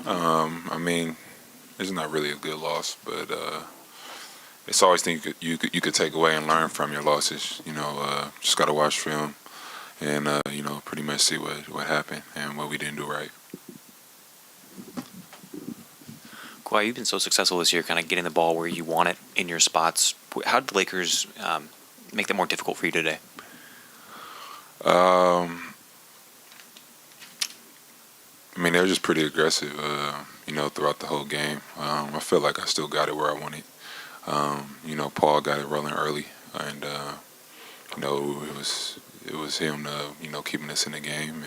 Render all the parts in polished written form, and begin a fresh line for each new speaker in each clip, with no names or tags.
I mean, it's not really a good loss, but it's always things you could take away and learn from your losses. Just got to watch film and pretty much see what happened and what we didn't do right.
Kawhi, you've been so successful this year, kind of getting the ball where you want it in your spots. How did the Lakers make that more difficult for you today?
I mean, they were just pretty aggressive, throughout the whole game. I feel like I still got it where I wanted. Paul got it rolling early, and it was him, keeping us in the game,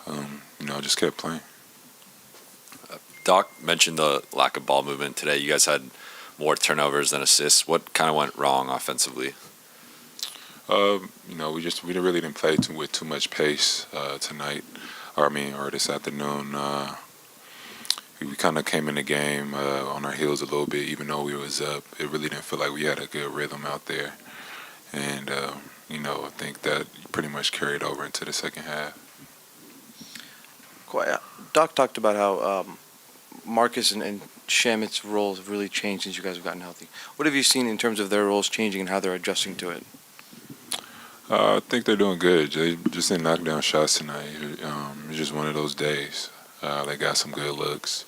and just kept playing.
Doc mentioned the lack of ball movement today. You guys had more turnovers than assists. What kind of went wrong offensively? We really didn't play with too much pace tonight. Or this afternoon. We kind of came in the game on our heels a little bit, even though we was up. It really didn't feel like we had a good rhythm out there, and I think that pretty much carried over into the second half.
Doc talked about how Marcus and Shamit's roles have really changed since you guys have gotten healthy. What have you seen in terms of their roles changing and how they're adjusting to it?
I think they're doing good. They just didn't knock down shots tonight. It's just one of those days. They got some good looks,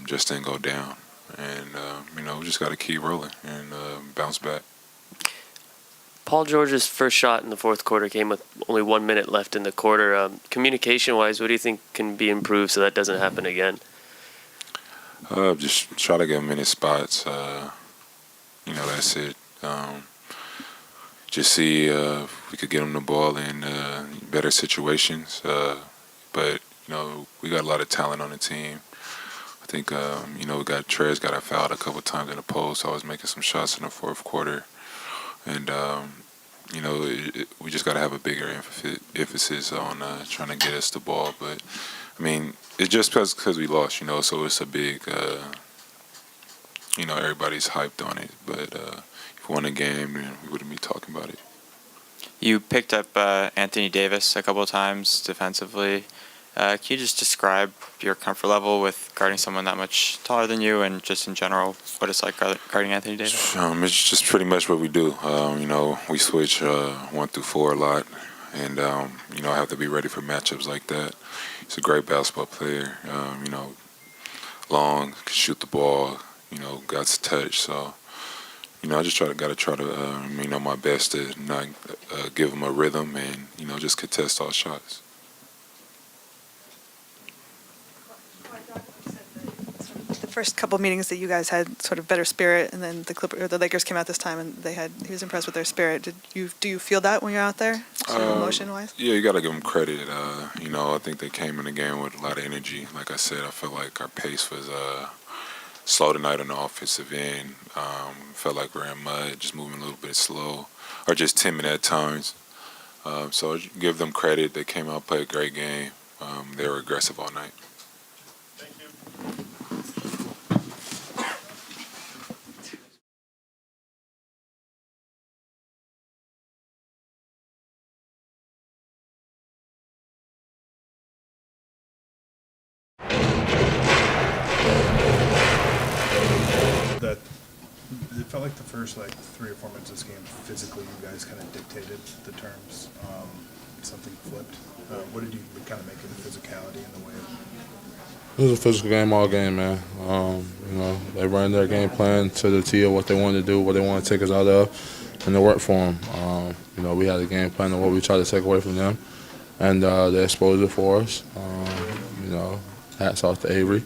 just didn't go down. And, we just got to keep rolling and bounce back.
Paul George's first shot in the fourth quarter came with only 1 minute left in the quarter. Communication-wise, what do you think can be improved so that doesn't happen again?
Just try to get him in his spots. That's it. Just see if we could get him the ball in better situations. But we got a lot of talent on the team. I think, we got Trez got fouled a couple times in the post. So I was making some shots in the fourth quarter. And, we just got to have a bigger emphasis on trying to get us the ball. But, it's just because we lost, so it's a big, everybody's hyped on it. But if we won a game, then we wouldn't be talking about it.
You picked up Anthony Davis a couple of times defensively. Can you just describe your comfort level with guarding someone that much taller than you and just in general what it's like guarding Anthony Davis?
It's just pretty much what we do. We switch 1 through 4 a lot, and, I have to be ready for matchups like that. He's a great basketball player, long, can shoot the ball, got to touch, so... I just got to try to, my best to not give him a rhythm and, just contest all shots.
The first couple meetings that you guys had sort of better spirit, and then the Lakers came out this time and he was impressed with their spirit. Do you feel that when you're out there, emotion-wise?
Yeah, you got to give them credit. I think they came in the game with a lot of energy. Like I said, I felt like our pace was slow tonight on the offensive end. Felt like we're in mud, just moving a little bit slow, or just timid at times. So give them credit. They came out, played a great game. They were aggressive all night.
Thank you. It felt like the first 3 or 4 minutes of this game, physically, you guys kind of dictated the terms. Something flipped. What did you kind of make of the physicality and the way?
It was a physical game all game, man. They ran their game plan to the T of what they wanted to do, what they wanted to take us out of, and it worked for them. We had a game plan of what we tried to take away from them, and they exposed it for us. Hats off to Avery.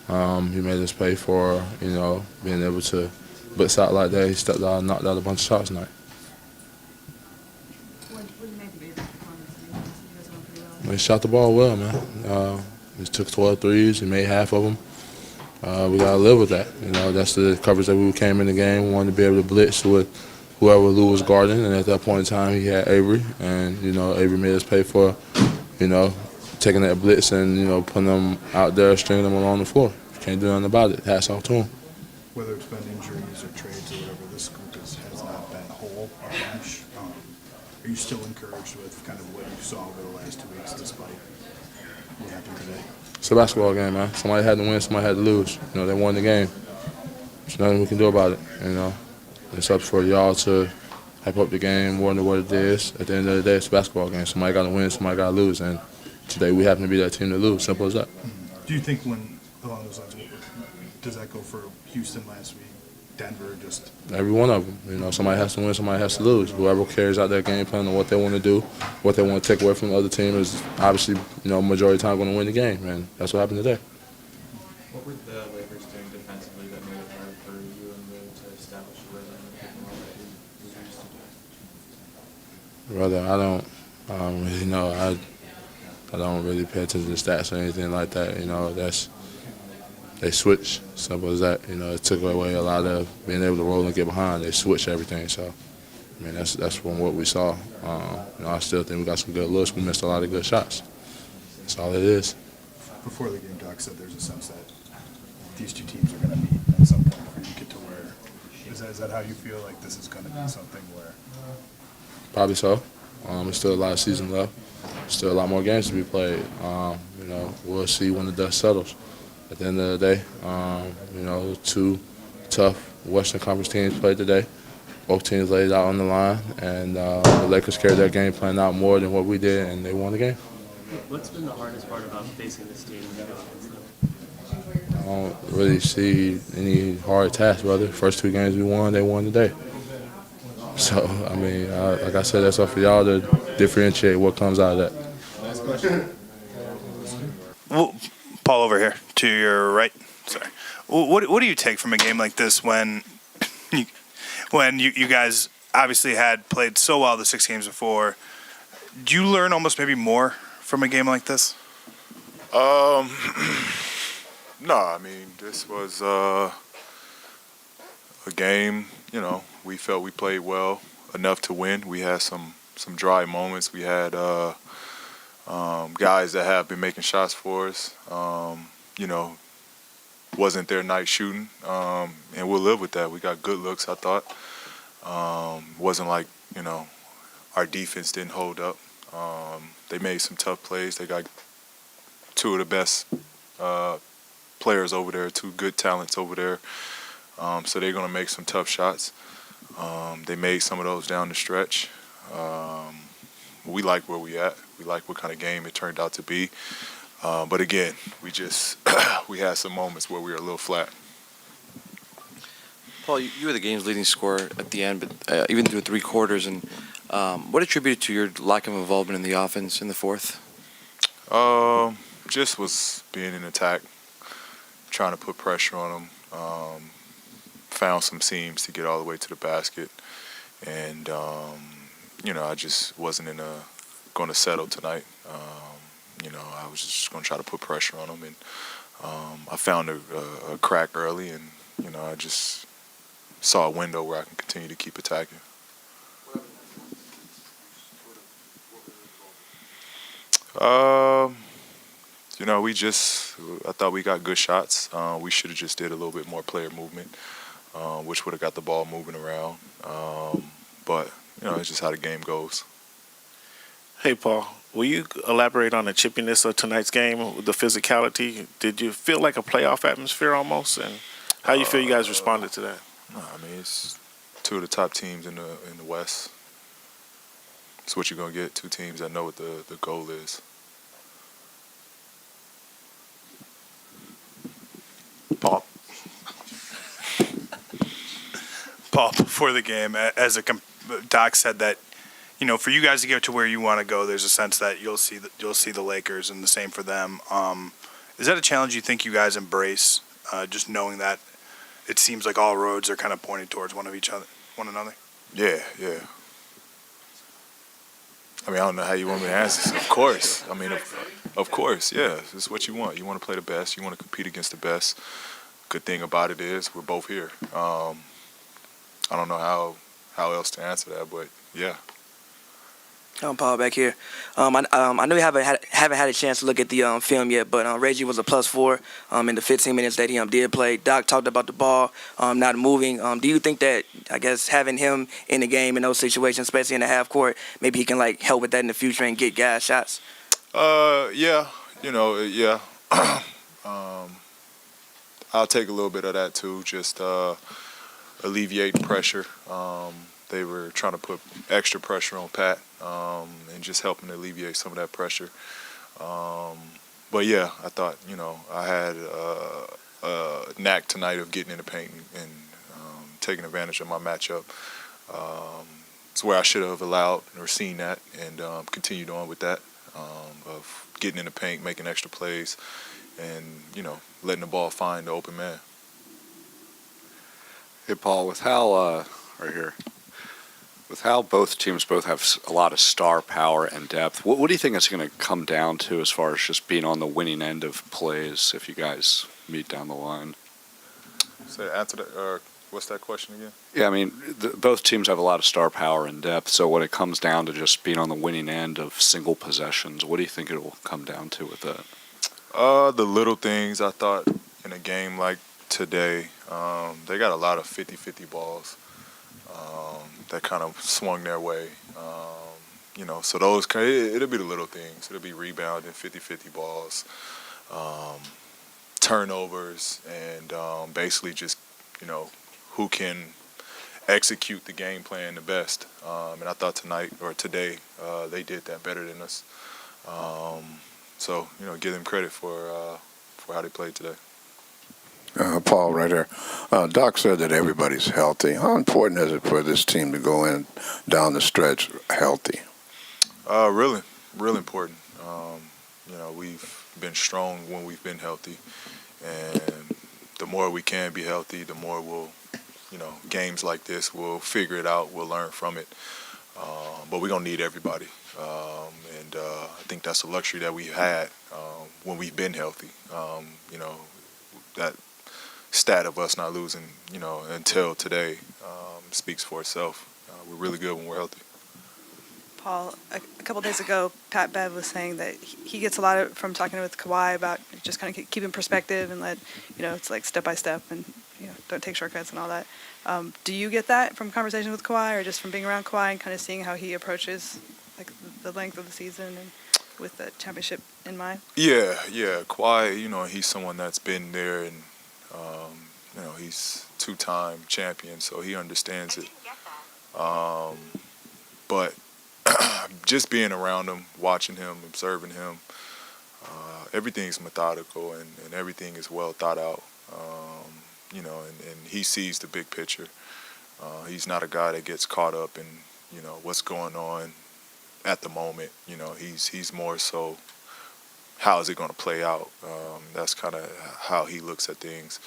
He made us pay for, being able to blitz out like that. He stepped out and knocked out a bunch of shots tonight.
What do you make of Avery's performance? You guys went pretty well.
He shot the ball well, man. He took 12 threes. He made half of them. We got to live with that. That's the coverage that we came in the game. We wanted to be able to blitz with whoever Lou was guarding. And at that point in time, he had Avery. And, Avery made us pay for, taking that blitz and, putting them out there, stringing them along the floor. Can't do nothing about it. Hats off to him.
Whether it's been injuries or trades or whatever, this group has not been whole or bunch. Are you still encouraged with kind of what you saw over the last 2 weeks, despite what happened today?
It's a basketball game, man. Somebody had to win, somebody had to lose. You know, they won the game. There's nothing we can do about it, you know. It's up for y'all to hype up the game more than what it is. At the end of the day, it's a basketball game. Somebody got to win, somebody got to lose, and today we happen to be that team to lose. Simple as that.
Do you think when, along those lines, does that go for Houston last week, Denver, just?
Every one of them. You know, somebody has to win, somebody has to lose. Whoever carries out their game plan and what they want to do, what they want to take away from the other team is obviously, you know, majority of the time going to win the game, and that's what happened today.
What were the Lakers doing defensively that made it hard for you and Lou to establish a rhythm and pick and roll that you used to do?
Brother, I don't really know. I don't really pay attention to stats or anything like that. You know, they switch. Simple as that. You know, it took away a lot of being able to roll and get behind. They switched everything. So, I mean, that's from what we saw. You know, I still think we got some good looks. We missed a lot of good shots. That's all it is.
Before the game, Doc said there's a sense that these two teams are going to meet at some point for you get to where. Is that how you feel like this is going to be something where?
Probably so. There's still a lot of season left. Still a lot more games to be played. You know, we'll see when the dust settles. At the end of the day, you know, two tough Western Conference teams played today. Both teams laid out on the line, and the Lakers carried their game plan out more than what we did, and they won the game.
What's been the hardest part about facing this team?
I don't really see any hard tasks, brother. First two games we won, they won today. So, I mean, like I said, that's up for y'all to differentiate what comes out of that.
Last question.
Well, Paul, over here to your right. Sorry. What do you take from a game like this when you guys obviously had played so well the 6 games before? Do you learn almost maybe more from a game like this?
No, I mean, this was a game, you know, we felt we played well enough to win. We had some dry moments. We had guys that have been making shots for us, you know, wasn't their night shooting, and we'll live with that. We got good looks, I thought. Wasn't like, you know, our defense didn't hold up. They made some tough plays. They got two of the best players over there, two good talents over there. So they're going to make some tough shots. They made some of those down the stretch. We like where we at. We like what kind of game it turned out to be. But again, we had some moments where we were a little flat.
Paul, you were the game's leading scorer at the end, but even through 3 quarters. And what attributed to your lack of involvement in the offense in the fourth?
Just was being in attack, trying to put pressure on them. Found some seams to get all the way to the basket, and you know, I just wasn't going to settle tonight. You know, I was just going to try to put pressure on them, and I found a crack early, and you know, I just saw a window where I can continue to keep attacking. You know, I thought we got good shots. We should have just did a little bit more player movement, which would have got the ball moving around. But, you know, it's just how the game goes.
Hey, Paul, will you elaborate on the chippiness of tonight's game, the physicality? Did you feel like a playoff atmosphere almost? And how you feel you guys responded to that?
No, I mean, it's two of the top teams in the West. It's what you're going to get, 2 teams that know what the goal is.
Paul, before the game, as Doc said that, you know, for you guys to get to where you want to go, there's a sense that you'll see the Lakers, and the same for them. Is that a challenge you think you guys embrace, just knowing that it seems like all roads are kind of pointing towards one another?
Yeah. I mean, I don't know how you want me to answer this. Of course. I mean, of course, yeah. This is what you want. You want to play the best. You want to compete against the best. Good thing about it is we're both here. I don't know how else to answer that, but yeah.
Paul back here. I know you haven't had a chance to look at the film yet, but Reggie was a +4 in the 15 minutes that he did play. Doc talked about the ball not moving. Do you think that, I guess, having him in the game in those situations, especially in the half court, maybe he can like help with that in the future and get guys shots?
Yeah. You know, yeah. I'll take a little bit of that too, just alleviating pressure. They were trying to put extra pressure on Pat and just helping to alleviate some of that pressure. But yeah, I thought, I had a knack tonight of getting in the paint and taking advantage of my matchup. It's where I should have allowed or seen that and continued on with that of getting in the paint, making extra plays, and, letting the ball find the open man.
Hey, Paul, with how right here, with how both teams both have a lot of star power and depth, what do you think it's going to come down to as far as just being on the winning end of plays if you guys meet down the line?
So answer that, or what's that question again?
Yeah, I mean, both teams have a lot of star power and depth, so when it comes down to just being on the winning end of single possessions, what do you think it will come down to with that?
The little things. I thought in a game like today, they got a lot of 50-50 balls that kind of swung their way. So those, it'll be the little things. It'll be rebounding, 50-50 balls, turnovers, and basically just, who can execute the game plan the best. And I thought today, they did that better than us. So, give them credit for how they played today.
Paul, right there. Doc said that everybody's healthy. How important is it for this team to go in down the stretch healthy?
Really, really important. We've been strong when we've been healthy, and the more we can be healthy, the more we'll, games like this, we'll figure it out, we'll learn from it. But we're going to need everybody. And I think that's a luxury that we've had when we've been healthy. That stat of us not losing, until today speaks for itself. We're really good when we're healthy.
Paul, a couple days ago, Pat Bev was saying that he gets a lot from talking with Kawhi about just kind of keeping perspective and let, it's like step by step and, don't take shortcuts and all that. Do you get that from conversations with Kawhi or just from being around Kawhi and kind of seeing how he approaches like the length of the season and with the championship in mind? Yeah. Kawhi, he's someone that's been there and, he's two-time champion, so he understands it. But just being around him, watching him, observing him, everything's methodical and everything is well thought out. And he sees the big picture. He's not a guy that gets caught up in, what's going on at the moment. He's more so, how is it going to play out? That's kind of how he looks at things.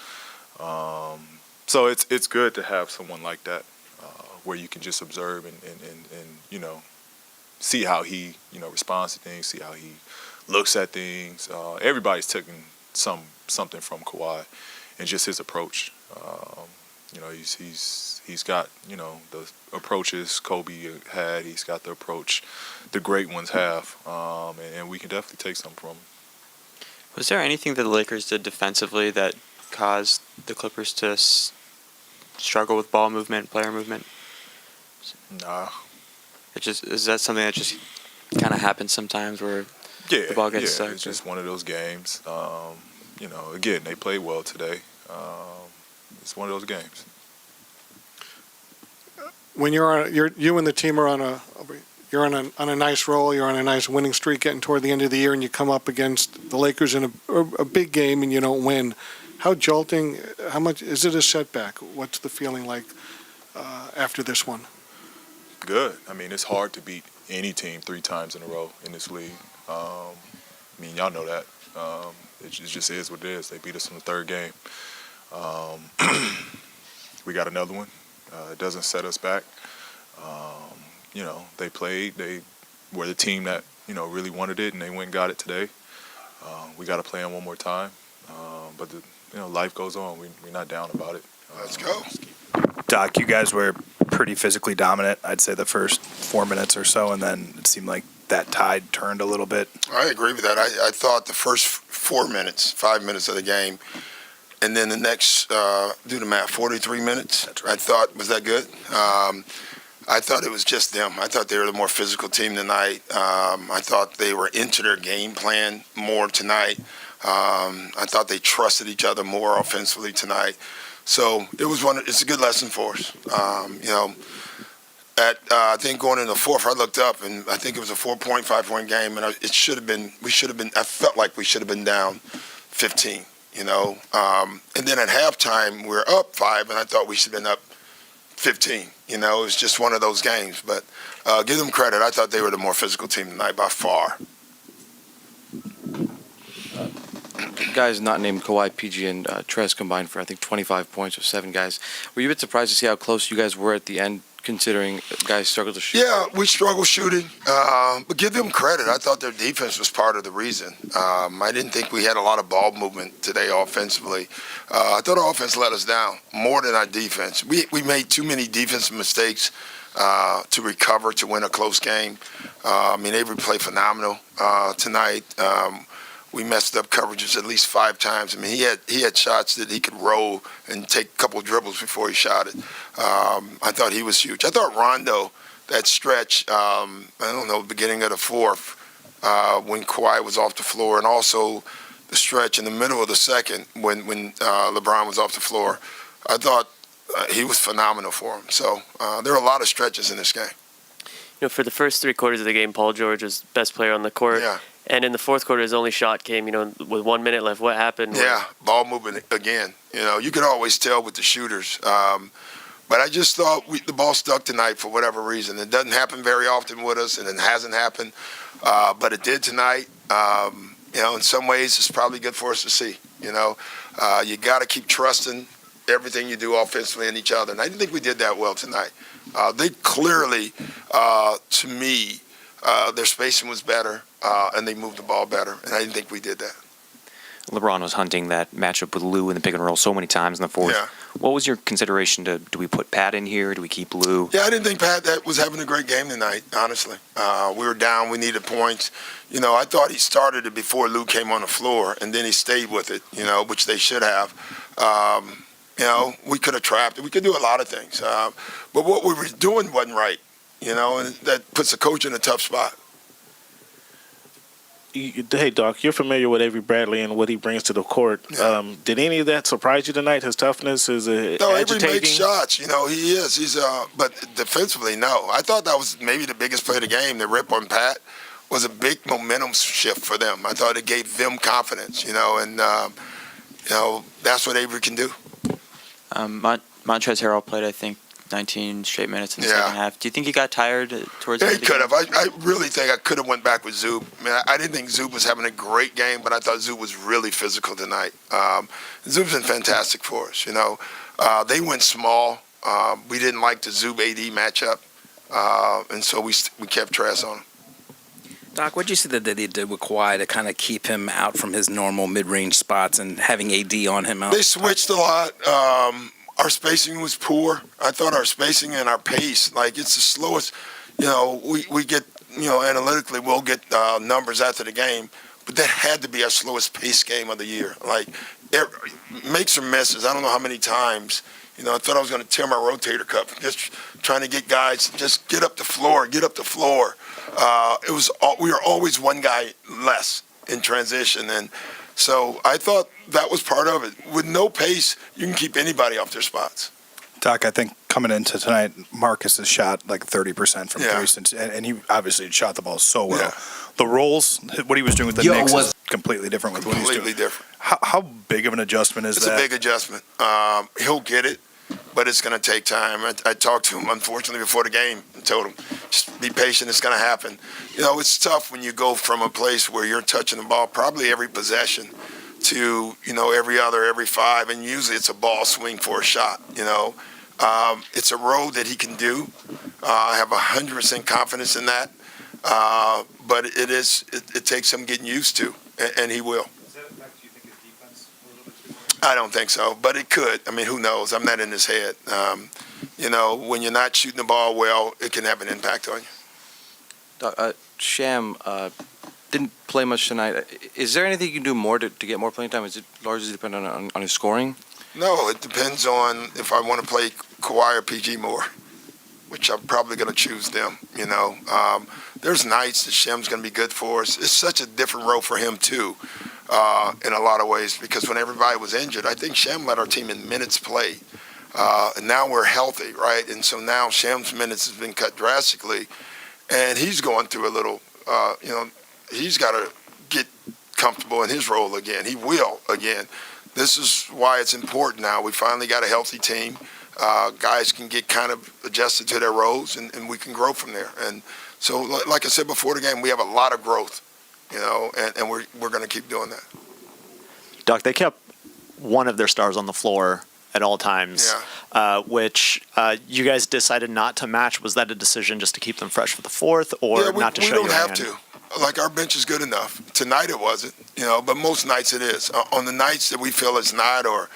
So it's good to have someone like that where you can just observe and see how he, responds to things, see how he looks at things. Everybody's taking something from Kawhi and just his approach. He's got, the approaches Kobe had. He's got the approach the great ones have, and we can definitely take something from him.
Was there anything that the Lakers did defensively that caused the Clippers to struggle with ball movement, player movement?
Nah.
Is that something that just kind of happens sometimes where the ball gets stuck?
It's just one of those games. Again, they played well today. It's one of those games.
When you and the team are on a nice roll, you're on a nice winning streak getting toward the end of the year, and you come up against the Lakers in a big game and you don't win. How jolting? How much is it a setback? What's the feeling like after this one?
Good. I mean, it's hard to beat any team 3 times in a row in this league. Y'all know that. It just is what it is. They beat us in the 3rd game. We got another one. It doesn't set us back. They played. They were the team that, really wanted it, and they went and got it today. We got to play them one more time. But, life goes on. We're not down about it.
Let's go.
Doc, you guys were pretty physically dominant, I'd say the first 4 minutes or so, and then it seemed like that tide turned a little bit.
I agree with that. I thought the first 5 minutes of the game, and then the next, do the math, 43 minutes,
That's right.
I thought, was that good? I thought it was just them. I thought they were the more physical team tonight. I thought they were into their game plan more tonight.
I thought they trusted each other more offensively tonight. So it's a good lesson for us. I think going into the fourth, I looked up and I think it was a 5-point game, and I felt like we should have been down 15, and then at halftime we were up 5, and I thought we should have been up 15. It was just one of those games, but give them credit. I thought they were the more physical team tonight by far.
Guys not named Kawhi, PG, and Trez combined for, I think, 25 points with 7 guys. Were you a bit surprised to see how close you guys were at the end, considering guys struggled to shoot?
Yeah, we struggled shooting, but give them credit. I thought their defense was part of the reason. I didn't think we had a lot of ball movement today offensively. I thought our offense let us down more than our defense. We made too many defensive mistakes to recover to win a close game. Avery played phenomenal tonight. We messed up coverages at least 5 times. He had shots that he could roll and take a couple dribbles before he shot it. I thought he was huge. I thought Rondo, that stretch, beginning of the fourth, when Kawhi was off the floor, and also the stretch in the middle of the second when LeBron was off the floor, I thought he was phenomenal for him. So there are a lot of stretches in this game.
For the first 3 quarters of the game, Paul George was best player on the court.
Yeah.
And in the fourth quarter, his only shot came, with 1 minute left. What happened?
Yeah, ball movement again. You can always tell with the shooters. But I just thought the ball stuck tonight for whatever reason. It doesn't happen very often with us, and it hasn't happened. But it did tonight. In some ways, it's probably good for us to see. You got to keep trusting everything you do offensively in each other. And I didn't think we did that well tonight. They clearly, to me, their spacing was better, and they moved the ball better, and I didn't think we did that.
LeBron was hunting that matchup with Lou in the pick and roll so many times in the fourth.
Yeah.
What was your consideration do we put Pat in here? Do we keep Lou?
Yeah, I didn't think Pat that was having a great game tonight, honestly. We were down. We needed points. I thought he started it before Lou came on the floor, and then he stayed with it, which they should have. We could have trapped it. We could do a lot of things. But what we were doing wasn't right, and that puts the coach in a tough spot.
Hey, Doc, you're familiar with Avery Bradley and what he brings to the court.
Yeah.
Did any of that surprise you tonight? His toughness, his
No, Avery
agitating?
makes shots. He is. He's but defensively, no. I thought that was maybe the biggest play of the game. The rip on Pat was a big momentum shift for them. I thought it gave them confidence. And that's what Avery can do.
Montrezl Harrell played, I think, 19 straight minutes in the second half. Do you think he got tired towards the
Yeah,
end
he
of the
could
game?
have. I really think I could have went back with Zub. I didn't think Zub was having a great game, but I thought Zub was really physical tonight. Zub's been fantastic for us. They went small. We didn't like the Zub AD matchup, and so we kept Trez on him.
Doc, what did you see that they did with Kawhi to kind of keep him out from his normal mid-range spots and having AD on him out?
They switched a lot. Our spacing was poor. I thought our spacing and our pace, it's the slowest. We get, analytically we'll get numbers after the game, but that had to be our slowest pace game of the year. Makes or misses. I don't know how many times. I thought I was going to tear my rotator cuff. Just trying to get guys, just get up the floor. We were always one guy less in transition, and so I thought that was part of it. With no pace, you can keep anybody off their spots.
Doc, I think coming into tonight, Marcus has shot 30% from three, and he obviously shot the ball so well.
Yeah.
The roles, what he was doing with the Knicks is completely different with what he's doing.
Completely different.
How big of an adjustment is that?
It's a big adjustment. He'll get it, but it's going to take time. I talked to him, unfortunately, before the game and told him, just be patient, it's going to happen. It's tough when you go from a place where you're touching the ball probably every possession to, every 5, and usually it's a ball swing for a shot, It's a role that he can do. I have 100% confidence in that, but it takes some getting used to, and he will.
Does that affect, you think, his defense a little bit too much?
I don't think so, but it could. Who knows? I'm not in his head. When you're not shooting the ball well, it can have an impact on you.
Sham didn't play much tonight. Is there anything you can do more to get more playing time? Is it largely dependent on his scoring?
No, it depends on if I want to play Kawhi or PG more, which I'm probably going to choose them. There's nights that Sham's going to be good for us. It's such a different role for him too. in a lot of ways, because when everybody was injured, I think Shem led our team in minutes played. And now we're healthy, right? And so now Shem's minutes has been cut drastically, and he's going through a little, he's got to get comfortable in his role again. He will again. This is why it's important now. We finally got a healthy team. Guys can get kind of adjusted to their roles, and we can grow from there. And so, like I said before the game, we have a lot of growth, and we're going to keep doing that.
Doc, they kept one of their stars on the floor at all times, which you guys decided not to match. Was that a decision just to keep them fresh for the fourth, or not to show your hand?
We don't have to. Like, our bench is good enough. Tonight it wasn't, but most nights it is. On the nights that we feel it's not, or,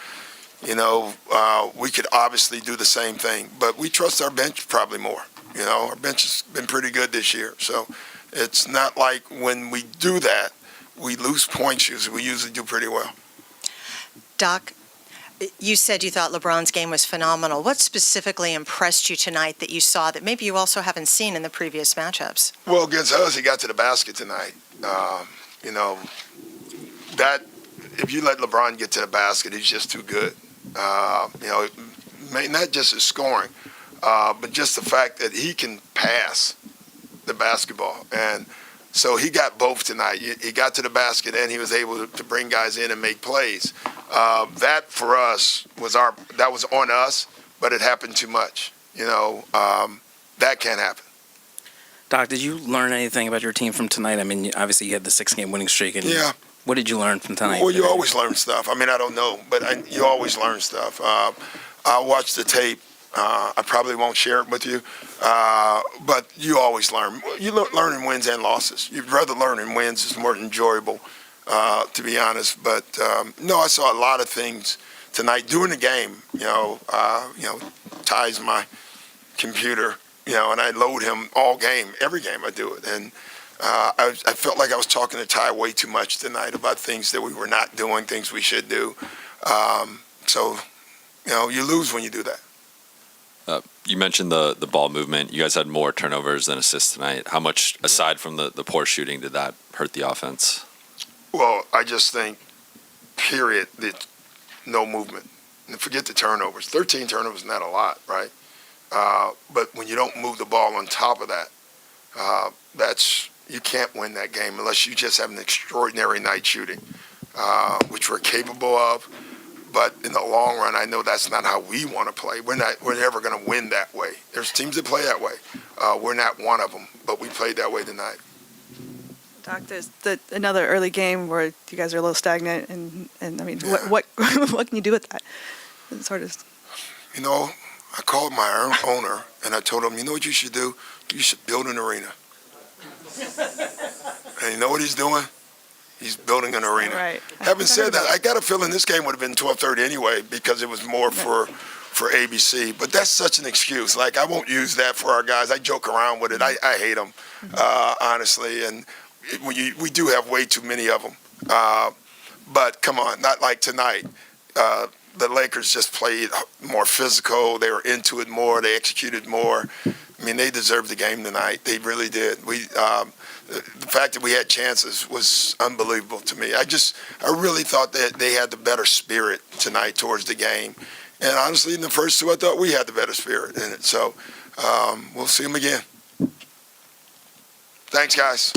we could obviously do the same thing. But we trust our bench probably more. Our bench has been pretty good this year. So it's not like when we do that, we lose points usually. We usually do pretty well.
Doc, you said you thought LeBron's game was phenomenal. What specifically impressed you tonight that you saw that maybe you also haven't seen in the previous matchups?
Well, against us, he got to the basket tonight. That if you let LeBron get to the basket, he's just too good. Not just his scoring, but just the fact that he can pass the basketball. And so he got both tonight. He got to the basket, and he was able to bring guys in and make plays. That for us was on us, but it happened too much. That can't happen.
Doc, did you learn anything about your team from tonight? I mean, obviously you had the 6-game winning streak. And
yeah.
What did you learn from tonight?
Well, you always learn stuff. I mean, I don't know, but you always learn stuff. I'll watch the tape. I probably won't share it with you, but you always learn. You learn in wins and losses. You'd rather learn in wins. It's more enjoyable, to be honest. But no, I saw a lot of things tonight during the game. Ty's my computer, and I load him all game, every game I do it. And I felt like I was talking to Ty way too much tonight about things that we were not doing, things we should do. So, you lose when you do that.
You mentioned the ball movement. You guys had more turnovers than assists tonight. How much, aside from the poor shooting, did that hurt the offense?
Well, I just think, period, that no movement. And forget the turnovers. 13 turnovers is not a lot, right? But when you don't move the ball on top of that, you can't win that game unless you just have an extraordinary night shooting, which we're capable of. But in the long run, I know that's not how we want to play. We're never going to win that way. There's teams that play that way. We're not one of them, but we played that way tonight.
Doc, there's another early game where you guys are a little stagnant, and I mean, what what can you do with that? It's hard to.
I called my owner and I told him, you know what you should do? You should build an arena. And you know what he's doing? He's building an arena.
Right.
Having said that, I got a feeling this game would have been 12:30 anyway because it was more for ABC. But that's such an excuse. Like, I won't use that for our guys. I joke around with it. I hate them, honestly. And we do have way too many of them. But come on, not like tonight. The Lakers just played more physical. They were into it more. They executed more. I mean, they deserved the game tonight. They really did. The fact that we had chances was unbelievable to me. I really thought that they had the better spirit tonight towards the game. And honestly, in the first two, I thought we had the better spirit in it. So we'll see them again. Thanks, guys.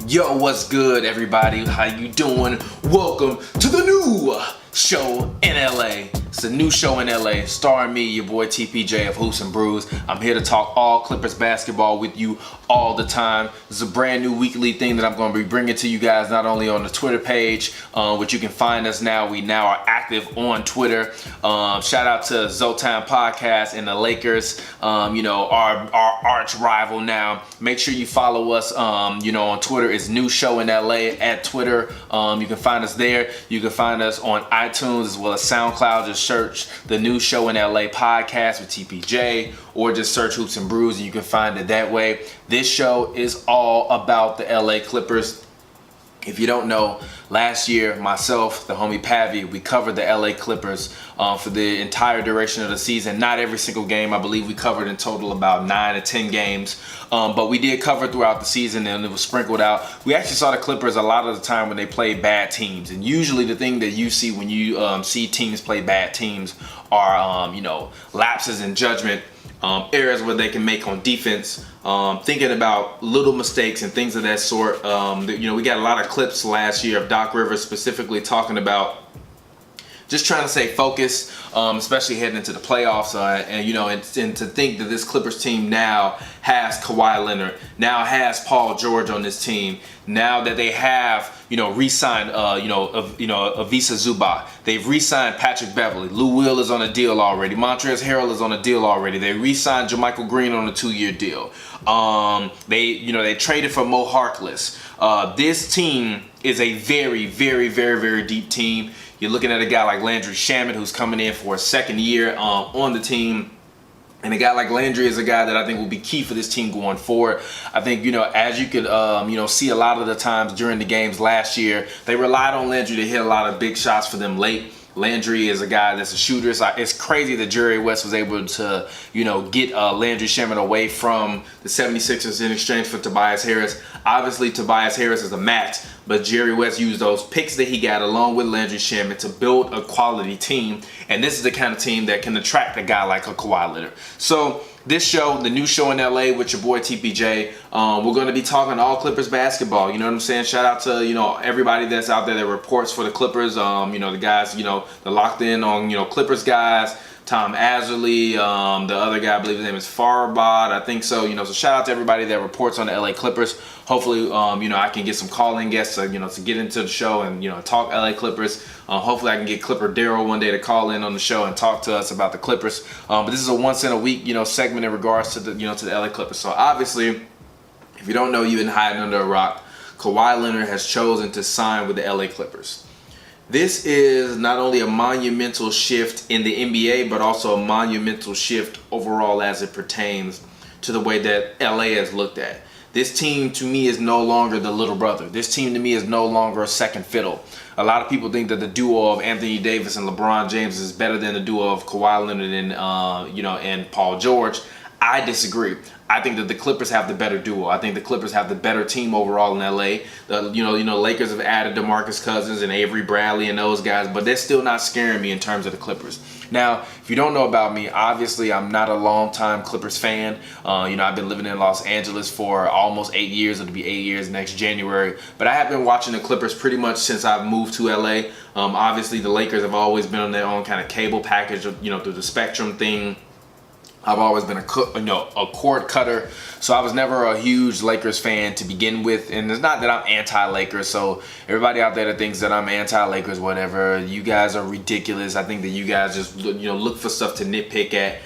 Yo, what's good, everybody? How you doing? Welcome to the new show in LA. It's a new show in LA, starring me, your boy TPJ of Hoops and Brews. I'm here to talk all Clippers basketball with you all the time. This is a brand new weekly thing that I'm going to be bringing to you guys, not only on the Twitter page, which you can find us now. We now are active on Twitter. Shout out to Zotan Podcast and the Lakers, our arch rival now. Make sure you follow us, on Twitter. It's New Show in LA at Twitter. You can find us there. You can find us on iTunes as well as SoundCloud. Just search the New Show in LA podcast with TPJ, or just search Hoops and Brews and you can find it that way. This show is all about the LA Clippers. If you don't know, last year, myself, the homie Pavy, we covered the LA Clippers for the entire duration of the season. Not every single game. I believe we covered in total about 9 or 10 games. But we did cover throughout the season, and it was sprinkled out. We actually saw the Clippers a lot of the time when they played bad teams. And usually the thing that you see when you see teams play bad teams are, lapses in judgment, errors where they can make on defense, thinking about little mistakes and things of that sort. We got a lot of clips last year of Doc Rivers specifically talking about just trying to stay focused, especially heading into the playoffs, and to think that this Clippers team now has Kawhi Leonard, now has Paul George on this team, now that they have, re-signed, Ivica Zubac. They've re-signed Patrick Beverley. Lou Will is on a deal already. Montrezl Harrell is on a deal already. They re-signed JaMychal Green on a 2-year deal. They traded for Mo Harkless. This team is a very, very, very, very deep team. You're looking at a guy like Landry Shamet, who's coming in for a second year on the team. And a guy like Landry is a guy that I think will be key for this team going forward. I think, as you could, see a lot of the times during the games last year, they relied on Landry to hit a lot of big shots for them late. Landry is a guy that's a shooter. It's crazy that Jerry West was able to, get Landry Shamet away from the 76ers in exchange for Tobias Harris. Obviously, Tobias Harris is a max, but Jerry West used those picks that he got along with Landry Shamet to build a quality team. And this is the kind of team that can attract a guy like a Kawhi Leonard. So this show, the new show in LA with your boy TPJ, we're going to be talking all Clippers basketball. You know what I'm saying? Shout out to, everybody that's out there that reports for the Clippers. The guys, the locked in on, Clippers guys. Tom Azerly, the other guy, I believe his name is Farbod, I think so. So shout out to everybody that reports on the LA Clippers. Hopefully, I can get some call-in guests, to get into the show and, talk LA Clippers. Hopefully I can get Clipper Daryl one day to call in on the show and talk to us about the Clippers. But this is a once in a week, segment in regards to the, to the LA Clippers. So obviously, if you don't know, you've been hiding under a rock. Kawhi Leonard has chosen to sign with the LA Clippers. This is not only a monumental shift in the NBA, but also a monumental shift overall as it pertains to the way that LA is looked at. This team to me is no longer the little brother. This team to me is no longer a second fiddle. A lot of people think that the duo of Anthony Davis and LeBron James is better than the duo of Kawhi Leonard and Paul George. I disagree. I think that the Clippers have the better duo. I think the Clippers have the better team overall in LA. Lakers have added DeMarcus Cousins and Avery Bradley and those guys, but they're still not scaring me in terms of the Clippers. Now, if you don't know about me, obviously I'm not a long-time Clippers fan. I've been living in Los Angeles for almost 8 years. It'll be 8 years next January. But I have been watching the Clippers pretty much since I've moved to LA. Obviously, the Lakers have always been on their own kind of cable package, through the Spectrum thing. I've always been a cord cutter, so I was never a huge Lakers fan to begin with. And it's not that I'm anti-Lakers, so everybody out there that thinks that I'm anti-Lakers, whatever, you guys are ridiculous. I think that you guys just look for stuff to nitpick at,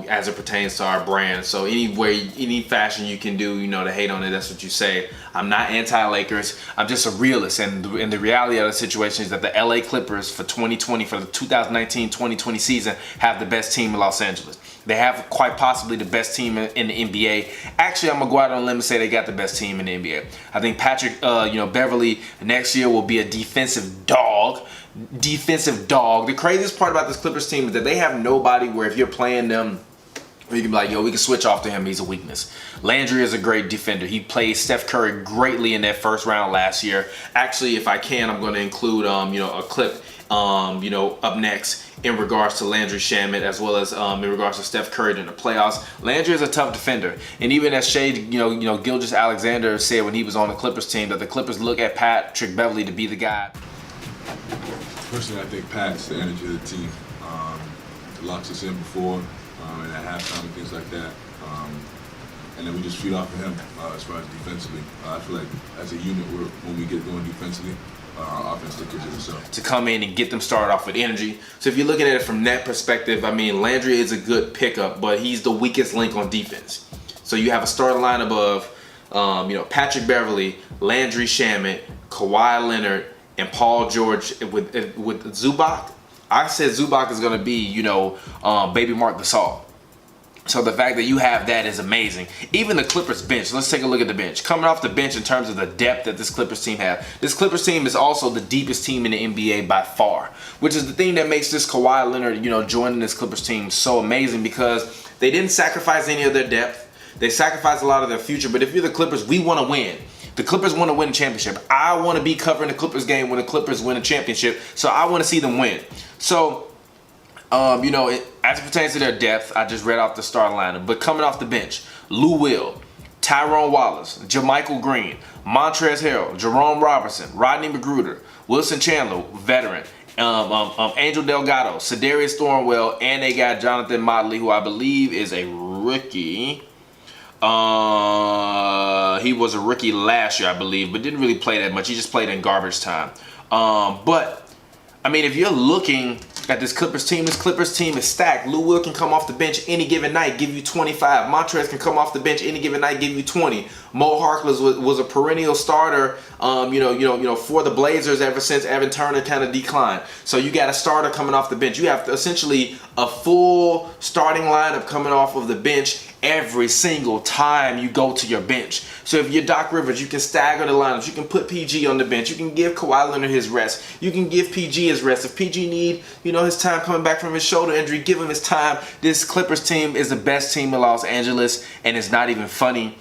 as it pertains to our brand. So any fashion you can do, to hate on it, that's what you say. I'm not anti-Lakers. I'm just a realist, and the reality of the situation is that the LA Clippers for 2020, for the 2019-2020 season, have the best team in Los Angeles. They have quite possibly the best team in the NBA. Actually, I'm gonna go out on a limb and say they got the best team in the NBA. I think Patrick, Beverley next year will be a defensive dog. The craziest part about this Clippers team is that they have nobody where if you're playing them, you can be like, we can switch off to him. He's a weakness. Landry is a great defender. He played Steph Curry greatly in that first round last year. Actually, if I can, I'm going to include, a clip, up next in regards to Landry Shamet, as well as in regards to Steph Curry in the playoffs. Landry is a tough defender, and even as Shea, Gilgeous-Alexander said when he was on the Clippers team, that the Clippers look at Patrick Beverley to be the guy.
Personally, I think Pat's the energy of the team. Locks us in before, and at halftime and things like that. And then we just feed off of him as far as defensively. I feel like as a unit, when we get going defensively, our offense took care of itself.
To come in and get them started off with energy. So if you're looking at it from that perspective, Landry is a good pickup, but he's the weakest link on defense. So you have a starting lineup of, Patrick Beverley, Landry Shamet, Kawhi Leonard, and Paul George with Zubac. I said Zubac is going to be, Baby Mark Gasol. So the fact that you have that is amazing. Even the Clippers bench, let's take a look at the bench. Coming off the bench in terms of the depth that this Clippers team has. This Clippers team is also the deepest team in the NBA by far, which is the thing that makes this Kawhi Leonard, joining this Clippers team so amazing, because they didn't sacrifice any of their depth. They sacrificed a lot of their future, but if you're the Clippers, we want to win. The Clippers want to win a championship. I want to be covering the Clippers game when the Clippers win a championship, so I want to see them win. So, as it pertains to their depth, I just read off the starting lineup. But coming off the bench, Lou Will, Tyrone Wallace, JaMychal Green, Montrezl Harrell, Jerome Robertson, Rodney McGruder, Wilson Chandler, veteran, Angel Delgado, Sedarius Thornwell, and they got Jonathan Motley, who I believe is a rookie. He was a rookie last year, I believe, but didn't really play that much. He just played in garbage time. If you're looking at this Clippers team is stacked. Lou Will can come off the bench any given night, give you 25. Montrezl can come off the bench any given night, give you 20. Mo Harkless was a perennial starter, for the Blazers ever since Evan Turner kind of declined. So you got a starter coming off the bench. You have essentially a full starting lineup coming off of the bench every single time you go to your bench. So if you're Doc Rivers, you can stagger the lineups. You can put PG on the bench. You can give Kawhi Leonard his rest. You can give PG his rest. If PG need, his time coming back from his shoulder injury, give him his time. This Clippers team is the best team in Los Angeles, and it's not even funny.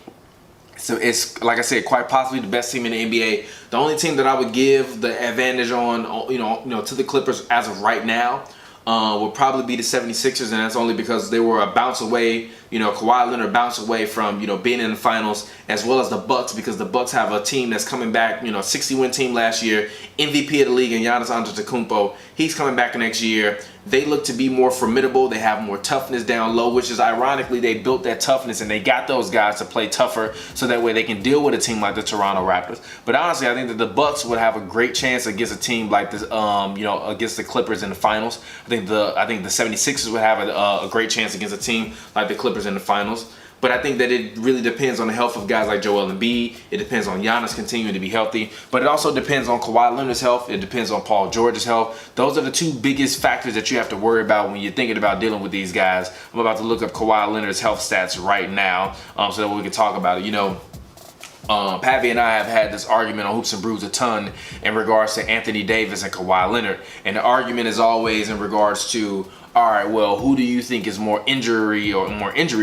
So it's, like I said, quite possibly the best team in the NBA. The only team that I would give the advantage on, to the Clippers as of right now, would probably be the 76ers, and that's only because they were a bounce away, Kawhi Leonard bounced away from, being in the finals, as well as the Bucks, because the Bucks have a team that's coming back, 60-win team last year, MVP of the league, and Giannis Antetokounmpo, he's coming back next year. They look to be more formidable. They have more toughness down low, which is ironically, they built that toughness and they got those guys to play tougher so that way they can deal with a team like the Toronto Raptors. But honestly, I think that the Bucks would have a great chance against a team like this, against the Clippers in the finals. I think the 76ers would have a great chance against a team like the Clippers in the finals. But I think that it really depends on the health of guys like Joel Embiid. It depends on Giannis continuing to be healthy. But it also depends on Kawhi Leonard's health. It depends on Paul George's health. Those are the two biggest factors that you have to worry about when you're thinking about dealing with these guys. I'm about to look up Kawhi Leonard's health stats right now so that we can talk about it. Pavy and I have had this argument on Hoops and Brews a ton in regards to Anthony Davis and Kawhi Leonard. And the argument is always in regards to, all right, well, who do you think is more injury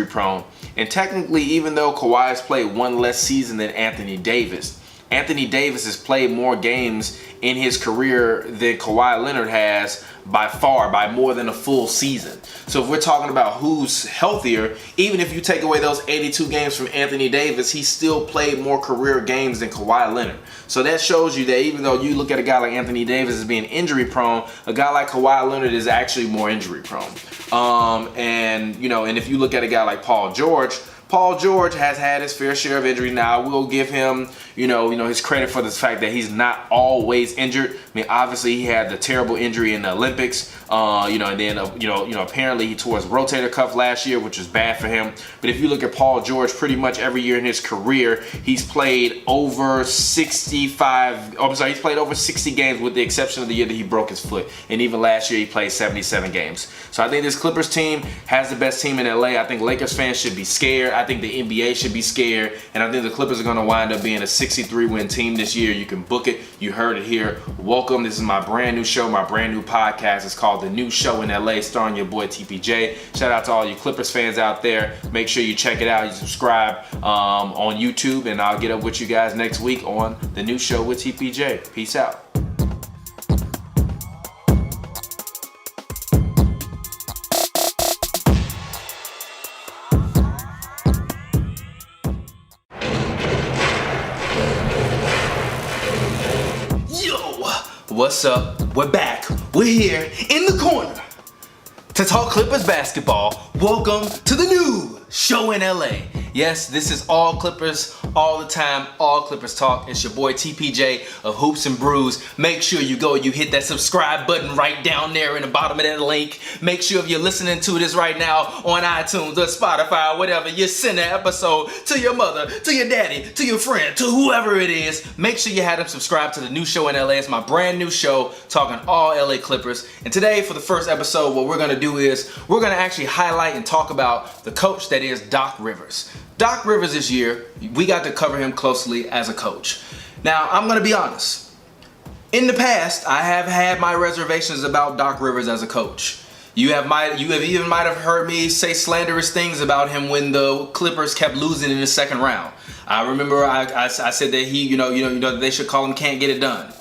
prone? And technically, even though Kawhi has played one less season than Anthony Davis has played more games in his career than Kawhi Leonard has by far, by more than a full season. So if we're talking about who's healthier, even if you take away those 82 games from Anthony Davis, he still played more career games than Kawhi Leonard. So that shows you that even though you look at a guy like Anthony Davis as being injury prone, a guy like Kawhi Leonard is actually more injury prone. And if you look at a guy like Paul George has had his fair share of injuries. Now, I will give him, his credit for the fact that he's not always injured. I mean, obviously, he had the terrible injury in the Olympics, and then, apparently he tore his rotator cuff last year, which was bad for him. But if you look at Paul George, pretty much every year in his career, he's played over 60 games with the exception of the year that he broke his foot. And even last year, he played 77 games. So I think this Clippers team has the best team in LA. I think Lakers fans should be scared. I think the NBA should be scared. And I think the Clippers are going to wind up being a 63-win team this year. You can book it. You heard it here. Welcome. This is my brand new show, my brand new podcast. It's called The New Show in LA, starring your boy TPJ. Shout out to all you Clippers fans out there. Make sure you check it out. You subscribe on YouTube, and I'll get up with you guys next week on The New Show with TPJ. Peace out. What's up? We're back. We're here in the corner to talk Clippers basketball. Welcome to the new show in LA. Yes, this is all Clippers, all the time, all Clippers talk. It's your boy TPJ of Hoops and Brews. Make sure you hit that subscribe button right down there in the bottom of that link. Make sure if you're listening to this right now on iTunes or Spotify or whatever, you send that episode to your mother, to your daddy, to your friend, to whoever it is. Make sure you have them subscribe to the new show in LA. It's my brand new show talking all LA Clippers. And today for the first episode, what we're going to do is we're going to actually highlight and talk about the coach that is Doc Rivers. Doc Rivers this year, we got to cover him closely as a coach. Now, I'm going to be honest. In the past, I have had my reservations about Doc Rivers as a coach. You have even might have heard me say slanderous things about him when the Clippers kept losing in the second round. I remember I said that he, that they should call him can't get it done.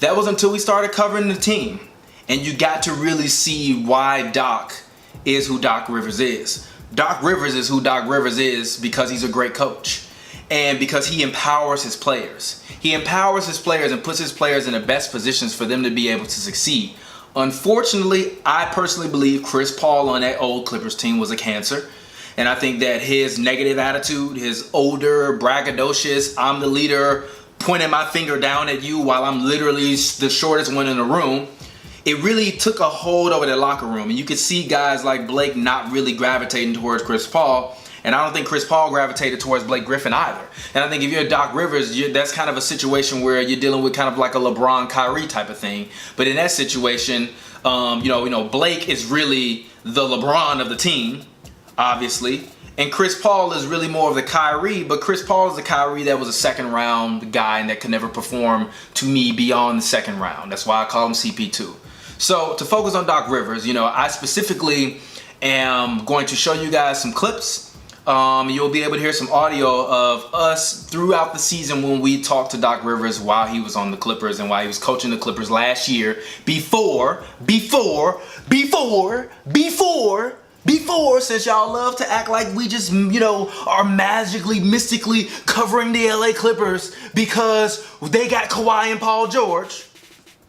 That was until we started covering the team, and you got to really see why Doc is who Doc Rivers is. Doc Rivers is who Doc Rivers is because he's a great coach and because he empowers his players. He empowers his players and puts his players in the best positions for them to be able to succeed. Unfortunately, I personally believe Chris Paul on that old Clippers team was a cancer. And I think that his negative attitude, his older, braggadocious, I'm the leader, pointing my finger down at you while I'm literally the shortest one in the room, it really took a hold over the locker room. And you could see guys like Blake not really gravitating towards Chris Paul. And I don't think Chris Paul gravitated towards Blake Griffin either. And I think if you're Doc Rivers, that's kind of a situation where you're dealing with kind of like a LeBron Kyrie type of thing. But in that situation, Blake is really the LeBron of the team, obviously. And Chris Paul is really more of the Kyrie, but Chris Paul is the Kyrie that was a second round guy and that could never perform to me beyond the second round. That's why I call him CP2. So to focus on Doc Rivers, I specifically am going to show you guys some clips. You'll be able to hear some audio of us throughout the season when we talked to Doc Rivers while he was on the Clippers and while he was coaching the Clippers last year before, since y'all love to act like we just, are magically, mystically covering the LA Clippers because they got Kawhi and Paul George.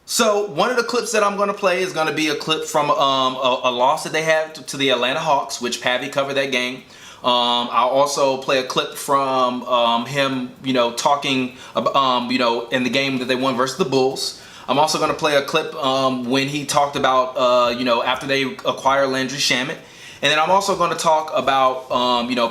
So one of the clips that I'm going to play is going to be a clip from a loss that they had to the Atlanta Hawks, which Pavy covered that game. I'll also play a clip from him, talking, in the game that they won versus the Bulls. I'm also going to play a clip when he talked about, after they acquire Landry Shamet. And then I'm also going to talk about,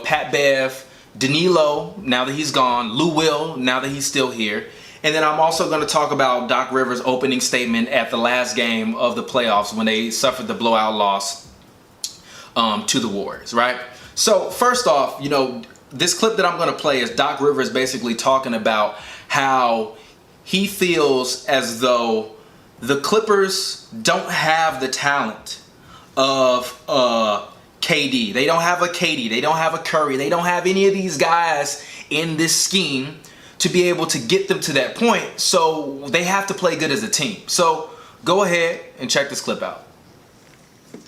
Pat Bev, Danilo, now that he's gone, Lou Will, now that he's still here. And then I'm also going to talk about Doc Rivers' opening statement at the last game of the playoffs when they suffered the blowout loss to the Warriors, right? So first off, this clip that I'm going to play is Doc Rivers basically talking about how he feels as though the Clippers don't have the talent of KD. They don't have a KD. They don't have a Curry. They don't have any of these guys in this scheme to be able to get them to that point. So they have to play good as a team. So go ahead and check this clip out.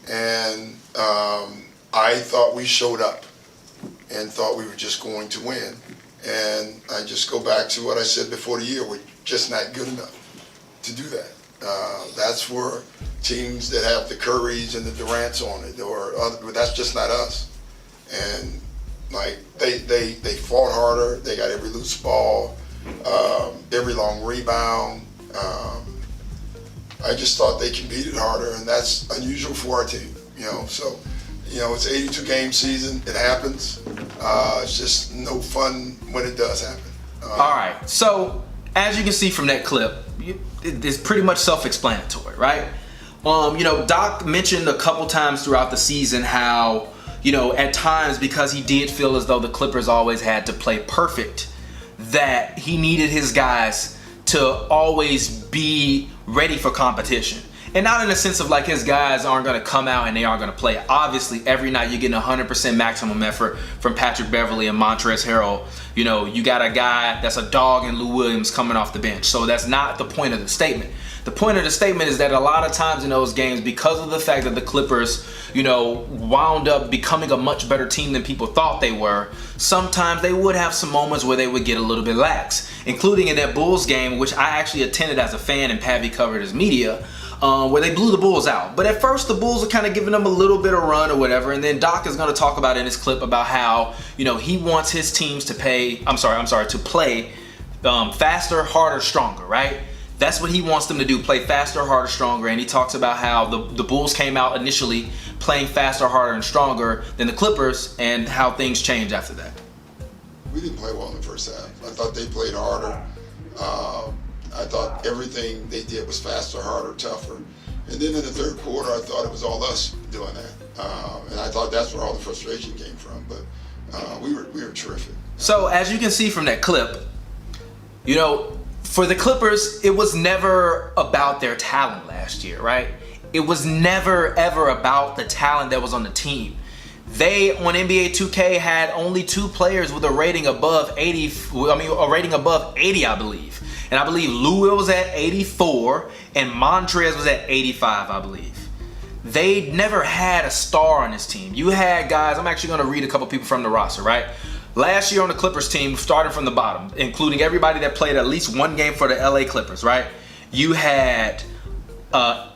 And I thought we showed up and thought we were just going to win. And I just go back to what I said before the year. We're just not good enough to do that. That's for teams that have the Currys and the Durants on it, or other, that's just not us. And they fought harder. They got every loose ball, every long rebound. I just thought they competed harder, and that's unusual for our team. So it's an 82 game season. It happens. It's just no fun when it does happen.
All right. So as you can see from that clip, it's pretty much self-explanatory, right? Doc mentioned a couple times throughout the season how, at times, because he did feel as though the Clippers always had to play perfect, that he needed his guys to always be ready for competition. And not in the sense of like his guys aren't going to come out and they aren't going to play. Obviously, every night you're getting 100% maximum effort from Patrick Beverley and Montrezl Harrell. You got a guy that's a dog in Lou Williams coming off the bench. So that's not the point of the statement. The point of the statement is that a lot of times in those games, because of the fact that the Clippers, wound up becoming a much better team than people thought they were, sometimes they would have some moments where they would get a little bit lax, including in that Bulls game, which I actually attended as a fan and Pavy covered as media. where they blew the Bulls out. But at first, the Bulls are kind of giving them a little bit of run or whatever. And then Doc is going to talk about in his clip about how, you know, he wants his teams to play faster, harder, stronger, right? That's what he wants them to do, play faster, harder, stronger. And he talks about how the Bulls came out initially playing faster, harder, and stronger than the Clippers, and how things changed after that.
We didn't play well in the first half. I thought they played harder. I thought everything they did was faster, harder, tougher. And then in the third quarter, I thought it was all us doing that. And I thought that's where all the frustration came from. But we were terrific.
So as you can see from that clip, you know, for the Clippers, it was never about their talent last year, right? It was never, ever about the talent that was on the team. They, on NBA 2K, had only 2 players with a rating above 80, a rating above 80, I believe. And I believe Lou Will was at 84, and Montrez was at 85, I believe. They never had a star on this team. You had guys, I'm actually going to read a couple people from the roster, right? Last year on the Clippers team, starting from the bottom, including everybody that played at least one game for the LA Clippers, right? You had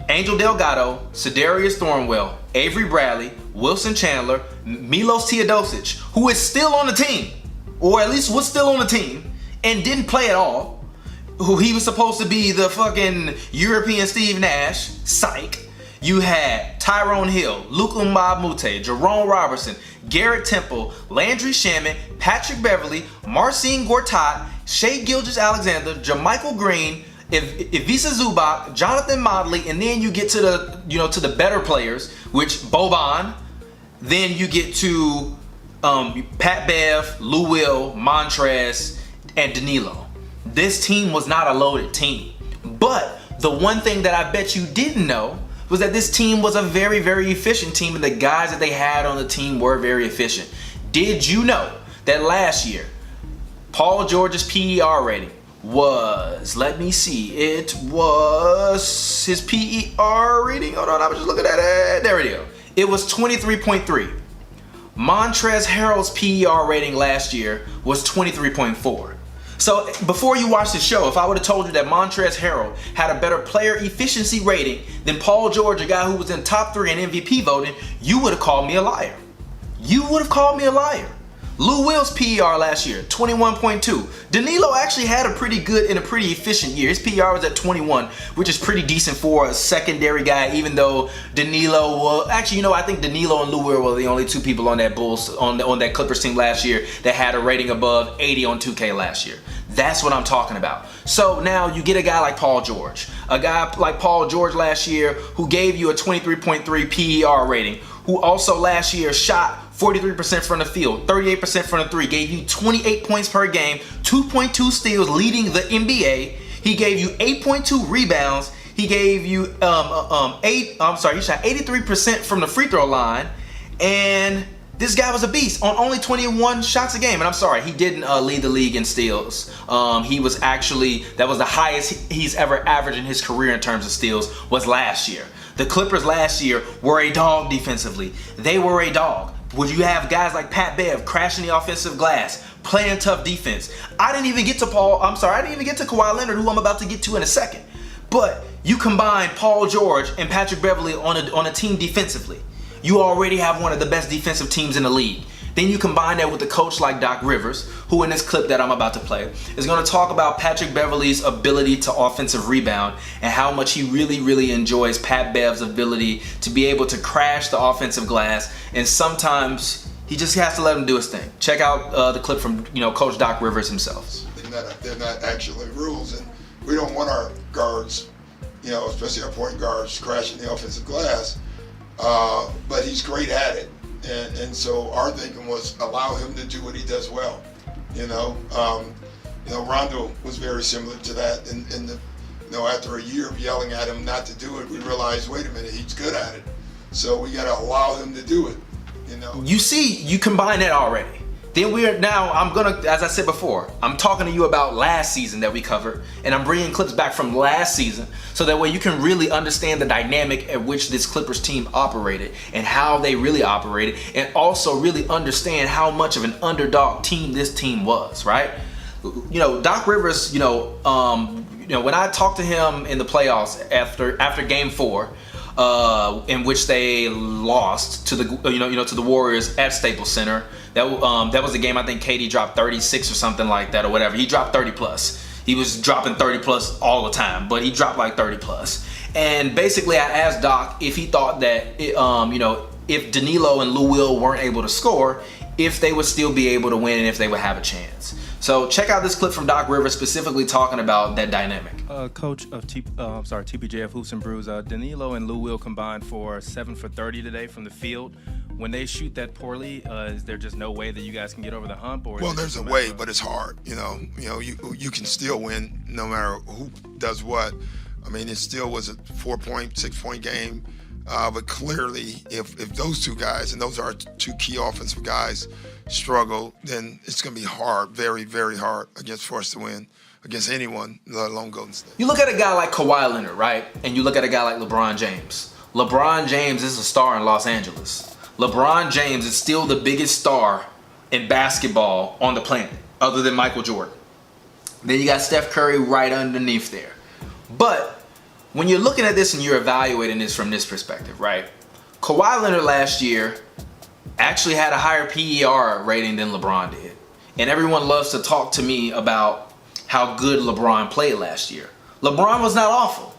Angel Delgado, Sedarius Thornwell, Avery Bradley, Wilson Chandler, Milos Teodosic, who is still on the team, or at least was still on the team, and didn't play at all. Who he was supposed to be the fucking European Steve Nash, psych. You had Tyrone Hill, Luke Mbamute, Jerome Robertson, Garrett Temple, Landry Shamet, Patrick Beverly, Marcin Gortat, Shai Gilgeous-Alexander, JaMychal Green, Ivica Zubac, Jonathan Motley, and then you get to the, you know, to the better players, which Boban. Then you get to Pat Bev, Lou Will, Montrez, and Danilo. This team was not a loaded team. But the one thing that I bet you didn't know was that this team was a very, very efficient team, and the guys that they had on the team were very efficient. Did you know that last year, Paul George's PER rating was, let me see, it was his PER rating, hold on, I was just looking at it, there it is. It was 23.3. Montrezl Harrell's PER rating last year was 23.4. So before you watch the show, if I would have told you that Montrezl Harrell had a better player efficiency rating than Paul George, a guy who was in top 3 in MVP voting, you would have called me a liar. You would have called me a liar. Lou Will's PER last year, 21.2. Danilo actually had a pretty good and a pretty efficient year. His PER was at 21, which is pretty decent for a secondary guy, even though Danilo, well, actually, you know, I think Danilo and Lou Will were the only 2 people on that Bulls, on that Clippers team last year that had a rating above 80 on 2K last year. That's what I'm talking about. So now you get a guy like Paul George. A guy like Paul George last year who gave you a 23.3 PER rating, who also last year shot 43% from the field, 38% from the 3, gave you 28 points per game, 2.2 steals, leading the NBA. He gave you 8.2 rebounds. He gave you he shot 83% from the free throw line, and this guy was a beast on only 21 shots a game. And I'm sorry, he didn't lead the league in steals. He was actually, that was the highest he's ever averaged in his career in terms of steals, was last year. The Clippers last year were a dog defensively. They were a dog. Would you have guys like Pat Bev crashing the offensive glass, playing tough defense? I didn't even get to Kawhi Leonard, who I'm about to get to in a second. But you combine Paul George and Patrick Beverly on a team defensively. You already have one of the best defensive teams in the league. Then you combine that with a coach like Doc Rivers, who in this clip that I'm about to play is going to talk about Patrick Beverly's ability to offensive rebound and how much he really, really enjoys Pat Bev's ability to be able to crash the offensive glass, and sometimes he just has to let him do his thing. Check out the clip from Coach Doc Rivers himself.
They're not actually rules, and we don't want our guards, especially our point guards, crashing the offensive glass. But he's great at it. And so our thinking was allow him to do what he does well. Rondo was very similar to that. And after a year of yelling at him not to do it, we realized, wait a minute, he's good at it. So we got to allow him to do it.
You see, you combine that already. Then as I said before, I'm talking to you about last season that we covered, and I'm bringing clips back from last season so that way you can really understand the dynamic at which this Clippers team operated and how they really operated, and also really understand how much of an underdog team this team was, right? Doc Rivers, when I talked to him in the playoffs after Game 4, in which they lost to the Warriors at Staples Center. That was the game I think KD dropped 36 or something like that or whatever. He dropped 30 plus. He was dropping 30 plus all the time, but he dropped like 30 plus. And basically, I asked Doc if he thought that if Danilo and Lou Will weren't able to score, if they would still be able to win and if they would have a chance. So check out this clip from Doc Rivers specifically talking about that dynamic.
Coach of TPJF Hoops and Brews, Danilo and Lou Will combined for 7 for 30 today from the field. When they shoot that poorly, is there just no way that you guys can get over the hump? Or
well, there's a way, but it's hard. You can still win no matter who does what. I mean, it still was a 4-point, 6-point game. But clearly, if those two guys, and those are our two key offensive guys, struggle, then it's going to be hard, very, very hard for us to win against anyone, let alone Golden State.
You look at a guy like Kawhi Leonard, right? And you look at a guy like LeBron James. LeBron James is a star in Los Angeles. LeBron James is still the biggest star in basketball on the planet, other than Michael Jordan. Then you got Steph Curry right underneath there. But when you're looking at this and you're evaluating this from this perspective, right? Kawhi Leonard last year actually had a higher PER rating than LeBron did. And everyone loves to talk to me about how good LeBron played last year. LeBron was not awful,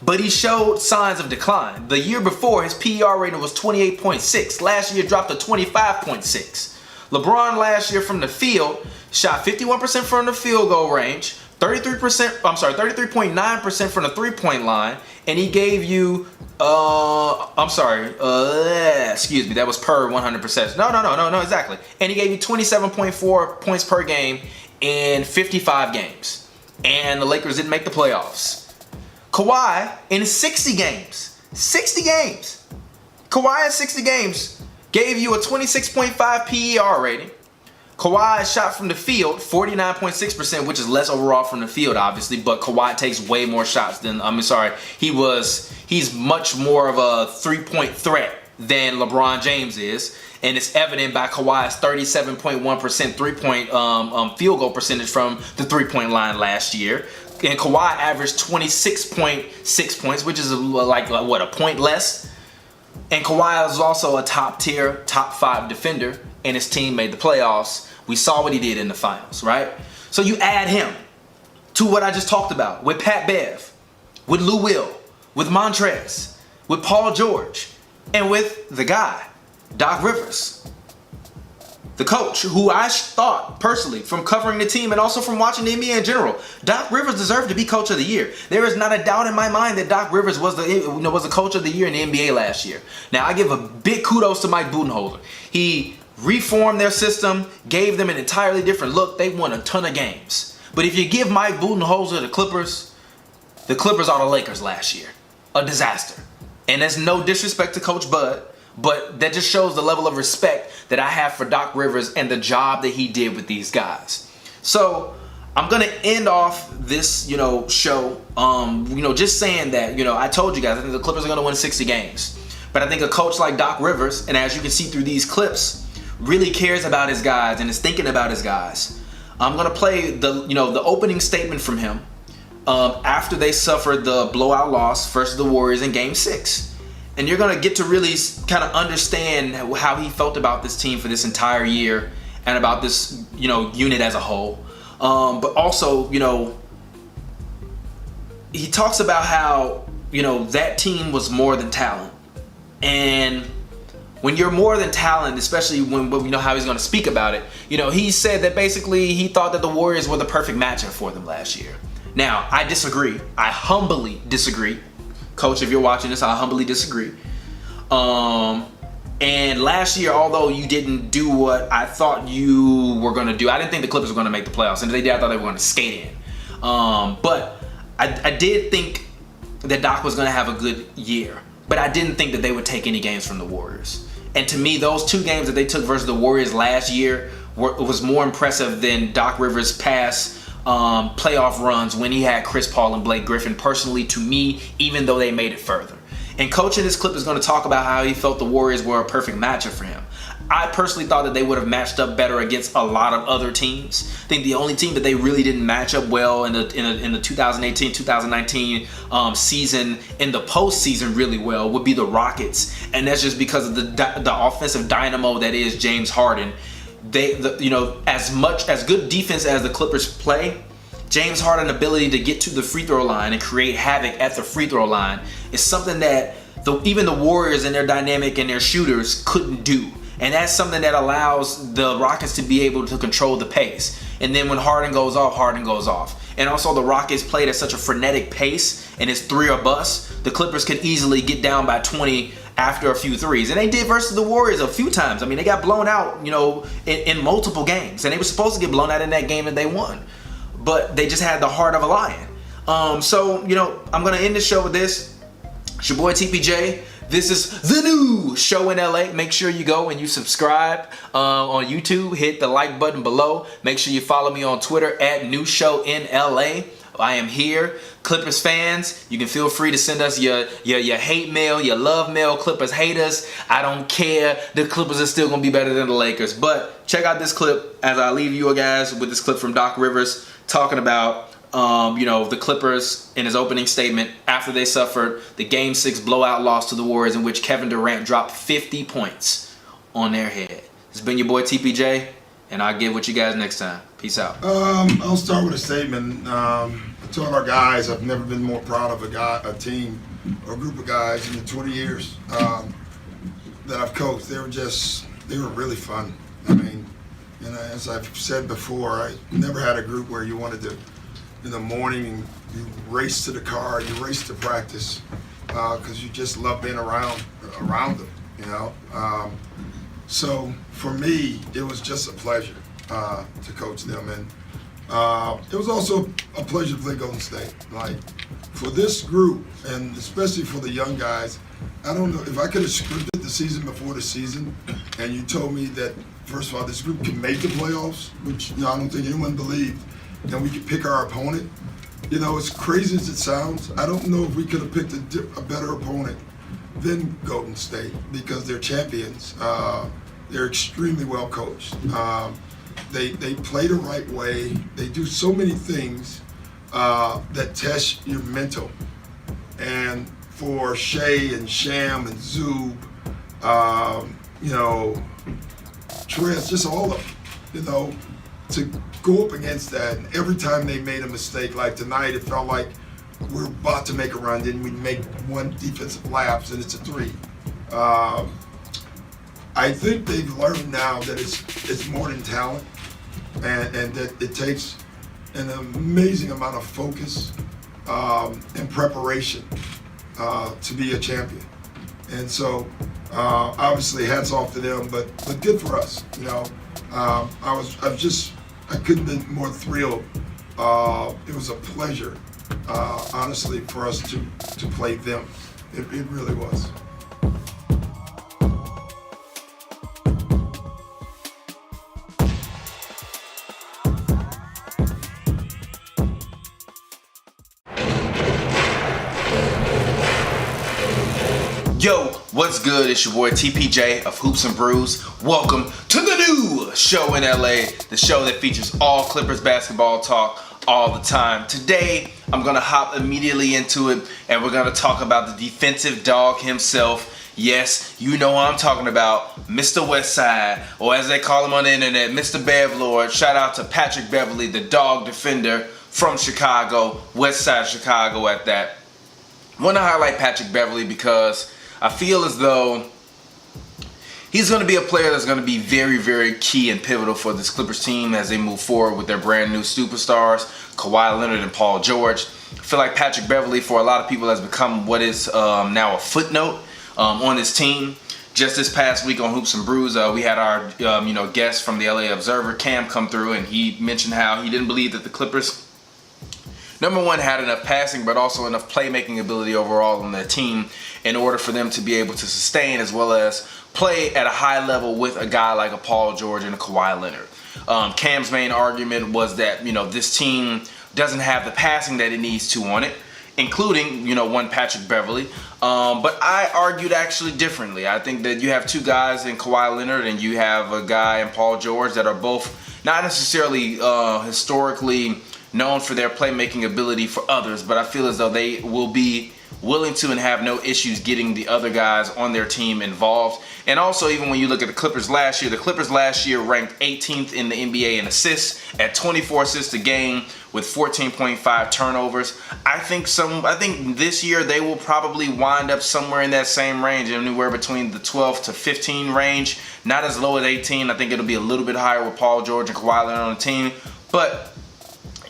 but he showed signs of decline. The year before, his PER rating was 28.6. Last year, it dropped to 25.6. LeBron last year from the field shot 51% from the field goal range, 33.9% from the three-point line, and he gave you, excuse me, that was per 100%. No, exactly. And he gave you 27.4 points per game in 55 games. And the Lakers didn't make the playoffs. Kawhi in 60 games, Kawhi in 60 games gave you a 26.5 PER rating. Kawhi shot from the field 49.6%, which is less overall from the field, obviously, but Kawhi takes way more shots than, he's much more of a three-point threat than LeBron James is, and it's evident by Kawhi's 37.1% three-point field goal percentage from the three-point line last year. And Kawhi averaged 26.6 points, which is a point less. And Kawhi is also a top-tier, top-5 defender, and his team made the playoffs. We saw what he did in the finals, right? So you add him to what I just talked about with Pat Bev, with Lou Will, with Montrez, with Paul George, and with the guy, Doc Rivers, the coach, who I thought personally from covering the team and also from watching the NBA in general, Doc Rivers deserved to be coach of the year. There is not a doubt in my mind that Doc Rivers was the coach of the year in the NBA last year. Now I give a big kudos to Mike Budenholzer. He reformed their system, gave them an entirely different look. They won a ton of games. But if you give Mike Budenholzer the Clippers are the Lakers last year. A disaster. And that's no disrespect to Coach Bud, but that just shows the level of respect that I have for Doc Rivers and the job that he did with these guys. So I'm gonna end off this, show, just saying that, I told you guys, I think the Clippers are gonna win 60 games. But I think a coach like Doc Rivers, and as you can see through these clips, really cares about his guys and is thinking about his guys. I'm gonna play the opening statement from him after they suffered the blowout loss versus the Warriors in Game 6. And you're going to get to really kind of understand how he felt about this team for this entire year and about this, unit as a whole. But also, he talks about how, that team was more than talent. And when you're more than talent, especially when we know how he's going to speak about it, he said that basically he thought that the Warriors were the perfect matchup for them last year. Now, I disagree. I humbly disagree. Coach, if you're watching this, I humbly disagree. And last year, although you didn't do what I thought you were going to do, I didn't think the Clippers were going to make the playoffs. And if they did, I thought they were going to skate in. But I did think that Doc was going to have a good year. But I didn't think that they would take any games from the Warriors. And to me, those two games that they took versus the Warriors last year was more impressive than Doc Rivers' past playoff runs when he had Chris Paul and Blake Griffin, personally to me, even though they made it further. And Coach in this clip is going to talk about how he felt the Warriors were a perfect matchup for him. I personally thought that they would have matched up better against a lot of other teams. I think the only team that they really didn't match up well in the 2018-2019 season in the postseason really well would be the Rockets, and that's just because of the offensive dynamo that is James Harden. As good defense as the Clippers play, James Harden's ability to get to the free throw line and create havoc at the free throw line is something that even the Warriors and their dynamic and their shooters couldn't do. And that's something that allows the Rockets to be able to control the pace. And then when Harden goes off, Harden goes off. And also the Rockets played at such a frenetic pace, and it's 3 or bust. The Clippers could easily get down by 20 after a few threes. And they did versus the Warriors a few times. I mean, they got blown out, in multiple games. And they were supposed to get blown out in that game that they won. But they just had the heart of a lion. I'm going to end the show with this. It's your boy TPJ. This is the new show in LA. Make sure you go and you subscribe on YouTube. Hit the like button below. Make sure you follow me on Twitter at New Show in LA. I am here. Clippers fans, you can feel free to send us your hate mail, your love mail. Clippers haters, I don't care. The Clippers are still going to be better than the Lakers. But check out this clip as I leave you guys with this clip from Doc Rivers talking about the Clippers in his opening statement after they suffered the Game 6 blowout loss to the Warriors, in which Kevin Durant dropped 50 points on their head. This has been your boy TPJ, and I'll get with you guys next time. Peace out.
I'll start with a statement. I told our guys I've never been more proud of a team or a group of guys in the 20 years that I've coached. They were really fun. I mean, as I've said before, I never had a group where you wanted to, in the morning, you race to the car, you race to practice, because you just love being around them, So for me, it was just a pleasure to coach them, and it was also a pleasure to play Golden State. Like, for this group, and especially for the young guys, I don't know if I could have scripted the season before the season, and you told me that, first of all, this group can make the playoffs, which I don't think anyone believed, and we could pick our opponent. As crazy as it sounds, I don't know if we could have picked a better opponent than Golden State, because they're champions. They're extremely well coached. They play the right way. They do so many things that test your mental. And for Shea and Sham and Zub, Trez, just all of them, to go up against that, and every time they made a mistake, like tonight, it felt like we're about to make a run, then we make one defensive lapse, and it's a 3. I think they've learned now that it's more than talent, and that it takes an amazing amount of focus and preparation to be a champion. And so, obviously, hats off to them, but good for us. I couldn't have been more thrilled. It was a pleasure, honestly, for us to play them. It really was.
Yo, what's good? It's your boy TPJ of Hoops and Brews. Welcome to the new show in LA, the show that features all Clippers basketball talk all the time. Today, I'm gonna hop immediately into it, and we're gonna talk about the defensive dog himself. Yes, you know who I'm talking about, Mr. Westside, or as they call him on the internet, Mr. Bevlord. Shout out to Patrick Beverly, the dog defender from Chicago, Westside Chicago at that. I want to highlight Patrick Beverly because I feel as though he's going to be a player that's going to be very, very key and pivotal for this Clippers team as they move forward with their brand new superstars, Kawhi Leonard and Paul George. I feel like Patrick Beverly, for a lot of people, has become what is now a footnote on this team. Just this past week on Hoops and Brews, we had our guest from the LA Observer, Cam, come through, and he mentioned how he didn't believe that the Clippers, number one, had enough passing, but also enough playmaking ability overall on their team in order for them to be able to sustain as well as play at a high level with a guy like a Paul George and a Kawhi Leonard. Cam's main argument was that, this team doesn't have the passing that it needs to on it. including, one Patrick Beverley. But I argued actually differently. I think that you have two guys in Kawhi Leonard and you have a guy in Paul George that are both not necessarily historically known for their playmaking ability for others, but I feel as though they will be willing to and have no issues getting the other guys on their team involved. And also, even when you look at the Clippers last year ranked 18th in the NBA in assists at 24 assists a game with 14.5 turnovers. I think this year they will probably wind up somewhere in that same range, anywhere between the 12 to 15 range, not as low as 18. I think it'll be a little bit higher with Paul George and Kawhi Leonard on the team. But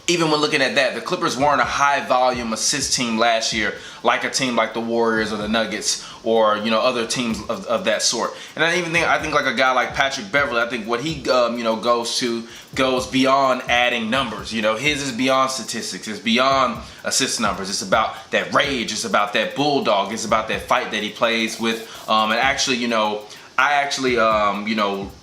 even when looking at that, the Clippers weren't a high volume assist team last year, like a team like the Warriors or the Nuggets or other teams of that sort. And I think like a guy like Patrick Beverley, I think what he goes beyond adding numbers. His is beyond statistics. It's beyond assist numbers. It's about that rage. It's about that bulldog. It's about that fight that he plays with. And actually,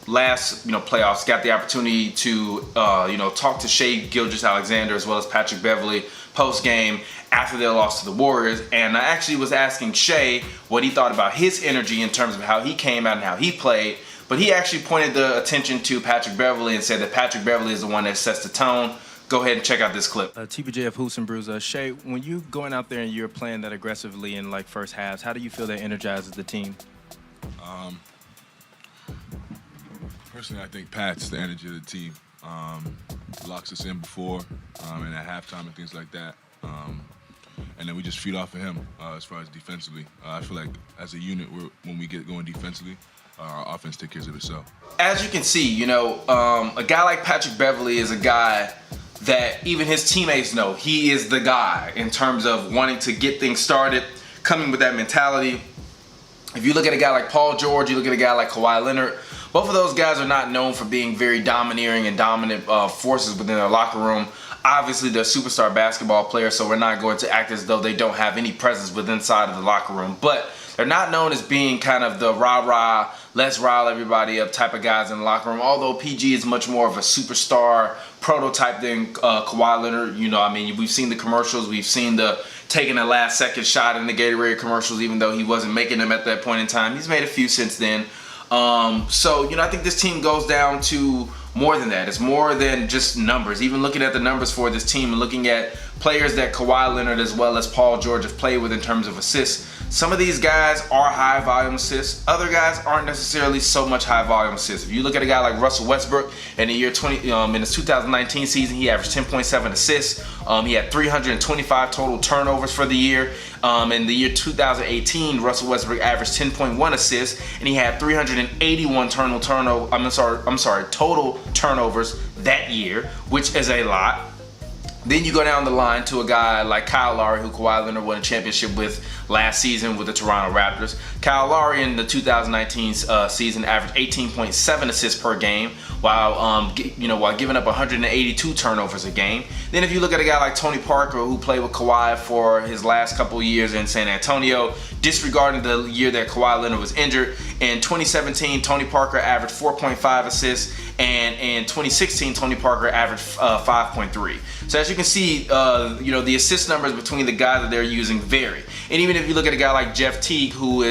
last playoffs got the opportunity to talk to Shai Gilgeous-Alexander as well as Patrick Beverley post game after their loss to the Warriors, and I actually was asking Shai what he thought about his energy in terms of how he came out and how he played. But he actually pointed the attention to Patrick Beverley and said that Patrick Beverley is the one that sets the tone. Go ahead and check out this clip.
TPJ of Hoops and Brews. Shai, when you going out there and you're playing that aggressively in like first halves, how do you feel that energizes the team?
Personally, I think Pat's the energy of the team. Locks us in before and at halftime and things like that. And then we just feed off of him as far as defensively. I feel like as a unit, when we get going defensively, our offense takes care of itself.
As you can see, a guy like Patrick Beverley is a guy that even his teammates know he is the guy in terms of wanting to get things started, coming with that mentality. If you look at a guy like Paul George, you look at a guy like Kawhi Leonard, both of those guys are not known for being very domineering and dominant forces within their locker room. Obviously, they're superstar basketball players, so we're not going to act as though they don't have any presence within inside of the locker room. But they're not known as being kind of the rah-rah, let's rile everybody up type of guys in the locker room. Although PG is much more of a superstar prototype than Kawhi Leonard. We've seen the commercials. We've seen the taking a last-second shot in the Gatorade commercials, even though he wasn't making them at that point in time. He's made a few since then. I think this team goes down to more than that. It's more than just numbers. Even looking at the numbers for this team and looking at players that Kawhi Leonard as well as Paul George have played with in terms of assists, some of these guys are high volume assists. Other guys aren't necessarily so much high volume assists. If you look at a guy like Russell Westbrook in the year in his 2019 season, he averaged 10.7 assists. He had 325 total turnovers for the year. In the year 2018, Russell Westbrook averaged 10.1 assists, and he had 381 total turnovers that year, which is a lot. Then you go down the line to a guy like Kyle Lowry, who Kawhi Leonard won a championship with last season with the Toronto Raptors. Kyle Lowry in the 2019 season averaged 18.7 assists per game, while giving up 182 turnovers a game. Then if you look at a guy like Tony Parker, who played with Kawhi for his last couple of years in San Antonio, disregarding the year that Kawhi Leonard was injured, in 2017, Tony Parker averaged 4.5 assists, and in 2016, Tony Parker averaged 5.3. So as you can see, the assist numbers between the guys that they're using vary. And even if you look at a guy like Jeff Teague, who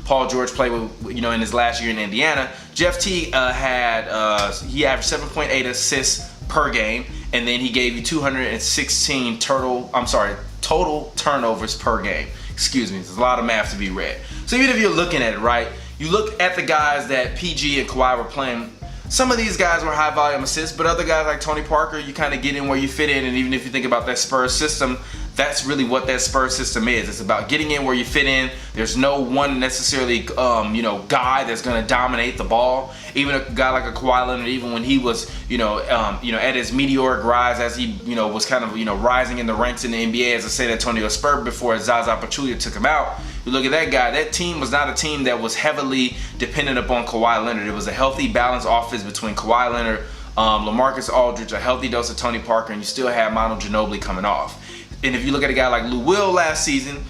Paul George played with, in his last year in Indiana, Jeff Teague he averaged 7.8 assists per game, and then he gave you 216 total turnovers per game. Excuse me, there's a lot of math to be read. So even if you're looking at it, right, you look at the guys that PG and Kawhi were playing. Some of these guys were high volume assists, but other guys like Tony Parker, you kind of get in where you fit in. And even if you think about that Spurs system, that's really what that Spurs system is. It's about getting in where you fit in. There's no one necessarily, guy that's going to dominate the ball. Even a guy like a Kawhi Leonard, even when he was, at his meteoric rise as he, was kind of, rising in the ranks in the NBA as a San Antonio Spurs before Zaza Pachulia took him out. You look at that guy, that team was not a team that was heavily dependent upon Kawhi Leonard. It was a healthy, balanced offense between Kawhi Leonard, LaMarcus Aldridge, a healthy dose of Tony Parker, and you still have Manu Ginobili coming off. And if you look at a guy like Lou Will last season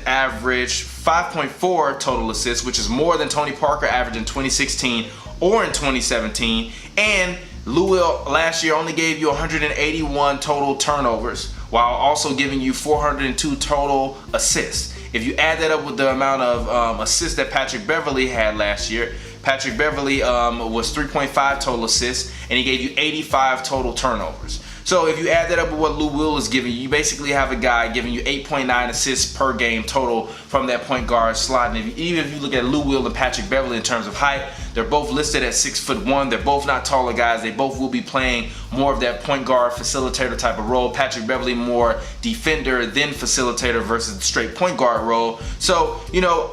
averaged 5.4 total assists, which is more than Tony Parker averaged in 2016 or in 2017. And Lou Will last year only gave you 181 total turnovers, while also giving you 402 total assists. If you add that up with the amount of assists that Patrick Beverley had last year, Patrick Beverley was 3.5 total assists, and he gave you 85 total turnovers. So if you add that up with what Lou Will is giving you, you basically have a guy giving you 8.9 assists per game total from that point guard slot. And even if you look at Lou Will and Patrick Beverley in terms of height, they're both listed at 6'1". They're both not taller guys. They both will be playing more of that point guard facilitator type of role. Patrick Beverley more defender than facilitator versus the straight point guard role. So,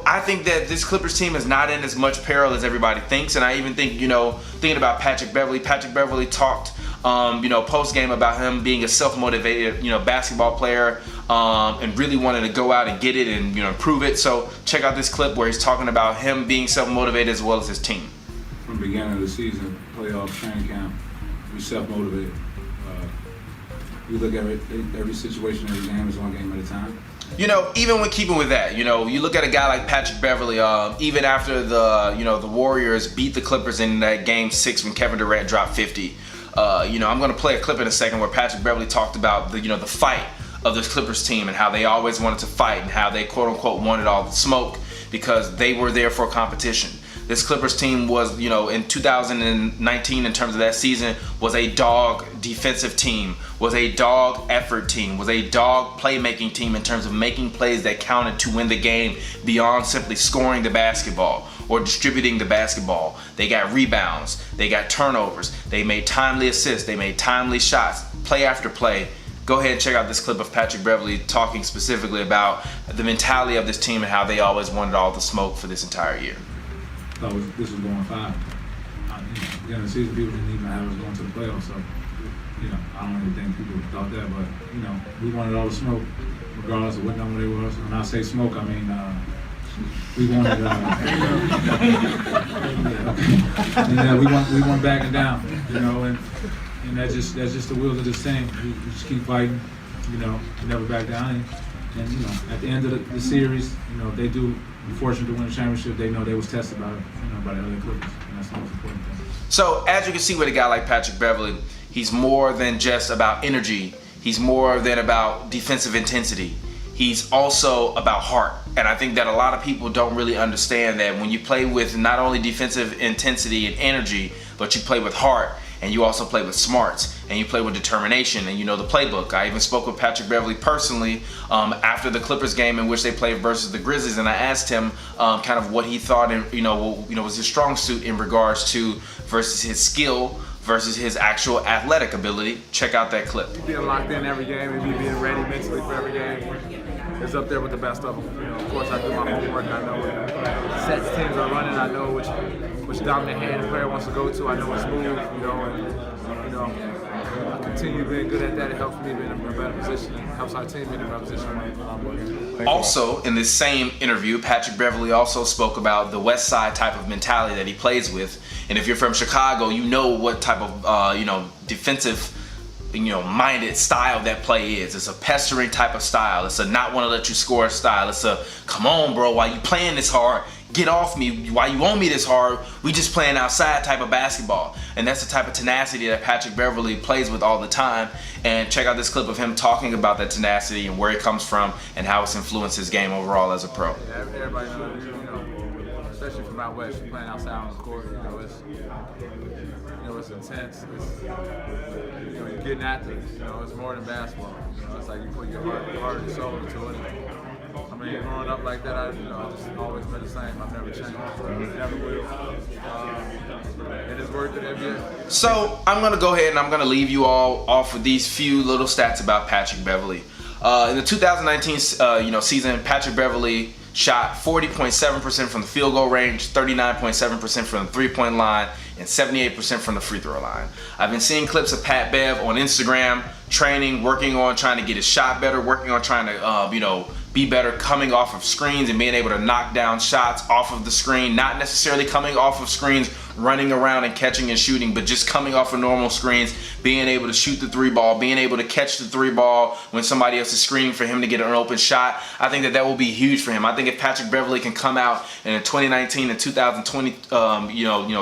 I think that this Clippers team is not in as much peril as everybody thinks. And I even think, thinking about Patrick Beverley talked post game about him being a self-motivated, basketball player, and really wanting to go out and get it and improve it. So check out this clip where he's talking about him being self-motivated as well as his team.
From the beginning of the season, playoff, training camp, we self-motivated. We look at every situation, every game is one game at a time.
Even when keeping with that, you look at a guy like Patrick Beverley, even after the Warriors beat the Clippers in that game 6 when Kevin Durant dropped 50. I'm going to play a clip in a second where Patrick Beverley talked about the fight of this Clippers team and how they always wanted to fight and how they quote unquote wanted all the smoke because they were there for competition. This Clippers team was, in 2019 in terms of that season, was a dog defensive team, was a dog effort team, was a dog playmaking team in terms of making plays that counted to win the game beyond simply scoring the basketball or distributing the basketball. They got rebounds, they got turnovers, they made timely assists, they made timely shots, play after play. Go ahead and check out this clip of Patrick Beverley talking specifically about the mentality of this team and how they always wanted all the smoke for this entire year.
Thought this was going 5. At the end of the season, people didn't even have us going to the playoffs. So, I don't even think people thought that. But, we wanted all the smoke, regardless of what number they was. When I say smoke, I mean, we wanted, we want backing down, and that's just the wheels of this team. We just keep fighting, never back down. And at the end of the series, if they do, fortunate to win a championship, they know they was tested by the LA Clippers, and that's the most important thing.
So as you can see with a guy like Patrick Beverley, he's more than just about energy. He's more than about defensive intensity. He's also about heart. And I think that a lot of people don't really understand that when you play with not only defensive intensity and energy, but you play with heart, and you also play with smarts, and you play with determination, and you know the playbook. I even spoke with Patrick Beverley personally after the Clippers game in which they played versus the Grizzlies, and I asked him kind of what he thought, and was his strong suit in regards to versus his skill versus his actual athletic ability. Check out that clip.
Being locked in every game and me being ready mentally for every game is up there with the best of them. Of course, I do my homework. I know what sets teams are running. I know which dominant hand the player wants to go to. I know what's move. I continue being good at that. It helps me be in a better position. It helps our team be in a better position when I'm working.
Also, in this same interview, Patrick Beverley also spoke about the West Side type of mentality that he plays with. And if you're from Chicago, you know what type of defensive minded style that play is. It's a pestering type of style. It's a not want to let you score style. It's a come on bro, why you playing this hard? Get off me. Why you on me this hard? We just playing outside type of basketball. And that's the type of tenacity that Patrick Beverley plays with all the time. And check out this clip of him talking about that tenacity and where it comes from and how it's influenced his game overall as a pro.
Yeah, everybody knows, especially from out west, you're playing outside on the court, it's intense. You're getting at this. It's more than basketball. It's like you put your heart and soul into it. I mean, growing up like that, I just always been the same. I've never changed. Never will. And it's worth it every year.
So I'm gonna go ahead and I'm gonna leave you all off with these few little stats about Patrick Beverley. In the 2019 season, Patrick Beverley shot 40.7% from the field goal range, 39.7% from the three-point line, and 78% from the free throw line. I've been seeing clips of Pat Bev on Instagram, training, working on trying to get his shot better, working on trying to, be better coming off of screens and being able to knock down shots off of the screen, not necessarily coming off of screens, running around and catching and shooting, but just coming off of normal screens, being able to shoot the three ball, being able to catch the three ball when somebody else is screening for him to get an open shot. I think that will be huge for him. I think if Patrick Beverley can come out in the 2019 and 2020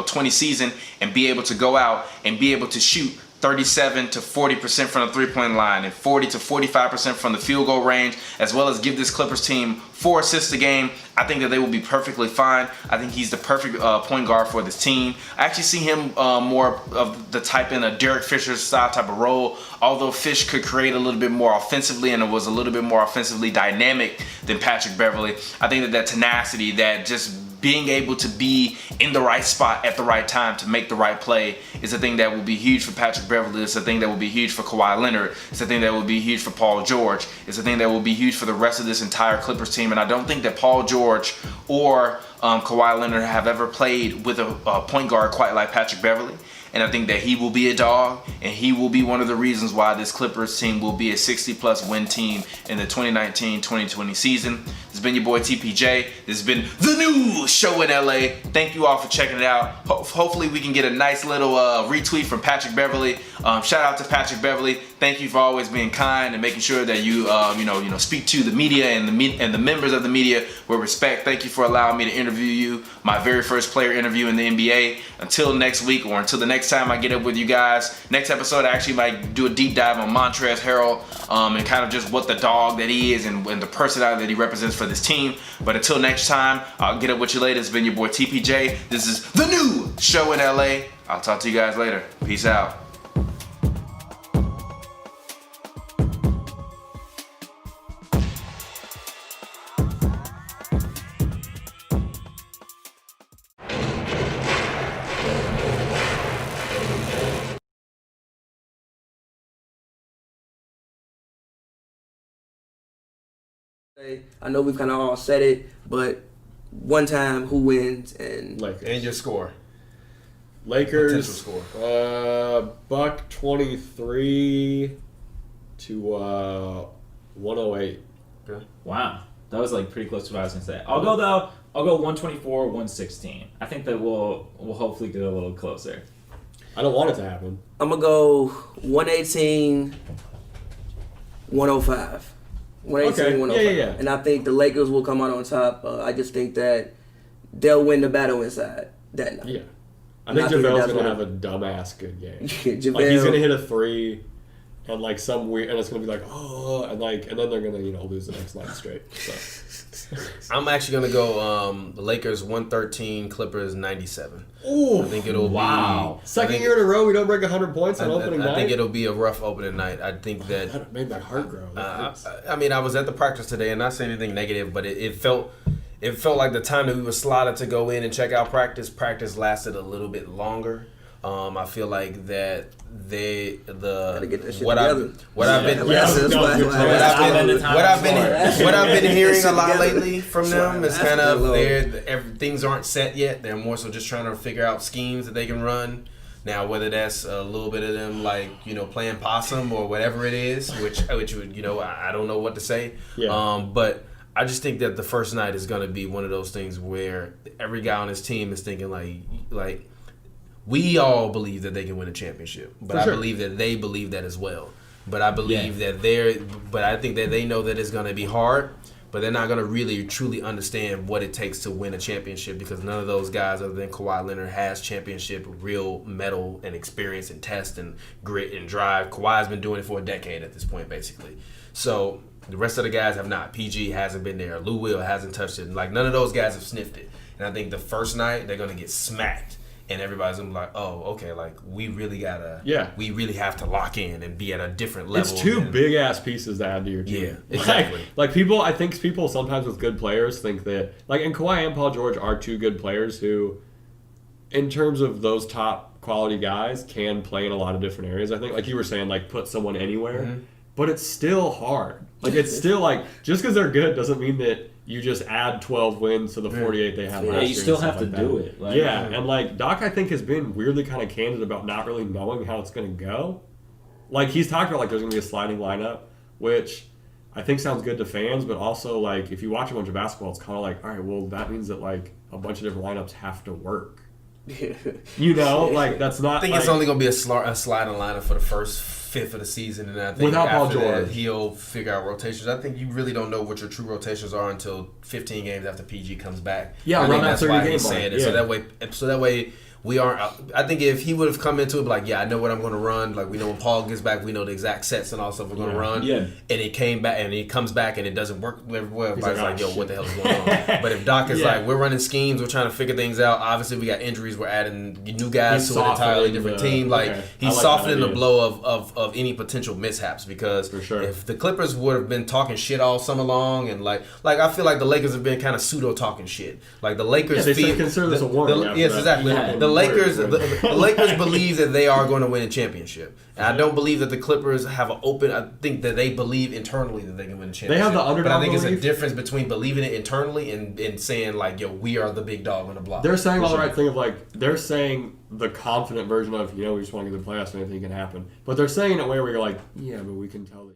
20 season and be able to go out and be able to shoot 37 to 40% from the three-point line and 40 to 45% from the field goal range, as well as give this Clippers team 4 assists a game, I think that they will be perfectly fine. I think he's the perfect point guard for this team. I actually see him more of the type in a Derek Fisher style type of role, although Fish could create a little bit more offensively and it was a little bit more offensively dynamic than Patrick Beverley. I think that tenacity, that just being able to be in the right spot at the right time to make the right play is a thing that will be huge for Patrick Beverley. It's a thing that will be huge for Kawhi Leonard. It's a thing that will be huge for Paul George. It's a thing that will be huge for the rest of this entire Clippers team. And I don't think that Paul George or Kawhi Leonard have ever played with a point guard quite like Patrick Beverley. And I think that he will be a dog, and he will be one of the reasons why this Clippers team will be a 60-plus win team in the 2019-2020 season. This has been your boy TPJ. This has been the new show in LA. Thank you all for checking it out. Hopefully we can get a nice little retweet from Patrick Beverley. Shout out to Patrick Beverley. Thank you for always being kind and making sure that you speak to the media and the members of the media with respect. Thank you for allowing me to interview you, my very first player interview in the NBA. Until next week, or until the next time I get up with you guys. Next episode I actually might do a deep dive on Montrezl Harrell and kind of just what the dog that he is and the personality that he represents for this team. But until next time, I'll get up with you later. It's been your boy TPJ. This is the new show in LA. I'll talk to you guys later. Peace out.
I know we've kind of all said it, but one time, who wins? And
your score.
Lakers.
Potential score.
Buck 23 to 108.
Okay.
Wow, that was like pretty close to what I was gonna say. I'll go 124, 116. I think that we'll hopefully get a little closer.
I don't want it to happen.
I'm gonna go 118, 105. 118, 105.
Yeah.
And I think the Lakers will come out on top. I just think that they'll win the battle inside that night.
Yeah. I think JaVale's going to have a dumbass good game. He's going to hit a 3 and like some weird, and it's going to be like, oh, and then they're going to, lose the next night straight. So.
I'm actually going to go the Lakers 113, Clippers 97.
Ooh,
I think it'll
be second year in a row we don't break 100 points on opening night.
I think it'll be a rough opening night. I think that
made my heart grow.
I was at the practice today, and not saying anything negative, but it felt like the time that we were slotted to go in and check out practice lasted a little bit longer. I feel like that what I've been hearing a lot lately from them is kind of things aren't set yet. They're more so just trying to figure out schemes that they can run. Now, whether that's a little bit of them playing possum or whatever it is, which would I don't know what to say.
Yeah.
But I just think that the first night is going to be one of those things where every guy on his team is thinking like we all believe that they can win a championship, but I believe that they believe that as well. But I believe that I think that they know that it's going to be hard, but they're not going to really truly understand what it takes to win a championship because none of those guys other than Kawhi Leonard has championship real metal and experience and test and grit and drive. Kawhi's been doing it for a decade at this point, basically. So the rest of the guys have not. PG hasn't been there. Lou Will hasn't touched it. Like, none of those guys have sniffed it. And I think the first night, they're going to get smacked. And everybody's going to be like, oh, okay, like, we really have to lock in and be at a different level.
It's two big-ass pieces to add to your team.
Yeah, exactly.
I think people sometimes with good players think that, and Kawhi and Paul George are two good players who, in terms of those top quality guys, can play in a lot of different areas. I think, like you were saying, put someone anywhere. Mm-hmm. But it's still hard. It's still just because they're good doesn't mean that you just add 12 wins to the 48 they had last year.
You still have to do it.
And Doc, I think, has been weirdly kind of candid about not really knowing how it's going to go. He's talked about there's going to be a sliding lineup, which I think sounds good to fans, but also if you watch a bunch of basketball, it's kind of all right, well, that means that a bunch of different lineups have to work. That's not.
I think it's only going to be a sliding lineup for the first fifth of the season, and I think
without
after
Paul George,
that, he'll figure out rotations. I think you really don't know what your true rotations are until 15 games after PG comes back.
Yeah,
I think
that's
why
he's
saying it. So that way, we aren't. I think if he would have come into it like, yeah, I know what I'm going to run. Like we know when Paul gets back, we know the exact sets and all stuff we're going to run.
Yeah.
And it came back, and he comes back, and it doesn't work very well. Everybody's like, yo,
shit.
what the hell is going on? But if Doc is like, we're running schemes, we're trying to figure things out. Obviously, we got injuries. We're adding new guys to an entirely different team. Like he's softening the blow of any potential mishaps because if the Clippers would have been talking shit all summer long, and like I feel like the Lakers have been kind of pseudo talking shit. Like the Lakers
consider this a warning.
Yes, exactly. The Lakers believe that they are going to win a championship. And I don't believe that the Clippers have an open. I think that they believe internally that they can win a championship.
They have the underdog
but I think it's
belief.
a difference between believing it internally and saying like, yo, we are the big dog on the block.
They're saying all the right thing of like, they're saying the confident version of, we just want to get the playoffs and anything can happen. But they're saying it in a way where you're like, yeah, but we can tell that.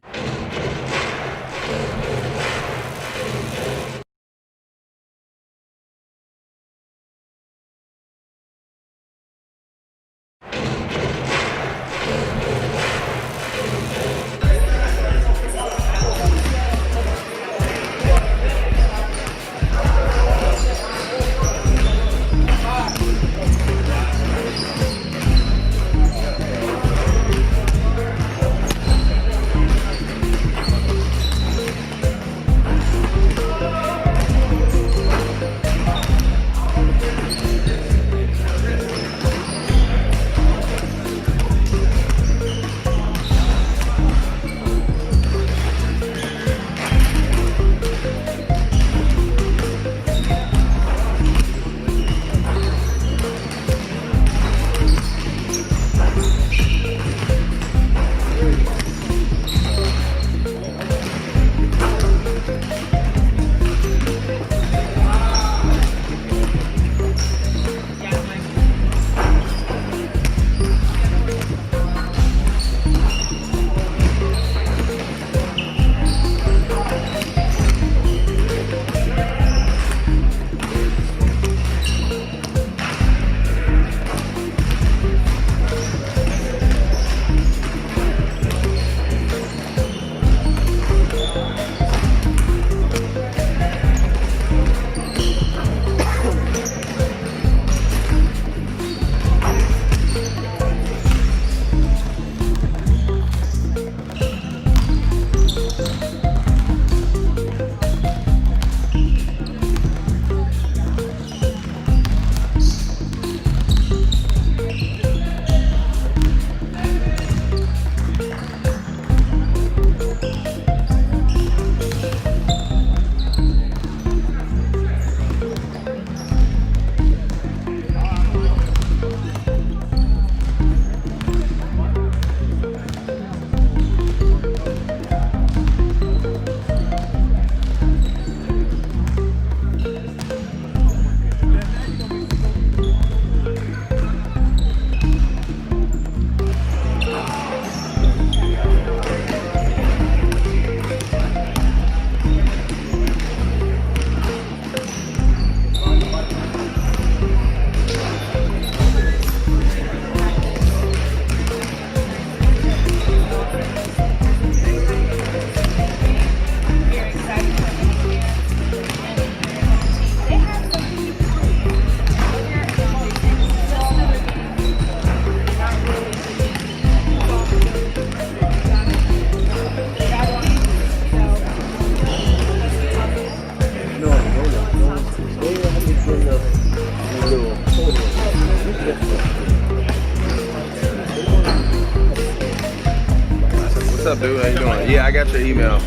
up, dude? How you doing? Yeah, I got your email.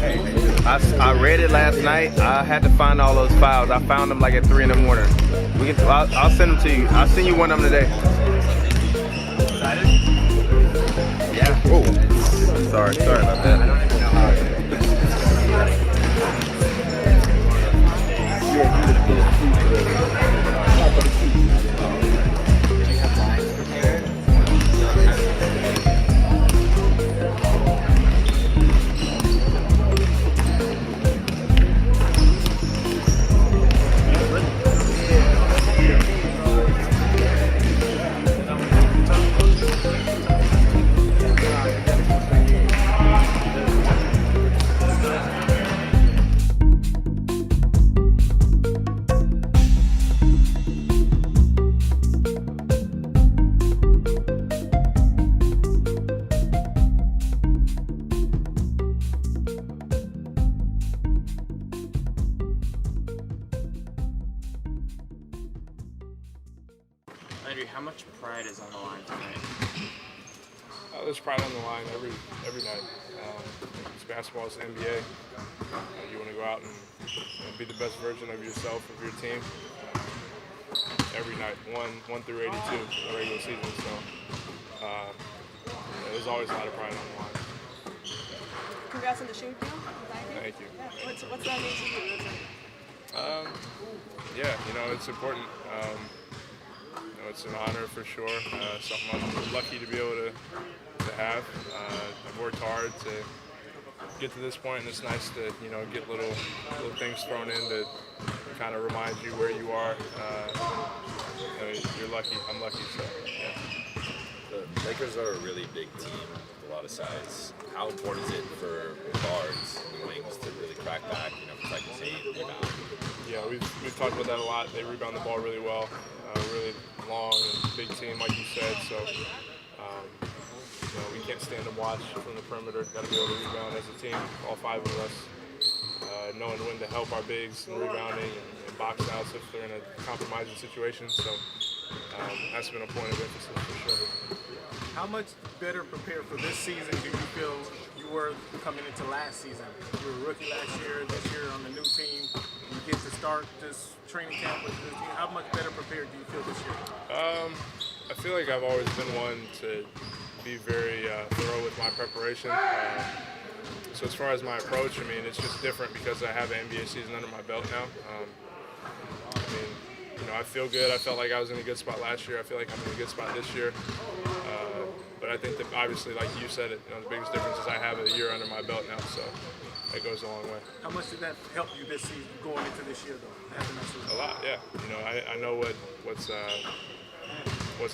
I read it last night. I had to find all those files. I found them like at 3 in the morning. I'll send them to you. I'll send you one of them today. Excited? Yeah. Whoa. Sorry about that. I don't even know how
pride is on the line tonight?
There's pride on the line every night. It's basketball, it's the NBA. You want to go out and be the best version of yourself, of your team. Every night, 1 through 82 in the regular season. So there's always a lot of pride on the line.
Congrats on the shoe deal.
Thank you.
Yeah. What's that mean to you?
Yeah, it's important. It's an honor for sure. Something I'm lucky to be able to have. I've worked hard to get to this point, and it's nice to get little things thrown in to kind of remind you where you are. You're lucky. I'm lucky. So yeah.
The Lakers are a really big team with a lot of size. How important is it for guards and wings to really crack back, protect the paint, rebound?
Yeah, we've talked about that a lot. They rebound the ball really well. Really long and big team, like you said. So we can't stand and watch from the perimeter. Got to be able to rebound as a team, all 5 of us. Knowing when to help our bigs in rebounding and box outs if they're in a compromising situation. So that's been a point of emphasis for sure.
How much better prepared for this season do you feel you were coming into last season? You were a rookie last year, this year on the new team. You get to start this training camp with this team. How much better prepared do you feel this year?
I feel like I've always been one to be very thorough with my preparation. So as far as my approach, it's just different because I have an NBA season under my belt now. I feel good. I felt like I was in a good spot last year. I feel like I'm in a good spot this year. But I think that obviously, like you said, the biggest difference is I have a year under my belt now, so that goes a long way.
How much did that help you this season, going into this year, though? Having that season?
A lot, yeah. I know what's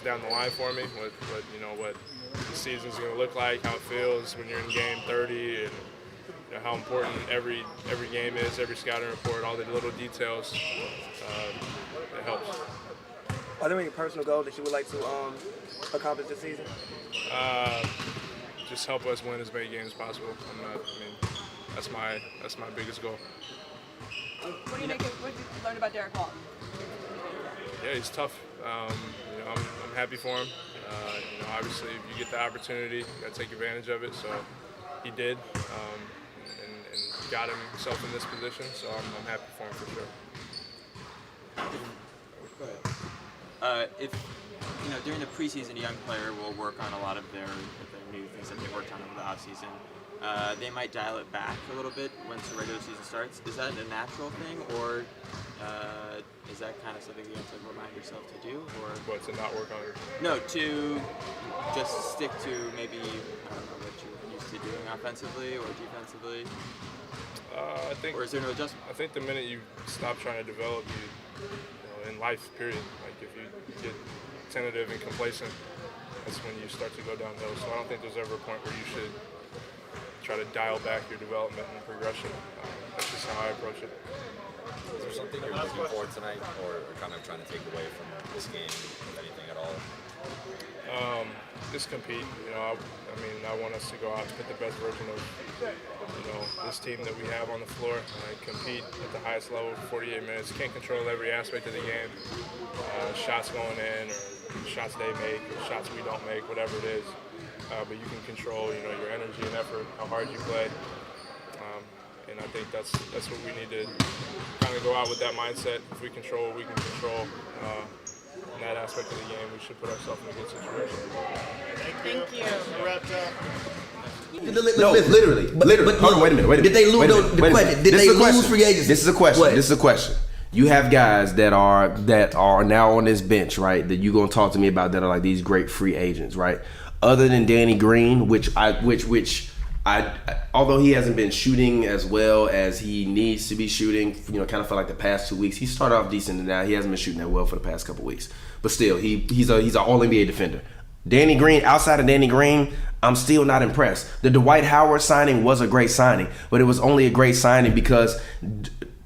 down the line for me, what the season's going to look like, how it feels when you're in game 30, and how important every game is, every scouting report, all the little details. It helps.
Are there any personal goals that you would like to accomplish this season?
Just help us win as many games as possible. That's my biggest goal.
What do you learn about Derek Wall?
Yeah, he's tough. I'm happy for him. Obviously, if you get the opportunity, you got to take advantage of it. So he did, and got himself in this position. So I'm happy for him for sure.
If during the preseason, a young player will work on a lot of their new things that they worked on over the offseason. They might dial it back a little bit once the regular season starts. Is that a natural thing, or is that kind of something you have to remind yourself to do? Or
what, to not work on it?
No, to just stick to maybe what you're used to doing offensively or defensively. Or is there no adjustment?
I think the minute you stop trying to develop, in life, period. Like if you get tentative and complacent, that's when you start to go downhill. So I don't think there's ever a point where you should try to dial back your development and progression. That's just how I approach it.
Is there something you're looking for tonight, or kind of trying to take away from this game, if anything at all?
Just compete. I want us to go out and put the best version of this team that we have on the floor. Compete at the highest level for 48 minutes. Can't control every aspect of the game. Shots going in, or shots they make, or shots we don't make, whatever it is. But you can control, your energy and effort, how hard you play. And I think that's what we need to kind of go out with that mindset. If we control what we can control in that aspect of the game, we should put ourselves in a good situation.
Thank you.
No, literally. Hold on, wait a minute.
Did they lose? Did they lose free agency?
This is a question. This is a question. You have guys that are now on this bench, right? That you gonna talk to me about that are like these great free agents, right? Other than Danny Green, which although he hasn't been shooting as well as he needs to be shooting, kind of felt like the past 2 weeks. He started off decent, and now he hasn't been shooting that well for the past couple weeks. But still, he's an All-NBA defender. Danny Green, outside of Danny Green, I'm still not impressed. The Dwight Howard signing was a great signing, but it was only a great signing because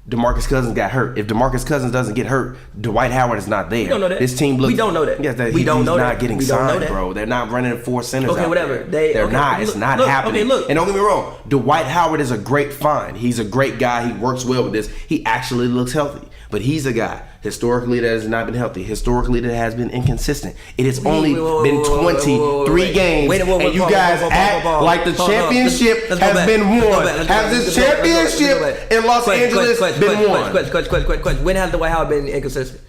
DeMarcus Cousins got hurt. If DeMarcus Cousins doesn't get hurt, Dwight Howard is not there.
We don't know that.
This team looks.
We don't know that.
Yes,
we don't know
he's
that.
not getting
We don't know
signed,
that.
bro. They're not running 4 centers.
Okay,
out
whatever.
There. They're not. It's not happening.
Okay, look.
And don't get me wrong. Dwight Howard is a great find. He's a great guy. He works well with this. He actually looks healthy.
But he's a guy historically that has not been healthy, historically that has been inconsistent. It has only been 23 games, and you guys act like the championship has been won. Has this championship in Los Angeles been won?
Question. When has Dwight Howard been inconsistent?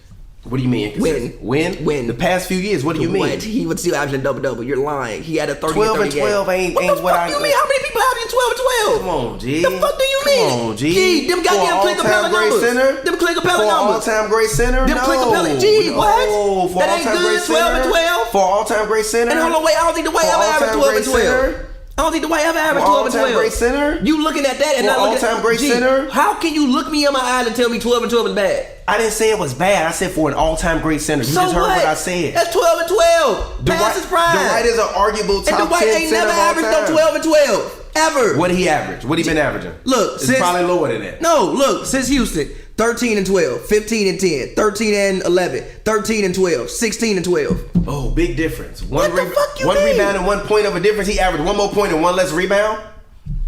What do you mean inconsistent? When? The past few years. What do you mean?
He would still averaging double. You're lying. He had a 30
12 and 12 ain't what I.
What do you mean? How many people averaging 12 and 12?
Come on, G.
The fuck do you mean?
Come on, G.
G, them goddamn Clint Capella numbers. Them Clint Capella numbers.
For all-time great center?
Them Clint Capella. G, what?
For
that ain't good. 12 and 12.
For all-time great center.
And hold on, wait. I don't think Dwight ever averaged 12 and 12. I don't think Dwight ever averaged 12 and 12.
All-time great center?
You looking at that and not looking at
all-time great center?
How can you look me in my eyes and tell me 12 and 12 is bad?
I didn't say it was bad. I said for an all-time great center. You just heard what I said.
That's 12 and 12. Past his prime.
Dwight is an arguable top 10
and Dwight ain't never averaged no 12 and 12. Ever.
What did he average? What he been averaging?
Look,
it's probably lower than that.
No, look, since Houston, 13 and 12, 15 and 10, 13 and 11, 13 and 12, 16 and 12.
Oh, big difference.
What the fuck you mean?
One rebound and 1 point of a difference. He averaged 1 more point and 1 less rebound.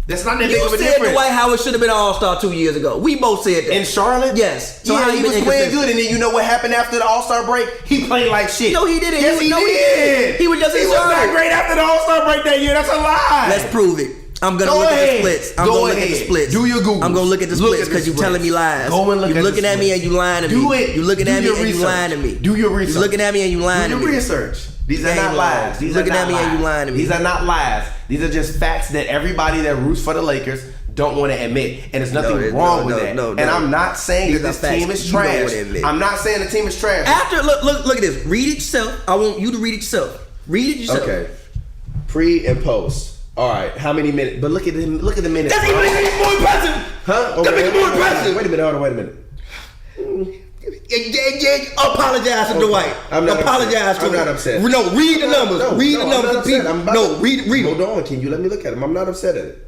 That's not that big of a difference.
You said Dwight Howard should have been an All-Star 2 years ago. We both said that.
In Charlotte?
Yes.
So how he was playing good, and then you know what happened after the All-Star break? He played like shit.
No, he didn't.
Yes, he did.
He was just
He was not great after the All-Star break that year. That's a lie.
Let's prove it. I'm gonna look at the splits. I'm gonna look at the splits.
Do your Google.
I'm gonna look at the splits because you're telling me lies.
Go and look
you're
at
looking at me and you lying to me.
Do it.
You're looking at me and you lying to me.
Do your research.
You're looking at me and you lying to me.
Do your research. These are not lies. These are
looking at me and you lying to me.
These are not lies. These are just facts that everybody that roots for the Lakers don't want to admit, and there's nothing wrong with that. And I'm not saying that this team is trash. I'm not saying the team is trash.
After look at this. Read it yourself. I want you to read it yourself. Read it yourself.
Okay. Pre and post. All right. How many minutes? But look at him. Look at the minutes.
That's even more impressive.
Huh?
That makes it more impressive.
Wait a minute. Hold on. Wait a minute.
Apologize to Dwight.
I'm not
apologize
upset.
to him.
I'm not upset.
No, read the numbers. Read the numbers. Read them.
Hold on. Can you let me look at them? I'm not upset at it.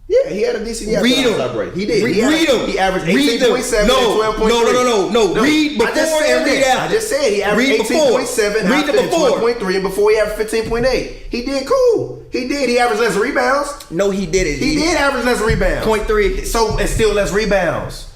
Yeah, he had a decent year.
Read them.
He did.
Read them.
He averaged 18.7
and
12.3.
No. Read before and read after.
I just said he averaged 18.7
Read the before.
12.3, and before he averaged 15.8. He did cool. He did. He averaged less rebounds.
No, he didn't.
He did average less rebounds.
0.3.
So it's still less rebounds.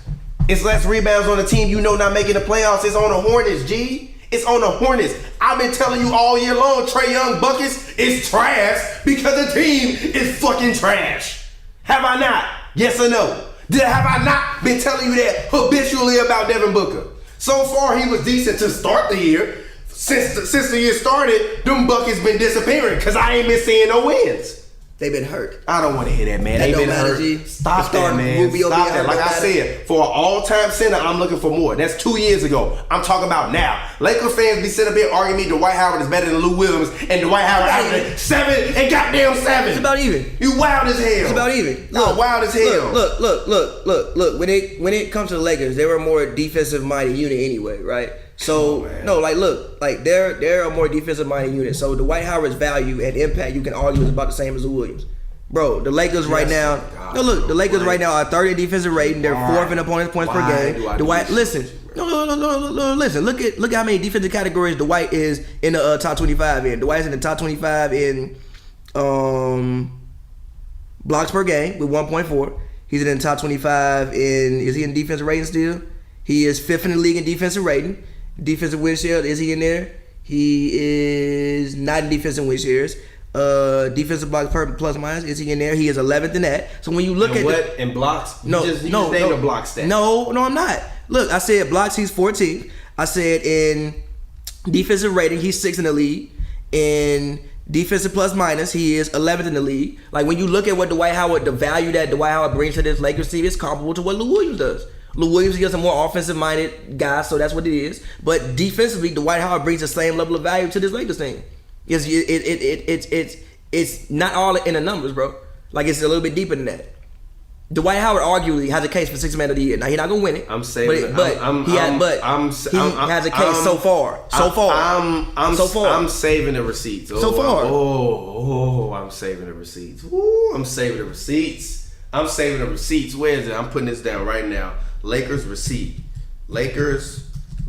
It's less rebounds on a team you know not making the playoffs. It's on the Hornets, G. It's on the Hornets. I've been telling you all year long, Trae Young buckets is trash because the team is fucking trash. Have I not? Yes or no? Have I not been telling you that habitually about Devin Booker? So far, he was decent to start the year. Since the year started, them buckets been disappearing because I ain't been seeing no wins.
They've been hurt.
I don't want to hear that, man. They've been hurt. Stop that, man. Stop that. Like I said, for an all-time center, I'm looking for more. That's 2 years ago. I'm talking about now. Lakers fans be sitting up here arguing me Dwight Howard is better than Lou Williams, and Dwight Howard averaging 7 and goddamn 7.
It's about even.
You wild as hell.
It's about even.
Look, wild as hell.
Look. When it comes to the Lakers, they were a more defensive-minded unit anyway, right? So they're a more defensive-minded unit. So Dwight Howard's value and impact, you can argue, is about the same as Lou Williams. Bro, the Lakers right now. The Lakers right now are 3rd in defensive rating. They're 4th in opponents' points per game. Dwight, listen. No, listen. Look at how many defensive categories Dwight is in the top 25 in. Dwight's in the top 25 in blocks per game with 1.4. He's in the top 25 in. Is he in defensive rating still? He is 5th in the league in defensive rating. Defensive win share, is he in there? He is not in defensive win shares. Defensive blocks per plus minus, is he in there? He is 11th in that. So when you look at
what in blocks, you just named a block stat.
No, I'm not. Look, I said blocks, he's 14th. I said in defensive rating, he's 6th in the league. In defensive plus minus, he is 11th in the league. Like when you look at what Dwight Howard, the value that Dwight Howard brings to this Lakers team is comparable to what Lou Williams does. Lou Williams is a more offensive-minded guy, so that's what it is. But defensively, Dwight Howard brings the same level of value to this Lakers team. It's not all in the numbers, bro. Like it's a little bit deeper than that. Dwight Howard arguably has a case for 6th man of the year. Now he's not gonna win it.
I'm saying,
he has a case so far.
I'm saving the receipts.
So far.
I'm saving the receipts. I'm saving the receipts. I'm saving the receipts. Where is it? I'm putting this down right now. Lakers receipt.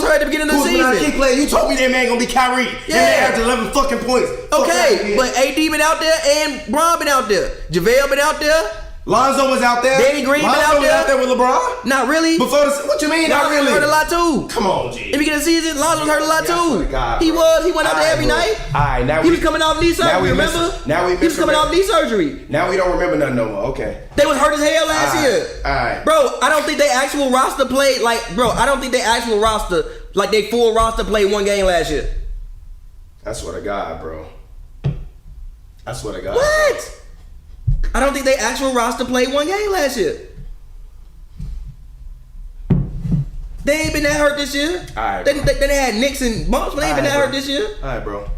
was hurt at the beginning of the season.
Keep playing. You told me that man gonna be Kyrie.
Yeah.
That man averaged 11 fucking points.
Okay, but AD been out there and Bron been out there. JaVale been out there.
Lonzo was out there.
Danny Green been
Lonzo
out
was
there.
out there with LeBron.
Not really.
Before what you mean? Not
Lonzo
really.
hurt a lot too.
Come on, G.
In the beginning of the season, Lonzo was hurt a lot too.
God,
he
bro.
went out there every night.
All right, now
he was coming off knee surgery. Remember? He was coming off knee surgery.
Now we don't remember nothing no more. Okay.
They was hurt as hell last year.
All right.
Bro, I don't think they actual roster played I don't think they actual roster, like they full roster played one game last year.
I swear to God, bro. I swear to God.
What? I don't think they actual roster played one game last year. They ain't been that hurt this year.
All right,
they had Knicks and Bumps, but they ain't been that hurt this year.
All right, bro.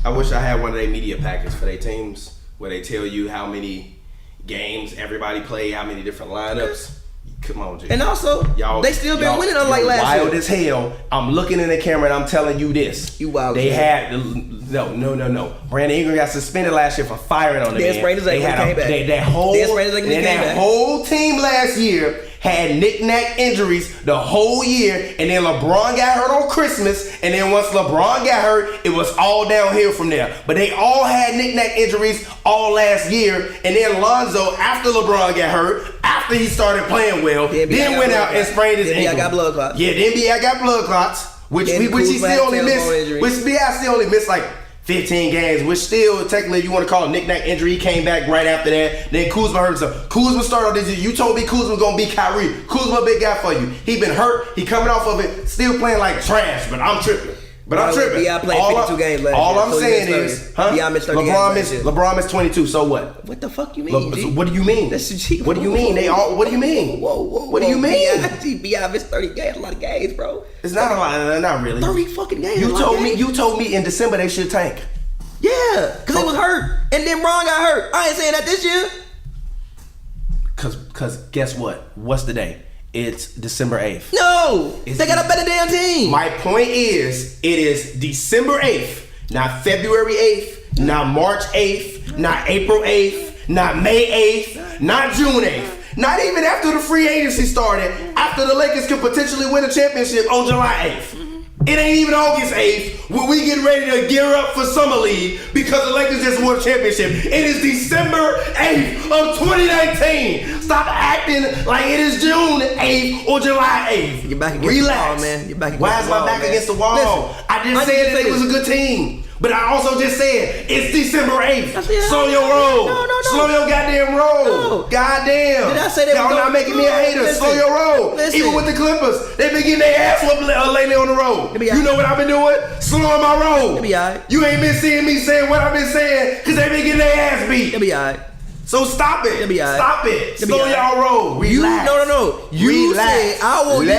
I wish I had one of their media packets for their teams where they tell you how many games everybody played, how many different lineups. Come on, G.
And also, they still been winning unlike last year.
Wild as hell. I'm looking in the camera and I'm telling you this.
You wild.
They had no. Brandon Ingram got suspended last year for firing on the man. They had that whole team last year had knick-knack injuries the whole year, and then LeBron got hurt on Christmas, and then once LeBron got hurt, it was all downhill from there. But they all had knick-knack injuries all last year, and then Lonzo, after LeBron got hurt, after he started playing well, then went out and sprained his ankle.
NBA got blood clots.
Yeah, the NBA got blood clots, which he still only missed like 15 games, which still technically you want to call a knick-knack injury. He came back right after that. Then Kuzma hurt himself. Kuzma started off this year. You told me Kuzma was gonna be Kyrie. Kuzma a big guy for you. He been hurt. He coming off of it, still playing like trash. But I'm tripping.
B.I. played 52 games last year.
All I'm saying is,
B.I. missed 30 games.
LeBron missed 22. So what?
What the fuck you mean? G?
What do you mean? What do you mean? What do you mean? What do you mean?
B.I. missed 30 games. A lot of games, bro.
It's not a lot. Not really.
30 fucking games.
You told me in December they should tank.
Yeah, because they was hurt. And then Bron got hurt. I ain't saying that this year.
Cause guess what? What's the day? It's December 8th.
No, they got a better damn team.
My point is, it is December 8th, not February 8th, not March 8th, not April 8th, not May 8th, not June 8th. Not even after the free agency started, after the Lakers could potentially win a championship on July 8th. It ain't even August 8th when we get ready to gear up for Summer League because the Lakers just won a championship. It is December 8th of 2019. Stop acting like it is June 8th or July 8th.
You're back against
Relax.
the wall, man. You're back against
Why
the
is
wall,
my back
man.
against the wall?
Listen,
I didn't say that it was a good team. But I also just said it's December 8th. Slow your roll.
No.
Slow your goddamn roll.
No.
Goddamn.
Did I say that?
Y'all not making me a hater.
Listen.
Slow your roll.
Listen.
Even with the Clippers, they been getting their ass whooped lately on the road. You know what I've been doing? Slowing my roll. You ain't been seeing me saying what I've been saying because they been getting their ass beat.
It'll be alright.
So stop it. Stop it.
It'll be
Slow y'all roll. Relax.
No. You
Relax.
said I want you to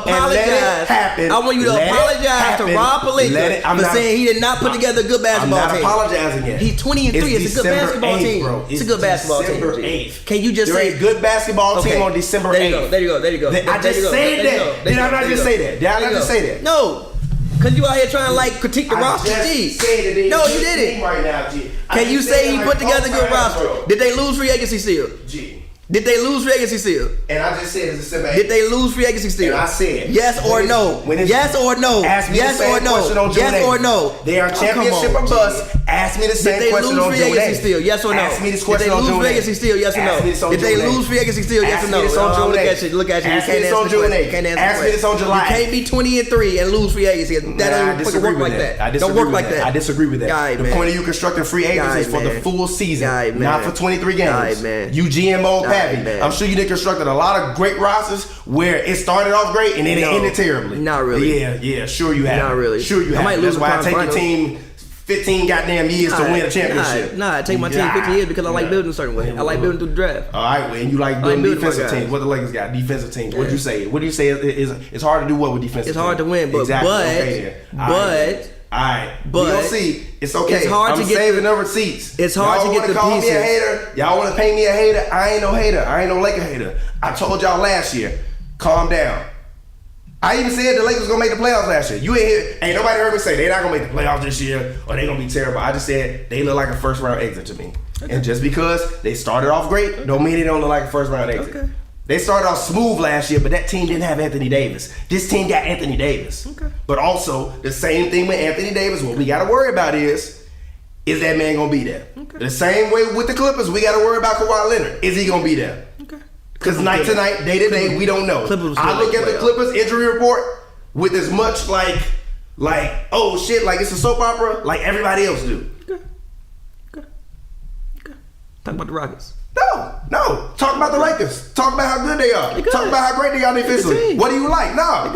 apologize. I want you to apologize to Rob Pelinka for saying he did not put together a good basketball team.
I'm not apologizing yet.
He's 20-3. It's a good basketball team.
Bro.
It's a good basketball team.
December 8th.
Can you just
say
say
a good basketball team on December 8th?
There you go.
I just said that. Did I not just say that? Did I not just say that?
No. Because you out here trying to like critique the roster, G. No, you didn't.
Right now, G.
Can you say he put together a good roster? Did they lose free agency still?
G.
Did they lose free agency still?
And I just said it's December 8th.
Did they lose free agency still?
And I said
yes or no. Yes or no.
Ask me
yes
the same
or no.
question on June 8th.
Yes or no.
They are championship or bust. Ask me the same question on June 8th.
Did they lose free agency still? Yes or no.
Ask me this question on June 8th.
Did they lose free agency still? Yes or no. Did they lose free agency still? Yes or no. Look at you.
Ask me this on June 8th. Ask me this on July 8th.
You can't be 20-3 and lose free agency. That don't fucking work like that. Don't work like that.
I disagree with that. The point of you constructing free agents is for the full season, not for 23 games. You GMO Pavy. I'm sure you did constructed a lot of great rosters where it started off great and then it ended terribly.
Not really.
Yeah, sure you have.
Not really.
Sure you have.
Might lose.
That's why I take your team 15 goddamn years to win a championship.
I take my team 15 years because I like building a certain way. I like building through the draft.
All right, well, and you like building defensive teams. What the Lakers got? Defensive teams. What do you say? What do you say? It's hard to do what with defensive teams?
It's hard to win, but
we gonna see. It's okay.
It's hard
I'm
to get
saving the receipts.
It's hard to get the
call
pieces.
Me a hater. Y'all want to pay me a hater? I ain't no hater. I ain't no Laker hater. I told y'all last year. Calm down. I even said the Lakers gonna make the playoffs last year. You ain't nobody heard me say they not gonna make the playoffs this year or they gonna be terrible. I just said they look like a first round exit to me. Okay. And just because they started off great, don't mean they don't look like a first round exit. Okay. They started off smooth last year, but that team didn't have Anthony Davis. This team got Anthony Davis. Okay. But also, the same thing with Anthony Davis, what we got to worry about is Is that man gonna be there? Okay. The same way with the Clippers, we got to worry about Kawhi Leonard. Is he gonna be there? Okay. Because night to night, day to day, we don't know. I look at the Clippers injury report with as much like oh shit, like it's a soap opera, like everybody else do.
Talk about the Rockets.
No. Talk about the Lakers. Talk about how good they are. Talk about how great they are defensively. What do you like? No.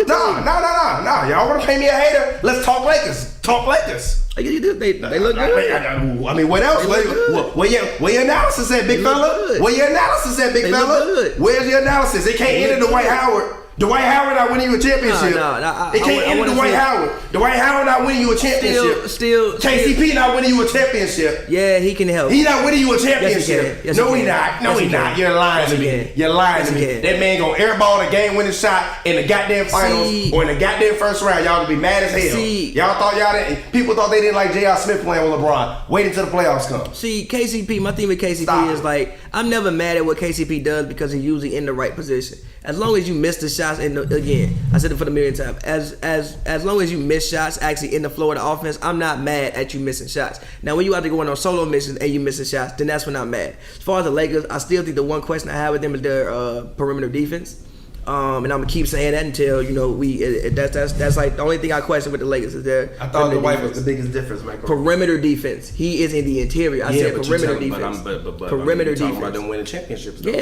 Y'all want to pay me a hater? Let's talk Lakers. Talk Lakers.
They look good.
I mean, what else? Where your analysis at, big fella? Where your analysis at, big fella? Where's your analysis? It can't end in Dwight Howard. Dwight Howard not winning you a championship. It can't end in Dwight Howard. Dwight Howard not winning you a championship.
Still,
KCP not winning you a championship.
Yeah, he can help.
He not winning you a championship.
Yes,
no, he not. No, he not. You're lying to me. You're lying to me. That man gonna airball a game-winning shot in the goddamn finals or in the goddamn first round. Y'all gonna be mad as hell. Y'all thought y'all didn't. People thought they didn't like J.R. Smith playing with LeBron. Wait until the playoffs come.
See, KCP. My thing with KCP is like I'm never mad at what KCP does because he's usually in the right position. As long as you miss the shots, again, I said it for the millionth time. As long as you miss shots actually in the flow of the offense, I'm not mad at you missing shots. Now, when you have to go on solo missions and you missing shots, then that's when I'm mad. As far as the Lakers, I still think the one question I have with them is their perimeter defense. And I'm gonna keep saying that until that's like the only thing I question with the Lakers is their.
I thought Dwight was the biggest difference, man.
Perimeter defense. He is in the interior. I said perimeter defense. Perimeter defense.
Talking about them winning championships. Though.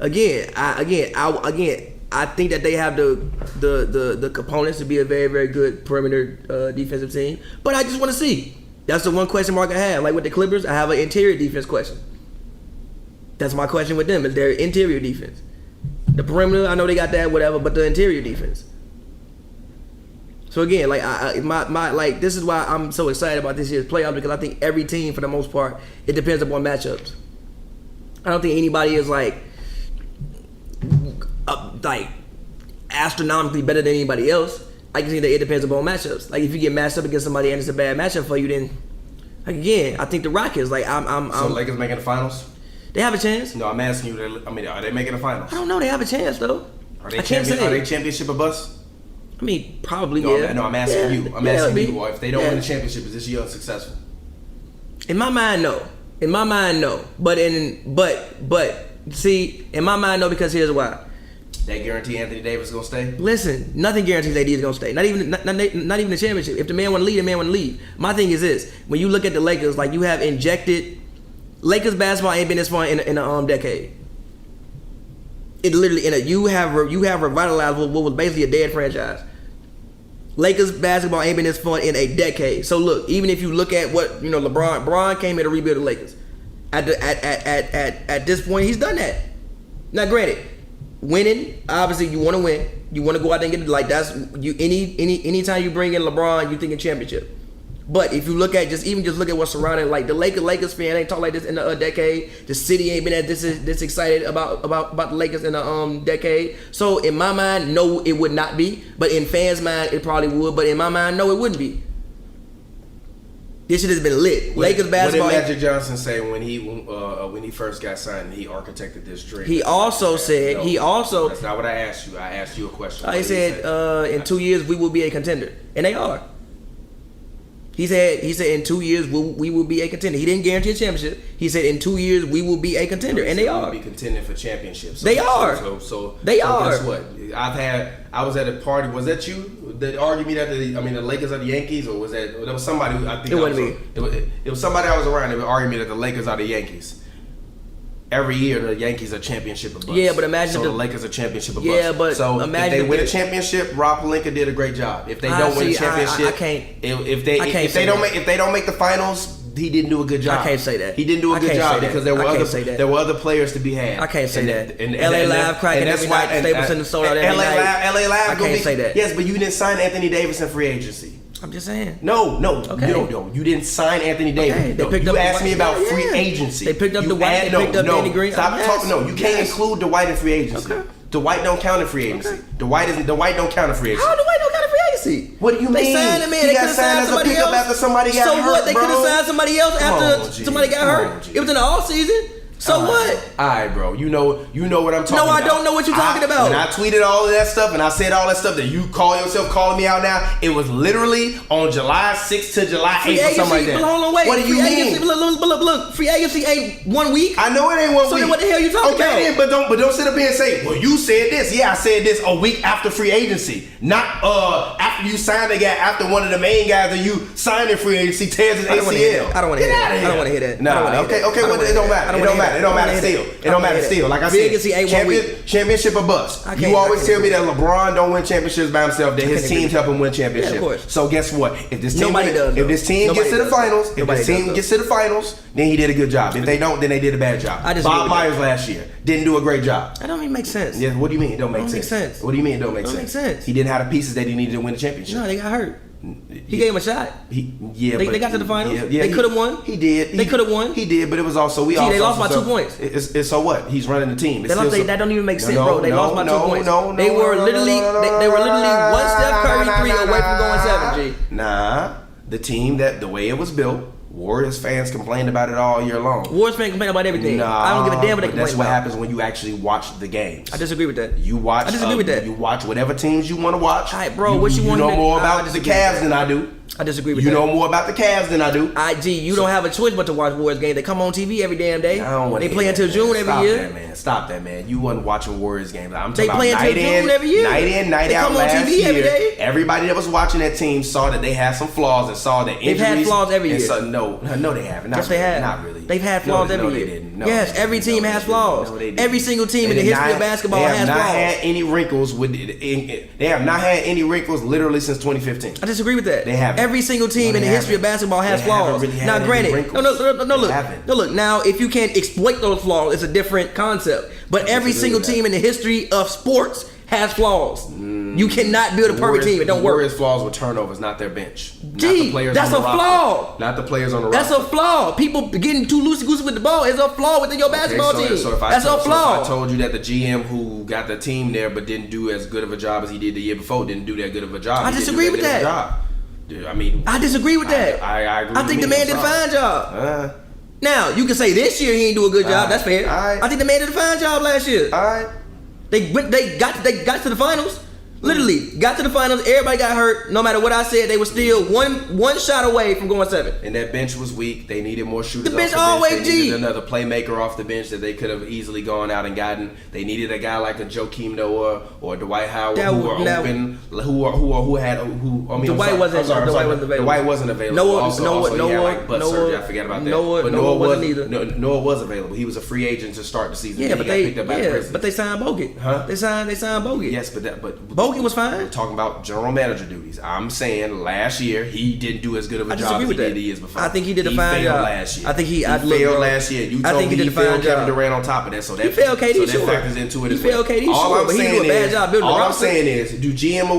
Yeah. I think that they have the components to be a very, very good perimeter defensive team. But I just want to see. That's the one question mark I have. Like with the Clippers, I have an interior defense question. That's my question with them is their interior defense. The perimeter, I know they got that, whatever, but the interior defense. So again, like this is why I'm so excited about this year's playoffs because I think every team, for the most part, it depends upon matchups. I don't think anybody is like astronomically better than anybody else. I can see that it depends upon matchups. Like if you get matched up against somebody and it's a bad matchup for you, then like again, I think the Rockets. Like
So Lakers making the finals?
They have a chance.
No, I'm asking you. I mean, are they making the finals?
I don't know. They have a chance though.
Are they championship or bust?
I mean, probably.
No,
yeah.
No, I'm asking you. I'm asking you. Well, if they don't win the championship, is this year unsuccessful?
In my mind, no. In my mind, no. But see, in my mind, no, because here's why.
They guarantee Anthony Davis is gonna stay?
Listen, nothing guarantees AD is gonna stay. Not even the championship. If the man wanna leave, the man wanna leave. My thing is this: when you look at the Lakers, like you have injected. Lakers basketball ain't been this far in a decade. It literally you have revitalized what was basically a dead franchise. Lakers basketball ain't been this fun in a decade. So look, even if you look at what LeBron came here to rebuild the Lakers. At this point, he's done that. Now, granted, winning obviously you want to win. You want to go out there and get it. That's you. Anytime you bring in LeBron, you thinking championship. But if you look at just look at what's surrounding, like the Lakers fan ain't talk like this in a decade. The city ain't been this excited about the Lakers in a decade. So in my mind, no, it would not be. But in fans' mind, it probably would. But in my mind, no, it wouldn't be. This shit has been lit. Lakers basketball.
What did Magic Johnson say when he first got signed and he architected this dream?
He also said.
That's not what I asked you. I asked you a question.
He said in 2 years we will be a contender, and they are. He said in 2 years we will be a contender. He didn't guarantee a championship. He said in 2 years we will be a contender, and they are.
Be contending for championships.
They are.
So
Guess
what? I was at a party. Was that you that argued me that the Lakers are the Yankees, or was that there was somebody? I think
it wasn't me.
It was somebody I was around. They would argue me that the Lakers are the Yankees. Every year the Yankees are championship or bust.
Yeah, but imagine
the Lakers are championship or bust.
Yeah, but
so
imagine
if they win a championship, Rob Pelinka did a great job. If they don't win a championship, if they don't make the finals, he didn't do a good job.
I can't say that.
He didn't do a good job because there were other players to be had.
I can't say that. And LA Live cracking every night. Staples in the sold out every night.
LA Live.
I can't say that.
Yes, but you didn't sign Anthony Davis in free agency.
I'm just saying.
No.
Okay.
You didn't sign Anthony Davis.
Okay.
You asked me about free agency.
They picked up Dwight. They picked up Danny Green.
Stop talking. No, you can't include Dwight in free agency. Okay. Dwight don't count in free agency.
Okay.
Dwight don't count in free agency.
How Dwight don't count in free agency?
What do you mean?
They signed him in.
He got signed as a pickup after somebody got hurt.
So what? They could have signed somebody else after somebody got hurt. It was in the off season. So what?
All right, bro. You know what I'm talking about.
No, I don't know what you're talking about.
When I tweeted all of that stuff and I said all that stuff that you call yourself calling me out now, it was literally on July 6th to July 8th or something like that.
Hold on, wait.
What do you mean?
Look, free agency ain't 1 week.
I know it ain't 1 week.
So then what the hell you talking about?
Okay, but don't sit up here and say, well, you said this. Yeah, I said this a week after free agency, not after you signed the guy, after one of the main guys that you signed in free agency tears his ACL.
I don't want to hear that. I don't want to hear that.
Nah, okay, well, it don't matter. It don't matter still. It don't matter still. Like I said, championship or bust. You always tell me that LeBron don't win championships by himself, that his teams help him win championships.
Yeah, of course.
So guess what? If this team
Nobody
gets to the finals, then he did a good job. If they don't, then they did a bad job. Bob Myers last year didn't do a great job.
That don't even make sense.
Yeah, what do you mean it don't make sense? What do you mean it don't make sense? He didn't have the pieces that he needed to win the championship.
No, they got hurt. He gave him a shot. They got to the finals.
Yeah,
they could have won.
He did.
They could have won.
He did, but it was also they
lost by 2 points.
It's so what? He's running the team.
That don't even make sense, bro. They lost by 2 points. They were literally one Steph Curry 3 away from going 7. G.
Nah, the team the way it was built. Warriors fans complained about it all year long.
Warriors fans complain about everything. I don't give a damn what they complain about.
That's what happens when you actually watch the games.
I disagree with that.
I disagree with that. You watch whatever teams you want to watch.
All right, bro. What you want?
You know more about the Cavs than I do.
I disagree with
you
that.
You know more about the Cavs than I do.
You don't have a choice but to watch Warriors games. They come on TV every damn day. They play until June every year.
Stop that, man. You wasn't watching Warriors games. I'm
talking
about
play until June every year.
Night in, night out.
They come on TV every day.
Everybody that was watching that team saw that they had some flaws and saw that injuries.
They've had flaws every year.
No, they haven't.
Yes, they have.
Not really.
They've had flaws every year.
They didn't.
Yes, every team has flaws. Every single team in the history of basketball has flaws.
They have not had any wrinkles they have not had any wrinkles literally since 2015.
I disagree with that.
They haven't.
Every single team in the history of basketball has flaws. Now, granted, look. Now, if you can't exploit those flaws, it's a different concept. But every single team in the history of sports has flaws. You cannot build a perfect team. It don't work.
Warriors' flaws with turnovers, not their bench.
Gee, that's a flaw.
Not the players on the
roster. That's a flaw. People getting too loosey-goosey with the ball is a flaw within your basketball team. That's a flaw.
If I told you that the GM who got the team there but didn't do as good of a job as he did the year before, didn't do that good of a job.
I disagree with that.
Dude, I mean,
I disagree with that.
I agree.
I think the man did a fine job. Now, you can say this year he ain't do a good job. That's fair. I think the man did a fine job last year. They got to the finals. Literally got to the finals. Everybody got hurt. No matter what I said, they were still one shot away from going 7.
And that bench was weak. They needed more shooters.
The bench
off the
always
bench. They needed another playmaker off the bench that they could have easily gone out and gotten. They needed a guy like a Joakim Noah or Dwight Howard Dwight wasn't available. I forgot about that. Noah wasn't either. Noah was available. He was a free agent to start the season.
Yeah, but they signed Bogut.
Huh?
They signed Bogut.
Yes, but
Bogut was fine.
We're talking about general manager duties. I'm saying last year he didn't do as good of a job as he did the years before.
I think he did a fine job
last year.
I think he
failed last year. You told me he failed Kevin Durant on top of that, so that factors into it as well.
He failed KD, but he did a bad job building the roster.
All I'm saying is, do GM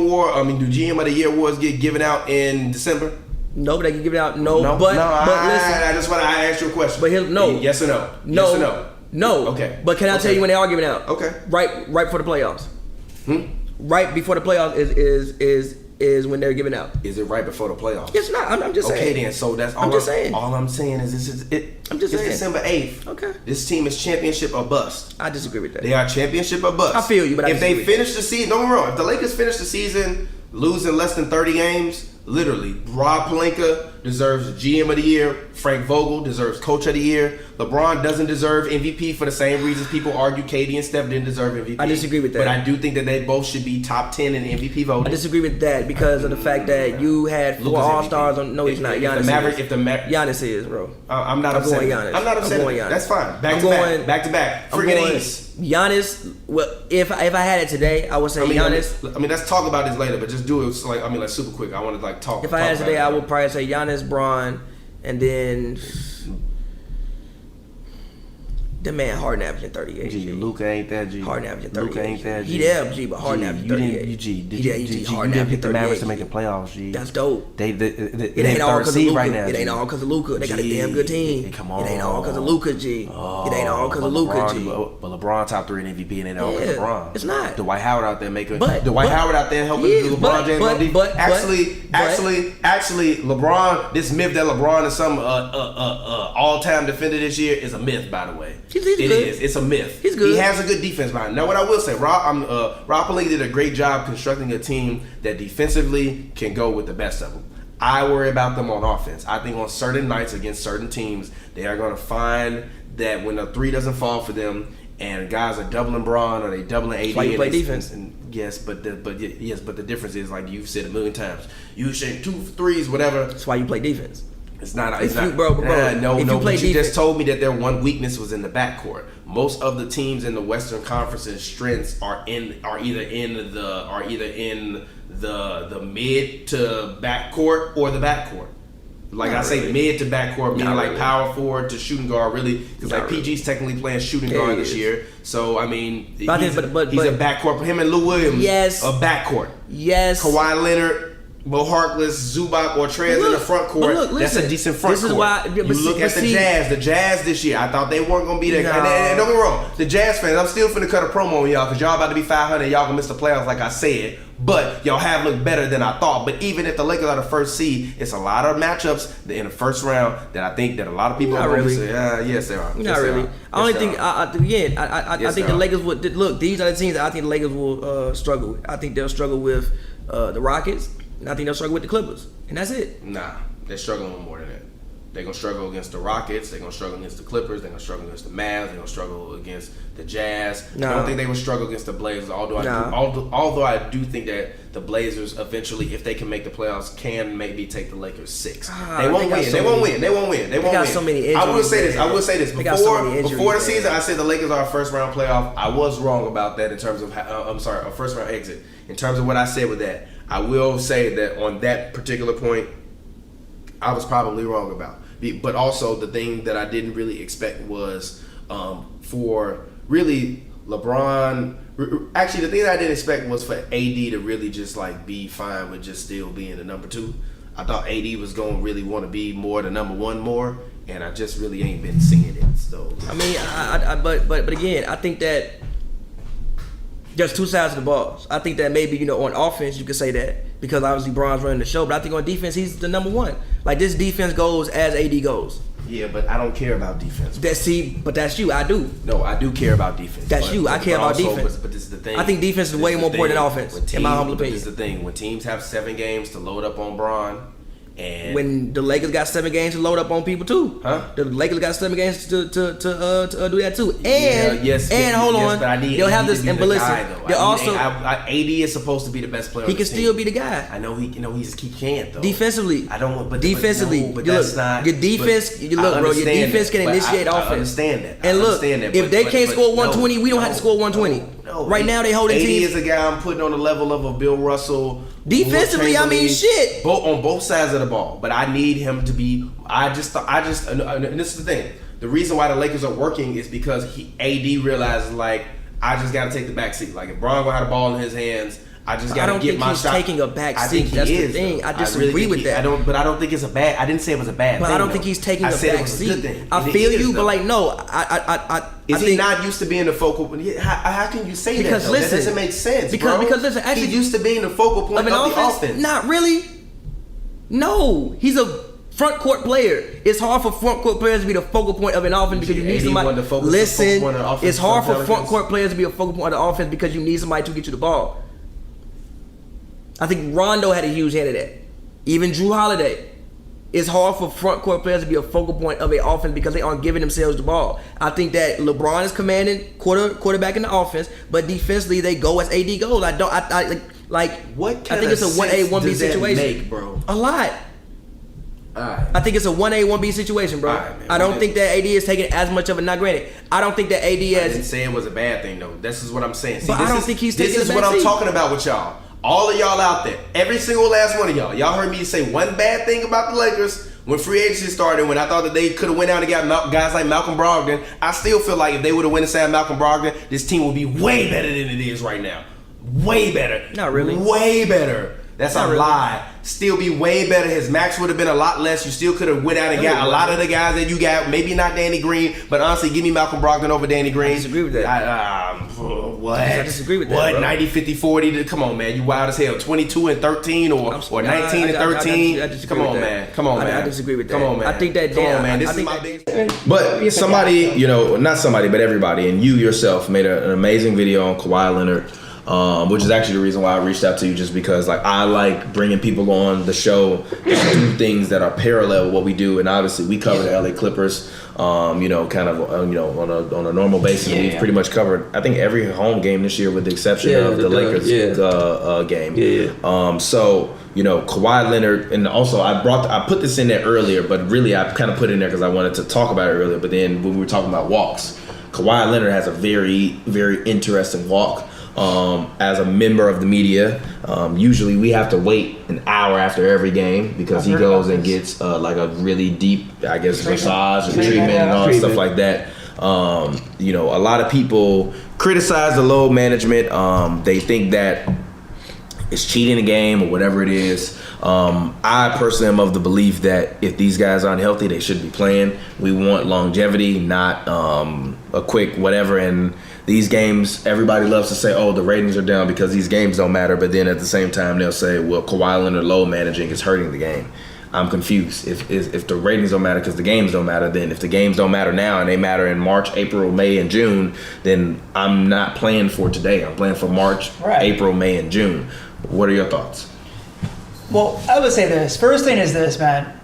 of the Year awards get given out in December?
No, but they can give it out. But listen,
I just want to ask you a question.
But
yes or no? Yes or no?
No.
Okay.
But can I tell you when they are giving out?
Okay.
Right before the playoffs. Right before the playoffs is when they're giving out.
Is it right before the playoffs?
It's not. I'm just saying.
Okay, then. So that's all. I'm just saying. All I'm saying is this is it.
I'm just saying.
It's December 8th.
Okay.
This team is championship or bust.
I disagree with that.
They are championship or bust.
I feel you, but
if they finish the season, don't get me wrong. If the Lakers finish the season losing less than 30 games, literally, Rob Pelinka deserves GM of the Year. Frank Vogel deserves Coach of the Year. LeBron doesn't deserve MVP for the same reasons people argue KD and Steph didn't deserve MVP.
I disagree with that.
But I do think that they both should be top 10 in MVP voting.
I disagree with that because of the fact that you had 4 All-Stars on. No, he's not. Giannis is, bro.
I'm not upset.
Giannis.
I'm not upset. That's fine. Back to back. Friggin' East.
Giannis. Well, if I had it today, I would say Giannis.
Let's talk about this later, but just do it super quick. I want to talk.
If I had it today, I would probably say Giannis, Bron, and then the man Harden averaging 38.
G, Luka ain't that G.
Harden averaging 38.
Luka ain't that G.
He there, G, but Harden averaging 38.
You didn't pick the Mavericks to make the playoffs, G.
That's dope.
It
ain't all because of Luka.
Right now,
it ain't all because of Luka. They got a damn good team.
Come on.
It ain't all because of Luka, G. It ain't all because of Luka, G.
But LeBron top 3 in MVP, and it ain't all because of LeBron.
It's not.
Dwight Howard out there making. Dwight Howard out there helping LeBron James on defense. Actually, LeBron. This myth that LeBron is some all-time defender this year is a myth, by the way.
He's
It
good.
is. It's a myth.
He's good.
He has a good defense behind him. Now, what I will say, Rob Pelinka did a great job constructing a team that defensively can go with the best of them. I worry about them on offense. I think on certain nights against certain teams, they are going to find that when a three doesn't fall for them and guys are doubling Braun or they doubling AD.
That's why you play defense.
And yes, but the difference is, like you've said a million times, you shoot 2 threes, whatever.
That's why you play defense.
It's not.
If you play
But you
defense,
just told me that their one weakness was in the backcourt. Most of the teams in the Western Conference's strengths are either in the mid to backcourt or the backcourt. Like
Not
I say,
really.
mid to backcourt, meaning
Not
like
really.
power forward to shooting guard, really, because like
Not really.
PG's technically playing shooting
Yeah,
guard
he
this
is.
year. So I mean,
But I
he's,
think- but-
he's a backcourt. Him and Lou Williams,
Yes.
a backcourt.
Yes.
Kawhi Leonard, Bo Harkless, Zubac, or Trez in the front court.
but look,
That's a
listen,
decent front
this is
court.
why-
You
but
look
see-
at
but
the
see-
Jazz. The Jazz this year, I thought they weren't going to be there.
No.
And don't get me wrong, the Jazz fans, I'm still finna cut a promo on y'all because y'all about to be 500. Y'all gonna miss the playoffs, like I said. But y'all have looked better than I thought. But even if the Lakers are the first seed, it's a lot of matchups in the first round that I think that a lot of people
Not
are going to
really.
say, yes, they are.
Not
Yes, they
really.
are.
I only
Yes, they
think
are.
I
Yes,
think
they
the
are.
Lakers would look. These are the teams that I think the Lakers will struggle with. I think they'll struggle with the Rockets, and I think they'll struggle with the Clippers, and that's it.
Nah, they're struggling with more than that. They're going to struggle against the Rockets. They're going to struggle against the Clippers. They're going to struggle against the Mavs. They're going to struggle against the Jazz. I
Nah.
don't think they would struggle against the Blazers, although I do think that the Blazers eventually, if they can make the playoffs, can maybe take the Lakers 6. They won't win. They won't win. They won't win. They won't
got
win.
so many
I will
injuries,
say this.
man.
I will say this.
They got so many
Before
injuries,
the
man.
season, I said the Lakers are a first round playoff. I was wrong about that in terms of, a first round exit. In terms of what I said with that, I will say that on that particular point, I was probably wrong about. But also the thing that I didn't really expect was for really LeBron. Actually, the thing that I didn't expect was for AD to really just like be fine with just still being the number 2. I thought AD was going to really want to be more the number 1 more, and I just really ain't been seeing it. So
I mean, but again, I think that there's two sides of the ball. I think that maybe on offense you could say that because obviously Bron's running the show, but I think on defense he's the number 1. Like this defense goes as AD goes.
Yeah, but I don't care about defense.
But that's you. I do.
No, I do care about defense.
That's you. I care about
also-
defense.
But this is the thing.
I think defense is way more important than offense, in my humble opinion.
This is the thing. When teams have 7 games to load up on Bron, and
when the Lakers got 7 games to load up on people too.
Huh?
The Lakers got 7 games to do that too. And
yes,
on,
but I need
they'll
AD
have
to
this.
be
And
the
but listen,
guy, though.
they're also
AD is supposed to be the best player.
he
on
can
this
still
team.
be the guy.
I know he can't though.
Defensively,
I don't. But
defensively,
but
you
that's
look,
not
your defense.
but
You look,
I
bro. Your
understand
defense
that,
can
but
initiate
I
offense.
understand that.
And
I
look,
understand that,
if
but-
they
but-
can't
but
score
no,
120, we don't have to score 120. Right now, they holding
AD
teams.
is a guy I'm putting on the level of a Bill Russell.
Defensively, I mean, shit.
On both sides of the ball, but I need him to be. And this is the thing. The reason why the Lakers are working is because AD realizes like I just got to take the back seat. Like if Bron gonna have the ball in his hands, I just got to get my shot.
I don't think he's taking a back
I
seat.
think he
That's
is,
the thing.
though.
I
really
disagree
think
with
he-
that.
But I don't think it's a bad. I didn't say it was a bad.
But
thing,
I don't
though.
think he's taking
I
a
said it
back
was a good
seat.
thing.
I
And it
feel
is,
you,
though.
but like no,
Is he not used to being the focal point? How can you say
Because
that? Though?
listen,
That doesn't make sense.
because
bro.
listen, actually,
he's used to being the focal point of the offense.
Not really. No, he's a front court player. It's hard for front court players to be the focal point of an offense because you need
AD
somebody.
wanted to focus the
Listen,
focal point of the offense
it's hard
for
for front
Pelicans.
court players to be a focal point of the offense because you need somebody to get you the ball. I think Rondo had a huge hand in that. Even Drew Holiday. It's hard for front court players to be a focal point of an offense because they aren't giving themselves the ball. I think that LeBron is commanding quarterback in the offense, but defensively they go as AD goes. I think it's a 1A 1B situation.
Make, bro?
A lot.
Alright.
I think it's a 1A 1B situation, bro.
Alright, man.
I don't think that AD is taking as much of it. Not granted, I don't think that AD
I
has.
didn't say it was a bad thing though. This is what I'm saying.
But I don't think he's taking
This is
the
what
back
I'm
seat.
talking about with y'all. All of y'all out there, every single last one of y'all. Y'all heard me say one bad thing about the Lakers when free agency started. When I thought that they could have went out and got guys like Malcolm Brogdon. I still feel like if they would have went and signed Malcolm Brogdon, this team would be way better than it is right now. Way better.
Not really.
Way better. That's a lie. Still be way better. His max would have been a lot less. You still could have went out and got a lot of the guys that you got. Maybe not Danny Green, but honestly, give me Malcolm Brogdon over Danny Green.
I disagree with that.
What?
I disagree with that.
What?
Bro.
90, 50, 40? Come on, man. You wild as hell. 22 and 13 or 19 and 13?
I disagree
Come
with
on,
that.
man. Come on, man.
I disagree with that.
Come on, man.
I think that.
Come on, man. This
I
is
think
my
that-
biggest. But somebody, not somebody, but everybody, and you yourself made an amazing video on Kawhi Leonard. Which is actually the reason why I reached out to you, just because like I like bringing people on the show to do things that are parallel with what we do, and obviously we cover the LA Clippers, kind of on a normal basis. We've pretty much covered I think every home game this year with the exception of the Lakers game. So Kawhi Leonard, and also I put this in there earlier, but really I kind of put it in there because I wanted to talk about it earlier. But then when we were talking about walks, Kawhi Leonard has a very, very interesting walk. As a member of the media, usually we have to wait an hour after every game because he goes and gets like a really deep, I guess, massage and treatment and all stuff like that. A lot of people criticize the load management. They think that it's cheating the game or whatever it is. I personally am of the belief that if these guys aren't healthy, they shouldn't be playing. We want longevity, not a quick whatever. And these games, everybody loves to say, oh, the ratings are down because these games don't matter. But then at the same time, they'll say, well, Kawhi Leonard load managing is hurting the game. I'm confused. If the ratings don't matter because the games don't matter, then if the games don't matter now and they matter in March, April, May, and June, then I'm not playing for today. I'm playing for March, April, May, and June. What are your thoughts?
Well, I would say this. First thing is this, man.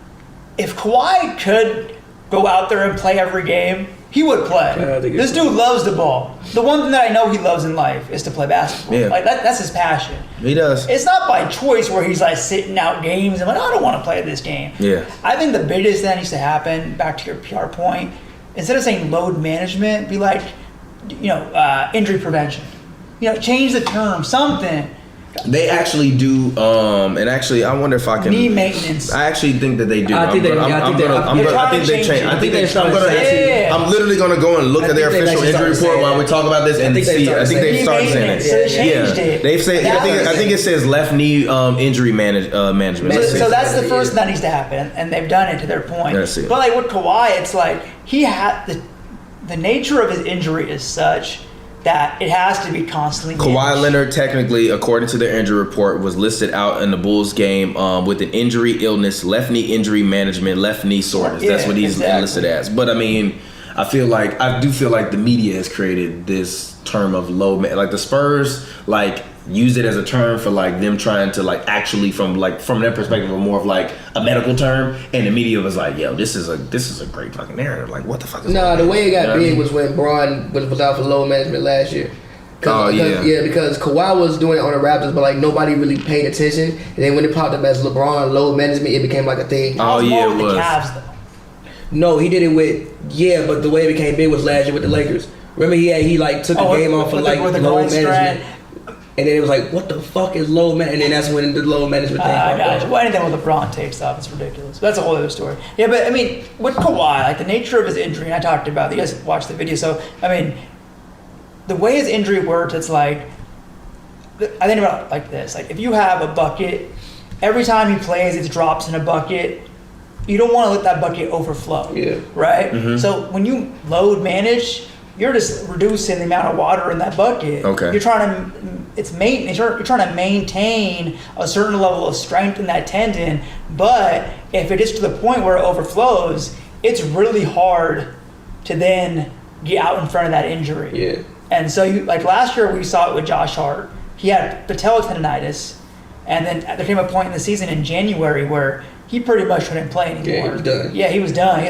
If Kawhi could go out there and play every game, he would play. This dude loves the ball. The one thing that I know he loves in life is to play basketball.
Yeah.
Like that's his passion.
He does.
It's not by choice where he's like sitting out games and like, I don't want to play this game.
Yeah.
I think the biggest thing that needs to happen, back to your PR point, instead of saying load management, be like, injury prevention. Change the term, something.
They actually do, and actually, I wonder if I can.
Knee maintenance.
I actually think that they do.
I think they change.
I'm literally gonna go and look at their official injury report while we talk about this and see. I think they've started saying it. They've said. I think it says left knee injury management.
So that's the first thing that needs to happen, and they've done it to their point. But like with Kawhi, it's like he had the nature of his injury is such that it has to be constantly managed.
Kawhi Leonard, technically, according to their injury report, was listed out in the Bulls game with an injury illness, left knee injury management, left knee soreness. That's what he's listed as. But I mean, I do feel like the media has created this term of low, like the Spurs, use it as a term for them trying to actually from their perspective of more of a medical term, and the media was like, yo, this is a great fucking narrative. Like, what the fuck is
the way it got big was when Braun was out for load management last year. Because Kawhi was doing it on the Raptors, but nobody really paid attention. And then when it popped up as LeBron load management, it became a thing.
Oh yeah, it was.
The Cavs, though.
No, he did it with but the way it became big was last year with the Lakers. Remember he took a game off for load management. And then it was like, what the fuck is load management? And then that's when the load management thing
popped up. Well, anything with LeBron takes off, it's ridiculous. But that's a whole other story. Yeah, but I mean, with Kawhi, the nature of his injury, and I talked about it, you guys watched the video, so, I mean, the way his injury worked, it's I think about it like this. If you have a bucket, every time he plays, it drops in a bucket. You don't want to let that bucket overflow. Yeah. Right? Mm-hmm. So when you load manage, you're just reducing the amount of water in that bucket.
Okay.
You're trying to maintain a certain level of strength in that tendon, but if it gets to the point where it overflows, it's really hard to then get out in front of that injury.
Yeah.
And so last year we saw it with Josh Hart. He had patella tendonitis, and then there came a point in the season in January where he pretty much couldn't play anymore.
Yeah, he was done.
Yeah, he was done.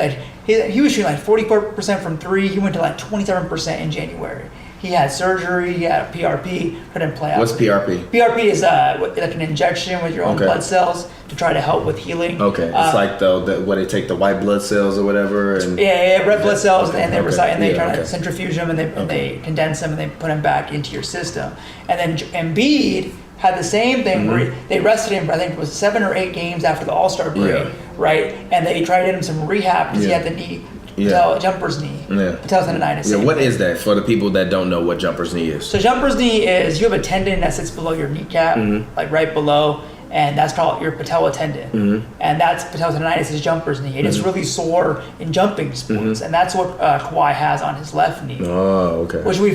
He was shooting 44% from three. He went to 27% in January. He had surgery. He had a PRP. Couldn't play out.
What's PRP?
PRP is an injection with your own blood cells to try to help with healing.
Okay, it's where they take the white blood cells or whatever. And
red blood cells, and they recite, and they try to centrifuge them, and they condense them, and they put them back into your system. And then Embiid had the same thing where they rested him for, I think it was 7 or 8 games after the All-Star break, right? And they tried to get him some rehab because he had the knee, jumper's knee, patella tendonitis.
Yeah, what is that for the people that don't know what jumper's knee is?
So jumper's knee is you have a tendon that sits below your kneecap, right below, and that's called your patella tendon, and that's patella tendonitis is jumper's knee, and it's really sore in jumping sports, and that's what Kawhi has on his left knee.
Oh, okay.
Which we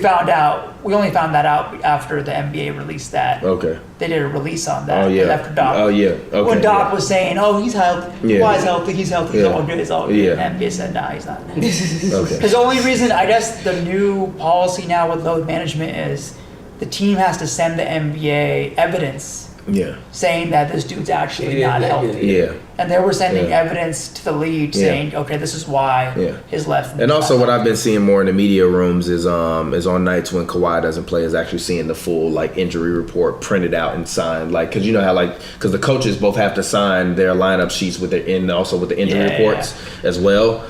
only found that out after the NBA released that.
Okay.
They did a release on that.
Oh yeah.
After Doc.
Oh yeah. Okay.
When Doc was saying, "Oh, he's healthy.
Yeah.
Kawhi's healthy. He's healthy. He's
Yeah.
all good. It's all good."
Yeah.
And NBA said, "Nah, he's not."
Okay.
Because the only reason, I guess, the new policy now with load management is the team has to send the NBA evidence
Yeah.
saying that this dude's actually not healthy.
Yeah.
And they were sending evidence to the league saying, okay, this is why his left knee.
And also, what I've been seeing more in the media rooms is on nights when Kawhi doesn't play, is actually seeing the full like injury report printed out and signed. Like, because you know how because the coaches both have to sign their lineup sheets with also with the injury reports as well.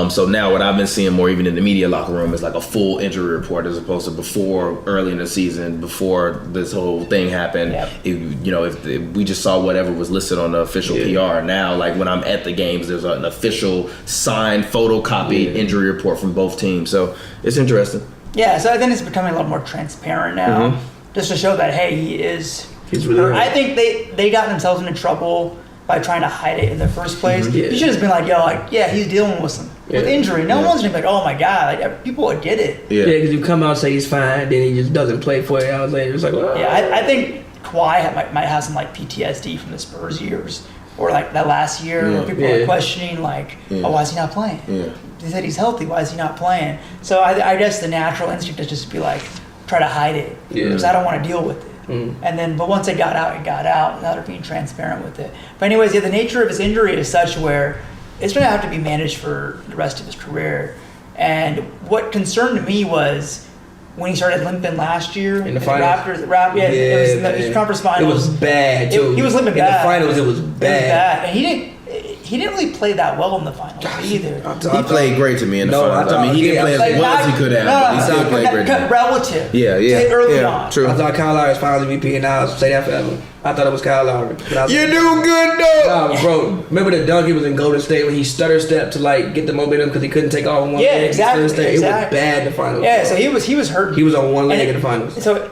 So now what I've been seeing more even in the media locker room is like a full injury report as opposed to before, early in the season, before this whole thing happened. If we just saw whatever was listed on the official PR. Now, like when I'm at the games, there's an official signed, photocopied injury report from both teams. So it's interesting.
Yeah, so I think it's becoming a little more transparent now, just to show that, hey, he's really hurt. I think they got themselves into trouble by trying to hide it in the first place. You should have been like, he's dealing with injury. No one's gonna be like, oh my God, like people would get it.
Yeah, because you come out and say he's fine, then he just doesn't play 48 hours later. It's like, well,
I think Kawhi might have some like PTSD from the Spurs years, or like that last year where people were questioning like, oh, why is he not playing? They said he's healthy, why is he not playing? So I guess the natural instinct is just to be like, try to hide it, because I don't want to deal with it. But once it got out, Now they're being transparent with it. But anyways, the nature of his injury is such where it's going to have to be managed for the rest of his career. And what concerned me was when he started limping last year
in the finals.
It was in the conference finals.
It was bad too.
He was limping bad.
In the finals, it was bad.
And he didn't really play that well in the finals either.
He played great to me in the finals. He didn't play as well as he could have, but he still played great.
Relative.
Early on. True.
I thought Kyle Lowry was finals MVP, and I'll say that forever. I thought it was Kyle Lowry.
You do good though.
Nah, bro, remember the dunk he was in Golden State when he stutter stepped to like get the momentum because he couldn't take off on one leg?
Exactly.
It was bad in the finals.
Yeah, so he was hurt.
He was on one leg in the finals.
So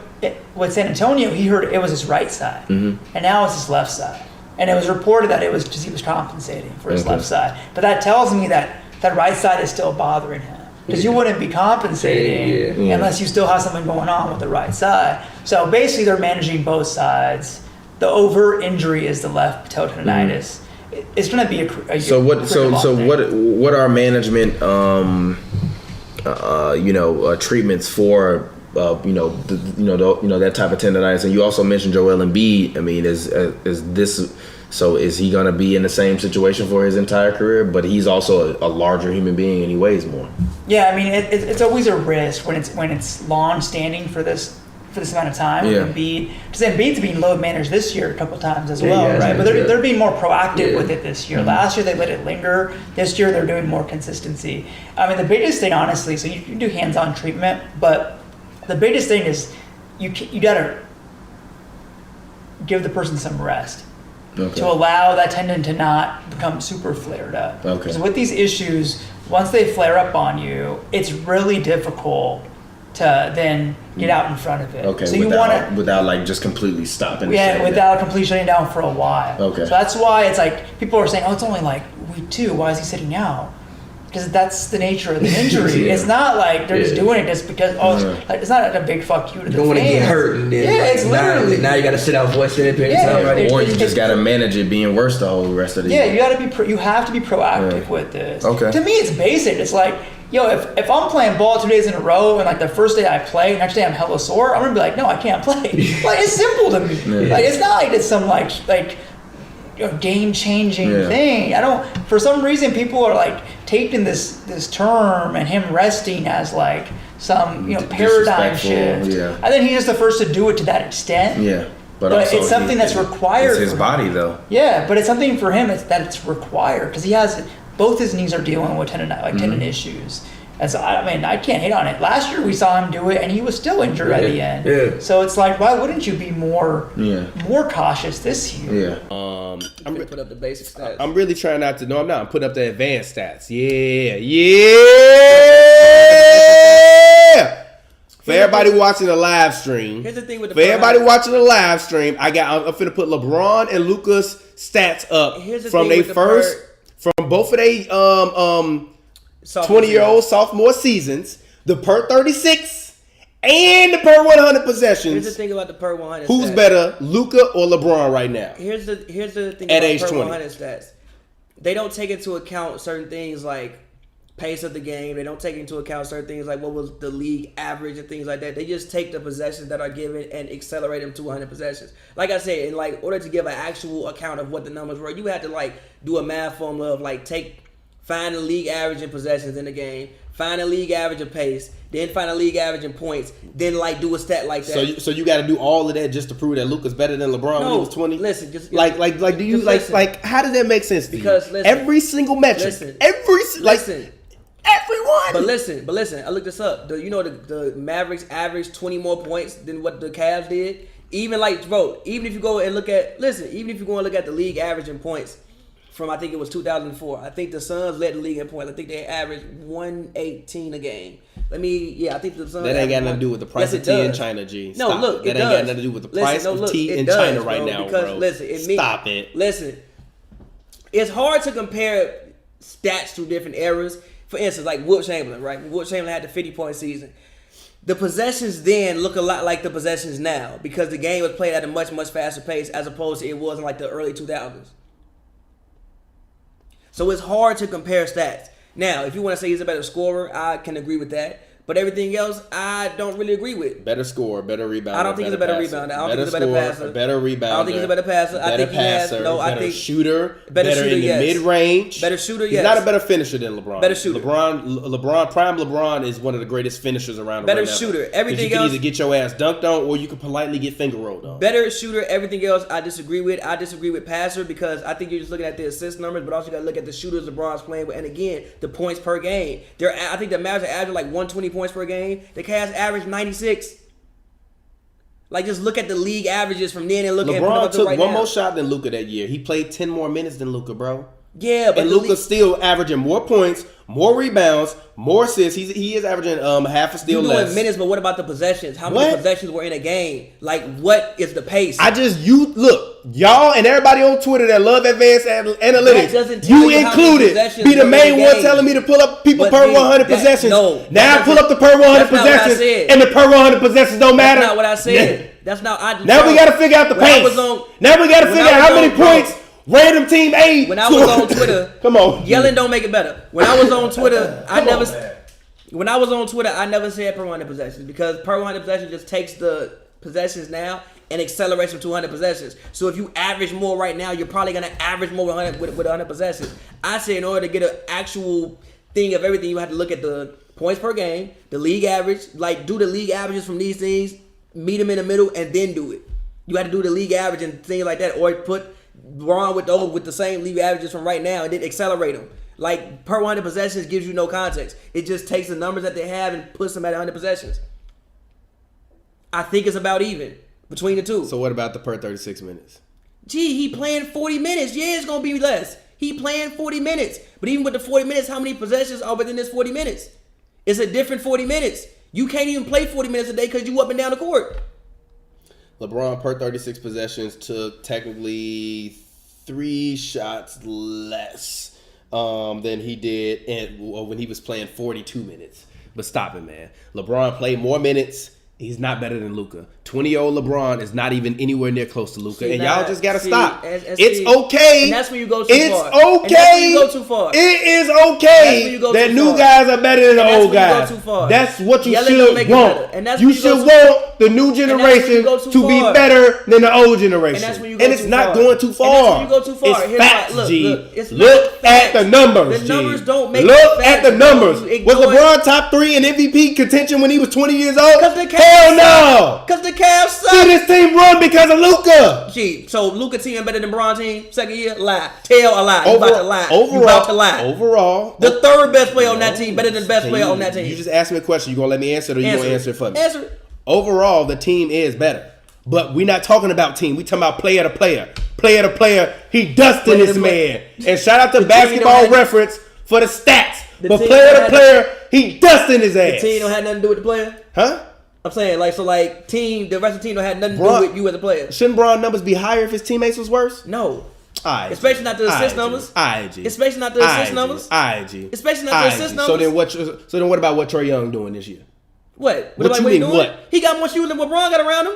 with San Antonio, he hurt it was his right side, and now it's his left side. And it was reported that it was because he was compensating for his left side. But that tells me that right side is still bothering him. Because you wouldn't be compensating unless you still have something going on with the right side. So basically they're managing both sides. The overt injury is the left patella tendonitis. It's going to be a
So what are management treatments for that type of tendonitis? And you also mentioned Joel Embiid. I mean, is he going to be in the same situation for his entire career? But he's also a larger human being and he weighs more.
Yeah, I mean, it's always a risk when it's long standing for this amount of time. Embiid, because Embiid's being load managed this year a couple times as well, right? But they're being more proactive with it this year. Last year they let it linger. This year they're doing more consistency. I mean, the biggest thing, honestly, so you can do hands-on treatment, but the biggest thing is you gotta give the person some rest to allow that tendon to not become super flared up. Because with these issues, once they flare up on you, it's really difficult to then get out in front of it. So
without like just completely stopping.
Without completely shutting down for a while. So that's why it's like people are saying, oh, it's only like week 2. Why is he sitting out? Because that's the nature of the injury. It's not like they're just doing it just because. It's not like a big fuck you to the fans.
You don't want to get hurt, and then
it's literally
now you got to sit out for a period of time, right?
Or you just got to manage it being worse the whole rest of the year.
You got to be. You have to be proactive with this. To me, it's basic. It's like, if I'm playing ball 2 days in a row and like the first day I play, next day I'm hella sore, I'm gonna be like, no, I can't play. Like it's simple to me. Like it's not like it's some like game-changing thing. For some reason, people are like taking this term and him resting as like some paradigm shift. I think he's just the first to do it to that extent. But it's something that's required.
It's his body though.
Yeah, but it's something for him it's required because he has both his knees are dealing with tendon issues. And so, I mean, I can't hate on it. Last year we saw him do it, and he was still injured at the end. So it's like, why wouldn't you be more cautious this year?
I'm gonna put up the basic stats.
I'm really trying not to. No, I'm not. I'm putting up the advanced stats.
For everybody watching the live stream,
Here's the thing with the
for everybody watching the live stream, I'm finna put LeBron and Luka's stats up from both of their 20-year-old sophomore seasons, the per 36 and the per 100 possessions.
Here's the thing about the per 100.
Who's
stats.
better, Luka or LeBron right now?
Here's the thing
at
about
age
per
20.
100 stats. They don't take into account certain things like pace of the game. They don't take into account certain things like what was the league average and things like that. They just take the possessions that are given and accelerate them to 100 possessions. Like I said, in like order to give an actual account of what the numbers were, you had to like do a math formula of like find the league average in possessions in the game, find a league average of pace, then find a league average in points, then like do a stat like that.
So you got to do all of that just to prove that Luka's better than LeBron when he was 20.
Listen, just
do you like how does that make sense to
because
you?
Listen,
every single metric, everyone.
But listen. I looked this up. The Mavericks averaged 20 more points than what the Cavs did. Even if you go and look at the league average in points from I think it was 2004. I think the Suns led the league in points. I think they averaged 118 a game. I think the Suns.
That ain't got nothing to do with the price of tea in China, G.
No,
Stop.
look,
that ain't got nothing to do with the price of tea in China right now, bro. Stop it.
Listen, it's hard to compare stats through different eras. For instance, like Wilt Chamberlain, right? Wilt Chamberlain had the 50-point season. The possessions then look a lot like the possessions now because the game was played at a much, much faster pace as opposed to it was in like the early 2000s. So it's hard to compare stats. Now, if you want to say he's a better scorer, I can agree with that. But everything else, I don't really agree with.
Better scorer, better rebounder.
I don't think he's a better rebounder. I don't think he's a better passer.
Better rebounder.
I don't think he's a better passer. I think he has
better shooter. Better in the mid range.
Better shooter.
He's not a better finisher than LeBron.
Better shooter.
Prime LeBron is one of the greatest finishers around.
Better shooter. Everything
you
else,
can either get your ass dunked on or you can politely get finger rolled on.
Better shooter. Everything else, I disagree with. I disagree with passer because I think you're just looking at the assist numbers, but also got to look at the shooters LeBron's playing with, and again, the points per game. I think the Mavericks are averaging like 120 points per game. The Cavs average 96. Like, just look at the league averages from then and look at
LeBron took
right
one
now.
more shot than Luka that year. He played 10 more minutes than Luka, bro.
Yeah, but
and Luka's still averaging more points, more rebounds, more assists. He is averaging half a steal less.
Minutes, but what about the possessions? How many possessions were in a game? Like, what is the pace?
Look, y'all and everybody on Twitter that love advanced analytics, you included, be the main one telling me to pull up people per 100 possessions. Now I pull up the per 100 possessions, and the per 100 possessions don't matter.
That's not what I said. That's not.
Now we got to figure out the pace. Now we got to figure out how many points. Random team A.
When I was on Twitter,
come on,
yelling don't make it better. When I was on Twitter, I never said per 100 possessions because per 100 possessions just takes the possessions now and accelerates them to 100 possessions. So if you average more right now, you're probably gonna average more with 100 possessions. I say in order to get an actual thing of everything, you have to look at the points per game, the league average, like do the league averages from these things, meet them in the middle, and then do it. You have to do the league average and things like that, or put Ron with the same league averages from right now and then accelerate them. Like per 100 possessions gives you no context. It just takes the numbers that they have and puts them at 100 possessions. I think it's about even between the two.
So what about the per 36 minutes?
Gee, he playing 40 minutes. Yeah, it's gonna be less. He playing 40 minutes. But even with the 40 minutes, how many possessions are within this 40 minutes? It's a different 40 minutes. You can't even play 40 minutes a day because you up and down the court.
LeBron per 36 possessions took technically 3 shots less than he did when he was playing 42 minutes. But stop it, man. LeBron played more minutes. He's not better than Luka. 20-year-old LeBron is not even anywhere near close to Luka. And y'all just got to stop. It's okay.
And that's when you go too far.
It's okay.
You go too far.
It is okay that new guys are better than the old guys. That's what you should want. You should want the new generation to be better than the old generation. And it's not going too far. It's facts, G. Look at the numbers, G.
The numbers don't make
Look at the numbers. Was LeBron top 3 in MVP contention when he was 20 years old? Hell no.
Because the Cavs suck.
See this team run because of Luka.
Gee, so Luka team better than LeBron team? Second year? Lie. Tell a lie. You about to lie. You about to lie.
Overall.
The third best player on that team better than the best player on that team.
You just asked me a question. You going to let me answer it or you going to answer it for me?
Answer it.
Overall, the team is better. But we're not talking about team. We talking about player to player. Player to player. He dusting this man. And shout out to Basketball Reference for the stats. But player to player, he dusting his ass.
The team don't have nothing to do with the player?
Huh?
I'm saying, like, so, like, the rest of the team don't have nothing to do with you as a player.
Shouldn't Bron numbers be higher if his teammates was worse?
No.
IG.
Especially not the assist numbers.
IG.
Especially not the assist numbers.
IG.
Especially not the assist numbers.
So then what about what Trae Young doing this year?
What?
What you mean, what?
He got more shooting than what Bron got around him.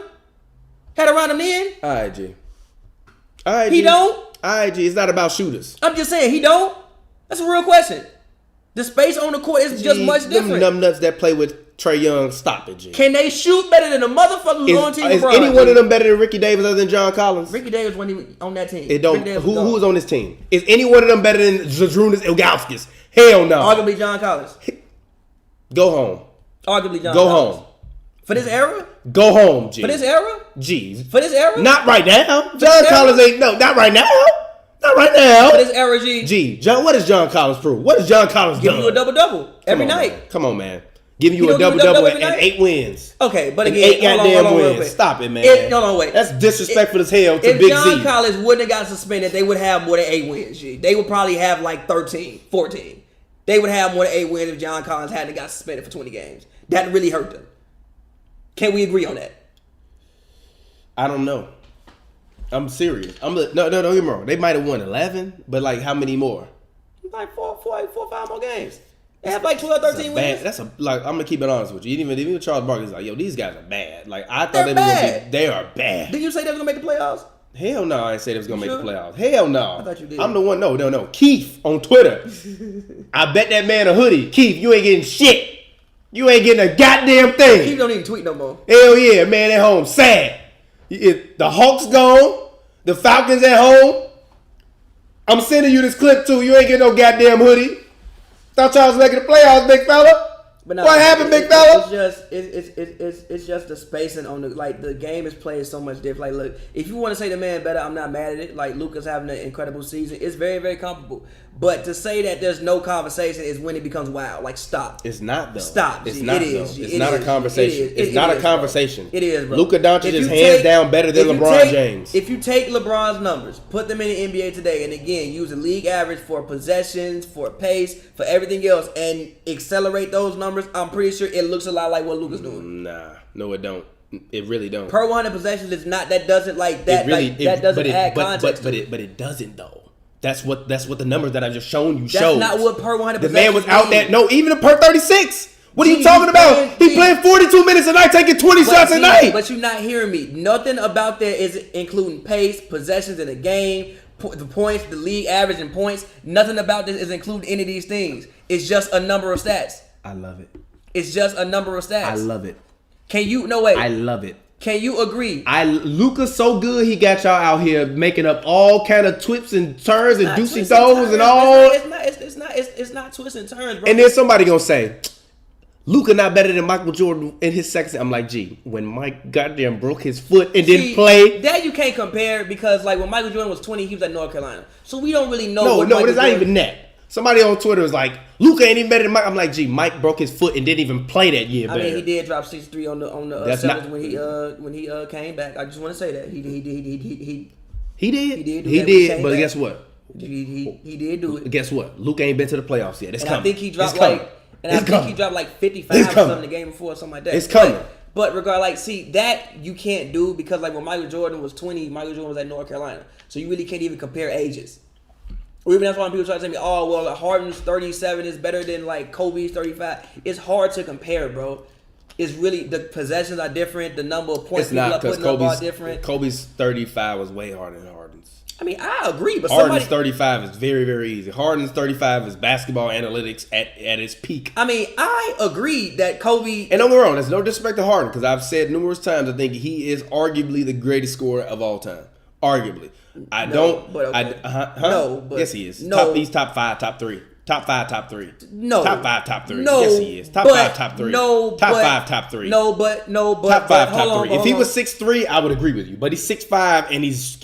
Had around him then.
IG.
He don't?
IG. It's not about shooters.
I'm just saying, he don't? That's a real question. The space on the court is just much different.
Them numbnuts that play with Trae Young, stop it, G.
Can they shoot better than the motherfucker who's on team
Is
LeBron?
any one of them better than Ricky Davis other than John Collins?
Ricky Davis wasn't even on that team.
It don't. Who's on this team? Is any one of them better than Zydrunas Ilgauskas? Hell no.
Arguably John Collins.
Go home.
Arguably John
Go
Collins.
home.
For this era?
Go home, G.
For this era?
G.
For this era?
Not right now. John Collins ain't not right now. Not right now.
For this era, G.
G. John, what does John Collins prove? What does John Collins
Give
done?
you a double-double every night.
Man. Come on, man. Giving you a double-double and 8 wins.
Okay, but
and
again,
8 goddamn wins. Stop it, man.
Wait.
That's disrespectful as hell to Big Z.
If John Collins wouldn't have got suspended, they would have more than 8 wins, G. They would probably have like 13, 14. They would have more than 8 wins if John Collins hadn't got suspended for 20 games. That really hurt them. Can we agree on that?
I don't know. I'm serious. No, don't get me wrong. They might have won 11, but like how many more?
Like 4, 5 more games. They have like 12, 13 wins.
I'm gonna keep it honest with you. Even Charles Barkley's like, yo, these guys are bad. Like I thought they were gonna be. They are bad.
Did you say they were gonna make the playoffs?
Hell no, I ain't say they was gonna make the playoffs. Hell no.
I thought you did.
I'm the one. No. Keith on Twitter. I bet that man a hoodie. Keith, you ain't getting shit. You ain't getting a goddamn thing.
Keith don't even tweet no more.
Hell yeah, man at home. Sad. The Hawks gone. The Falcons at home. I'm sending you this clip too. You ain't getting no goddamn hoodie. Thought y'all was making the playoffs, big fella.
But no,
what happened, big fella?
It's just the spacing on the game is played so much different. Like, look, if you want to say the man better, I'm not mad at it. Like Luka's having an incredible season. It's very, very comparable. But to say that there's no conversation is when it becomes wild. Like, stop.
It's not though.
Stop.
It's
G.
not
It is,
though.
G.
It's
It
not
is.
a conversation. It's not a conversation.
It is, bro.
Luka Doncic is hands down better than LeBron James.
If you take LeBron's numbers, put them in the NBA today, and again use the league average for possessions, for pace, for everything else, and accelerate those numbers, I'm pretty sure it looks a lot like what Luka's doing.
Nah, no, it don't. It really don't.
Per 100 possessions is not. That doesn't like that. That doesn't add context.
But it doesn't though. That's what the numbers that I just shown you
That's
shows.
not what per 100
The man was
possessions
out there.
mean.
No, even per 36. What are you talking about? He playing 42 minutes a night, taking 20 shots a night.
But you're not hearing me. Nothing about there is including pace, possessions in the game, the points, the league average in points. Nothing about this is including any of these things. It's just a number of stats.
I love it.
It's just a number of stats.
I love it.
Can you? No way.
I love it.
Can you agree?
Luka's so good, he got y'all out here making up all kind of twists and turns and doozy throws and all.
It's not twists and turns, bro.
And then somebody gonna say, Luka not better than Michael Jordan in his second. I'm like, gee, when Mike goddamn broke his foot and didn't play.
That you can't compare because like when Michael Jordan was 20, he was at North Carolina. So we don't really know.
No, it's not even that. Somebody on Twitter was like, Luka ain't even better than Mike. I'm like, gee, Mike broke his foot and didn't even play that year.
I mean, he did drop 63 on the Celtics when he came back. I just want to say that he did.
But guess what?
He did do it.
Guess what? Luka ain't been to the playoffs yet. It's coming.
I think he dropped he dropped like 55 or something the game before, or something like that.
It's coming.
But regardless, see that you can't do because like when Michael Jordan was 20, Michael Jordan was at North Carolina, so you really can't even compare ages. Or even that's why people try to tell me, oh, well, Harden's 37 is better than, like, Kobe's 35. It's hard to compare, bro. It's really, the possessions are different. The number of points people are putting up are different.
Kobe's 35 was way harder than Harden's.
I mean, I agree, but
Harden's 35 is very, very easy. Harden's 35 is basketball analytics at its peak.
I mean, I agree that Kobe...
And don't get me wrong, there's no disrespect to Harden, because I've said numerous times, I think he is arguably the greatest scorer of all time. Arguably. Yes, he is.
No.
He's top 5, top 3. Top 5, top 3.
No.
Top 5, top 3.
No.
Yes, he is. Top 5, top 3.
No.
Top 5, top 3.
No, but.
Top 5, top 3. If he was 6'3", I would agree with you. But he's 6'5",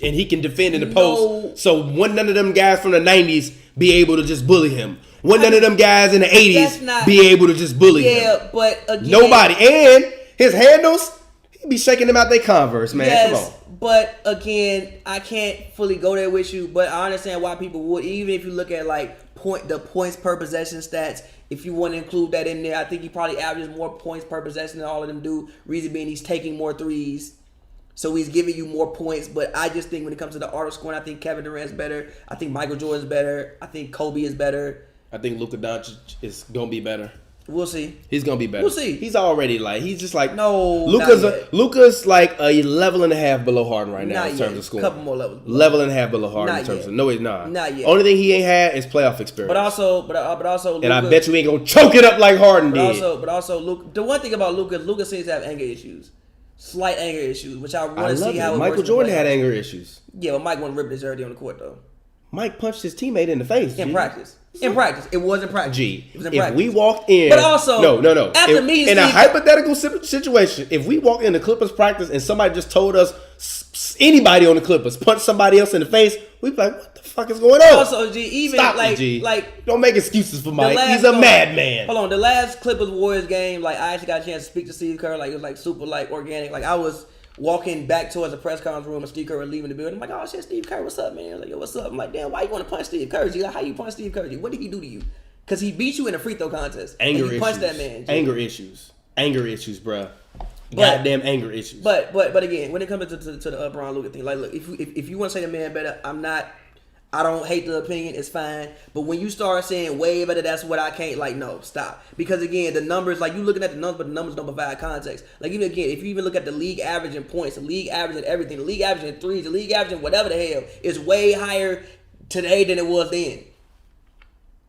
and he can defend in the post. So wouldn't none of them guys from the 90s be able to just bully him? Wouldn't none of them guys in the 80s be able to just bully him?
Yeah, but again.
Nobody. And his handles, he be shaking them out their Converse, man.
Yes,
come on.
But again, I can't fully go there with you. But I understand why people would, even if you look at like the points per possession stats. if you want to include that in there. I think he probably averages more points per possession than all of them do. Reason being he's taking more threes. So he's giving you more points. But I just think when it comes to the art of scoring, I think Kevin Durant's better. I think Michael Jordan's better. I think Kobe is better.
I think Luka Doncic is going to be better.
We'll see.
He's gonna be better.
We'll see.
He's already like he's just like
no.
Luka's like a level and a half below Harden right now in terms of scoring.
Couple more levels.
Level and a half below Harden in terms of no, he's not. Not yet. Only thing he ain't had is playoff experience.
But also, Luka,
and I bet you ain't gonna choke it up like Harden did.
But also, Luka. The one thing about Luka seems to have anger issues, slight anger issues, which I want to see how.
Michael Jordan had anger issues.
Yeah, but Mike wasn't ripping his early on the court though.
Mike punched his teammate in the face
in practice. In practice, it was in practice.
G,
it was in
if
practice.
we walked in,
but also
no.
After meeting
in a hypothetical situation, if we walked in the Clippers practice and somebody just told us anybody on the Clippers punched somebody else in the face, we'd be like, "What the fuck is going on?"
Also, G, even
Stop
like,
it, G.
like,
don't make excuses for Mike. He's a madman.
Hold on, the last Clippers Warriors game, like I actually got a chance to speak to Steve Kerr. Like it was like super like organic. Like I was walking back towards the press conference room and Steve Kerr was leaving the building. I'm like, oh shit, Steve Kerr, what's up, man? I was like, yo, what's up? I'm like, damn, why you want to punch Steve Kerr? G? Like, how you punch Steve Kerr? G? What did he do to you? Because he beat you in a free throw contest.
Anger
and you punched that man. G.
Anger issues, bro. Goddamn anger issues.
But again, when it comes to the Bron Luka thing, like, look, if you want to say the man better, I don't hate the opinion, it's fine. But when you start saying way better, that's what I can't, like, no, stop. Because again, the numbers, like, you looking at the numbers, but the numbers don't provide context. Like, even again, if you even look at the league average in points, the league average in everything, the league average in threes, the league average in whatever the hell, is way higher today than it was then.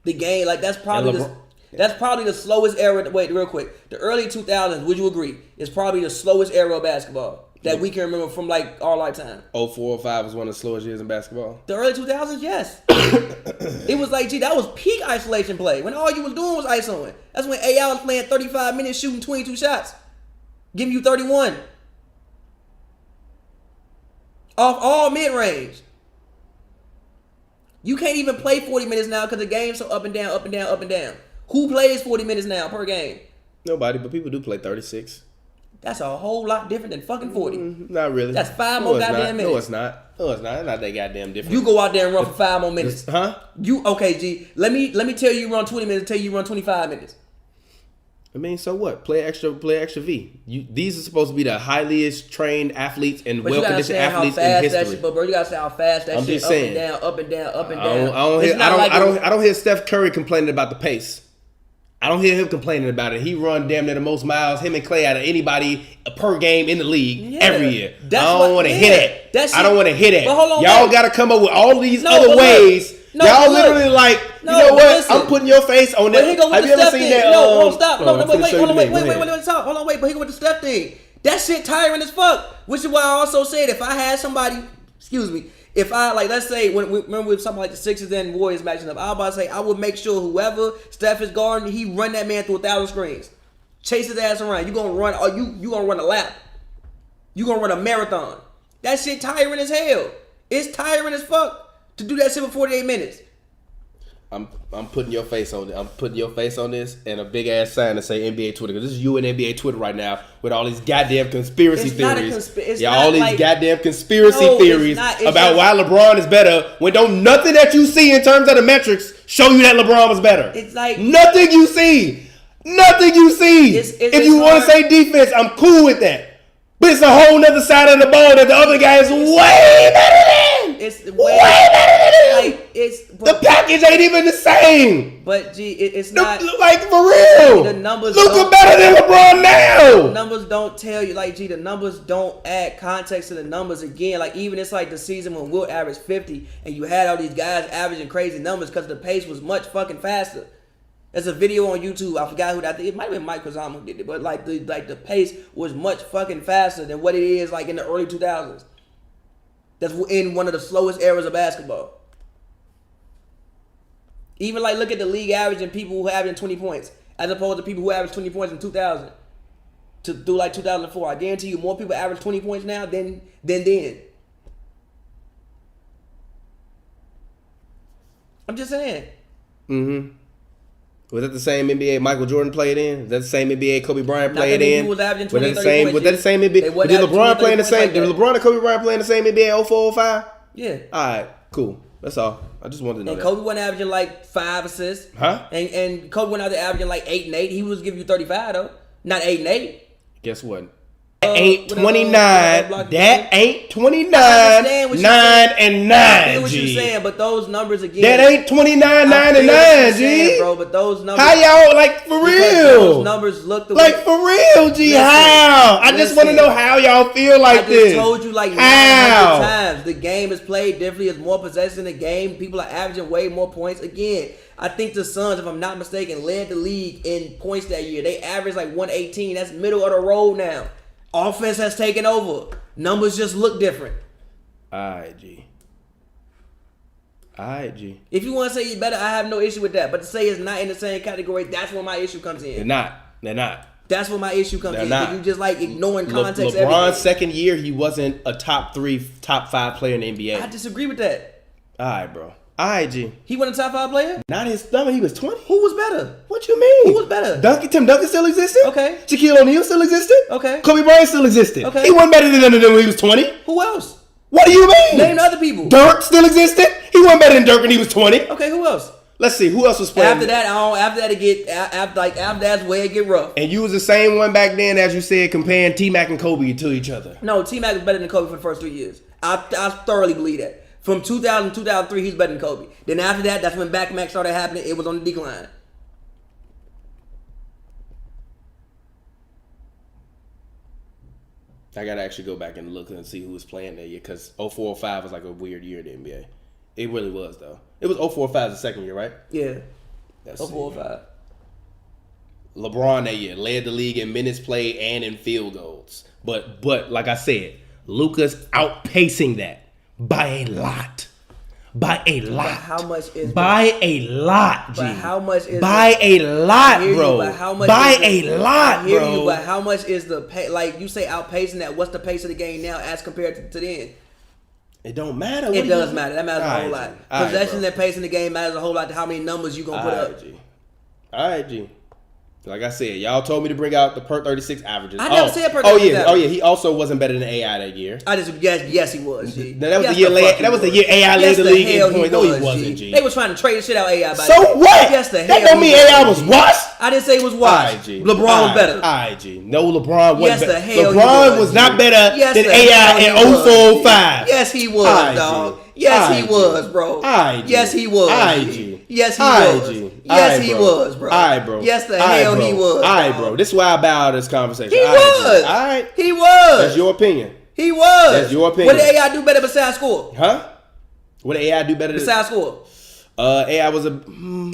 The game, like, that's probably the slowest era. Wait, real quick. The early 2000s, would you agree, is probably the slowest era of basketball that we can remember from, like, our lifetime.
04, 05 was one of the slowest years in basketball.
The early 2000s, yes. It was like, gee, that was peak isolation play. When all you was doing was isoing. That's when AI was playing 35 minutes, shooting 22 shots. Giving you 31. Off all mid-range. You can't even play 40 minutes now because the game's so up and down, up and down, up and down. Who plays 40 minutes now per game?
Nobody, but people do play 36.
That's a whole lot different than fucking 40.
Not really.
That's 5 more goddamn minutes.
No, it's not. It's not that goddamn different.
You go out there and run for 5 more minutes.
Huh?
Okay, G. Let me tell you run 20 minutes, tell you run 25 minutes.
I mean, so what? Play extra V. These are supposed to be the highest trained athletes and well-conditioned athletes in history.
But bro, you gotta say how fast that shit up and down, up and down, up and down.
I don't hear Steph Curry complaining about the pace. I don't hear him complaining about it. He run damn near the most miles, him and Clay, out of anybody per game in the league every year. I don't want to hit it. I don't want to hit it. Y'all got to come up with all these other ways. Y'all literally like, you know what? Listen. I'm putting your face on that. Have you ever seen that?
No, stop. Hold on, wait. But he go with the Steph thing. That shit tiring as fuck. Which is why I also said if I had somebody, if I, like, let's say, remember with something like the Sixers and Warriors matching up, I was about to say, I would make sure whoever Steph is guarding, he run that man through 1,000 screens. Chase his ass around. You gonna run, or you gonna run a lap. You gonna run a marathon. That shit tiring as hell. It's tiring as fuck to do that shit for 48 minutes.
I'm putting your face on it. I'm putting your face on this and a big ass sign to say NBA Twitter, because this is you and NBA Twitter right now with all these goddamn conspiracy theories. All these goddamn conspiracy theories about why LeBron is better when don't nothing that you see in terms of the metrics show you that LeBron was better.
It's like
nothing you see. Nothing you see. If you want to say defense, I'm cool with that. But it's a whole nother side of the ball that the other guy is way better than.
It's way better than him. Like,
the package ain't even the same.
But G, it's not
like for real.
The numbers
look better than LeBron now.
The numbers don't tell you, like, G. The numbers don't add context to the numbers again. Like, even it's like the season when Wilt averaged 50 and you had all these guys averaging crazy numbers because the pace was much fucking faster. There's a video on YouTube. I forgot who that. It might have been Mike Kozama who did it, but like the pace was much fucking faster than what it is like in the early 2000s. That's in one of the slowest eras of basketball. Even like look at the league average and people who average 20 points as opposed to people who average 20 points in 2000 to do like 2004. I guarantee you more people average 20 points now than then. I'm just saying.
Mm-hmm. Was that the same NBA Michael Jordan played in? Was that the same NBA Kobe Bryant played in? Was that the same NBA? Did LeBron play in the same? Did LeBron and Kobe Bryant play in the same NBA 04, 05?
Yeah.
All right. Cool. That's all. I just wanted to know
And
that.
Kobe wasn't averaging like 5 assists.
Huh?
And Kobe went out there averaging like 8 and 8. He was giving you 35 though, not 8 and 8.
Guess what? Ain't 29. That ain't 29.
I understand what
9
you're saying.
and
I feel
9,
what
G.
you're saying, but those numbers again.
That ain't 29, 9 and 9,
saying,
G.
bro, but those numbers.
How y'all, like, for
because
real?
Those numbers look the
Like,
way.
for real, G.
Listen,
How? I just want to
listen.
know how y'all feel like this.
I just told you like 900
How?
times. The game is played differently. It's more possession in the game. People are averaging way more points. Again, I think the Suns, if I'm not mistaken, led the league in points that year. They averaged like 118. That's middle of the road now. Offense has taken over. Numbers just look different.
Alright, G. Alright, G.
If you want to say it's better, I have no issue with that. But to say it's not in the same category, that's where my issue comes in.
They're not. They're not.
That's where my issue comes
They're
in.
not.
You just like ignoring context.
LeBron's
everything.
second year, he wasn't a top 3, top 5 player in the NBA.
I disagree with that.
Alright, bro. Alright, G.
He wasn't a top 5 player?
Not his stomach. He was 20.
Who was better?
What you mean?
Who was better?
Tim Duncan still existed?
Okay.
Shaquille O'Neal still existed?
Okay.
Kobe Bryant still existed?
Okay.
He wasn't better than none of them when he was 20.
Who else?
What do you mean?
Name the other people.
Dirk still existed? He wasn't better than Dirk when he was 20.
Okay, who else?
Let's see. Who else was playing?
After that, after that's where it get rough.
And you was the same one back then, as you said, comparing T-Mac and Kobe to each other.
No, T-Mac was better than Kobe for the first 3 years. I thoroughly believe that. From 2000 to 2003, he's better than Kobe. Then after that, that's when back-to-back started happening. It was on the decline.
I gotta actually go back and look and see who was playing that year, because 04-05 was like a weird year in the NBA. It really was, though. It was 04-05 the second year, right?
Yeah.
That's
04-05.
LeBron that year led the league in minutes played and in field goals. But like I said, Luka's outpacing that by a lot. By a lot.
But how much is
by a lot, G.
But how much is
by a lot, bro.
But how much
by
is
a lot,
I hear
bro.
you, but how much is the pay? Like you say, outpacing that. What's the pace of the game now as compared to then?
It don't matter.
It does matter. That matters a whole lot.
All right,
Possessions
bro.
and pace in the game matters a whole lot to how many numbers you gonna put up.
G. All right, G. Like I said, y'all told me to bring out the per 36 averages.
I never said per 36
Oh yeah, he also wasn't better than AI that year.
I just yes he was. G.
That was
Yes,
the year.
fuck he
That was the
was.
year AI
Yes,
led the
the
league
hell
in
he
points. No, he
was,
wasn't, G.
They was trying to trade the shit out of AI.
So what?
Yes, the hell.
That don't mean AI was washed.
I didn't say it was washed.
G.
LeBron was better.
IG. No, LeBron wasn't
Yes,
better.
the hell he
LeBron
was,
was not
G.
better
Yes,
than
the
AI
hell
in
he was,
04-05.
Yes, he was, dog. Yes, he was, bro. Yes, he was.
IG.
Yes, he was. Yes, he was, bro.
Alright, bro.
Yes, the hell he was.
Alright, bro. This is why I bow out of this conversation.
He was.
Alright.
He was.
That's your opinion.
He was.
That's your opinion.
What did AI do better besides score?
Huh? What did AI do better than
Besides score?
AI was a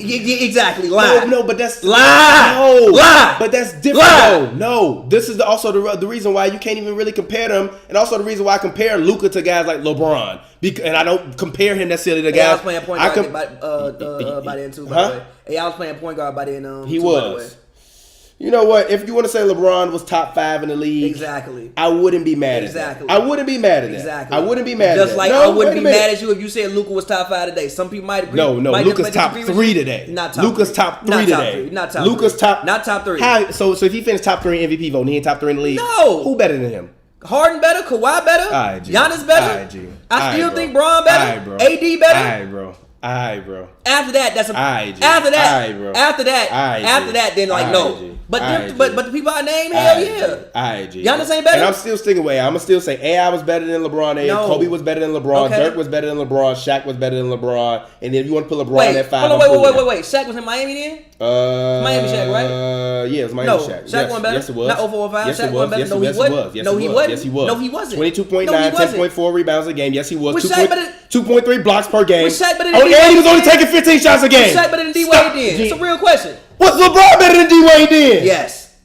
exactly lie.
No, but that's
lie.
No,
lie.
But that's different.
Lie.
No, this is also the reason why you can't even really compare them, and also the reason why I compare Luka to guys like LeBron, and I don't compare him necessarily to
AI
guys.
was playing point guard by then too. By the way, AI was playing point guard by then.
He
too,
was.
by the way.
You know what? If you want to say LeBron was top 5 in the league,
exactly,
I wouldn't be mad at that. I wouldn't be mad at that.
Exactly.
I wouldn't be mad at that.
Just like I wouldn't be mad at you if you said Luka was top 5 today. Some people might agree.
No,
might
Luka's
might
top
disagree
3
with you.
today.
Not top
Luka's
3.
top 3
Not top
today.
3. Not top
Luka's
3.
top.
Not top 3.
How, so if he finished top 3 in MVP voting, he ain't top 3 in the league.
No.
Who better than him?
Harden better, Kawhi better, Giannis better. I still think Bron better. AD better.
Alright, bro. Alright, bro.
After that, that's a.
Alright,
after that,
Alright, bro.
after that,
Alright,
after that, then like no.
Alright,
But the people I named, hell yeah.
Alright,
Giannis ain't better.
And I'm still sticking with it. I'm gonna still say AI was better than LeBron.
No.
Kobe was better than LeBron.
Okay.
Dirk was better than LeBron. Shaq was better than LeBron. And then if you want to put LeBron
Wait,
at 5,
hold on, wait. Shaq was in Miami then? Miami Shaq, right?
Yeah, it was Miami
No,
Shaq.
Shaq wasn't better.
Yes, it was.
Not 04-05.
Yes,
Shaq
it
wasn't
was.
better.
Yes,
No, he
yes, it
wasn't.
was. Yes,
No,
it
he
was.
wasn't.
Yes, he was.
No, he wasn't.
22.9,
No, he wasn't.
10.4 rebounds a game. Yes, he was.
Was Shaq better-
2.3 blocks per game.
Was Shaq better than
Oh,
D-Wade
and he was only
then?
taking 15 shots a game.
Was Shaq better than D-Wade
Stop,
then?
G.
It's a real question.
Was LeBron better than D-Wade then?
Yes.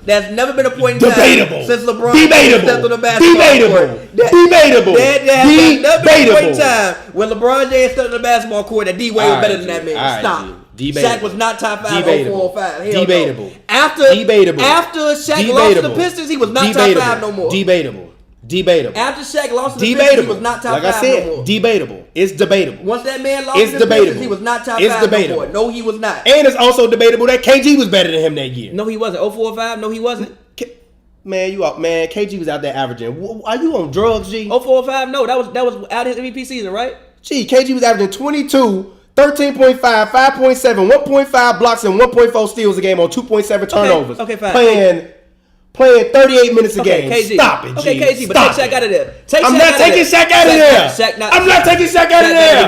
There's never been a point in
Debatable.
time since LeBron
Debatable.
stepped on the basketball
Debatable.
court.
Debatable.
There has never been a point in
Debatable.
time when LeBron James stepped on the basketball court that D-Wade was better than that man.
Alright,
Stop.
G. Debatable.
Shaq was not top 5
Debatable.
04-05. Hell
Debatable.
No. After
Debatable.
Shaq lost to the Pistons, he was not top 5 no more.
Debatable. Debatable.
After Shaq lost to the Pistons,
Debatable.
he was not top
Like
5
I said,
no more.
debatable. It's debatable.
Once that man lost
It's
to the
debatable.
Pistons, he was not top
It's
5
debatable.
no more. No, he was not.
And it's also debatable that KG was better than him that year.
No, he wasn't. 04-05? No, he wasn't.
Man, KG was out there averaging. Are you on drugs, G?
04-05? No, that was out his MVP season, right?
KG was averaging 22, 13.5, 5.7, 1.5 blocks, and 1.4 steals a game on 2.7 turnovers.
Okay, fine.
Playing 38 minutes a game.
KG.
Stop it, G.
Okay, KG, but
Stop
take Shaq out of there.
I'm not taking Shaq out of there. I'm not taking Shaq out of there.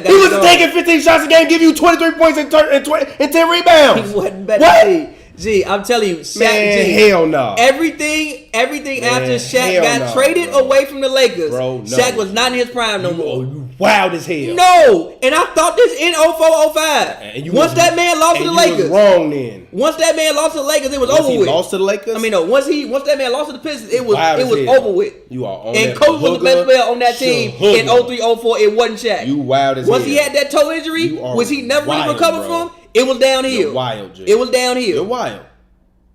He was taking 15 shots a game, give you 23 points and 10 rebounds.
He wasn't better. G, I'm telling you, Shaq.
Man,
G,
hell no.
Everything after Shaq got traded away from the Lakers,
bro, no.
Shaq was not in his prime no more.
Wild as hell.
No, and I thought this in 04-05. Once that man lost to the Lakers,
wrong then.
Once that man lost to the Lakers, it was over with.
Lost to the Lakers?
I mean, no. Once that man lost to the Pistons, it was over with.
You are on
and
that
Kobe was the best player on that team in 03-04. It wasn't Shaq.
You wild as
Once
hell.
he had that toe injury, which he never really recovered from, it was downhill.
You're wild, G.
It was downhill.
You're wild.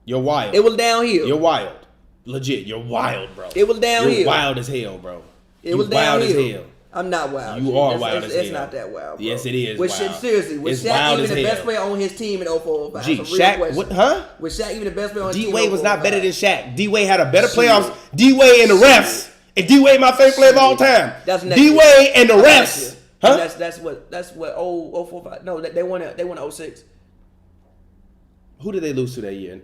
You're wild.
It was downhill.
You're wild. Legit, you're wild, bro.
It was downhill.
You're wild as hell, bro.
It was
wild
downhill.
as hell.
I'm not wild.
You are wild as hell.
It's not that wild, bro.
Yes, it is.
Seriously, was Shaq even the best player on his team in 04-05?
G, Shaq, what, huh?
Was Shaq even the best player on his team?
D-Wade was not better than Shaq. D-Wade had a better playoffs. D-Wade and the refs. And D-Wade my favorite player of all time. D-Wade and the refs. Huh?
That's what 04-05. No, they won 06.
Who did they lose to that year?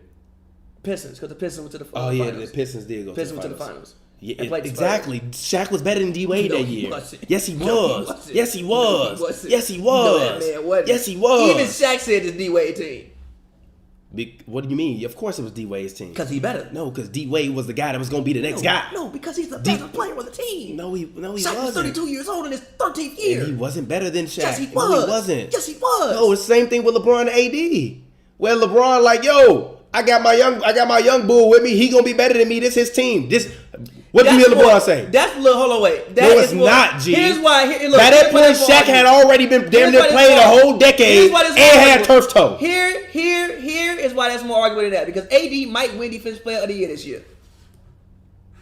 Pistons, because the Pistons went to the finals.
Oh yeah, the Pistons did go
Pistons
to the finals.
went to the finals.
Yeah, exactly. Shaq was better than D-Wade that year. Yes, he was. Yes, he was. Yes, he
No,
was.
that man wasn't.
Yes, he was.
Even Shaq said this D-Wade team.
What do you mean? Of course it was D-Wade's team.
Because he better.
No, because D-Wade was the guy that was going to be the next guy.
No, because he's the best player on the team.
No, he
Shaq
wasn't.
was 32 years old in his 13th year.
And he wasn't better than Shaq.
Yes, he was.
No, he wasn't.
Yes, he was.
No, it's the same thing with LeBron and AD. Where LeBron like, yo, I got my young bull with me. He gonna be better than me. This his team. What do you hear LeBron say?
That's hold on, wait.
No, it's not, G.
Here's why. Look,
by that point, Shaq had already been damn near playing a whole decade and had turf toe.
Here is why that's more argument than that, because AD might win Defensive Player of the Year this year.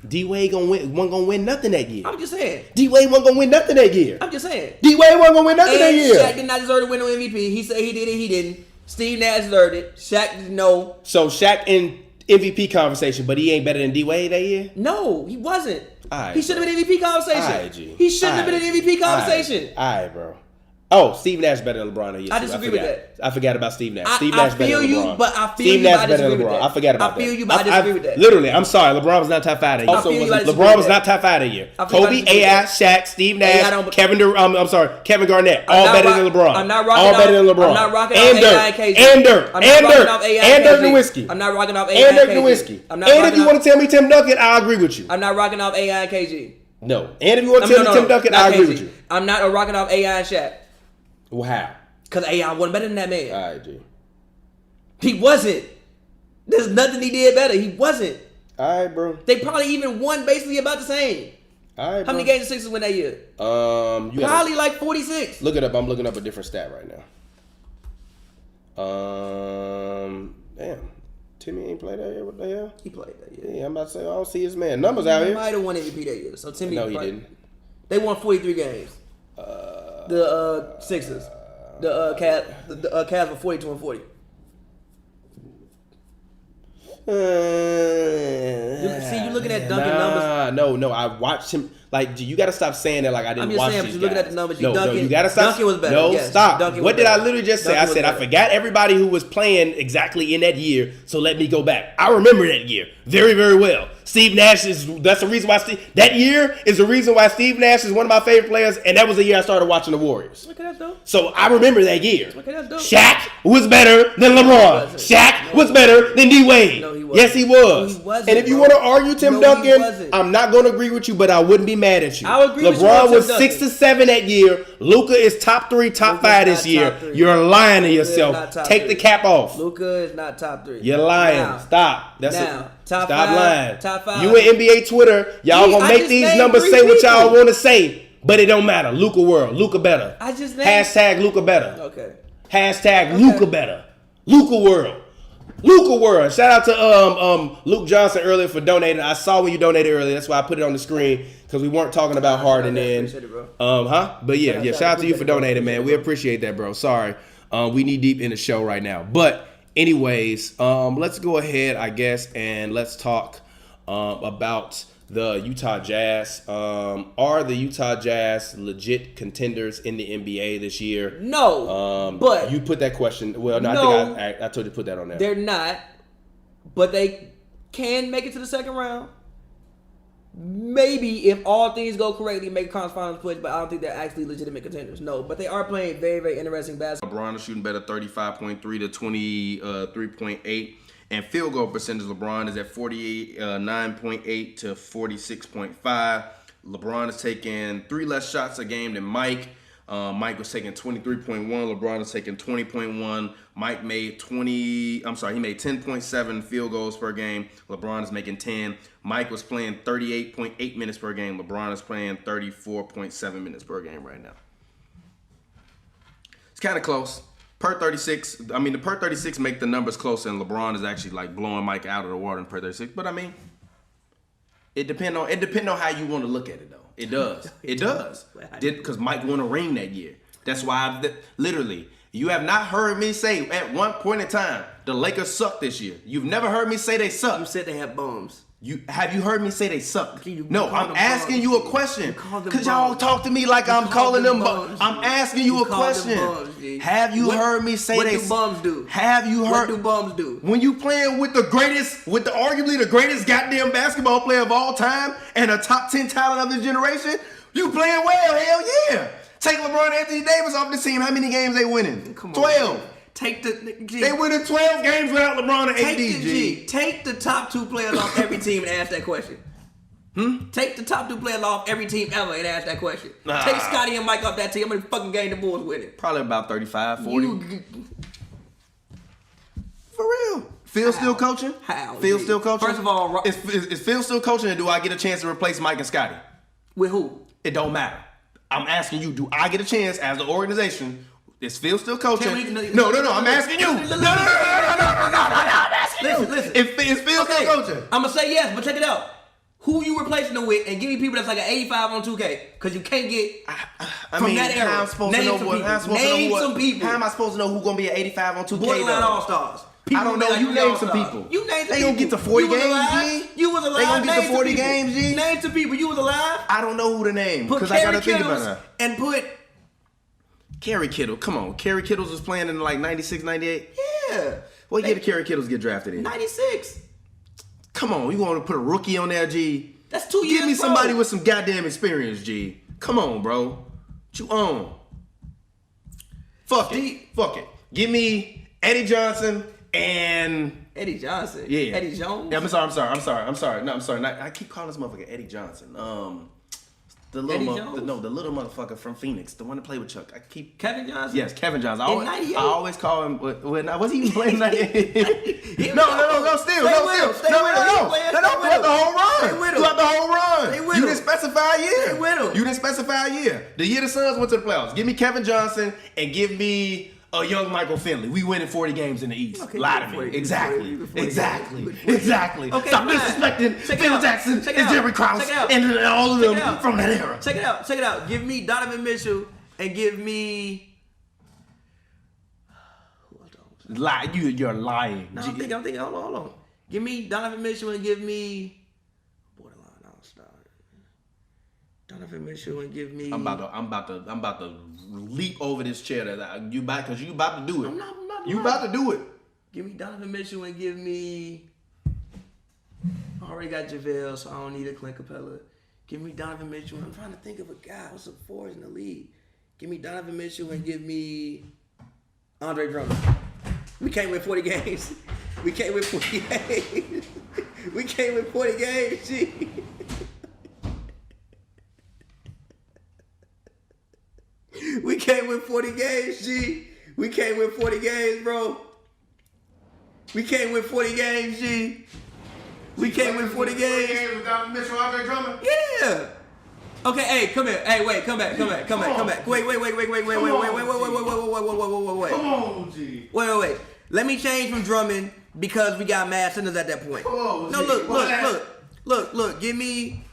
D-Wade wasn't gonna win nothing that year.
I'm just saying.
D-Wade wasn't gonna win nothing that year.
I'm just saying.
D-Wade wasn't gonna win nothing that year.
Shaq did not deserve to win no MVP. He said he did it. He didn't. Steve Nash deserved it. Shaq didn't know.
So Shaq in MVP conversation, but he ain't better than D-Wade that year?
No, he wasn't.
Right,
he should have been in MVP conversation. He shouldn't have been in MVP conversation.
All right, bro. Oh, Steve Nash better than LeBron that year.
I disagree with that.
I forgot about Steve Nash. Steve Nash better than LeBron.
I feel
Steve
you,
Nash
but I
better than
disagree with
LeBron.
that.
I forgot about that.
I feel you, but I disagree with that.
Literally, I'm sorry. LeBron was not top 5 that year. LeBron was not top 5 that year. Kobe, AI, Shaq, Steve Nash, Kevin Garnett. All better than LeBron.
I'm not rocking
all better than LeBron.
I'm not rocking off AI and KG.
And Dirk. And Dirk Nowitzki.
I'm not rocking off AI
and Dirk Nowitzki. And if you want to tell me Tim Duncan, I agree with you.
I'm not rocking off AI and KG.
No. And if you want to tell me Tim Duncan, I agree with you.
I'm not rocking off AI and Shaq.
Well, how?
Because AI wasn't better than that man.
All right, G.
He wasn't. There's nothing he did better. He wasn't.
All right, bro.
They probably even won basically about the same.
All right,
How many games the Sixers win that year? Probably like 46.
Look it up. I'm looking up a different stat right now. Damn. Timmy ain't played that year. What the hell?
He played that year.
Yeah, I'm about to say, I don't see his man numbers out
He
here.
might have won MVP that year. So Timmy.
No, he didn't.
They won 43 games. The Sixers. The Cavs were 42-40. You looking at Duncan numbers?
No. I watched him. Like, you got to stop saying that. Like, I didn't watch these guys.
I'm just saying, looking at the numbers.
No, you got to stop.
Duncan was better.
No,
yes.
stop.
Duncan
what
was
did
better.
I literally just say?
Duncan
I said I
better.
forgot everybody who was playing exactly in that year. So let me go back. I remember that year very, very well. Steve Nash that's the reason why that year is the reason why Steve Nash is one of my favorite players, and that was the year I started watching the Warriors.
Look at that, though.
So I remember that year.
Look at that, though.
Shaq was better than LeBron. Shaq was better than D-Wade.
No, he wasn't.
Yes, he was.
No, he wasn't,
and if you
bro.
want to argue Tim
No, he
Duncan,
wasn't.
I'm not going to agree with you, but I wouldn't be mad at you.
I would agree with you
LeBron
on Tim
was
Duncan.
6 to 7 that year. Luka is top 3, top 5 this year. You're lying to yourself. Take the cap off.
Luka is not top 3.
You're lying.
Now.
Stop.
Top
Stop
5,
lying.
Top 5.
You and NBA Twitter, y'all gonna make these numbers say what y'all want to say, but it don't matter. Luka world, Luka better.
I just named
Hashtag Luka better.
Okay.
Hashtag Luka better. Luka world. Luka world. Shout out to Luke Johnson earlier for donating. I saw when you donated earlier. That's why I put it on the screen because we weren't talking about Harden then. But yeah. Shout out to you for donating, man. We appreciate that, bro. Sorry. We knee deep in the show right now, but. Anyways, let's go ahead, I guess, and let's talk about the Utah Jazz. Are the Utah Jazz legit contenders in the NBA this year?
No, but
you put that question. Well, no,
no,
I think I told you to put that on there.
They're not, but they can make it to the second round. Maybe if all things go correctly, make a conference finals push, but I don't think they're actually legitimate contenders. No, but they are playing very, very interesting basketball.
LeBron is shooting better 35.3 to 23.8. And field goal percentage, LeBron is at 49.8 to 46.5. LeBron is taking 3 less shots a game than Mike. Mike was taking 23.1. LeBron is taking 20.1. Mike made 10.7 field goals per game. LeBron is making 10. Mike was playing 38.8 minutes per game. LeBron is playing 34.7 minutes per game right now. It's kind of close. Per 36, I mean, the per 36 make the numbers closer, and LeBron is actually like blowing Mike out of the water in per 36. But I mean, it depends on how you want to look at it, though. It does. It does. Because Mike won a ring that year. That's why, literally, you have not heard me say at one point in time the Lakers suck this year. You've never heard me say they suck.
You said they have bums.
Have you heard me say they suck? No, I'm asking you a question. Cause y'all talk to me like I'm calling them bums. I'm asking you a question. Have you heard me say they?
What do bums do?
Have you heard?
What do bums do?
When you playing with the greatest, with the arguably the greatest goddamn basketball player of all time and a top 10 talent of this generation, you playing well? Hell yeah! Take LeBron and Anthony Davis off the team. How many games they winning? 12.
Take the G.
They winning 12 games without LeBron and AD.
Take the top 2 players off every team and ask that question. Take the top 2 players off every team ever and ask that question. Take Scotty and Mike off that team. How many fucking game the Bulls winning?
Probably about 35, 40. For real. Phil still coaching?
How?
Phil still coaching?
First of all,
is Phil still coaching, or do I get a chance to replace Mike and Scotty?
With who?
It don't matter. I'm asking you, do I get a chance as the organization? Is Phil still coaching? No. I'm asking you. No.
Listen.
Is Phil still coaching?
I'm gonna say yes, but check it out. Who you replacing them with, and give me people that's like an 85 on 2K, because you can't get from that era.
How am I supposed to know what?
Name some people.
How am I supposed to know who's gonna be an 85 on 2K?
Borderline All-Stars.
I don't know. You name some people.
You name some
They gonna get to 40 games, G.
You was alive.
They gonna get to 40 games, G.
Name some people. You was alive.
I don't know who to name
Put
because I gotta
Kerry
think about
Kittles
that.
and put
Kerry Kittle. Come on. Kerry Kittles was playing in like 96, 98?
Yeah.
What year did Kerry Kittles get drafted in?
96.
Come on. You want to put a rookie on there, G?
That's 2 years.
Give me somebody with some goddamn experience, G. Come on, bro. What you on? Fuck it. Give me Eddie Johnson and...
Eddie Johnson?
Yeah.
Eddie Jones?
Yeah, I'm sorry. No, I'm sorry. I keep calling this motherfucker Eddie Johnson. The little the little motherfucker from Phoenix, the one that played with Chuck.
Kevin Johnson.
Yes, Kevin Johnson.
I
always call him. Was he even playing 98? No. Still. Throughout the whole run. You didn't specify a year. You didn't specify a year. The year the Suns went to the playoffs. Give me Kevin Johnson and give me a young Michael Finley. We winning 40 games in the East.
Okay,
Lie to me. Exactly. Okay, Stop disrespecting Phil Jackson and Jerry Krause and all of them from that era.
Check it out. Give me Donovan Mitchell and give me...
You're lying.
No, I'm thinking. Hold on. Give me Donovan Mitchell and give me... Borderline All-Star. Donovan Mitchell and give me...
I'm about to leap over this chair because you about to do it.
I'm not.
You about to do it.
Give me Donovan Mitchell and give me... I already got JaVale, so I don't need a Clint Capella. Give me Donovan Mitchell. I'm trying to think of a guy who's a forward in the league. Give me Donovan Mitchell and give me Andre Drummond. We can't win 40 games. We can't win 40 games. We can't win 40 games, G. We can't win 40 games, G. We can't win 40 games, bro. We can't win 40 games, G. We can't win 40 games.
Without Mitchell, Andre Drummond?
Yeah. Okay, hey, come here. Hey, wait, come back. Wait.
Come on, G.
Wait. Let me change from Drummond because we got mad centers at that point.
Oh,
no, look. Give me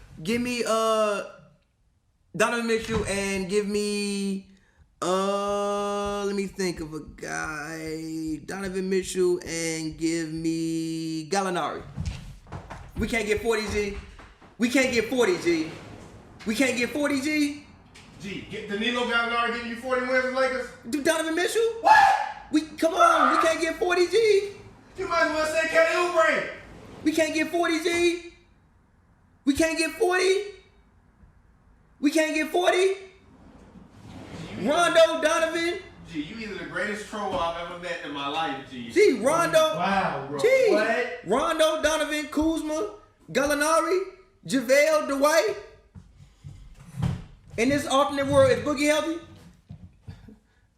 Donovan Mitchell and give me let me think of a guy. Donovan Mitchell and give me Gallinari. We can't get 40, G.
We can't get 40, G. We can't get 40, G.
G, get Danilo Gallinari giving you 40 wins with Lakers?
Do Donovan Mitchell?
What?
Come on, we can't get 40, G.
You might as well say Kelly Oubre.
We can't get 40, G. We can't get 40. We can't get 40. Rondo, Donovan.
G, you either the greatest troll I've ever met in my life, G.
G, Rondo.
Wow, bro.
G.
What?
Rondo, Donovan, Kuzma, Gallinari, JaVale, Dwight. In this alternate world, is Boogie healthy?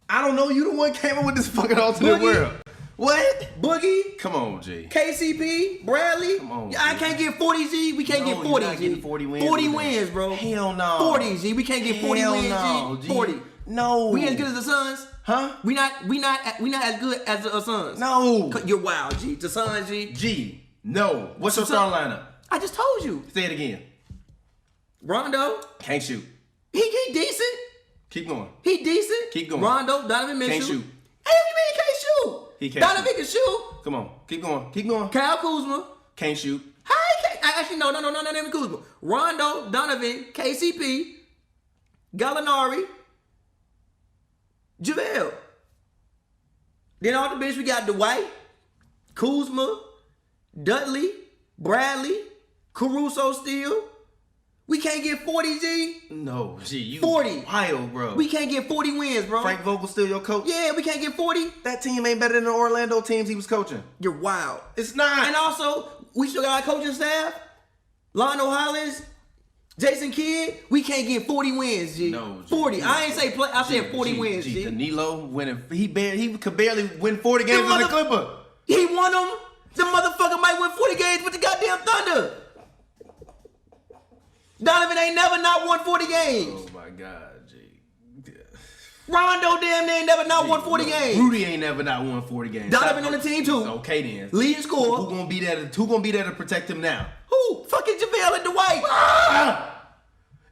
I don't know. You the one came up with this fucking alternate world. What?
Boogie.
Come on, G.
KCP, Bradley.
Come on,
I can't get 40, G. We can't get 40, G.
40 wins.
40 wins, bro.
Hell no.
40, G. We can't get 40
Hell
wins,
no,
G.
G.
40.
No.
We as good as the Suns?
Huh?
We not as good as the Suns.
No.
You're wild, G. The Suns, G.
G. No. What's your starting lineup?
I just told you.
Say it again.
Rondo.
Can't shoot.
He decent.
Keep going.
He decent.
Keep going.
Rondo, Donovan Mitchell.
Can't shoot.
Hey, what you mean he can't shoot?
He can't
Donovan can shoot.
Come on. Keep going. Keep going.
Kyle Kuzma.
Can't shoot.
How he can't? Actually, no, not even Kuzma. Rondo, Donovan, KCP, Gallinari, JaVale. Then on the bench we got Dwight, Kuzma, Dudley, Bradley, Caruso Steele. We can't get 40, G.
No, G. You
40.
wild, bro.
We can't get 40 wins, bro.
Frank Vogel still your coach?
Yeah, we can't get 40.
That team ain't better than the Orlando teams he was coaching.
You're wild.
It's not.
And also, we still got our coaching staff. Lionel Hollins, Jason Kidd. We can't get 40 wins, G.
No, G.
40. I ain't say play. I said 40
G,
wins,
G.
G.
Danilo winning. He could barely win 40 games as a Clipper.
He won them. The motherfucker might win 40 games with the goddamn Thunder. Donovan ain't never not won 40 games.
Oh my God, G.
Rondo damn near ain't never not won 40 games.
Rudy ain't never not won 40 games.
Donovan on the team too.
Okay then.
Leading scorer.
Who gonna be there to protect him now?
Who? Fucking JaVale and Dwight.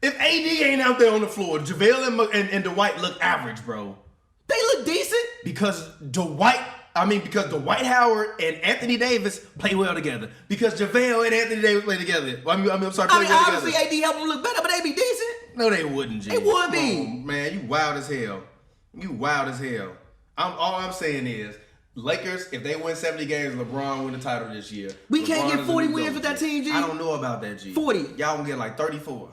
If AD ain't out there on the floor, JaVale and Dwight look average, bro.
They look decent.
Because Dwight Howard and Anthony Davis play well together. Because JaVale and Anthony Davis play together. Play well together.
Obviously AD helped them look better, but they be decent.
No, they wouldn't, G.
They would be.
Come on, man, you wild as hell. You wild as hell. All I'm saying is, Lakers, if they win 70 games, LeBron win the title this year.
We can't
LeBron
get 40
is the
wins with that team, G.
I don't know about that, G.
40.
Y'all gonna get like 34.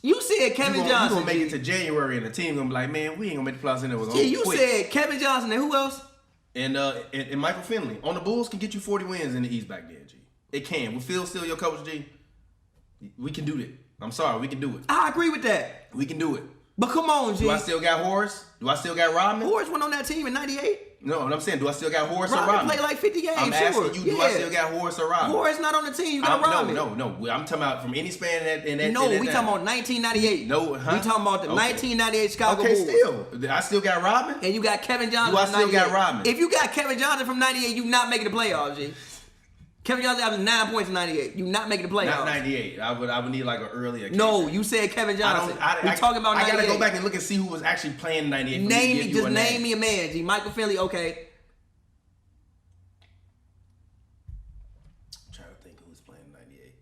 You said Kevin Johnson.
You gonna make it to January and the team gonna be like, man, we ain't gonna make the playoffs anyway.
Yeah, you said Kevin Johnson and who else?
And Michael Finley on the Bulls can get you 40 wins in the East back then, G. It can. With Phil still your coach, G, we can do that. I'm sorry, we can do it.
I agree with that.
We can do it.
But come on, G.
Do I still got Horace? Do I still got Rodman?
Horace went on that team in '98.
No, what I'm saying, do I still got Horace or
Rodman
Rodman?
played like 50 games.
I'm asking you, do I still got Horace or Rodman?
Horace not on the team. You got Rodman.
No. I'm talking about from any span in that.
No, we talking about 1998.
No, huh?
We talking about the 1998 Chicago
Okay,
Bulls.
still. I still got Rodman?
And you got Kevin Johnson
Do I
from
still
98.
got Rodman?
If you got Kevin Johnson from 98, you not making the playoffs, G. Kevin Johnson averaged 9 points in 98. You not making the playoffs.
Not 98. I would need like an earlier.
No, you said Kevin Johnson. We talking about 98.
I gotta go back and look and see who was actually playing in 98.
Name me a man, G. Michael Finley, okay.
I'm trying to think who was playing in 98.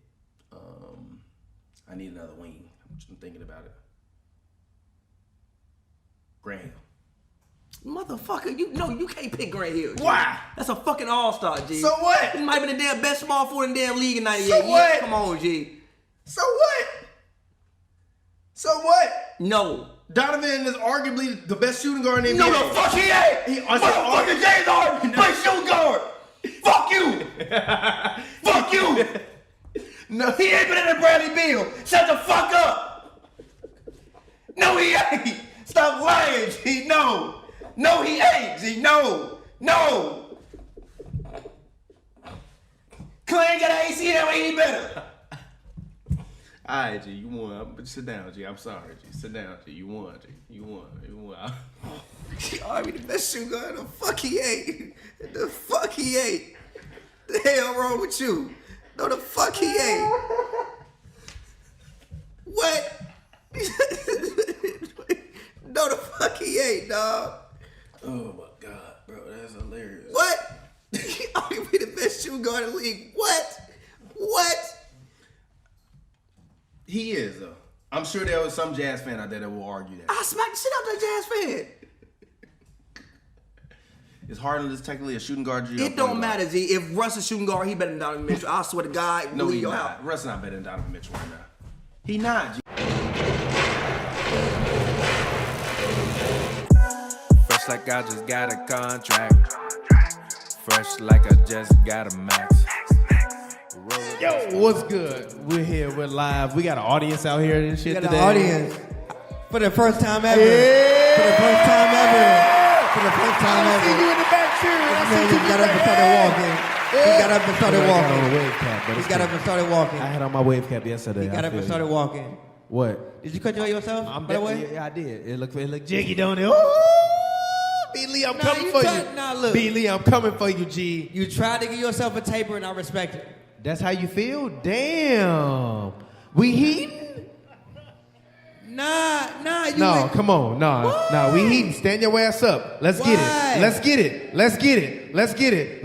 I need another wing. I'm thinking about it. Graham.
Motherfucker, you can't pick Grant Hill. G.
Why?
That's a fucking all-star, G.
So what?
He might have been the damn best small forward in the damn league in 98.
So what?
Yeah, come on, G.
So what? So what?
No.
Donovan is arguably the best shooting guard in the NBA.
No, the fuck he ain't. Motherfucker, James Harden, best shooting guard. Fuck you. Fuck you.
No,
he ain't better than Bradley Beal. Shut the fuck up. No, he ain't. Stop lying, G. No. No, he ain't, G. No. Clay ain't got an ACL, ain't he better?
Alright, G, you won. But sit down, G. I'm sorry, G. Sit down, G. You won, G. You won.
Alright, the best shooting guard. The fuck he ain't. The fuck he ain't. The hell wrong with you? No, the fuck he ain't. What? No, the fuck he ain't, dog.
Oh my God, bro, that's hilarious.
What? Arguably the best shooting guard in the league. What?
He is though. I'm sure there was some Jazz fan out there that will argue that.
I smacked the shit out that Jazz fan.
Is Harden just technically a shooting guard?
It don't matter, Z. If Russ is shooting guard, he better than Donovan Mitchell. I swear to God.
No, he's not.
Out.
Russ not better than Donovan Mitchell right now. He not. G.
Fresh like I just got a contract. Fresh like I just got a max.
Yo, what's good? We're here. We're live. We got an audience out here and shit
We got
today.
an audience for the first time ever.
Yeah.
For the first time ever. For the first time ever.
I see you in the back chair.
Man, he got up and started walking. He got up and started walking. He got up and started walking.
I had on my wave cap yesterday.
He got up and started walking.
What?
Did you cut your hair yourself, by the way?
Yeah, I did. It looked jiggy, don't it? Ooh, B-Lee, I'm coming for you.
Nah, look.
B-Lee, I'm coming for you, G.
You tried to give yourself a taper, and I respect it.
That's how you feel? Damn. We heating?
Nah.
No, come on. Nah, we heating. Stand your ass up. Let's get it.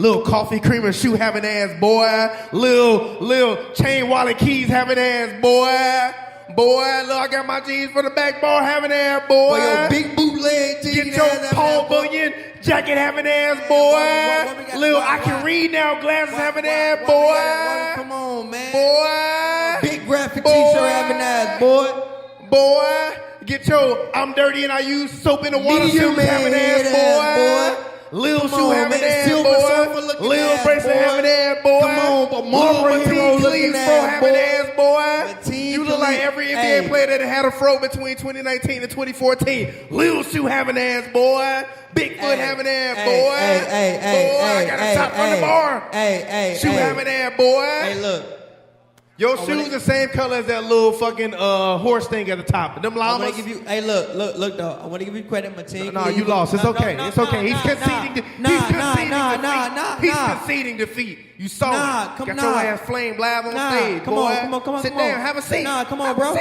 Little coffee creamer shoe having ass, boy. Little chain wallet keys having ass, boy. Look, I got my jeans for the back bar having ass, boy.
Your big bootleg jeans.
Get your Paul Bunyan jacket having ass, boy. Little I can read now glasses having ass, boy.
Come on, man.
Boy.
Big graphic t-shirt having ass, boy.
Boy, get your I'm dirty and I use soap in the water shoes having ass, boy. Lil shoe having ass, boy. Lil bracelet having ass, boy.
Come on, but Marlboro Hero looking ass, boy.
Having ass, boy. You look like every NBA player that had a fro between 2019 and 2014. Lil shoe having ass, boy. Bigfoot having ass, boy. Boy, I got a top from the bar. Shoe having ass, boy.
Hey, look.
Your shoes the same color as that little fucking horse thing at the top. Them llamas.
Hey, look, though. I want to give you credit, my team.
No, you lost. It's okay. It's okay. He's conceding. He's conceding defeat. You saw it. Got your ass flame live on stage, boy.
Come on.
Sit down. Have a seat.
Nah, come on, bro.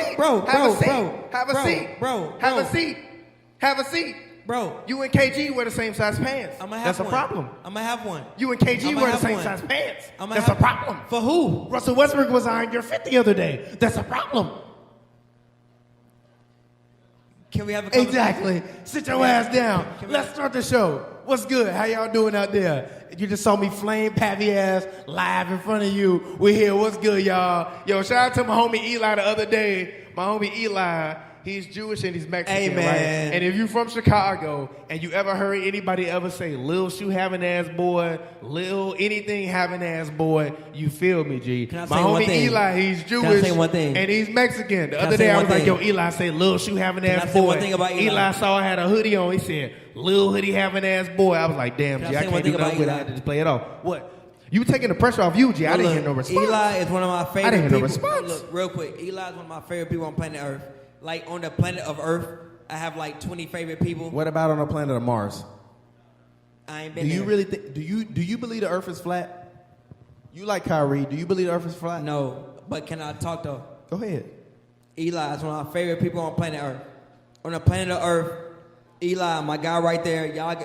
Have a seat.
Bro,
you and KG wear the same size pants. That's a problem.
I'm gonna have one.
You and KG wear the same size pants. That's a problem.
For who?
Russell Westbrook was eyeing your fit the other day. That's a problem.
Can we have a
Exactly. Sit your ass down. Let's start the show. What's good? How y'all doing out there? You just saw me flame Pavy ass live in front of you. We're here. What's good, y'all? Yo, shout out to my homie Eli the other day. My homie Eli. He's Jewish and he's Mexican,
hey, man.
right? And if you from Chicago and you ever heard anybody ever say Lil Shoe having ass boy, Lil anything having ass boy, you feel me, G.
Can I
My
say one
homie
thing?
Eli, he's Jewish.
Can I say one thing?
And he's Mexican. The
Can I
other
say
day I
one
was like,
thing?
yo, Eli say Lil Shoe having ass
Can I
boy.
say one thing about Eli?
Eli saw I had a hoodie on. He said, Lil hoodie having ass boy. I was like, damn,
Can
G,
I
I
say one
can't do
thing
nothing
about
with it.
Eli?
I had to just play it off. What? You taking the pressure off you, G. I didn't hear no response.
Eli is one of my favorite
I didn't hear no
people.
response.
Look, real quick. Eli is one of my favorite people on planet Earth. Like, on the planet of Earth, I have like 20 favorite people.
What about on the planet of Mars?
I ain't been
Do you
there.
really think? Do you believe the Earth is flat? You like Kyrie? Do you believe the Earth is flat?
No, but can I talk though?
Go ahead.
Eli is one of my favorite people on planet Earth. On the planet of Earth, Eli, my guy right there. Y'all,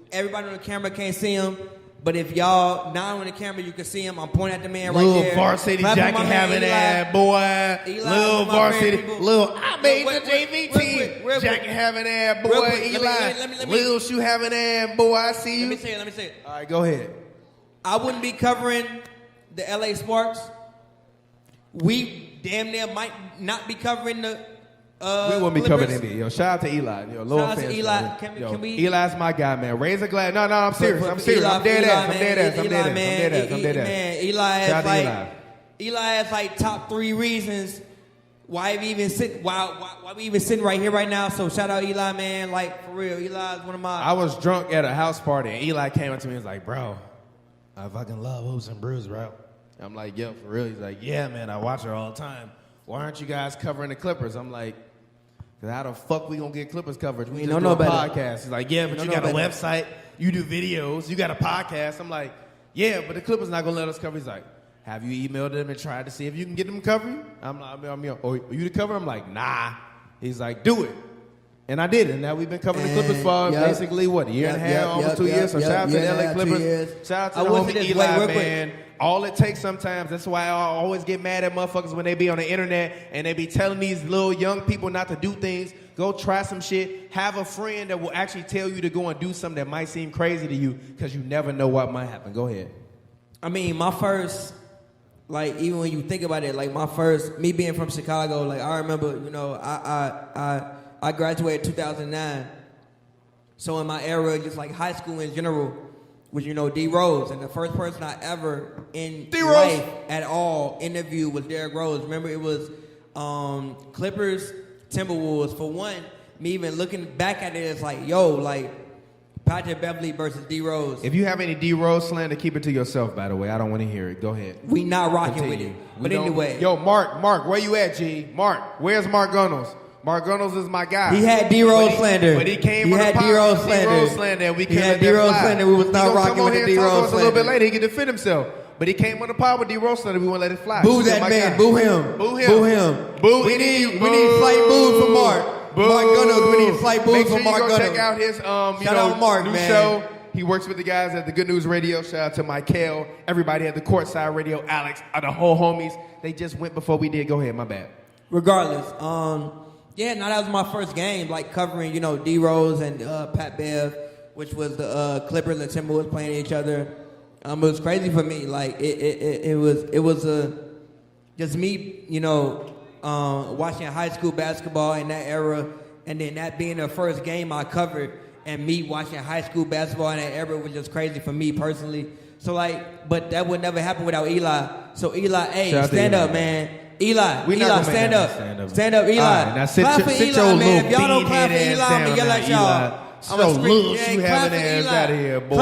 everybody on the camera can't see him, but if y'all not on the camera, you can see him. I'm pointing at the man right there.
Little varsity
Clap for
jacket
my man,
having
Eli.
ass, boy.
Eli,
Little
one of my
varsity,
favorite people.
little I made
Real
the
quick,
JV
real
team.
quick.
Jacket having ass, boy.
Real quick, let me-
Eli,
let me-
little shoe having ass, boy. I see you.
Let me say it.
All right, go ahead.
I wouldn't be covering the LA Sparks. We damn near might not be covering the.
We won't be
Clippers.
covering NBA. Yo, shout out to Eli. Yo, Lil
Shout out to
fans,
Eli.
man.
Can
Yo,
we-
Eli's my guy, man. Raise a glass. No, I'm serious.
For
I'm serious.
Eli,
I'm dead
Eli,
ass. I'm
man.
dead ass. I'm
Eli,
dead ass. I'm
man.
dead ass. I'm dead ass.
Man, Eli is
Shout out to
like
Eli.
Eli has like top 3 reasons why we even sitting right here right now. So shout out Eli, man. Like for real, Eli is one of my.
I was drunk at a house party, and Eli came up to me and was like, bro, I fucking love Hoops and Brews, bro. I'm like, yo, for real? He's like, yeah, man, I watch her all the time. Why aren't you guys covering the Clippers? I'm like, because how the fuck we gonna get Clippers coverage? We just
don't
do
know
a
better.
podcast. He's like, yeah, but you
don't
got
know
a
better.
website, you do videos, you got a podcast. I'm like, yeah, but the Clippers not gonna let us cover. He's like, have you emailed them and tried to see if you can get them to cover you? I'm like, oh, are you to cover? I'm like, nah. He's like, do it. And I did it. And now we've been covering the Clippers for basically, what, a year and a half, almost 2 years? So shout out to the LA Clippers. Shout out to the homie Eli, man. all it takes sometimes, that's why I always get mad at motherfuckers when they be on the internet and they be telling these little young people not to do things. Go try some shit. Have a friend that will actually tell you to go and do something that might seem crazy to you because you never know what might happen. Go ahead.
I mean, my first, like, even when you think about it, like, my first, me being from Chicago, like, I remember, you know, I graduated 2009. So in my era, just like high school in general, was, you know, D Rose. And the first person I ever in life at all interviewed was Derrick Rose. Remember, it was Clippers, Timberwolves. For one, me even looking back at it, it's like, yo, like, Patrick Beverly versus D Rose.
If you have any D Rose slander, keep it to yourself, by the way. I don't want to hear it. Go ahead.
We not rocking with it. But anyway.
Yo, Mark, where you at, G? Mark, where's Mark Gunnels? Mark Gunnels is my guy.
He had D-Rose slander.
But he came
he
on
had
the
D-Rose
slander. And we
he had D-Rose slander. We was not rocking with the D-Rose slander.
A little bit later, he can defend himself. But he came on the pod with D-Rose slander. We won't let it fly.
Boo that man.
Guy.
Boo him.
Boo him.
Boo him.
Boo.
We need slight boos for Mark.
Boo.
Mark Gunnels. We need slight boos for Mark Gunnels.
Check out his
Shout out Mark,
new
man.
show. He works with the guys at the Good News Radio. Shout out to Michael. Everybody at the Courtside Radio. Alex. The whole homies. They just went before we did. Go ahead. My bad.
Regardless, yeah, no, that was my first game, like covering, you know, D Rose and Pat Bev, which was the Clippers and Timberwolves playing each other. It was crazy for me. Like it was just me, you know, watching high school basketball in that era, and then that being the first game I covered, and me watching high school basketball in that era was just crazy for me personally. So like, but that would never happen without Eli. So Eli, hey, stand up, man. Eli, stand up. Stand up, Eli.
Right, now
clap for Eli, man. If y'all don't clap for Eli, I'm going to yell at y'all.
So loose you having ass out of here, boy.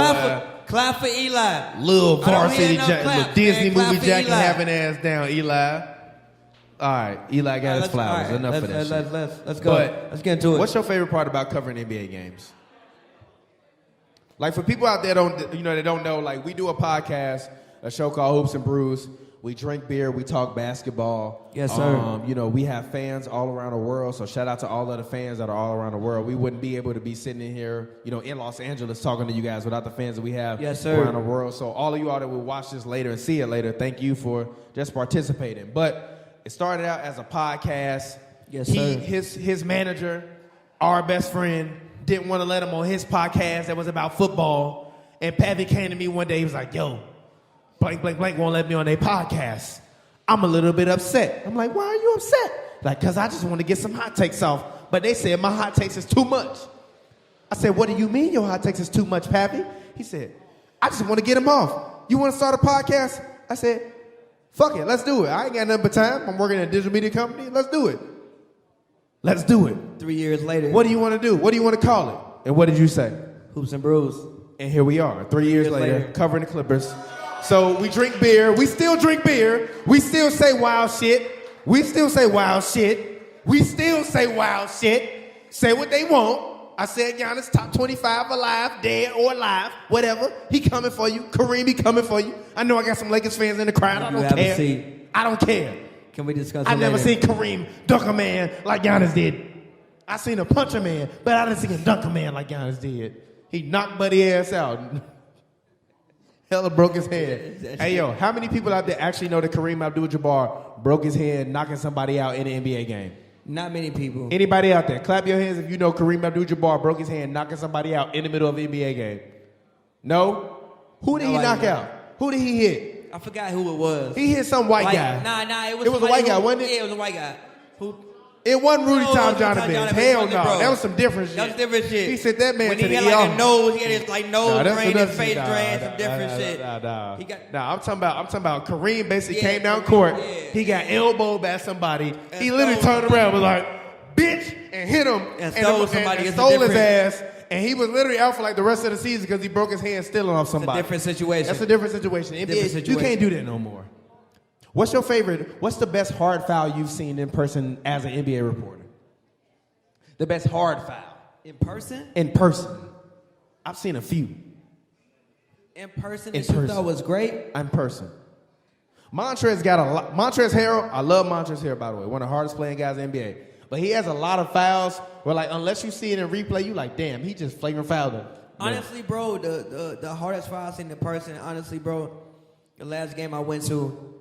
Clap for Eli.
Little varsity jacket, Disney movie jacket
Eli.
having ass down, Eli. All right, Eli got his flowers.
Right,
Enough of that shit.
Let's go. Let's get into it.
What's your favorite part about covering NBA games? Like for people out there that don't know, like we do a podcast, a show called Hoops and Brews. We drink beer, we talk basketball.
Yes, sir.
You know, we have fans all around the world, so shout out to all of the fans that are all around the world. We wouldn't be able to be sitting in here, you know, in Los Angeles talking to you guys without the fans that we have around the world. So all of you all that will watch this later and see it later, thank you for just participating. But it started out as a podcast.
Yes, sir.
His manager, our best friend, didn't want to let him on his podcast that was about football. And Pavy came to me one day, he was like, yo, blank won't let me on their podcast. I'm a little bit upset. I'm like, why are you upset? Like, because I just want to get some hot takes off. But they said my hot takes is too much. I said, what do you mean your hot takes is too much, Pavy? He said, I just want to get them off. You want to start a podcast? I said, fuck it, let's do it. I ain't got nothing but time. I'm working at a digital media company. Let's do it. Let's do it.
3 years later.
What do you want to do? What do you want to call it? And what did you say?
Hoops and Brews.
And here we are, 3 years later, covering the Clippers. So we drink beer. We still drink beer. We still say wild shit. We still say wild shit. We still say wild shit. Say what they want. I said Giannis top 25 alive, dead or alive, whatever. He coming for you. Kareem, he coming for you. I know I got some Lakers fans in the crowd. I don't care. I don't care.
Can we discuss
I
it
never
later?
seen Kareem dunk a man like Giannis did. I seen him punch a man, but I didn't see him dunk a man like Giannis did. He knocked Buddy ass out. Hella broke his hand. Hey, yo, how many people out there actually know that Kareem Abdul-Jabbar broke his hand knocking somebody out in an NBA game?
Not many people.
Anybody out there? Clap your hands if you know Kareem Abdul-Jabbar broke his hand knocking somebody out in the middle of an NBA game. No? Who did he knock out? Who did he hit?
I forgot who it was.
He hit some white guy.
Nah,
It was a white guy, wasn't it?
Yeah, it was a white guy. Who?
It wasn't Rudy
No,
Tom
it wasn't
Jonathan.
Jonathan.
Hell
It wasn't,
no.
bro.
That was some different shit.
That was different shit.
He sent that man
when
to the
he
ER.
had like a nose, he had his like nose
that's
drain,
another
his face
shit.
drain, some different shit.
Nah, I'm talking about Kareem basically came down court. He got elbowed by somebody. He literally turned around and was like, bitch, and hit him.
And stole somebody.
And
It's a
stole his
different-
ass. And he was literally out for like the rest of the season because he broke his hand stealing off somebody.
different situation.
That's a different situation. You can't do that no more. What's your favorite? What's the best hard foul you've seen in person as an NBA reporter? The best hard foul.
In person?
In person. I've seen a few.
In person,
In
that you
person.
thought was great?
In person. Montrezl got a lot. Montrezl Harrell, I love Montrezl Harrell, by the way. One of the hardest playing guys in the NBA. But he has a lot of fouls where, like, unless you see it in replay, you like, damn, he just flagrant fouled him.
Honestly, bro, the hardest foul I've seen in person, honestly, bro, The last game I went to.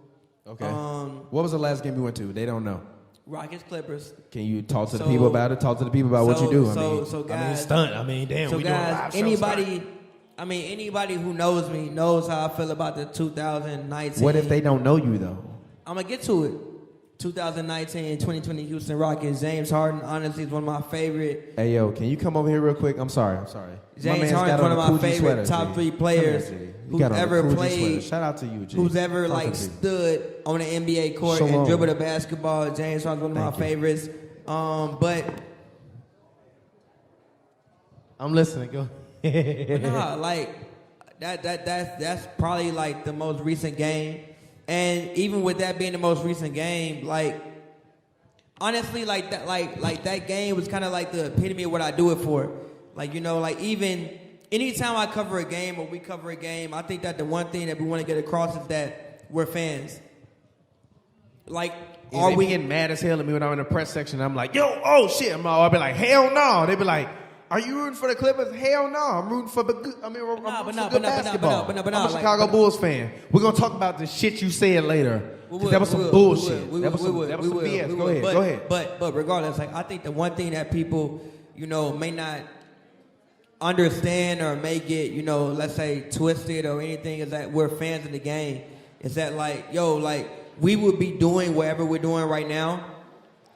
Okay. What was the last game you went to? They don't know.
Rockets Clippers.
Can you talk to the people about it? Talk to the people about what you do.
So guys,
stunt. I mean, damn.
So
we
guys,
doing live shows.
anybody who knows me knows how I feel about the 2019.
What if they don't know you though?
I'm gonna get to it. 2019-2020 Houston Rockets. James Harden, honestly, is one of my favorite.
Hey yo, can you come over here real quick? I'm sorry.
James Harden's one of my favorite top 3 players who's ever played.
Shout out to you, G.
Who's ever stood on the NBA court and dribbled a basketball. James Harden's one of my favorites. But
I'm listening. Go.
Nah, that's probably the most recent game. And even with that being the most recent game, honestly, that game was kind of the epitome of what I do it for. Even anytime I cover a game or we cover a game, I think that the one thing that we want to get across is that we're fans.
Are we getting mad as hell at me when I'm in the press section? I'm like, yo, oh shit! I'll be like, hell no. They be like, are you rooting for the Clippers? Hell no. I'm rooting for the good. I'm rooting for good basketball. I'm a Chicago Bulls fan. We're gonna talk about the shit you said later. That was some bullshit. That was some BS. Go ahead.
But regardless, I think the one thing that people, may not understand or may get, let's say twisted or anything is that we're fans of the game. Is that we would be doing whatever we're doing right now,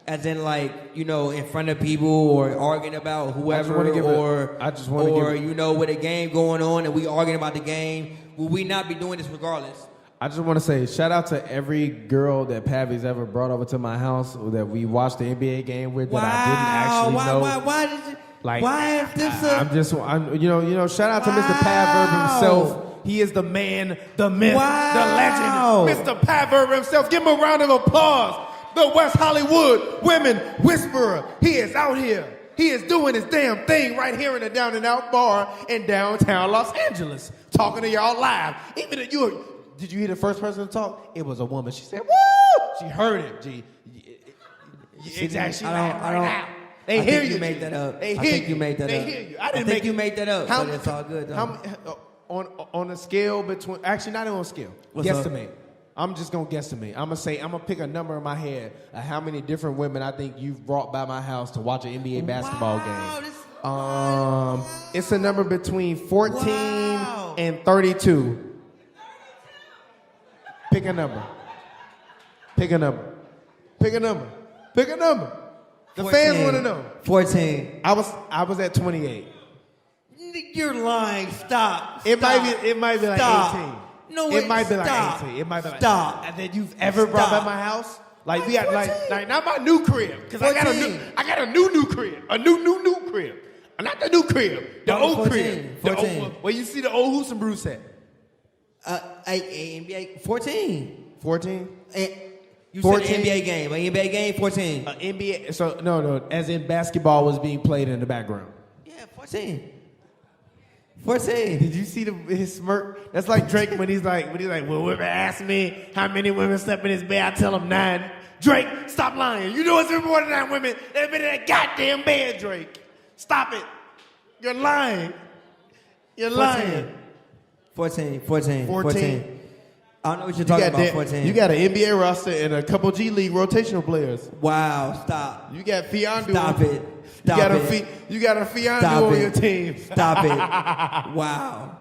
as in in front of people or arguing about whoever with a game going on and we arguing about the game. Will we not be doing this regardless?
I just want to say shout out to every girl that Pavy's ever brought over to my house that we watched the NBA game with that I didn't actually know.
Why did you? Why is this
shout out to Mr. Pav himself. He is the man, the myth, the legend, Mr. Pav himself. Give him a round of applause. The West Hollywood women whisperer. He is out here. He is doing his damn thing right here in the Down and Out bar in downtown Los Angeles. Talking to y'all live. Even if did you hear the first person to talk? It was a woman. She said, woo! She heard it, G. Exactly. They hear you.
You made that up.
They
think you made that up.
They hear you.
I think you made that up. But it's all good though.
On a scale between, actually not even on a scale. Guesstimate. I'm just gonna guesstimate. I'm gonna pick a number in my head of how many different women I think you've brought by my house to watch an NBA basketball game. It's a number between 14 and 32. Pick a number. The
14.
Fans want to know.
14.
I was at 28.
You're lying. Stop.
It might be like 18.
No,
it might be like 18. It might be like
stop.
And then you've ever brought by my house? We got not my new crib, because I got a new crib, a new crib, not the new crib, the old crib.
14.
Where you see the old Hoos and Brews set?
NBA 14.
14.
You 14? Said an NBA game. An NBA game. 14.
NBA. So no. As in basketball was being played in the background.
Yeah, 14. 14.
Did you see his smirk? That's like Drake when he's like, well, whoever asks me how many women slept in his bed, I tell him 9. Drake, stop lying. You know it's more than 9 women that have been in that goddamn bed, Drake. Stop it. You're lying. 14. I don't know what you're talking about, 14.
You
got an NBA roster and a couple G League rotational players.
Wow, stop.
You got Fiondu.
Stop it.
You got a Fiondu on your team.
Stop it. Wow.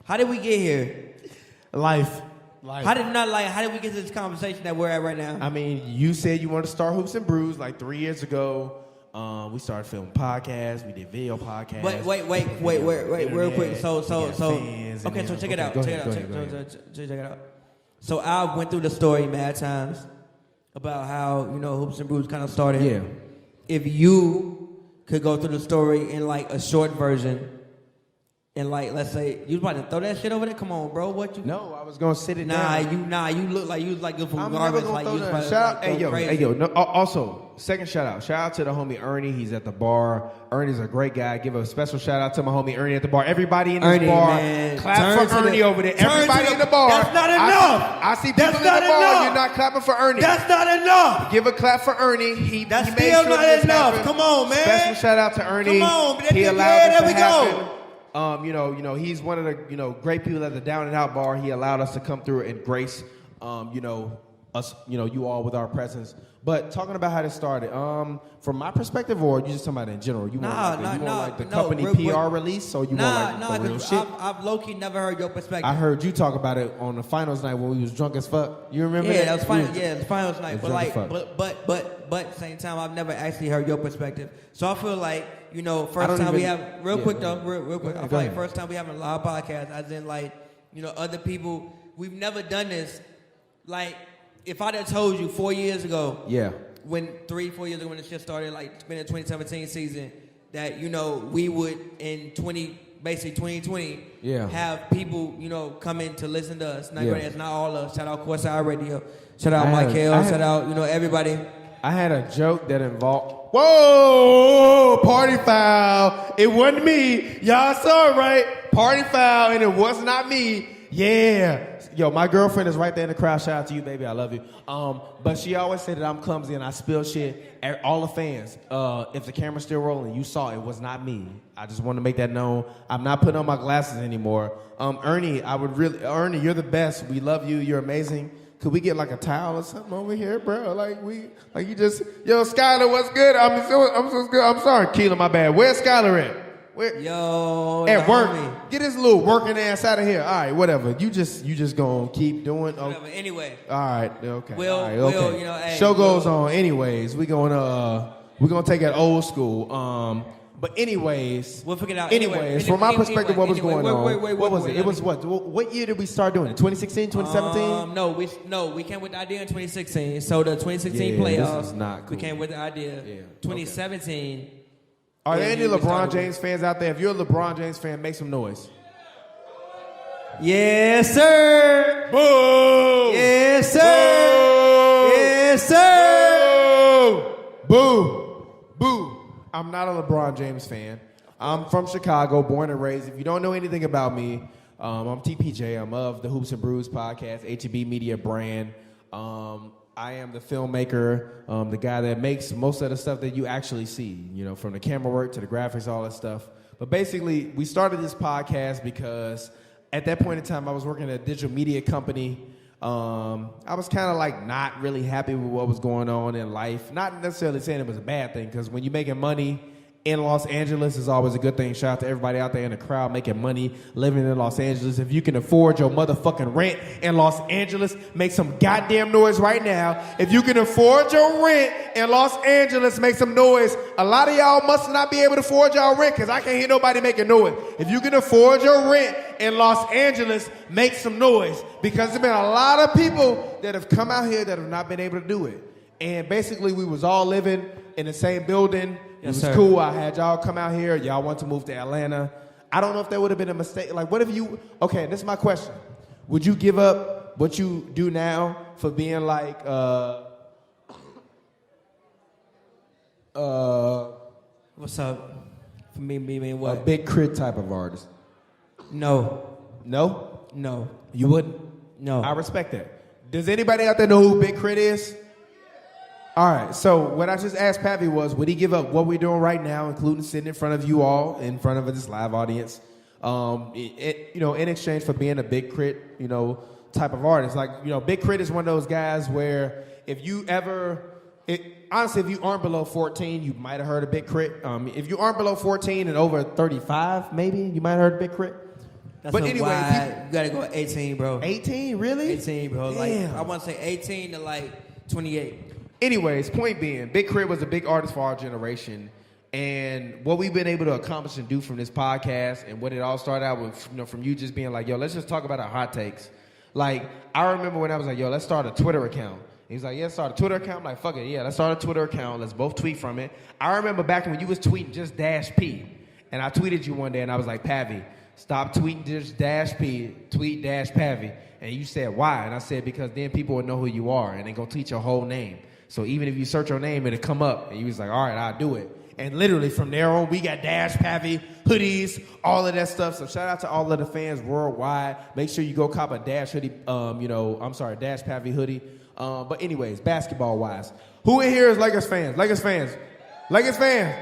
How did we get here?
Life.
How did we get to this conversation that we're at right now?
I mean, you said you wanted to start Hoops and Brews 3 years ago. We started filming podcasts. We did video podcasts.
Wait, real quick. So check it out. Check it out. So I went through the story mad times about how Hoops and Brews kind of started.
Yeah.
If you could go through the story in a short version, and let's say you was about to throw that shit over there. Come on, bro. What you?
No, I was gonna sit it down.
You look like you was good for
I'm
garbage.
Never gonna throw that. Shout out, hey yo. No, also, second shout out to the homie Ernie. He's at the bar. Ernie's a great guy. Give a special shout out to my homie Ernie at the bar. Everybody in this bar,
man.
clap for Ernie over there. Everybody in the bar.
That's not enough.
I see people in the bar. You're not clapping for Ernie.
That's not enough.
Give a clap for Ernie.
That's
he
still
made sure
not enough. Come on, man.
Special shout out to Ernie.
Come on.
He allowed this to happen. He's one of the, great people at the Down and Out bar. He allowed us to come through and grace, us, you all with our presence. But talking about how this started, from my perspective, or you just talking about it in general? You want like the company PR release, or you want like the real shit?
I've low-key never heard your perspective.
I heard you talk about it on the finals night when we was drunk as fuck. You remember that?
That was final. Yeah, the finals night. But at the same time, I've never actually heard your perspective. So I feel like, first time we have real quick. I feel like first time we have a live podcast, as in like, other people. We've never done this. Like, if I'd have told you 4 years ago, 4 years ago when the shit started, like in the 2017 season, that we would in 2020, have people come in to listen to us. Not it's not all of us. Shout out Courtside Radio. Shout out Michael. Shout out everybody.
I had a joke that involved. Whoa! Party foul. It wasn't me. Y'all saw it, right? Party foul, and it was not me. Yeah. Yo, my girlfriend is right there in the crowd. Shout out to you, baby. I love you. But she always said that I'm clumsy and I spill shit. All the fans, if the camera's still rolling, you saw it was not me. I just want to make that known. I'm not putting on my glasses anymore. Ernie, Ernie, you're the best. We love you. You're amazing. Could we get like a towel or something over here, bro? Yo, Skylar, what's good? I'm so good. I'm sorry, Keelan, my bad. Where's Skylar at?
Yo,
at work. Get his little working ass out of here. All right, whatever. You just gonna keep doing.
Whatever. Anyway.
All right. Okay.
Okay.
Hey, show goes on. Anyways, we're gonna take it old school. But anyways,
we'll figure it out.
Anyways, from my perspective, what was going on? What was it? It was what? What year did we start doing it? 2016, 2017?
No, we came with the idea in 2016. So the 2016 playoffs,
this is not cool.
We came with the idea. Yeah. 2017. Okay.
Are there any LeBron James fans out there? If you're a LeBron James fan, make some noise.
Yes, sir.
Boo.
Yes, sir.
Boo.
Yes, sir.
Boo. Boo. I'm not a LeBron James fan. I'm from Chicago, born and raised. If you don't know anything about me, I'm TPJ. I'm of the Hoops and Brews podcast, HNB Media brand. I am the filmmaker, the guy that makes most of the stuff that you actually see, from the camera work to the graphics, all that stuff. But basically, we started this podcast because at that point in time, I was working at a digital media company. I was kind of like not really happy with what was going on in life. Not necessarily saying it was a bad thing, because when you're making money in Los Angeles is always a good thing. Shout out to everybody out there in the crowd making money, living in Los Angeles. If you can afford your motherfucking rent in Los Angeles, make some goddamn noise right now. If you can afford your rent in Los Angeles, make some noise. A lot of y'all must not be able to afford y'all rent, because I can't hear nobody making noise. If you can afford your rent in Los Angeles, make some noise, because there's been a lot of people that have come out here that have not been able to do it. And basically, we was all living in the same building. It was cool. I had y'all come out here. Y'all want to move to Atlanta. I don't know if that would have been a mistake. Like, what if you... Okay, this is my question. Would you give up what you do now for being like...
What's up? For me being what?
A big crit type of artist.
No.
No?
No.
You wouldn't?
No.
I respect that. Does anybody out there know who Big Crit is? All right, so what I just asked Pavy was, would he give up what we're doing right now, including sitting in front of you all, in front of this live audience, in exchange for being a Big Crit, type of artist? Like, Big Crit is one of those guys where if you honestly, if you aren't below 14, you might have heard of Big Crit. If you aren't below 14 and over 35, maybe, you might have heard of Big Crit.
But anyway, you gotta go 18, bro.
18, really?
18, bro.
Damn.
Like, I want to say 18 to like 28.
Anyways, point being, Big Crit was a big artist for our generation, and what we've been able to accomplish and do from this podcast, and what it all started out with, from you just being like, yo, let's just talk about our hot takes. Like, I remember when I was like, yo, let's start a Twitter account. He's like, yeah, start a Twitter account. I'm like, fuck it, yeah, let's start a Twitter account. Let's both tweet from it. I remember back when you was tweeting just -P, and I tweeted you one day, and I was like, Pavy, stop tweeting just -P, tweet -Pavy. And you said, why? And I said, because then people will know who you are, and they're going to tweet your whole name. So even if you search your name, it'll come up. And you was like, all right, I'll do it. And literally from there on, we got Pavy, hoodies, all of that stuff. So shout out to all of the fans worldwide. Make sure you go cop a hoodie, Pavy hoodie. But anyways, basketball-wise, who in here is Lakers fans? Lakers fans. Lakers fans.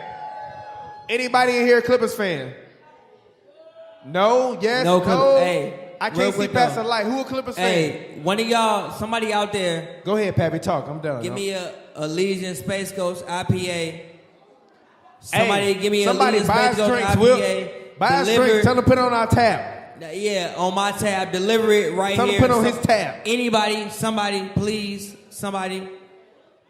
Anybody in here Clippers fan?
No, yes,
no.
no.
Hey,
I
real
can't see
quick
past
though.
the light. Who a Clippers fan?
Hey, one of y'all, somebody out there.
Go ahead, Pavy, talk. I'm done.
Give me a Legion Space Coast IPA. Somebody give me a
somebody
Legion
buy
Space
us
Coast
drinks.
IPA.
Buy us drinks. Tell them to put it on our tab.
Yeah, on my tab. Deliver it right
Tell him
here.
put on his tab.
Anybody, somebody, please, somebody.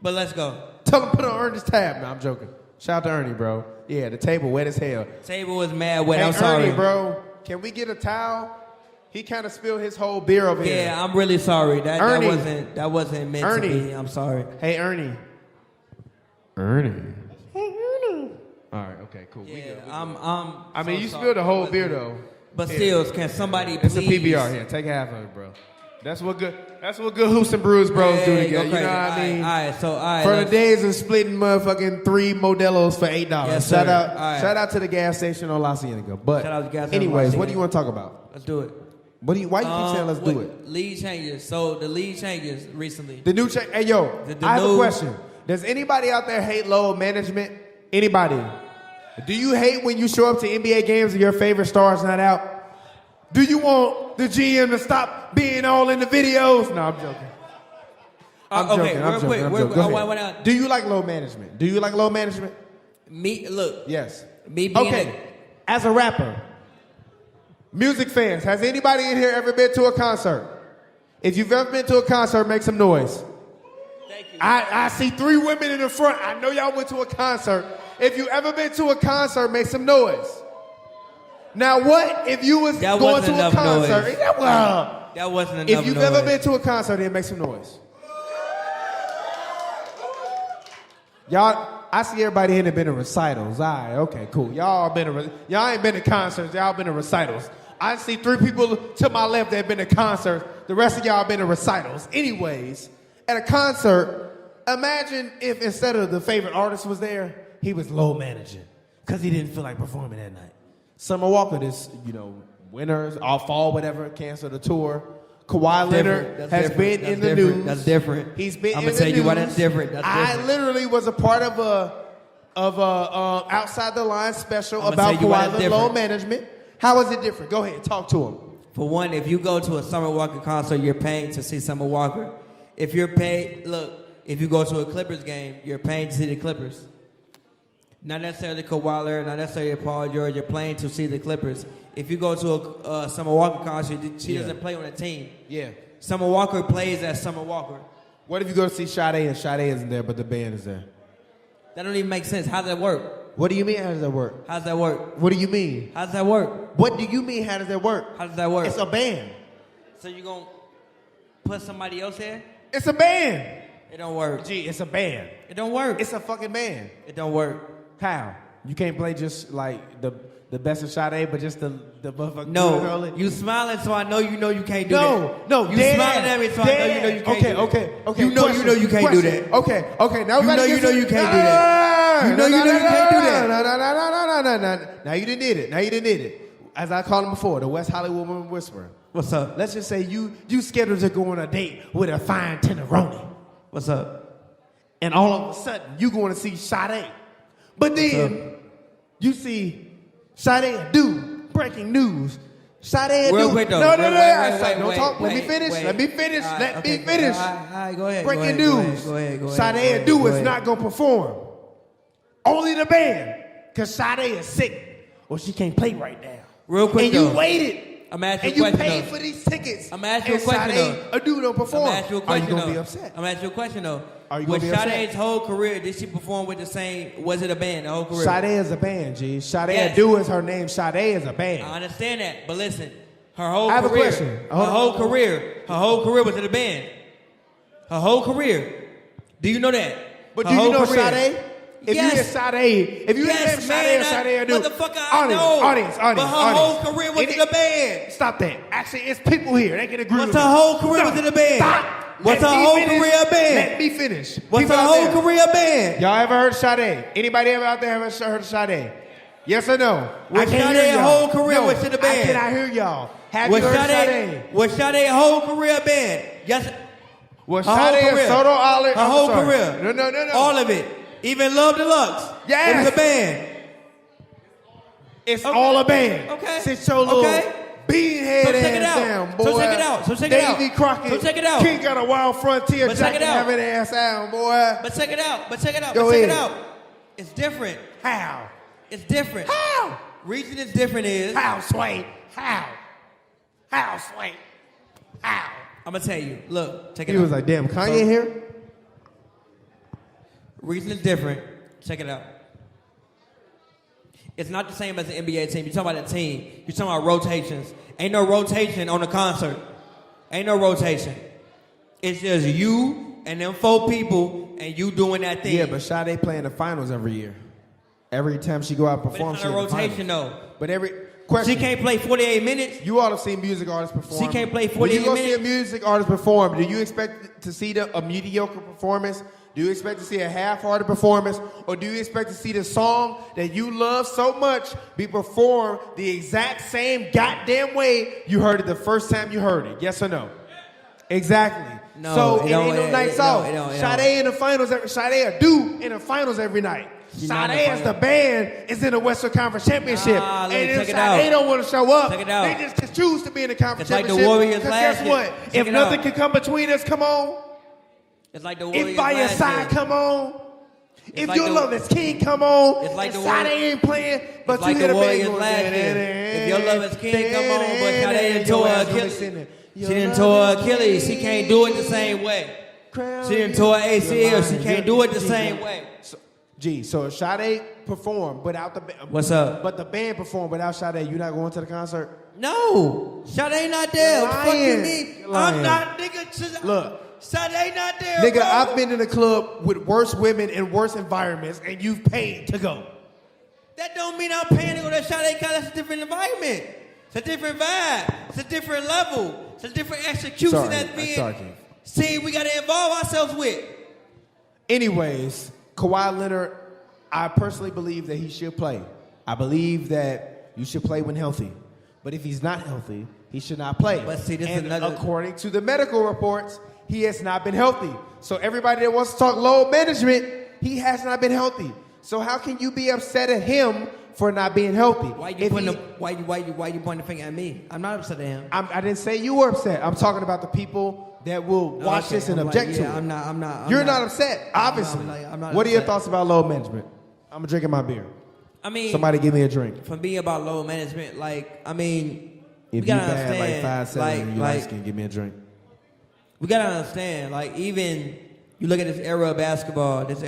But let's go.
Tell him put on Ernie's tab. No, I'm joking. Shout out to Ernie, bro. Yeah, the table wet as hell.
Table was mad wet.
Hey,
I'm sorry,
Ernie, bro. Can we get a towel? He kind of spilled his whole beer over here.
Yeah, I'm really sorry. That
Ernie.
that wasn't meant
Ernie.
to be. I'm sorry.
Hey, Ernie. Ernie. All right. Okay. Cool.
Yeah,
I mean, you spilled the whole beer though.
But still, can somebody
It's
please?
a PBR here. Take half of it, bro. That's what good Hoops and Brews bros do together. You know what I mean?
All right.
For the days of splitting motherfucking 3 Modelos for $8.
Yes,
shout
sir.
out,
All right.
shout out to the gas station on La Cienega. But
Shout out to the gas station on
anyways,
La
what do you
Cienega.
want to talk about?
Let's do it.
Why you keep saying let's do it?
League changes. So the league changes recently.
The new change. Hey yo, I have a question. Does anybody out there hate load management? Anybody? Do you hate when you show up to NBA games and your favorite star's not out? Do you want the GM to stop being all in the videos? No, I'm joking. I'm joking. Go ahead. Do you like load management? Do you like load management?
Look.
Yes.
Me being
okay. As a rapper, music fans, has anybody in here ever been to a concert? If you've ever been to a concert, make some noise.
Thank you.
I see 3 women in the front. I know y'all went to a concert. If you ever been to a concert, make some noise. Now, what if you was going to a concert?
That wasn't enough.
If you've ever been to a concert, then make some noise. Y'all, I see everybody here that been to recitals. All right, okay, cool. Y'all ain't been to concerts. Y'all been to recitals. I see 3 people to my left that have been to concerts. The rest of y'all been to recitals. Anyways, at a concert, imagine if instead of the favorite artist was there, he was load managing because he didn't feel like performing that night. Summer Walker, winners, all fall, whatever, canceled the tour. Kawhi Leonard has been in the news.
That's different.
He's been in the news.
I'm gonna tell you why that's different.
I literally was a part of a outside the line special about Kawhi load management. How is it different? Go ahead, talk to him.
For one, if you go to a Summer Walker concert, you're paying to see Summer Walker. If you go to a Clippers game, you're paying to see the Clippers. Not necessarily Kawhi Leonard, not necessarily Paul George. You're playing to see the Clippers. If you go to a Summer Walker concert, she doesn't play on a team.
Yeah.
Summer Walker plays as Summer Walker.
What if you go to see Sade and Sade isn't there, but the band is there?
That don't even make sense. How does that work?
What do you mean, how does that work?
How does that work?
What do you mean?
How does that work?
What do you mean, how does that work?
How does that work?
It's a band.
So you gonna put somebody else there?
It's a band.
It don't work.
Gee, it's a band.
It don't work.
It's a fucking band.
It don't work.
How? You can't play just like the best of Sade, but just the motherfucker.
No, you smiling, so I know you can't do that.
No,
you smiling at me, so I know you can't do that.
Okay.
You know you can't do that.
Okay. Now
you know you can't do that. You know you can't do
No.
that.
Now you didn't need it. As I called him before, the West Hollywood woman whisperer.
What's up?
Let's just say you scheduled to go on a date with a fine tenderoni.
What's up?
And all of a sudden, you going to see Sade. But then you see Sade do breaking news. Sade
Real
do.
quick though.
No.
Don't
talk. Let me finish. Let me finish.
All right, go ahead.
Breaking news.
Go ahead.
Sade do is not gonna perform. Only the band, cause Sade is sick or she can't play right now.
Real quick
and
though.
you waited.
I'm asking
and
you a question.
paid for these tickets.
I'm asking you a question
Sade,
though.
A dude don't perform.
I'm asking you a question
Are you gonna
though.
be upset?
I'm asking you a question though.
Are you gonna be upset?
Sade's whole career, did she perform with the same? Was it a band? The whole career.
Sade is a band, G. Sade
Yes.
do is her name. Sade is a band.
I understand that, but listen, her whole
I have
career.
a question.
Her whole career was in a band. Her whole career. Do you know that?
But
Her
do you
whole
know
career.
Sade? If you hear Sade, if you hear
Yes,
Sade or
man,
Sade do,
motherfucker, I know.
audience.
But her whole career was in a band.
Stop that. Actually, it's people here. They can agree
What's
with
her
me.
whole career was in a band?
Stop.
What's
Let
her
me
whole
finish.
career a band?
Let me finish.
What's
People
her
out
whole
there.
career a band?
Y'all ever heard Sade? Anybody ever out there ever heard of Sade? Yes or no?
Was
I can't
Sade's
hear y'all.
whole career
no,
was in the band?
I cannot hear y'all. Have
Was
you heard
Sade?
Sade?
Was Sade's whole career a band? Yes.
Was
Her whole
Sade and
career.
Soto Olive?
Her
I'm
whole
sorry.
career.
No.
All of it. Even Love Deluxe.
Yes.
It was a band.
It's all a band.
Okay.
Sit your little beanhead
So check it
ass
out.
down, boy.
So check it out. So check it out.
Davy Crockett.
So check it out.
King got a Wild Frontier
But check
jacket
it out.
having ass down, boy.
But check it out. But check it out.
Go
but check it
ahead.
out. It's different.
How?
It's different.
How?
Reason it's different is
How, Sway? How? How, Sway? How?
I'm gonna tell you. Look, check it
He
out.
was like, damn, Kanye here?
Reason is different. Check it out. It's not the same as the NBA team. You're talking about a team. You're talking about rotations. Ain't no rotation on a concert. Ain't no rotation. It's just you and them 4 people and you doing that thing.
Yeah, but Sade play in the finals every year. Every time she go out and perform,
But it's not a rotation though.
But every question,
She can't play 48 minutes.
You all have seen music artists perform.
She can't play
When you
48
go see a
minutes.
music artist perform, do you expect to see a mediocre performance? Do you expect to see a half-hearted performance? Or do you expect to see the song that you love so much be performed the exact same goddamn way you heard it the first time you heard it? Yes or no? Exactly.
No,
so
it
it ain't no
don't-
nights
it
off.
don't-
Sade in the finals. Sade a dude in the finals every night.
She's not in the
Sade as the band is in the Western Conference Championship.
Nah,
and
look,
if
check it
Sade
out.
don't want to show up,
Check it out.
they just choose to be in the conference
It's like the
championship.
Warriors
'Cause
last
guess
year.
what?
Check
If
it
nothing
out.
can come between us, come on.
It's like the Warriors
If by your
last
side,
year.
come on. If
like
your
the-
love is king, come on.
It's like
and
the
Sade
Warriors-
ain't playing, but
It's
you
like
hear
the
the band
Warriors
going,
last year. If your love is king, come on. But Sade didn't
Your
tore
ass gonna
Achilles.
be sitting there.
She didn't tore Achilles. She can't do it the same way. She didn't tore ACL. She can't do it the same way.
So if Sade performed without the
What's up?
But the band performed without Sade, you not going to the concert?
No, Sade not there. What the fuck you
Lying.
mean?
You're lying.
I'm not, nigga.
Look.
Sade not there,
Nigga,
bro.
I've been in a club with worse women in worse environments, and you've paid to go.
That don't mean I'm paying to go to Sade because that's a different environment. It's a different vibe. It's a different level. It's a different execution
Sorry,
that's being
sorry, King.
seen. We got to involve ourselves with.
Anyways, Kawhi Leonard, I personally believe that he should play. I believe that you should play when healthy. But if he's not healthy, he should not play.
But see, this is
and
another-
according to the medical reports, he has not been healthy. So everybody that wants to talk load management, he has not been healthy. So how can you be upset at him for not being healthy?
Why you pointing the finger at me? I'm not upset at him.
I didn't say you were upset. I'm talking about the people that will watch
Okay,
this and
I'm
object
like,
to
yeah,
it.
I'm not.
You're not upset, obviously.
I'm not
What are your
upset.
thoughts about load management? I'm drinking my beer.
I mean,
Somebody give me a drink.
For me about load management, like, I mean,
If
we
you
gotta
bad like
understand,
5'7" and you light skin, give me a drink.
we gotta understand, like, even you look at this era of basketball, it's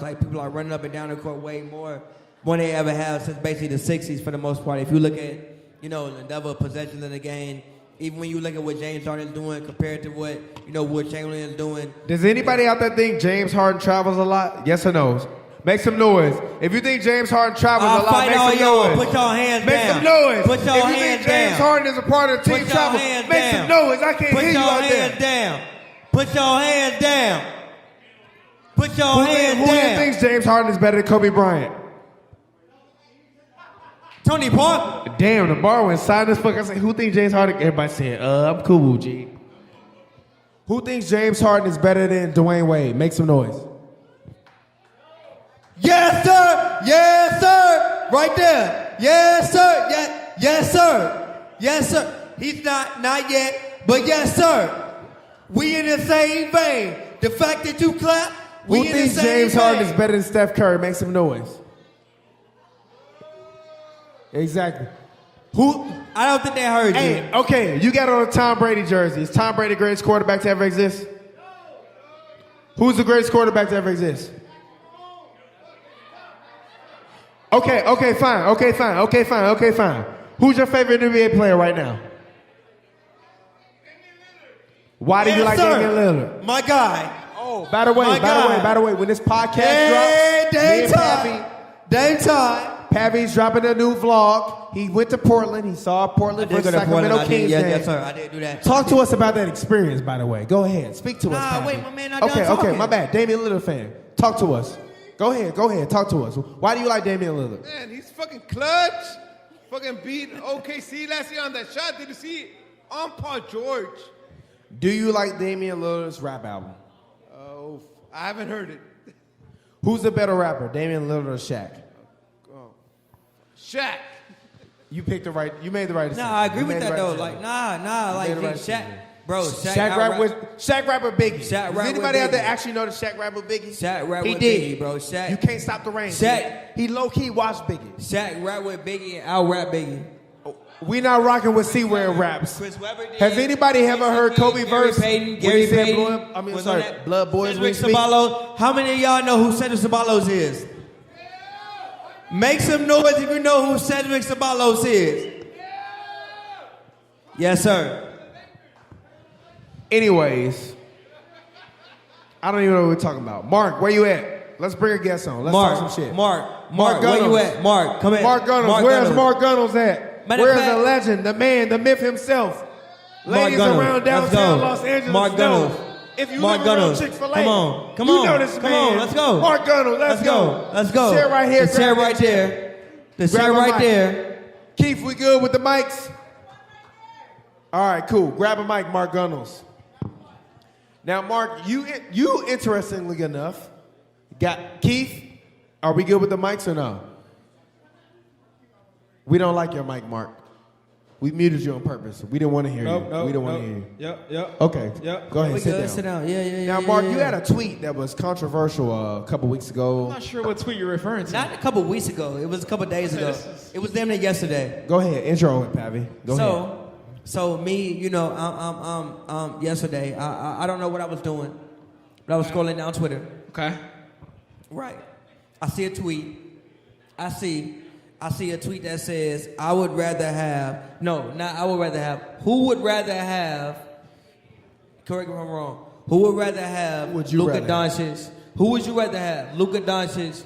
like people are running up and down the court way more than they ever have since basically the 60s for the most part. If you look at, the level of possessions in the game, even when you look at what James Harden is doing compared to what, Will Chamberlain is doing.
Does anybody out there think James Harden travels a lot? Yes or no? Make some noise. If you think James Harden travels a lot,
fight
make
all
some
y'all.
noise.
Put y'all hands
Make
down.
some noise.
Put y'all
if you
hands
think James
down.
Harden is a part of the team
Put y'all
travel,
hands
make
down.
some noise. I can't
Put
hear you
y'all
out there.
hands down. Put y'all hands down. Put y'all hands
Who
down.
thinks James Harden is better than Kobe Bryant?
Tony Parker.
Damn, the bar went silent as fuck. I said, who thinks James Harden? Everybody said, I'm cool, G. Who thinks James Harden is better than Dwayne Wade? Make some noise.
Yes, sir. Yes, sir. Right there. Yes, sir. Yes, sir. Yes, sir. He's not yet, but yes, sir. We in the same vein. The fact that you clap, we
Who
in
thinks
the same
James
vein.
Harden is better than Steph Curry? Make some noise. Exactly. Who?
I don't think they heard you.
Hey, okay, you got on a Tom Brady jersey. Is Tom Brady the greatest quarterback to ever exist? Who's the greatest quarterback to ever exist? Okay, fine. Who's your favorite NBA player right now? Why do you like Damian Lillard?
My guy.
Oh, by the way, when this podcast drops, me and Pavy's dropping a new vlog. He went to Portland. He saw Portland versus Sacramento Kings game.
Yes, sir. I did do that.
Talk to us about that experience, by the way. Go ahead. Speak to us, Pavy.
Wait, my man, not done
Okay,
talking.
my bad. Damian Lillard fan. Talk to us. Go ahead. Talk to us. Why do you like Damian Lillard?
Man, he's fucking clutch. Fucking beat OKC last year on that shot. Did you see it? On Paul George.
Do you like Damian Lillard's rap album?
Oh, I haven't heard it.
Who's the better rapper, Damian Lillard or Shaq? Shaq. You picked the right. You made the right decision.
Nah, I agree with that though.
Decision.
Like, nah, like Shaq. Bro,
Shaq rap with Biggie.
Shaq
Does
rap
anybody
with
out there
Biggie.
actually know that Shaq rap with Biggie?
Shaq rap
He
with
did.
Biggie, bro. Shaq.
You can't stop the rain.
Shaq.
He low key watched Biggie.
Shaq rap with Biggie and I'll rap Biggie.
We not rocking with C-Ware raps.
Chris Webber did.
Has anybody ever heard Kobe verse?
Gary Payton.
I'm sorry, Blood Boys.
Cedric Ceballos. How many of y'all know who Cedric Ceballos is? Make some noise if you know who Cedric Ceballos is. Yes, sir.
Anyways, I don't even know what we're talking about. Mark, where you at? Let's bring a guest on. Let's talk some shit.
Mark, where you at? Mark, come here.
Mark Gunnels. Where's Mark Gunnels at? Where's the legend, the man, the myth himself? Ladies around downtown Los Angeles.
Mark Gunnels.
If you
Mark
live around
Gunnels.
Chick-fil-A,
Come on.
you know this man.
Come on, let's go.
Mark Gunnels, let's go.
Let's go.
Chair right here.
The chair right there. The chair right there.
Keith, we good with the mics? All right, cool. Grab a mic, Mark Gunnels. Now, Mark, you interestingly enough, got Keith. Are we good with the mics or no? We don't like your mic, Mark. We muted you on purpose. We didn't want to hear you. We didn't want to hear you.
Yep.
Okay.
Yep.
Go ahead.
We
Sit
good.
down.
Sit down. Yeah.
Now, Mark, you had a tweet that was controversial a couple weeks ago.
I'm not sure what tweet you're referring to.
Not a couple weeks ago. It was a couple days ago. It was damn near yesterday.
Go ahead. Intro it, Pavy. Go ahead.
So me, yesterday, I don't know what I was doing, but I was scrolling down Twitter.
Okay.
Right. I see a tweet. I see a tweet that says, who would rather have, correct me if I'm wrong, who would rather have Luka Doncic, who would you rather have, Luka Doncic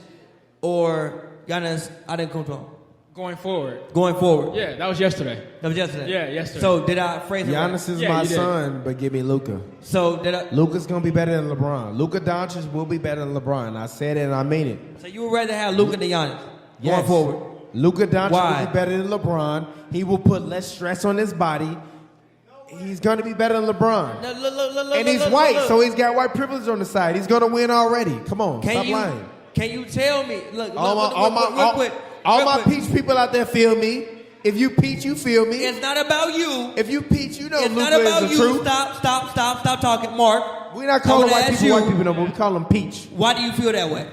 or Giannis Antetokounmpo?
Going forward.
Yeah,
that was yesterday.
Yeah, yesterday.
So
did I phrase it right?
Giannis is my son, but give me Luka.
So did I?
Luka's gonna be better than LeBron. Luka Doncic will be better than LeBron. I said it and I mean it.
So you would rather have Luka than Giannis going forward?
Luka Doncic
Why?
will be better than LeBron. He will put less stress on his body. He's gonna be better than LeBron. And he's white, so he's got white privilege on the side. He's gonna win already. Come on, stop lying.
Can you tell me? Look,
all my peach people out there feel me. If you peach, you feel me.
It's not about you.
If you peach, you know
it's
Luka
not about
is the
you.
truth.
Stop talking, Mark.
We're not calling white people no more. We call them peach.
Why do you feel that way?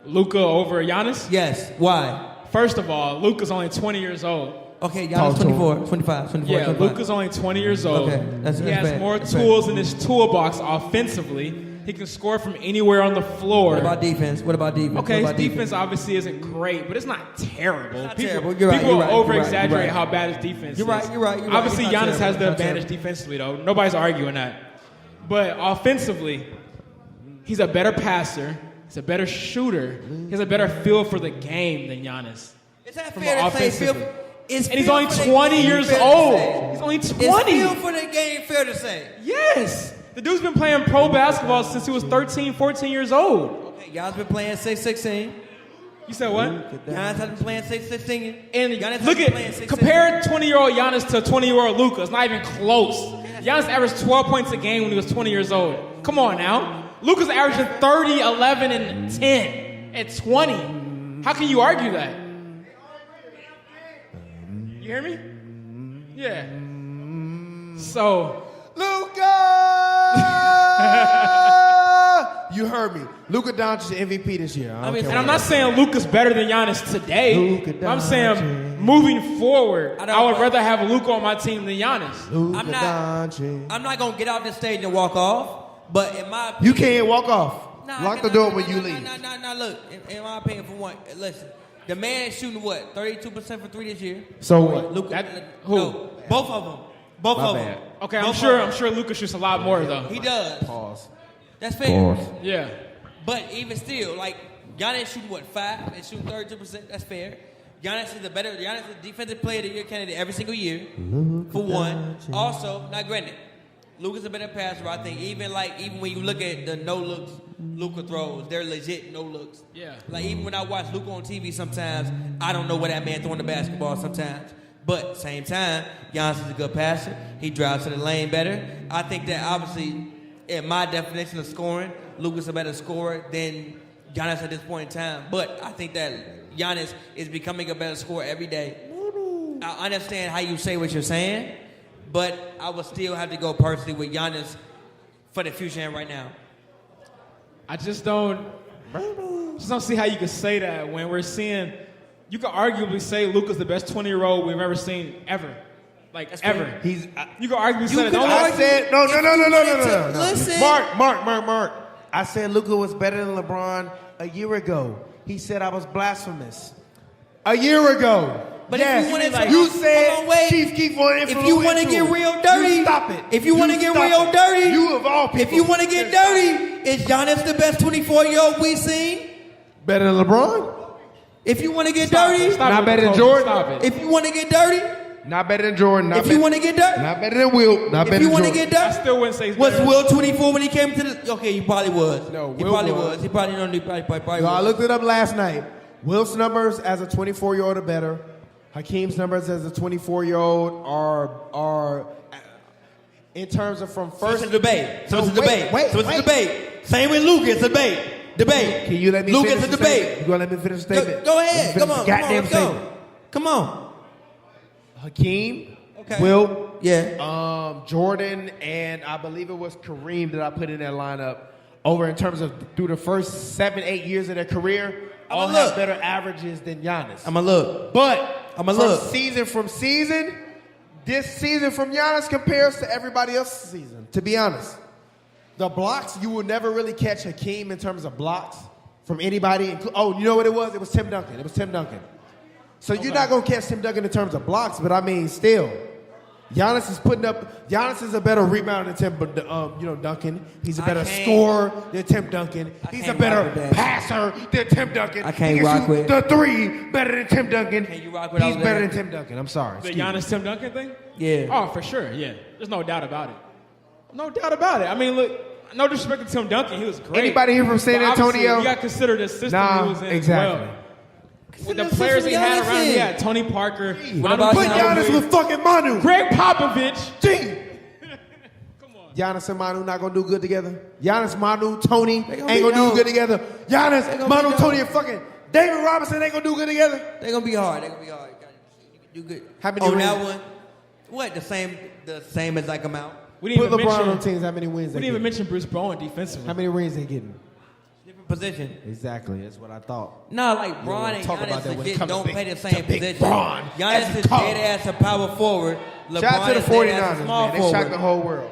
Luka over Giannis?
Yes. Why?
First of all, Luka's only 20 years old.
Okay, Giannis 24, 25.
Yeah, Luka's only 20 years old.
Okay, that's
he has
fair.
more
That's
tools
fair.
in his toolbox offensively. He can score from anywhere on the floor.
What about defense?
Okay, his defense obviously isn't great, but it's not terrible.
Not
people
terrible. You're right,
people
you're right,
over-exaggerate
you're right.
how bad his defense
You're
is.
right, you're right.
Obviously,
It's not
Giannis
terrible.
has the
It's not
advantage
terrible.
defensively, though. Nobody's arguing that. But offensively, he's a better passer. He's a better shooter. He has a better feel for the game than Giannis.
Is that
From
fair to say?
offensively. And he's
feel
only
for the
20
game
years
fair to
old.
say?
He's only
Is
20.
feel for the game fair to say?
Yes. The dude's been playing pro basketball since he was 13, 14 years old.
Okay, y'all's been playing 6-16.
You said what?
Giannis has been playing 6-16.
And
Giannis
look
has been playing
at,
6-16.
compare 20-year-old Giannis to 20-year-old Luka. It's not even close. Giannis averaged 12 points a game when he was 20 years old. Come on now. Luka's averaging 30, 11, and 10 at 20. How can you argue that? You hear me? Yeah. So.
You heard me. Luka Doncic MVP this year.
And I'm not saying Luka's better than Giannis today. I'm saying moving forward, I would rather have Luka on my team than Giannis.
I'm not gonna get off this stage and walk off, but in my opinion,
You can't walk off. Lock the door when you leave.
Nah, look, in my opinion, for one, listen, the man shooting what, 32% for 3 this year.
So what?
Luka,
who?
No, both of them. Both of them.
Okay, I'm
Both
sure.
of
I'm sure Luka shoots a lot more though.
He does.
Pause.
That's fair.
Yeah.
But even still, like Giannis shooting what, 5 and shooting 32%. That's fair. Giannis is the defensive player of the year candidate every single year. For one. Also, now granted, Luka's a better passer. I think even when you look at the no looks Luka throws, they're legit no looks.
Yeah.
Like even when I watch Luka on TV, sometimes I don't know where that man throwing the basketball. Sometimes. But same time, Giannis is a good passer. He drives to the lane better. I think that obviously, in my definition of scoring, Luka's a better scorer than Giannis at this point in time. But I think that Giannis is becoming a better scorer every day. I understand how you say what you're saying, but I would still have to go personally with Giannis for the future and right now.
I just don't see how you could say that when we're seeing. You could arguably say Luka's the best 20-year-old we've ever seen ever. Like,
That's
ever.
fair.
You could argue say that.
I said no.
Listen.
Mark. I said Luka was better than LeBron a year ago. He said I was blasphemous. A year ago.
But
yes.
if you want to,
you said
hold on, wait.
Chief keep on
If you want to get real dirty,
you stop it.
If you want to get real dirty,
you of all people.
If you want to get dirty, is Giannis the best 24-year-old we've seen?
Better than LeBron?
If you want to get dirty,
not better than Jordan.
Stop it.
If you want to get dirty,
not better than Jordan.
If you want to get dirty,
not better than Will. Not better
if you
than
want to
Jordan.
get dirty,
I still wouldn't say he's
was
better.
Will 24 when he came to the? Okay, he probably was.
No,
he
Will
probably
was.
was. He probably don't. He probably
No, I
was.
looked it up last night. Will's numbers as a 24-year-old are better. Hakeem's numbers as a 24-year-old are in terms of from
So
first.
it's a debate. So it's a
No,
debate.
wait,
So it's a debate. Same with Luka. It's a debate. Debate.
Can you let me
Luka,
finish
it's a
the statement?
debate.
You gonna let me finish the statement?
Go ahead.
Let me
Come
finish
on.
the
Come on.
goddamn
Let's go.
statement.
Come on.
Hakeem,
Okay.
Will,
Yeah.
Jordan, and I believe it was Kareem that I put in that lineup over in terms of through the first 7-8 years of their career, all have better averages than Giannis.
I'ma look.
But
I'ma
from
look.
season from season, this season from Giannis compares to everybody else's season, to be honest. The blocks, you will never really catch Hakeem in terms of blocks from anybody. Oh, you know what it was? It was Tim Duncan. It was Tim Duncan. So you're not going to catch Tim Duncan in terms of blocks, but I mean, still. Giannis is a better rebounder than Tim Duncan. He's a better scorer than Tim Duncan. He's a better passer than Tim Duncan.
I can't
he can
rock
shoot
with-
the three better than Tim Duncan.
Can you rock with all
He's
of
better
that?
than Tim Duncan. I'm sorry.
The
Excuse me.
Giannis Tim Duncan thing?
Yeah.
Oh, for sure. Yeah. There's no doubt about it. No doubt about it. I mean, look, no disrespect to Tim Duncan. He was great.
Anybody here from San
But obviously,
Antonio?
You got to consider the system
Nah,
he was in
exactly.
as well. With the players he had around him, he had Tony Parker.
What about
Put Giannis with fucking Manu.
Greg Popovich.
Gee. Giannis and Manu not gonna do good together. Giannis, Manu, Tony ain't gonna do good together. Giannis, Manu, Tony, and fucking David Robinson ain't gonna do good together.
They're gonna be hard. They're gonna be hard. You do good.
How many
on
rings?
that one? What? The same as I come out.
We didn't
Put
even
LeBron
mention,
on teams. How many wins?
We
they
didn't even
get?
mention Bruce Bowen defensively.
How many rings they getting?
Different position.
Exactly. That's what I thought.
No, like
You
Bron
don't
and
talk about
Giannis
that when it
legit
comes to
don't
big-
play the
to
same
big
position.
Bron as
Giannis
he
is
called.
dead ass a power forward.
Shout out to the
LeBron is dead ass a
49ers,
small
man. They
forward.
shocked the whole world.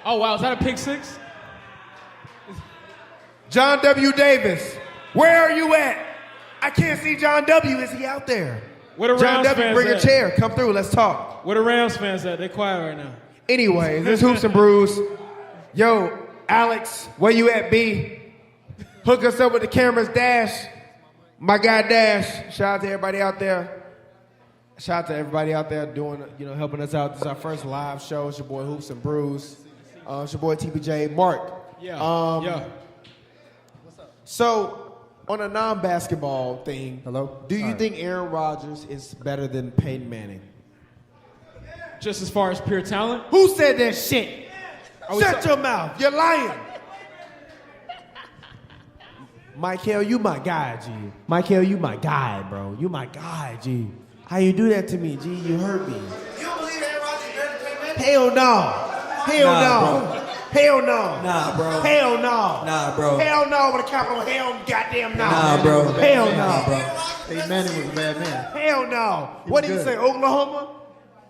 Oh, wow. Is that a pick six?
John W. Davis, where are you at? I can't see John W. Is he out there?
Where the
John
Rams
W.,
fans
bring a
at?
chair. Come through. Let's talk.
Where the Rams fans at? They quiet right now.
Anyway, this Hoops and Brews. Yo, Alex, where you at, B? Hook us up with the cameras, Dash. My guy, Dash. Shout out to everybody out there. Shout out to everybody out there doing, helping us out. This is our first live show. It's your boy Hoops and Brews. It's your boy TPJ. Mark.
Yeah.
So, on a non-basketball thing, do you think Aaron Rodgers is better than Peyton Manning?
Just as far as pure talent?
Who said that shit? Shut your mouth. You're lying. Michael, you my guy, G. Michael, you my guy, bro. You my guy, G. How you do that to me, G? You hurt me.
You don't believe Aaron Rodgers is better than Peyton Manning?
Hell no. Hell no.
Bro.
Hell no.
Nah, bro.
Hell no.
Nah, bro.
Hell no with a capital hell goddamn no.
Nah, bro.
Hell no.
Nah, bro.
Peyton Manning was a bad man.
Hell no. What did he say? Oklahoma?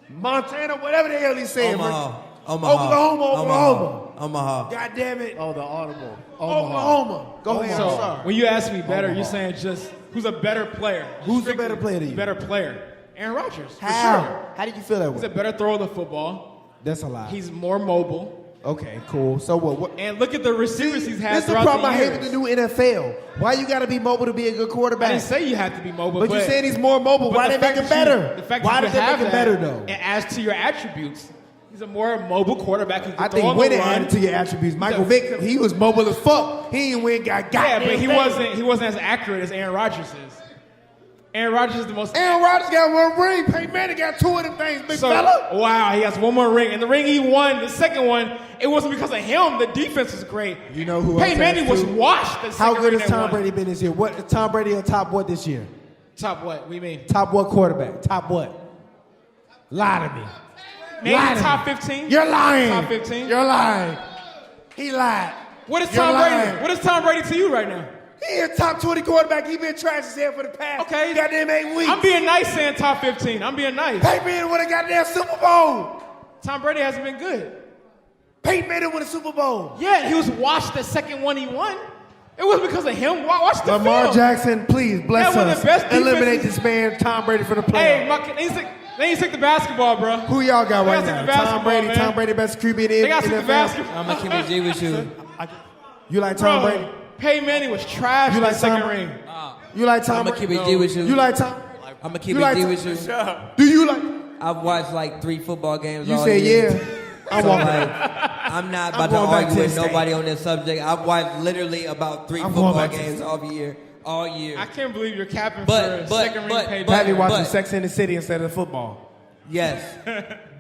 Montana? Whatever the hell he's saying.
Omaha.
Oklahoma. God damn it.
Oh, the audible.
Oklahoma. Go ahead.
So,
I'm sorry.
when you ask me better, you're saying just who's a better player?
Who's the better player to you?
Better player. Aaron Rodgers. For
How?
sure.
How did you feel that
He's
way?
a better thrower of the football.
That's a lie.
He's more mobile.
Okay, cool. So what?
And look at the receivers he's had
This is the
throughout
problem I
the
hate
years.
with the new NFL. Why you got to be mobile to be a good quarterback?
I didn't say you have to be mobile,
But you're saying he's more mobile.
but
Why
the
they make
fact
him
that you-
better?
The fact
Why
that
did
you
they
have
make him
that,
better though?
And as to your attributes, he's a more mobile quarterback. Who can
I
throw
think
on the
Winning
run.
added to your attributes. Michael Vick, he was mobile as fuck. He ain't win got
Yeah,
goddamn
but he
thing.
wasn't as accurate as Aaron Rodgers is. Aaron Rodgers is the most.
Aaron Rodgers got one ring. Peyton Manning got two of them things, big fella.
Wow, he has one more ring. And the ring he won, the second one, it wasn't because of him. The defense was great.
You know who
Peyton Manning was washed.
How good has Tom Brady been this year? What Tom Brady on top what this year?
Top what? What do you mean?
Top what quarterback? Top what? Lie to me.
Maybe
Lie to
top
me.
15?
You're lying.
Top 15?
You're lying. He lied.
What is
You're
Tom
lying.
Brady? What is Tom Brady to you right now?
He a top 20 quarterback. He been trash as hell for the past goddamn 8 weeks.
I'm being nice saying top 15. I'm being nice.
Peyton Manning won a goddamn Super Bowl.
Tom Brady hasn't been good.
Peyton Manning won a Super Bowl.
Yeah, he was washed the second one he won. It wasn't because of him. Watch the
Lamar
film.
Jackson, please bless
That was
us.
the best
Eliminate
defense.
this man, Tom Brady, for the
Hey,
playoffs.
they need to take the basketball, bro.
Who y'all got
They
right
gotta take
now?
the
Tom
basketball,
Brady.
man.
Tom Brady, best QB in the
They gotta take the
NFL.
basketball.
I'm gonna keep it G with you.
You like Tom
Bro,
Brady?
Peyton Manning was trash
You
in
like
the second
Tom-
ring.
You like Tom
I'm gonna
Brady?
keep it G with you.
You like Tom?
I'm gonna keep
You
it
like
G
Tom-
with you.
Do you like?
I've watched like 3 football games.
You
all
said
year.
yeah. I'm
So,
walking.
like, I'm not
I'm
about to
going back
argue
to
with
the
nobody
state.
on this subject. I've watched literally about 3
I'm going
football
back to the
games
state.
all year.
I can't believe you're capping
But-
for second ring Peyton.
Pavy watching
but-
Sex in the City instead of football.
Yes.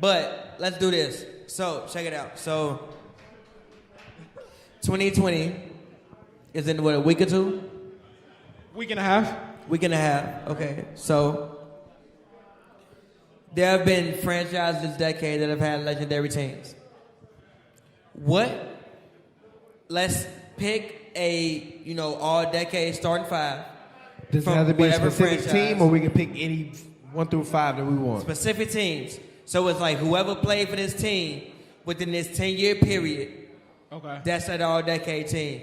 But let's do this. So, check it out. So, 2020 is in what, a week or 2?
Week and a half.
Week and a half. Okay. So, there have been franchises this decade that have had legendary teams. Let's pick a, all decade starting 5.
Does it
from
have to be a
whatever
specific
franchise.
team, or we can pick any 1 through 5 that we want?
Specific teams. So it's like whoever played for this team within this 10-year period,
Okay.
that's that all-decade team.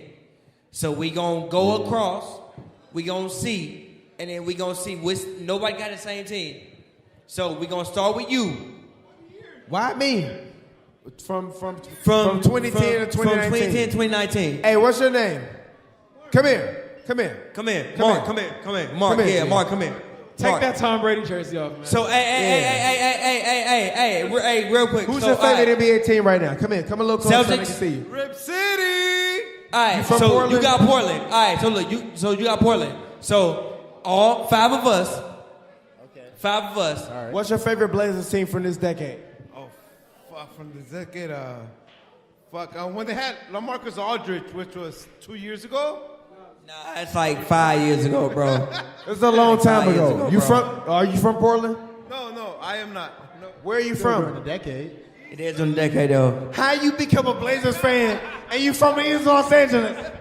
So we gonna go across, we gonna see, and then we gonna see which, nobody got the same team. So we gonna start with you.
Why me? From 2010 to 2019.
From 2010 to 2019.
Hey, what's your name? Come here.
Mark, come here. Mark, Mark, come here.
Take
Mark.
that Tom Brady jersey off, man.
So, hey, real quick.
Who's
So,
your favorite
all right.
NBA team right now? Come here. Come a little closer so I can
Celtics.
see you.
Rip City.
All right,
You from
so
Portland?
you got Portland. All right, so look, you got Portland. So all 5 of us. Okay. 5 of us.
All right. What's your favorite Blazers team from this decade?
Oh, fuck, from the decade, when they had LaMarcus Aldridge, which was 2 years ago.
Nah, it's like 5 years ago, bro.
It's a long time
5 years
ago.
bro.
Are you from Portland?
No, I am not. No.
Where are you from?
the decade.
It is on the decade, though.
How you become a Blazers fan and you from East Los Angeles? Hey,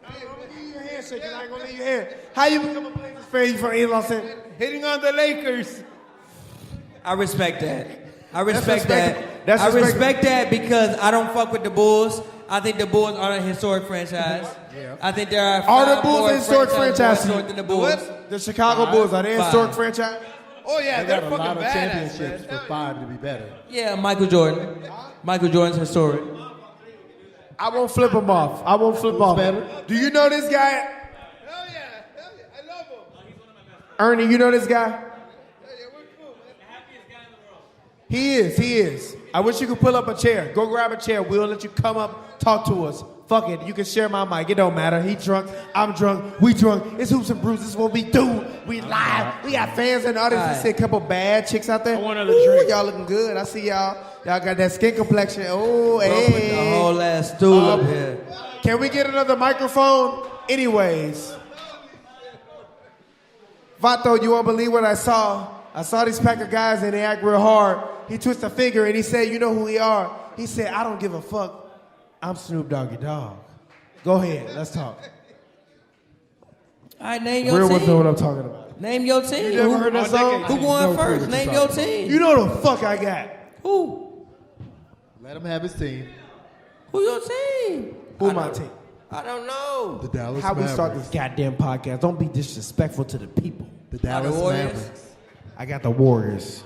I'm gonna give you a handshake and I ain't gonna leave your hand. How you become a Blazers fan? You from East Los Angeles?
Hitting on the Lakers.
I respect that. I
That's
respect that.
respect- that's
I
respect-
respect that because I don't fuck with the Bulls. I think the Bulls are a historic franchise.
Yeah.
I think there are
Are the
5
Bulls
more
a historic
franchises
franchise?
more historic than the Bulls.
The Chicago Bulls, are they a
5.
historic franchise?
Oh yeah,
They
they're
got a
fucking
lot of
badass,
championships
man.
for 5 to be better.
Yeah, Michael Jordan. Michael Jordan's historic.
I won't flip him off. I won't flip off.
better?
Do you know this guy?
Hell yeah, I love him.
Ernie, you know this guy? He is. I wish you could pull up a chair. Go grab a chair. We'll let you come up, talk to us. Fuck it. You can share my mic. It don't matter. He drunk. I'm drunk. We drunk. It's Hoops and Brews. This is what we do. We live. We got fans in the audience. We see a couple bad chicks out there.
I want another drink.
Y'all looking good. I see y'all. Y'all got that skin complexion. Oh,
Bro, put the
hey.
whole ass stool up here.
Can we get another microphone? Anyways. Vato, you won't believe what I saw. I saw these pack of guys and they act real hard. He twisted a finger and he said, you know who we are? He said, I don't give a fuck. I'm Snoop Doggy Dogg. Go ahead, let's talk.
All right, name your
Real ones know what
team.
I'm talking about.
Name your team.
You never heard that song?
Who going first? Name your team.
You know the fuck I got.
Who?
Let him have his team.
Who your team?
Who my team?
I don't know.
The Dallas
How we
Mavericks.
start this goddamn podcast. Don't be disrespectful to the people.
The Dallas
Warriors?
Mavericks.
I got the Warriors.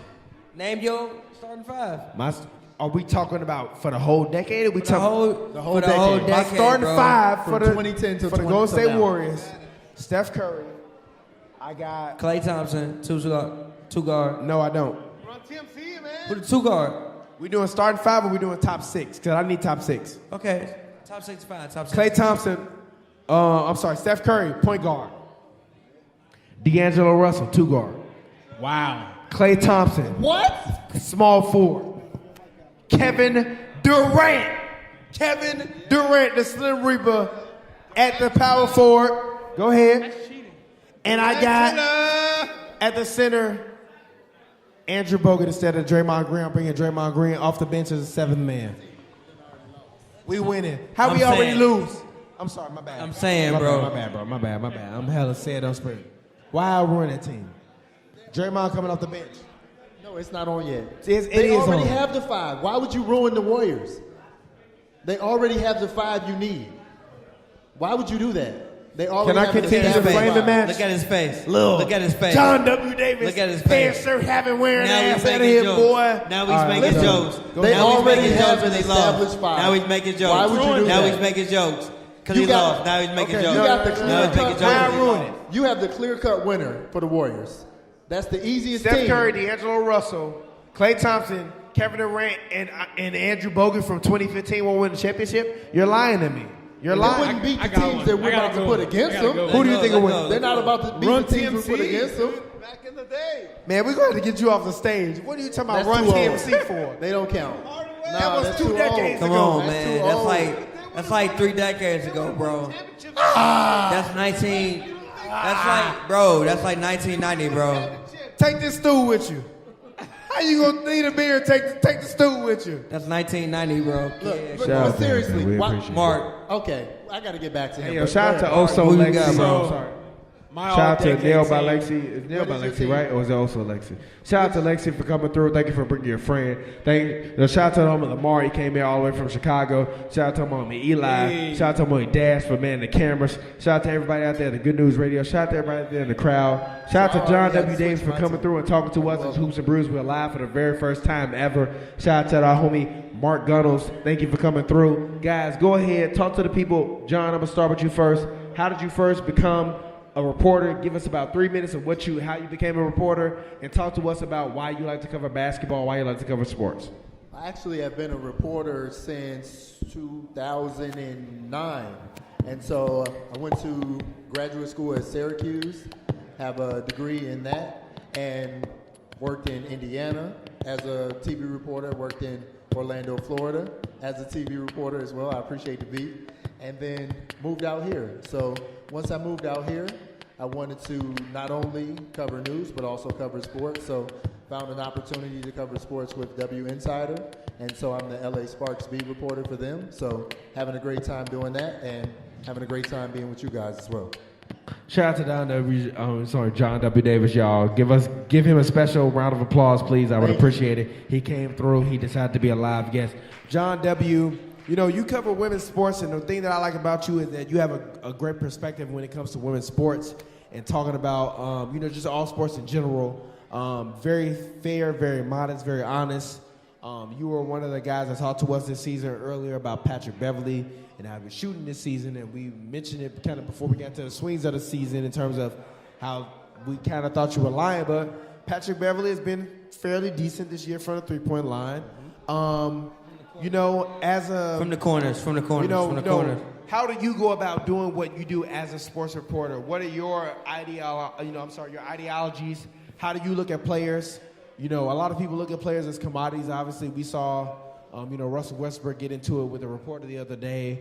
Name your starting 5.
Are we talking about for the whole decade? Or we
For the whole- for the whole
My
decade,
starting
bro.
5
From
for the
2010 to
for the
20
Golden State
now.
Warriors. Steph Curry. I got.
Klay Thompson, two guard.
No, I don't.
Run TMC, man.
Who the 2 guard?
We doing starting 5 or we doing top 6? Because I need top 6.
Okay. Top 6 fine. Top 6.
Klay Thompson. Steph Curry, point guard.
D'Angelo Russell, 2 guard.
Wow.
Klay Thompson.
What?
Small forward. Kevin Durant. Kevin Durant, the Slim Reaper, at the power forward. Go ahead. And I got at the center Andrew Bogut instead of Draymond Green. I'm bringing Draymond Green off the bench as a 7th man. We winning. How we already lose? I'm sorry, my bad.
I'm saying,
my
bro.
Bad, my bad. I'm hella sad on spirit. Why I ruin that team? Draymond coming off the bench.
No, it's not on yet.
It
they
is
already
on.
have the 5. Why would you ruin the Warriors? They already have the 5 you need. Why would you do that? They already
Can I
have
continue
the
to frame the match?
Look at his face.
Look.
Look at his face.
John W. Davis.
Look at his
fan
face.
shirt having wearing
Now
ass
he's
out of
making
here,
jokes.
boy.
Now he's making jokes.
They
Now he's
already
making
have
jokes
an
and he lost.
established 5.
Now he's making jokes.
Why would you do
now
that?
he's making jokes. Because
You
he
got-
lost. Now he's making
okay,
jokes.
You got the
Now he's making
clear-cut
jokes.
You have the clear-cut winner for the Warriors. That's the easiest
Steph
team.
Curry, D'Angelo Russell, Klay Thompson, Kevin Durant, and Andrew Bogut from 2015 won't win the championship. You're lying to me. You're
They
lying.
wouldn't beat the teams that we're about to put against them.
Who do you think will win?
They're not about to beat
Run
the teams we put
TMC.
against them.
Man, we're going to get you off the stage. What are you talking about?
That's
Run
too
TMC
old.
for?
They don't count.
That was
that's
2
too
decades
Come
ago.
on,
That's
man.
too old.
That's like 3 decades ago, bro. That's 19. That's like 1990, bro.
Take this stool with you. How you gonna need a beer and take the stool with you?
That's 1990, bro.
Look,
Shout out
but
to
seriously,
him, man. We
why-
appreciate
Mark.
Okay, I got to get back to him.
Hey, yo,
but
shout out
go
to
ahead.
Oso
Who you
Lexi,
got,
bro.
bro?
Sorry.
My
Shout out to
all-decade
Nailed by
team.
Lexi. It's Nailed by
What is
Lexi,
your
right? Or is it also Lexi? Shout out to Lexi for coming through. Thank you for bringing your friend. Shout out to homie Lamar. He came here all the way from Chicago. Shout out to homie Eli.
Hey.
Shout out to homie Dash for manning the cameras. Shout out to everybody out there at the Good News Radio. Shout out to everybody out there in the crowd. Shout out to John W. Davis for coming through and talking to us as Hoops and Brews. We're live for the very first time ever. Shout out to our homie Mark Gunnels. Thank you for coming through. Guys, go ahead. Talk to the people. John, I'm going to start with you first. How did you first become a reporter? Give us about 3 minutes of how you became a reporter, and talk to us about why you like to cover basketball, why you like to cover sports.
I actually have been a reporter since 2009. And so I went to graduate school at Syracuse, have a degree in that, and worked in Indiana as a TV reporter, worked in Orlando, Florida as a TV reporter as well. I appreciate the beat. And then moved out here. So once I moved out here, I wanted to not only cover news, but also cover sports. So found an opportunity to cover sports with W Insider. And so I'm the LA Sparks beat reporter for them. So having a great time doing that and having a great time being with you guys as well.
Shout out to John W. Davis, y'all. Give him a special round of applause, please. I would appreciate it. He came through. He decided to be a live guest. John W., you know, you cover women's sports, and the thing that I like about you is that you have a great perspective when it comes to women's sports and talking about, just all sports in general. Very fair, very modest, very honest. You were one of the guys that talked to us this season earlier about Patrick Beverly and how he was shooting this season, and we mentioned it kind of before we got to the swings of the season in terms of how we kind of thought you were lying, but Patrick Beverly has been fairly decent this year from the three-point line. From the corners. How do you go about doing what you do as a sports reporter? What are your ideologies? How do you look at players? A lot of people look at players as commodities. Obviously, we saw, Russell Westbrook get into it with a reporter the other day,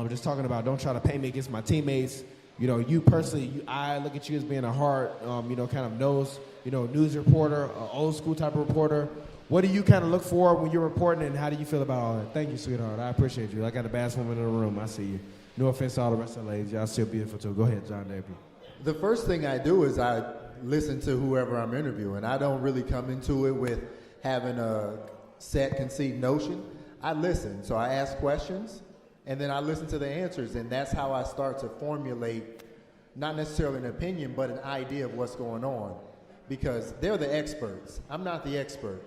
just talking about don't try to pay me against my teammates. You personally, I look at you as being a hard, kind of news reporter, old school type of reporter. What do you kind of look for when you're reporting, and how do you feel about all that? Thank you, sweetheart. I appreciate you. I got the baddest woman in the room. I see you. No offense to all the rest of the ladies. Y'all still beautiful, too. Go ahead, John Davis.
The first thing I do is I listen to whoever I'm interviewing. I don't really come into it with having a set conceived notion. I listen. So I ask questions, and then I listen to the answers, and that's how I start to formulate not necessarily an opinion, but an idea of what's going on, because they're the experts. I'm not the expert.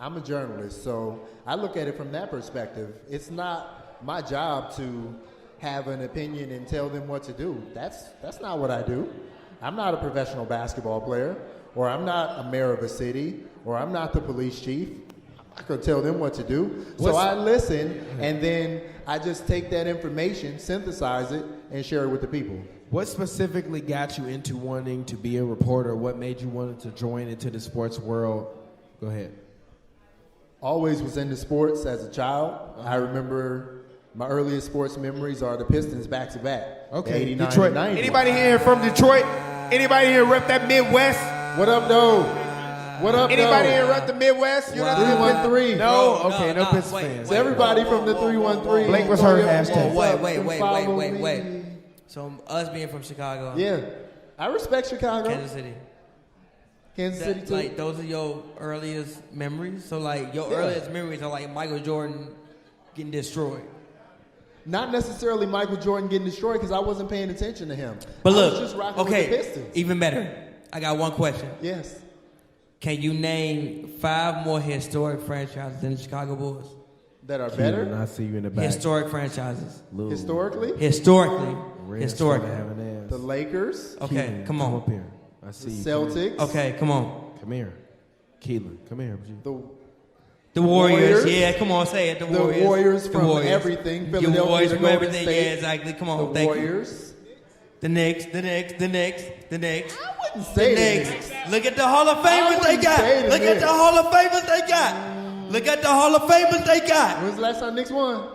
I'm a journalist, so I look at it from that perspective. It's not my job to have an opinion and tell them what to do. That's not what I do. I'm not a professional basketball player, or I'm not a mayor of a city, or I'm not the police chief. I could tell them what to do. So I listen, and then I just take that information, synthesize it, and share it with the people.
What specifically got you into wanting to be a reporter? What made you want to join into the sports world? Go ahead.
Always was into sports as a child. I remember my earliest sports memories are the Pistons back-to-back.
Okay,
89
Detroit.
and 90.
Anybody here from Detroit? Anybody here rep that Midwest?
What up, though? What up,
Anybody
though?
here rep the Midwest?
Wow. 313.
No? Okay, no Pistons fans.
So everybody from the 313.
Blake was her hashtag.
Wait. So us being from Chicago.
Yeah. I respect Chicago.
Kansas City.
Kansas City, too.
Like, those are your earliest memories? So, like, your earliest memories are, like, Michael Jordan getting destroyed.
Not necessarily Michael Jordan getting destroyed because I wasn't paying attention to him.
But
I
look,
was just rocking with the Pistons.
even better. I got one question.
Yes.
Can you name 5 more historic franchises than the Chicago Bulls?
That are better?
I see you in the back.
Historic franchises.
Historically?
Historically.
The Lakers.
Okay, come on.
Come up here. I see you.
Celtics.
Okay, come on.
Come here. Keelan, come here.
The Warriors. Yeah, come on, say it. The Warriors.
The Warriors from
Warriors.
everything.
Your
Philadelphia,
Warriors
the
from
Golden
everything.
State.
Yeah, exactly. Come on,
The
thank
Warriors.
you. The Knicks. I
wouldn't say the Knicks.
Look at the Hall of Famers they got. Look at the Hall of Famers they got. Look at the Hall of Famers they got.
When's the last time Knicks won?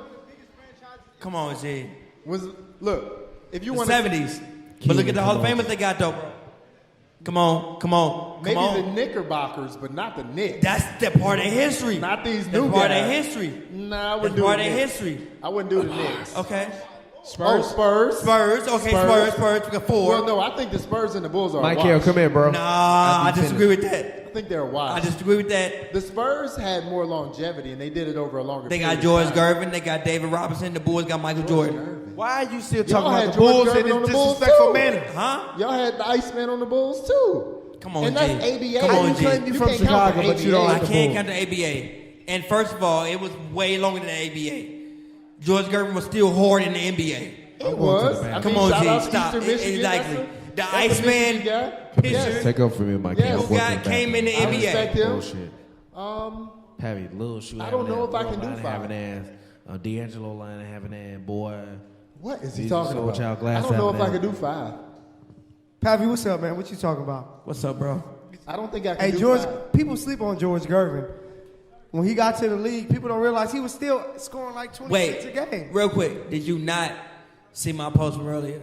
Come on, G.
Look, if you
The
want
70s. But look at the Hall of Famers they got, though. Come on.
Maybe the Knickerbockers, but not the Knicks.
That's the part of history.
Not these
That's
new
part
guys.
of history.
Nah, I wouldn't
That's
do
part
the
of
Knicks.
history.
I wouldn't do the Knicks.
Okay.
Spurs.
Spurs. Okay, Spurs. We got 4.
Well, no, I think the Spurs and the Bulls are
Michael,
washed.
come here, bro.
Nah, I disagree with that.
I think they're washed.
I disagree with that.
The Spurs had more longevity, and they did it over a longer
They
period
got George
of time.
Gervin. They got David Robinson. The Bulls got Michael Jordan.
Why are you still
Y'all
talking
had
about the
George
Bulls in
Gervin on
this
the Bulls,
disrespectful
too.
manner?
Huh?
Y'all had the Iceman on the Bulls, too.
Come on,
And
G.
that's ABA.
Come on, G.
claim you from
can't count
Chicago,
the
but you don't
ABA.
like
I
the
can't
Bulls.
count the ABA. And first of all, it was way longer than the ABA. George Gervin was still hard in the NBA.
It was. I
Come
mean,
on,
shout out
G.
to
Stop.
Eastern Michigan.
Exactly. The
That's a
Iceman
Michigan guy.
pitcher.
Yes.
Take over for me, Mike.
Yes.
Who came in the
I
NBA.
respect him.
Bullshit. Pavy, little shoe.
I don't know if I can do
Have
5.
an ass. D'Angelo line having ass. Boy.
What is he
Jesus
talking
Soul
about?
Child
I
Glass
don't know if
having
I
ass.
can do 5.
Pavy, what's up, man? What you talking about?
What's up, bro?
I don't think I can
Hey,
do
George,
5.
people sleep on George Gervin. When he got to the league, people don't realize he was still scoring like 26 a game.
Wait, real quick. Did you not see my post from earlier?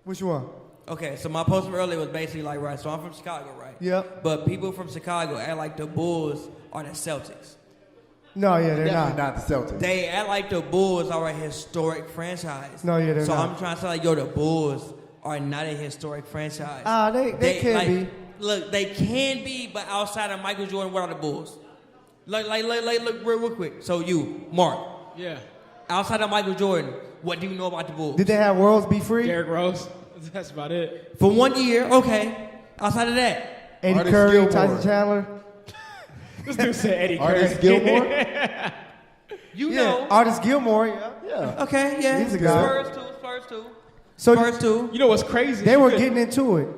Which one?
Okay, so my post from earlier was basically like, right, so I'm from Chicago, right?
Yep.
But people from Chicago act like the Bulls are the Celtics.
No, yeah, they're
Definitely
not.
not the Celtics.
They act like the Bulls are a historic franchise.
No, yeah, they're
so
not.
I'm trying to say, like, yo, the Bulls are not a historic franchise.
They can
like,
be.
Look, they can be, but outside of Michael Jordan, what are the Bulls? Look, real quick. So you, Mark.
Yeah.
Outside of Michael Jordan, what do you know about the Bulls?
Did they have Worlds Be Free?
Derrick Rose. That's about it.
For 1 year, okay. Outside of that,
Eddie
Artist
Curry,
Gilmore.
Tyson Chandler.
This dude said Eddie Curry.
Artist Gilmore?
you
Yeah,
know.
Artist Gilmore. Yeah.
Yeah.
Okay, yeah.
He's a guy.
Spurs too.
So
Spurs too.
You know what's crazy?
they were getting into it.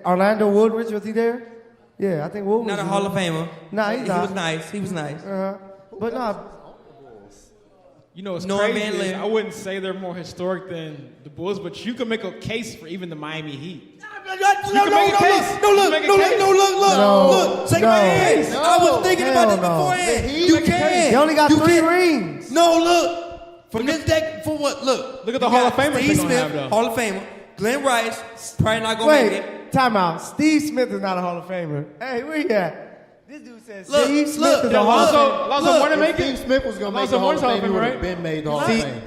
Orlando Woodridge, was he there? Yeah, I think Woodridge.
Not a Hall of Famer.
Nah, he's
he
not.
was nice. He was nice.
But nah,
You know what's
Norman
crazy? Is
Lillard.
I wouldn't say they're more historic than the Bulls, but you can make a case for even the Miami Heat.
No, look. Shake my hands.
No,
I was thinking about this
hell no.
beforehand. You can.
they only got
You
3
can.
rings.
No, look. From this deck, for what? Look.
Look at the
You
Hall
got
of Famers
Steve
they gonna
Smith,
have, though.
Hall of Famer. Glenn Rice, probably not gonna make it.
Wait, time out. Steve Smith is not a Hall of Famer. Hey, where you at? This dude says
Look,
Steve Smith
look.
is a Hall of Famer.
Lonzo Mourning
If
make
Steve
it?
Smith was going to make
Lonzo
the Hall of
Mourning's
Fame, he would have
right?
been made the Hall of
See,
Fame.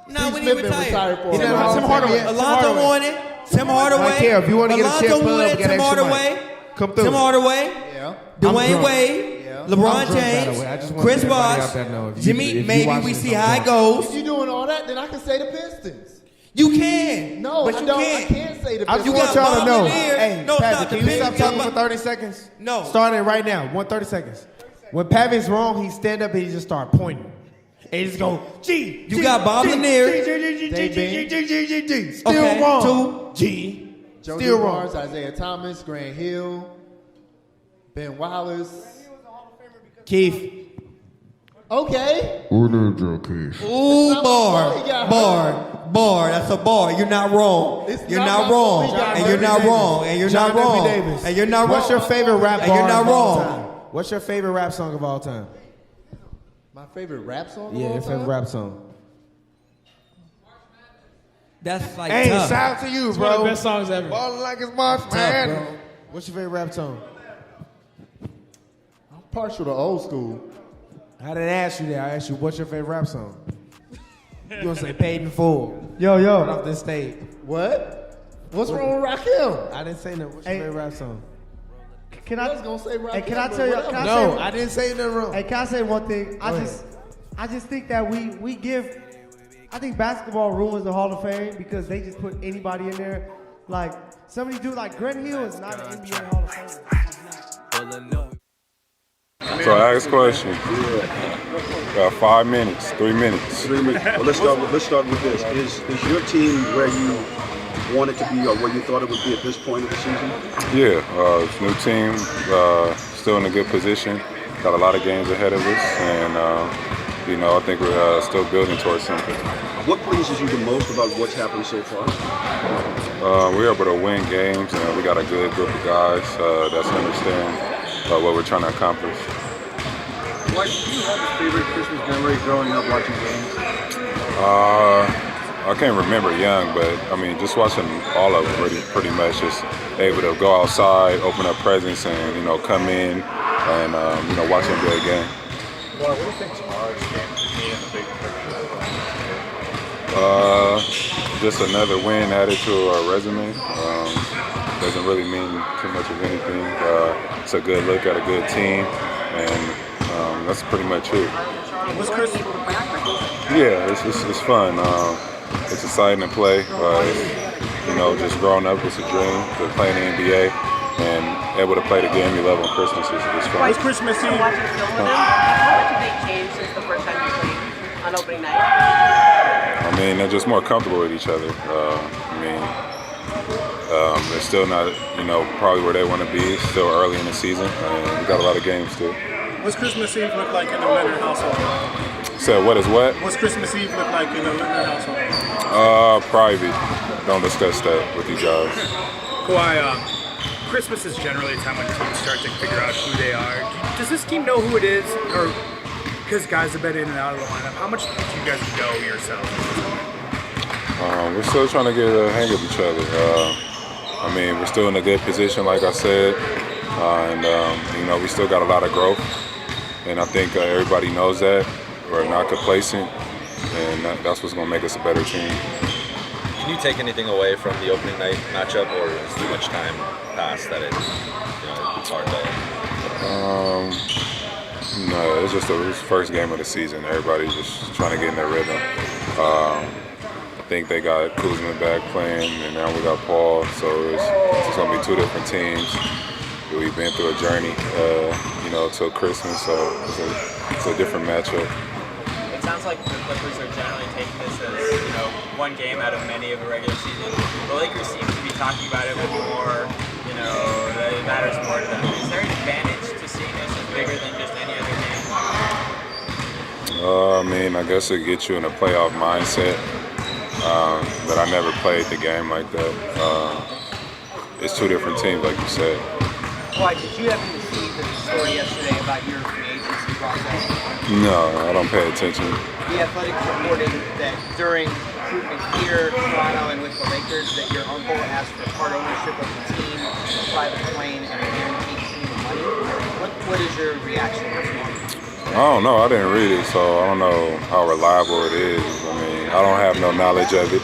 Nah,
Steve
when he
Smith been
retired.
retired for a
He's not a
while.
Hall of
Tim Hardaway.
Famer.
Alonzo Mourning, Tim Hardaway.
Mike, here, if you wanna get a
Alonzo
chip, pull up,
Mourning,
get
Tim
extra
Hardaway.
Come through.
Tim Hardaway.
Yeah.
Dwayne
drunk.
Wade.
Yeah.
I'm
LeBron
drunk, by the
James.
way. I just want
Chris
everybody
Bosh.
out there know if you-
Jimmy,
if you
maybe
watching
we
this,
see
I'm
how it
drunk.
goes.
If you're doing all that, then I can say the Pistons.
You can.
No,
but
I
you
don't. I
can't.
can't say the
I
Pistons.
just
You
want
got
y'all to
Bob
know.
Lanier.
Hey,
No,
Pavy,
stop.
can
The
you stop
Pistons got
talking for
Bob-
30 seconds?
No.
Starting right now. 30 seconds. When Pavy's wrong, he stand up and he just start pointing. And he just go, G.
You got Bob Lanier.
Still
Okay,
wrong.
2.
G.
Joe
Still wrong.
Dumars, Isaiah Thomas, Grant Hill, Ben Wallace.
Keith.
Okay.
Ooh, bar. That's a bar. You're not wrong. You're not wrong. And you're not wrong. And you're not wrong. And you're not wrong.
What's your favorite rap
And you're not
of all
wrong.
time? What's your favorite rap song of all time?
My favorite rap song?
Yeah, your favorite rap song.
That's like
Hey,
tough.
shout out to you,
It's
bro.
one of the best songs ever.
Ballin' like it's March
Tough,
Man.
bro.
What's your favorite rap song?
I'm partial to old school.
I didn't ask you that. I asked you, what's your favorite rap song? You gonna say Paid in Full.
Yo, yo.
Right off this stage.
What? What's wrong with Rakim?
I didn't say that. What's your
Hey.
favorite rap song?
Can
I
I
was gonna say Rakim.
Hey, can I
but
tell you?
whatever.
Can I
No,
say,
I didn't say nothing wrong.
Hey, can I say one thing?
Go ahead.
I just think that we give. I think basketball ruins the Hall of Fame because they just put anybody in there. Like somebody do like Grant Hill is not an NBA Hall of Famer.
So I ask questions. Got 5 minutes, 3 minutes.
3 minutes. Well, let's start with this. Is your team where you want it to be or where you thought it would be at this point of the season?
Yeah, it's a new team, still in a good position. Got a lot of games ahead of us, and I think we're still building towards something.
What pleases you the most about what's happened so far?
We're able to win games, and we got a good group of guys that understand what we're trying to accomplish.
Mike, do you have a favorite Christmas memory growing up watching games?
I can't remember young, but I mean, just watching all of them pretty much. Just able to go outside, open up presents, and come in and watch them play a game.
Well, what do you think tomorrow's game could mean in the big picture?
Just another win added to our resume. Doesn't really mean too much of anything. It's a good look at a good team, and that's pretty much it.
Was Chris?
Yeah, it's fun. It's exciting to play. Just growing up, it's a dream to play in the NBA, and able to play the game you love on Christmas is fun.
Was Christmas Eve?
How much have they changed since the first time you played on opening night?
I mean, they're just more comfortable with each other. They're still not, probably where they want to be. It's still early in the season, and we got a lot of games still.
What's Christmas Eve look like in the Leonard household?
So what is what?
What's Christmas Eve look like in the Leonard household?
Private. Don't discuss that with you guys.
Kawhi, Christmas is generally a time when teams start to figure out who they are. Does this team know who it is, or because guys have been in and out of the lineup? How much do you guys know yourselves?
We're still trying to get a hang of each other. We're still in a good position, like I said, and we still got a lot of growth, and I think everybody knows that. We're not complacent, and that's what's going to make us a better team.
Can you take anything away from the opening night matchup, or is too much time passed that it's hard to?
No, it was the first game of the season. Everybody's just trying to get in their rhythm. I think they got Kuzma back playing, and now we got Paul, so it's going to be two different teams. We've been through a journey, till Christmas, so it's a different matchup.
It sounds like the Clippers are generally taking this as, one game out of many of a regular season. The Lakers seem to be talking about it with more, that it matters more to them. Is there an advantage to seeing this as bigger than just any other game?
I guess it gets you in a playoff mindset, but I never played the game like that. It's two different teams, like you said.
Why, did you happen to see the story yesterday about your free agency process?
No, I don't pay attention.
The Athletic reported that during recruitment here, Toronto, and with the Lakers, that your uncle asked for part ownership of the team, a private plane, and a guaranteed stream of money. What is your reaction to this?
I don't know. I didn't read it, so I don't know how reliable it is. I don't have no knowledge of it.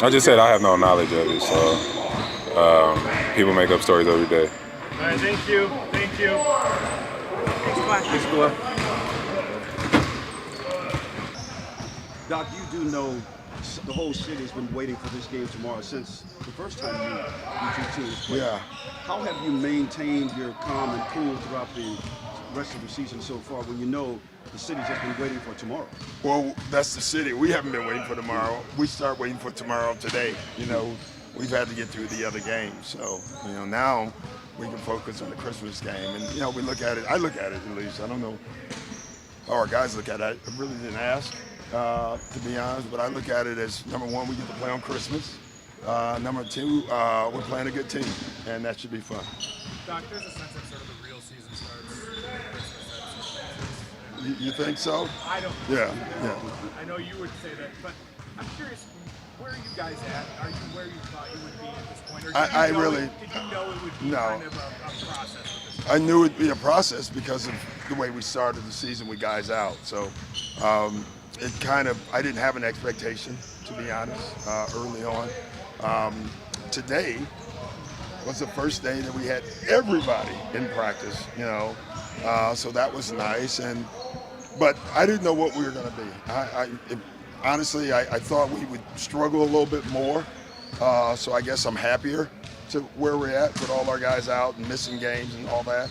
I just said I have no knowledge of it, so people make up stories every day.
All right, thank you. Thank you.
Thanks, Kawhi.
Doc, you do know the whole city's been waiting for this game tomorrow since the first time you two teams played.
Yeah.
How have you maintained your calm and cool throughout the rest of the season so far when you know the city's just been waiting for tomorrow?
Well, that's the city. We haven't been waiting for tomorrow. We start waiting for tomorrow today. We've had to get through the other games. So, now we can focus on the Christmas game. And, we look at it. I look at it at least. I don't know how our guys look at it. I really didn't ask, to be honest, but I look at it as, number one, we get to play on Christmas. Number two, we're playing a good team, and that should be fun.
Doc, there's a sense that sort of the real season starts
You think so?
I don't.
Yeah, yeah.
I know you would say that, but I'm curious, where are you guys at? Are you where you thought you would be at this point? Or did you know it would be kind of a process?
I knew it'd be a process because of the way we started the season with guys out. So it kind of, I didn't have an expectation, to be honest, early on. Today was the first day that we had everybody in practice, you know, so that was nice. But I didn't know what we were going to be. Honestly, I thought we would struggle a little bit more. So I guess I'm happier to where we're at with all our guys out and missing games and all that.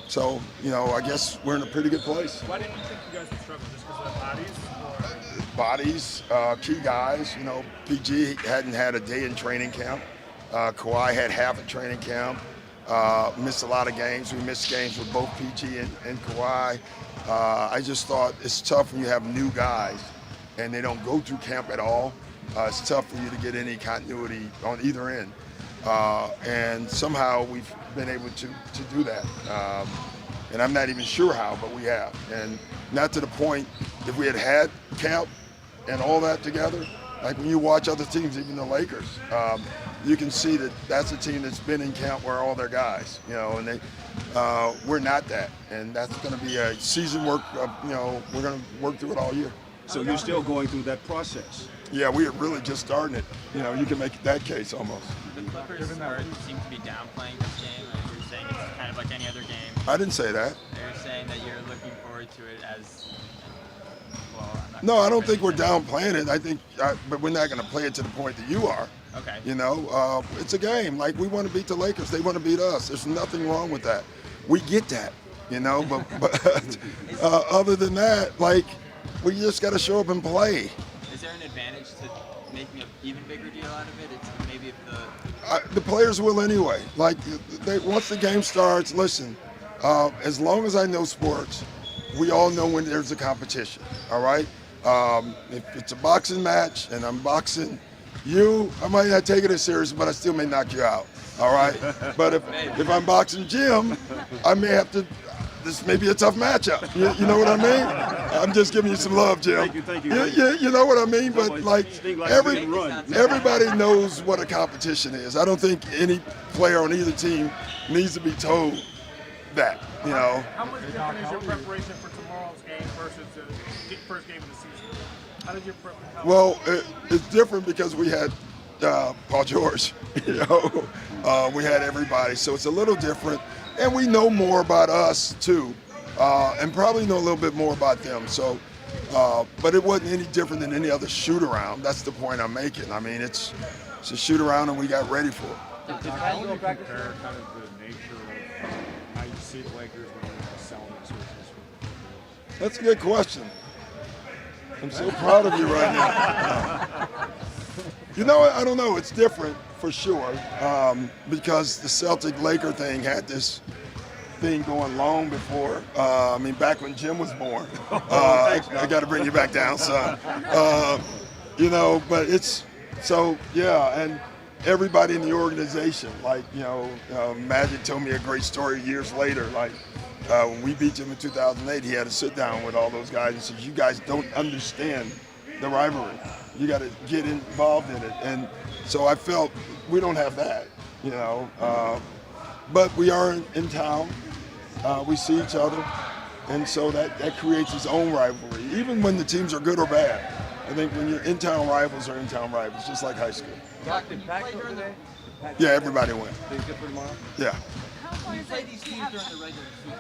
So, you know, I guess we're in a pretty good place.
Why didn't you think you guys would struggle? Just because of the bodies?
Bodies, key guys. You know, PG hadn't had a day in training camp. Kawhi had half a training camp. Missed a lot of games. We missed games with both PG and Kawhi. I just thought it's tough when you have new guys and they don't go through camp at all. It's tough for you to get any continuity on either end. And somehow we've been able to do that. And I'm not even sure how, but we have. And not to the point, if we had camp and all that together, like when you watch other teams, even the Lakers, you can see that that's a team that's been in camp where all their guys, you know, and we're not that. And that's going to be a season work, you know, we're going to work through it all year.
So you're still going through that process?
Yeah, we are really just starting it. You know, you can make that case almost.
The Clippers seem to be downplaying this game, and you're saying it's kind of like any other game.
I didn't say that.
They're saying that you're looking forward to it as, well, I'm not
No, I don't think we're downplaying it. I think, but we're not going to play it to the point that you are.
Okay.
You know, it's a game. Like, we want to beat the Lakers. They want to beat us. There's nothing wrong with that. We get that, you know, but other than that, like, we just got to show up and play.
Is there an advantage to making an even bigger deal out of it? It's maybe if
The players will anyway. Like, once the game starts, listen, as long as I know sports, we all know when there's a competition, all right? If it's a boxing match and I'm boxing you, I might not take it as serious, but I still may knock you out, all right? But if I'm boxing Jim, I may have to, this may be a tough matchup. You know what I mean? I'm just giving you some love, Jim.
Thank you.
You know what I mean? But like everybody knows what a competition is. I don't think any player on either team needs to be told that, you know.
How much different is your preparation for tomorrow's game versus the first game of the season? How did your preparation?
Well, it's different because we had Paul George, you know. We had everybody, so it's a little different. And we know more about us too, and probably know a little bit more about them. So, but it wasn't any different than any other shoot around. That's the point I'm making. I mean, it's a shoot around, and we got ready for it.
How do you compare kind of the nature of how you see the Lakers when you're selling these switches?
That's a good question. I'm so proud of you right now. You know, I don't know. It's different for sure because the Celtic-Laker thing had this thing going long before. I mean, back when Jim was born. I got to bring you back down, son. You know, but it's so, yeah, and everybody in the organization, like, you know, Magic told me a great story years later, like, when we beat him in 2008, he had to sit down with all those guys and said, you guys don't understand the rivalry. You got to get involved in it. And so I felt we don't have that, you know. But we are in town. We see each other. And so that creates its own rivalry, even when the teams are good or bad. I think when your in-town rivals are in-town rivals, just like high school. Yeah, everybody went. Yeah.
When you play these teams during the regular season,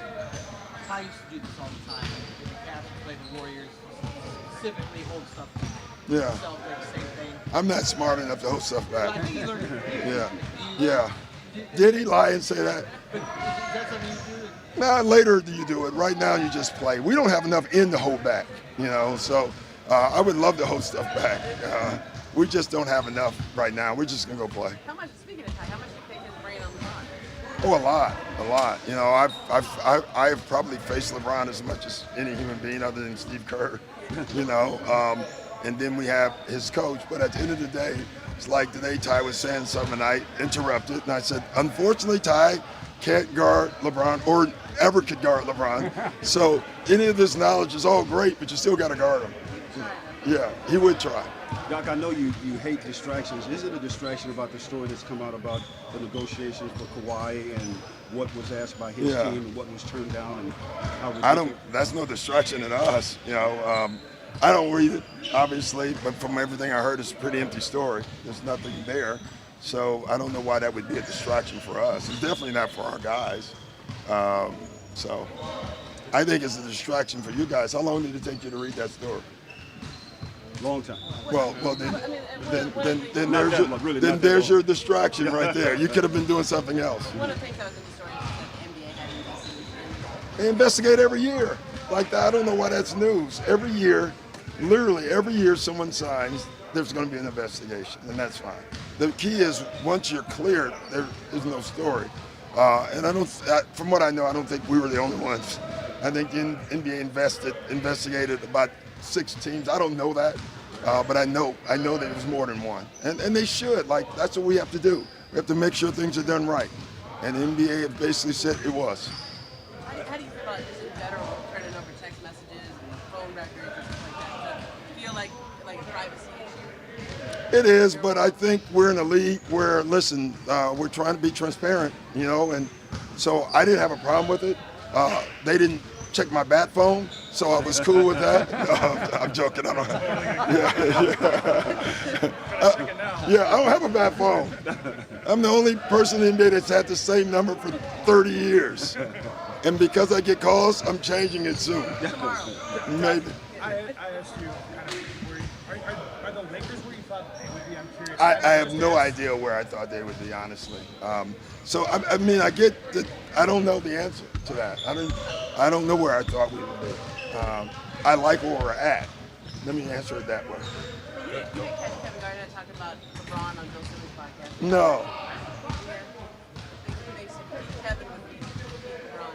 I used to do this all the time. When the Cavs play the Warriors, specifically hold stuff back.
Yeah.
Celebrate the same thing.
I'm not smart enough to hold stuff back.
But I think you learned it.
Yeah. Yeah. Did he lie and say that?
But is that something you do?
Nah, later you do it. Right now you just play. We don't have enough in to hold back, you know, so I would love to hold stuff back. We just don't have enough right now. We're just going to go play.
How much, speaking of Ty, how much do you think his brain on the line?
Oh, a lot. You know, I've probably faced LeBron as much as any human being other than Steve Kerr. You know, and then we have his coach. But at the end of the day, it's like today Ty was saying something, and I interrupted, and I said, unfortunately, Ty can't guard LeBron or ever could guard LeBron. So any of this knowledge is all great, but you still got to guard him. Yeah, he would try.
Doc, I know you hate distractions. Is it a distraction about the story that's come out about the negotiations for Kawhi and what was asked by his team and what was turned down? And how
that's no distraction to us. You know, I don't read it, obviously, but from everything I heard, it's a pretty empty story. There's nothing there. So I don't know why that would be a distraction for us. It's definitely not for our guys. So I think it's a distraction for you guys. How long did it take you to read that story?
Long time.
Well, then there's your distraction right there. You could have been doing something else.
One of the things that was in the story is that the NBA had investigation.
They investigate every year. Like that, I don't know why that's news. Every year, literally every year someone signs, there's going to be an investigation, and that's fine. The key is once you're cleared, there is no story. And from what I know, I don't think we were the only ones. I think the NBA investigated about 6 teams. I don't know that, but I know that it was more than one. And they should. Like, that's what we have to do. We have to make sure things are done right. And the NBA have basically said it was.
How do you feel about just in general turning over text messages and phone records and stuff like that? Do you feel like a privacy issue?
It is, but I think we're in a league where, listen, we're trying to be transparent, you know, and so I didn't have a problem with it. They didn't check my bat phone, so I was cool with that. I'm joking. I don't I don't have a bat phone. I'm the only person in NBA that's had the same number for 30 years. And because I get calls, I'm changing it soon. Maybe.
I asked you, kind of, are the Lakers where you thought they would be? I'm curious.
I have no idea where I thought they would be, honestly. So I mean, I get that. I don't know the answer to that. I don't know where I thought we would be. I like where we're at. Let me answer it that way.
You and Kevin Garnett talked about LeBron on Joe Simmons' podcast.
No.
Kevin would be LeBron.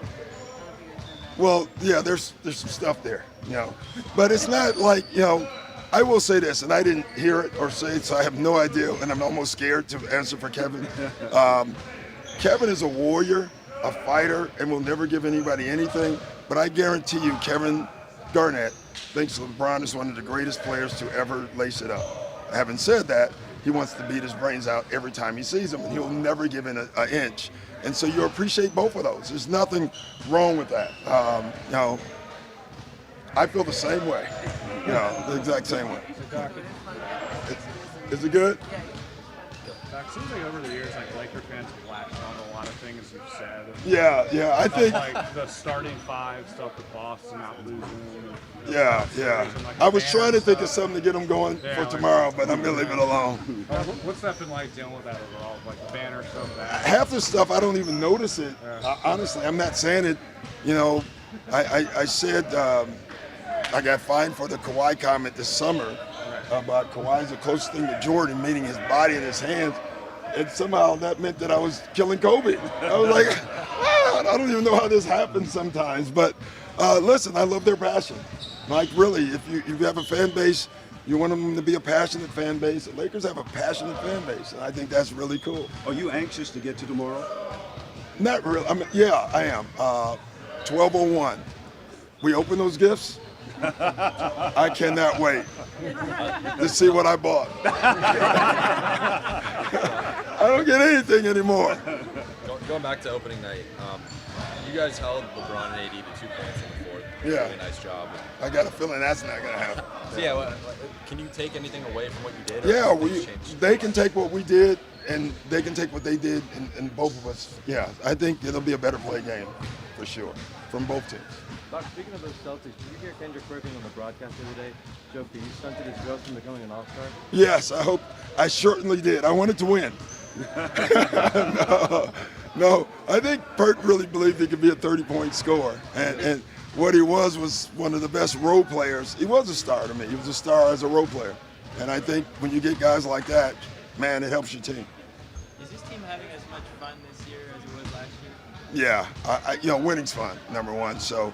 Well, yeah, there's some stuff there, you know, but it's not like, you know. I will say this, and I didn't hear it or say it, so I have no idea, and I'm almost scared to answer for Kevin. Kevin is a warrior, a fighter, and will never give anybody anything, but I guarantee you Kevin Garnett thinks LeBron is one of the greatest players to ever lace it up. Having said that, he wants to beat his brains out every time he sees him, and he'll never give in an inch. And so you appreciate both of those. There's nothing wrong with that. You know, I feel the same way. You know, the exact same way. Is it good?
Doc, it seems like over the years, like Laker fans have latched on a lot of things you've said.
Yeah, I think
like the starting 5 stuff with Boston not losing.
Yeah.
Like
I was trying to think of something to get them going for tomorrow, but I'm gonna leave it alone.
What's that been like dealing with that overall? Like the banner stuff, that?
Half the stuff I don't even notice it. Honestly, I'm not saying it. You know, I said I got fined for the Kawhi comment this summer about Kawhi's the closest thing to Jordan, meaning his body and his hands. And somehow that meant that I was killing Kobe. I was like, I don't even know how this happens sometimes. But listen, I love their passion. Like really, if you have a fan base, you want them to be a passionate fan base. The Lakers have a passionate fan base, and I think that's really cool.
Are you anxious to get to tomorrow?
Not really. I mean, yeah, I am. 12:01. We open those gifts. I cannot wait to see what I bought. I don't get anything anymore.
Going back to opening night, you guys held LeBron and AD to 2 points in the fourth.
Yeah.
Really nice job.
I got a feeling that's not going to happen.
So yeah, can you take anything away from what you did?
Yeah, they can take what we did, and they can take what they did, and both of us. Yeah, I think it'll be a better play game for sure from both teams.
Doc, speaking of those Celtics, did you hear Kendrick Perkins on the broadcast the other day joke that you stunted his growth from becoming an all-star?
Yes, I certainly did. I wanted to win. No, I think Perk really believed he could be a 30-point scorer. And what he was one of the best role players. He was a star to me. He was a star as a role player. And I think when you get guys like that, man, it helps your team.
Is this team having as much fun this year as it was last year?
Yeah, winning's fun, number one. So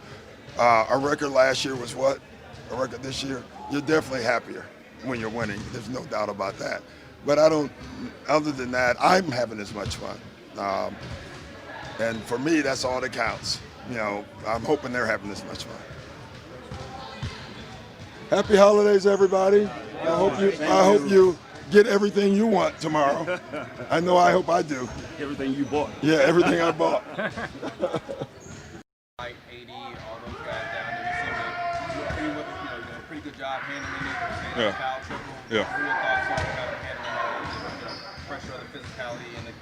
our record last year was what? Our record this year? You're definitely happier when you're winning. There's no doubt about that. But other than that, I'm having as much fun. And for me, that's all that counts. I'm hoping they're having as much fun. Happy holidays, everybody. I hope you get everything you want tomorrow. I hope I do.
Everything you bought.
Yeah, everything I bought.
Like AD, all those guys down there, you seem to do a pretty good job handling it.
Yeah.
Foul triple.
Yeah.
What are your thoughts on kind of handling the pressure of the physicality and the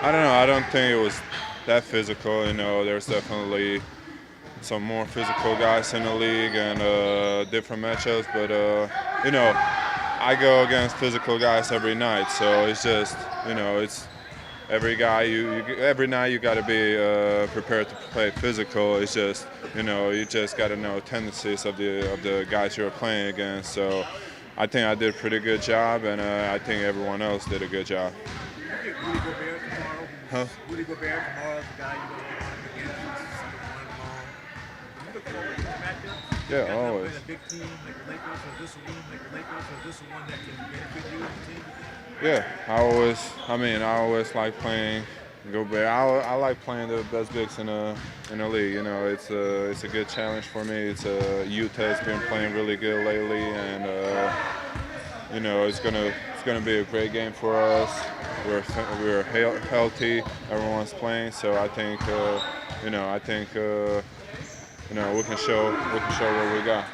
I don't know. I don't think it was that physical. There's definitely some more physical guys in the league and different matchups. But, I go against physical guys every night. So it's just, it's every guy. Every night you got to be prepared to play physical. It's just, you just got to know tendencies of the guys you're playing against. So I think I did a pretty good job, and I think everyone else did a good job.
Rudy Gobert tomorrow.
Huh?
Rudy Gobert tomorrow is the guy you're going to be going against. Do you look forward to this matchup?
Yeah,
You guys
always.
have been a big team like the Lakers, or this one like the Lakers, or this one that can benefit you as a team?
Yeah, I always like playing Gobert. I like playing the best bigs in the league. It's a good challenge for me. Utah's been playing really good lately, and it's gonna be a great game for us. We're healthy. Everyone's playing, so I think we can show what we got.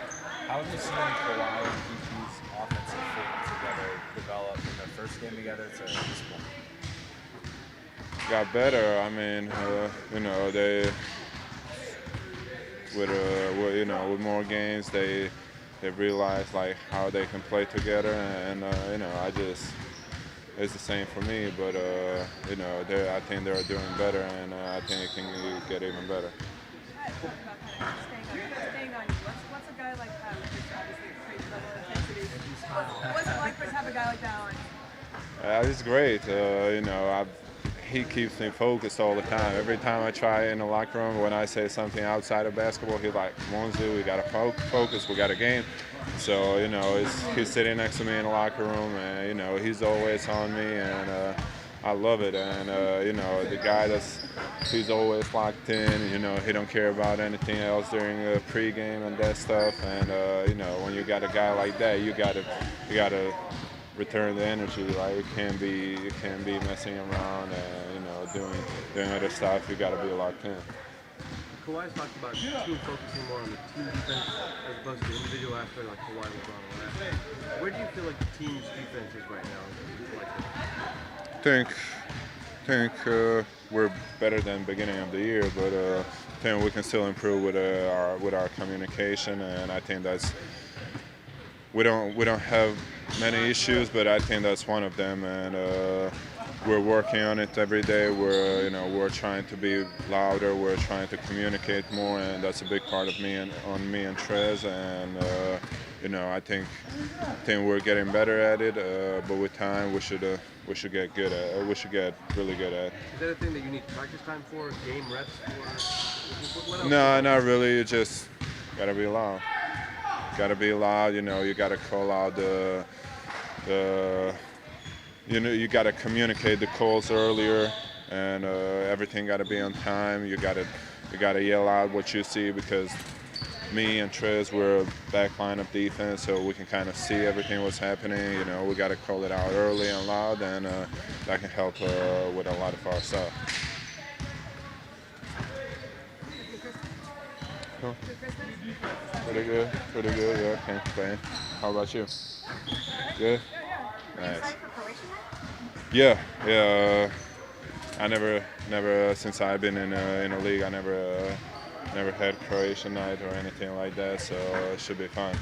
How have you seen Kawhi and PG's offensive fit together develop from their first game together to this point?
Got better. They with more games, they realize like how they can play together, and it's the same for me. But I think they're doing better, and I think it can get even better.
Staying on you, what's a guy like that, which is obviously a crazy level of intensity? What's it like to have a guy like that on?
It's great. He keeps me focused all the time. Every time I try in the locker room, when I say something outside of basketball, he's like, Monzu, we got to focus, we got a game. So, he's sitting next to me in the locker room, and, he's always on me, and I love it. And, the guy he's always locked in, he don't care about anything else during the pregame and that stuff. And, when you got a guy like that, you got to return the energy. Like, you can't be messing around and, doing other stuff. You got to be locked in.
Kawhi's talked about team focusing more on the team defense as opposed to the individual aspect like Kawhi was on last. Where do you feel like the team's defense is right now?
I think we're better than beginning of the year, but I think we can still improve with our communication, and I think we don't have many issues, but I think that's one of them, and we're working on it every day. We're trying to be louder. We're trying to communicate more, and that's a big part of me and Trez. And I think we're getting better at it. But with time, we should get good at it. We should get really good at it.
Is that a thing that you need practice time for, game reps for? What else?
No, not really. You just gotta be loud. Gotta be loud. You gotta call out you got to communicate the calls earlier, and everything got to be on time. You got to yell out what you see, because me and Trez, we're a back line of defense, so we can kind of see everything what's happening. We got to call it out early and loud, and that can help with a lot of our stuff. Cool. Pretty good. Yeah, can't complain. How about you? Good. Nice. Yeah. I never since I've been in a league, I never had Croatian night or anything like that, so it should be fun.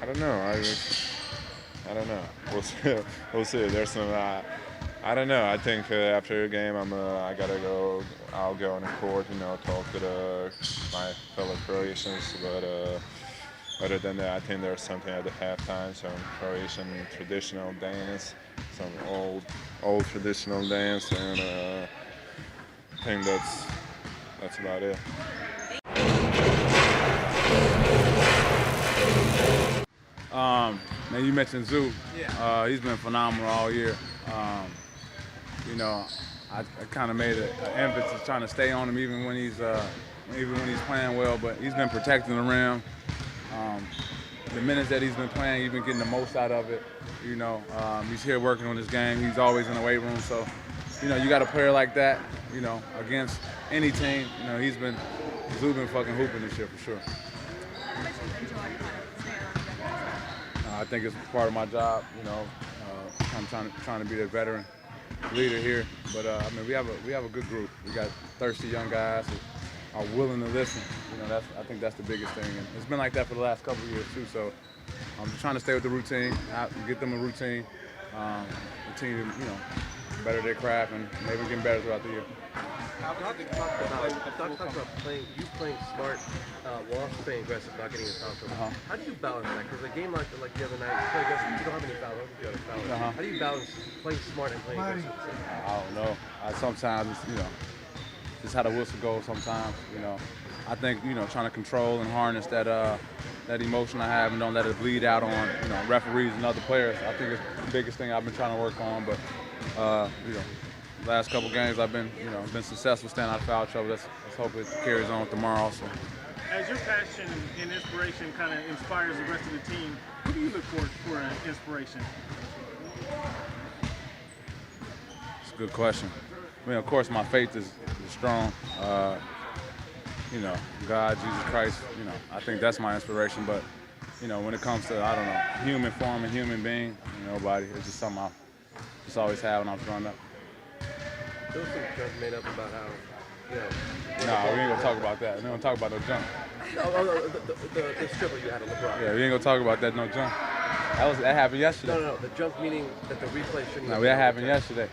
I don't know. We'll see. There's some. I don't know. I think after the game, I gotta go. I'll go on the court, talk to my fellow Croatians, but. other than that, I think there's something at the halftime, some Croatian traditional dance, some old traditional dance, and I think that's about it.
Man, you mentioned Zoo.
Yeah.
He's been phenomenal all year. You know, I kind of made an emphasis trying to stay on him even when he's playing well, but he's been protecting the rim. The minutes that he's been playing, he's been getting the most out of it. You know, he's here working on his game. He's always in the weight room, so you know, you got a player like that, you know, against any team. You know, Zoo been fucking hooping this year for sure. I think it's part of my job, you know. I'm trying to be the veteran leader here, but I mean, we have a good group. We got thirsty young guys who are willing to listen. You know, I think that's the biggest thing, and it's been like that for the last couple of years too. So I'm just trying to stay with the routine, get them a routine, continue to, you know, better their craft, and maybe getting better throughout the year.
Talk about playing smart while also playing aggressive, not getting a foul. How do you balance that? Because a game like the other night, you play aggressive, you don't have any fouls, you got a foul. How do you balance playing smart and playing aggressive?
I don't know. Sometimes, you know, just how the whistle goes sometimes, you know. I think, you know, trying to control and harness that emotion I have and don't let it bleed out on, you know, referees and other players. I think it's the biggest thing I've been trying to work on, but, you know, last couple games I've been successful staying out of foul trouble. Let's hope it carries on with tomorrow also.
As your passion and inspiration kind of inspires the rest of the team, who do you look for inspiration?
It's a good question. I mean, of course, my faith is strong. You know, God, Jesus Christ, you know, I think that's my inspiration. But, you know, when it comes to, I don't know, human form and human being, nobody. It's just something I just always had when I was growing up.
There was some junk made up about how, you know.
Nah, we ain't gonna talk about that. We ain't gonna talk about no junk.
The stripper you had on LeBron.
Yeah, we ain't gonna talk about that, no junk. That happened yesterday.
No, the junk meaning that the replay shouldn't.
No, that happened yesterday.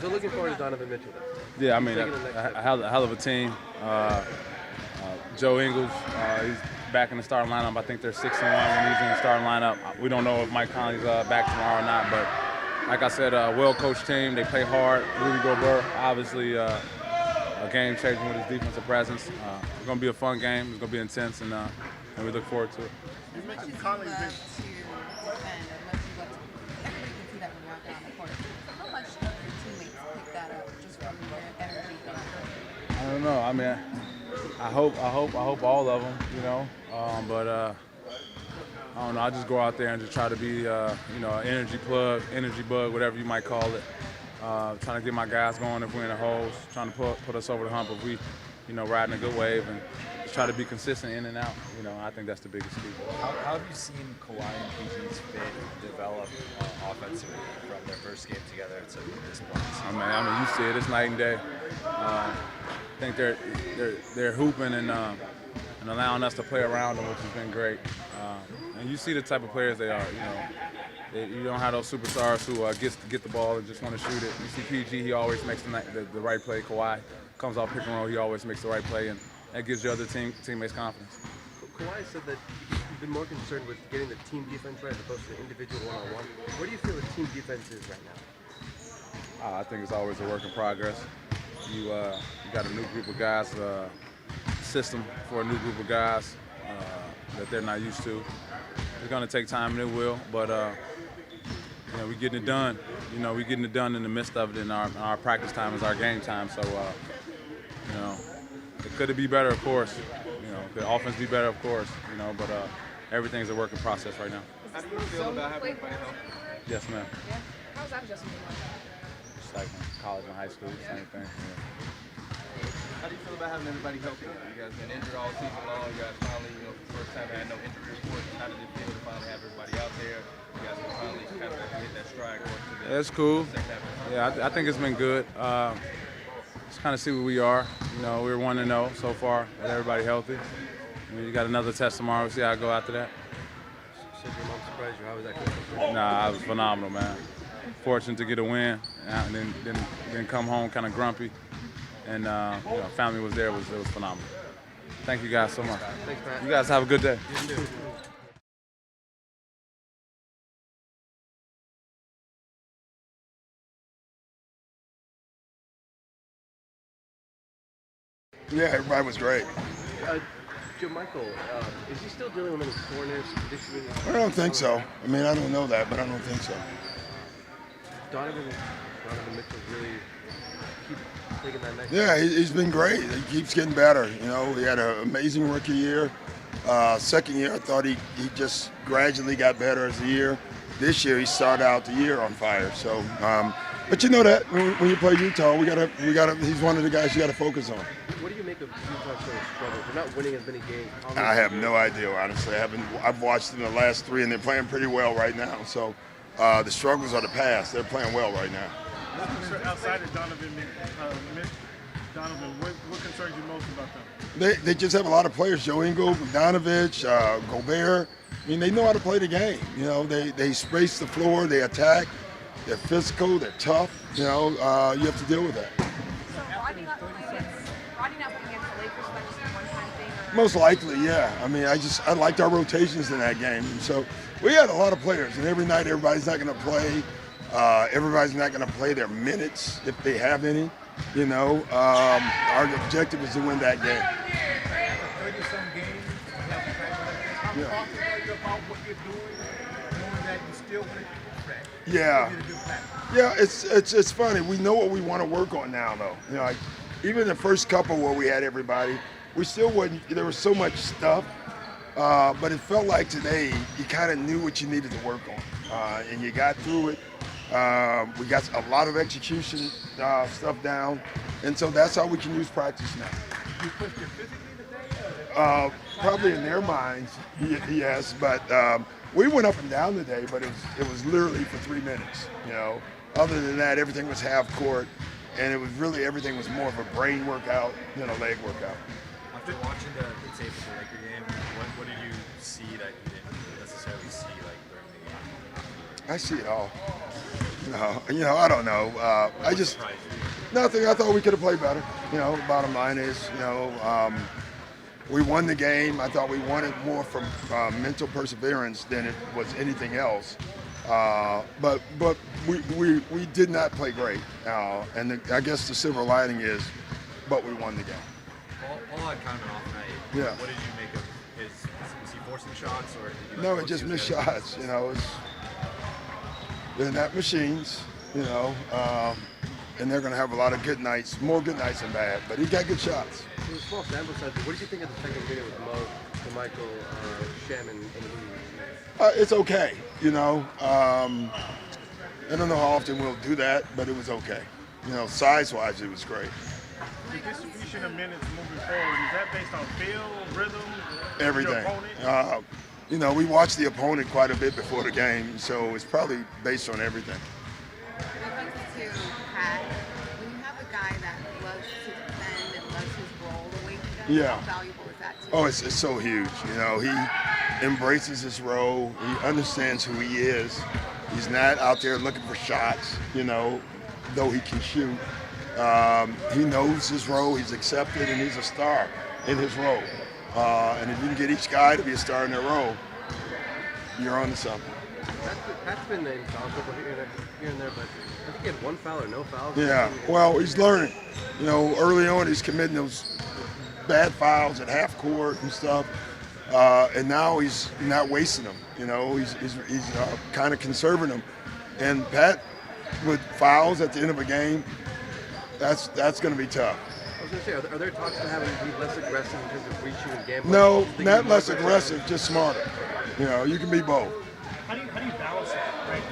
So looking forward to Donovan Mitchell.
Yeah, I mean, a hell of a team. Joe Ingles, he's back in the starting lineup. I think they're 6-1 when he's in the starting lineup. We don't know if Mike Conley's back tomorrow or not, but like I said, a well-coached team. They play hard. Rudy Gobert, obviously, a game changer with his defensive presence. It's going to be a fun game. It's going to be intense, and we look forward to it.
You mentioned Conley's been.
I don't know. I mean, I hope all of them, you know. But I don't know. I just go out there and just try to be, you know, an energy plug, energy bug, whatever you might call it. Trying to get my guys going if we're in the holes. Trying to put us over the hump if we, you know, riding a good wave, and just try to be consistent in and out. You know, I think that's the biggest key.
How have you seen Kawhi and PG's fit develop offensively from their first game together to this point?
I mean, you see it. It's night and day. I think they're hooping and allowing us to play around them, which has been great. And you see the type of players they are. You know, you don't have those superstars who get the ball and just want to shoot it. You see PG, he always makes the right play. Kawhi comes off pick and roll, he always makes the right play, and that gives your other teammates confidence.
Kawhi said that you've been more concerned with getting the team defense right as opposed to the individual one-on-one. Where do you feel the team defense is right now?
I think it's always a work in progress. You got a new group of guys, system for a new group of guys that they're not used to. It's going to take time, and it will, but you know, we're getting it done. You know, we're getting it done in the midst of it, and our practice time is our game time. So, you know, could it be better? Of course. You know, could offense be better? Of course. You know, but everything's a work in process right now.
How do you feel about having everybody help?
Yes, ma'am.
Yeah. How's that adjustment like?
Just like college and high school, same thing. Yeah.
How do you feel about having everybody helping you? You guys been injured all season long. You guys finally, you know, for the first time had no injury reports. How did it feel to finally have everybody out there? You guys can finally kind of hit that stride going to the
That's cool.
second half.
Yeah, I think it's been good. Just kind of see where we are. You know, we're 1-0 so far with everybody healthy. I mean, you got another test tomorrow. We'll see how I go after that.
So your mom surprised you? How was that Christmas?
Nah, it was phenomenal, man. Fortunate to get a win, and then come home kind of grumpy. And you know, family was there. It was phenomenal. Thank you guys so much.
Thanks, Pat.
You guys have a good day.
You too.
Yeah, everybody was great.
Joe Michael, is he still dealing with any soreness, conditioning?
I don't think so. I mean, I don't know that, but I don't think so.
Donovan Mitchell really keep taking that next
Yeah, he's been great. He keeps getting better. You know, he had an amazing rookie year. Second year, I thought he just gradually got better as the year. This year, he started out the year on fire. So, but you know that when you play Utah, we gotta. He's one of the guys you got to focus on.
What do you make of Utah's sort of struggle? They're not winning as many games.
I have no idea, honestly. I've watched them the last 3, and they're playing pretty well right now. So, the struggles are the past. They're playing well right now.
Outside of Donovan, what concerns you most about them?
They just have a lot of players. Joe Ingles, Bogdanovich, Gobert. I mean, they know how to play the game. You know, they space the floor, they attack, they're physical, they're tough. You know, you have to deal with that.
So Rodney not playing against the Lakers, that just a one-time thing? Or?
Most likely, yeah. I mean, I liked our rotations in that game. And so we had a lot of players, and every night everybody's not going to play. Everybody's not going to play their minutes if they have any. You know, our objective is to win that game.
30-some games, how confident are you about what you're doing, knowing that you still want to get back?
Yeah. Yeah, it's funny. We know what we want to work on now, though. You know, like, even the first couple where we had everybody, we still wasn't. There was so much stuff, but it felt like today you kind of knew what you needed to work on, and you got through it. We got a lot of execution stuff down, and so that's how we can use practice now.
You pushed it physically today?
Probably in their minds, yes, but we went up and down today, but it was literally for 3 minutes. You know, other than that, everything was half court, and it was really everything was more of a brain workout than a leg workout.
After watching the tape of the Laker game, what did you see that you didn't necessarily see like during the game?
I see it all. No, I don't know. I just nothing. I thought we could have played better. You know, bottom line is, we won the game. I thought we wanted more from mental perseverance than it was anything else. But we did not play great. And I guess the silver lining is, but we won the game.
Paul had kind of an off night.
Yeah.
What did you make of his? Was he forcing shots or? Did you
No, it just missed shots. You know, they're not machines. You know, and they're going to have a lot of good nights, more good nights than bad. But he got good shots.
So small sample size. What did you think of the second video with Mo, Michael, Shem, and Lee?
It's okay. You know, I don't know how often we'll do that, but it was okay. You know, size-wise, it was great.
The distribution of minutes moving forward, is that based on feel, rhythm,
everything?
Your opponent?
You know, we watched the opponent quite a bit before the game, so it's probably based on everything.
When it comes to Pat, when you have a guy that loves to defend and loves his role the way he does,
Yeah.
how valuable is that to you?
Oh, it's so huge. You know, he embraces his role. He understands who he is. He's not out there looking for shots, you know, though he can shoot. He knows his role. He's accepted, and he's a star in his role. And if you can get each guy to be a star in their role, you're on to something.
Pat's been in foul trouble here and there, but I think he had one foul or no fouls.
Yeah, well, he's learning. You know, early on he's committing those bad fouls at half court and stuff, and now he's not wasting them. You know, he's kind of conserving them. And Pat, with fouls at the end of a game, that's going to be tough.
I was going to say, are there talks to having him be less aggressive in terms of reaching and gambling?
No, not less aggressive, just smarter. You know, you can be both.
How do you balance that, right?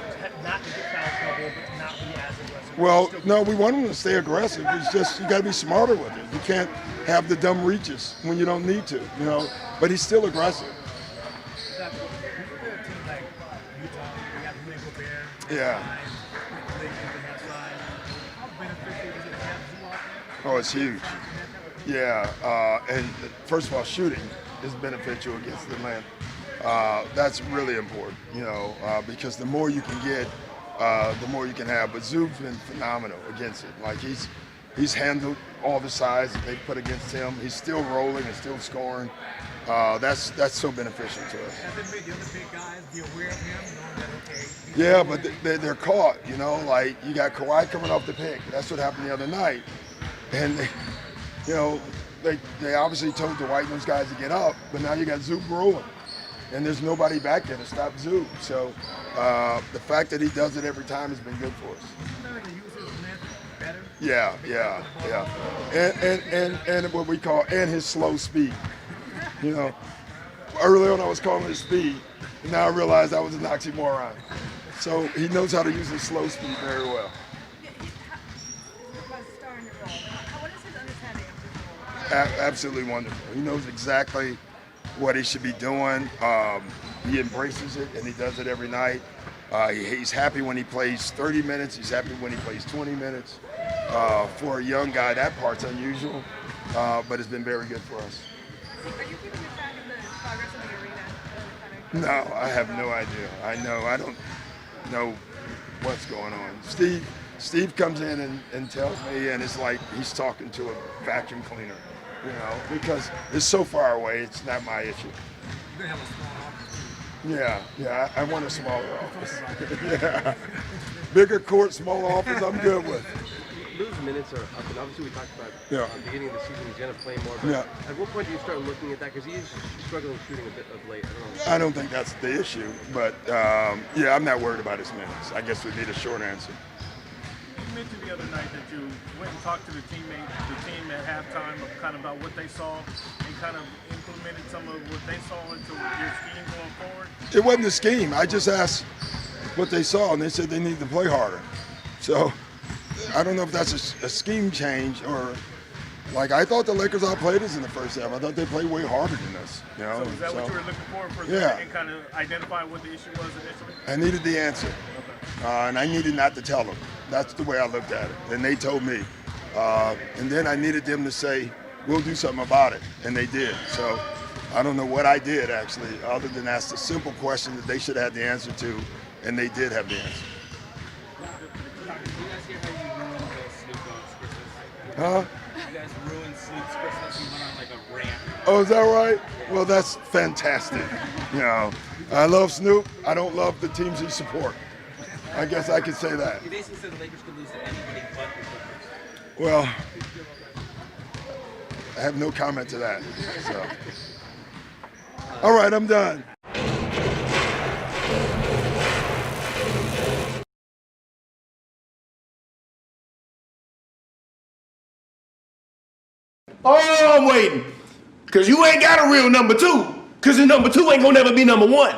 Not to get foul trouble, but to not be as aggressive?
Well, no, we want him to stay aggressive. It's just you got to be smarter with it. You can't have the dumb reaches when you don't need to. You know, but he's still aggressive. Yeah. Oh, it's huge. Yeah, and first of all, shooting is beneficial against Atlanta. That's really important, you know, because the more you can get, the more you can have. But Zoob's been phenomenal against it. Like He's handled all the sides that they put against him. He's still rolling and still scoring. That's so beneficial to us.
Has it made the other big guys be aware of him, knowing that, okay?
Yeah, but they're caught, like you got Kawhi coming off the pick. That's what happened the other night. And, they obviously told the white nose guys to get up, but now you got Zoop rolling. And there's nobody back there to stop Zoop. So the fact that he does it every time has been good for us. Yeah. And what we call, and his slow speed. Early on I was calling it speed. Now I realize that was an oxymoron. So he knows how to use his slow speed very well. Absolutely wonderful. He knows exactly what he should be doing. He embraces it, and he does it every night. He's happy when he plays 30 minutes. He's happy when he plays 20 minutes. For a young guy, that part's unusual, but it's been very good for us.
Are you keeping track of the progress of the arena?
No, I have no idea. I don't know what's going on. Steve comes in and tells me, and it's like he's talking to a vacuum cleaner, because it's so far away. It's not my issue.
You're gonna have a small office.
Yeah. I want a smaller office. Yeah. Bigger court, smaller office. I'm good with.
Lou's minutes are up, and obviously we talked about beginning of the season he's going to play more. But at what point do you start looking at that? Because he is struggling shooting a bit of late.
I don't think that's the issue, but I'm not worried about his minutes. I guess would be the short answer.
You mentioned the other night that you went and talked to the team at halftime kind of about what they saw and kind of implemented some of what they saw into your scheme going forward.
It wasn't a scheme. I just asked what they saw, and they said they need to play harder. So I don't know if that's a scheme change or, I thought the Lakers outplayed us in the first half. I thought they played way harder than us.
So is that what you were looking for and kind of identify what the issue was initially?
I needed the answer, and I needed not to tell them. That's the way I looked at it, and they told me. And then I needed them to say, we'll do something about it, and they did. So I don't know what I did, actually, other than ask a simple question that they should have had the answer to, and they did have the answer. Huh?
You guys ruined Snoop's Christmas. He went on like a rant.
Oh, is that right? Well, that's fantastic. I love Snoop. I don't love the teams he supports. I guess I could say that.
He basically said the Lakers could lose to anybody but the Clippers.
Well, I have no comment to that. So. All right, I'm done.
Oh, I'm waiting. Because you ain't got a real number two. Because your number two ain't going to never be number one.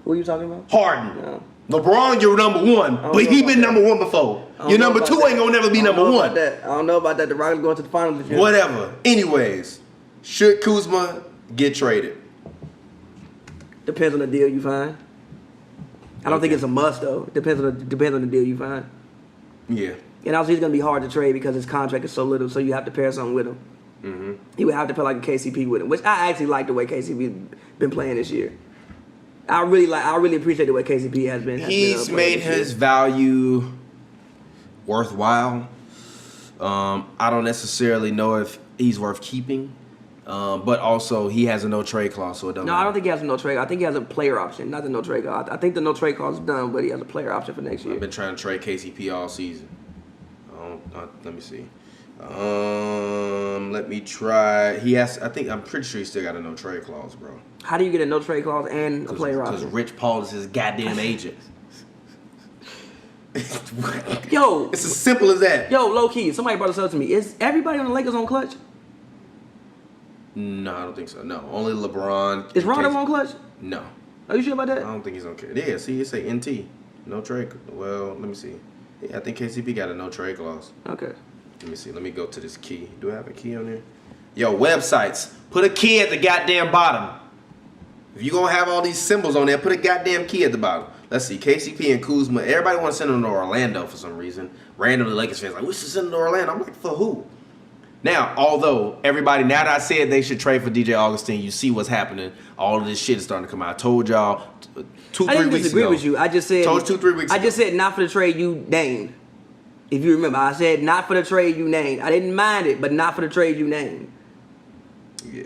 Who are you talking about?
Harden.
Yeah.
LeBron, you're number one. But he been number one before. Your number two ain't going to never be number one.
I don't know about that. The Rockets going to the finals this year.
Whatever. Anyways, should Kuzma get traded?
Depends on the deal you find. I don't think it's a must, though. It depends on the deal you find.
Yeah.
And also, he's going to be hard to trade because his contract is so little, so you have to pair something with him.
Mm-hmm.
He would have to play like a KCP with him, which I actually like the way KCP been playing this year. I really appreciate the way KCP has been.
He's made his value worthwhile. I don't necessarily know if he's worth keeping, but also he has a no trade clause, so it doesn't.
No, I don't think he has a no trade. I think he has a player option, not the no trade clause. I think the no trade clause is done, but he has a player option for next year.
I've been trying to trade KCP all season. Let me see. Let me try. I'm pretty sure he still got a no trade clause, bro.
How do you get a no trade clause and a player option?
Because Rich Paul is his goddamn agent.
Yo,
it's as simple as that.
Yo, low key, somebody brought this up to me. Is everybody on the Lakers on clutch?
No, I don't think so. No, only LeBron.
Is Rondo on clutch?
No.
Are you sure about that?
I don't think he's on. Yeah, see, it say NT, no trade. Well, let me see. Yeah, I think KCP got a no trade clause.
Okay.
Let me see. Let me go to this key. Do I have a key on there? Yo, websites. Put a key at the goddamn bottom. If you gonna have all these symbols on there, put a goddamn key at the bottom. Let's see. KCP and Kuzma. Everybody want to send them to Orlando for some reason. Randomly, Lakers fans like, we should send them to Orlando. I'm like, for who? Now, although everybody, now that I said they should trade for DJ Augustine, you see what's happening. All of this shit is starting to come out. I told y'all 2-3 weeks ago.
I didn't disagree with you. I just said.
Told you 2-3 weeks ago.
I just said not for the trade you named. If you remember, I said not for the trade you named. I didn't mind it, but not for the trade you named.
Yeah.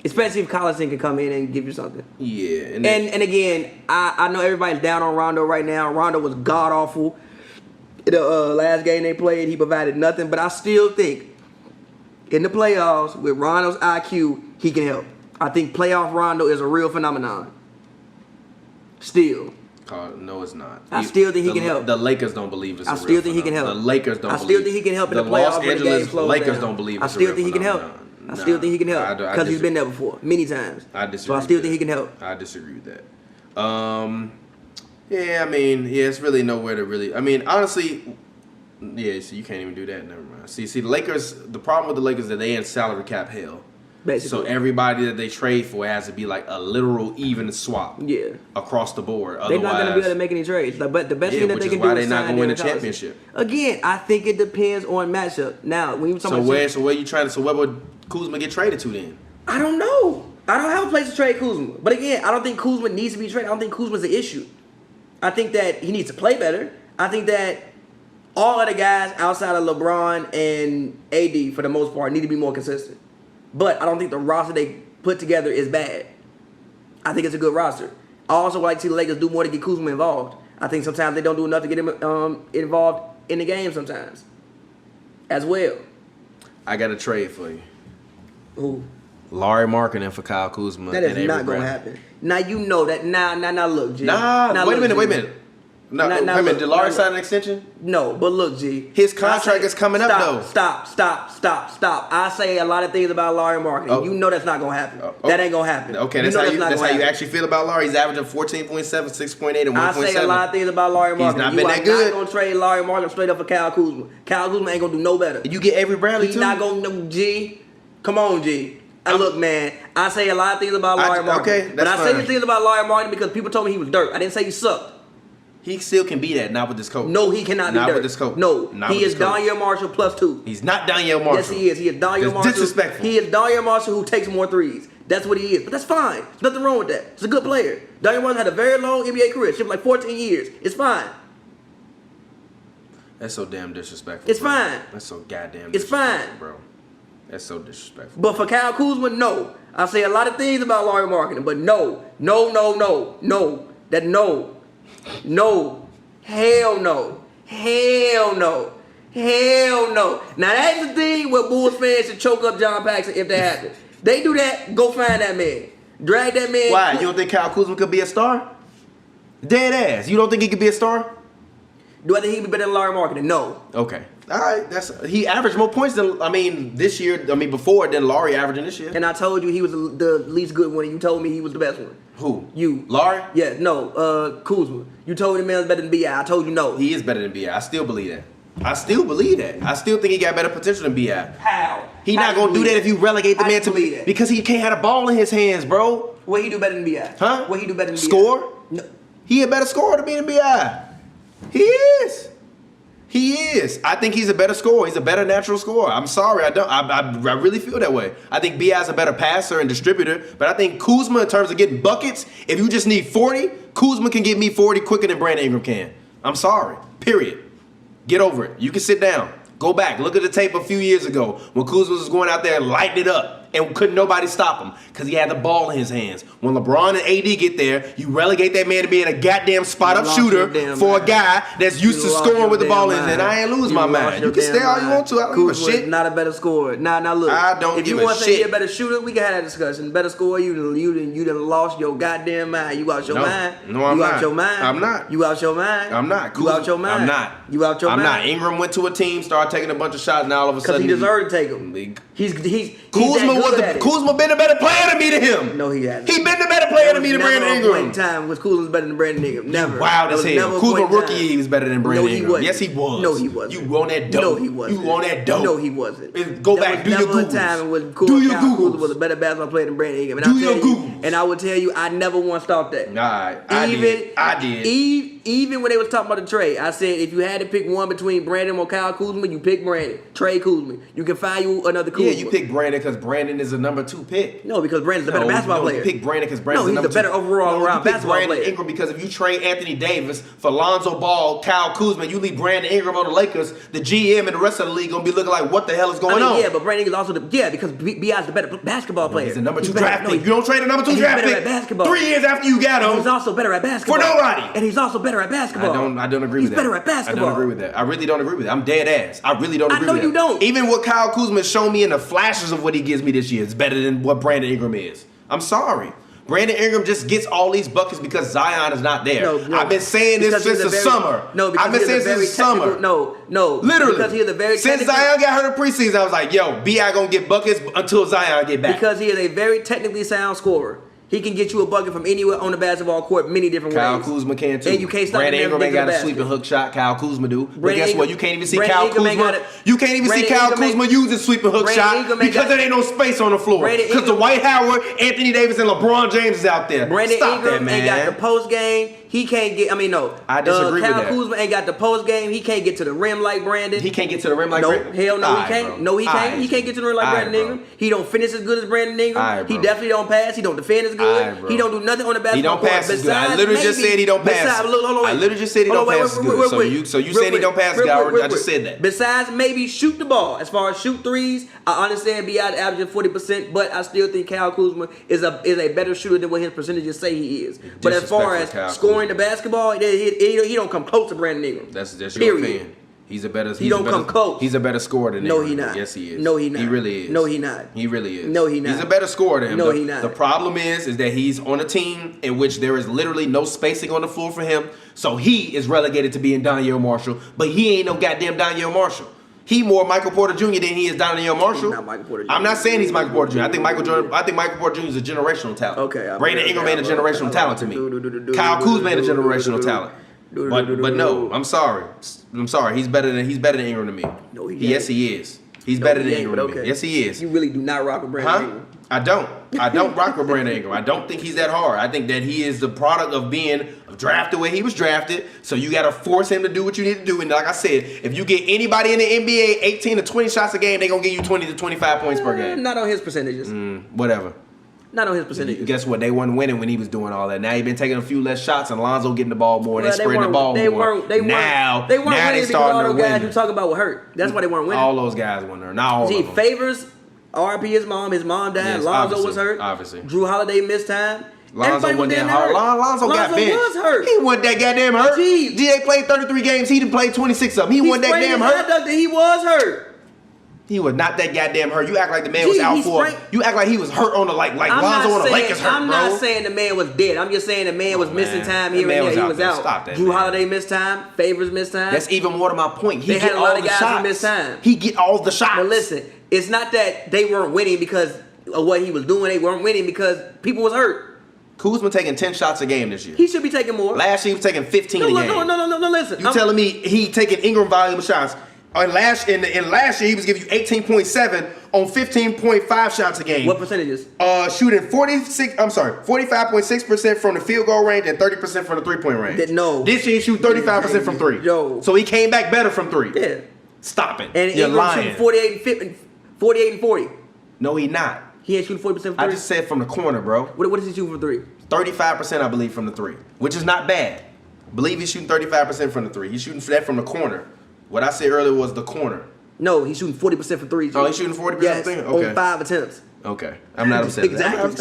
Especially if Collison can come in and give you something.
Yeah.
And again, I know everybody's down on Rondo right now. Rondo was god awful. The last game they played, he provided nothing. But I still think in the playoffs with Rondo's IQ, he can help. I think playoff Rondo is a real phenomenon. Still.
No, it's not.
I still think he can help.
The Lakers don't believe it's.
I still think he can help.
The Lakers don't.
I still think he can help in the playoffs when the game slows
Lakers
down.
don't believe.
I still think he can help. I still think he can help because he's been there before many times.
I disagree.
So I still think he can help.
I disagree with that. Yeah, I mean, yeah, it's really nowhere to really. I mean, honestly, yeah. So you can't even do that. Never mind. See, the Lakers. The problem with the Lakers is that they in salary cap hell.
Basically.
So everybody that they trade for has to be like a literal even swap.
Yeah.
Across the board.
They're not going to be able to make any trades. But the best thing that they can do is
they're not
sign
going to win a
Derrick Collison.
championship.
Again, I think it depends on matchup. Now, when you talk about
where you trying to? So where would Kuzma get traded to then?
I don't know. I don't have a place to trade Kuzma. But again, I don't think Kuzma needs to be traded. I don't think Kuzma's the issue. I think that he needs to play better. I think that all of the guys outside of LeBron and AD, for the most part, need to be more consistent. But I don't think the roster they put together is bad. I think it's a good roster. I also like to see the Lakers do more to get Kuzma involved. I think sometimes they don't do enough to get him involved in the game sometimes as well.
I got a trade for you.
Who?
Larry Markkinen for Kyle Kuzma.
That is not going to happen. Now you know that. Now look, G.
Wait a minute. No, wait a minute. Did Larry sign an extension?
No, but look, G.
His contract is coming up, though.
Stop. I say a lot of things about Larry Markkinen.
Oh.
You know that's not going to happen. That ain't going to happen.
Okay, that's how you actually feel about Larry. He's averaging 14.7, 6.8, and 1.7.
I say a lot of things about Larry Markkinen.
He's not been that good.
You are not going to trade Larry Markkinen straight up for Kyle Kuzma. Kyle Kuzma ain't going to do no better.
You get Avery Bradley, too?
He's not going to, G. Come on, G. Look, man, I say a lot of things about Larry Markkinen.
Okay,
but I say these things about Larry Markkinen because people told me he was dirt. I didn't say he sucked.
He still can be that, not with this coach.
No, he cannot be dirt.
Not with this coach.
No, he is Donyell Marshall +2.
He's not Donyell Marshall.
Yes, he is. He is Donyell Marshall.
Disrespectful.
He is Donyell Marshall who takes more threes. That's what he is. But that's fine. There's nothing wrong with that. He's a good player. Donyell Marshall had a very long NBA career. She was like 14 years. It's fine.
That's so damn disrespectful.
It's fine.
That's so goddamn
It's
disrespectful,
fine.
bro. That's so disrespectful.
But for Kyle Kuzma, no. I say a lot of things about Larry Markkinen, but no. Hell no. Now that's the thing where Bulls fans should choke up John Paxson if that happens. They do that, go find that man. Drag that man.
Why? You don't think Kyle Kuzma could be a star? Dead ass. You don't think he could be a star?
Do I think he could be better than Larry Markkinen? No.
Okay. All right. He averaged more points than before than Larry averaging this year.
And I told you he was the least good one, and you told me he was the best one.
Who?
You.
Larry?
Yeah, no, Kuzma. You told me the man was better than B.I. I told you no.
He is better than B.I. I still believe that. I still think he got better potential than B.I.
How?
He not going to do that if you relegate the man to me. Because he can't have a ball in his hands, bro.
What he do better than B.I.?
Huh?
What he do better than B.I.?
Score?
No.
He a better scorer than me than B.I. He is. I think he's a better scorer. He's a better natural scorer. I'm sorry. I really feel that way. I think B.I.'s a better passer and distributor. But I think Kuzma, in terms of getting buckets, if you just need 40, Kuzma can get me 40 quicker than Brandon Ingram can. I'm sorry. Period. Get over it. You can sit down. Go back. Look at the tape a few years ago when Kuzma was going out there and lighting it up. And couldn't nobody stop him because he had the ball in his hands. When LeBron and AD get there, you relegate that man to being a goddamn spot-up shooter for a guy that's used to scoring with the ball in his hand. I ain't lose my mind. You can stay all you want to. I don't give a shit.
Not a better scorer. Now look.
I don't
if
give
you
a
want to
shit.
say you're a better shooter, we can have that discussion. Better scorer, you done lost your goddamn mind. You out your mind.
No, I'm not.
You out your mind.
I'm not.
You out your mind.
I'm not.
You out your mind.
I'm not.
You out your mind.
I'm not. Ingram went to a team, started taking a bunch of shots, and all of a sudden
because he deserved to take them.
Kuzma been a better player than me to him.
No, he hasn't.
He been the better player than me to Brandon Ingram.
Point in time was Kuzma better than Brandon Ingram. Never.
Wild as hell. Kuzma rookie he was better than Brandon Ingram.
Wasn't.
Yes, he was.
No, he wasn't.
You on that dope.
No, he wasn't.
You on that dope.
No, he wasn't.
Go back. Do your Googles.
Never a time when
Kuzma
was a better basketball player than Brandon Ingram.
Do your Googles.
And I would tell you, I never once thought that.
Nah, I did.
Even when they was talking about the trade, I said if you had to pick one between Brandon or Kyle Kuzma, you pick Brandon. Trade Kuzma. You can find you another Kuzma.
Yeah, you pick Brandon because Brandon is a number 2 pick.
No, because Brandon's a better basketball player.
You pick Brandon because Brandon's
he's
number
the better
2.
overall round
you pick
basketball
Brandon
player.
Ingram because if you trade Anthony Davis for Lonzo Ball, Kyle Kuzma, you leave Brandon Ingram on the Lakers, the GM and the rest of the league gonna be looking like, what the hell is going on?
Yeah, but Brandon is also because B.I.'s the better basketball player.
He's a number 2 draft pick. You don't trade a number 2 draft
pick.
pick
Basketball.
3 years after you got him.
And he's also better at basketball.
For nobody.
And he's also better at basketball.
I don't agree with that.
He's better at basketball.
I don't agree with that. I really don't agree with that. I'm dead ass. I really don't agree
I know
with
you
that.
don't.
Even what Kyle Kuzma has shown me in the flashes of what he gives me this year is better than what Brandon Ingram is. I'm sorry. Brandon Ingram just gets all these buckets because Zion is not there. No. I've been saying this since the summer.
No, because
I've been saying since the summer.
No.
Literally.
Because he is a very
since Zion got hurt in preseason, I was like, yo, B.I. gonna get buckets until Zion get back.
Because he is a very technically sound scorer. He can get you a bucket from anywhere on the basketball court many different ways.
Kyle Kuzma can too.
And you can't stop
Brandon
him
Ingram ain't got a
basket.
sleeping hook shot. Kyle Kuzma do. But
Brandon
guess what?
Ingram-
You can't even see
Brandon
Kyle
Ingram ain't
Kuzma.
got it.
You can't even see
Brandon
Kyle
Ingram ain't-
Kuzma use his sleeping hook
Brandon
shot
Ingram ain't
because
got-
there ain't no space on the floor.
Brandon
Because the
Ingram-
Dwight Howard, Anthony Davis, and LeBron James is out there.
Brandon
Stop
Ingram
that,
ain't got the
man.
post game. He can't get.
I disagree with
Kyle
that.
Kuzma ain't got the post game. He can't get to the rim like Brandon.
He can't get to the rim like
no,
Brandon?
hell no,
Alright,
he can't.
bro.
No, he can't.
Alright.
He can't get to the rim like
Alright,
Brandon
bro.
Ingram. He don't finish as good as Brandon Ingram.
Alright,
He
bro.
definitely don't pass. He don't defend as good.
Alright, bro.
He don't do nothing on the basketball
He don't
court.
pass as good. I
Besides
literally just
maybe-
said he don't pass.
besides- look, hold on, wait.
I literally just said he
Hold
don't
on, wait,
pass as
wait,
good.
wait,
So
wait,
you
real
saying he
quick,
don't pass
real
good?
quick,
I just said that.
Besides maybe shoot the ball. As far as shoot threes, I understand B.I. averaging 40%, but I still think Kyle Kuzma is a better shooter than what his percentages say he is. But as far as
Disrespectful Kyle
scoring the basketball, he don't come close to Brandon Ingram.
That's your
Period.
opinion. He's a better.
He don't come close.
He's a better scorer than
No,
Ingram.
he not.
Yes, he is.
No, he not.
He really is.
No, he not.
He really is.
No, he not.
He's a better scorer than him.
No,
the,
he not.
The problem is that he's on a team in which there is literally no spacing on the floor for him. So he is relegated to being Donyell Marshall, but he ain't no goddamn Donyell Marshall. He more Michael Porter Jr. than he is Donyell Marshall.
He's not Michael Porter Jr.
I'm not saying he's Michael Porter Jr. I think Michael Porter Jr. is a generational talent.
Okay.
Brandon Ingram ain't a generational talent to me. Kyle Kuzma ain't a generational talent. But no, I'm sorry. He's better than Ingram to me.
No,
yes, he is. He's better than Ingram to me. Yes, he is.
You really do not rock with Brandon Ingram.
I don't rock with Brandon Ingram. I don't think he's that hard. I think that he is the product of being drafted where he was drafted. So you got to force him to do what you need to do. And like I said, if you get anybody in the NBA 18 to 20 shots a game, they're going to give you 20 to 25 points per game.
Not on his percentages.
Whatever.
Not on his percentages.
Guess what? They wasn't winning when he was doing all that. Now he been taking a few less shots, and Lonzo getting the ball more, and they spreading the ball more.
They weren't winning because all those guys you talk about were hurt. That's why they weren't winning.
All those guys weren't there. Not all of them.
Favors, RP his mom died.
Yes,
Lonzo was hurt.
Obviously.
Drew Holiday missed time.
Lonzo wasn't that hard. Lonzo got benched.
Was hurt.
He wasn't that goddamn hurt. They played 33 games. He didn't play 26 of them. He wasn't that damn hurt.
He was hurt.
He was not that goddamn hurt. You act like the man was out for. You act like he was hurt on the like Lonzo on the Lakers hurt,
I'm
bro.
not saying the man was dead. I'm just saying the man was missing time here and there. He was out.
Stop that.
Drew Holiday missed time. Favors missed time.
That's even more to my point. He
They had
get
a lot
all
of
the
guys
shots.
who missed time.
He get all the shots.
But listen, it's not that they weren't winning because of what he was doing. They weren't winning because people was hurt.
Kuzma taking 10 shots a game this year.
He should be taking more.
Last year he was taking 15 a game.
No, listen.
You telling me he taking Ingram volume of shots? In last year he was giving you 18.7 on 15.5 shots a game.
What percentages?
Shooting 45.6% from the field goal range and 30% from the 3-point range.
No.
This year he shoot 35% from 3.
Yo.
So he came back better from 3.
Yeah.
Stop it.
And
You're
Ingram
lying.
shooting 48 and 40.
No, he not.
He ain't shooting 40% from 3.
I just said from the corner, bro.
What is he shooting from 3?
35%, I believe, from the 3, which is not bad. I believe he's shooting 35% from the 3. He's shooting that from the corner. What I said earlier was the corner.
No, he's shooting 40% from 3.
Oh, he's shooting 40%
yes,
from 3? Okay.
on 5 attempts.
Okay. I'm not upset.
Exactly.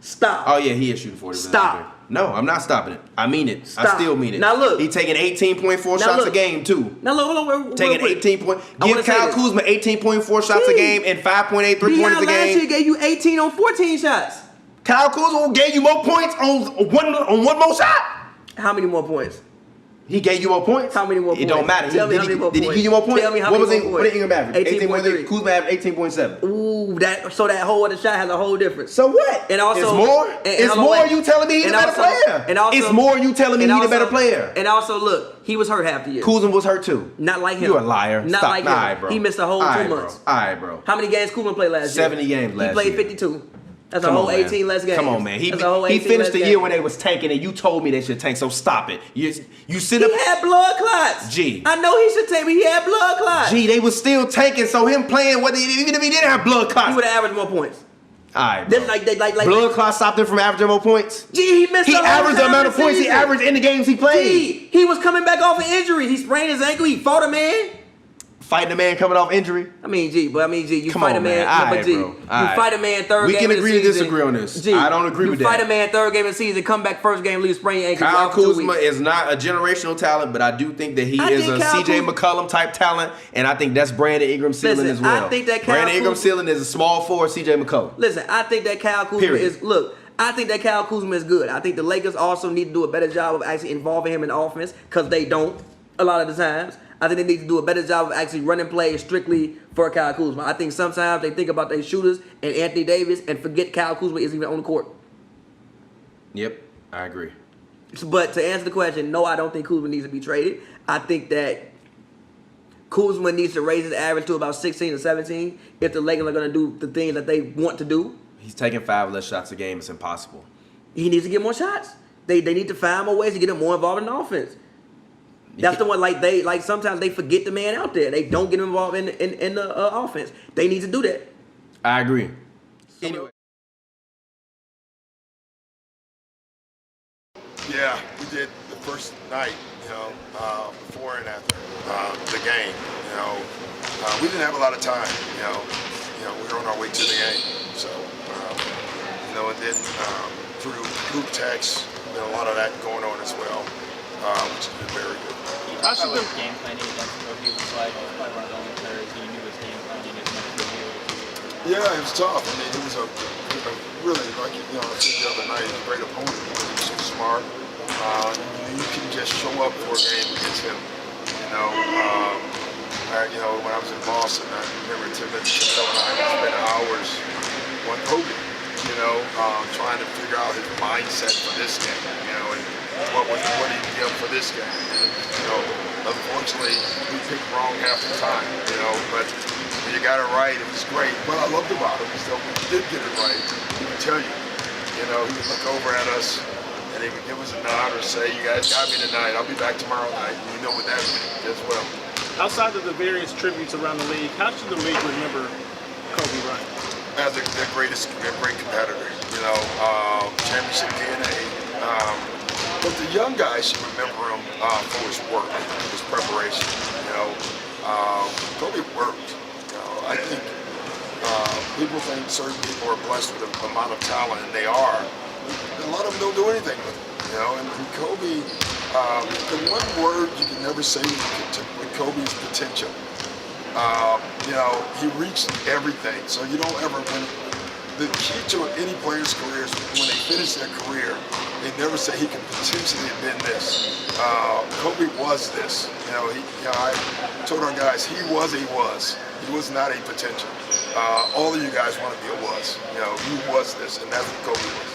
Stop.
Oh, yeah, he is shooting 40%.
Stop.
No, I'm not stopping it. I mean it.
Stop.
I still mean it.
Now look.
He taking 18.4 shots a game, too.
Now look, hold on.
Taking 18 points. Give Kyle Kuzma 18.4 shots a game and 5.8 3-pointers a game.
last year gave you 18 on 14 shots.
Kyle Kuzma gave you more points on one more shot.
How many more points?
He gave you more points?
How many more points?
It don't matter.
Tell me how many more
Did he
points.
give you more points?
Tell me how many more points.
What did Ingram average?
18.3.
Kuzma averaged 18.7.
Ooh, so that whole other shot has a whole difference.
So what?
And also,
it's more? It's more you telling me he's the better player.
And also,
it's more you telling me he's the better player.
And also, look, he was hurt half the year.
Kuzma was hurt too.
Not like him.
You're a liar.
Not
Stop.
like him.
All right, bro.
He missed a whole 2 months.
All right, bro.
How many games Kuzma played last year?
70 games last year.
He played 52. That's a whole 18 less games.
Come on, man. He
That's a whole 18
finished the
less
year
games.
when they was tanking, and you told me they should tank. So stop it. You sit
He
up.
had blood clots.
G.
I know he should take, but he had blood clots.
G, they was still tanking. So him playing, even if he didn't have blood clots,
He would have averaged more points.
All right,
Then like
blood clots stopped him from averaging more points.
Gee, he missed.
He
a whole
averaged the
time
amount
of
of points he
season.
averaged in the games he played.
Gee, he was coming back off an injury. He sprained his ankle. He fought a man.
Fighting a man coming off injury.
G, you
Come
fight
on,
a man.
man.
No,
All
but
right,
G,
bro.
you
All right.
fight a man third
We
game
can
of the
agree to
season.
disagree on this.
G,
I don't agree with
You
that.
fight a man third game of the season, come back first game, lose sprained ankle.
Kyle
out for 2
Kuzma
weeks.
is not a generational talent, but I do think that he is a
Kyle
CJ McCollum type talent, and I think that's Brandon Ingram's ceiling
Listen,
as well.
I think that Kyle
Brandon Ingram's
Kuzma-
ceiling is a small forward CJ McCollum.
Listen, I think that Kyle Kuzma
Period.
I think that Kyle Kuzma is good. I think the Lakers also need to do a better job of actually involving him in offense because they don't a lot of the times. I think they need to do a better job of actually running plays strictly for Kyle Kuzma. I think sometimes they think about their shooters and Anthony Davis and forget Kyle Kuzma is even on the court.
Yep, I agree.
But to answer the question, no, I don't think Kuzma needs to be traded. I think that Kuzma needs to raise his average to about 16 or 17 if the Lakers are going to do the things that they want to do.
He's taking 5 less shots a game. It's impossible.
He needs to get more shots. They need to find more ways to get him more involved in the offense. That's the one sometimes they forget the man out there. They don't get him involved in the offense. They need to do that.
I agree. Anyway.
Yeah, we did the first night, before and after the game. We didn't have a lot of time. We were on our way to the game. So, and then through group text, a lot of that going on as well, which has been very good.
How should the game planning against Pavy was like? Probably one of the only players he knew his game planning as much as you.
Yeah, it was tough. I mean, it was a really, like, I said the other night, he was a great opponent. He was so smart. You can just show up for a game against him. When I was in Boston, I remember Tim and I spent hours on Pavy, trying to figure out his mindset for this game, and what he did for this game. Unfortunately, we picked wrong half the time, but when you got it right, it was great. What I loved about him is that when he did get it right, he would tell you, he would look over at us and he would give us a nod or say, you guys got me tonight, I'll be back tomorrow night. And you know what that means as well.
Outside of the various tributes around the league, how should the league remember Kobe Bryant?
As a great competitor, championship DNA. But the young guys should remember him for his work, his preparation. Kobe worked. I think people think certain people are blessed with an amount of talent, and they are. A lot of them don't do anything with it. And Kobe, the one word you can never say with Kobe's potential. He reached everything, so you don't ever win. The key to any player's career is when they finish their career, they never say he can potentially have been this. Kobe was this. I told our guys he was. He was not a potential. All of you guys want to be a was. He was this, and that's what Kobe was.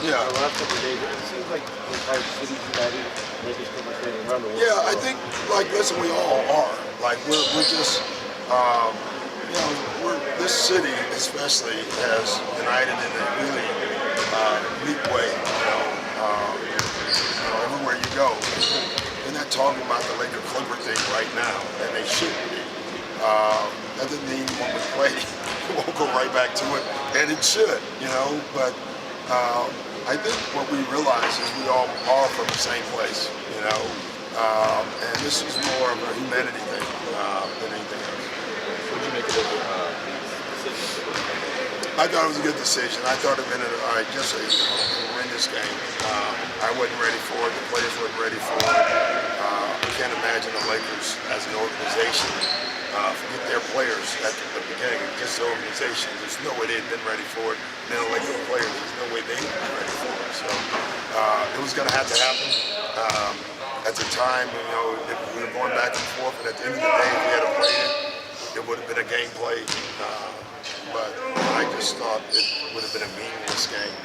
Yeah.
The last couple of days, it seems like the entire city's united. Lakers people standing around the world.
Yeah, I think, listen, we all are. We're just, this city especially has united in a really neat way. Everywhere you go, they're not talking about the Laker Clipper thing right now, and they shouldn't be. That doesn't mean when we play, we'll go right back to it, and it should, but I think what we realize is we all are from the same place, and this is more of a humanity thing than anything else.
What did you make of the decision?
I thought it was a good decision. I thought it meant just a horrendous game. I wasn't ready for it. The players weren't ready for it. I can't imagine the Lakers as an organization forget their players at the beginning. Just the organization. There's no way they'd been ready for it. And then the Lakers players, there's no way they'd been ready for it. So it was going to have to happen. At the time, if we were going back and forth, and at the end of the day, if we had played it, it would have been a game played. But I just thought it would have been a meaningless game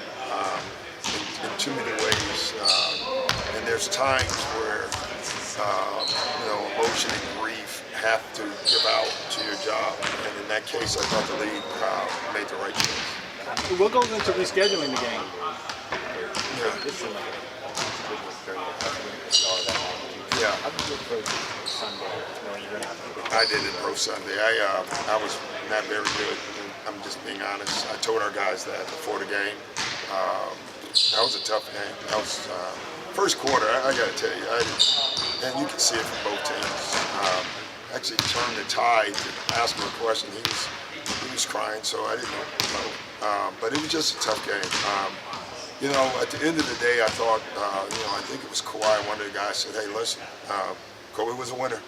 in too many ways. And there's times where emotion and grief have to give out to your job. And in that case, I thought the league made the right choice.
What goes into rescheduling the game?
Yeah. I did it Pro Sunday. I was not very good. I'm just being honest. I told our guys that before the game. That was a tough game. That was first quarter. I got to tell you, and you can see it from both teams. Actually turned the tide to ask him a question. He was crying, so I didn't know. But it was just a tough game. You know, at the end of the day, I thought, you know, I think it was Kawhi, one of the guys said, hey, listen, Kobe was a winner.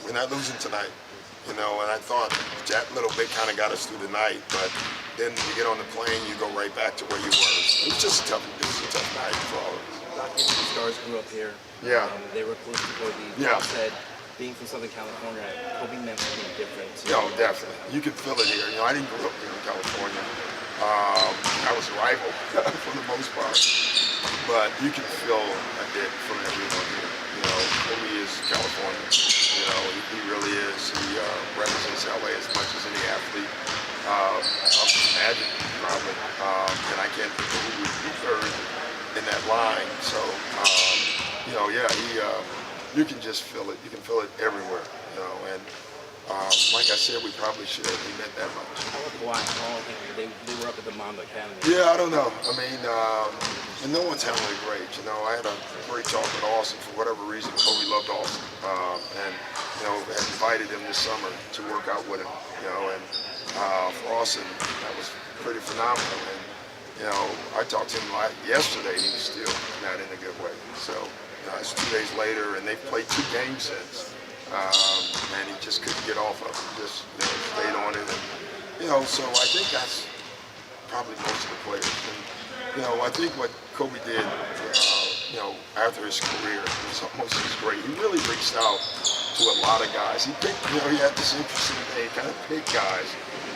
We're not losing tonight. You know, and I thought that little bit kind of got us through the night, but then you get on the plane, you go right back to where you were. It was just a tough night for all of us.
The stars grew up here.
Yeah.
They were close to Kobe.
Yeah.
Paul said, being from Southern California, Kobe meant something different.
No, definitely. You can feel it here. You know, I didn't grow up here in California. I was a rival for the most part, but you can feel a bit from everyone here. You know, Kobe is California. You know, he really is. He represents LA as much as any athlete. I'll imagine, probably. And I can't think of who would be third in that line. So, you know, yeah, you can just feel it. You can feel it everywhere. You know, and like I said, we probably should have. He meant that much.
Why? They were up at the Mamba Academy.
Yeah, I don't know. I mean, and no one's handling it great. You know, I had a great talk with Austin. For whatever reason, Kobe loved Austin, and you know, had invited him this summer to work out with him. You know, and for Austin, that was pretty phenomenal. And you know, I talked to him yesterday. He was still not in a good way. So it's 2 days later, and they've played 2 games since. And he just couldn't get off of it. Just stayed on it, and you know. So I think that's probably most of the players. And, you know, I think what Kobe did, you know, after his career was almost as great. He really reached out to a lot of guys. He picked, you know, he had this interesting thing, kind of picked guys.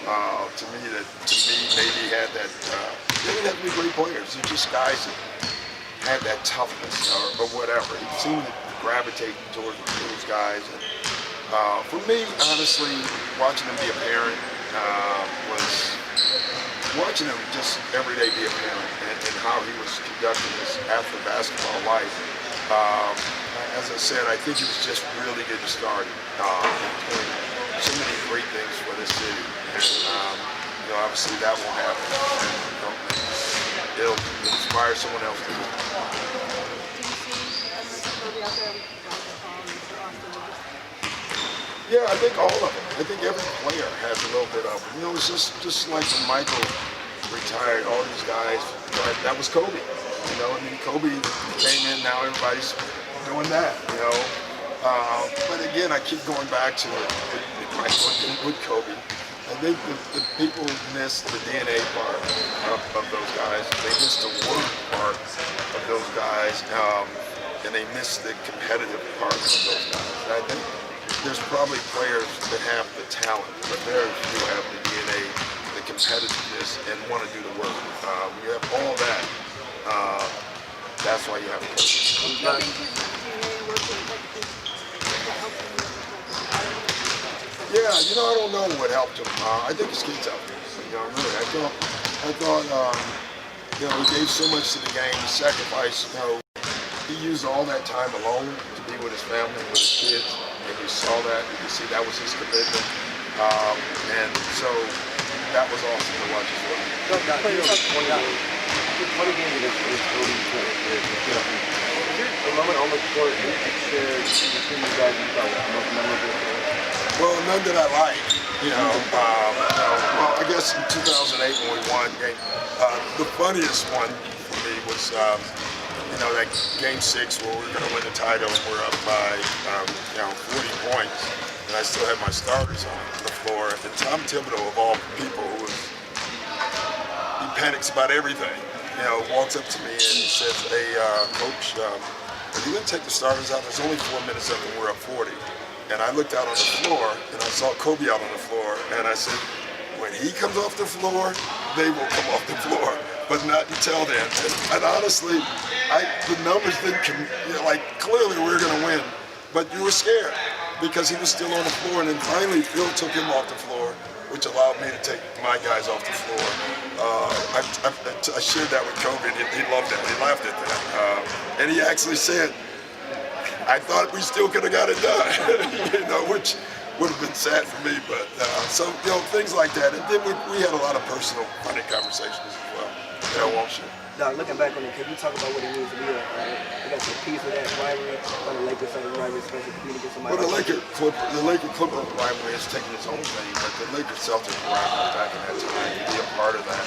To me, maybe had that. They didn't have to be great players. They're just guys that had that toughness or whatever. He seemed to gravitate toward those guys. And, for me, honestly, watching him be a parent was watching him just every day be a parent and how he was conducting his after basketball life. As I said, I think he was just really getting started and doing so many great things for this city. And, you know, obviously that won't happen. And, you know, it'll inspire someone else to do it. Yeah, I think all of them. I think every player has a little bit of them. You know, it's just like when Michael retired, all these guys, that was Kobe. You know, I mean, Kobe came in, now everybody's doing that, you know. But again, I keep going back to Michael with Kobe. I think the people miss the DNA part of those guys. They miss the work part of those guys. And they miss the competitive part of those guys. I think there's probably players that have the talent, but very few have the DNA, the competitiveness, and want to do the work. You have all that. That's why you have a coach. Yeah, you know, I don't know what helped him. I think his kid's out there. You know, really, I thought, you know, he gave so much to the game, he sacrificed, you know, he used all that time alone to be with his family, with his kids, and you saw that. You can see that was his commitment, and so that was awesome to watch as well.
What a game it is Kobe to a moment on the court that you could share between you guys you felt most memorable?
Well, none that I like, you know. Well, I guess in 2008 when we won game, the funniest one for me was, you know, that game 6 where we were going to win the title and we're up by, you know, 40 points, and I still had my starters on the floor. And Tom Thibodeau, of all people, he panics about everything. You know, walks up to me and he says, "Hey, Coach, are you going to take the starters out? There's only 4 minutes left and we're up 40." And I looked out on the floor, and I saw Kobe out on the floor, and I said, when he comes off the floor, they will come off the floor, but not until then. And honestly, the numbers didn't, you know, like, clearly we were going to win, but you were scared.
because he was still on the floor. And then finally, Phil took him off the floor, which allowed me to take my guys off the floor. I shared that with Kobe, and he loved that. He laughed at that. And he actually said, I thought we still could have got it done, which would have been sad for me. But so, things like that. And then we had a lot of personal, funny conversations as well that I won't share.
Doc, looking back on it, can you talk about what it means to be I guess, a piece of that rivalry on the Lakers side of the rivalry, especially competing against somebody?
Well, the Laker-Clipper rivalry has taken its own thing, but the Lakers-Celtics rivalry back in that time, to be a part of that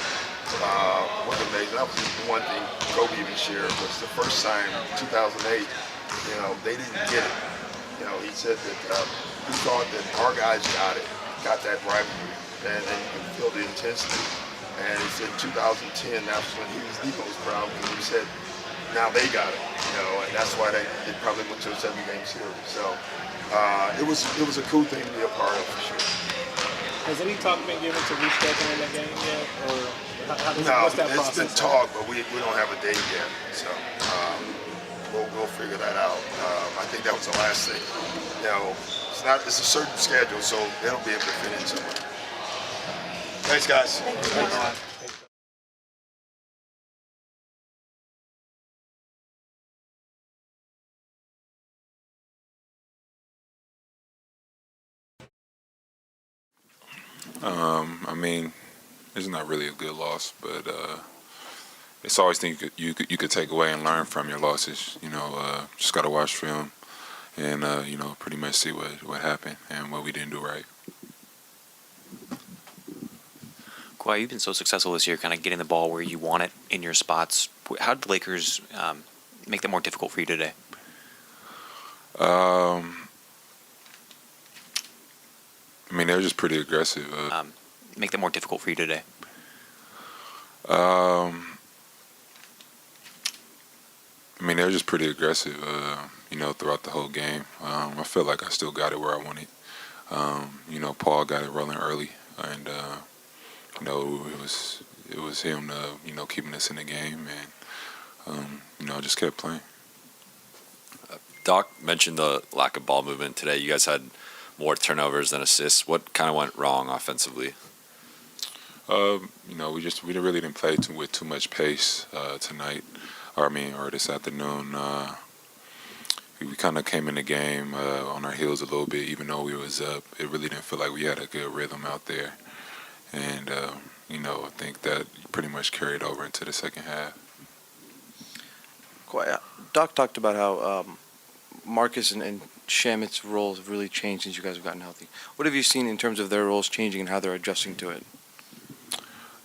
was amazing. That was one thing Kobe even shared, was the first time, 2008, they didn't get it. He said that he thought that our guys got that rivalry, and then you can feel the intensity. And he said 2010, that's when he was the most proud, because he said, now they got it, and that's why they probably went to a 7-game series. So it was a cool thing to be a part of, for sure.
Has any talk been given to rescheduling that game yet, or what's that process?
It's been talk, but we don't have a date yet, so we'll figure that out. I think that was the last thing. It's a certain schedule, so it'll be able to fit in somewhere. Thanks, guys. Thanks.
It's not really a good loss, but it's always things you could take away and learn from your losses. Just got to watch film and pretty much see what happened and what we didn't do right.
Kawhi, you've been so successful this year, kind of getting the ball where you want it in your spots. How did the Lakers make that more difficult for you today?
They were just pretty aggressive.
Make that more difficult for you today?
They were just pretty aggressive, throughout the whole game. I feel like I still got it where I wanted. Paul got it rolling early, and it was him, keeping us in the game, and just kept playing.
Doc mentioned the lack of ball movement today. You guys had more turnovers than assists. What kind of went wrong offensively? We really didn't play with too much pace tonight, or this afternoon. We kind of came in the game on our heels a little bit, even though we was up. It really didn't feel like we had a good rhythm out there, and I think that pretty much carried over into the second half.
Doc talked about how Marcus and Shamit's roles have really changed since you guys have gotten healthy. What have you seen in terms of their roles changing and how they're adjusting to it?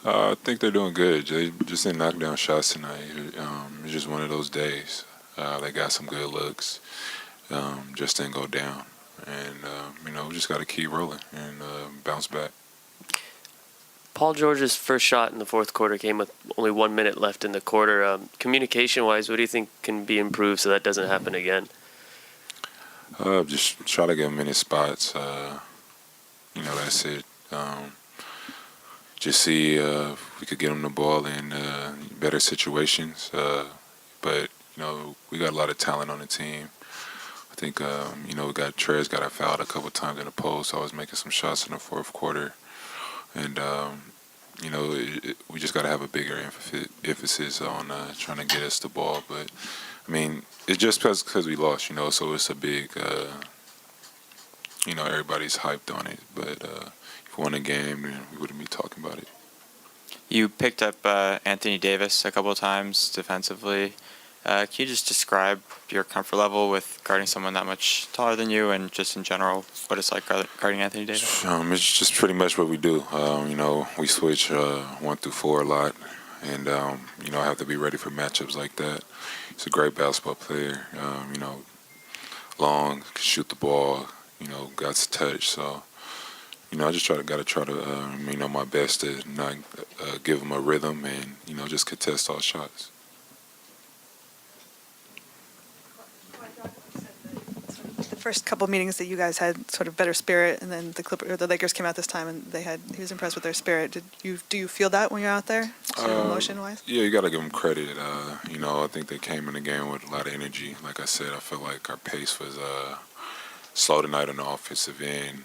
I think they're doing good. They just didn't knock down shots tonight. It's just one of those days. They got some good looks, just didn't go down. And, we just got to keep rolling and bounce back.
Paul George's first shot in the fourth quarter came with only 1 minute left in the quarter. Communication-wise, what do you think can be improved so that doesn't happen again?
Just try to get him in his spots. That's it. Just see if we could get him the ball in better situations. But we got a lot of talent on the team. I think, we got Trez got fouled a couple times in the post. So I was making some shots in the fourth quarter. And, we just got to have a bigger emphasis on trying to get us the ball. But, it's just because we lost, so it's a big, everybody's hyped on it. But if we won a game, then we wouldn't be talking about it.
You picked up Anthony Davis a couple of times defensively. Can you just describe your comfort level with guarding someone that much taller than you, and just in general what it's like guarding Anthony Davis?
It's just pretty much what we do. We switch 1 through 4 a lot, and I have to be ready for matchups like that. He's a great basketball player. Long, can shoot the ball. Got to touch. So I just got to try to my best to not give him a rhythm and just contest all shots.
The first couple meetings that you guys had sort of better spirit, and then the Lakers came out this time and he was impressed with their spirit. Do you feel that when you're out there, emotion wise?
Yeah, you got to give them credit. I think they came in the game with a lot of energy. Like I said, I feel like our pace was
slow tonight on the offensive end.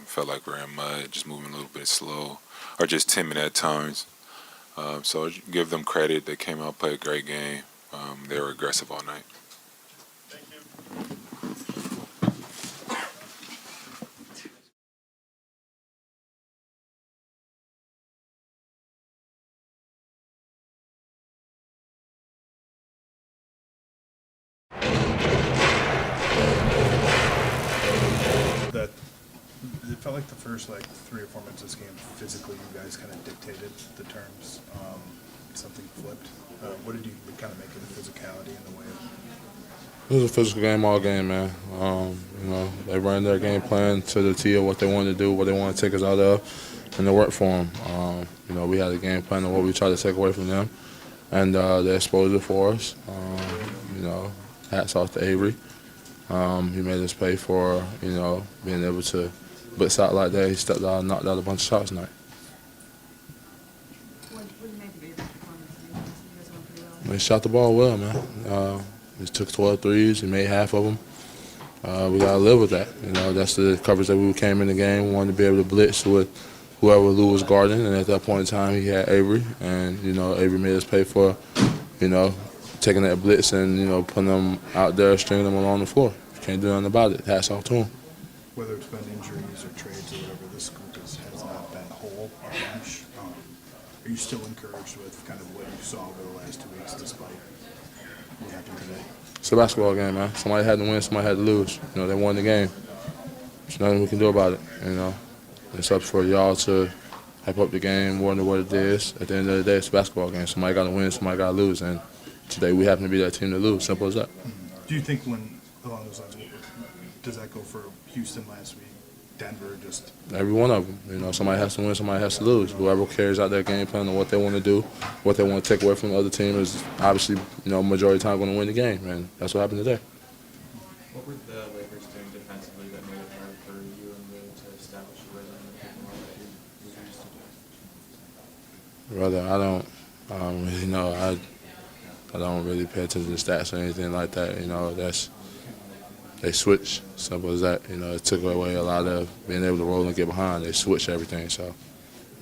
Felt like we're in mud, just moving a little bit slow, or just timid at times. So give them credit. They came out, played a great game. They were aggressive all night.
That it felt like the first 3 or 4 minutes of this game, physically, you guys kind of dictated the terms. Something flipped. What did you kind of make of the physicality and the way of?
It was a physical game all game, man. They ran their game plan to the T of what they wanted to do, what they wanted to take us out of, and it worked for them. We had a game plan of what we tried to take away from them, and they exposed it for us. Hats off to Avery. He made us pay for, being able to blitz out like that. He stepped out and knocked out a bunch of shots tonight. He shot the ball well, man. He took 12 threes. He made half of them. We got to live with that. That's the coverage that we came in the game. We wanted to be able to blitz with whoever Lou was guarding, and at that point in time, he had Avery. And, Avery made us pay for, taking that blitz and, putting them out there, stringing them along the floor. Can't do nothing about it. Hats off to him.
Whether it's been injuries or trades or whatever, this group has not been whole or fresh. Are you still encouraged with kind of what you saw over the last 2 weeks, despite what happened today?
It's a basketball game, man. Somebody had to win, somebody had to lose. They won the game. There's nothing we can do about it, It's up for y'all to hype up the game, wonder what it is. At the end of the day, it's a basketball game. Somebody got to win, somebody got to lose, and today we happen to be that team to lose. Simple as that.
Do you think along those lines, does that go for Houston last week, Denver, just?
Every one of them. Somebody has to win, somebody has to lose. Whoever carries out their game plan on what they want to do, what they want to take away from the other team is obviously, majority of the time going to win the game, and that's what happened today.
What were the Lakers doing defensively that made it hard for you and Lou to establish a rhythm and pick them up that you used to do?
Brother, I don't really know. I don't really pay attention to stats or anything like that. They switch. Simple as that. It took away a lot of being able to roll and get behind. They switched everything. So,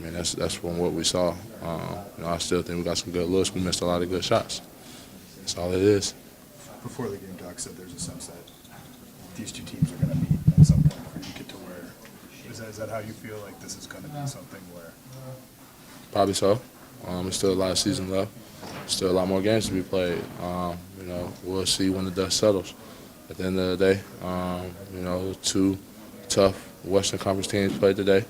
that's from what we saw. I still think we got some good looks. We missed a lot of good shots. That's all it is.
Before the game, Doc said there's a sense that these two teams are going to meet at some point for you to get to where. Is that how you feel like this is going to be something where?
Probably so. There's still a lot of season left. Still a lot more games to be played. We'll see when the dust settles. At the end of the day, 2 tough Western Conference teams played today.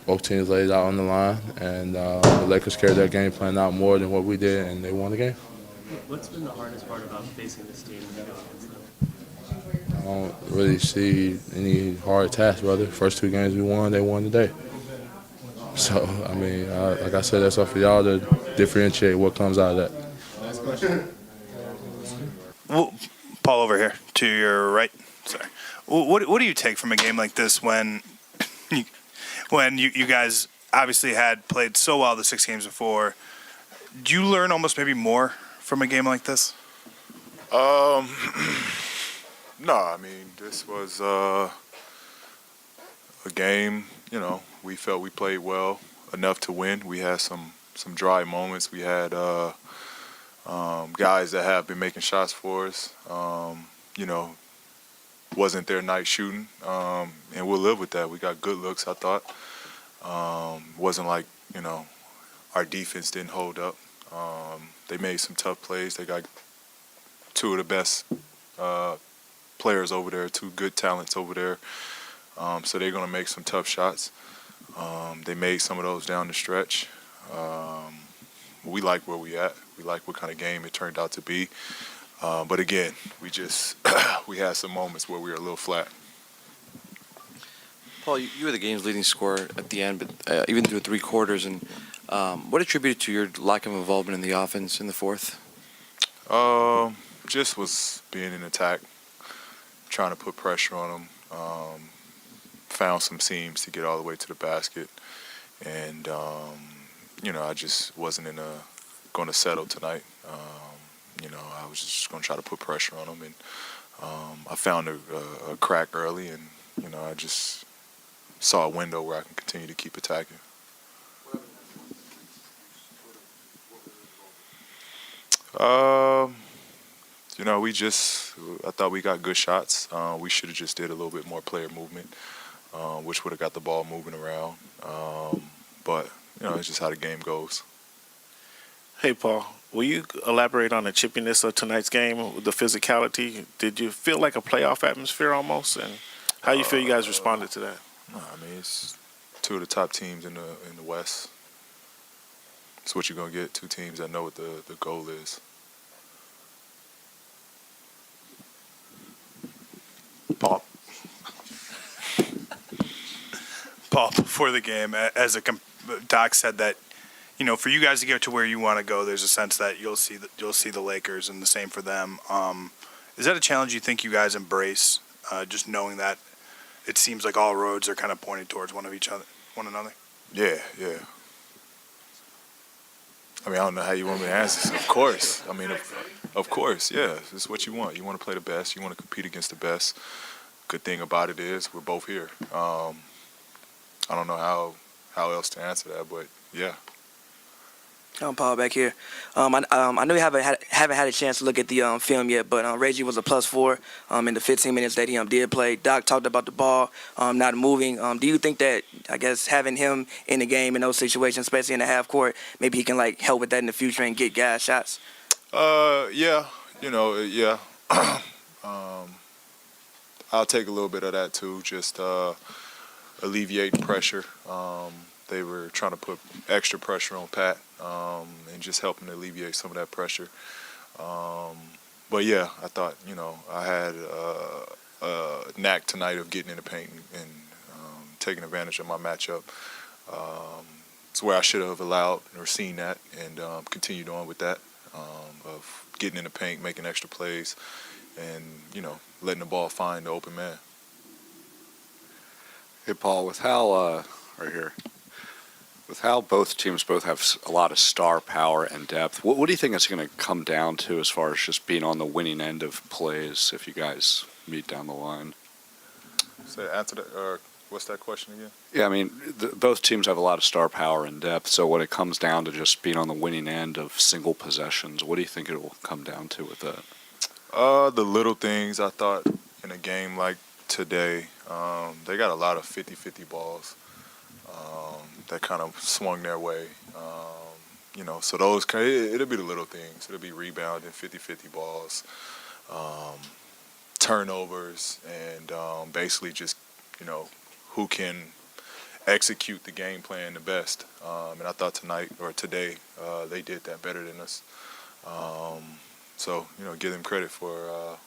Both teams laid out on the line, and the Lakers carried their game plan out more than what we did, and they won the game.
What's been the hardest part about facing this team when you go against them?
I don't really see any hard tasks, brother. First 2 games we won, they won today. So, like I said, that's up for y'all to differentiate what comes out of that.
Last question. Well, Paul over here to your right. Sorry. What do you take from a game like this when you guys obviously had played so well the 6 games before? Do you learn almost maybe more from a game like this?
No, this was a game, we felt we played well enough to win. We had some dry moments. We had guys that have been making shots for us. Wasn't their night shooting, and we'll live with that. We got good looks, I thought. Wasn't like, our defense didn't hold up. They made some tough plays. They got 2 of the best players over there, 2 good talents over there. So they're going to make some tough shots. They made some of those down the stretch. We like where we at. We like what kind of game it turned out to be. But again, we had some moments where we were a little flat.
Paul, you were the game's leading scorer at the end, but even through 3 quarters. And what attributed to your lack of involvement in the offense in the 4th?
Just was being in attack, trying to put pressure on them. Found some seams to get all the way to the basket, and I just wasn't going to settle tonight. I was just going to try to put pressure on them, and I found a crack early, and I just saw a window where I can continue to keep attacking. I thought we got good shots. We should have just did a little bit more player movement, which would have got the ball moving around. But it's just how the game goes.
Hey, Paul, will you elaborate on the chippiness of tonight's game, the physicality? Did you feel like a playoff atmosphere almost, and how you feel you guys responded to that?
I mean, it's two of the top teams in the West. It's what you're gonna get. Two teams that know what the goal is.
Paul, before the game, Doc said that, for you guys to get to where you want to go, there's a sense that you'll see the Lakers, and the same for them. Is that a challenge you think you guys embrace, just knowing that it seems like all roads are kind of pointing towards one another?
Yeah. I mean, I don't know how you want me to answer this. Of course. I mean, of course, yeah. This is what you want. You want to play the best. You want to compete against the best. Good thing about it is we're both here. I don't know how else to answer that, but yeah.
Paul back here. I know you haven't had a chance to look at the film yet, but Reggie was a +4 in the 15 minutes that he did play. Doc talked about the ball not moving. Do you think that, I guess, having him in the game in those situations, especially in the half court, maybe he can help with that in the future and get guys shots?
Yeah. Yeah. I'll take a little bit of that too. Just alleviating pressure. They were trying to put extra pressure on Pat, and just helping to alleviate some of that pressure. But yeah, I thought, I had a knack tonight of getting in the paint and taking advantage of my matchup. It's where I should have allowed or seen that and continued on with that, of getting in the paint, making extra plays, and, letting the ball find the open man.
Hey, Paul, with how, right here, with how both teams have a lot of star power and depth, what do you think it's going to come down to as far as just being on the winning end of plays if you guys meet down the line?
So answer that, or what's that question again?
Yeah, I mean, both teams have a lot of star power and depth, so when it comes down to just being on the winning end of single possessions, what do you think it will come down to with that?
The little things. I thought in a game like today, they got a lot of 50-50 balls that kind of swung their way. So those, it'll be the little things. It'll be rebounding, 50-50 balls, turnovers, and basically just, who can execute the game plan the best. And I thought today, they did that better than us. So, give them credit for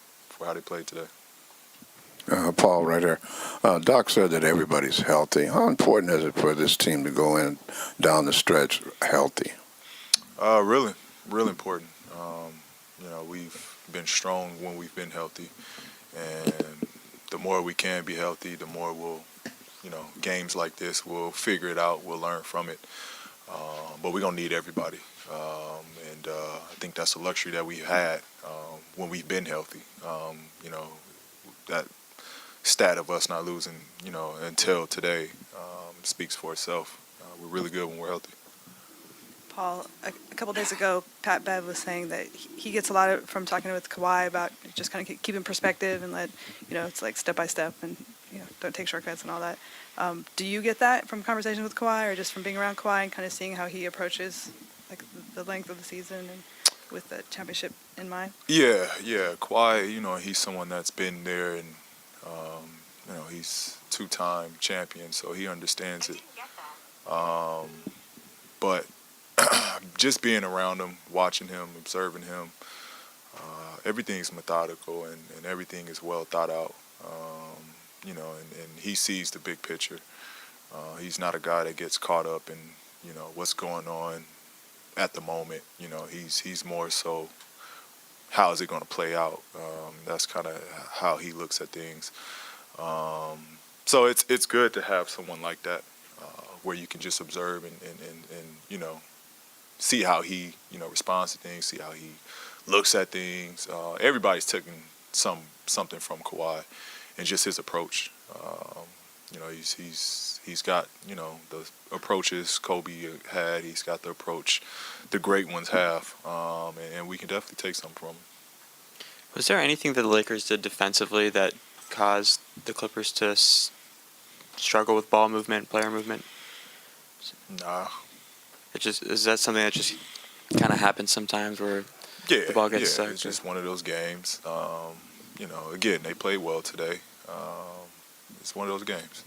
how they played today.
Paul, right there. Doc said that everybody's healthy. How important is it for this team to go in down the stretch healthy?
Really important. We've been strong when we've been healthy, and the more we can be healthy, the more we'll, games like this, we'll figure it out, we'll learn from it. But we're gonna need everybody, and I think that's a luxury that we had when we've been healthy. That stat of us not losing, until today, speaks for itself. We're really good when we're healthy.
Paul, a couple days ago, Pat Bev was saying that he gets a lot from talking with Kawhi about just kind of keeping perspective and it's like step by step and, don't take shortcuts and all that. Do you get that from conversations with Kawhi or just from being around Kawhi and kind of seeing how he approaches the length of the season and with the championship in mind?
Yeah. Kawhi, he's someone that's been there and, he's two-time champion, so he understands it. But just being around him, watching him, observing him, everything's methodical and everything is well thought out. And he sees the big picture. He's not a guy that gets caught up in, what's going on at the moment. He's more so, how is it going to play out? That's kind of how he looks at things. So it's good to have someone like that, where you can just observe and see how he responds to things, see how he looks at things. Everybody's taking something from Kawhi, and just his approach. You know, he's got, you know, the approaches Kobe had. He's got the approach the great ones have, and we can definitely take some from him.
Was there anything that the Lakers did defensively that caused the Clippers to struggle with ball movement, player movement?
Nah.
Is that something that just kind of happens sometimes where the ball gets stuck?
It's just one of those games. You know, again, they played well today. It's one of those games.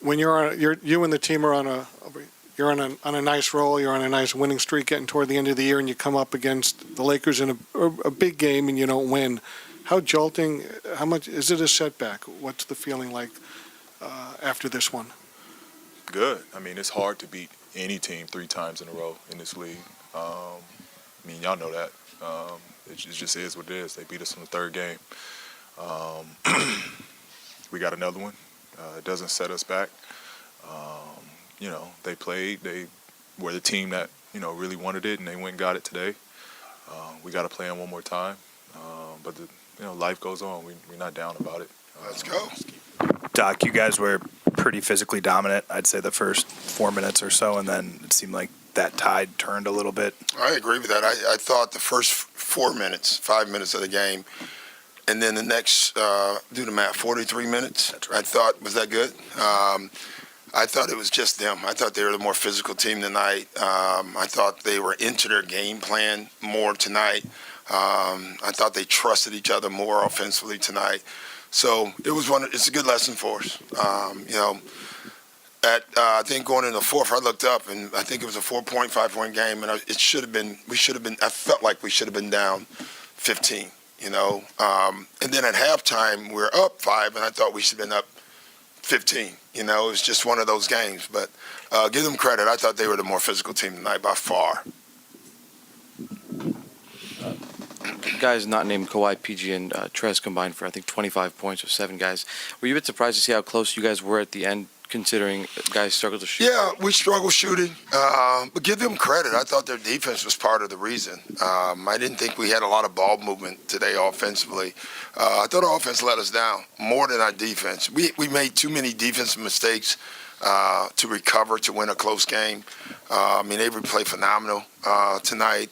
When you and the team are on a nice roll, you're on a nice winning streak, getting toward the end of the year, and you come up against the Lakers in a big game and you don't win. How jolting? How much is it a setback? What's the feeling like after this one?
Good. I mean, it's hard to beat any team 3 times in a row in this league. I mean, y'all know that. It just is what it is. They beat us in the 3rd game. We got another one. It doesn't set us back. You know, they were the team that, you know, really wanted it, and they went and got it today. We got to play them one more time. But, you know, life goes on. We're not down about it.
Let's go.
Doc, you guys were pretty physically dominant, I'd say the first 4 minutes or so, and then it seemed like that tide turned a little bit.
I agree with that. I thought the first 5 minutes of the game, and then the next, do the math, 43 minutes, I thought, was that good? I thought it was just them. I thought they were the more physical team tonight. I thought they were into their game plan more tonight. I thought they trusted each other more offensively tonight. So it's a good lesson for us. You know, I think going into the 4th, I looked up and I think it was a 5-point game, and I felt like we should have been down 15, you know. And then at halftime, we were up 5, and I thought we should have been up 15. You know, it was just one of those games. But give them credit. I thought they were the more physical team tonight by far.
Guys not named Kawhi, PG, and Trez combined for, I think, 25 points with 7 guys. Were you a bit surprised to see how close you guys were at the end, considering guys struggled to shoot?
Yeah, we struggled shooting, but give them credit. I thought their defense was part of the reason. I didn't think we had a lot of ball movement today offensively. I thought our offense let us down more than our defense. We made too many defensive mistakes to recover to win a close game. I mean, Avery played phenomenal tonight.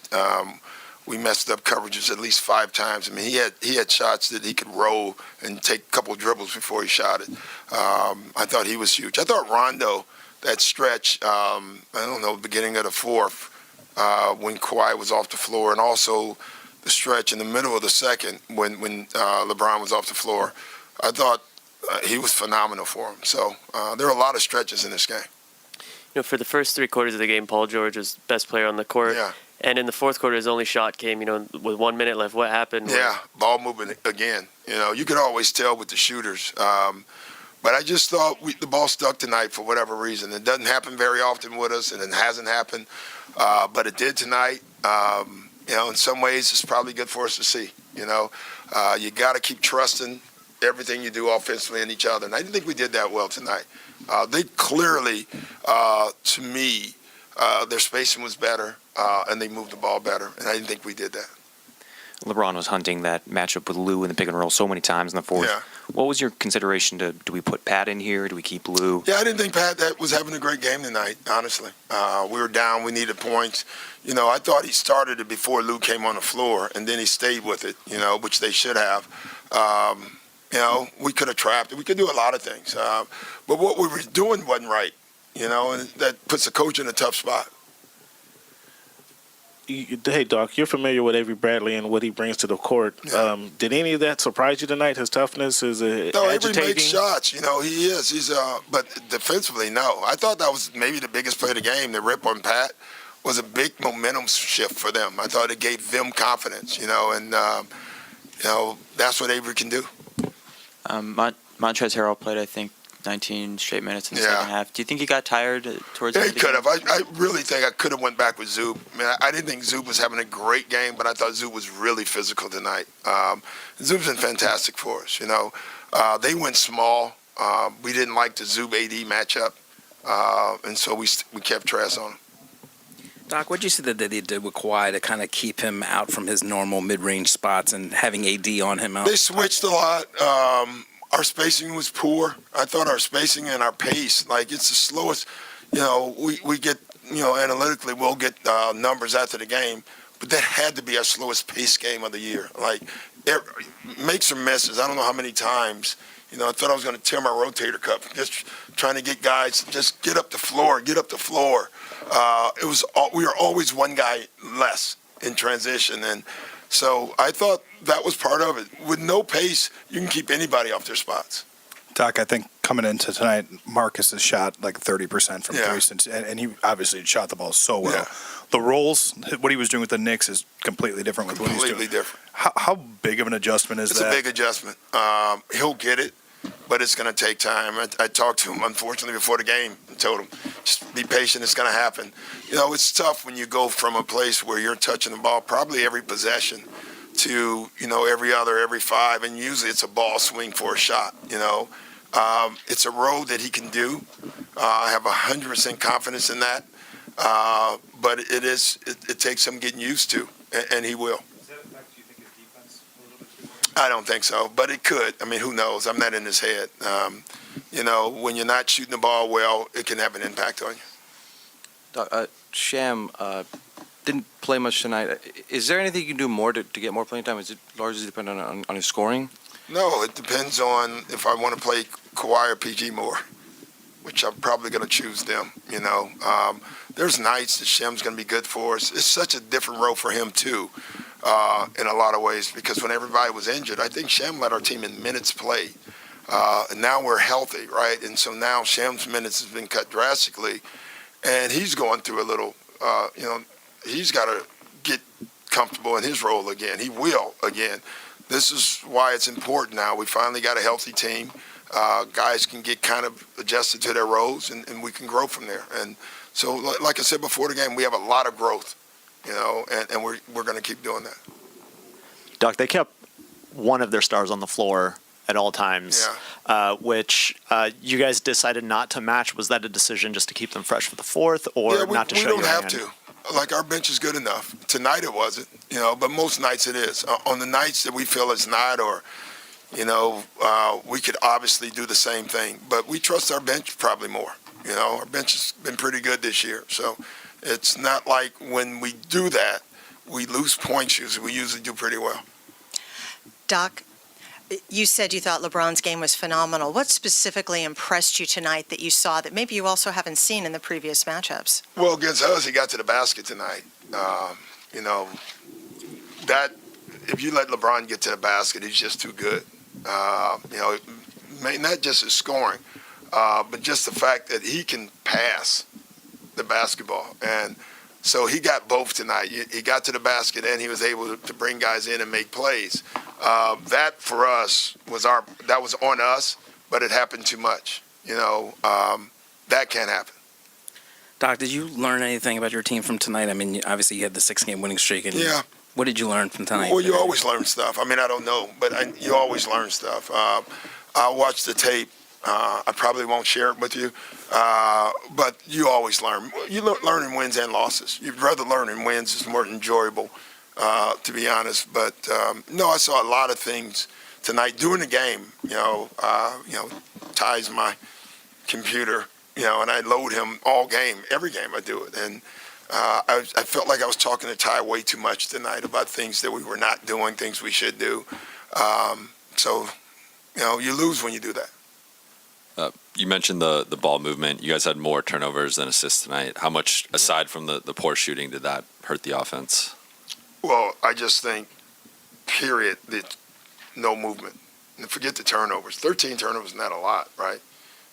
We messed up coverages at least 5 times. I mean, he had shots that he could roll and take a couple dribbles before he shot it. I thought he was huge. I thought Rondo, that stretch, I don't know, beginning of the 4th, when Kawhi was off the floor, and also the stretch in the middle of the 2nd when LeBron was off the floor, I thought he was phenomenal for him. So there are a lot of stretches in this game.
You know, for the first 3 quarters of the game, Paul George was best player on the court.
Yeah.
And in the 4th quarter, his only shot came, you know, with 1 minute left. What happened?
Yeah, ball movement again. You know, you could always tell with the shooters. But I just thought the ball stuck tonight for whatever reason. It doesn't happen very often with us, and it hasn't happened. But it did tonight. You know, in some ways, it's probably good for us to see. You know, you got to keep trusting everything you do offensively in each other. And I didn't think we did that well tonight. They clearly, to me, their spacing was better, and they moved the ball better, and I didn't think we did that.
LeBron was hunting that matchup with Lou in the pick and roll so many times in the 4th.
Yeah.
What was your consideration do we put Pat in here? Do we keep Lou?
Yeah, I didn't think Pat was having a great game tonight, honestly. We were down. We needed points. You know, I thought he started it before Lou came on the floor, and then he stayed with it, you know, which they should have. You know, we could have trapped it. We could do a lot of things. But what we were doing wasn't right, you know, and that puts the coach in a tough spot.
Hey, Doc, you're familiar with Avery Bradley and what he brings to the court.
Yeah.
Did any of that surprise you tonight? His toughness, his
No, Avery
agitating?
makes shots. You know, he is. He's but defensively, no. I thought that was maybe the biggest play of the game. The rip on Pat was a big momentum shift for them. I thought it gave them confidence, you know, and, you know, that's what Avery can do.
Montrezl Harrell played, I think, 19 straight minutes in the second half. Do you think he got tired towards the
Yeah,
end
he
of the
could have. I really think I could have went back with Zoop. I mean, I didn't think Zoop was having a great game, but I thought Zoop was really physical tonight. Zoop's been fantastic for us, you know. They went small. We didn't like the Zoop AD matchup, and so we kept Trez on him.
Doc, what did you see that they did with Kawhi to kind of keep him out from his normal mid-range spots and having AD on him out?
They switched a lot. Our spacing was poor. I thought our spacing and our pace, like it's the slowest. We get, analytically we'll get numbers after the game, but that had to be our slowest pace game of the year. Like, makes or misses. I don't know how many times. I thought I was going to tear my rotator cuff, just trying to get guys to just get up the floor. We were always one guy less in transition, and so I thought that was part of it. With no pace, you can keep anybody off their spots.
Doc, I think coming into tonight, Marcus has shot like 30% from three, and he obviously had shot the ball so well.
Yeah.
The roles, what he was doing with the Knicks is completely different with what he's doing.
Completely different.
How big of an adjustment is that?
It's a big adjustment. He'll get it, but it's going to take time. I talked to him, unfortunately, before the game and told him, just be patient, it's going to happen. It's tough when you go from a place where you're touching the ball probably every possession to, every other, every five, and usually it's a ball swing for a shot, It's a road that he can do. I have 100% confidence in that. But it takes some getting used to, and he will.
Does that affect, do you think, his defense a little bit too much?
I don't think so, but it could. I mean, who knows? I'm not in his head. When you're not shooting the ball well, it can have an impact on you.
Sham didn't play much tonight. Is there anything you can do more to get more playing time? Is it largely dependent on his scoring?
No, it depends on if I want to play Kawhi or PG more, which I'm probably going to choose them. There's nights that Shem's going to be good for us. It's such a different role for him, too, in a lot of ways, because when everybody was injured, I think Shem led our team in minutes played. And now we're healthy, right? And so now Shem's minutes has been cut drastically, and he's going through a little, he's got to get comfortable in his role again. He will again. This is why it's important now. We finally got a healthy team. Guys can get kind of adjusted to their roles, and we can grow from there. And so, like I said before the game, we have a lot of growth, and we're going to keep doing that.
Doc, they kept one of their stars on the floor at all times, which you guys decided not to match. Was that a decision just to keep them fresh for the fourth, or not to show your hand?
We don't have to. Like, our bench is good enough. Tonight it wasn't, but most nights it is. On the nights that we feel it's not, or we could obviously do the same thing, but we trust our bench probably more. Our bench has been pretty good this year, so it's not like when we do that, we lose points usually. We usually do pretty well.
Doc, you said you thought LeBron's game was phenomenal. What specifically impressed you tonight that you saw that maybe you also haven't seen in the previous matchups?
Well, against us, he got to the basket tonight. That if you let LeBron get to the basket, he's just too good. Not just his scoring, but just the fact that he can pass the basketball. And so he got both tonight. He got to the basket and he was able to bring guys in and make plays. That for us that was on us, but it happened too much. That can't happen.
Doc, did you learn anything about your team from tonight? I mean, obviously you had the 6-game winning streak. And
yeah.
What did you learn from tonight?
Well, you always learn stuff. I mean, I don't know, but you always learn stuff. I'll watch the tape. I probably won't share it with you, but you always learn. You learn in wins and losses. You'd rather learn in wins. It's more enjoyable, to be honest. But no, I saw a lot of things tonight during the game. Ty's my computer, and I load him all game, every game I do it. And I felt like I was talking to Ty way too much tonight about things that we were not doing, things we should do. So, you lose when you do that.
You mentioned the ball movement. You guys had more turnovers than assists tonight. How much, aside from the poor shooting, did that hurt the offense?
Well, I just think, period, that no movement. And forget the turnovers. 13 turnovers is not a lot, right?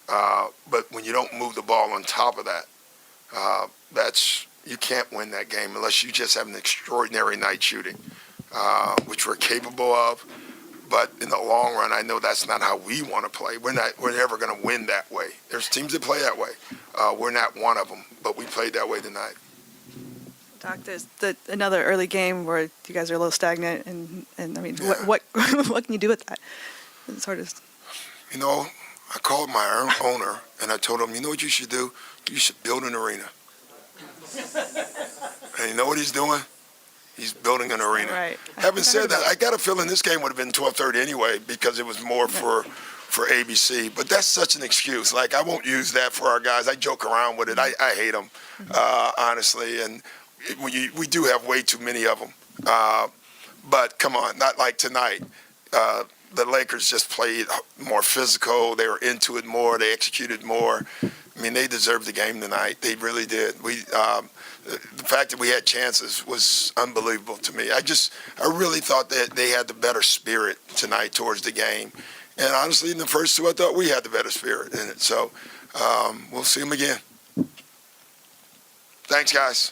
But when you don't move the ball on top of that, you can't win that game unless you just have an extraordinary night shooting, which we're capable of. But in the long run, I know that's not how we want to play. We're never going to win that way. There's teams that play that way. We're not one of them, but we played that way tonight.
Doc, there's another early game where you guys are a little stagnant, and I mean, what what can you do with that? It's hard to.
I called my owner and I told him, you know what you should do? You should build an arena. And you know what he's doing? He's building an arena.
Right.
Having said that, I got a feeling this game would have been 12:30 anyway because it was more for ABC. But that's such an excuse. Like, I won't use that for our guys. I joke around with it. I hate them, honestly. And we do have way too many of them. But come on, not like tonight. The Lakers just played more physical. They were into it more. They executed more. I mean, they deserved the game tonight. They really did. The fact that we had chances was unbelievable to me. I really thought that they had the better spirit tonight towards the game. And honestly, in the first two, I thought we had the better spirit in it. So we'll see them again. Thanks, guys.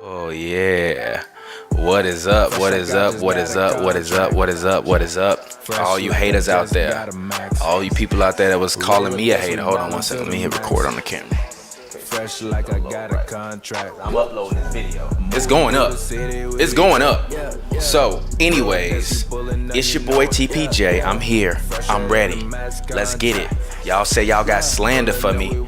Oh yeah. What is up? What is up? What is up? What is up? What is up? What is up? All you haters out there. All you people out there that was calling me a hater. Hold on one second. Let me hit record on the camera.
Fresh like I got a contract.
I'm uploading this video. It's going up. It's going up. So, anyways, it's your boy TPJ. I'm here. I'm ready. Let's get it. Y'all say y'all got slander for me.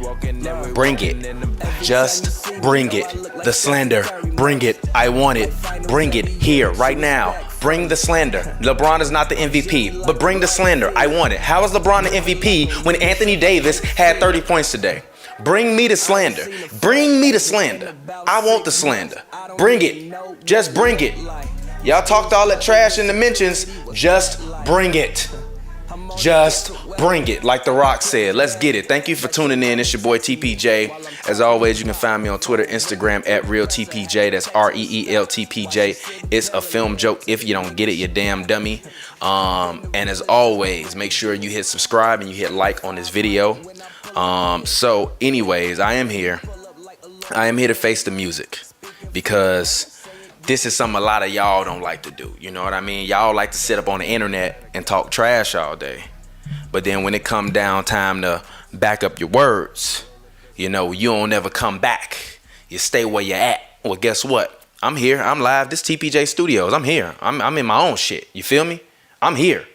Bring it. Just bring it. The slander. Bring it. I want it. Bring it here, right now. Bring the slander. LeBron is not the MVP, but bring the slander. I want it. How is LeBron the MVP when Anthony Davis had 30 points today? Bring me the slander. Bring me the slander. I want the slander. Bring it. Just bring it. Y'all talked all that trash in the mentions. Just bring it. Just bring it. Like The Rock said. Let's get it. Thank you for tuning in. It's your boy TPJ. As always, you can find me on Twitter, Instagram at RealTPJ. That's ReelTPJ. It's a film joke. If you don't get it, you damn dummy. And as always, make sure you hit subscribe and you hit like on this video. So anyways, I am here to face the music because this is something a lot of y'all don't like to do. You know what I mean? Y'all like to sit up on the internet and talk trash all day. But then when it come down time to back up your words, you know, you don't ever come back. You stay where you're at. Well, guess what? I'm here. I'm live. This TPJ Studios. I'm here. I'm in my own shit. You feel me? I'm here.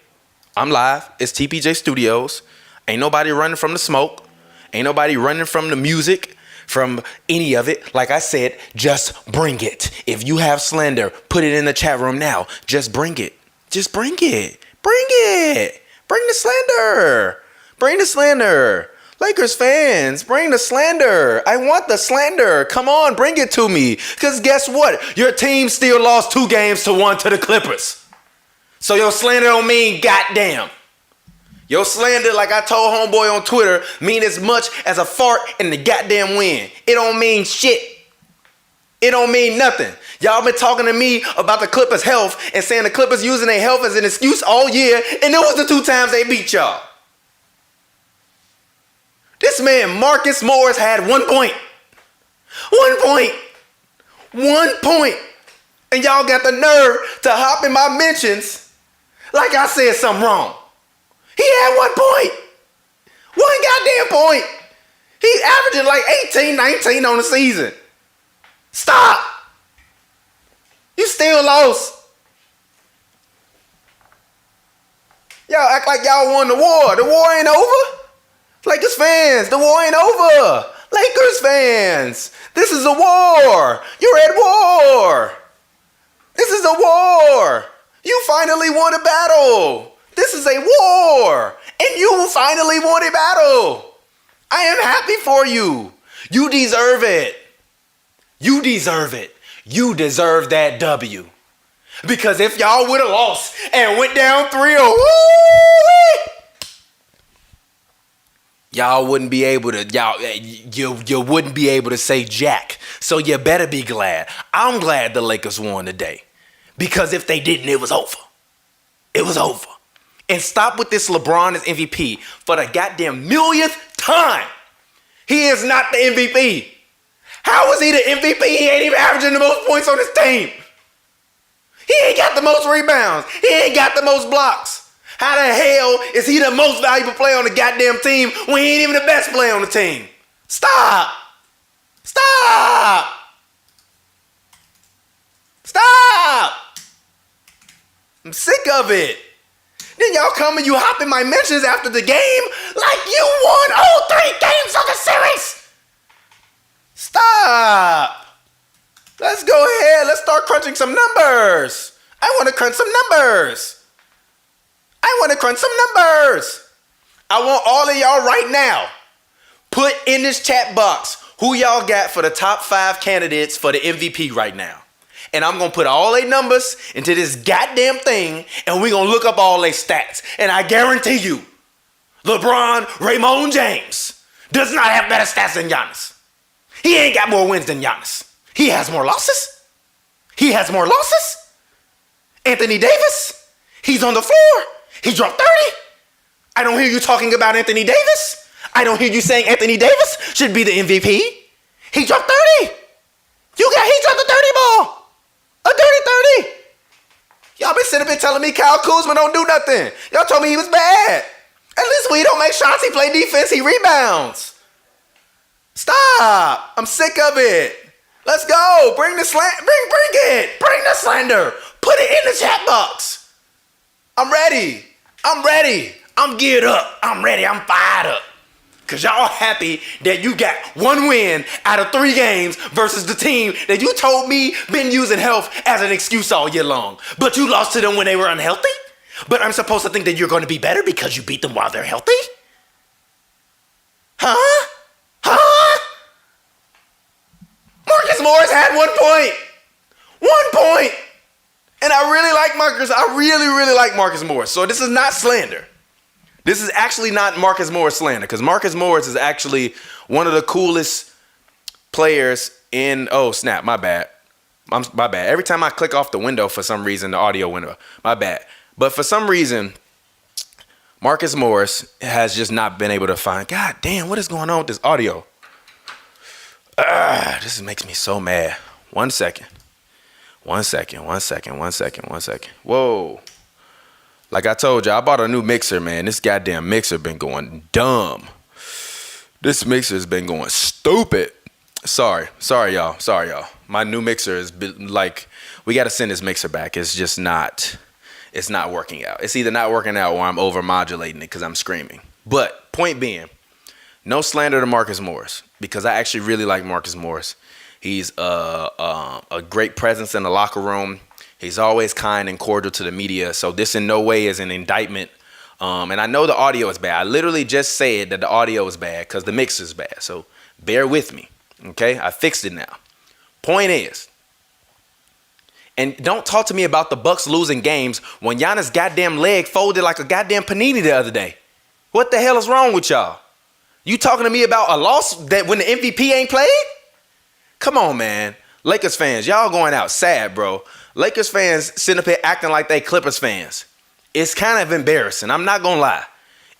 I'm live. It's TPJ Studios. Ain't nobody running from the smoke. Ain't nobody running from the music, from any of it. Like I said, just bring it. If you have slander, put it in the chat room now. Just bring it. Just bring it. Bring it. Bring the slander. Bring the slander. Lakers fans, bring the slander. I want the slander. Come on, bring it to me. Because guess what? Your team still lost 2-1 to the Clippers. So your slander don't mean goddamn. Your slander, like I told homeboy on Twitter, mean as much as a fart in the goddamn wind. It don't mean shit. It don't mean nothing. Y'all been talking to me about the Clippers' health and saying the Clippers using their health as an excuse all year, and it was the 2 times they beat y'all. This man, Marcus Morris, had 1 point. 1 point. 1 point. And y'all got the nerve to hop in my mentions like I said something wrong. He had 1 point. 1 goddamn point. He averaging like 18, 19 on the season. Stop. You still lost. Y'all act like y'all won the war. The war ain't over. Lakers fans, the war ain't over. Lakers fans, this is a war. You're at war. This is a war. You finally won a battle. This is a war, and you finally won a battle. I am happy for you. You deserve it. You deserve it. You deserve that W. Because if y'all would have lost and went down 3-0, y'all wouldn't be able to, you wouldn't be able to say jack. So you better be glad. I'm glad the Lakers won today. Because if they didn't, it was over. It was over. And stop with this LeBron as MVP for the goddamn millionth time. He is not the MVP. How is he the MVP? He ain't even averaging the most points on his team. He ain't got the most rebounds. He ain't got the most blocks. How the hell is he the most valuable player on the goddamn team when he ain't even the best player on the team? Stop. Stop. Stop. I'm sick of it. Then y'all come and you hop in my mentions after the game like you won all 3 games of the series. Stop. Let's go ahead. Let's start crunching some numbers. I want to crunch some numbers. I want all of y'all right now. Put in this chat box who y'all got for the top 5 candidates for the MVP right now. And I'm going to put all their numbers into this goddamn thing, and we're going to look up all their stats. And I guarantee you, LeBron Raymond James does not have better stats than Giannis. He ain't got more wins than Giannis. He has more losses. Anthony Davis, he's on the floor. He dropped 30. I don't hear you talking about Anthony Davis. I don't hear you saying Anthony Davis should be the MVP. He dropped 30. He dropped a 30 ball. A dirty 30. Y'all been sitting up and telling me Kyle Kuzma don't do nothing. Y'all told me he was bad. At least when he don't make shots, he play defense, he rebounds. Stop. I'm sick of it. Let's go. Bring the it. Bring the slander. Put it in the chat box. I'm ready. I'm geared up. I'm ready. I'm fired up. Because y'all happy that you got 1 win out of 3 games versus the team that you told me been using health as an excuse all year long. But you lost to them when they were unhealthy? But I'm supposed to think that you're going to be better because you beat them while they're healthy? Huh? Marcus Morris had 1 point. 1 point. And I really like Marcus. I really like Marcus Morris. So this is not slander. This is actually not Marcus Morris slander, because Marcus Morris is actually one of the coolest players in. Oh snap! My bad. My bad. Every time I click off the window, for some reason, the audio window. My bad. But for some reason, Marcus Morris has just not been able to find. God damn! What is going on with this audio? This makes me so mad. 1 second. One second. Whoa. Like I told you, I bought a new mixer, man. This goddamn mixer been going dumb. This mixer's been going stupid. Sorry, y'all. My new mixer is like, we got to send this mixer back. It's just not, it's not working out. It's either not working out or I'm over modulating it because I'm screaming. But point being, no slander to Marcus Morris, because I actually really like Marcus Morris. He's a great presence in the locker room. He's always kind and cordial to the media. So this in no way is an indictment. And I know the audio is bad. I literally just said that the audio is bad because the mix is bad. So bear with me. Okay? I fixed it now. Point is, and don't talk to me about the Bucks losing games when Giannis' goddamn leg folded like a goddamn panini the other day. What the hell is wrong with y'all? You talking to me about a loss that when the MVP ain't played? Come on, man. Lakers fans, y'all going out sad, bro. Lakers fans sitting up here acting like they Clippers fans. It's kind of embarrassing. I'm not going to lie.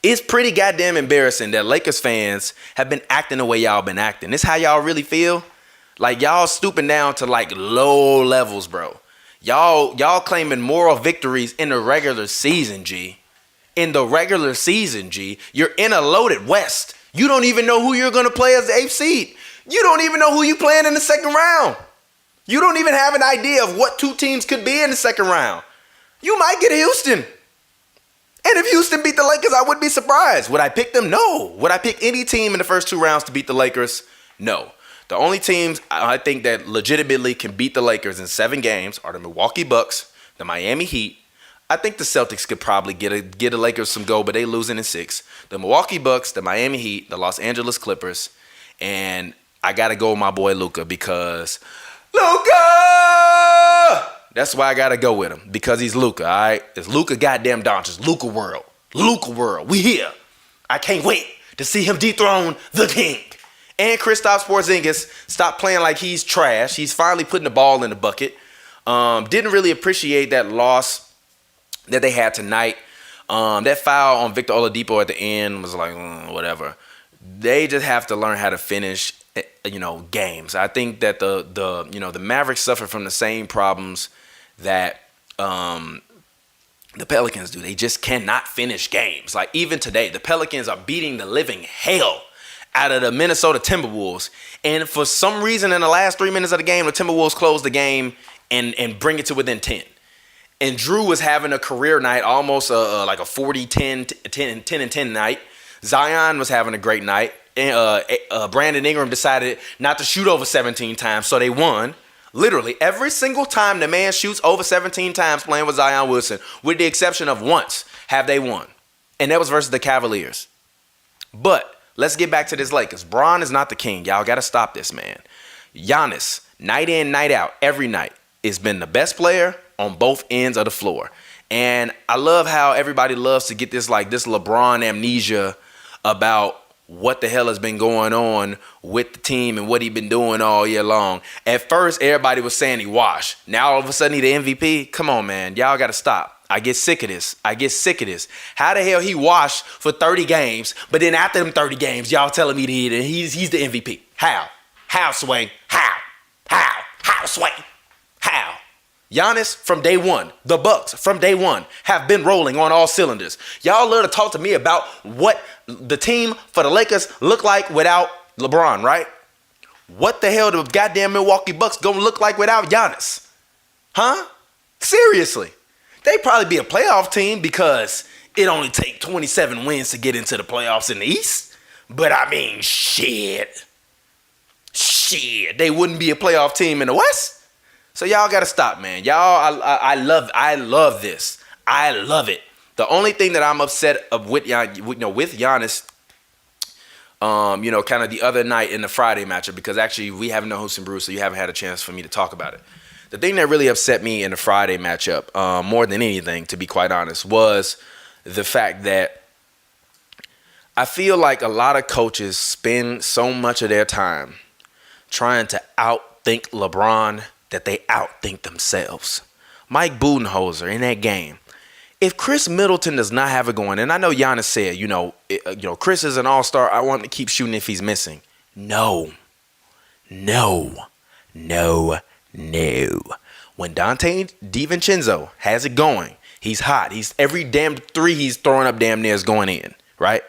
It's pretty goddamn embarrassing that Lakers fans have been acting the way y'all been acting. This how y'all really feel? Like y'all stooping down to like low levels, bro. Y'all claiming moral victories in the regular season, G. In the regular season, G. You're in a loaded West. You don't even know who you're going to play as the 8th seed. You don't even know who you playing in the second round. You don't even have an idea of what 2 teams could be in the second round. You might get Houston. And if Houston beat the Lakers, I wouldn't be surprised. Would I pick them? No. Would I pick any team in the first 2 rounds to beat the Lakers? No. The only teams I think that legitimately can beat the Lakers in 7 games are the Milwaukee Bucks, the Miami Heat. I think the Celtics could probably get the Lakers some go, but they losing in 6. The Milwaukee Bucks, the Miami Heat, the Los Angeles Clippers, and I got to go with my boy Luka because Luka! That's why I got to go with him, because he's Luka, all right? It's Luka goddamn Doncic. Luka world. Luka world. We here. I can't wait to see him dethrone the king. And Kristaps Porzingis stop playing like he's trash. He's finally putting the ball in the bucket. Didn't really appreciate that loss that they had tonight. That foul on Victor Oladipo at the end was like, whatever. They just have to learn how to finish, games. I think that the Mavericks suffer from the same problems that the Pelicans do. They just cannot finish games. Like even today, the Pelicans are beating the living hell out of the Minnesota Timberwolves. And for some reason in the last 3 minutes of the game, the Timberwolves close the game and bring it to within 10. And Drew was having a career night, almost like a 40-10 night. Zion was having a great night. And Brandon Ingram decided not to shoot over 17 times, so they won. Literally, every single time the man shoots over 17 times playing with Zion Wilson, with the exception of once, have they won. And that was versus the Cavaliers. But let's get back to this Lakers. Bron is not the king. Y'all got to stop this, man. Giannis, night in, night out, every night, has been the best player on both ends of the floor. And I love how everybody loves to get this LeBron amnesia about what the hell has been going on with the team and what he been doing all year long. At first, everybody was saying he washed. Now, all of a sudden, he the MVP? Come on, man. Y'all got to stop. I get sick of this. How the hell he washed for 30 games, but then after them 30 games, y'all telling me that he's the MVP? How? How, Sway? How, Sway? How? Giannis from day one, the Bucks from day one have been rolling on all cylinders. Y'all love to talk to me about what the team for the Lakers look like without LeBron, right? What the hell the goddamn Milwaukee Bucks gonna look like without Giannis? Huh? Seriously. They'd probably be a playoff team because it only take 27 wins to get into the playoffs in the East. But I mean, shit. They wouldn't be a playoff team in the West. So y'all gotta stop, man. Y'all, I love this. I love it. The only thing that I'm upset with Giannis, kind of the other night in the Friday matchup, because actually we haven't known Houston Brews, so you haven't had a chance for me to talk about it. The thing that really upset me in the Friday matchup, more than anything, to be quite honest, was the fact that I feel like a lot of coaches spend so much of their time trying to outthink LeBron that they outthink themselves. Mike Budenholzer in that game. If Chris Middleton does not have it going, and I know Giannis said, Chris is an all-star. I want him to keep shooting if he's missing. No. When Dante DiVincenzo has it going, he's hot. He's every damn three he's throwing up damn near is going in, right?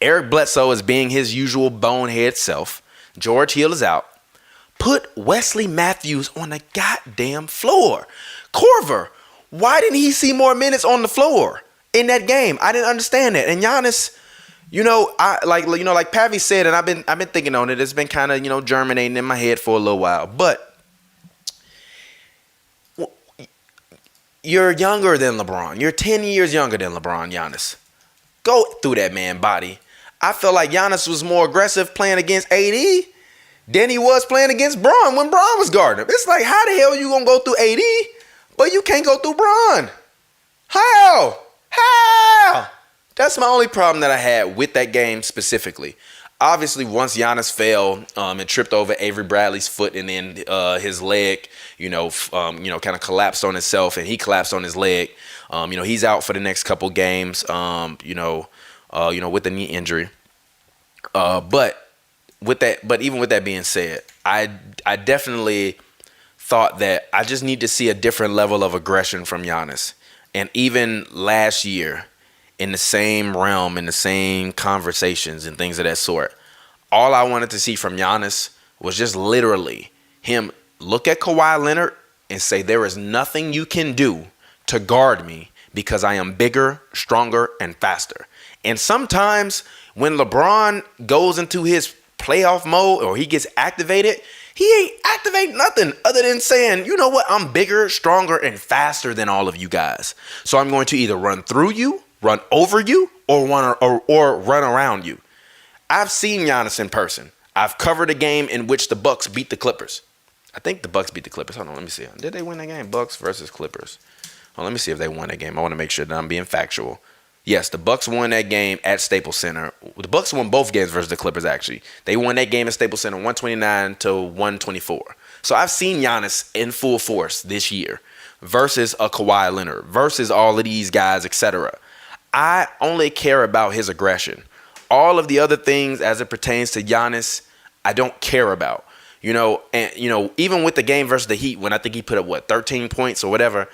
Eric Bledsoe is being his usual bonehead self. George Hill is out. Put Wesley Matthews on the goddamn floor. Korver, why didn't he see more minutes on the floor in that game? I didn't understand that. And Giannis, like Pavy said, and I've been thinking on it. It's been kind of germinating in my head for a little while. But you're younger than LeBron. You're 10 years younger than LeBron, Giannis. Go through that man body. I felt like Giannis was more aggressive playing against AD than he was playing against Bron when Bron was guarding him. It's like, how the hell you gonna go through AD, but you can't go through Bron? How? That's my only problem that I had with that game specifically. Obviously, once Giannis fell and tripped over Avery Bradley's foot, and then his leg, kind of collapsed on itself, and he collapsed on his leg. He's out for the next couple games. With the knee injury. But even with that being said, I definitely thought that I just need to see a different level of aggression from Giannis. And even last year, in the same realm, in the same conversations and things of that sort, all I wanted to see from Giannis was just literally him look at Kawhi Leonard and say, there is nothing you can do to guard me because I am bigger, stronger, and faster. And sometimes when LeBron goes into his playoff mode or he gets activated, he ain't activate nothing other than saying, you know what, I'm bigger, stronger, and faster than all of you guys. So I'm going to either run through you, run over you, or run around you. I've seen Giannis in person. I've covered a game in which the Bucks beat the Clippers. I think the Bucks beat the Clippers. Hold on, let me see. Did they win that game? Bucks versus Clippers. Let me see if they won that game. I want to make sure that I'm being factual. Yes, the Bucks won that game at Staples Center. The Bucks won both games versus the Clippers, actually. They won that game at Staples Center 129-124. So I've seen Giannis in full force this year versus a Kawhi Leonard, versus all of these guys, etc. I only care about his aggression. All of the other things as it pertains to Giannis, I don't care about. Even with the game versus the Heat, when I think he put up, 13 points or whatever,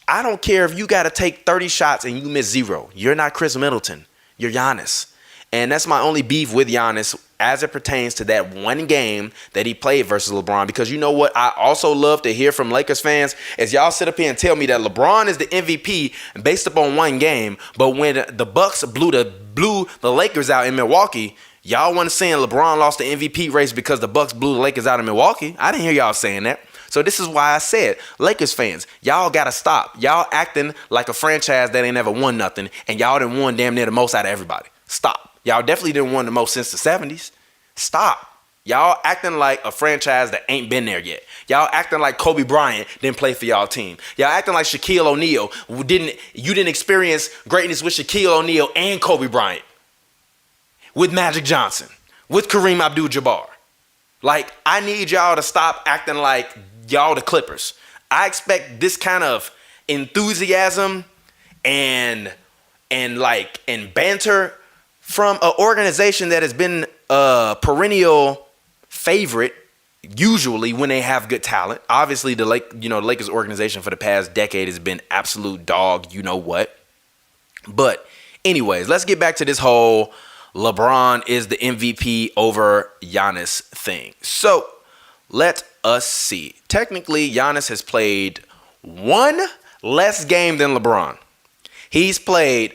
I don't care if you got to take 30 shots and you miss 0. You're not Chris Middleton. You're Giannis. And that's my only beef with Giannis as it pertains to that one game that he played versus LeBron. Because you know what I also love to hear from Lakers fans is y'all sit up here and tell me that LeBron is the MVP based upon one game, but when the Bucks blew the Lakers out in Milwaukee, y'all want to saying LeBron lost the MVP race because the Bucks blew the Lakers out in Milwaukee. I didn't hear y'all saying that. So this is why I said, Lakers fans, y'all got to stop. Y'all acting like a franchise that ain't never won nothing, and y'all done won damn near the most out of everybody. Stop. Y'all definitely didn't win the most since the 70s. Stop. Y'all acting like a franchise that ain't been there yet. Y'all acting like Kobe Bryant didn't play for y'all team. Y'all acting like Shaquille O'Neal you didn't experience greatness with Shaquille O'Neal and Kobe Bryant. With Magic Johnson. With Kareem Abdul-Jabbar. Like, I need y'all to stop acting like y'all the Clippers. I expect this kind of enthusiasm and banter from an organization that has been a perennial favorite usually when they have good talent. Obviously, the Lakers organization for the past decade has been absolute dog, you know what. But anyways, let's get back to this whole LeBron is the MVP over Giannis thing. So let us see. Technically, Giannis has played one less game than LeBron. He's played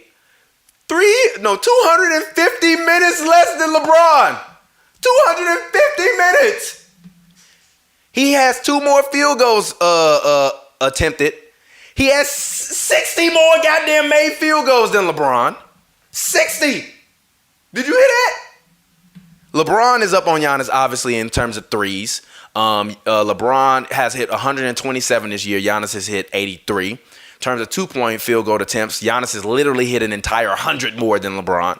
250 minutes less than LeBron. 250 minutes. He has 2 more field goals attempted. He has 60 more goddamn made field goals than LeBron. 60. Did you hear that? LeBron is up on Giannis, obviously, in terms of threes. LeBron has hit 127 this year. Giannis has hit 83. In terms of 2-point field goal attempts, Giannis has literally hit an entire 100 more than LeBron.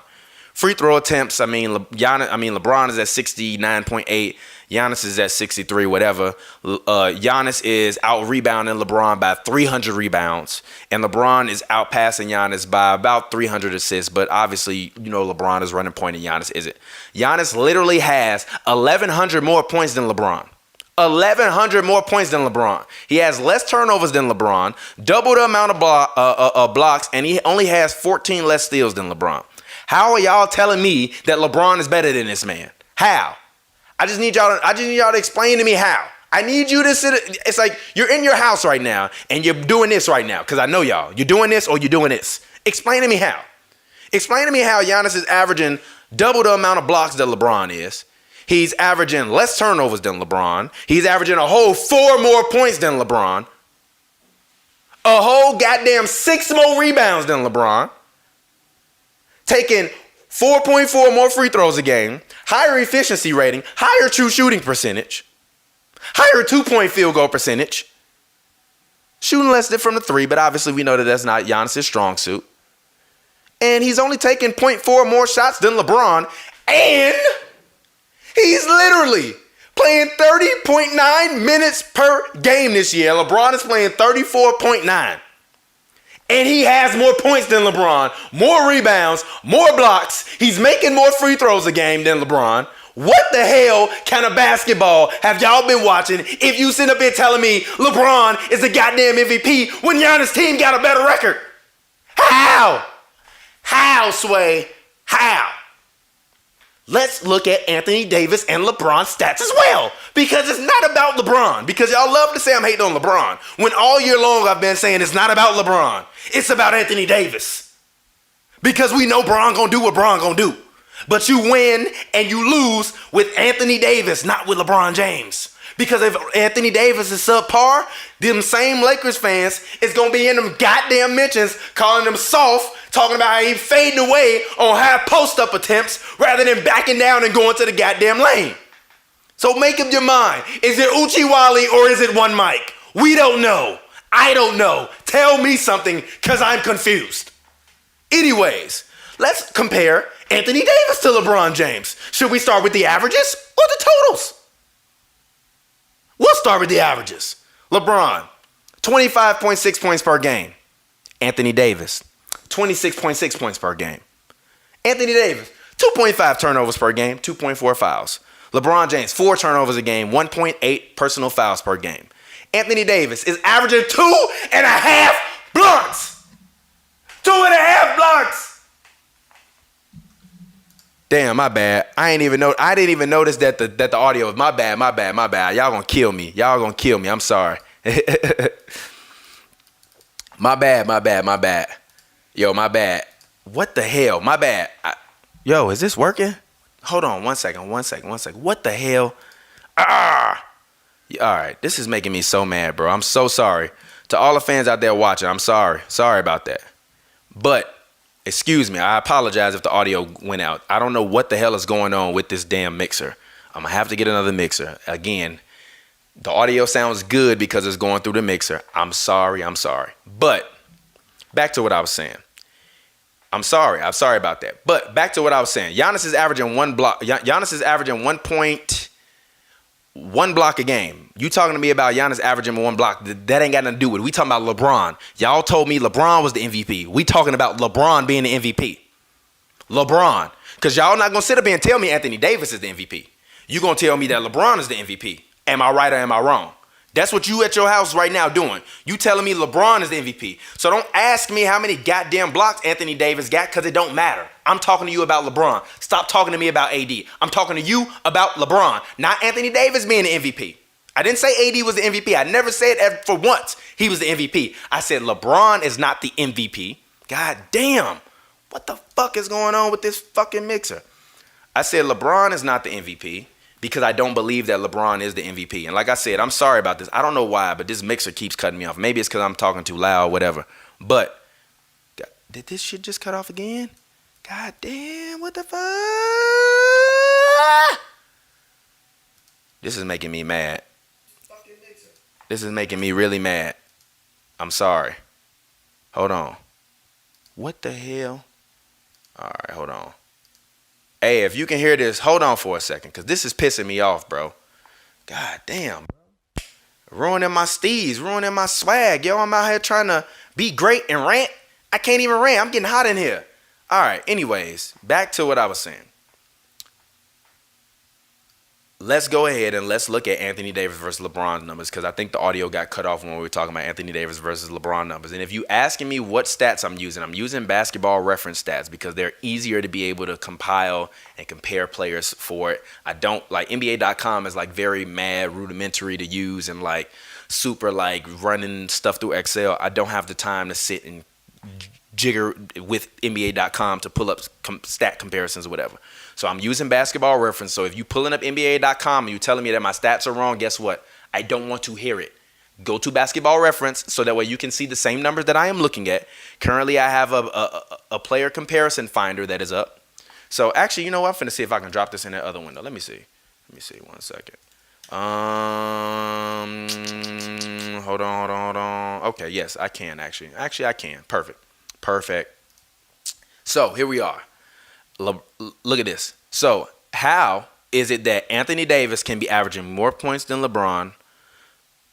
Free throw attempts, LeBron is at 69.8. Giannis is at 63, whatever. Giannis is out-rebounding LeBron by 300 rebounds. And LeBron is out-passing Giannis by about 300 assists. But obviously, LeBron is running point and Giannis isn't. Giannis literally has 1,100 more points than LeBron. 1,100 more points than LeBron. He has less turnovers than LeBron, double the amount of blocks, and he only has 14 less steals than LeBron. How are y'all telling me that LeBron is better than this man? How? I just need y'all to explain to me how. I need you to sit. It's like you're in your house right now and you're doing this right now because I know y'all. You're doing this or you're doing this. Explain to me how. Explain to me how Giannis is averaging double the amount of blocks that LeBron is. He's averaging less turnovers than LeBron. He's averaging a whole 4 more points than LeBron. A whole goddamn 6 more rebounds than LeBron. Taking 4.4 more free throws a game. Higher efficiency rating. Higher true shooting percentage. Higher 2-point field goal percentage. Shooting less than from the 3, but obviously we know that that's not Giannis' strong suit. And he's only taking 0.4 more shots than LeBron. And he's literally playing 30.9 minutes per game this year. LeBron is playing 34.9. And he has more points than LeBron, more rebounds, more blocks. He's making more free throws a game than LeBron. What the hell kind of basketball have y'all been watching if you sit up here telling me LeBron is the goddamn MVP when Giannis' team got a better record? How? How, Sway? How? Let's look at Anthony Davis and LeBron's stats as well. Because it's not about LeBron. Because y'all love to say I'm hating on LeBron. When all year long I've been saying it's not about LeBron. It's about Anthony Davis. Because we know Bron gonna do what Bron gonna do. But you win and you lose with Anthony Davis, not with LeBron James. Because if Anthony Davis is subpar, them same Lakers fans is going to be in them goddamn mentions calling them soft, talking about how he fading away on high post-up attempts rather than backing down and going to the goddamn lane. So make up your mind. Is it Uchiwali or is it one mic? We don't know. I don't know. Tell me something because I'm confused. Anyways, let's compare Anthony Davis to LeBron James. Should we start with the averages or the totals? We'll start with the averages. LeBron, 25.6 points per game. Anthony Davis, 26.6 points per game. Anthony Davis, 2.5 turnovers per game, 2.4 fouls. LeBron James, 4 turnovers a game, 1.8 personal fouls per game. Anthony Davis is averaging 2.5 blocks. 2.5 blocks. Damn, my bad. I didn't even notice that the audio was my bad. Y'all gonna kill me. I'm sorry. My bad. Yo, my bad. What the hell? My bad. Yo, is this working? Hold on, one second. What the hell? All right, this is making me so mad, bro. I'm so sorry. To all the fans out there watching, I'm sorry. Sorry about that. But, excuse me, I apologize if the audio went out. I don't know what the hell is going on with this damn mixer. I'm going to have to get another mixer. Again, the audio sounds good because it's going through the mixer. I'm sorry. But, back to what I was saying. I'm sorry about that. But back to what I was saying. Giannis is averaging 1 block. Giannis is averaging 1.1 block a game. You talking to me about Giannis averaging 1 block? That ain't got nothing to do with it. We talking about LeBron. Y'all told me LeBron was the MVP. We talking about LeBron being the MVP. LeBron. Because y'all not going to sit up here and tell me Anthony Davis is the MVP. You going to tell me that LeBron is the MVP. Am I right or am I wrong? That's what you at your house right now doing. You telling me LeBron is the MVP. So don't ask me how many goddamn blocks Anthony Davis got because it don't matter. I'm talking to you about LeBron. Stop talking to me about AD. I'm talking to you about LeBron, not Anthony Davis being the MVP. I didn't say AD was the MVP. I never said for once he was the MVP. I said LeBron is not the MVP. God damn. What the fuck is going on with this fucking mixer? I said LeBron is not the MVP. Because I don't believe that LeBron is the MVP. And like I said, I'm sorry about this. I don't know why, but this mixer keeps cutting me off. Maybe it's because I'm talking too loud, whatever. But, did this shit just cut off again? God damn, what the fuck? This is making me mad. This is making me really mad. I'm sorry. Hold on. What the hell? All right, hold on. Hey, if you can hear this, hold on for a second, because this is pissing me off, bro. God damn, bro. Ruining my steez, ruining my swag. Yo, I'm out here trying to be great and rant. I can't even rant. I'm getting hot in here. All right, anyways, back to what I was saying. Let's go ahead and let's look at Anthony Davis versus LeBron numbers, because I think the audio got cut off when we were talking about Anthony Davis versus LeBron numbers. And if you asking me what stats I'm using basketball reference stats because they're easier to be able to compile and compare players for it. I don't like NBA.com is like very mad rudimentary to use and like super like running stuff through Excel. I don't have the time to sit and jigger with NBA.com to pull up stat comparisons or whatever. So I'm using basketball reference. So if you pulling up NBA.com and you telling me that my stats are wrong, guess what? I don't want to hear it. Go to basketball reference so that way you can see the same numbers that I am looking at. Currently, I have a player comparison finder that is up. So actually, you know what? I'm finna see if I can drop this in that other window. Let me see. 1 second. Hold on. Okay, yes, I can actually. Actually, I can. Perfect. So here we are. Look at this. So how is it that Anthony Davis can be averaging more points than LeBron,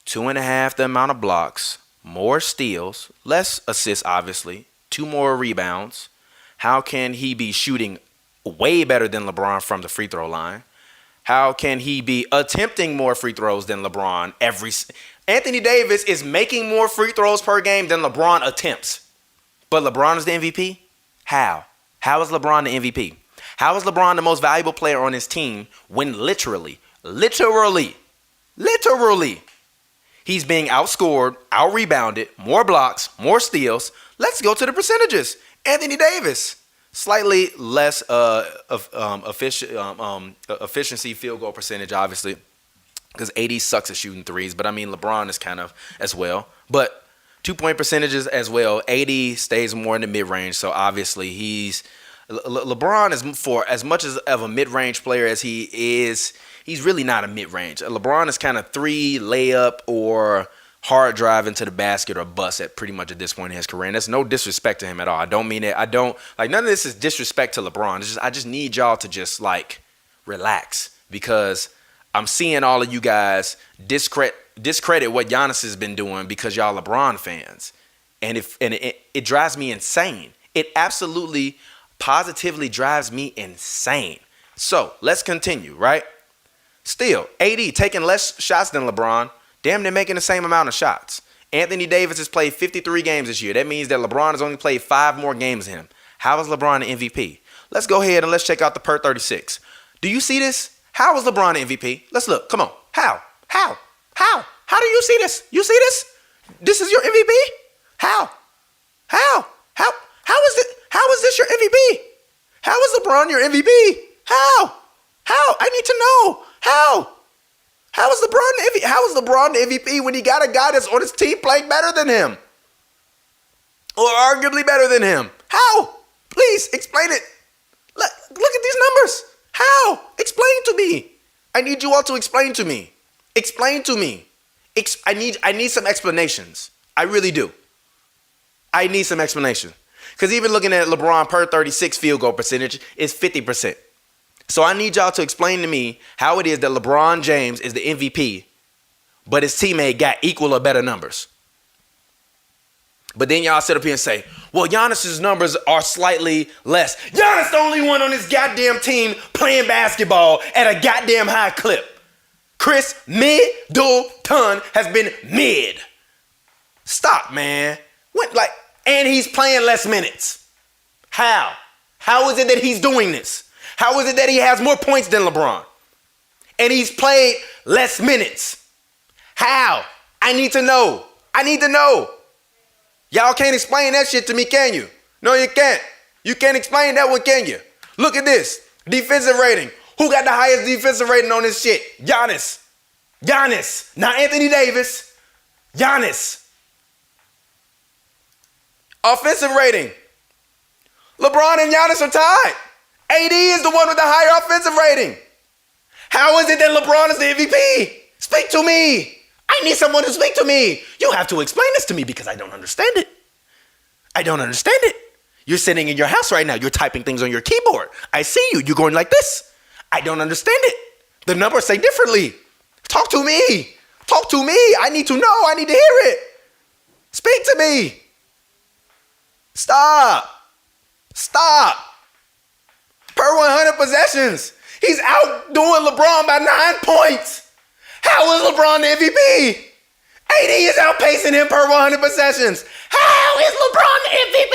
2.5 the amount of blocks, more steals, less assists, obviously, 2 more rebounds? How can he be shooting way better than LeBron from the free throw line? How can he be attempting more free throws than LeBron? Anthony Davis is making more free throws per game than LeBron attempts. But LeBron is the MVP? How? How is LeBron the MVP? How is LeBron the most valuable player on his team when literally, he's being outscored, out-rebounded, more blocks, more steals? Let's go to the percentages. Anthony Davis, slightly less efficiency field goal percentage, obviously, because AD sucks at shooting threes. But I mean, LeBron is kind of as well. But 2-point percentages as well. AD stays more in the mid-range, so obviously LeBron is, for as much as of a mid-range player as he is, he's really not a mid-range. LeBron is kind of 3 layup or hard drive into the basket or bust at pretty much at this point in his career. And there's no disrespect to him at all. I don't mean it. I don't like none of this is disrespect to LeBron. It's just I just need y'all to just like relax, because I'm seeing all of you guys discredit what Giannis has been doing because y'all LeBron fans. And it drives me insane. It absolutely positively drives me insane. So let's continue, right? Still, AD taking less shots than LeBron, damn near making the same amount of shots. Anthony Davis has played 53 games this year. That means that LeBron has only played 5 more games than him. How is LeBron the MVP? let's go ahead and let's check out the per 36. Do you see this? How is LeBron the MVP? Let's look. Come on. How? How do you see this? You see this? This is your MVP? How is this your MVP? How is LeBron your MVP? How? I need to know. How is LeBron the MVP when he got a guy that's on his team playing better than him? Or arguably better than him? How? Please explain it. Look at these numbers. How? Explain to me. I need you all to explain to me. Explain to me. I need some explanations. I really do. I need some explanation. Because even looking at LeBron per 36 field goal percentage is 50%. So I need y'all to explain to me how it is that LeBron James is the MVP, but his teammate got equal or better numbers. But then y'all sit up here and say, well, Giannis's numbers are slightly less. Giannis the only one on this goddamn team playing basketball at a goddamn high clip. Chris Middleton has been mid. Stop, man. And he's playing less minutes. How? How is it that he's doing this? How is it that he has more points than LeBron? And he's played less minutes. How? I need to know. Y'all can't explain that shit to me, can you? No, you can't. You can't explain that one, can you? Look at this. Defensive rating. Who got the highest defensive rating on this shit? Giannis. Not Anthony Davis. Giannis. Offensive rating. LeBron and Giannis are tied. AD is the one with the higher offensive rating. How is it that LeBron is the MVP? Speak to me. I need someone to speak to me. You have to explain this to me because I don't understand it. You're sitting in your house right now. You're typing things on your keyboard. I see you. You're going like this. I don't understand it. The numbers say differently. Talk to me. I need to know. I need to hear it. Speak to me. Stop. Per 100 possessions, he's outdoing LeBron by 9 points. How is LeBron the MVP? AD is outpacing him per 100 possessions. How is LeBron the MVP?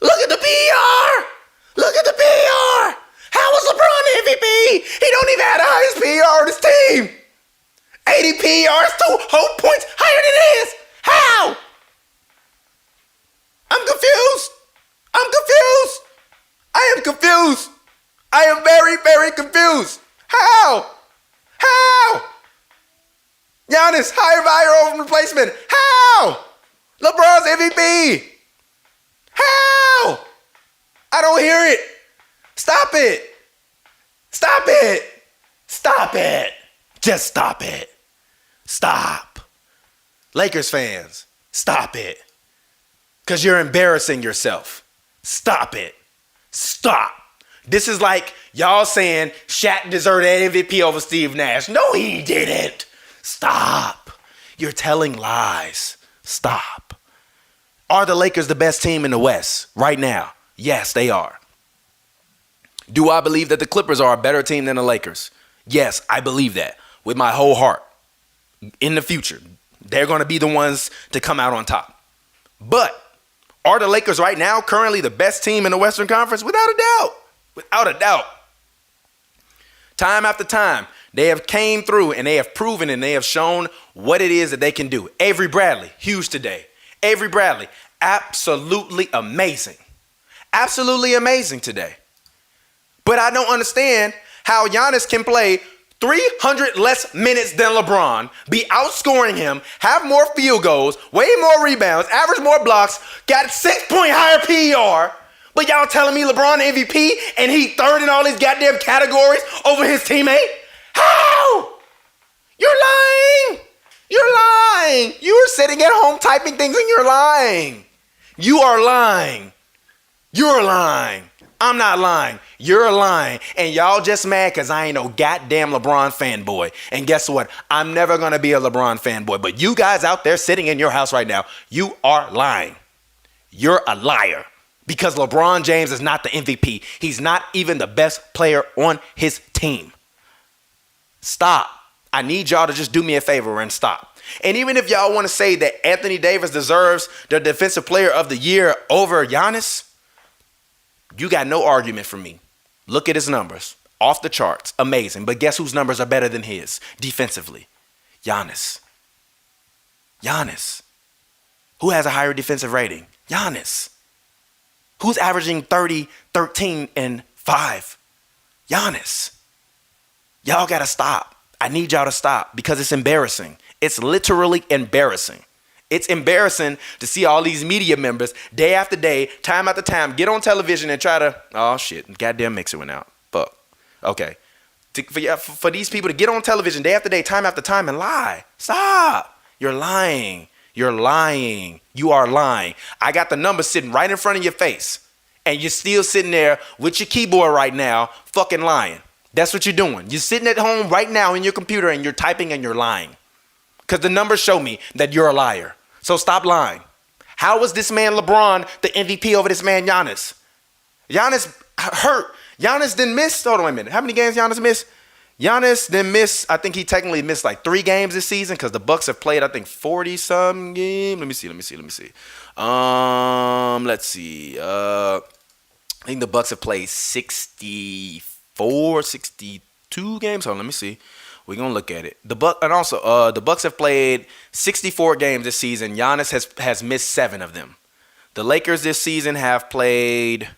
Look at the PER. How is LeBron the MVP? He don't even have the highest PER on his team. 80 PER is 2 whole points higher than his. How? I'm confused. I am very, very confused. How? Giannis, higher value over replacement. How? LeBron's MVP. How? I don't hear it. Stop it. Just stop it. Stop. Lakers fans, stop it. Because you're embarrassing yourself. Stop it. Stop. This is like y'all saying Shaq deserved an MVP over Steve Nash. No, he didn't. Stop. You're telling lies. Stop. Are the Lakers the best team in the West right now? Yes, they are. Do I believe that the Clippers are a better team than the Lakers? Yes, I believe that with my whole heart. In the future, they're going to be the ones to come out on top. But are the Lakers right now currently the best team in the Western Conference? Without a doubt. Time after time, they have came through and they have proven and they have shown what it is that they can do. Avery Bradley, huge today. Avery Bradley, absolutely amazing. Absolutely amazing today. But I don't understand how Giannis can play 300 less minutes than LeBron, be outscoring him, have more field goals, way more rebounds, average more blocks, got 6-point higher PER, but y'all telling me LeBron MVP and he third in all these goddamn categories over his teammate? How? You're lying. You're sitting at home typing things and you're lying. You are lying. You're lying. I'm not lying. You're lying. And y'all just mad because I ain't no goddamn LeBron fanboy. And guess what? I'm never going to be a LeBron fanboy. But you guys out there sitting in your house right now, you are lying. You're a liar. Because LeBron James is not the MVP. He's not even the best player on his team. Stop. I need y'all to just do me a favor and stop. And even if y'all want to say that Anthony Davis deserves the Defensive Player of the Year over Giannis, you got no argument from me. Look at his numbers. Off the charts. Amazing. But guess whose numbers are better than his defensively? Giannis. Giannis. Who has a higher defensive rating? Giannis. Who's averaging 30, 13, and 5? Giannis. Y'all got to stop. I need y'all to stop because it's embarrassing. It's literally embarrassing. It's embarrassing to see all these media members day after day, time after time, get on television and try to, oh shit, goddamn mixer went out. Fuck. Okay. For these people to get on television day after day, time after time and lie. Stop. You're lying. You're lying. You are lying. I got the numbers sitting right in front of your face. And you're still sitting there with your keyboard right now, fucking lying. That's what you're doing. You're sitting at home right now in your computer and you're typing and you're lying. Because the numbers show me that you're a liar. So stop lying. How was this man LeBron the MVP over this man Giannis? Giannis hurt. Giannis didn't miss. Hold on a minute. How many games Giannis missed? Giannis didn't miss. I think he technically missed like 3 games this season because the Bucks have played, I think, 40-some games. Let me see. Let's see. I think the Bucks have played 64, 62 games. Hold on, let me see. We're gonna look at it. The Bucks have played 64 games this season. Giannis has missed 7 of them. The Lakers this season have played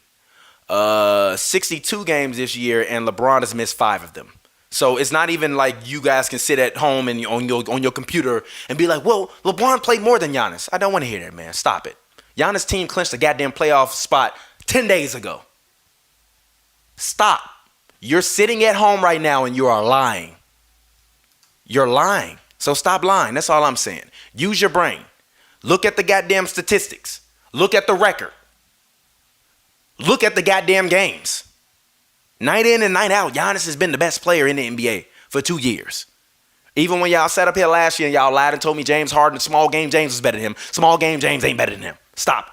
62 games this year, and LeBron has missed 5 of them. So it's not even like you guys can sit at home and on your computer and be like, well, LeBron played more than Giannis. I don't want to hear that, man. Stop it. Giannis' team clinched a goddamn playoff spot 10 days ago. Stop. You're sitting at home right now and you are lying. You're lying. So stop lying. That's all I'm saying. Use your brain. Look at the goddamn statistics. Look at the record. Look at the goddamn games. Night in and night out, Giannis has been the best player in the NBA for 2 years. Even when y'all sat up here last year and y'all lied and told me James Harden, small game James was better than him. Small game James ain't better than him. Stop.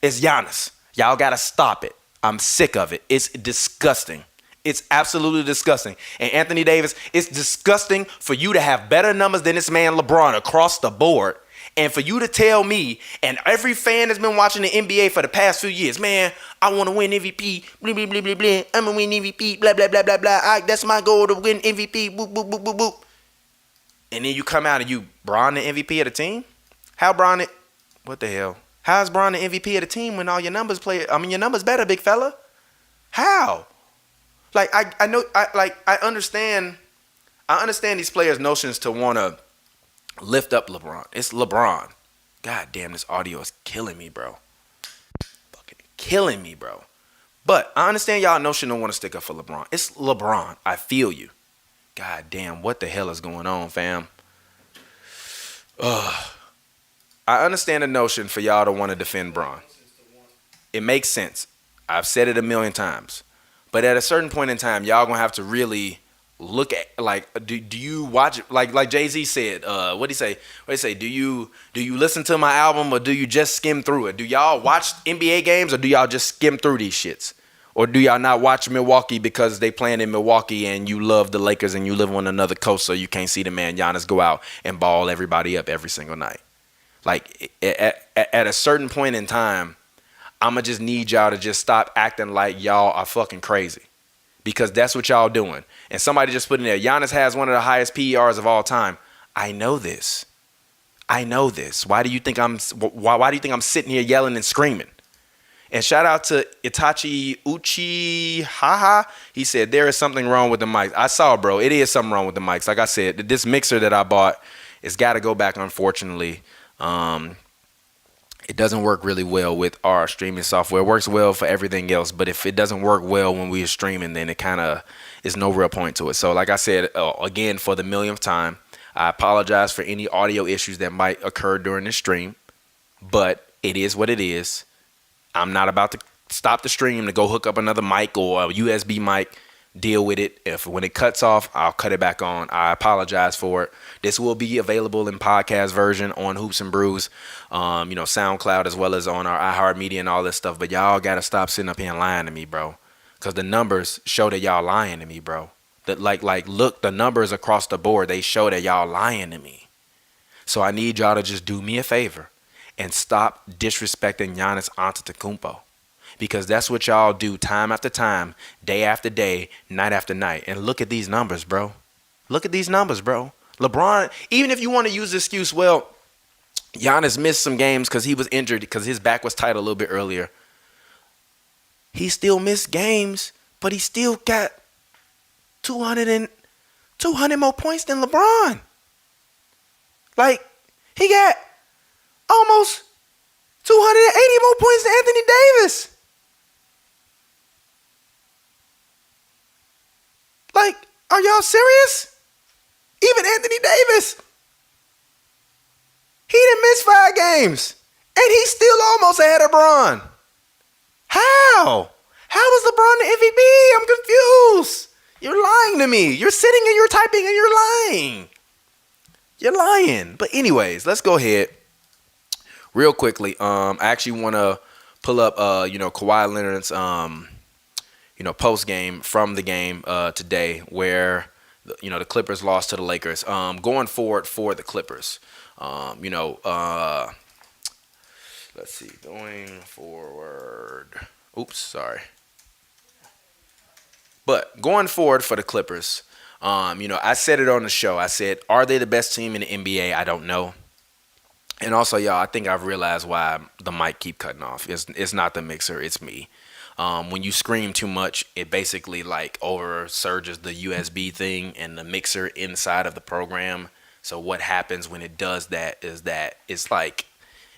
It's Giannis. Y'all got to stop it. I'm sick of it. It's disgusting. It's absolutely disgusting. And Anthony Davis, it's disgusting for you to have better numbers than this man LeBron across the board. And for you to tell me, and every fan that's been watching the NBA for the past few years, man, I want to win MVP, blah, blah, blah, blah, blah. I'm going to win MVP, blah, blah, blah, blah, blah. That's my goal, to win MVP, boop, boop, boop, boop, boop. And then you come out and you Bron the MVP of the team? How Bron it? What the hell? How's Bron the MVP of the team when all your numbers play? I mean, your numbers better, big fella. How? Like, I know, I understand these players' notions to want to lift up LeBron. It's LeBron. God damn, this audio is killing me, bro. Fucking killing me, bro. But I understand y'all notion to want to stick up for LeBron. It's LeBron. I feel you. God damn, what the hell is going on, fam? I understand the notion for y'all to want to defend Bron. It makes sense. I've said it a million times. But at a certain point in time, y'all gonna have to really look at, like, do you watch it? Like Jay-Z said, what'd he say? Do you listen to my album or do you just skim through it? Do y'all watch NBA games or do y'all just skim through these shits? Or do y'all not watch Milwaukee because they playing in Milwaukee and you love the Lakers and you live on another coast so you can't see the man Giannis go out and ball everybody up every single night? Like, at a certain point in time, I'ma just need y'all to just stop acting like y'all are fucking crazy. Because that's what y'all doing. And somebody just put in there, Giannis has one of the highest PERs of all time. I know this. Why do you think I'm sitting here yelling and screaming? And shout out to Itachi Uchihaha. He said, there is something wrong with the mics. I saw, bro. It is something wrong with the mics. Like I said, this mixer that I bought, it's got to go back, unfortunately. It doesn't work really well with our streaming software. It works well for everything else, but if it doesn't work well when we're streaming, then it kind of is no real point to it. So like I said, again, for the millionth time, I apologize for any audio issues that might occur during the stream, but it is what it is. I'm not about to stop the stream to go hook up another mic or a USB mic. Deal with it. When it cuts off, I'll cut it back on. I apologize for it. This will be available in podcast version on Hoops and Brews, SoundCloud, as well as on our iHeartMedia and all this stuff. But y'all gotta stop sitting up here and lying to me, bro. Cause the numbers show that y'all lying to me, bro. That look, the numbers across the board, they show that y'all lying to me. So I need y'all to just do me a favor and stop disrespecting Giannis Antetokounmpo, because that's what y'all do time after time, day after day, night after night. And look at these numbers, bro. Look at these numbers, bro. LeBron, even if you want to use the excuse, well, Giannis missed some games because he was injured because his back was tight a little bit earlier. He still missed games, but he still got 200 more points than LeBron. Like, he got almost 280 more points than Anthony Davis. Like, are y'all serious? Even Anthony Davis, he didn't miss 5 games, and he's still almost ahead of LeBron. How? How is LeBron the MVP? I'm confused. You're lying to me. You're sitting and you're typing and you're lying. You're lying. But anyways, let's go ahead real quickly. I actually want to pull up, Kawhi Leonard's, post game from the game today, where the Clippers lost to the Lakers. Going forward for the Clippers, let's see. Going forward. Oops, sorry. But going forward for the Clippers, I said it on the show. I said, are they the best team in the NBA? I don't know. And also, y'all, I think I've realized why the mic keep cutting off. It's not the mixer, it's me. When you scream too much, it basically like over surges the USB thing and the mixer inside of the program. So what happens when it does that is that it's like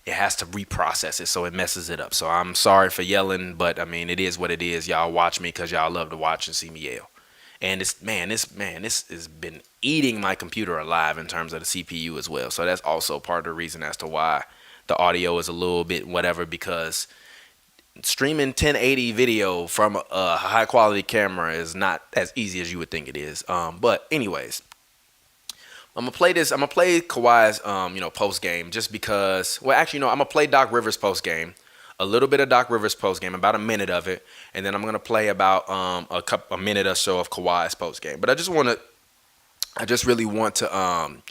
it has to reprocess it, so it messes it up. So I'm sorry for yelling, but I mean, it is what it is. Y'all watch me because y'all love to watch and see me yell. And this has been eating my computer alive in terms of the CPU as well. So that's also part of the reason as to why the audio is a little bit whatever, because streaming 1080 video from a high quality camera is not as easy as you would think it is. But anyways, I'm gonna play this. I'm gonna play Kawhi's post game just because. Well, actually, no. I'm gonna play Doc Rivers post game, a little bit of Doc Rivers post game, about a minute of it, and then I'm gonna play about a minute or so of Kawhi's post game. But I just really want to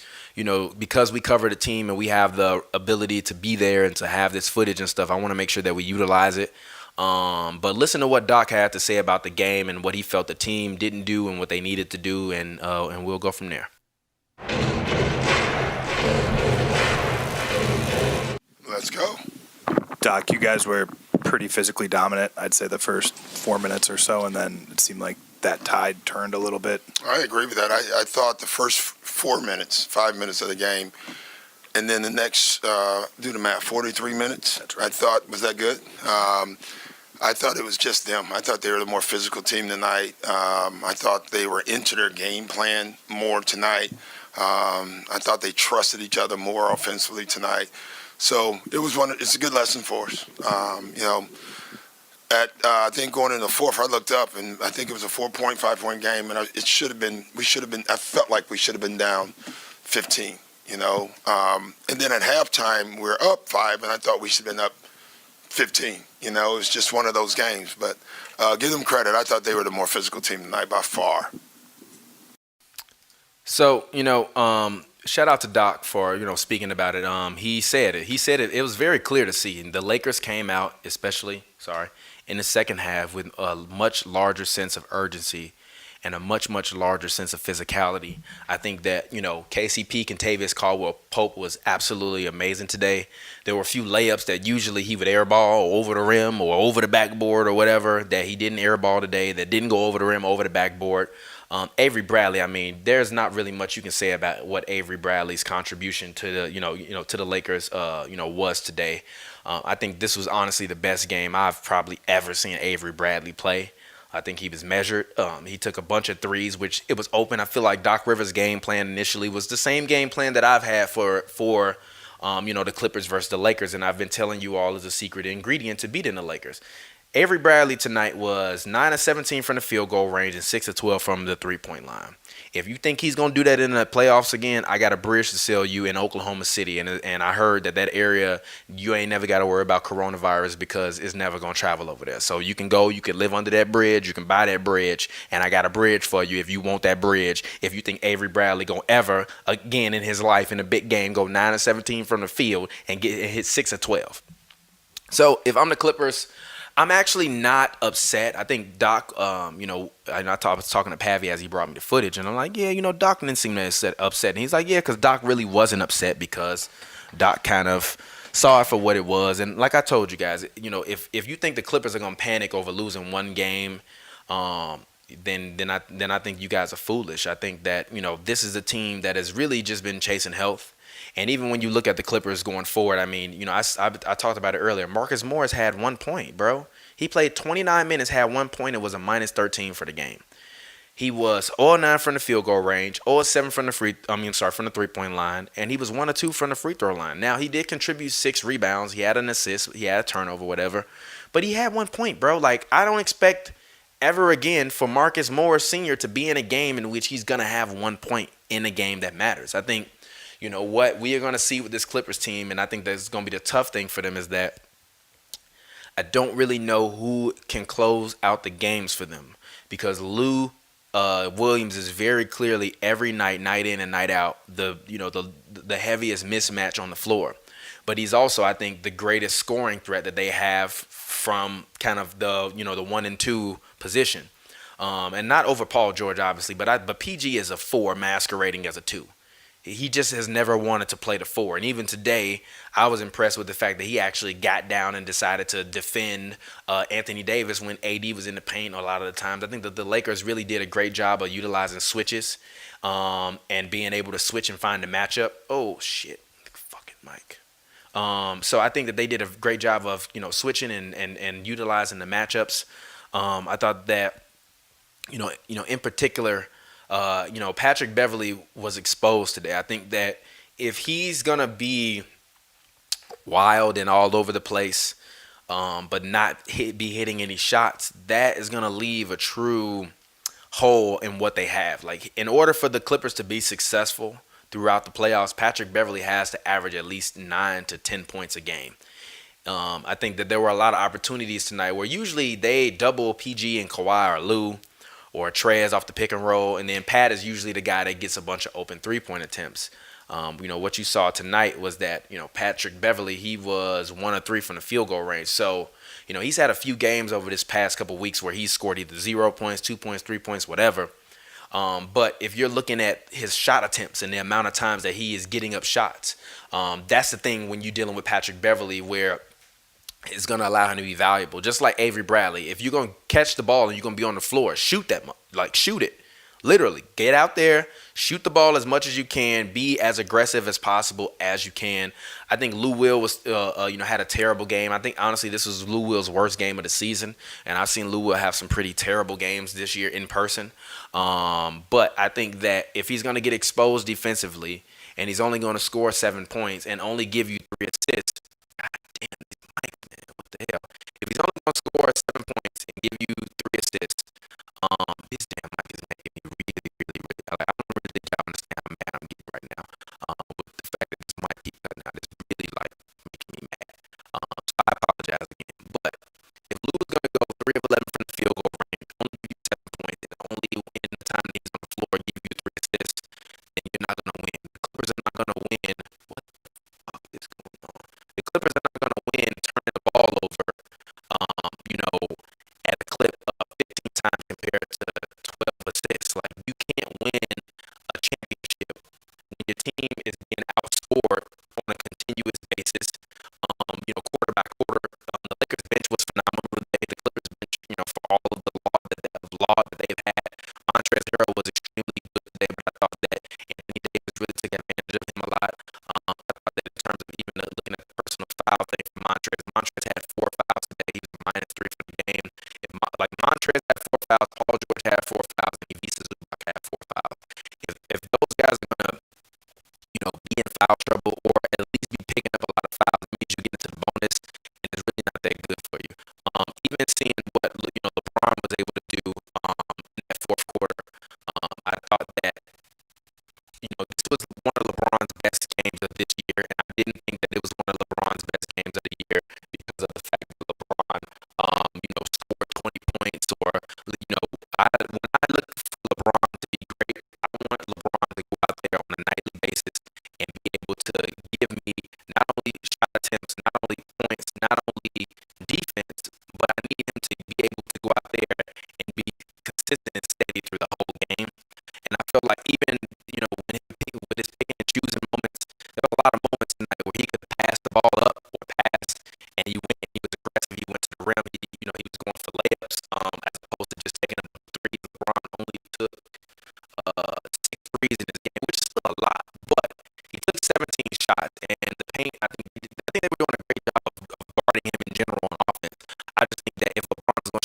because we cover the team and we have the ability to be there and to have this footage and stuff, I want to make sure that we utilize it. But listen to what Doc had to say about the game and what he felt the team didn't do and what they needed to do, and we'll go from there.
Let's go.
Doc, you guys were pretty physically dominant, I'd say the first 4 minutes or so, and then it seemed like that tide turned a little bit.
I agree with that. I thought the first 5 minutes of the game, and then the next, do the math, 43 minutes, right. I thought, was that good? I thought it was just them. I thought they were the more physical team tonight. I thought they were into their game plan more tonight. I thought they trusted each other more offensively tonight. So it's a good lesson for us. I think going into the fourth, I looked up and I think it was a 5-point game, and I felt like we should have been down 15, And then at halftime, we were up 5, and I thought we should have been up 15. It was just one of those games. But give them credit. I thought they were the more physical team tonight by far.
So, shout out to Doc for, speaking about it. He said it. It was very clear to see. The Lakers came out, in the second half with a much larger sense of urgency and a much, much larger sense of physicality. I think that, KCP, Kentavious Caldwell-Pope was absolutely amazing today. There were a few layups that usually he would airball over the rim or over the backboard or whatever that he didn't airball today, that didn't go over the rim, over the backboard. Avery Bradley, there's not really much you can say about what Avery Bradley's contribution to the, to the Lakers, was today. I think this was honestly the best game I've probably ever seen Avery Bradley play. I think he was measured. He took a bunch of threes, which it was open. I feel like Doc Rivers' game plan initially was the same game plan that I've had for the Clippers versus the Lakers, and I've been telling you all is a secret ingredient to beating the Lakers. Avery Bradley tonight was 9 of 17 from the field goal range and 6 of 12 from the three-point line. If you think he's going to do that in the playoffs again, I got a bridge to sell you in Oklahoma City. And I heard that area, you ain't never got to worry about coronavirus because it's never going to travel over there. So you can go, you can live under that bridge, you can buy that bridge, and I got a bridge for you if you want that bridge. If you think Avery Bradley going to ever, again in his life in a big game, go 9 of 17 from the field and hit 6 of 12. So if I'm the Clippers, I'm actually not upset. I think Doc, I was talking to Pavy as he brought me the footage, and I'm like, yeah, Doc didn't seem that upset. And he's like, yeah, because Doc really wasn't upset because Doc kind of saw it for what it was. And like I told you guys, if you think the Clippers are going to panic over losing one game, then I think you guys are foolish. I think that, this is a team that has really just been chasing health. And even when you look at the Clippers going forward, I mean, I talked about it earlier. Marcus Morris had 1 point, bro. He played 29 minutes, had 1 point. It was a minus 13 for the game. He was 0-9 from the field goal range, 0-7 from the three-point line, and he was 1-2 from the free throw line. Now, he did contribute 6 rebounds. He had an assist. He had a turnover, whatever. But he had 1 point, bro. Like, I don't expect ever again for Marcus Morris Sr. to be in a game in which he's going to have 1 point in a game that matters. I think, what we are going to see with this Clippers team, and I think that's going to be the tough thing for them, is that I don't really know who can close out the games for them because Lou Williams is very clearly every night, night in and night out, the heaviest mismatch on the floor. But he's also, I think, the greatest scoring threat that they have from kind of the 1 and 2 position. And not over Paul George, obviously, but PG is a 4 masquerading as a 2. He just has never wanted to play the 4. And even today, I was impressed with the fact that he actually got down and decided to defend Anthony Davis when AD was in the paint a lot of the times. I think that the Lakers really did a great job of utilizing switches and being able to switch and find the matchup. Oh, shit. Fucking Mike. So I think that they did a great job of, switching and utilizing the matchups. I thought that, in particular, Patrick Beverley was exposed today. I think that if he's going to be wild and all over the place, but not be hitting any shots, that is going to leave a true hole in what they have. Like, in order for the Clippers to be successful throughout the playoffs, Patrick Beverley has to average at least 9 to 10 points a game. I think that there were a lot of opportunities tonight where usually they double PG and Kawhi or Lou or Trez off the pick and roll, and then Pat is usually the guy that gets a bunch of open three-point attempts. What you saw tonight was that, Patrick Beverley, he was 1 of 3 from the field goal range. So, he's had a few games over this past couple weeks where he's scored either 0 points, 2 points, 3 points, whatever. But if you're looking at his shot attempts and the amount of times that he is getting up shots, that's the thing when you're dealing with Patrick Beverley where it's going to allow him to be valuable. Just like Avery Bradley. If you're going to catch the ball and you're going to be on the floor, shoot shoot it. Literally, get out there, shoot the ball as much as you can, be as aggressive as possible as you can. I think Lou Will was, had a terrible game. I think honestly this was Lou Will's worst game of the season, and I've seen Lou Will have some pretty terrible games this year in person. But I think that if he's going to get exposed defensively, and he's only going to score 7 points and only give you 3 assists, God damn, this Mike, man, what the hell? If he's only going to score 7 points and give you 3 assists, this damn mic is making me really, really, really. I don't really think y'all understand how mad I'm getting right now. With the fact that this mic keeps cutting out, it's really making me mad. So I apologize again. But if Lou is going to go 3 of 11 from the field goal range, only give you 7 points, and only in the time that he's on the floor give you 3 assists, then you're not going to win. The Clippers are not going to win. What the fuck is going on? The Clippers are not going to win turning the ball over, at a clip of 15 times compared to 12 assists. Like, you can't win a championship when your team is being outscored on a continuous basis, quarter by quarter. The Lakers bench was phenomenal today. The Clippers bench, for all of the law that they've had. Montrezl Harrell was extremely good today, but I thought that Anthony Davis really took advantage of him a lot. I thought that in terms of even looking at the personal foul thing for Montrezl had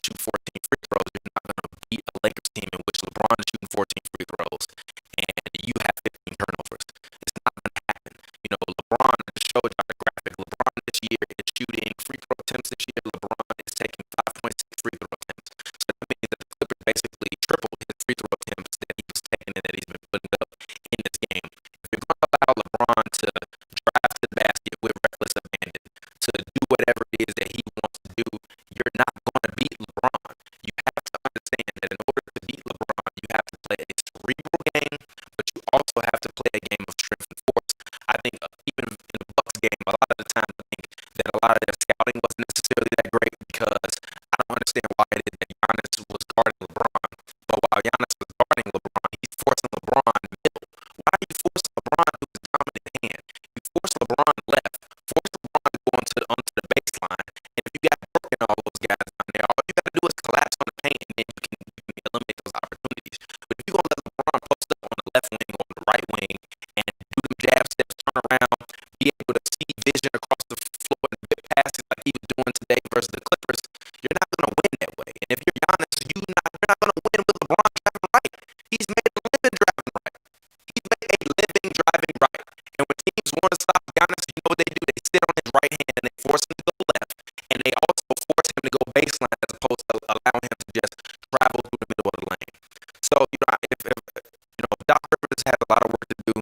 shoot 14 free throws, you're not going to beat a Lakers team in which LeBron is shooting 14 free throws and you have 15 turnovers. It's not going to happen. You know, LeBron, I just showed y'all the graphic. LeBron this year is shooting free throw attempts this year. LeBron is taking 5.6 free throw attempts. So that means that the Clippers basically tripled his free throw attempts that he was taking and that he's been putting up in this game. If you're going to allow LeBron to drive to the basket with reckless abandon, to do whatever it is that he wants to do, you're not going to beat LeBron. You have to understand that in order to beat LeBron, you have to play a cerebral game, but you also have to play a game of strength and force. I think even in the Bucks game, a lot of the time, I think that a lot of their scouting wasn't necessarily that great because I don't understand why it is that Giannis was guarding LeBron, but while Giannis was guarding LeBron, he's forcing LeBron middle. Why do you force LeBron to his dominant hand? You force LeBron left, force LeBron to go onto the baseline, and if you got Brook and all those guys down there, all you got to do is collapse on the paint, and then you can eliminate those opportunities. But if you're going to let LeBron post up on the left wing or on the right wing and do them jab steps, turn around, be able to see vision across the floor and whip passes like he was doing today versus the Clippers, you're not going to win that way. And if you're Giannis, you're not going to win with LeBron driving right. He's made a living driving right. He's made a living driving right. And when teams want to stop Giannis, you know what they do? They sit on his right hand and they force him to go left, and they also force him to go baseline as opposed to allowing him to just travel through the middle of the lane. So, you know, if Doc Rivers has a lot of work to do.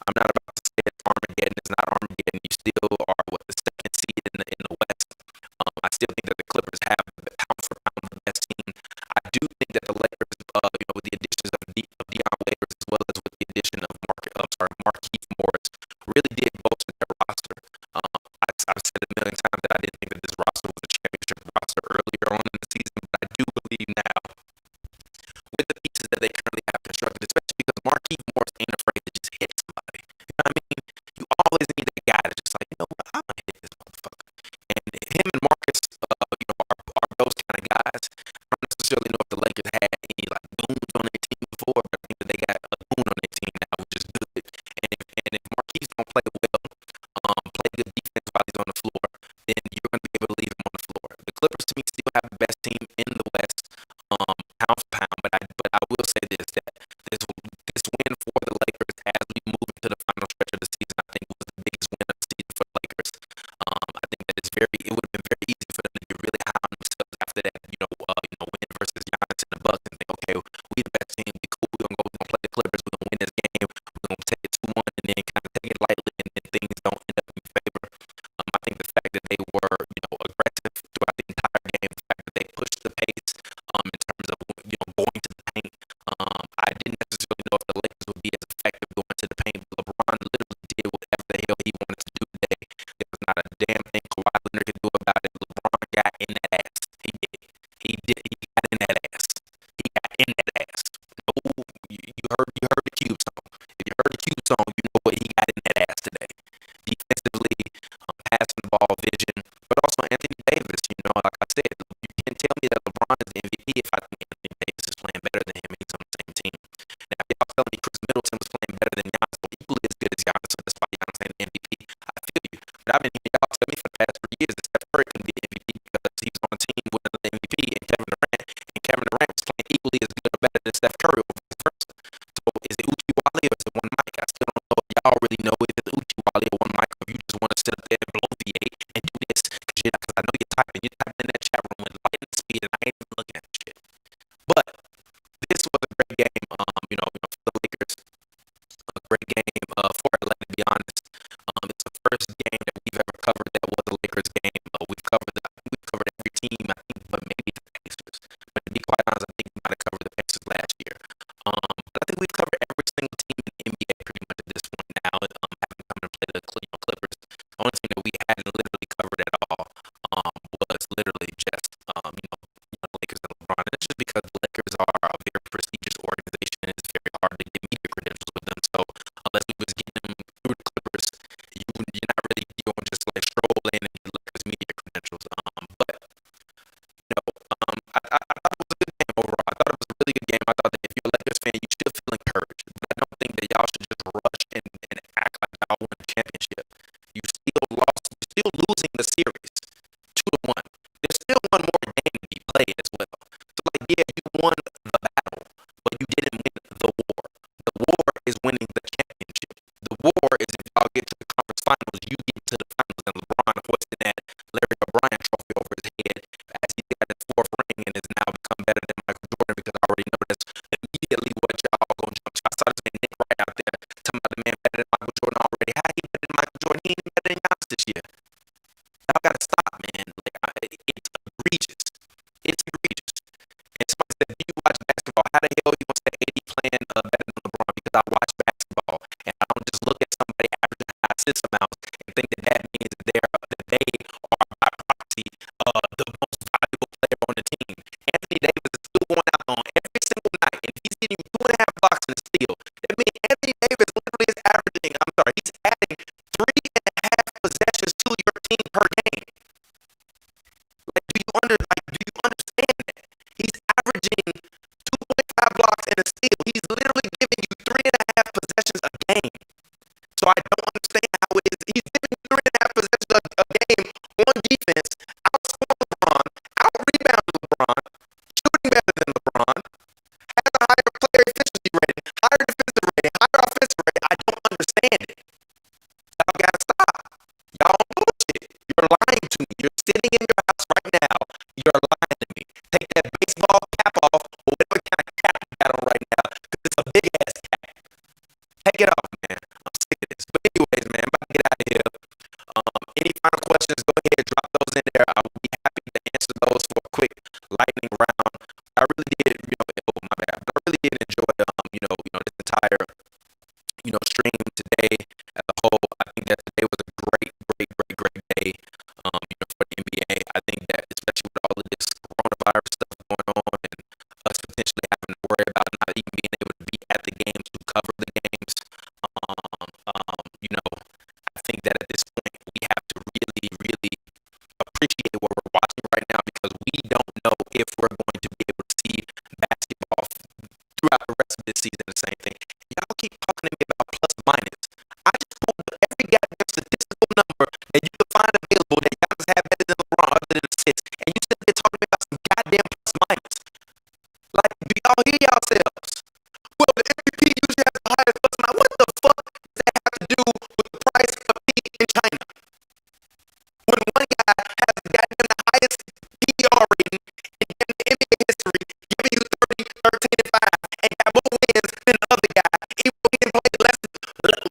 I'm not about to say it's Armageddon. It's not Armageddon. You still are the second seed in the West. I still think that the Clippers have pound for pound the best team. I do think that the Lakers, with the additions of Deion Waiters as well as with the addition of Markieff Morris, really did bolster their roster. I've said a million times that I didn't think that this roster was a championship roster earlier on in the season, but I do believe now, with the pieces that they currently have constructed, especially because Markieff Morris ain't afraid to just hit somebody. You know what I mean? You always need that guy that's just like, you know what, I'm gonna hit this motherfucker. And him and Marcus, are those kind of guys. I don't necessarily know if the Lakers had any like goons on their team before, but I think that they got a goon on their team now, which is good. And if Marquise don't play well, play good defense while he's on the floor, then you're going to be able to leave him on the floor. The Clippers to me still have the best team in the West, pound for pound. But I will say this, that this win for the Lakers as we move into the final stretch of the season, I think was the biggest win of the season for the Lakers. I think that it would have been very easy for them to get really high on themselves after that, win versus Giannis and the Bucks and think, okay, we the best team, we cool, we're gonna play the Clippers, we're gonna win this game, we're gonna take it 2-1 and then kind of take it lightly and then things don't end up in favor. I think the fact that they were, aggressive throughout the entire game, the fact that they pushed the pace, in terms of, going to the paint. I didn't necessarily know if the Lakers would be as effective going to the paint, but LeBron literally did whatever the hell he wanted to do today. There was not a damn thing Kawhi Leonard could do about it. LeBron got in that ass. He did. He got in that ass. He got in that ass. No, you heard the cube song. If you heard the cube song, you know what he got in that ass today. Defensively, passing the ball, vision, but also Anthony Davis. Like I said, you can't tell me that LeBron is the MVP if I think Anthony Davis is playing better than him and he's on the same team. Now, if y'all telling me Chris Middleton was playing better than Giannis, or equally as good as Giannis, so that's why Giannis ain't the MVP, I feel you. But I've been hearing y'all tell me for the past 3 years that Steph Curry couldn't be the MVP because he was on a team with the MVP and Kevin Durant was playing equally as good or better than Steph Curry or vice versa. So is it Uchi Wale or is it one mic? I still don't know if y'all really know if it's Uchi Wale or one mic, or if you just want to sit up there and bloviate and do this because I know you're typing in that chat room with lightning speed and I ain't even looking at the shit. But this was a great game, for the Lakers. A great game for Atlanta, to be honest. It's the first game that we've ever covered that was a Lakers game. We've covered every team, I think, but maybe the Pacers. But to be quite honest, I think we might have covered the Pacers last year. But I think we've covered every single team in the NBA pretty much at this point now. Having come and play the Clippers, the only team that we hadn't literally covered at all was literally just the Lakers and LeBron. And it's just because the Lakers are a very prestigious organization and it's very hard to get media credentials with them. So unless we was getting them through the Clippers, you're not really doing just like stroll in and get Lakers media credentials. But I thought it was a good game overall. I thought it was a really good game. I thought that if you're a Lakers fan, you still feel encouraged. But I don't think that y'all should just rush and act like y'all won the championship. You still lost. You're still losing the series 2-1. There's still one more game to be played as well. to the finals, and LeBron hoisting that Larry O'Brien trophy over his head as he got his fourth ring and has now become better than Michael Jordan, because I already know that's immediately what y'all gonna jump to. I saw this man Nick right out there talking about the man better than Michael Jordan already. How he better than Michael Jordan? He ain't even better than Giannis this year. Y'all gotta stop, man. Like, it's egregious. It's egregious. And somebody said, "Do you watch basketball? How the hell you gonna say AD playing better than LeBron?" Because I watch basketball, and I don't just look at somebody averaging high assist amounts and think that that means that they are by proxy the most valuable player on the team. Anthony Davis is still going out on every single night, and he's getting 2.5 blocks in the steal. That means Anthony Davis literally is averaging. I'm sorry, he's adding 3.5 possessions to your team per game. Like, do you understand that? He's averaging 2.5 blocks and a steal. He's literally giving you 3.5 possessions a game. So I don't understand how it is. He's giving you 3.5 possessions a game on defense, outscoring LeBron, out-rebounding LeBron, shooting better than LeBron, has a higher player efficiency rating, higher defensive rating, higher offensive rating. I don't understand it. Y'all gotta stop. Y'all on bullshit. You're lying to me. You're sitting in your house right now. You're lying to me. Take that baseball cap off, or whatever kind of cap you got on right now, because it's a big ass cap. Take it off, man. I'm sick of this. But anyways, man, I'm about to get out of here. Any final questions, go ahead, drop those in there. I will be happy to answer those for a quick lightning round. I really did, oh my bad, but I really did enjoy, this entire, stream today as a whole. I think that today was a great day, for the NBA. I think that especially with all of this coronavirus stuff going on and us potentially having to worry about not even being able to be at the games to cover the games, I think that at this point we have to really appreciate what we're watching right now, because we don't know if we're going to be able to see basketball throughout the rest of this season. The same thing. Y'all keep talking to me about plus minus. I just pulled up every goddamn statistical number that you can find available that Giannis had better than LeBron other than assists, and you sit there talking about some goddamn plus minus. Like, do y'all hear yourselves? Well, the MVP usually has the highest plus minus. What the fuck does that have to do with the price of meat in China? When one guy has goddamn the highest PER rating in NBA history, giving you 30, 13, and 5, and got more wins than the other guy, even though he can play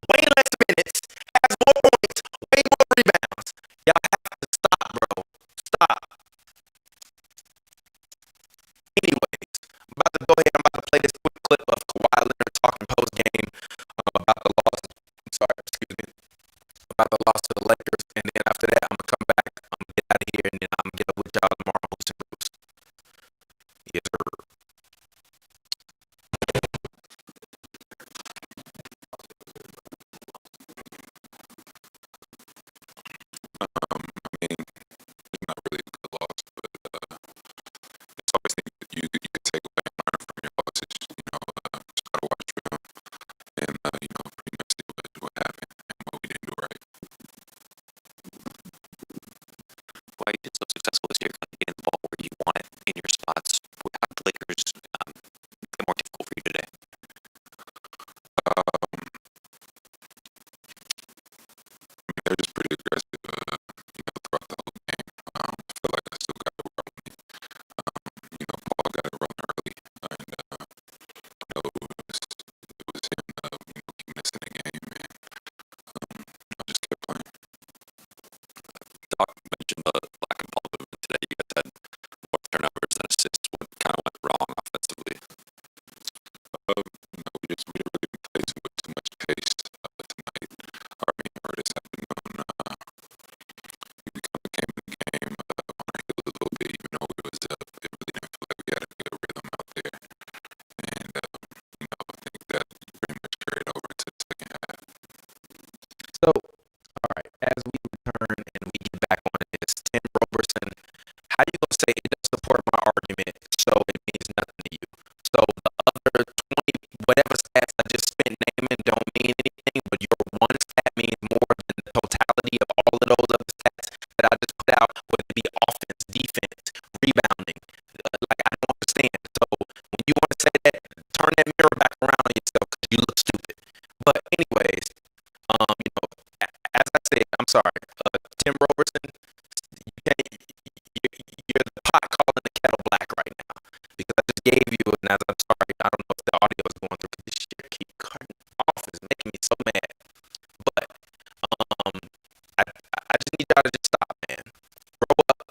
way less minutes, has more points, way more rebounds. Y'all have to stop, bro. Stop. Anyways, I'm about to go ahead. I'm about to play this quick clip of Kawhi Leonard talking post-game about the loss. About the loss to the Lakers, and then after that, I'm gonna come back. I'm gonna get out of here, and then I'm gonna get up with y'all tomorrow. Hoops and Brews. Yes, sir.
It's not really a good loss, but it's always things that you can take away and learn from your losses. Just gotta watch film and pretty much see what happened and what we didn't do right.
Why you've been so successful this year, kind of getting the ball where you want it in your spots? How did the Lakers make it more difficult for you today?
They're just pretty aggressive, throughout the whole game. I feel like I still got it rolling. Paul got it rolling early, and it was him, keeping us in the game, and I just kept playing.
Doc mentioned the black and ball movement today. You guys had more turnovers than assists. What kind of went wrong offensively?
We didn't really play too much pace tonight. Or this afternoon. We kind of came in the game on our heels a little bit, even though we was up. It really didn't feel like we had a good rhythm out there, and I think that pretty much carried over to the second half.
So, all right, as we return and we get back on this, Tim Roberson, how you gonna say it doesn't support my argument, so it means nothing to you? So the other 20 whatever stats I just spent naming don't mean anything, but your one stat means more than the totality of all of those other stats that I just put out, whether it be offense, defense, rebounding. Like, I don't understand. So when you want to say that, turn that mirror back around on yourself, because you look stupid. But anyways, as I said, I'm sorry. and as I'm sorry, I don't know if the audio is going through. 'Cause this shit keep cutting off. It's making me so mad. But I just need y'all to just stop, man. Grow up.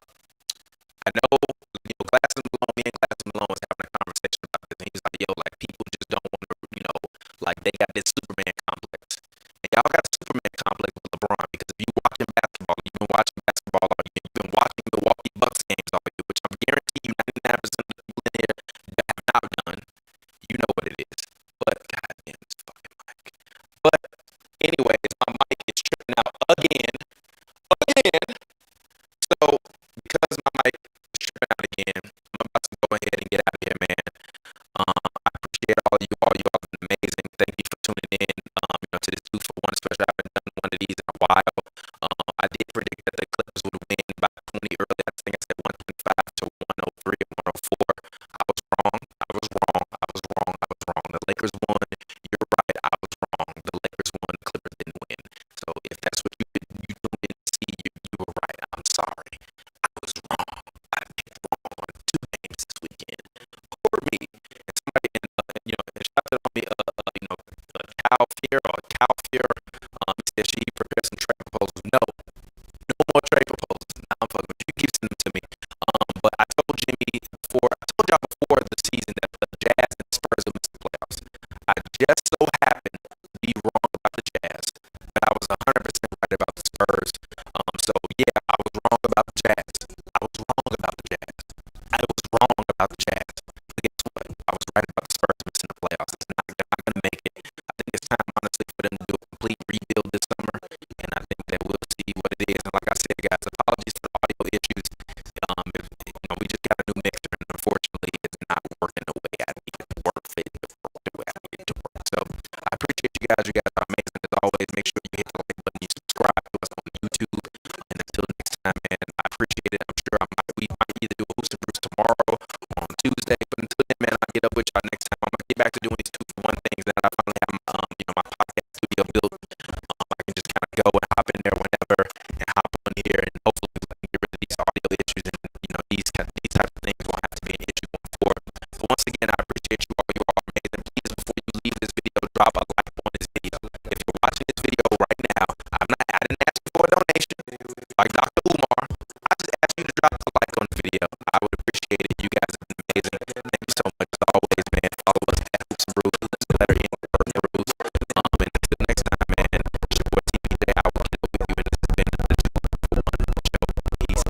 I know, Glass and Malone, me and Glass and Malone was having a conversation about this, and he's like, yo, like, people just don't want to, like, they got this Superman complex. And y'all got a Superman complex with LeBron, because if you watching basketball, you've been watching basketball all year, you've been watching Milwaukee Bucks games all year, which I'm guarantee you 99% of the people in here that have not done, you know what it is. But, goddamn, this fucking mic. But, anyways, my mic is tripping out again. So, because my mic is tripping out again, I'm about to go ahead and get out of here, man. I appreciate all you all. You all have been amazing. Thank you for tuning in, to this 2-for-1 special. I haven't done one of these in a while. I did predict that the Clippers would win by 20 early. I think I said 125 to 103 or 104. I was wrong. The Lakers won. You're right. I was wrong. The Lakers won. The Clippers didn't win. So if that's what you didn't see, you were right. I'm sorry. I was wrong. I picked wrong on 2 games this weekend. Poor me. And somebody, shouted on me, Cal Fear, said she prepared some trade proposals. No more trade proposals. Nah, I'm fucking with you. Keep sending them to me. But I told y'all before the season that the Jazz and Spurs would miss the playoffs. I just so happened to be wrong about the Jazz, but I was 100% right about the Spurs. So yeah, I was wrong about the Jazz. I was wrong about the Jazz. But guess what? I was right about the Spurs missing the playoffs. They're not going to make it. I think it's time, honestly, for them to do a complete rebuild this summer, and I think that we'll see what it is. And like I said, guys, apologies for the audio issues. We just got a new mixer, and unfortunately, it's not working the way I need it to work. So I appreciate you guys. You guys are amazing as always. Make sure you hit the like button, you subscribe to us on YouTube. And until next time, man, I appreciate it. I'm sure we might either do a Boost and Brews tomorrow or on Tuesday. But until then, man, I'll get up with y'all next time. I'm gonna get back to doing these 2-for-1 things that I finally have my podcast studio built. I can just kind of go and hop in there whenever and hop on here, and hopefully we can get rid of these audio issues, and these types of things won't have to be an issue going forward. But once again, I appreciate you all. You are amazing. Please, before you leave this video, drop a like on this video. If you're watching this video right now, I didn't ask you for a donation like Dr. Umar. I just asked you to drop a like on the video. I would appreciate it. You guys have been amazing. Thank you so much as always, man. Follow us at Hoops and Brews. Let's better in the Brews. And until next time, man, it's your boy TPJ. I will get up with you, and this has been the 2-for-1 show. Peace.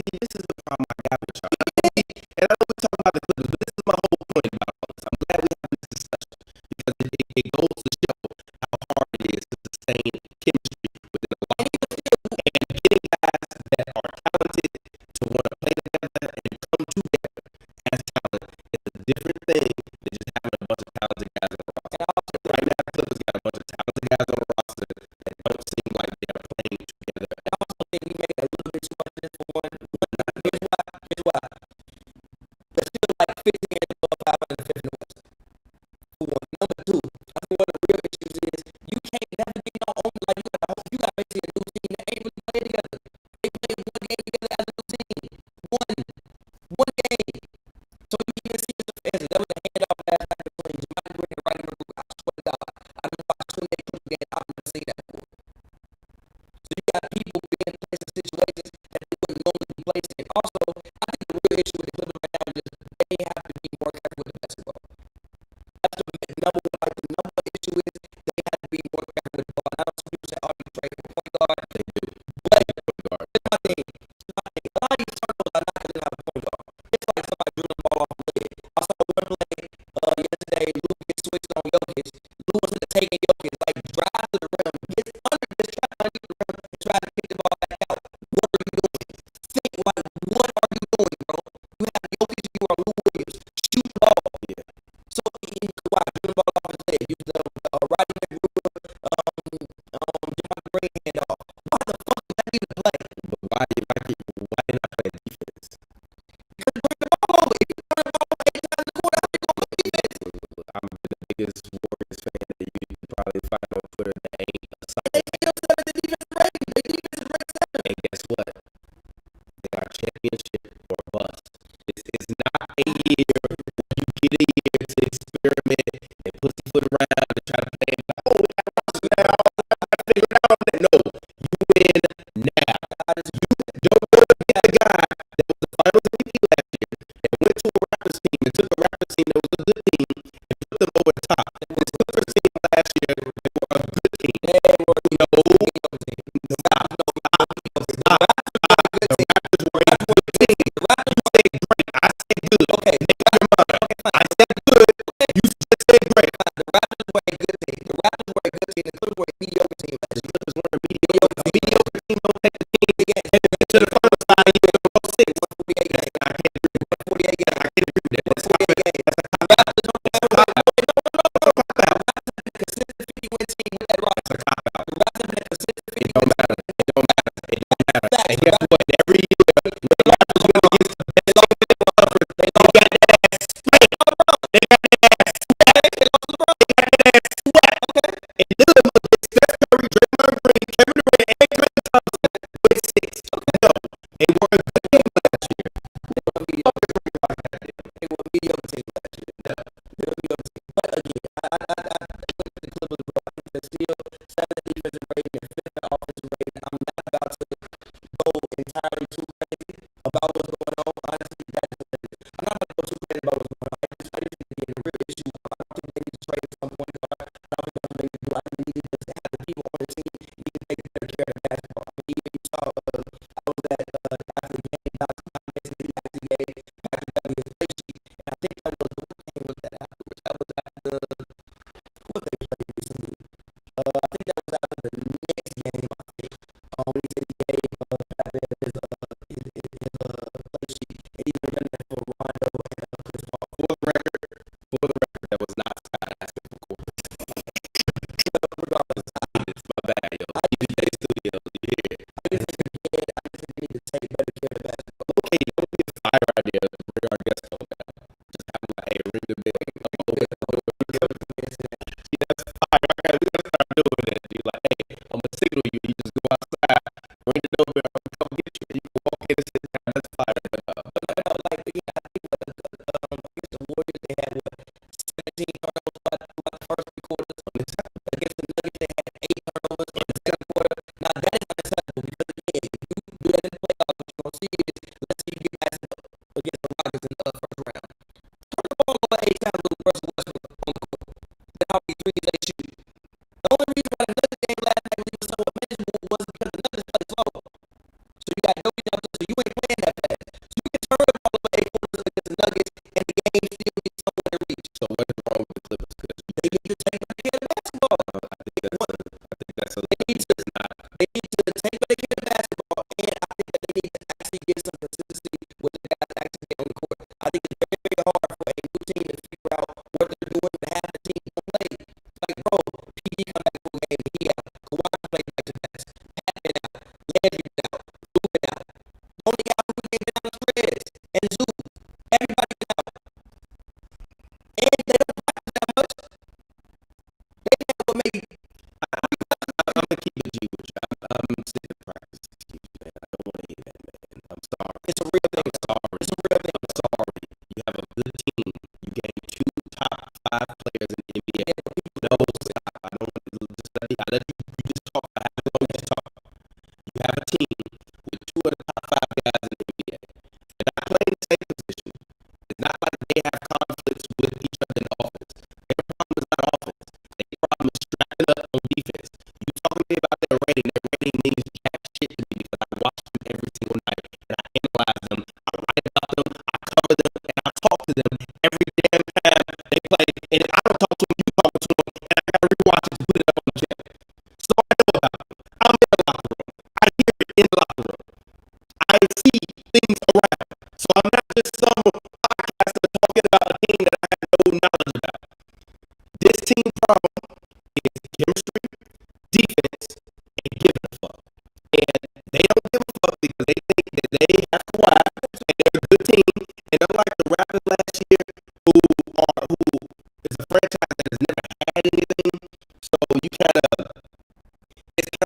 This is the problem I got with y'all. And I know we talk about the Clippers, but this is my whole point about all this. I'm glad we have this discussion because it goes to show how hard it is to sustain chemistry within a locker room. And getting guys that are talented to want to play together and come together as talent is a different thing than just having a bunch of talented guys on the roster. Right now, the Clippers got a bunch of talented guys on the roster that don't seem like they're playing together. I also think we made a little bit too much of this for one. Here's why. They're still like 15 and 550 in the West. For one. Number 2, I think one of the real issues is you can't never get no owner like you got basically a new team that ain't really played together. They played one game together as a new team. One game. So you can even see it's offensive. That was a handoff last night between Jamaica Green and Rodney Rubio. I swear to God, I done watched 28 Clippers games. I've never seen that before. So you got people being placed in situations that they wouldn't normally be placed in. Also, I think the real issue with the Clippers right now is just they have to be more careful with the basketball. That's the number one. Like the number one issue is they have to be more careful with the ball. Now some people say, "Oh, you trade for point guard." They do. But hey, okay, like drive to the rim, get under this, try to get the rim, and try to kick the ball back out. What are you doing? Think like, what are you doing, bro? You have Jokic, you are Lou Williams. Shoot the ball. Yeah. So you why get the ball off his leg? Use the Roddy McGruder, John Green and all. Why the fuck is that even play? But why not play defense? Because bring the ball over. If you bring the ball over 8 times a quarter, how you gonna play defense? I'm the biggest Warriors fan that you can probably find on Twitter that ain't a solid. They still 7th in defensive rating. They defensive rate 7. And guess what? They are championship or bust. It's not a year where you get a year to experiment and pussyfoot around and try to play. Oh, we got to now. I figure it out. No, you win now. Don't go to the guy that was the finals MVP last year and went to a Raptors team and took a Raptors team that was a good team and put them over the top. This Clippers team last year, they were a good team. They were no stop. The Raptors were a good team. The Raptors said great. I said good. Okay, make up your mind. I said good. You just said great. The Raptors were a good team. The Raptors were a good team. The Clippers were a mediocre team. The Clippers were a mediocre team. Don't take the team again. To the finals 5 years in a row, 6. 148 games. I can't agree with that. 148 games. I can't agree with that. 148 games. That's a cop-out. Consistent 50-win team with that roster. The Raptors been a consistent 50-win team. It don't matter. It don't matter. It don't matter. And guess what? Every year, the Raptors win against the best team in the conference. They got their ass swept. They got their ass swept. They got their ass swept. Okay. And Lillard was against Steph Curry, Draymond Green, Kevin Durant, and Klay Thompson with 6. Okay. No, they were a good team last year. They were a mediocre team last year. They were a mediocre team last year. No, they were a mediocre team. But again, I look at the Clippers, bro. I think they're still 7th defensive rating and 5th offensive rating. I'm not about to go entirely too crazy about what's going on. Honestly, that's what it is. I'm not going to go too crazy about what's going on. I just think it's a real issue. I don't think they need to trade some point guard. I don't think that's what they need to do. I think they need to have the people on the team need to take better care of basketball. I mean, even you saw, I was at after the game, basically after the game, after Pavy his play sheet, and I think that was what game was that afterwards. That was after what they played recently. I think that was after the next game. I think when he said he gave Pavy his play sheet, and even done that for Rondo and Chris Paul. For the record, that was not Scott asking for quarters. Regardless, it's my bad, yo. DJ Studios, you hear it. I just think they need to take better care of basketball. Okay, that would be a fire idea to bring our guest on now. Just have him like, hey, ring the bell. Yeah, that's fire. We gotta start doing that. Be like, hey, I'm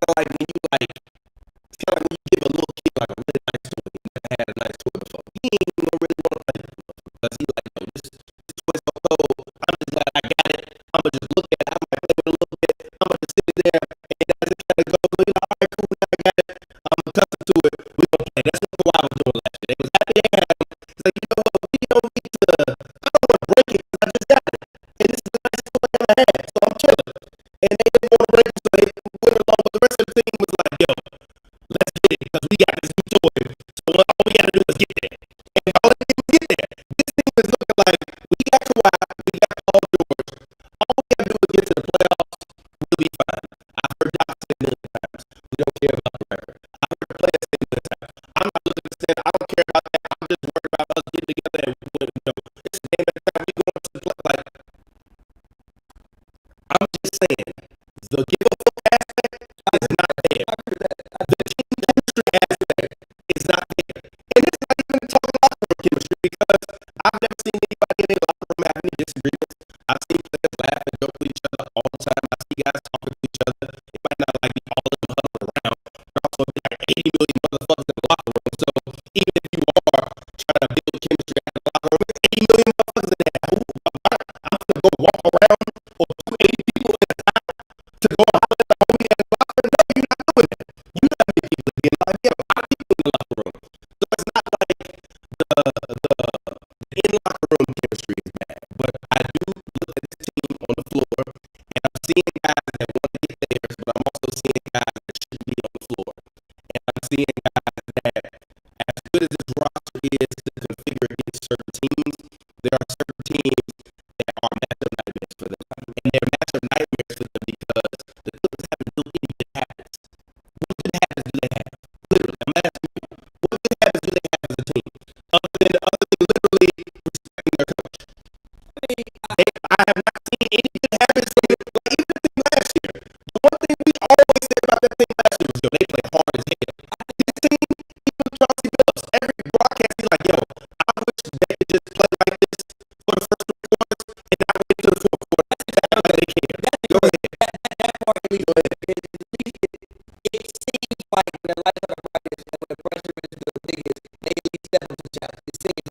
kind of like when you like, it's kind of like when you give a little kid like a really nice toy. He never had a nice toy before. He ain't even gonna really want to play with it because he like, no, this toy's so cold. I'm just glad I got it. I'm gonna just look at it. I might play with it a little bit. I'm gonna just sit there and as it kind of goes, you know, all right, cool, now I got it. I'm accustomed to it. We gonna play. That's what Kawhi was doing last year. They was happy they had it. It's like, you know what, we don't need to. I don't want to break it because I just got it, and this is the nicest toy I ever had, so I'm chilling. And they didn't want to break it, so they went along. But the rest of the team was like, yo, let's get it because we got this new toy. So all we got to do is get there. And all they did was get there. This team is looking like we got Kawhi, we got Paul George. All we got to do is get to the playoffs. We'll be fine. I've heard Doc say a million times. We don't care about the record. I've heard the players say a million times. I'm not looking to say I don't care about that. I'm just worried about us getting together and we win. You know, it's the game every time we go into the play. Like, I'm just saying, the give a fuck aspect is not there. The team chemistry aspect is not there. And it's not even talking locker room chemistry because I've never seen anybody in a locker room have any disagreements. I've seen players laugh and joke with each other all the time. I see guys talking to each other. It might not like be all of them huddled around, but also be like 80 million motherfuckers in the locker room. So even if you are trying to build chemistry in the locker room, it's 80 million motherfuckers in there. I'm gonna go walk around or put 80 people in a time to go holler at the homie in the locker room. No, you're not doing that. You know how many people are being like, yeah, a lot of people in the locker room. So it's not like the in locker room chemistry is bad. But I do look at this team on the floor and I'm seeing guys that want to get theirs, but I'm also seeing guys that shouldn't be on the floor. And I'm seeing guys that, as good as this roster is to configure against certain teams, there are certain teams that are matchup nightmares for them. And they're matchup nightmares for them because the Clippers haven't built any good habits. What good habits do they have? Literally, I'm asking you, what good habits do they have as a team? Other than literally respecting their coach. I have not seen any good habits from it. Like even the thing last year. The one thing we always said about that thing last year was, yo, they play hard as hell. This team, even Chauncey Billups, every broadcast, he's like, yo, I wish they could just play like this for the first 3 quarters and not wait to the fourth quarter. That's how they care. Go ahead.
That part of me, go ahead. It seems like when the lights are brightest and when the pressure is the biggest, they at least step up to the challenge. It seems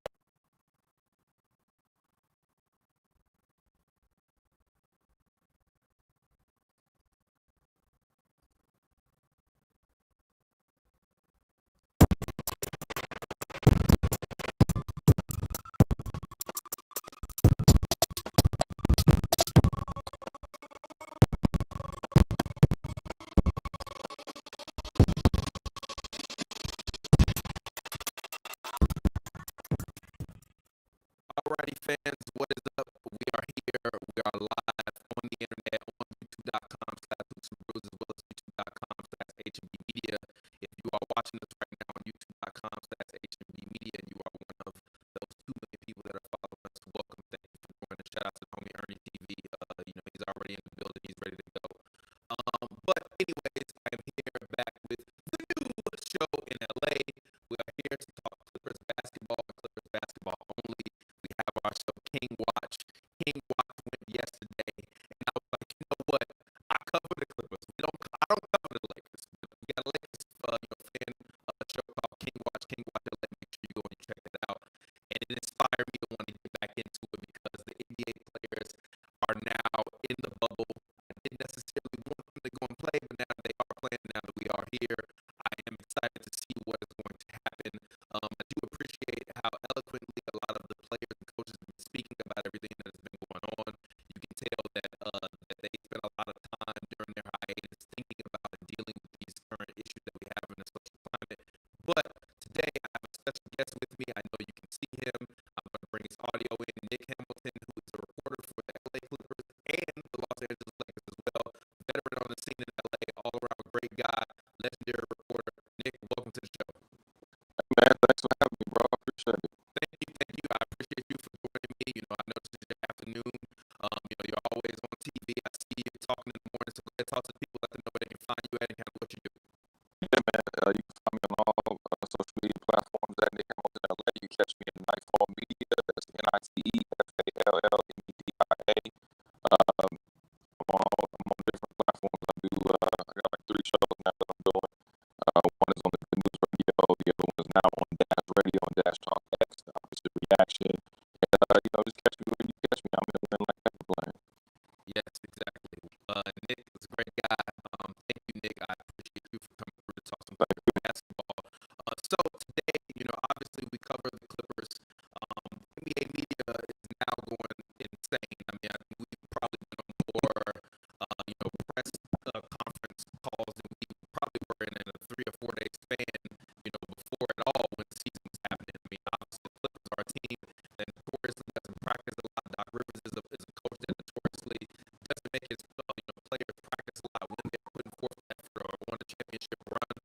Alrighty, fans, what is up? We are here. We are live on the internet on youtube.com/hoops and brews as well as youtube.com/HNB Media. If you are watching us right now on youtube.com/HNB Media and you are one of those 2 million people that are following us, welcome. Thank you for joining. Shout out to the homie Ernie TV. You know, he's already in the building. He's ready to go. But anyways, I am here back with the new show in LA. We are here to talk Clippers basketball and Clippers basketball only. We have our show King Watch. King Watch went yesterday, and I was like, you know what? I cover the Clippers. I don't cover the Lakers. We got a Lakers, fan show called King Watch. King Watch LA. Make sure you go and check it out. And it inspired me to want to get back into it because the NBA players are now in the bubble. I didn't necessarily want them to go and play, but now they are playing. Now that we are here, I am excited to see what is going to happen. I do appreciate how eloquently a lot of the players and coaches have been speaking about everything that has been going on. You can tell that they spent a lot of time during their hiatus thinking about and dealing with these current issues that we have in the social climate. But today I have a special guest with me. I know you can see him. I'm going to bring his audio in. Nick Hamilton, who is a reporter for the LA Clippers and the Los Angeles Lakers as well. Veteran on the scene in LA, all around great guy, legendary reporter. Nick, welcome to the show.
Man, thanks for having me, bro. I appreciate it.
Thank you. I appreciate you for joining me. You know, I know this is your afternoon. You're always on TV. I see you talking in the morning. So let's talk to the people, let them know where they can find you at and kind of what you do.
Yeah, man. You can find me on all social media platforms at Nick Hamilton LA. You can catch me at Nightfall Media. That's NITEFALLMEDIA. I'm on different platforms. I got like 3 three shows now that I'm doing. One is on the Good News Radio. The other one is now on Dash Radio and Dash Talk X. Opposite Reaction. And, just catch me when you catch me. I'm in the win like ever playing.
Yes, exactly. Nick is a great guy. Thank you, Nick. I appreciate you for coming through to talk some basketball. So today, obviously we cover the Clippers. NBA media is now going insane. I mean, I think we've probably been on more, press conference calls than we probably were in a 3 or 4 day span, before it all when the season was happening. I mean, obviously the Clippers are a team that notoriously doesn't practice a lot. Doc Rivers is a coach that notoriously doesn't make his players practice a lot when they're putting forth effort or on a championship run.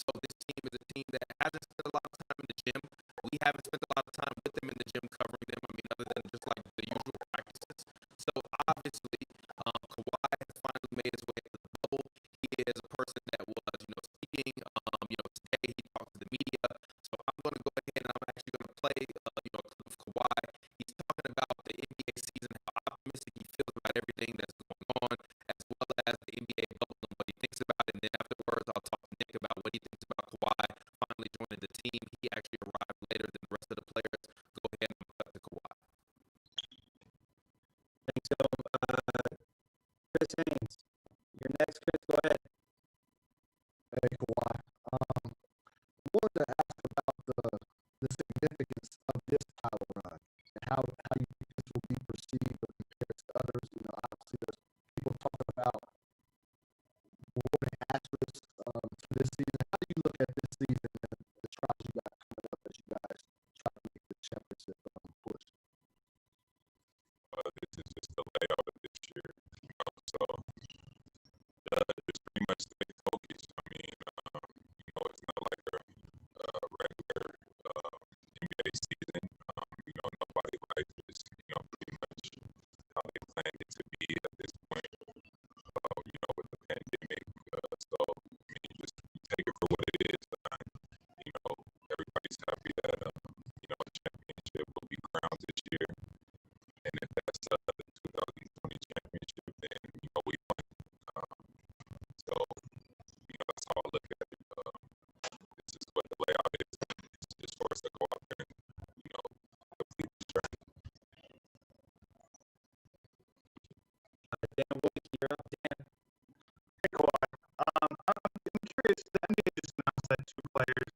So this team is a team that hasn't spent a lot of time in the gym. We haven't spent a lot of time with them in the gym covering them. I mean, other than just like the usual practices. So obviously, Kawhi has finally made his way to the bubble. He is a person that was, speaking. Today he talked to the media. So I'm going to go ahead and I'm actually going to play, a clip of Kawhi. He's talking about the NBA season, how optimistic he feels about everything that's going on, as well as the NBA bubble and what he thinks about it. And then afterwards, I'll talk to Nick about what he thinks about Kawhi finally joining the team. He actually arrived later than the rest of the players. Go ahead and cut to Kawhi.
Thanks, so, Chris Haynes, you're next. Chris, go ahead.
Hey, Kawhi. I wanted to ask about the significance of this title run and how you think this will be perceived or compared to others. Obviously, there's people talking about rewarding asterisks for this season. How do you look at this season and the trials you got coming up as you guys try to make the championship push?
This is just the layout of this year, so just pretty much stay focused. I mean, it's not like a regular NBA season. Nobody likes this, pretty much how they planned it to be at this point, with the pandemic. So, I mean, just take it for what it is. Everybody's happy that, a championship will be crowned this year. And if that's the 2020 championship, then, we won. So, that's how I look at it. This is what the layout is. It's just for us to go out there and, complete the journey.
Dan Wood, you're up, Dan.
Hey, Kawhi. I'm curious. The NBA just announced that 2 players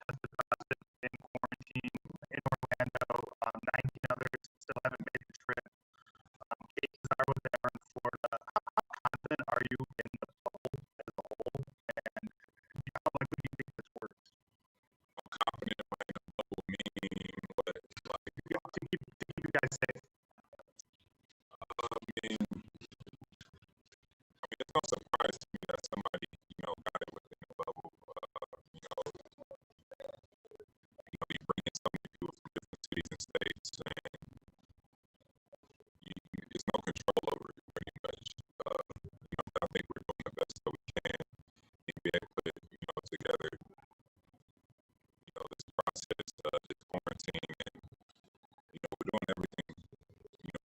tested positive in quarantine in Orlando. 19 others still haven't made the trip. Cases are what they are in Florida. How confident are you in the bubble as a whole? And how likely do you think this works?
I'm confident in the bubble, meaning what?
To keep you guys safe.
It's no surprise to me that somebody, got it within the bubble. You bring in so many people from different cities and states, and there's no control over it, pretty much. I think we're doing the best that we can. NBA put, together, this process, this quarantine, and, we're doing everything,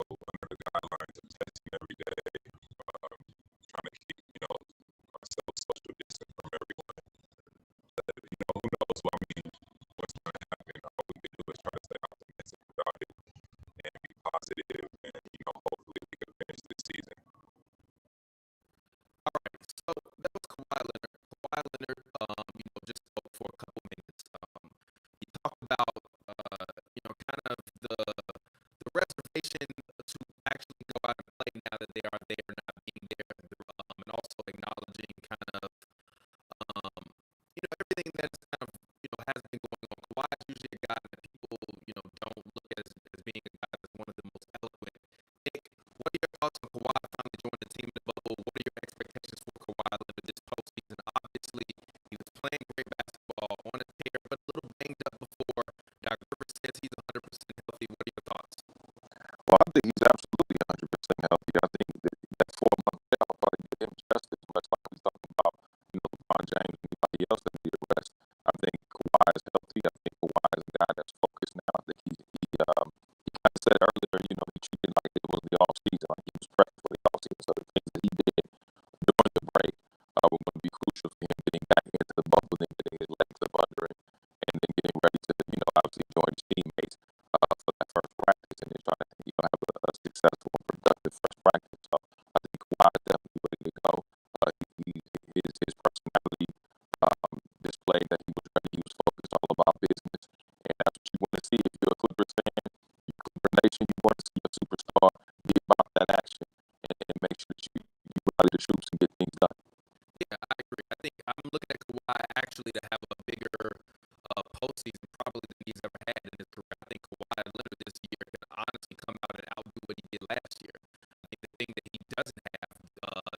under the guidelines of testing every day, trying to keep, ourselves social distance from everyone. But, who knows what's going to happen. All we can do is try to stay optimistic about it and be positive, and, hopefully we can finish this season.
All right, so that was Kawhi Leonard. Kawhi Leonard, just spoke for a couple minutes. He talked about, kind of the reservation to actually go out and play now that they are there, not being there, and also acknowledging kind of, everything that's kind of, has been going on. Kawhi is usually a guy that people, don't look at as being a guy that's one of the most eloquent. Nick, what are your thoughts on Kawhi finally joining the team in the bubble? What are your expectations for Kawhi Leonard this postseason? Obviously, he was playing great basketball on a tear, but a little banged up before. Doc Rivers says he's 100% healthy. What are your thoughts?
Well, I think he's absolutely 100% healthy. I think that 4-month layoff probably did him justice, much like we talking about, LeBron James and anybody else that need a rest. I think Kawhi is healthy. I think Kawhi is a guy that's focused now. I think he kind of said earlier, he treated it like it was the off season, like he was prepped for the off season. So the things that he did during the break rally the troops and get things done.
Yeah, I agree. I think I'm looking at Kawhi actually to have a bigger postseason probably than he's ever had in his career. I think Kawhi literally this year can honestly come out and outdo what he did last year. I think the thing that he doesn't have, I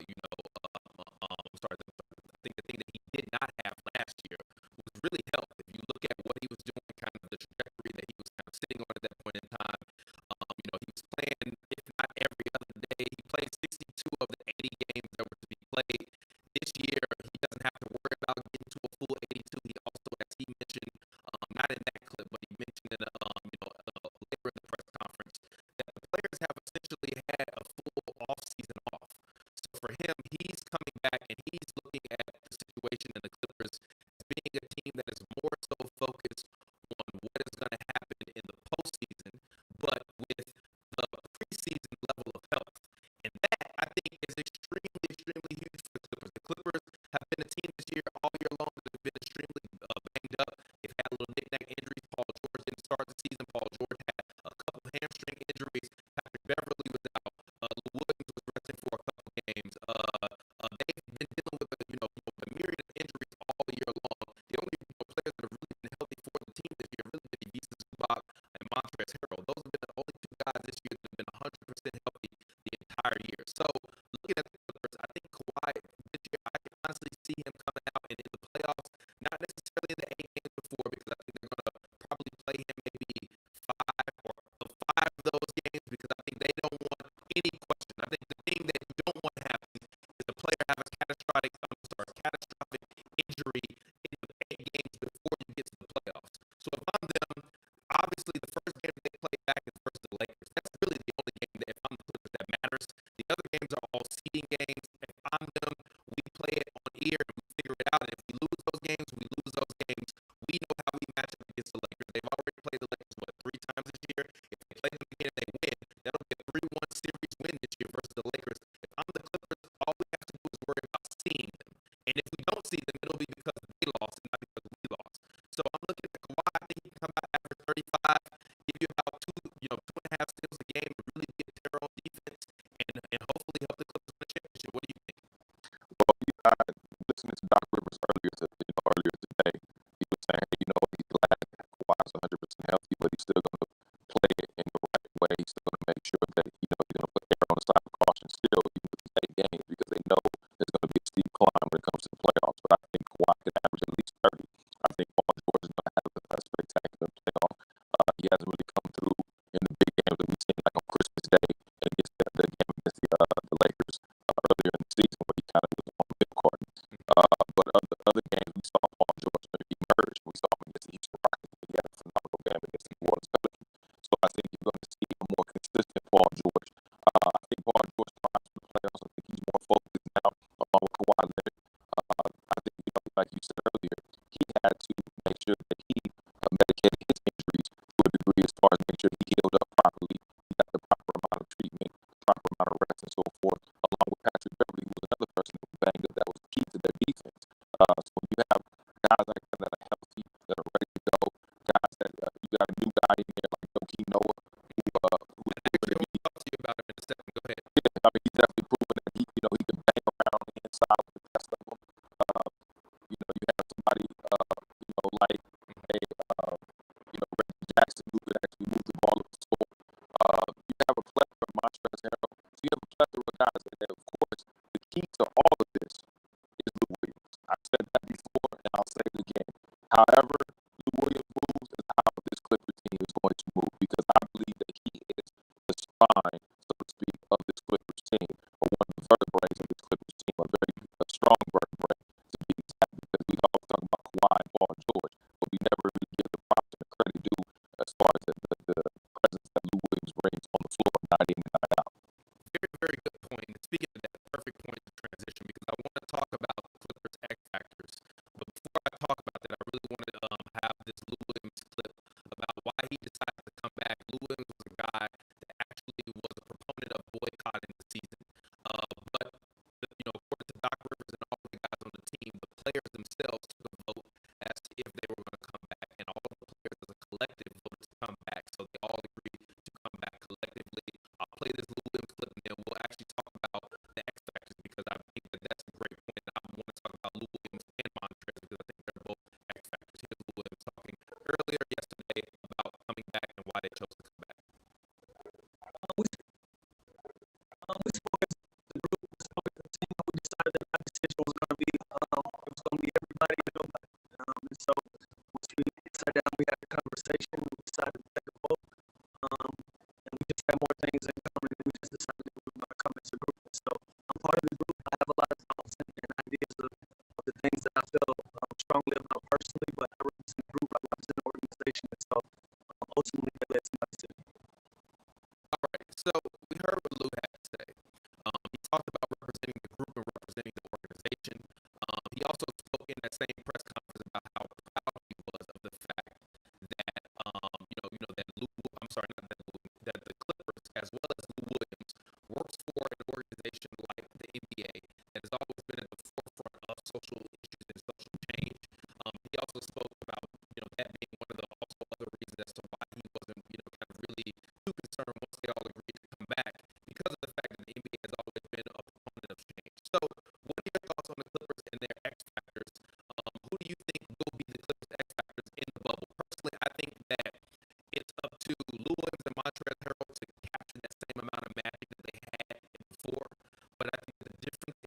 think the thing that he did not have last year was really health. If you look at what he was doing, kind of the trajectory that he was kind of sitting on at that point in time, he was playing, if not every other day. He played 62 of the 80 games that were to be played. This year, he doesn't have to worry about getting to a full 82. He also, as he mentioned, not in that clip, but he mentioned in later in the press conference, that the players have essentially had a full off-season off. So for him, he's coming back and he's looking at the situation in the Clippers as being a team that is more so focused on what is going to happen in the postseason, but with the preseason level of health. And that, I think, is extremely, extremely huge for the Clippers. The Clippers have been a team this year, all year long, that have been extremely banged up. They've had little knick-knack injuries. Paul George didn't start the season. Paul George had a couple hamstring injuries. Patrick Beverly was out. Lou Williams was resting for a couple games. They've been dealing with a myriad of injuries all year long. The only players that have really been healthy for the team this year have really been Ivica Zubac and Montrezl Harrell. Those have been the only two guys this year that have been 100% healthy the entire year. So looking at the Clippers, I think Kawhi this year, I can honestly see him coming out and in the playoffs, not necessarily in the 8 games before, because I think they're going to probably play him maybe five of those games, because I think they don't want any question. I think the thing that you don't want to happen is a player have a catastrophic injury in the 8 games before you get to the playoffs. So if I'm them, obviously the first game they play back is versus the Lakers. That's really the only game that, if I'm the Clippers, that matters. The other games are all seeding games. If I'm them, we play it on ear and we figure it out. And if we lose those games, we lose those games. We know how we match up against the Lakers. They've already played the Lakers, 3 times this year? If they play them again and they win, that'll be a 3-1 series win this year versus the Lakers. If I'm the Clippers, all we have to do is worry about seeing them. And if we don't see them, it'll be because they lost and not because we lost. So I'm looking at Kawhi. I think he can come out after 35, give you about 2.5 steals a game, and really be a terror on defense, and hopefully help the Clippers win a championship. What do you think?
Well, listening to Doc Rivers earlier today, he was saying, he's glad that Kawhi's 100% healthy, but he's still going to play it in the right way. He's still going to make sure that he's going to put air on the side of caution still, even with these 8 games, because they know there's going to be a steep climb when it comes to the playoffs. But I think Kawhi could average at least 30. I think Paul George is going to have a spectacular playoff. He hasn't really come through in the big games that we've seen, like on Christmas Day and against the game against the Lakers earlier in the season, where he kind of was on the milk carton. But other games, we saw Paul George emerge. We saw him against the Houston Rockets. He had a phenomenal game against the New Orleans Pelicans. So I think you're going to see a more consistent Paul George. I think Paul George climbs for the playoffs. I think he's more focused now on with Kawhi Leonard. I think, like you said earlier, he had to make sure that he medicated his injuries to a degree, as far as make sure he healed up properly. He got the proper amount of treatment, proper amount of rest, and so forth, along with Patrick Beverly, who was another person who was banged up that was key to their defense. So you have guys like that are healthy, that are ready to go, guys that you got a new guy in there like Joakim Noah, who is proven to be.
Talk to you about him in a second. Go ahead.
Yeah, he's definitely proven that he can bang around on the inside with the best of them. You have somebody, like Reggie Jackson, who could actually move the ball up the floor. You have a plethora of Montrezl Harrell. So you have a plethora of guys, and of course, the key to all of this is Lou Williams. I've said that before, and I'll say it again. However Lou Williams moves is how this Clippers team is going to move, because I believe that he is the spine, so to speak, of this Clippers team, or one of the vertebrae of this Clippers team, a strong vertebrae to be exact, because we all talk about Kawhi and Paul George, but we never really give the props and the credit due as far as the presence that Lou Williams brings on the floor, night in and night out.
Very, very good point. And speaking of that, perfect point to transition, because
competition was going to be, it was going to be everybody and nobody. And so once we sat down, we had a conversation, we decided to take a vote, and we just had more things in common, and we just decided that we were going to come as a group. And so I'm part of the group. I have a lot of thoughts and ideas of the things that I feel strongly about personally, but I represent a group, I represent an organization, and so ultimately that led to my decision.
All right, so we heard what Lou had to say. He talked about representing the group and representing the organization. He also spoke in that same press conference about how proud he was of the fact that, that Lou, I'm sorry, not that Lou, that the Clippers, as well as Lou Williams, works for an organization like the NBA that has always been at the forefront of social issues and social change. He also spoke about, that being one of the also other reasons as to why he wasn't, kind of really too concerned once they all agreed to come back because of the fact that the NBA has always been a proponent of change. So, what are your thoughts on the Clippers and their X factors? Who do you think will be the Clippers X factors in the bubble? Personally, I think that it's up to Lou Williams and Montrezl Harrell to capture that same amount of magic that they had before. But I think the difference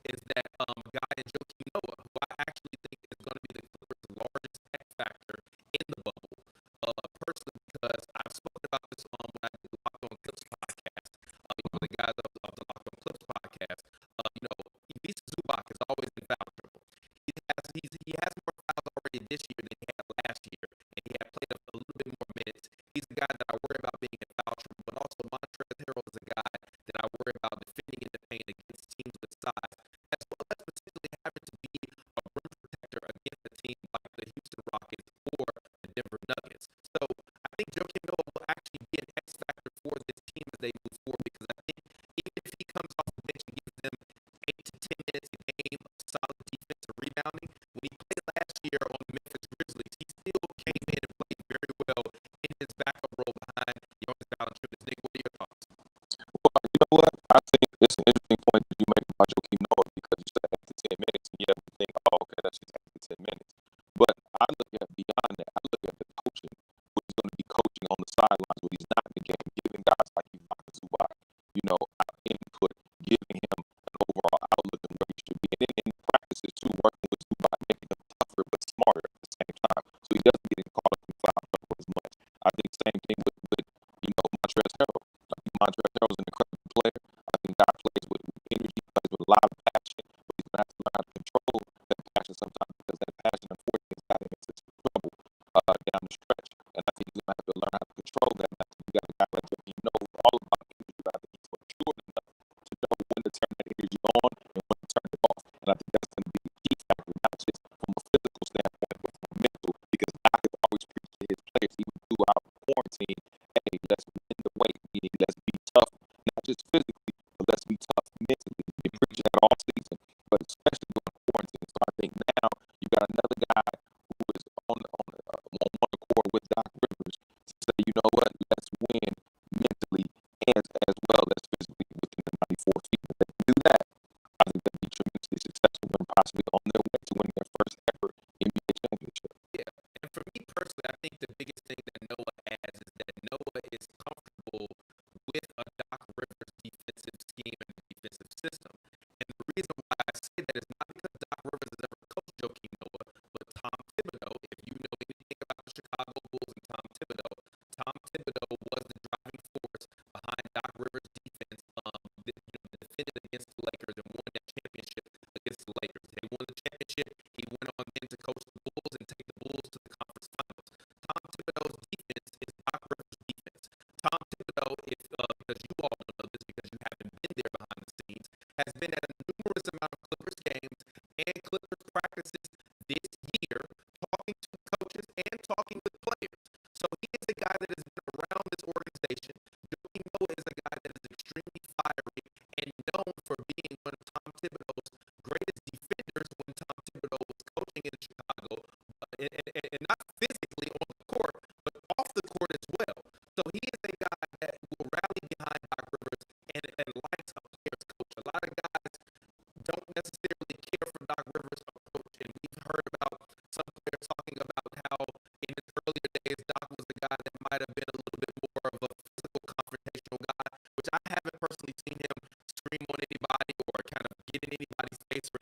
is that a guy in Joakim Noah, who I actually think is going to be the Clippers' largest X factor in the bubble. Personally, because I've spoken about this when I did the Locked On Clips podcast. The guys of the Locked On Clips podcast. Ivica Zubac has always been foul trouble. He has more fouls already this year than he had last year, and he had played a little bit more minutes. He's a guy that I worry about being in foul trouble, but also Montrezl Harrell is a guy that I worry about defending in the paint against teams with size, as well as potentially having to be a rim protector against a team like the Houston Rockets or the Denver Nuggets. So I think Joakim Noah will actually be an X factor for this team as they move forward, because I think even if he comes off the bench and gives them 8 to 10 minutes a game of solid defensive rebounding, when he played last year on the Memphis Grizzlies, he still came in and played very well in his backup role behind Jonas Valanciunas. Nick, what are your thoughts?
Well, you know what? I think it's an interesting point that you make about Joakim Noah, because you said 8 to 10 minutes, and yeah, we think, oh, okay, that's just 8 to 10 minutes. But I look at beyond that. I look at the coaching, what he's going to be coaching on the sidelines when he's not in the game, giving guys like Ivica Zubac, input, giving him an overall outlook on where he should be. And then in practices too, working with Zubac, making them tougher but smarter at the same time. So he doesn't get caught up in foul trouble as much. I think same thing with Montrezl Harrell. I think Montrezl Harrell is an incredible player. I think God plays with energy, plays with a lot of passion, but he's going to have to learn how to control that passion sometimes, because that passion, unfortunately, has gotten into some trouble down the stretch. And I think he's going to have to learn how to control that. And I think you got a guy like him, he knows all about energy, but I think he's mature enough to know when to turn that energy on and when to turn it off. And I think that's going to be the key factor, not just from a physical standpoint, but from a mental, because Doc has always preached to his players, even throughout quarantine, hey, let's win the weight, meaning let's be tough, not just physically, but let's be tough mentally. He's been preaching that all season, but especially during quarantine. So I think now you got another guy who is on one accord with Doc Rivers to say, you know what, let's win mentally and as well as physically within the 94 feet. If they can do that, I think they'll be tremendously successful and possibly on their way to winning their first ever NBA championship.
Yeah, and for me personally, I think the biggest thing that Noah adds is that Noah is comfortable with a Doc Rivers defensive scheme and defensive system. And the reason why I say that is not because Doc Rivers has ever coached Joakim Noah, but Tom Thibodeau. If you know anything about the Chicago Bulls and Tom Thibodeau was the driving force behind Doc Rivers' defense that defended against the Lakers and won that championship against the Lakers. They won the championship. He went on then to coach the Bulls and take the Bulls to the conference finals. Tom Thibodeau's defense is Doc Rivers' defense. Tom Thibodeau, because you all don't know this because you haven't been there behind the scenes, has been at a numerous amount of Clippers games and Clippers practices this year, talking to coaches and talking with players. So he is a guy that has been around this organization. Joakim Noah is a guy that is extremely fiery and known for being one of Tom Thibodeau's greatest defenders when Tom Thibodeau was coaching in Chicago, and not physically on the court, but off the court as well. So he is a guy that will rally behind Doc Rivers and likes a player's coach. A lot of guys don't necessarily care for Doc Rivers' approach, and we've heard about some players talking about how in his earlier days, Doc was the guy that might have been a little bit more of a physical, confrontational guy, which I haven't personally seen him scream on anybody or kind of get in anybody's face or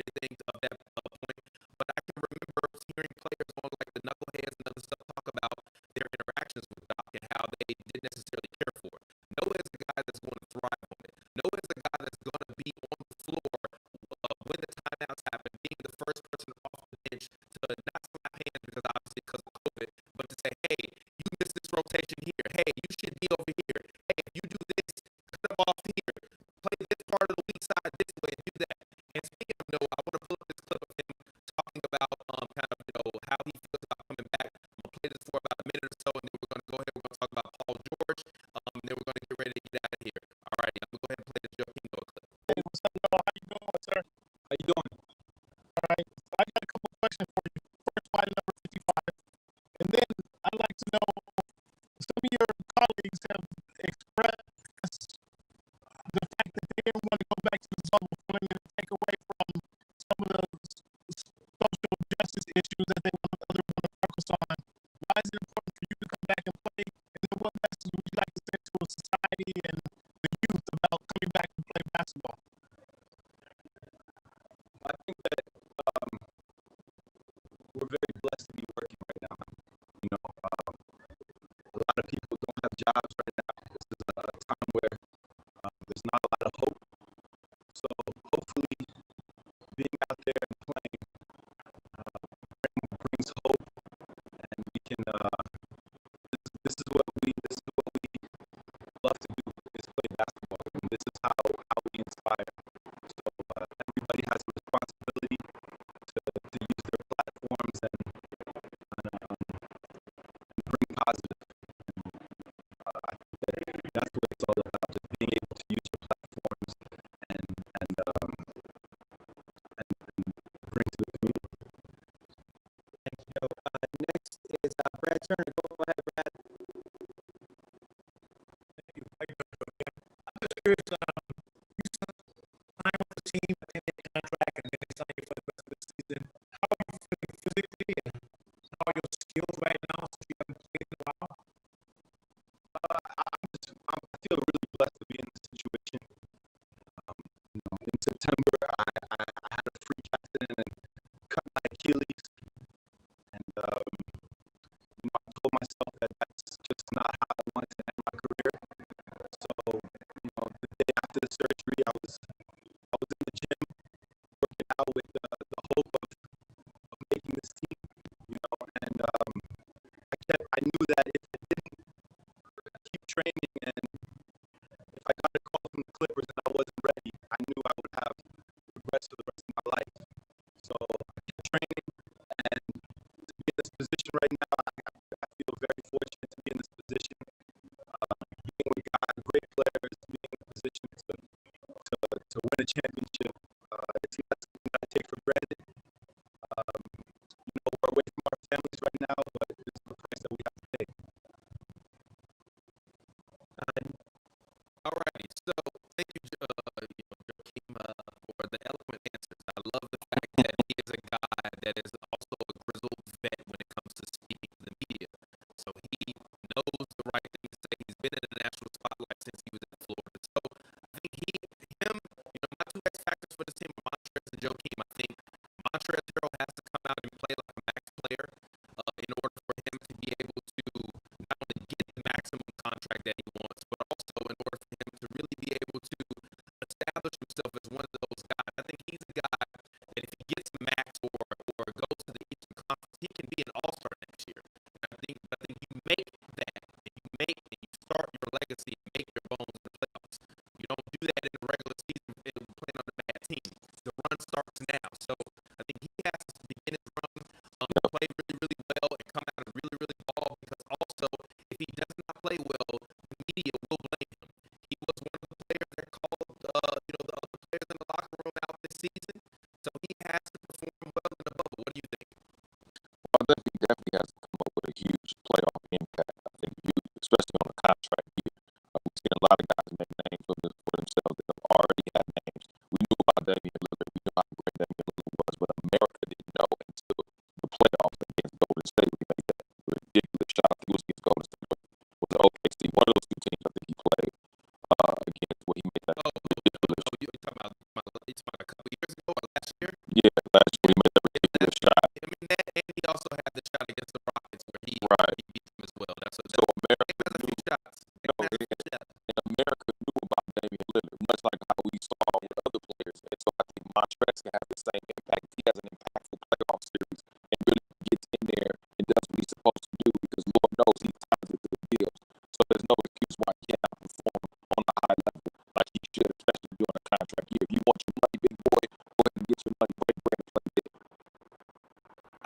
timeouts happen, being the first person off the bench to not slap hands because of COVID, but to say, hey, you missed this rotation here. Hey, you should be over here. Hey, if you do this, cut them off here. Play this part of the weak side this way and do that. And speaking of Noah, I want to pull up this clip of him talking about kind of, how he feels about coming back. I'm going to play this for about a minute or so, and then we're going to go ahead. We're going to talk about Paul George, and then we're going to get ready to get out of here. All righty, I'm going to go ahead and play the Joakim Noah clip.
Hey, what's up, Noah? How you doing, sir? How you doing? All right. So I got a couple of questions for you. First, fight number 55. And then I'd like to know, some of your colleagues have expressed the fact that they didn't want to go back to the zone, feeling to take away from some of the social justice issues that they want to focus on. Why is it important for you to come back and play? And then what message would you like to send to a society and the youth about coming back and play basketball?
I think that we're very blessed to be working right now. A lot of people don't have jobs right now. This is a time where there's not a lot of hope. So hopefully being out there and playing brings hope, and we can. This is what we love to do, is play basketball, and this is how we inspire. So everybody has a responsibility to use their platforms and bring positive. I think that's what it's all about, just being able to use your platforms and bring to the community.
Thank you. Next is Brad Turner. Go ahead, Brad.
I'm just curious, you signed with the team, a 10-day contract, and then they signed you for the rest of the season. How are you feeling physically, and how are your skills right now since you haven't played in a while?
I feel really blessed to be in this situation. In September, I had a freak accident and cut my Achilles, and I told myself that that's just not how I wanted to end my career. So, the day after the surgery, I was in the gym working out with the hope of making this team. And I knew that if I didn't keep training and if I got a call from the Clippers and I wasn't ready, I knew I would have regrets for the rest of my life. So I kept training, and to be in this position right now, I feel very fortunate to be in this position. Being with great players, being in a position to win a championship, it's not something that I take for granted. We're away from our families right now, but this is the price that we have to pay.
All righty, so thank you, Joakim, for the eloquent answers. I love the fact that he is a guy that is also a grizzled vet when it comes to speaking to the media. So he knows the right thing to say. He's been in the national spotlight since he was in Florida. So I think my two X factors for this team are Montrezl and Joakim. I think Montrezl Harrell has to come out and play like a max player in order for him to be able to not only get the maximum contract that he wants, but also in order for him to really be able to establish himself as one of those guys. I think he's a guy that if he gets max or goes to the Eastern Conference, he can be an all-star next year. And I think you make that, and you start your legacy and make your bones in the playoffs. You don't do that in the regular season playing on a bad team. The run starts now. So I think he has to begin his run, play really, really well, and come out and really, really ball, because also if he does not play well, the media will blame him. He was one of the players that called the other players in the locker room out this season. So he has to perform well in the bubble. What do you think?
Well, I think he definitely has to come up with a huge playoff impact. I think especially on a contract year. We've seen a lot of guys make names for themselves that have already had names. We knew about Damian Lillard. We knew how great Damian Lillard was, but America didn't know until the playoffs against Golden State when he made that ridiculous shot. I think it was against Golden State. Was it OKC? One of those two teams I think he played against where he made that ridiculous.
You're talking about a couple years ago or last year?
Yeah, last year he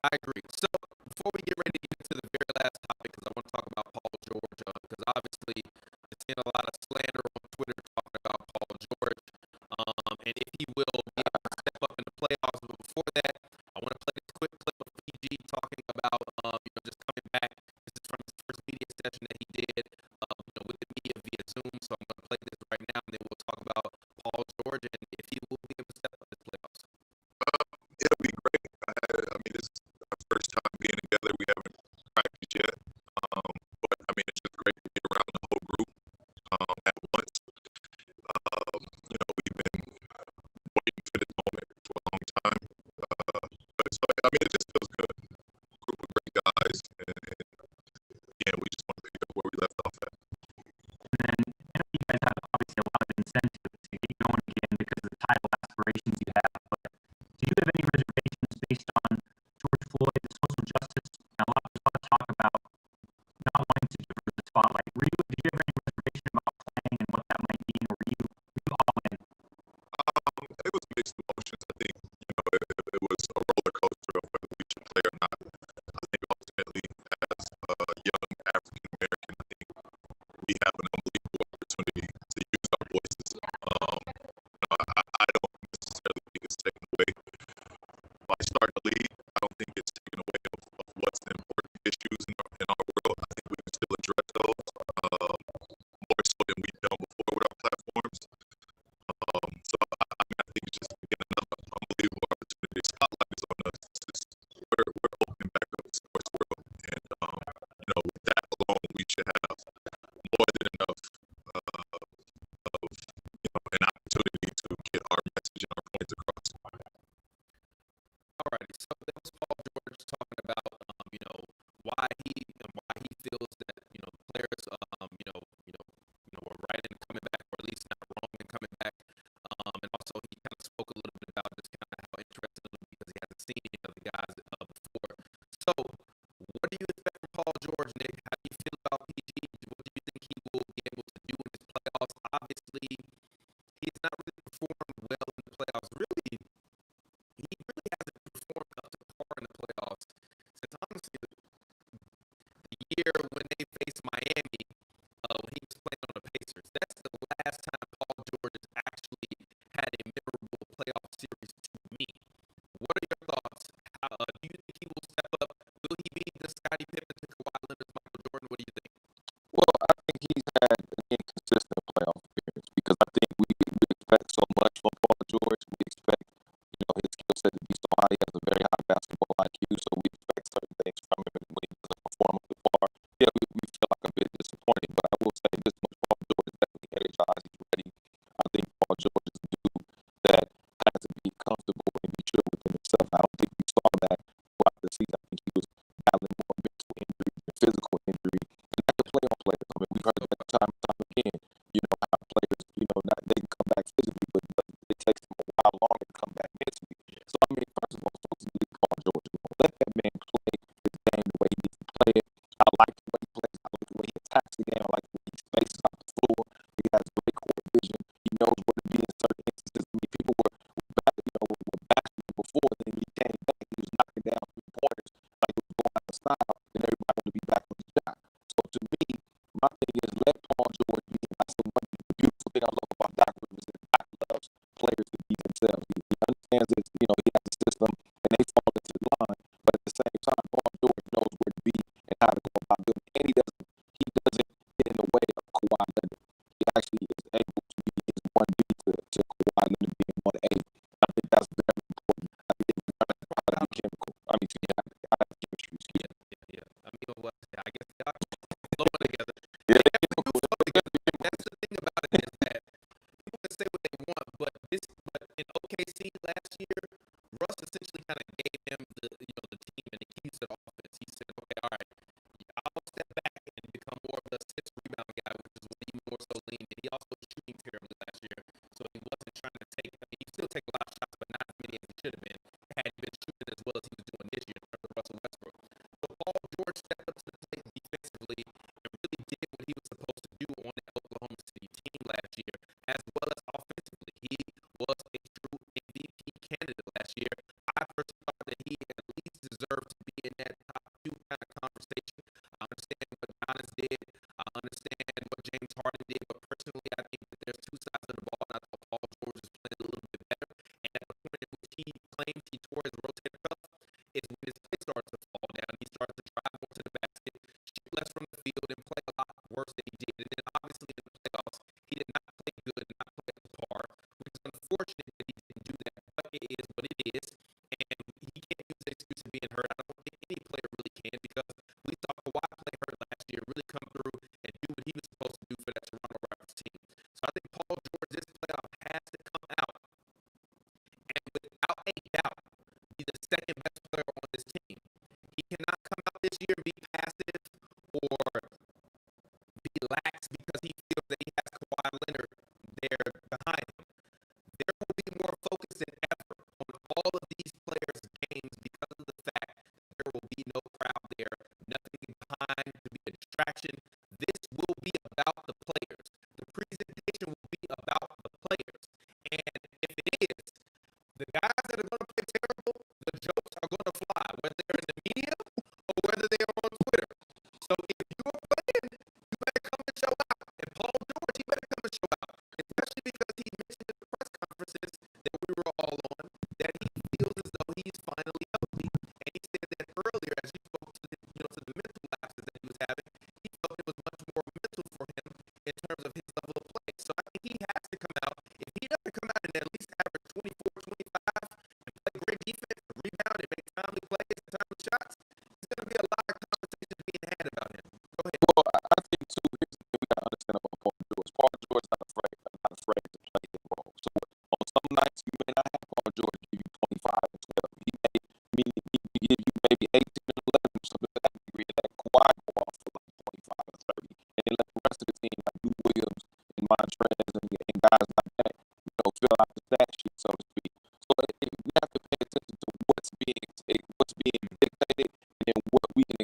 I agree. So before we get ready to get into the very last topic, because I want to talk about Paul George, because obviously I've seen a lot of slander on Twitter talking about Paul George, and if he will be able to step up in the playoffs. But before that, I want to play this quick clip of PG talking about, just coming back. This is from his first media session that he did, with the media via Zoom. So I'm going to play this right now, and then we'll talk about Paul George and if he will be able to step up in the playoffs.
It'll be great. I mean, it's our first time being together. We haven't practiced yet. But I mean, it's just great to be around the whole group at once. We've been waiting for this moment for a long time. But so, I mean, it just feels good. Group of great guys. And again, we just want to pick up where we left off at.
And then I know you guys have obviously a lot of incentive to get going again because of the title aspirations you have. But do you have any reservations based on George Floyd, the social justice? Now, there's a lot of talk about not wanting to give the spotlight. Did you have any reservation about playing and what that might mean, or were you all in?
It was mixed emotions. I think it was a roller coaster of whether we should play or not. I think ultimately, as a young African American, I think we have an unbelievable opportunity to use our voices. I don't necessarily think it's taken away by starting to lead. I don't think it's taken away of what's the important issues in our world. I think we can still address those more so than we've done before with our platforms. So I mean, I think it's just again another unbelievable opportunity. Spotlight is on us. We're opening back up the sports world, and with that alone, we should have more than enough of an opportunity to get our message and our points across.
Alrighty, so that was Paul George talking about, why he feels that players, were right in coming back, or at least not wrong in coming back, and also he kind of spoke a little bit about just kind of how interested it is because he hasn't seen any of the guys before. So, what do you expect from Paul George, Nick? How do you feel about PG? What do you think he will be able to do in his playoffs? Obviously, he's not really performed well in the playoffs. He really hasn't performed up to par in the playoffs since honestly the year when they faced Miami, when he was playing on the Pacers. That's the last time Paul George has actually had a memorable playoff series to me. What are your thoughts? Do you think he will step up? Will he be the Scottie Pippen to Kawhi Leonard's Michael Jordan? What do you think?
Well, I think he's had an inconsistent playoff appearance because I think we expect so much from Paul George. We expect his skill set to be so high. He has a very high basketball IQ, so we expect certain things from him. And when he doesn't perform up to par, we feel like a bit disappointed. But I will say this much: Paul George is definitely energized. He's ready. I think Paul George is a dude that has to be comfortable and be sure within himself. I don't think we saw that throughout the season. I think he was battling more mental injury than physical injury. And that's a play on players. I mean, we've heard that time and time again. How players, they can come back physically, but it takes them a while longer to come back mentally. So, I mean, first of all, folks need Paul George. Let that man play his game the way he needs to play it. I like the way he plays. I like the way he attacks the game. I like the way he spaces out the floor. He has great court vision. He knows where to be in certain instances. I mean, people were bashing him before, then he came back. He was knocking down 3-pointers like he was going out of style, and everybody wanted to be back on the shot. So, to me, my thing is let Paul George be. That's the beautiful thing I love about Doc Rivers, that Doc loves players to be themselves. He understands that, he has a system and they fall into the line, but at the same time, Paul George knows where to be and how to go about doing it. And he doesn't get in the way of Kawhi Leonard. He actually is able to be his 1B to Kawhi Leonard being 1A. I think that's very important. I think how to be chemical. I mean, how to chemistry.
Yeah. I mean, I guess they are flowing together.
Yeah,
that's the thing about it is that people can say what they want, but in OKC last year, Russ essentially kind of gave him the team and the keys to the offense. He said, okay, all right, I'll step back and become more of the assist rebound guy, which is what he more so leaned. And he also was shooting terribly last year, so he wasn't trying to take. I mean, he still take a lot of shots, but not as many as he should have been. Had he been shooting as well as he was doing this year in terms of Russell Westbrook. So Paul George stepped up to the plate defensively and really did what he was supposed to do on that Oklahoma City team last year, as well as offensively. He was a true MVP candidate last year. I personally thought that he at least deserved to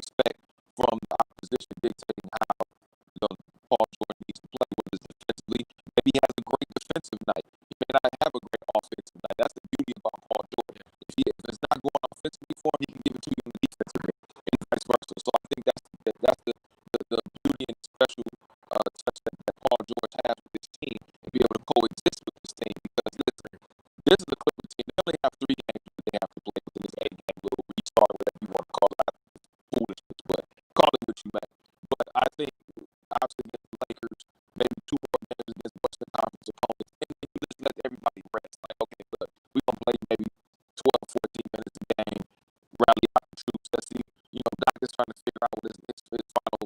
expect from the opposition dictating how Paul George needs to play, whether it's defensively. Maybe he has a great defensive night. He may not have a great offensive night. That's the beauty about Paul George. If it's not going offensively for him, he can give it to you on the defensive end, and vice versa. So I think that's the beauty and special touch that Paul George has with this team, and be able to coexist with this team. Because listen, this is a Clippers team. They only have 3 games that they have to play within this 8-game little restart, whatever you want to call it. Foolishness, but call it what you may. But I think obviously against the Lakers, maybe 2 more games against Western Conference opponents, and you just let everybody rest. Like, okay, look, we're gonna play maybe 12, 14 minutes a game, rally out the troops. Let's see, Doc is trying to figure out what his final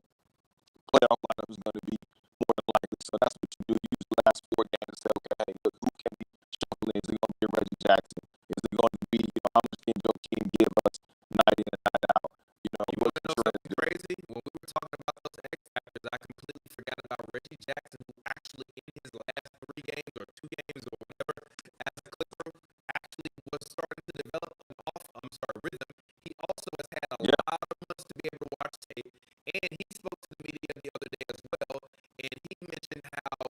playoff lineup is going to be more than likely. So that's what you do. You use the last 4 games to say, okay, hey, look, who can we shuffle in? Is it going to be Reggie Jackson? Is it going to be, how much can Joe King give us night in and night out?
You want to know something crazy? When we were talking about those X factors, I completely forgot about Reggie Jackson, who actually in his last 3 games or 2 games or whatever, as a Clipper, actually was starting to develop an rhythm. He also has had a lot of months to be able to watch tape, and he spoke to the media the other day as well, and he mentioned how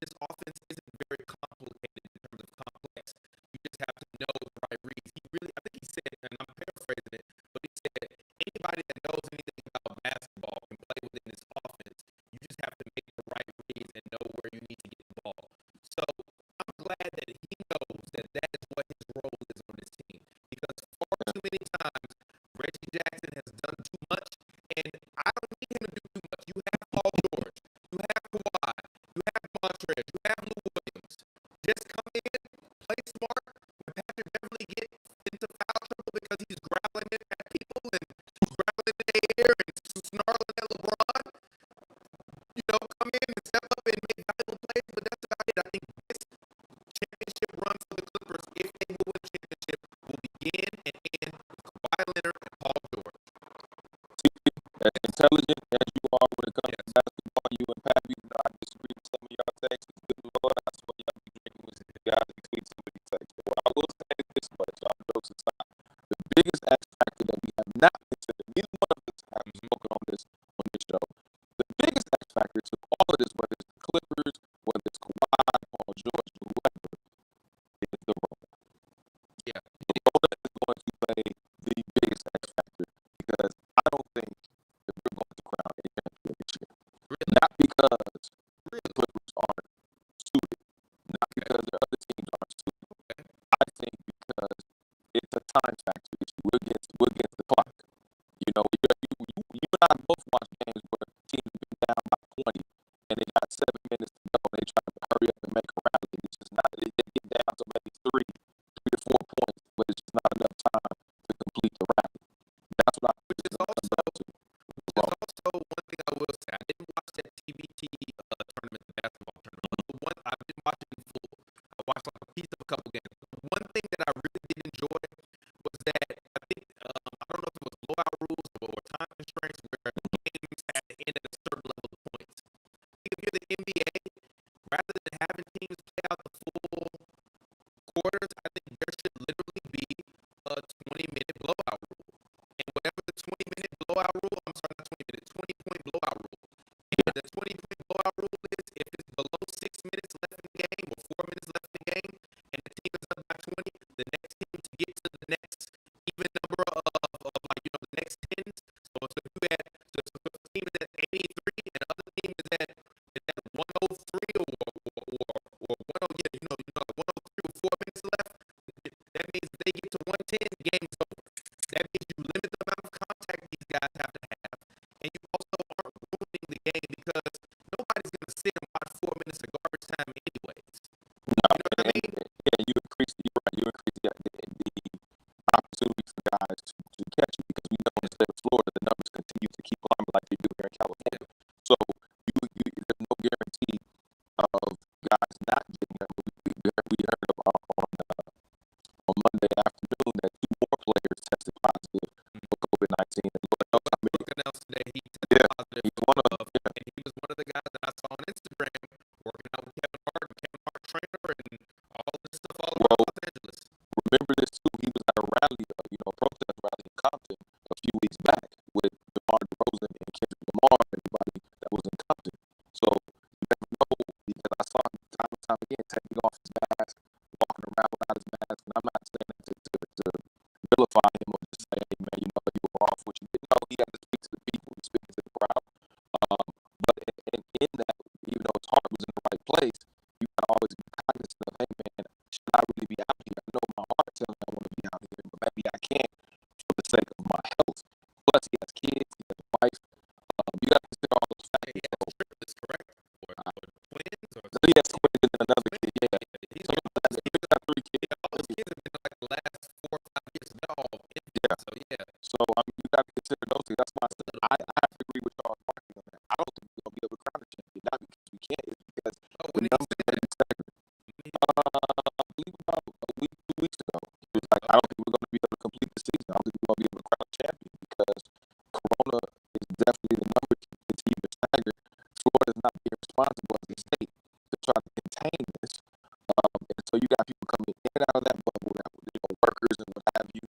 this offense isn't very complicated in terms of complex. You just have to know the right reads. I think he said, and I'm paraphrasing it, but he said anybody that knows anything about basketball can play within this offense. You just have to make the right reads and know where you need to get the ball. So I'm glad that he knows that is what his role is on this team, because far too many times Reggie Jackson has done too much, and I don't need him to do too much. You have Paul George, you have Kawhi, you have Montrez, you have Lou Williams. Just come in, play smart. When Patrick Beverly gets into foul trouble because he's growling it at people and growling in the air and snarling at LeBron, come in and step up and make valuable plays. But that's about it. I think this championship run for the Clippers, if they will win a championship, will begin and end with Kawhi Leonard and Paul George.
As intelligent as you are when it comes to basketball, you and Pavy, I disagree with some of y'all takes. Good Lord, I swear y'all be drinking with you guys between some of these takes. But what I will say is this much, y'all jokes aside. The biggest X factor that we have not considered, neither one of us have spoken on this show. The biggest X factor to all of this, whether it's the Clippers, whether it's Kawhi, Paul George, or whoever, is the role.
Yeah.
The role is going to play the biggest X factor, because I don't think that we're going to crown a champion this year. Really? Not because the Clippers aren't suited, not because the other teams aren't suited. Okay. I think because it's a time factor issue. We're against the clock. You and I both watch games where teams have been down by 20 and they got 7 minutes to go and they try to hurry up and make a rally. It's just not, they get down to maybe 3 to 4 points, but it's just not enough time to complete the rally. That's what
Which is also one thing I will say. I didn't watch that TBT tournament, the basketball tournament. I didn't watch it in full. I watched like a piece of a couple games. One thing that I really did enjoy was that I think I don't know if it was blowout rules or time constraints where games had to end at a certain level of points. I think if you're the NBA, rather than having teams play out the full quarters, I think there should literally be a 20-minute blowout rule. And whatever the 20-minute blowout rule, 20-point blowout rule. And the 20-point blowout rule is if it's below 6 minutes left in the game or 4 minutes left in the game, and the team is up by 20, the next team to get to the next even number of the next 10s. So if the team is at 83 and the other team is at 103 or 103 with 4 minutes left, that means if they get to 110, the game's over. That means you limit the amount of contact these guys have to have, and you also aren't ruining the game because nobody's going to sit and watch 4 minutes of garbage time anyways. You know what I mean?
Yeah, you increase the opportunity for guys to catch you, because we know in the state of Florida the numbers continue to keep climbing like they do here in California. So there's no guarantee of guys not getting there. We heard on Monday afternoon that 2 more vilify him or just say, hey, man, you know, you were off what you did. No, he had to speak to the people, he speaks to the crowd. But in that, even though his heart was in the right place, you got to always be cognizant of, hey, man, should I really be out here? I know my heart tells me I want to be out here, but maybe I can't for the sake of my health. Plus, he has kids, he has a wife. You got to consider all those factors.
He has triplets, correct? Or twins? Or
he has twins and another kid, yeah. He's got 3 kids.
Yeah, all those kids have been like the last 4 or 5 years. They're all infants,
Yeah.
so yeah.
So, I mean, you got to consider those things. That's why I said I have to agree with y'all talking on that. I don't think we're going to be able to crown a champion. Not because we can't, it's because the numbers are staggering. I believe about a week, 2 weeks ago. He was like, I don't think we're going to be able to complete the season. I don't think we're going to be able to crown a champion because Corona is definitely the number continue to stagger. Florida's not being responsible as a state to try to contain this. And so you got people coming in and out of that bubble, that, you know, workers and what have you,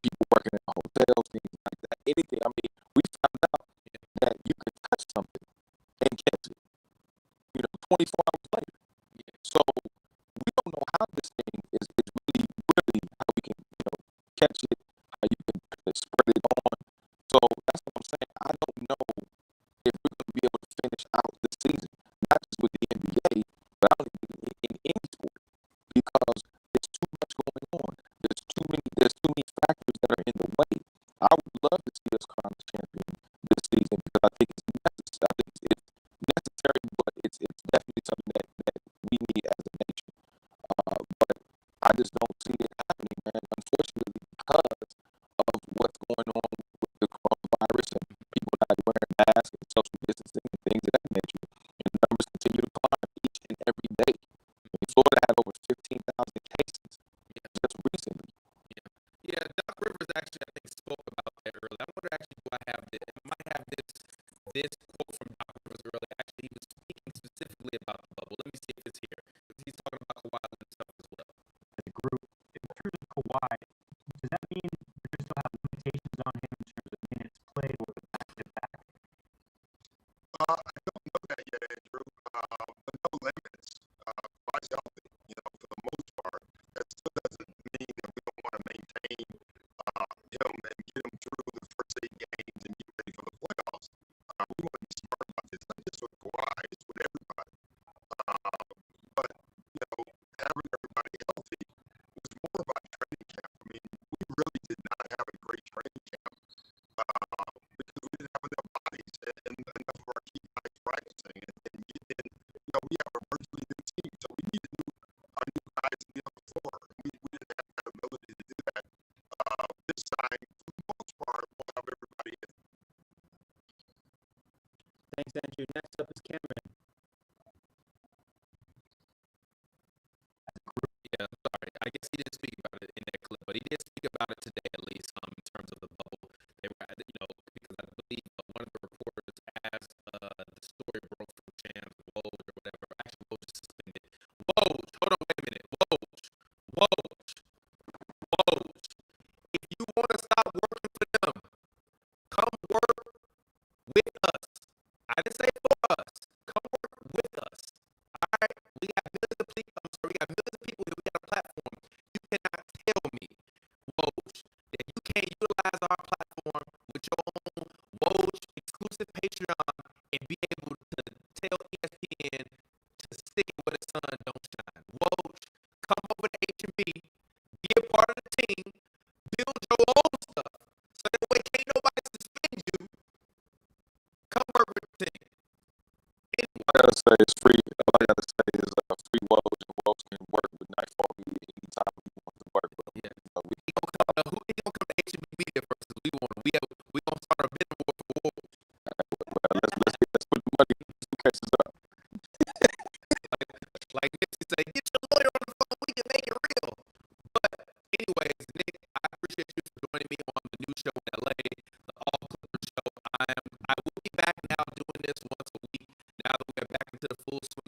people working in hotels, things like that. Anything. I mean, we found out that you can touch something and catch it, you know, 24 hours later. So we don't know how this thing is really how we can, you know, catch it, how you can spread it on. So that's what I'm saying. I don't know if we're going to be able to finish out the season, not just with the NBA, but I don't think in any sport, because there's too much going on. There's too many factors that are in the way. I would love to see us crown the champion this season because I think it's necessary. I think it's necessary, but it's definitely something that we need as a nation. But I just don't see it happening, man. Unfortunately, because of what's going on with the coronavirus and people not wearing masks and social distancing and things of that nature, and the numbers continue to climb each and every day. I mean, Florida had over 15,000 cases just recently.
Yeah, Doc Rivers actually, I think, spoke about that earlier. I wonder actually, I might have this quote from Doc Rivers earlier. Actually, he was speaking specifically about the bubble. Let me see if it's here. He's talking about Kawhi and stuff as well.
As a group, in terms of Kawhi, does that mean you're going to still have limitations on him in terms of minutes played or the back to back?
I don't know that yet, Andrew. But no limits. Kawhi's healthy, you know, for the most part. That still doesn't mean that we don't want to maintain him and get him through the first 8 games and get ready for the playoffs. We want to be smart about this, not just with Kawhi, it's with everybody. But, you know, having everybody healthy was more about training camp. I mean, we really did not have a great training camp because we didn't have enough bodies and enough of our key guys practicing. And you know, we have a virtually new team, so we need our new guys to be on the floor. We didn't have that ability to do that. This time, for the most part, we'll have everybody in.
Thanks, Andrew. Next up is Cameron.
Yeah, I'm sorry. I guess he didn't speak about it in that clip, but he did speak about it today at least in terms of the bubble. They were, you know, because I believe one of the reporters asked the story broke from Champs, Woj, or whatever. Actually, Woj is suspended. Woj, hold on, wait a minute. Woj. If you want to stop working for them, come work with us. I didn't say for us. Come work with us. All right? We got millions of people. We got millions of people here. We got a platform. You cannot tell me, Woj, that you can't utilize our platform with your own Woj exclusive Patreon and be able to tell ESPN to stick where the sun don't shine. Woj, come over to HNB, be a part of the team, build your own stuff, so that way can't nobody suspend you. Come work with the team.
All I gotta say is free. All I gotta say is free Woj, and Woj can work with Nightfall Media anytime he wants to work with them.
Yeah. He gonna come to HNB Media first. We gonna start a bidding war for Woj.
Let's put the money cases up.
Like Nipsey say, get your lawyer on the phone. We can make it real. But anyways, Nick, I appreciate you for joining me on the new show in LA, the All Clippers show. I will be back now doing this once a week. Now that we're back into the full swing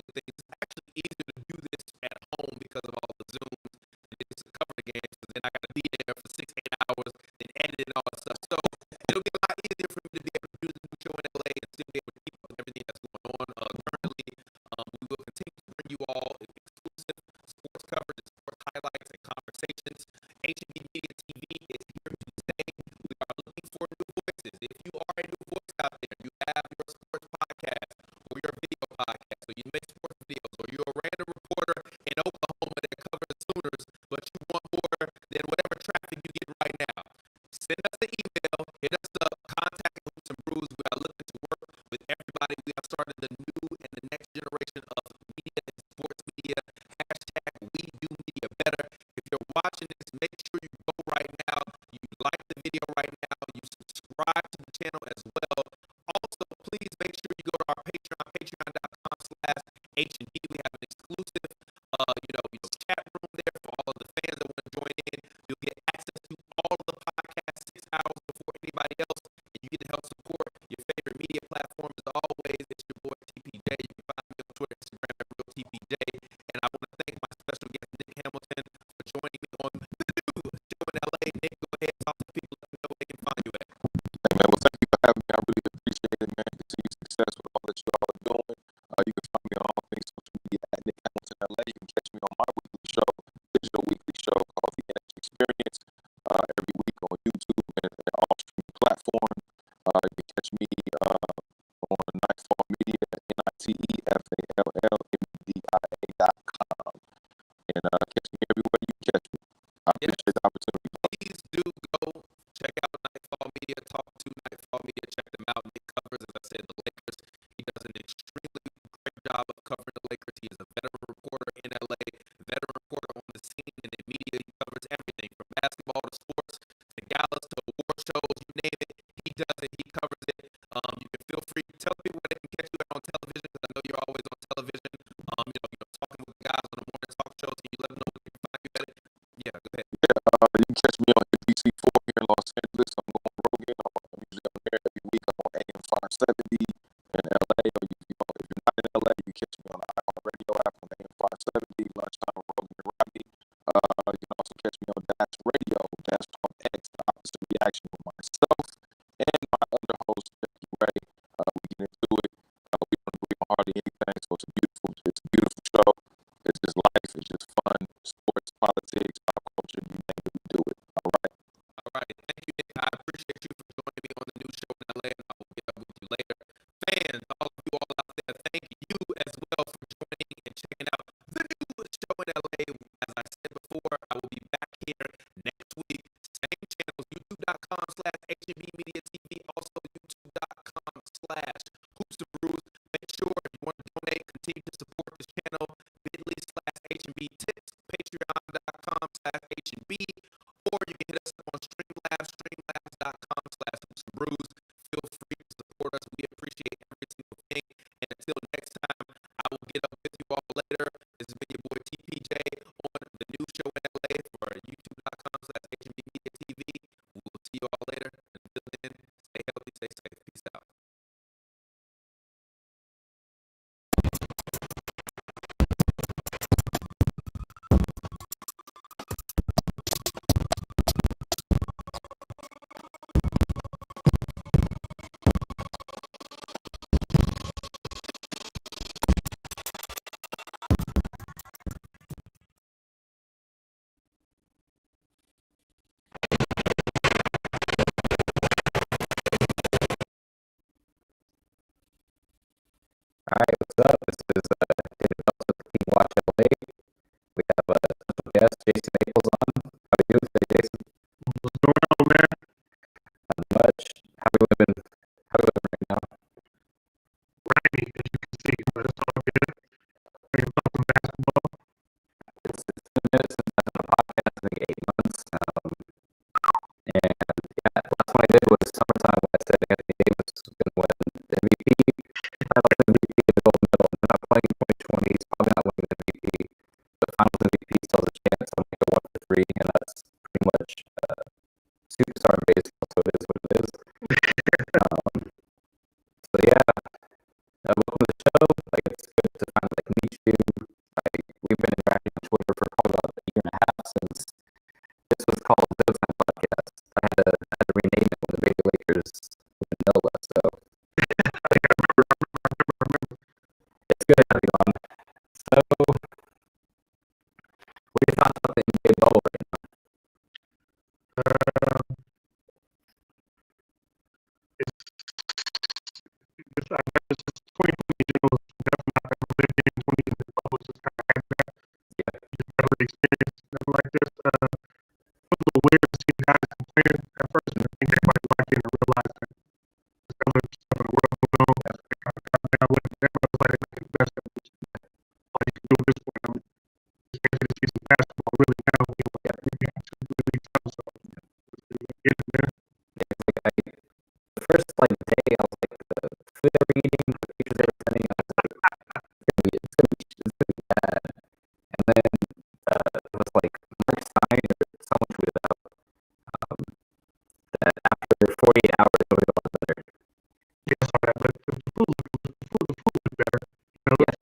me on NBC4 here in Los Angeles. I'm going Rogan. I'm usually on there every week. I'm on AM 570 in LA. Or if you're not in LA, you can catch me on the iHeartRadio app on AM 570, lunchtime with Rogan and Rodney. You can also catch me on Dash Radio, Dash Talk X, The Opposite Reaction with myself and my other host, Becky Ray. We get into it. We don't agree on hardly anything, so it's a beautiful show. It's just life. It's just fun. Sports, politics, pop culture, you name it, we do it. All right.
All right. Thank you, Nick. I appreciate you for joining me on the new show in LA, and I will get up with you later. Fans, all of you all out there, thank you as well for joining and checking out the new show in LA. As I said before, I will be back here next week. Same channels, youtube.com/HNB Media TV, also youtube.com/Hoops to Brews. Make sure if you want to donate, continue to support this channel, bit.ly/HNB Tips, patreon.com/HNB, or you can hit us up on Streamlabs, streamlabs.com/Hoops to Brews. Feel free to support us. We appreciate every single thing. And until next time, I will get up with you all later. This has been your boy TPJ on the new show in LA for youtube.com/HNB Media TV. We will see you all later. Until then, stay healthy, stay safe. Peace out.
All right, what's up? This is David Phelps with King Watch LA. We have a special guest, Jason Maples, on. How are you today, Jason?
What's going on, man?
Not much. How are we living right now?
Rainy, as you can see, but it's all good. Are you talking basketball?
It's been a minute since I've done a podcast, I think 8 months. And yeah, last one I did was summertime when I said Anthony Davis was going to win the MVP. I like the MVP of the gold medal. He's not playing in 2020. He's probably not winning the MVP. The finals MVP still has a chance. I'm like a 1-for-3, and that's pretty much superstar in baseball, so it is what it is. So yeah, welcome to the show. Like, it's good to finally meet you. We've been interacting on Twitter for probably about a year and a half since this was called Showtime Podcast. I had to rename it when the Baby Lakers went NOLA, so it's good to have you on. So, what are your thoughts about the NBA bubble right now?
I guess it's 2020 in general. Definitely not ever lived in 20 in the bubble. Just kind of had that.
Yeah.
Just never experienced nothing like this. It was a little weird to see guys complaining at first, and I think everybody liked it and realized that there's other stuff in the world going on. They kind of calmed down with it. Everybody was like, it's the best of it. All you can do at this point, I mean, just get to the season basketball really now. We got two really tough, so get it, man.
It's like the first day, I was like, the food they were eating, the pictures they were sending, I was like, it's gonna be bad. And then it was like Mark Stein or someone tweeted out that after 48 hours it'll be a lot better.
Yeah, I saw that, but the food was better. You know?
Yeah.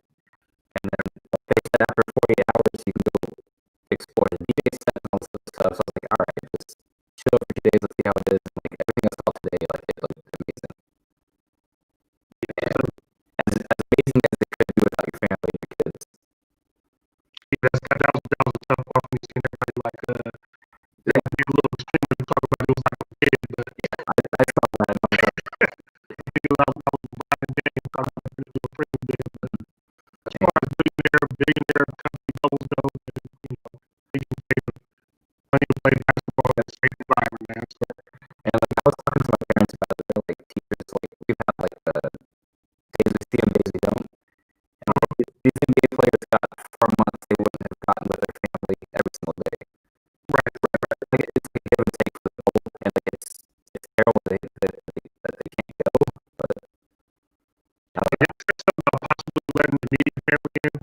And then they said after 48 hours you can go explore the DJ set and all this other stuff. So I was like, all right, just chill for 2 days, let's see how it is. And like everything I saw today, like it looked amazing. And as amazing as it could be without your family and your kids.
Yeah, that was a tough part for me seeing everybody like they would be a little extreme when you talk about it was like a kid, but
yeah, I saw that.
I was watching games, so I'm not going to do a friend game, but as far as billionaire company bubbles go, and, you know, they can pay the money to play basketball in a safe environment, man. So,
and like I was talking to my parents about it, they're like teachers, like we've had like days we see them, days we don't. And these NBA players got 4 months they wouldn't have gotten with their family every single day.
Right.
Like, it's a give and take for the whole, and like it's terrible that they can't go, but
it's something about possibly letting the media family in.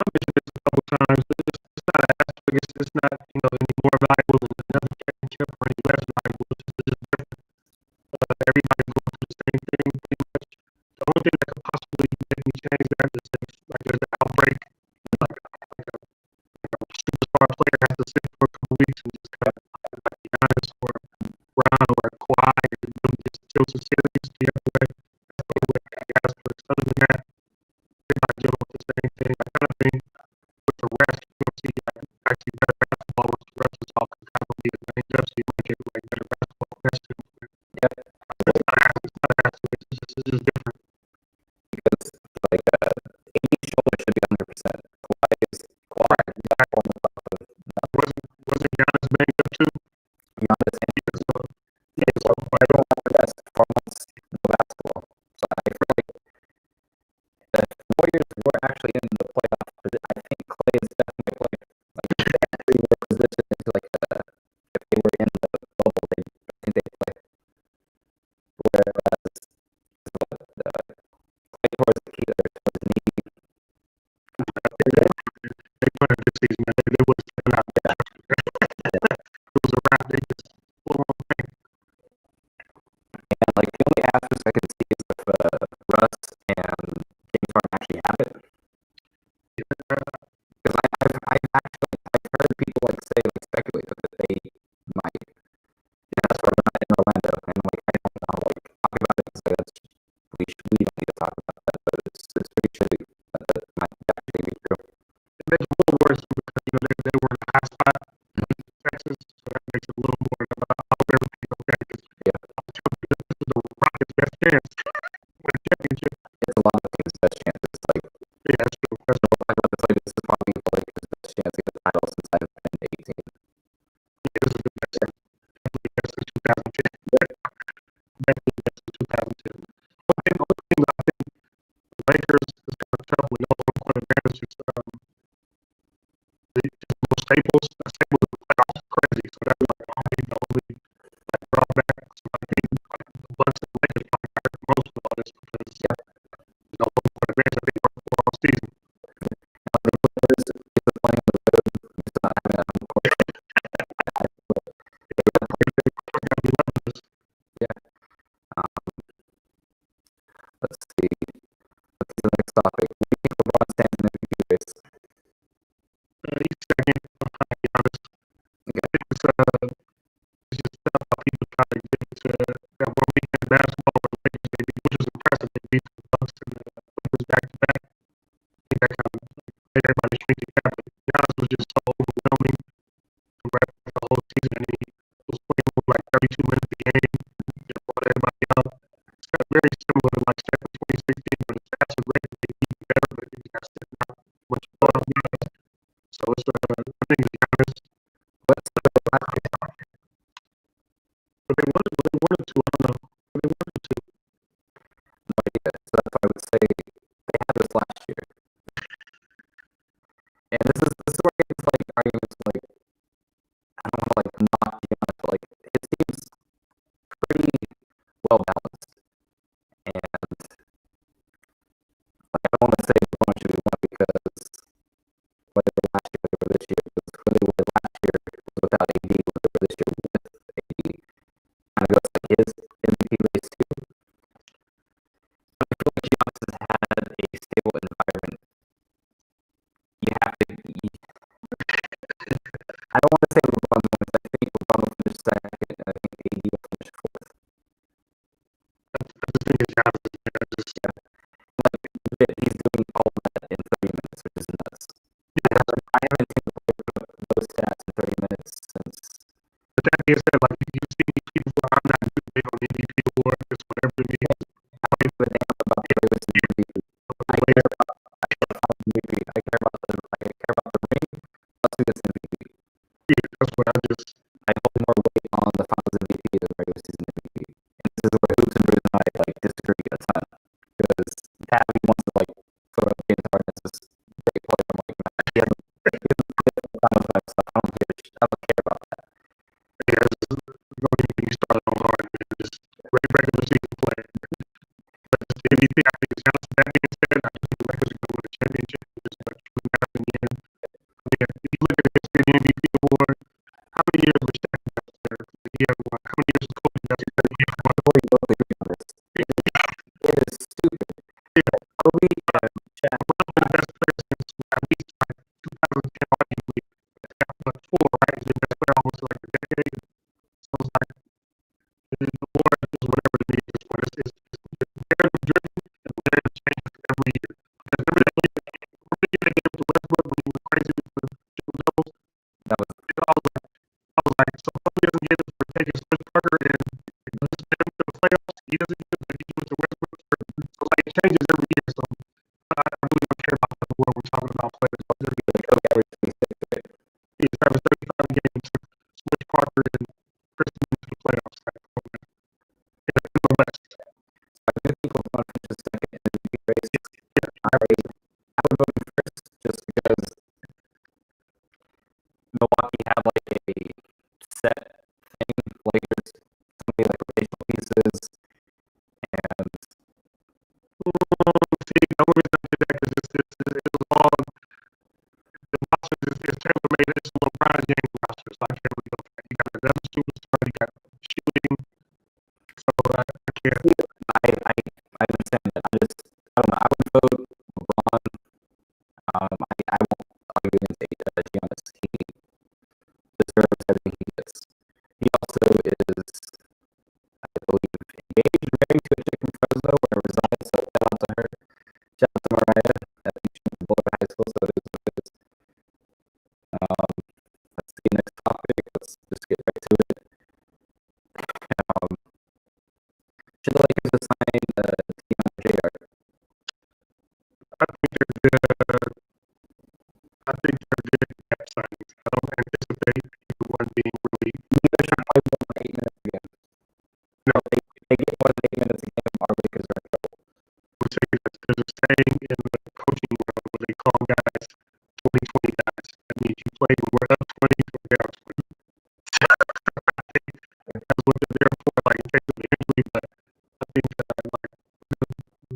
mentioned this a couple times. It's not an aspect. It's not any more valuable than another championship or any less valuable. It's just different. Everybody's going through the same thing pretty much. The only thing that could possibly make me change that is if there's an outbreak, like a superstar player has to sit for a couple weeks and just kind of like Giannis or Brown or Kawhi and really just chill some series the other way. That's the only way I can ask for. Other than that, everybody dealing with the same thing. I kind of think with the rest, you'll see actually better basketball once the rest is off. It's kind of be a thing. Just you might get like better basketball question.
Yep.
It's not an accident. It's just different.
Because like 80 shoulder should be 100%. Kawhi is back on the top of
Wasn't Giannis banged up too?
Giannis and so everyone want the rest 4 months, no basketball. So I feel like the Warriors were actually in the playoff, but I think Clay is definitely a player. Like they actually were positioned into like if they were in the bubble, I think they'd play. Whereas the Clay towards the key there towards the knee.
They put it this season, man. They would have taken out. It was a wrap. They just full on thing.
And like the only asterisk I could see is if Russ and James Harden actually have it. Because I've heard people like say like speculate that they might. That's why we're not in Orlando, and like I don't know like talk about it because that's we don't need to talk about that, but it's pretty sure that might actually be true.
It makes it a little worse because they were in the high spot in Texas, so that makes it a little more everything okay. This is the Rockets' best chance with a championship.
It's a lot of things' best chance. It's like
that's true. That's
true. Like this is probably like his best chance to get the title since I've been 18.
Yeah, this is the best chance. Definitely best since 2010. Definitely best since 2010. One thing I think the Lakers is kind of tough with no home court advantage. It's most staples. The staples of the playoffs is crazy. So that's like the only like drawback. So I think like the Bucks and the Lakers probably hurt the most with all this because no home court advantage. I think worked for all season.
Let's see. What's the next topic? We think LeBron stands in the MVP race.
He's second behind Giannis. I think it's just tough how people try to get to that one weekend basketball with the Lakers, which is impressive. They beat the Bucks and the Lakers back to back. I think that kind of made everybody shrink together. Giannis was just so overwhelming throughout the whole season, and he was playing for like 32 minutes a game, just brought everybody up. It's got very similar to like Steph in 2016, but his stats are great. They keep better, but he got still not much fun. So it's I think it's Giannis.
What's the last year?
But they wanted to, I don't know. They wanted to.
No idea. So that's why I would say they had this last year. And this is where it's like arguments like I don't want to like knock Giannis, but like his team's pretty well balanced. And like I don't want to say LeBron should be one because whether they were last year or this year, because when they were last year without AD, whether they were this year with AD, kind of goes like his MVP race too. But I feel like Giannis has had a stable environment. You have to. I don't want to say LeBron wins. I think LeBron will finish second, and I think AD will finish fourth.
I just think it's Giannis.
Like he's doing all that in 30 minutes, which is nuts. I haven't seen those stats in 30 minutes since.
But that being said, like you see these people, I'm not big on MVP award, just whatever it means.
I don't give a damn about the Lewis MVP. I care about MVP. I care about the ring. Plus who gets MVP.
Yeah, that's what I
hold more weight on the finals MVP than regular season MVP. And this is where Hoops and Brews and I like disagree a ton. Because Pavy wants to like throw up James Harden as this great player. I'm like, man, he hasn't played the finals by himself. I don't care about that.
Yeah, don't even get me started on Harden. Just regular season play. But the MVP, I think it's Giannis. That being said, I think the Lakers are going to win the championship. It's just like to the MVP award. How many years was Shaq there? He has won. How many years was Kobe there? He has won.
Kobe both agree on this. It is stupid.
Yeah.
Kobe and Shaq.
One of the best players since at least like 2010, arguably. But four, right? He's the best player almost like a decade. So it's like the award is whatever it is. It's narrative driven and the narrative changes every year. Because remember that year, they gave it to Westbrook when he was crazy with the triple doubles?
That was
I was like, so Kobe doesn't get it for taking Switch Parker and losing them to the playoffs. He doesn't get it, but he gives it to Westbrook. So like it changes every year. So I really don't care about that when we're talking about players. But they're
like Kobe averaged 36, right?
He's averaged 35 games. Switch Parker and Christian into the playoffs. In the West.
I do think LeBron finishes second in the MVP race. I would vote him first just because Milwaukee had like a set thing, Lakers, so many like rotational pieces, and
see, the only reason I did that is it was all the roster is tailor made. It's a LeBron James roster, so I can't really go for that. You got another superstar, you got shooting, so I can't.
I understand that. I don't know. I would vote LeBron. I won't argue against Giannis. He deserves everything he gets. He also is, I believe, engaged or married to a chick from Fresno where he resides, so shout out to her. Shout out to Mariah. I think she went to Boulder High School, so it is what it is. Let's see, next topic. Let's just get right to it. Should the Lakers assign JR?
I think they're good cap signings. I don't anticipate either one being really.
Neither should probably more than 8 minutes a game. No, they get more than 8 minutes a game. Our Lakers are in trouble.
I'm saying that there's a saying in the coaching world where they call guys 20-20 guys. That means you play when we're up 20 or down 20. I think that's what they're there for, like in case of the injury. But I think like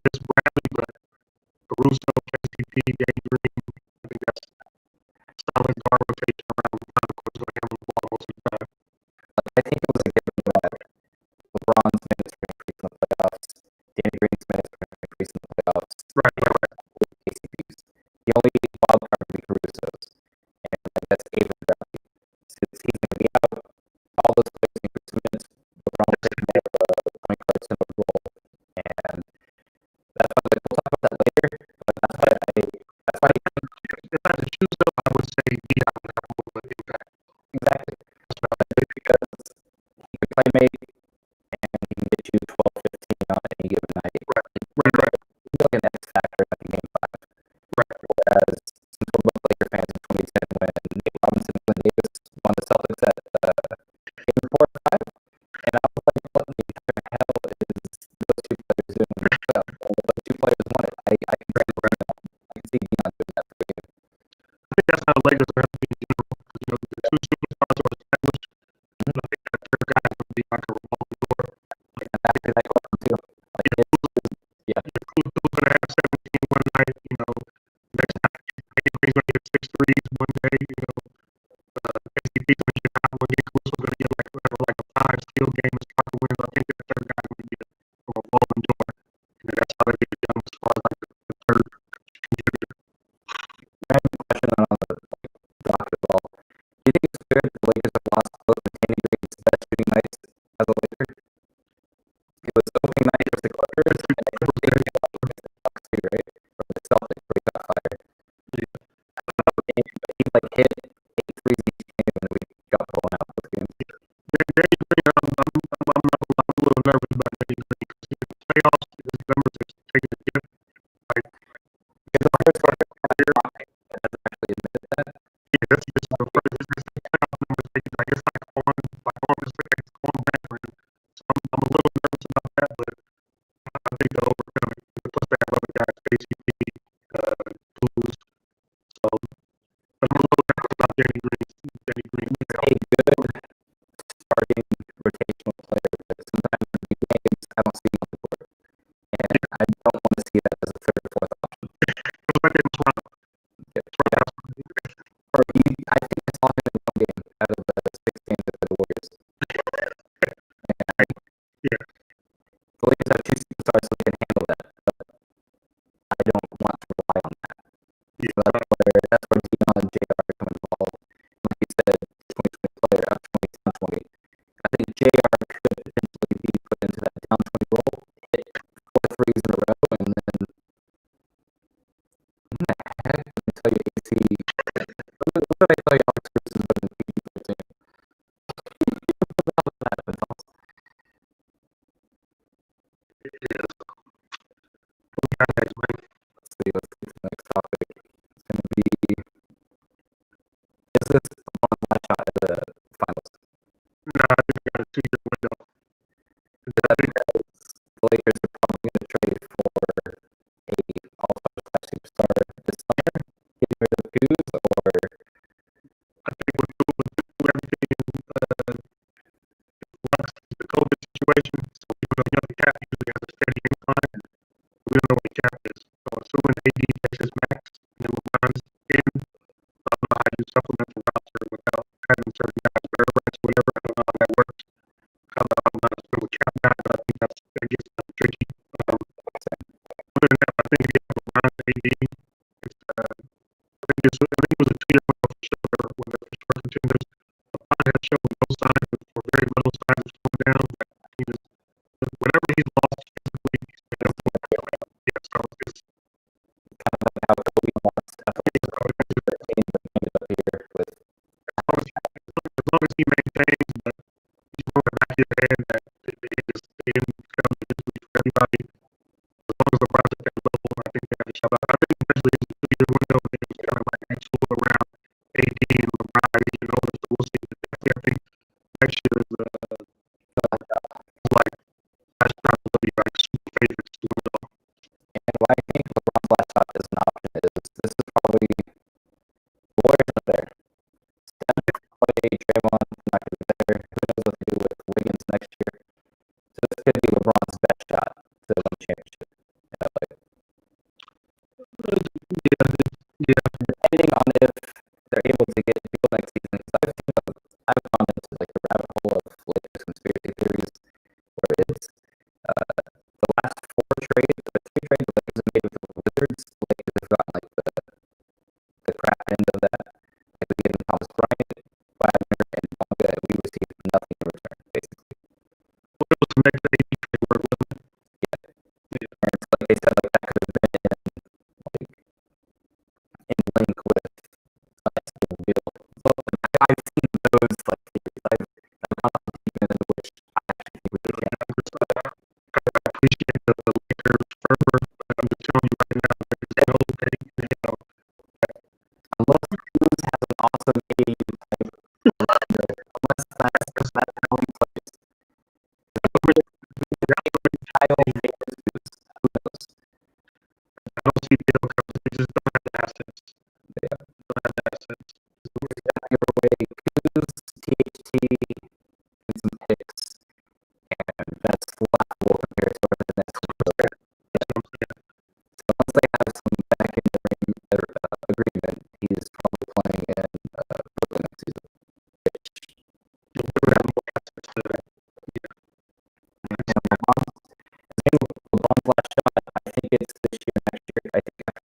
Miss Bradley, but Caruso, KCP, Danny Green. I think that's solid guard rotation around the time. Of course, going to handle the ball most of the time.
I think it was a given that LeBron's minutes were increased in the playoffs. Danny Green's minutes were increased in the playoffs.
Right.
With KCP's. The only wild card would be Caruso's. And I guess Avery Bradley. Since he's going to be out, all those players increase minutes. LeBron will take more of a point guard center role. And that's why we'll talk about that later. But that's why
if I had to choose them, I would say Dion would have more of an impact.
Exactly. That's what I think because he can play make and he can get you 12, 15 on any given night.
Right.
He's like an X factor in game 5.
Right.
Whereas since we're both Laker fans in 2010 when Nate Robinson and Glenn Davis won the Celtics at game 4 or 5, and I was like, what the hell is those two players doing? Well, those two players won it. I can bring it around. I can see Dion doing that for you.
I think that's how the Lakers are going to be in general. Because, the two superstars are established. And I think that their guys are going to be like a revolving door.
Like, and that's exactly what I'm too. Like,
Who's going to have 17 one night, next night. He's going to get 6 threes one day, KCP's going to get 9 one game. Caruso's going to get like a 5 steal game as Parker wins. I think that the third guy's going to be a revolving door. And then that's how they get it done as far as like the third contributor.
I have a question on the basketball. Do you think it's fair that the Lakers have lost both of Danny Green's best shooting nights as a Laker? It was opening night versus the Clippers, and the Clippers against the Bucks too, right? Or the Celtics, where he got fired. Yeah. He like hit 8 threes each game, and we got blown out both games.
Danny Green, I'm a little nervous about Danny Green because in the playoffs, his numbers are taking a dip. Like,
it's the first career that has actually admitted that.
Yeah, that's just the first playoff numbers taking like it's like on back for him. So I'm a little nervous about that, but I think they'll overcome it. Plus they have other guys, KCP, Blues. So, but I'm a little nervous about Danny Green.
He's a good starting rotational player, but sometimes in big games, I don't see him on the court. And I don't want to see that as a third or fourth option.
It was like in Toronto.
I think I saw he? What did I tell y'all? Excuses better than PG-13. Let's get to the next topic. It's going to be, is this LeBron's last shot at the finals?
No, I think we got a 2-year window.
The Lakers are probably going to trade for a all-star / superstar this summer, getting rid of Kuz, or
I think we'll do everything plus the COVID situation. So even though the cap usually has a steady incline, we don't know what the cap is. So assuming AD takes his max and LeBron's in, I don't know how you supplement the roster without having certain guys wear rights, whatever. I don't know how that works. I'm not a still a cap guy, but I think that gets kind of tricky. Other than that, I think if you have LeBron's AD, I think it was a 2-year window for sure when the first contenders. LeBron has shown no signs or very little signs of slowing down. Like he just, whatever he's lost physically, he's been able to make up. Yeah, so it's
kind of like how Kobe lost athletes are always the team that ended up here with.
As long as he maintains, but you know in the back of your head that they didn't come physically for everybody. As long as LeBron's at that level, I think they have a shot. I think eventually it's a 2-year window, and it was kind of like next school around AD and LeBron, you know, so we'll see. I think next year is like that's probably like super favorites to win all.
And why I think LeBron's last shot is an option is this is probably the Warriors up there. Steph, Clay, Draymond, not going to be there. Who knows what to do with Wiggins next year? So this could be LeBron's best shot to win the championship. Depending on if they're able to get people next season. I've gone into like a rabbit hole of Lakers conspiracy theories where it's the last 4 trades, or 3 trades the Lakers have made with the Wizards. The Lakers have gotten like the crap end of that. Like we gave them Thomas Bryant, Wagner, and Bonga, and we received nothing in return, basically.
We're able to make the AD trade work with them.
Yeah. And it's like they said, like that could have been in link with a nice little deal. So I've seen those like theories. I've gone on TV in which I actually think we can.
I appreciate the Lakers fervor, but I'm just telling you right now, there's no way, you know.
Unless Kuz has an awesome AU type, unless that's that penalty place. Kyle Baker's Kuz, who knows?
I don't see the deal coming. They just don't have the assets.
Yeah.
Don't have the assets.
Your way, Kuz, THT, and some picks, and that's laughable compared to the next one. So once they have some back in the agreement, he's probably playing in Brooklyn next season. LeBron's last shot, I think it's this year, next year. I think after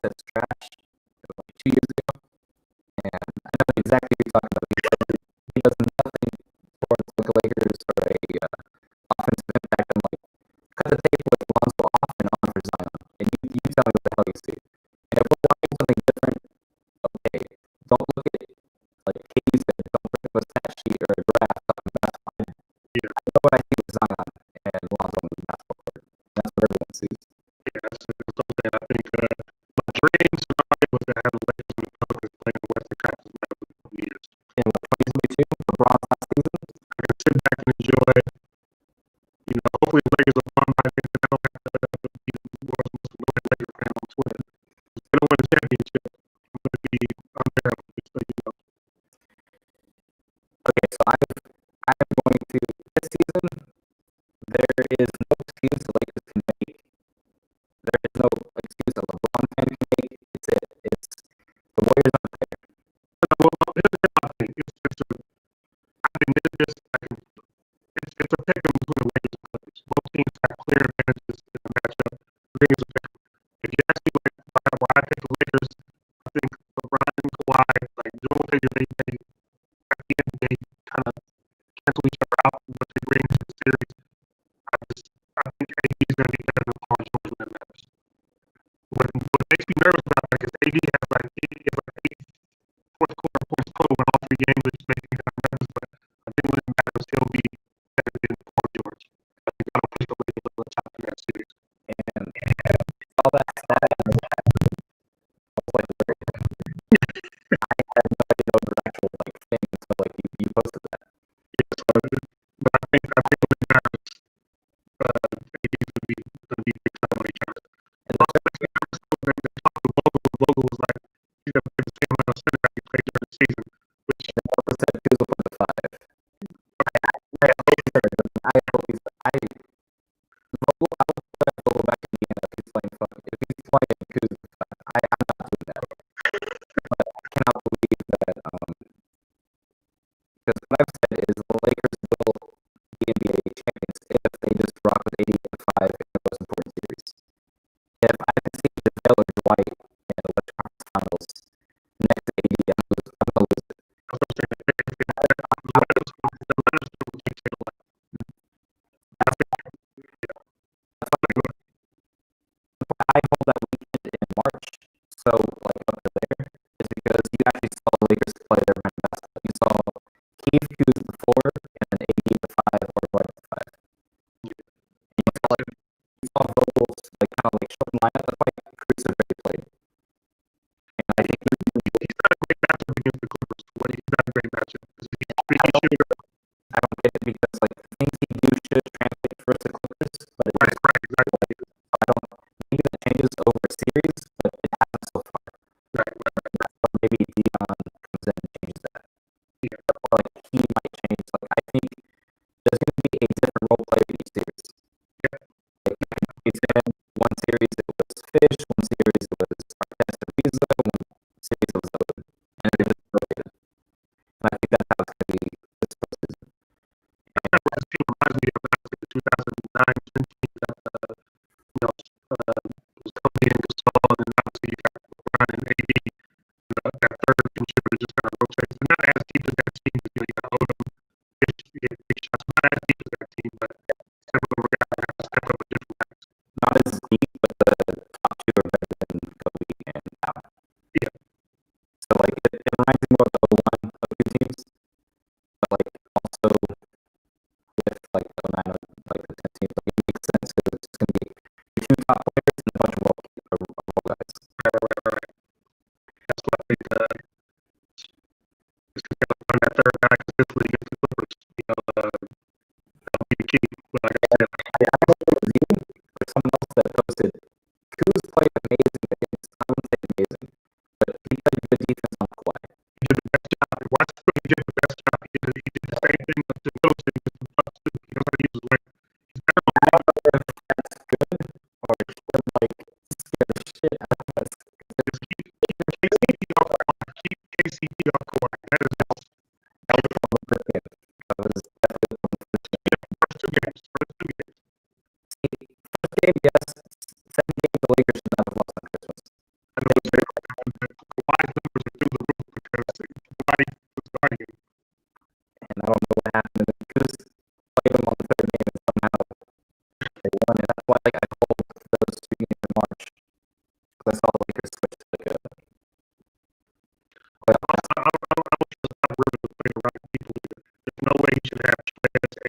assets trash like 2 years ago, and I know exactly what you're talking about. He does nothing for the Lakers or a offensive impact. I'm like, cut the tape with Lonzo off and on for Zion, and you tell me what the hell you see. And if we're watching something different, okay, don't look at like Katie said, don't look at a stat sheet or a graph talking about I know what I see with Zion and Lonzo on the basketball court. That's what everyone sees.
Yeah, that's something I think my dream scenario was to have the Lakers and the Pelicans playing the Western Conference for a couple years.
In what, 2022, LeBron's last season?
I can sit back and enjoy, hopefully the Lakers will win by then, and I don't have to be the world's most annoying Laker fan on Twitter. If they don't win the championship, I'm going to be unbearable, just so you know.
Okay, so I'm going to, this season, there is no excuse the Lakers can make. There is no excuse that LeBron can make. It's it. It's the Warriors aren't there.
Well, here's my thing. It's a pick 'em between the Lakers and Clippers. Both teams have clear advantages in the matchup. I think it's a pick 'em. If you ask me why I pick the Lakers, I think LeBron and Kawhi, doing what they do, they at the end they kind of cancel each other out what they bring to the series. I think AD is going to be better than Paul George when that matters. What makes me nervous about that is AD has eight fourth quarter points total in all three games, which makes me kind of nervous. But I think when it matters, he'll be better than Paul George. I think I'll push the Lakers over the top in that series.
And all that stat, I was like, I had no idea what the actual thing until you posted that.
Yeah, so, but I think when it matters, AD is going to be big time when he counts. And also, Vogel was like, he's going to play the same amount of center as he played during the season, which
Vogel said he was put to 5. I will go back to Indiana if he's playing fun. If he's playing Kuz, I'm not doing that. But I cannot believe that, because what I've said is the Lakers will be NBA champions if they just rock with 80 and 5 in the most important series. If I can see JaVale or Dwight in the Western Conference Finals next to 80, I'm going to lose it. I hold that weekend in March, so up to there, is because you actually saw the Lakers play their brand basketball. You saw Keith Kuz the 4 and then AD the 5 or Dwight the 5. You saw Vogel's kind of short lineup. That's why Cruz are very played. And I think
he's not a great matchup against the Clippers. He's not a great matchup.
I don't get it because things he do should translate first to Clippers, but exactly. I don't. Maybe that changes over a series, but it happens so far. Or maybe Dion comes in and changes that.
Yeah.
Or he might change. I think there's going to be a different role player in each series.
Yeah.
He's been one series it was Fish, one series it was Artest and Visa, one series it was Oden. And it was rotated. And I think that's how it's going to be this postseason.
This team reminds me of the 2009 team that was Kobe and Gasol, and obviously you got LeBron and AD. That third contributor just kind of rotates. They're not as deep as that team. You got Odom, Fish, big shots. Not as deep as that team, but several guys have to step up at different times.
Not as deep, but the top two are better than Kobe and Allen.
Yeah.
So it reminds me more of the 01 of two teams, but also with the 09 of the 10 teams. It makes sense because it's just going to be your two top players and a bunch of role guys.
Right. That's why I think just to find that third guy consistently against the Clippers, that'll be the key. But like I said,
I don't know if it was you or someone else that posted Kuz played amazing against, I wouldn't say amazing, but he played good defense on Kawhi.
He did the best job. Watch what he did the best job. He did the same thing with the Ghost. He knows how to use his weight. He's better on
I don't know if that's good or it should scare the shit out of us.
Just keep KCP off Kawhi. Keep KCP off Kawhi. That was the
first game. That was definitely the
first two games.
First game, yes. Second game, the Lakers should not have lost on Christmas.
I know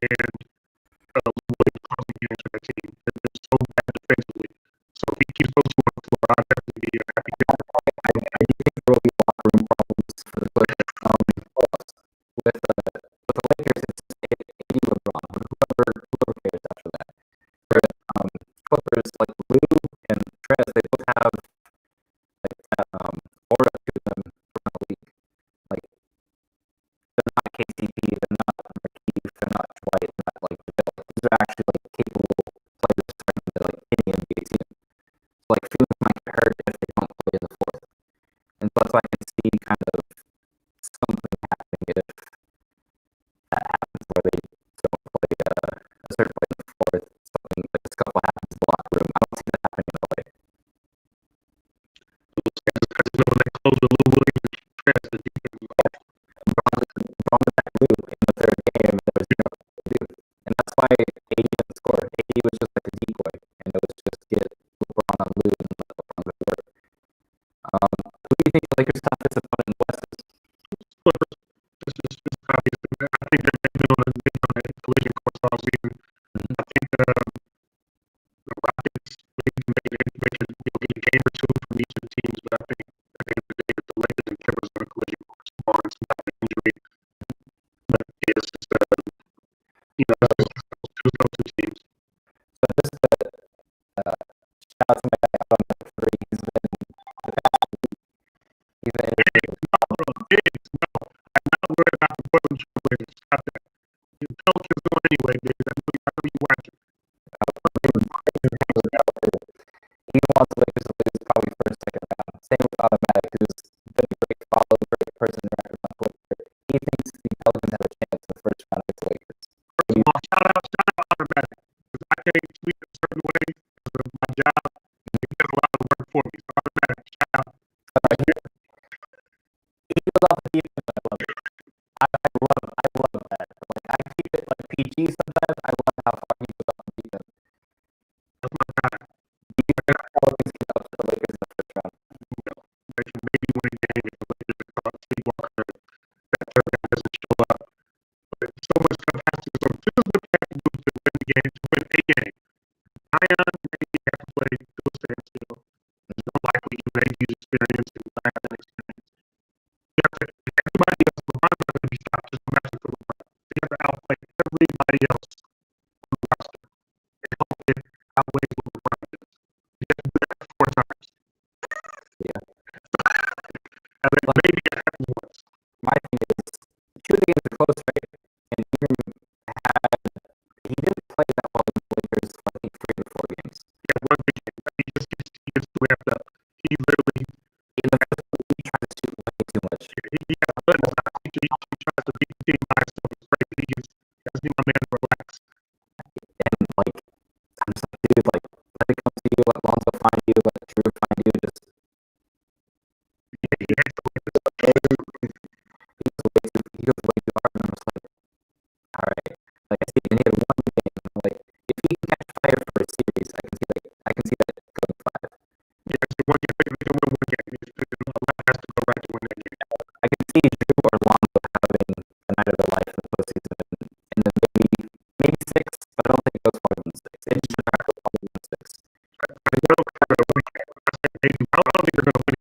and Lou Williams closing games for that team. They're so bad defensively. So if he keeps those two on the floor, I'd definitely be a happy guy.
I do think there will be locker room problems for the Clippers. With the Lakers, it's AD LeBron, or whoever cares after that. Whereas Clippers, like Lou and Trez, they both have like that aura to them from the league. Like they're not KCP, they're not Marquise, they're not Dwight, they're not like these are actually like capable players starting to like any NBA team. So, like feelings might get hurt if they don't play in the fourth. And so that's why I can see kind of something happening if that happens where they don't play a certain play in the fourth. Something like a scuffle happens in the locker room. I don't see that happening in LA.
I just know when they close with Lou Williams and Trez, the defense is off.
LeBron attacked Lou in the third game, and there was nothing to do. And that's why AD didn't score. AD was just like a decoy, and it was just get LeBron on Lou and let LeBron go to work. Who do you think the Lakers' toughest opponent in the West is?
Clippers. It's obvious. I think they've been on a collision course all season. I think the Rockets make a game or two from each of the teams, but I think at the end of the day, the Lakers and Clippers are on a collision course. Barring some type of injury, but it's just those two teams.
So just to shout out to my guy on the three, he's been
I'm not worried about the Portland Trailblazers. Stop that. The Pelicans going anyway, baby. I know you watching.
He wants the Lakers to lose probably first, second round. Same with Automatic, who's been a great follow, great person interaction on Twitter. He thinks the Pelicans have a chance in the first round against the Lakers.
First of all, shout out Automatic. Because I can't tweet a certain way because of my job. He does a lot of work for me. So Automatic, shout out.
He goes off the defense, I love it. I love that. Like I keep it like PG sometimes. I love how far he goes off the defense.
That's my guy.
Pelicans get up to the Lakers in the first round.
They can maybe win a game if the Lakers are sleepwalker. That third guy doesn't show up. But so much stuff has to go. This is what they have to do to win the game, to win a game. Zion maybe have to play to a standstill. There's no likely UAE's experience and Zion experience. Everybody else, LeBron's not going to be stopped just from asking for LeBron. They have to outplay everybody else on the roster. And hope it outweighs what LeBron does. You have to do that 4 times.
Yeah.
And then maybe it happens once.
My thing is, shooting is a close rate, and he didn't play that well in the Lakers for I think 3 or 4 games.
Yeah, 1 big game. He gets ramped up. He literally
in the first one, he tried to shoot way too much.
He has buttons on. He tries to beat the team by himself. It's crazy. He has to be my man to relax.
And like, I'm just like, dude, like, let it come to you. Let Lonzo find you. Let Drew find you. Just he goes way too hard. And I'm just like, all right. Like I see, and he had 1 game. Like, if he can catch fire for a series, I can see that going 5.
Yeah, it's 1 game. They can win 1 game. A lot has to go right to win that game.
I can see Drew or Lonzo having the night of their life in the postseason, and then maybe 6, but I don't think it goes farther than 6. It just should not go farther than 6.
I don't think they're going to win a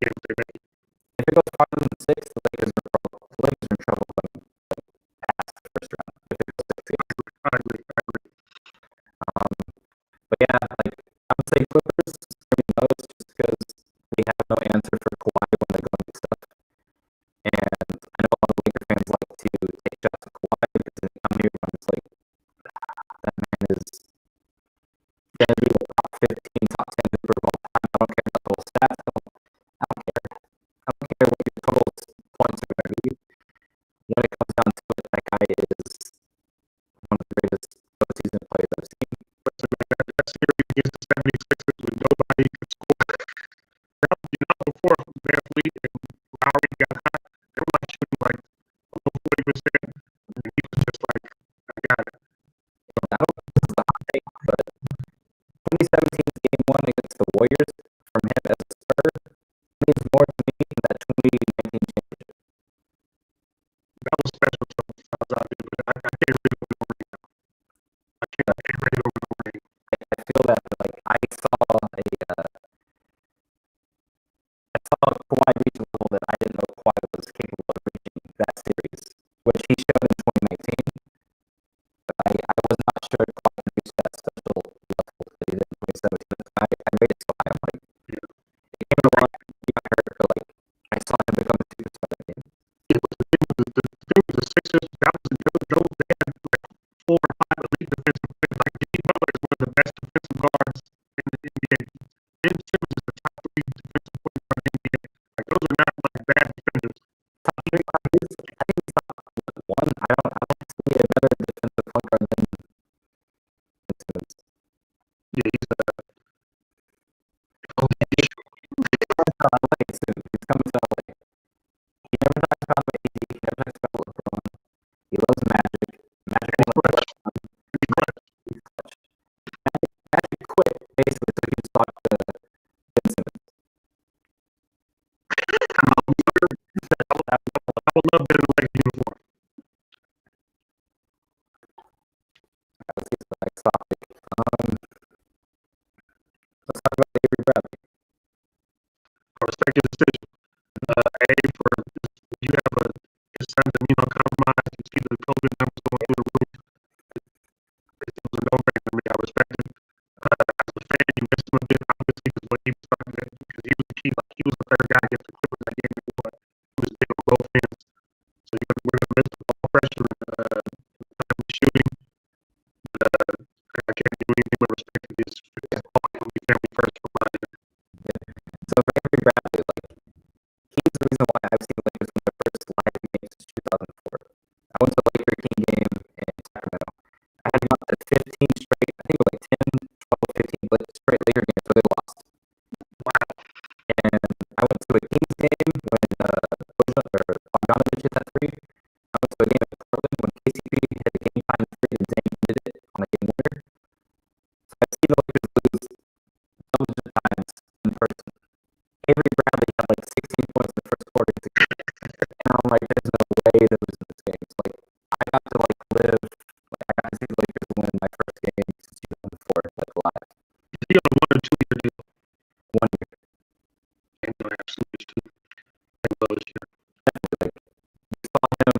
game if they make it.
If it goes farther than 6, the Lakers are in trouble. The Lakers are in trouble going past the first round. If it goes 6 games.
I agree.
But yeah, like I would say Clippers for me most just because they have no answer for Kawhi when they're going through stuff. And I know a lot of Laker fans like to take shots at Kawhi because they come here and it's like that man is going to be the top 15, top 10 hooper of all time. I don't care about the whole stats. I don't care. I don't care what your total points are going to be. When it comes down to it, that guy is one of the greatest postseason players I've seen.
That series against the 76ers when nobody could score. Before Van Fleet and Lowry got hot, they were like shooting like below 40%. And he was just like, I got it.
I don't know if this is a hot take, but 2017's game 1 I saw Kawhi reach a level that I didn't know Kawhi was capable of reaching that series, which he showed in 2019. But I was not sure Kawhi could reach that special level that he did in 2017. I rated Kawhi. I'm like, it came along, he got hurt, but like, I saw him become a superstar that game.
Yeah, but the thing with the Sixers, that was they had like 4 or 5 elite defensive players. Like Jimmy Butler is one of the best defensive guards in the NBA. Ben Simmons is the top 3 defensive point guard in the NBA. Like those are not like bad defenders.
Top 3, I think he's top 1. I don't see a better defensive point guard than Simmons.
Yeah, he's
He's coming to LA. He never talks about AD. He never talks about LeBron. He loves Magic. Magic won the clutch. He's clutch. Magic quit, basically, so he just talked to Ben Simmons.
I would love Ben in the Lakers uniform.
That was his next topic. Let's talk about Avery Bradley.
I respect your decision. For you have his son's immunocompromised. You see the COVID numbers going through the roof. It was a no-brainer to me. I respect it. As a fan, you missed him a bit, obviously, because he was starting to, because he was the key. Like he was the third guy against the Clippers that game before. He was big on both ends. So we're gonna miss the ball pressure and shooting. But I can't do anything but respect his family first for my end.
So for Avery Bradley, like, he's the reason why I've seen Lakers win their first live game since 2004. I went to a Laker King game in Sacramento. I had gone to 15 straight, I think it was like 10, 12, 15 straight Laker games where they lost. Wow. And I went to a Kings game when Bogdanovic hit that 3. I went to a game in Portland when KCP hit a game-time 3 and Dame did it on a game winner. So I've seen the Lakers lose dozens of times in person. Avery Bradley had like 16 points in the first quarter. And I'm like, there's no way they're losing this game. So like, I got to like live, like I got to see the Lakers win my first game since 2004, like live.
Is he on a 1 or 2 year deal?
1 year.
And I have switched to this year.
Definitely, like, you saw him,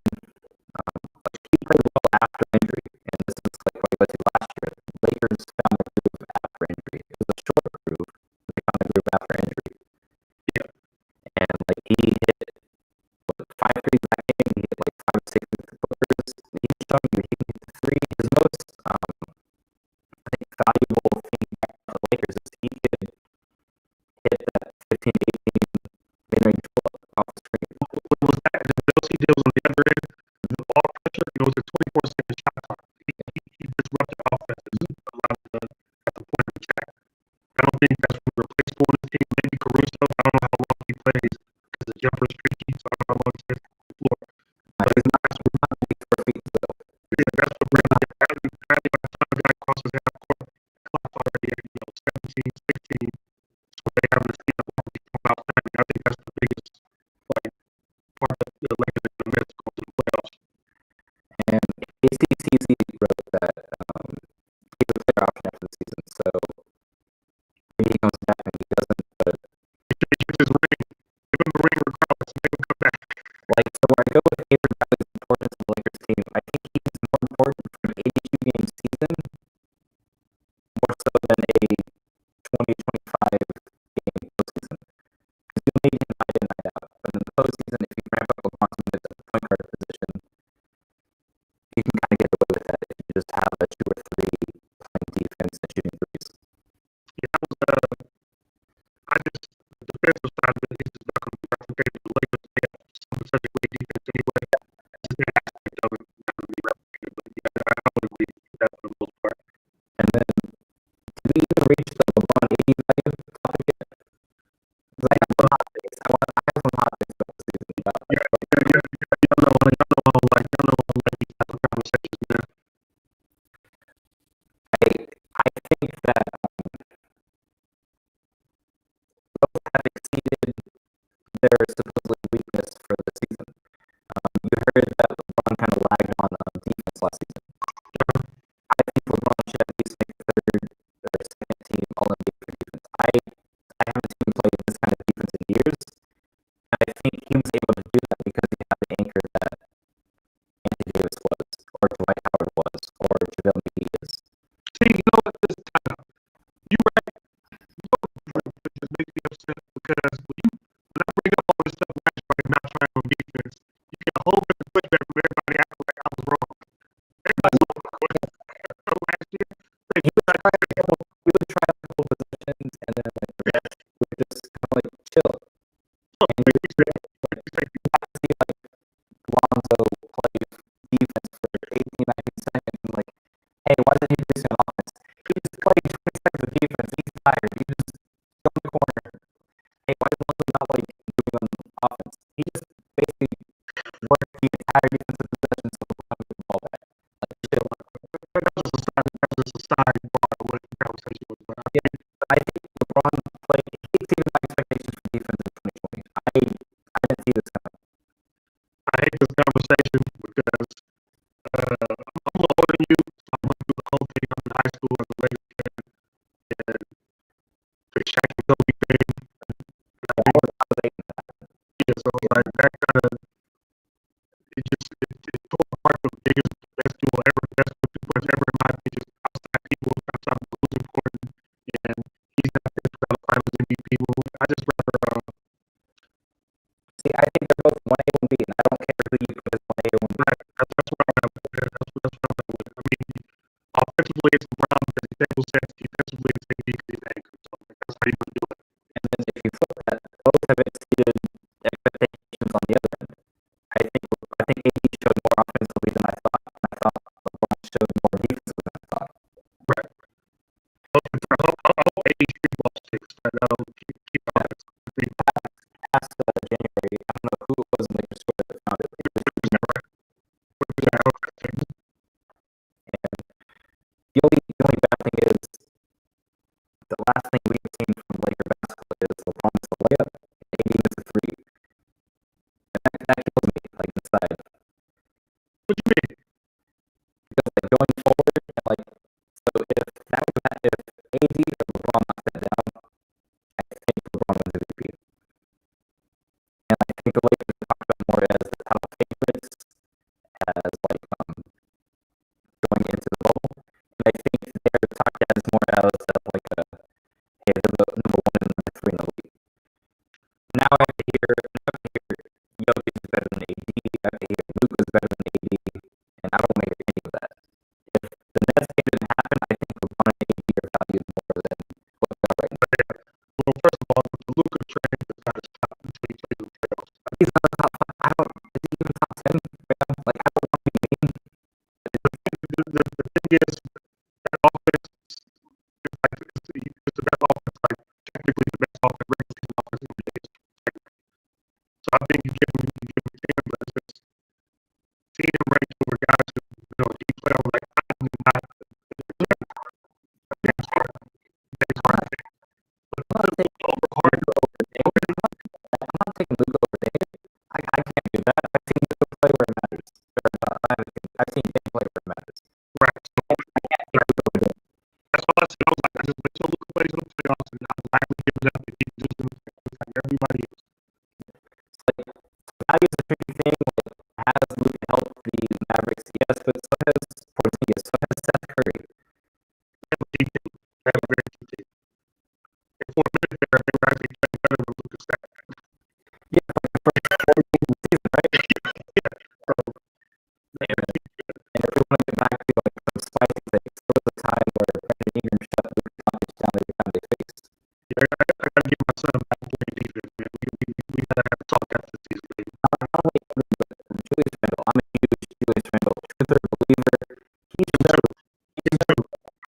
like he played well after injury. And this is like what he went to last year. The Lakers found their groove after injury. It was a short groove, but they found their groove after injury.
Yeah.
And like he hit 5 threes that game. He hit like 5 or 6 with the Clippers. He's showing you he can hit the 3. His most, I think, valuable thing for the Lakers is he could hit that 15 to 18 mid-range pull-up off the screen.
What was that? The Bill he did was on the other end. The ball pressure, it was a 24-second shot clock. He disrupted offenses around at the point of attack. I don't think that's what we're replaced for this team. Maybe Caruso. I don't know how long he plays because the jumper is streaky, so I don't know how long he stays on the floor. But
he's not big for feet, so.
Yeah, that's what Bradley by the time the guy crosses half court, clock already at 17, 16. So they have to see from outstanding. I think that's the biggest part of the Lakers are going to miss going to the playoffs.
And ACCC wrote that he was a player option after the season, so maybe he comes back, maybe he doesn't, but
he gets his ring. Give him a ring regardless, make him come back.
Like, so where I go with Avery Bradley's importance to the Lakers team, I think he's more important for an 82-game season, more so than a 20-25-game postseason. Because you need him night in, night out. But in the postseason, if you ramp up LeBron's minutes at the point guard position, you can kind of get away with that if you just have a 2 or 3 playing defense and shooting threes.
Yeah, the defensive side of it is just not going to be replicated. The Lakers, they have such a great defense anyway. Just the aspect of it not going to be replicated. But yeah, I would agree with that for the most part.
And then, did we even reach the LeBron 80 value topic yet? Because I have some hot takes. I have some hot takes about the season.
Y'all know how like these type of conversations, man.
I think that both have exceeded their supposedly weakness for the season. You heard that LeBron kind of lagged on defense last season. I think LeBron should at least make third or second team All-NBA players. And I think he was able to do that because he had the anchor that Anthony Davis was, or Dwight Howard was, or JaVale McGee is.
See, you know what? This time, you right. You know what just makes me upset because when I bring up all this stuff last year, not trying on defense, you get a whole bunch of pushback from everybody acting like I was wrong. Everybody was wrong last year.
He would try a couple positions, and then like the rest would just kind of like chill. And you would see like Lonzo play defense for 18, 19 seconds, and like, hey, why did he do this on offense? He just played 20 seconds of defense. He's tired. He just go in the corner. Hey, why is Lonzo not like moving on offense? He just basically worked the entire defensive possession so LeBron could get the ball back. Like, chill.
That was a side bar of what the conversation was about.
Yeah, I think LeBron played. He exceeded my expectations for defense in 2020. I didn't see this coming.
I hate this conversation because I'm older than you. So I went through the whole thing. I was in high school as a Lakers fan, and the Shaq and Kobe thing. Yeah, so like that kind of it tore apart the biggest, best duo ever, best two punch ever in my opinion. Just outside people outside of losing Gordon, and he's not there for the finals MVP. I just rather
See, I think they're both 1A, 1B, and I don't care who you put as 1A or 1B.
right. That's what I'm at with. That's what I'm at with. I mean, offensively it's LeBron because he tables sets. Defensively it's AD because he's anchored. So like, that's how you want to do it.
And then if you flip that, both have exceeded expectations on the other end. I think AD showed more offensively than I thought, and I thought LeBron showed more defensively than I thought.
Right. I'll AD street ball sticks. I know keep offense.
Past January, I don't know who it was in Lakers Twitter that found it. And the only bad thing is the last thing we've seen from Laker basketball is LeBron misses a layup, and AD misses a three. And that kills me, like, inside.
What do you mean?
Because like going forward, and like, so if AD or LeBron knocks that down, I think LeBron wins MVP. And I think the Lakers are talked about more as the title favorites, as like going into the bubble. And I think they're talked as more as like hey, they're the number one and number three in the league. Now I have to hear Jokic is better than AD. I have to hear Luka is better than AD, and I don't want to hear any of that. If the Nets game didn't happen, I think LeBron and AD are valued more than what they are right now.
Well, first of all, the Luka train is not his top until he plays in the playoffs.
He's not top 5. Is he even top 10? Like, I don't want to be mean.
The thing is, that offense is like it's the best offense, like technically the best offense, regular season offense in the league. So I think you give him 10, but it's just seeing him ranked over guys who he play on like not. It's hard. It's hard. But
I'm not taking Luka over David. I can't do that. I've seen Luka play where it matters. I've seen him play where it matters.
Right. That's why I said I just wait till Luka plays in the playoffs, and I'm gladly giving up if he just in the playoffs like everybody else.
Like, value is a tricky thing. Like, has Luka helped the Mavericks? Yes, but so has Porzingis, so has Seth Curry.
They have a very good team. And for a minute there, they were actually playing better than Luka Stack.
Yeah, like the first 4 games of the season, right?
Yeah.
And if we want to get back to like some spicy things, there was a time where Brandon Ingram shut Luka Doncic down every time they faced.
Yeah, I got to give my son back playing defense, man. We got to have a talk after the season, baby.
Not only him, but Julius Randle. I'm a huge Julius Randle truther believer. He showed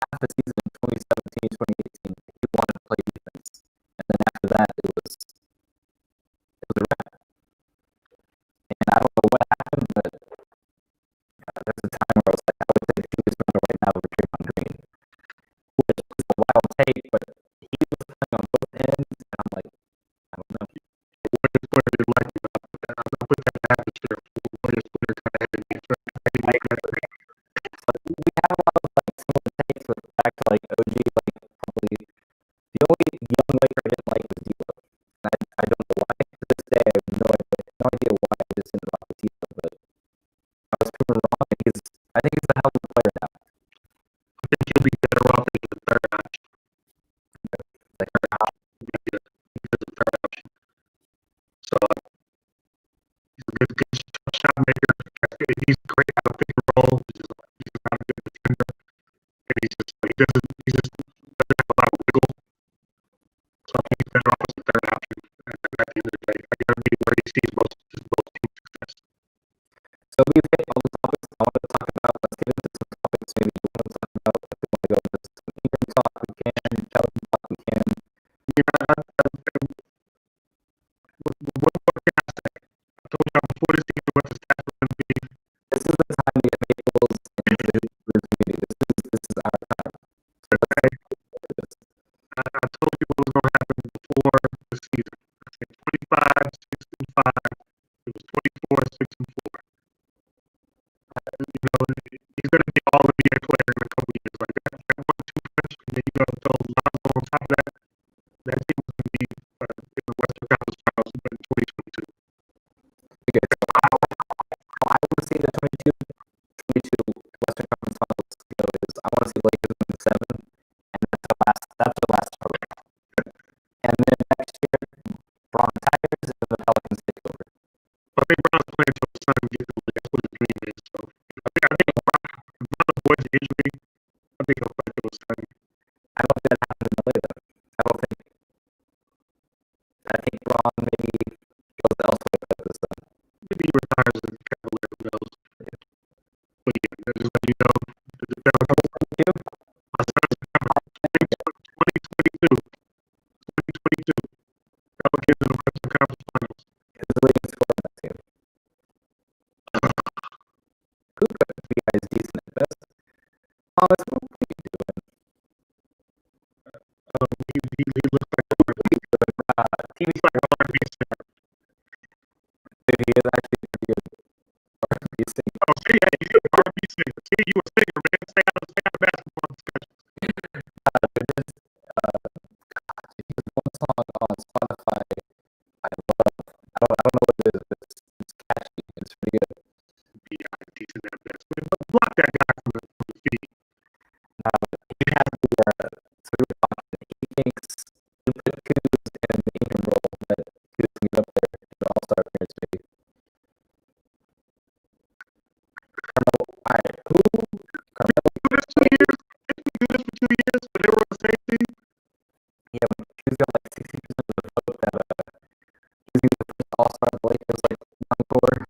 half the season in 2017, 2018. He wanted to play defense. And then after that, it was a wrap. And I don't know what happened, but there's a time where I was like, I would take Julius Randle right now over Draymond Green, which is a wild take, but he was playing on both ends, and I'm like, I don't know.
What did you like about that? I put that atmosphere for what is Twitter kind of heavy.
We have a lot of like similar takes, but back to like OG, like probably the only young Laker I didn't like was D'Lo. I don't know why no idea why I just didn't rock with Tito, but I was proven wrong. I think he's a hell of a player now.
I think he'll be better off as the third option.
Like her out.
Yeah, because of the third option. So he's a good shot maker. He's great out of pick and roll. He's just not a good defender, and he just doesn't have a lot of wiggle. So I think he's better off as the third option. At the end of the day, I gotta be where he sees most team success.
So we've hit all the topics I want to talk about. Let's get into some topics maybe you want to talk about. If we want to go into some Ingram talk, we can. Kelvin talk, we can.
Yeah, what can I say? I told y'all before this season what the stats were going to be.
This is the time to get Maples and Brews Media. This is our time. So
okay. I told you what was going to happen before the season. I said 25, 6 and 5. It was 24, 6 and 4. He's going to be all NBA player in a couple years. Like that 1-2 punch, and then you got to throw Lonzo on top of that. That team was going to be in the Western Conference Finals in 2022.
Okay, so I want to see the 22 Western Conference Finals go is I want to see Lakers win 7, and that's the last hurdle. And then next year, Bron retires and the Pelicans take over.
I think Bron's playing until his son gets the league. That's what his dream is. So I think Bron avoids injury. I think he'll play until his son.
I don't think that happens in LA though. I think Bron maybe goes elsewhere because of his son.
Maybe he retires as a Cavalier, who knows? Yeah. But yeah, just let you know. The Pelicans, my son's 2022. 2022. Pelicans in the Western Conference Finals.
Is the leading scorer on that team? Cooper, you guys decent at best. Thomas, what are you doing?
He looks like
TV's
like an R&B singer.
He is actually pretty good. R&B singer.
Oh, see, hey, he's an R&B singer. See, you a singer, man. Stay out of basketball discussion.
There's one song on Spotify I love. I don't know what it is, but it's catchy. It's pretty good.
Yeah, decent at best. Block that guy from the feed.
He has to so we were talking. He thinks he put Kuz in the Ingram role, but Kuz can get up there in an all-star appearance maybe. Alright, who? Carmelo.
Do this 2 years. If we do this for 2 years, but they were on the same team.
Yeah, but Kuz got like 60% of the vote that he's gonna be the first all-star of the Lakers like non-core.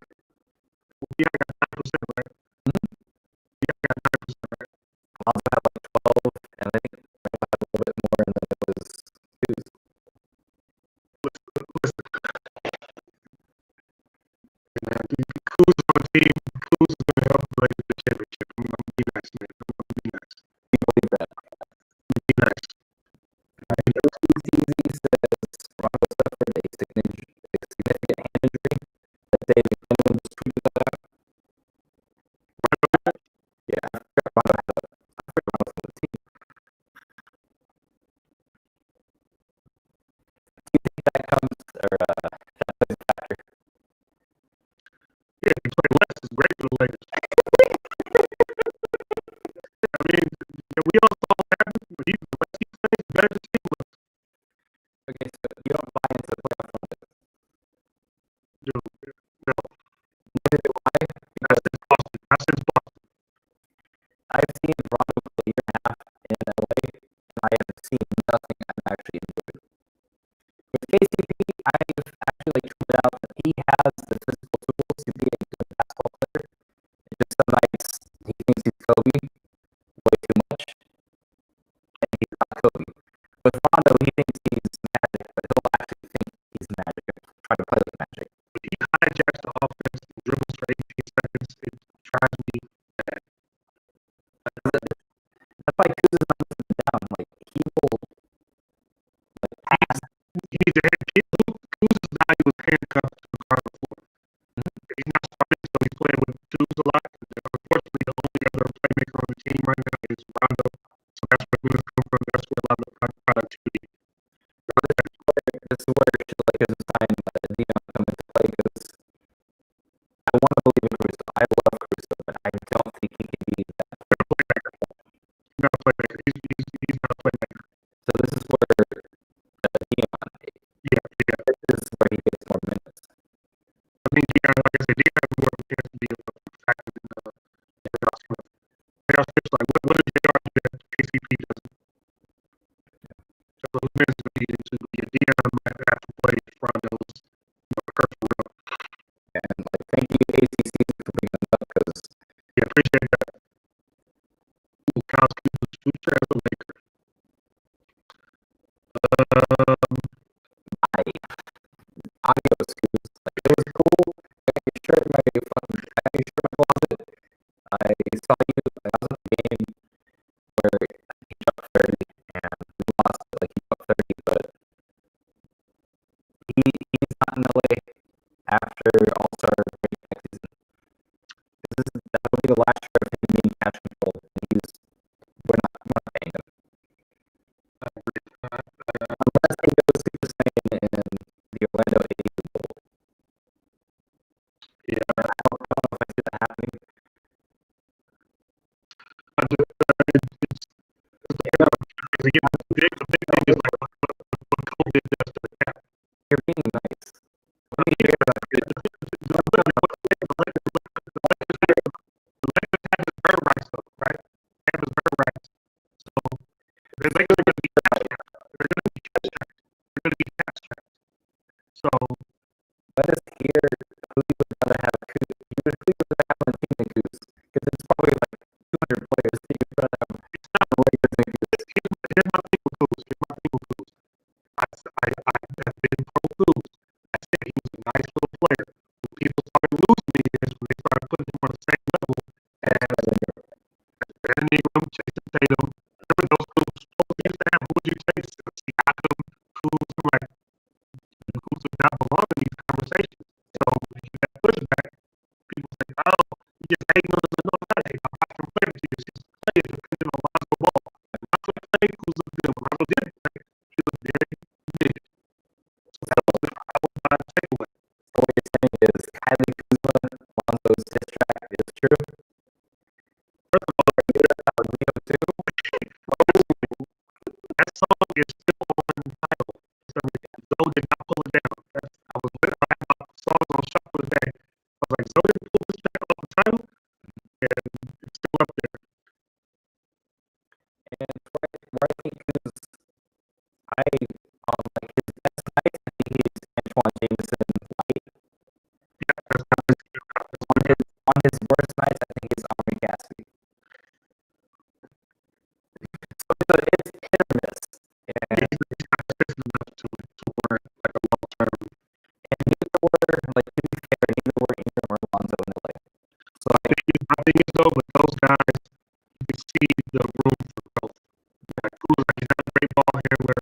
Yeah, I got 9%, right? Yeah, I got 9%, right?
Lonzo had like 12, and I think I had a little bit more, and then it was Kuz.
Listen. Kuz is on the team. Kuz is going to help the Lakers the championship. I'm going to be nice, man. I'm going to be nice.
You believe that?
Be nice.
Easy says Rondo suffered a significant hand injury that David Cunningham was tweeting about. Yeah, I forgot Rondo from the team. Do you think that comes, or that plays a factor?
Yeah, he play less is great for the Lakers. I mean, we all saw what happened. When the less he plays, the better the team looks.
Okay, so you don't buy into the playoff run.
No.
Neither do I.
Not since Boston.
I've seen Rondo for a year and a half in LA, and I have seen nothing I've actually enjoyed. With KCP, I've actually tweeted out that he has the physical tools to be a good basketball player. It's just some nights he thinks he's Kobe way too much, and he's not Kobe. With Rondo, he thinks he's Magic, but he'll actually think he's Magic and try to play like Magic.
He hijacks the offense and dribbles for 18 seconds. It drives me bad.
That's why Kuz is not listening down. Like, he will pass.
Kuz's value is handcuffed to the Carter floor. He's not starting, so he's playing with twos a lot. Unfortunately, the only other playmaker on the team right now is Rondo. So that's where Kuz come from. That's where a lot of the productivity.
This is where Lakers is time Dion come into play because
I think Dion, like I said, Dion has more of a chance to be a factor than J.R. Smith. J.R. Smith's like, what does J.R. do that KCP doesn't? So who wins the lead into Dion might have to play in front of those, Kurt for real.
And like, thank you ACC for bringing them up because
yeah, appreciate that. Kyle's future as a Laker.
Audio excuse. Like, it was cool. I got your shirt in my closet. I saw you. I was at the game where he dropped 30 and we lost. Like he dropped 30, but he's not in LA after All-Star break next season. That will be the last year of him being cash controlled. And we're not paying him. Unless he goes Super Saiyan in the Orlando 82 Bowl.
Yeah,
I don't know if I see that happening.
The big thing is like what COVID does to the cap.
You're being nice.
The Lakers have his bird rights though, right? They have his bird rights. So the Lakers are going to be cash strapped. They're going to be cash strapped. They're going to be cash strapped. So
let us hear who you would rather have. Who you would rather have on the team than Coos? Because it's probably like 200 players that you'd rather have. It's not the Lakers than Coos.
Here's my thing with Coos. I have been pro Coos. I said he was a nice little player. When people started losing me is when they started putting him on the same level as Brandon Ingram, Jason Tatum. Remember those Coos? Supposed used to have who would you take? Siakam, Coos. I'm like, Coos does not belong in these conversations. So if you got pushback, people say, oh, you just hating on us. No, I'm not hating. I'm watching him play with you. It's just play depending on Lonzo Ball. Lonzo played, Coos looked good. When Lonzo didn't play, he looked very big. So that was my takeaway.
So what you're saying is Kylie Kuzma, Lonzo's diss track is true?
First of all, that song is still on title. Zoe did not pull it down. I was with I had my songs on shuffle today. I was like, Zoe didn't pull this track off the title, and it's still up there.
And where I think Coos, like his best nights, I think he's Antoine Jameson light.
Yeah,
on his worst nights, I think it's Omri Caspi. So it's hit or miss. And
he's not consistent enough to warrant like a long term.
And neither were, like, to be fair, neither were Ingram or Lonzo in LA. So
my thing is though, with those guys, you can see the room for growth. Like Coos, like he's got a great ball handler.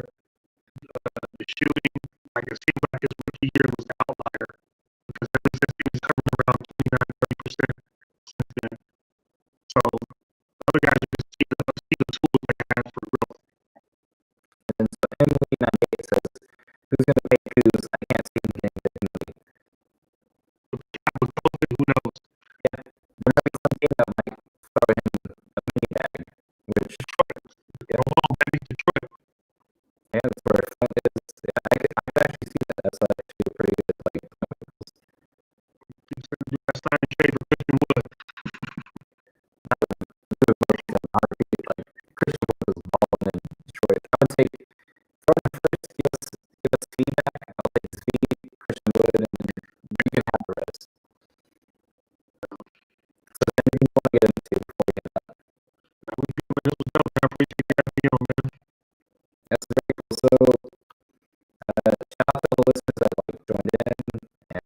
The shooting, like it seems like his rookie year was the outlier because ever since he was hovering around 29-30% since then. So other guys you can see the tools they have for growth.
And so Emily98 says, who's going to pay Coos? I can't see him getting $50 million.
With COVID, who knows?
Yeah, there might be some team that might throw him a mini bag, which
Detroit.
Yeah, that's where Flint is. Yeah, I could actually see that. That's actually a pretty good like.
He's going to do that signing trade for Christian Wood.
Like Christian Wood was balling in Detroit. I would take from the first give us feedback. I'll take his feed, Christian Wood, and then you can have the rest. So anything you want to get into before we get that?
I appreciate that deal, man.
That's very cool. So shout out to the listeners that like joined in and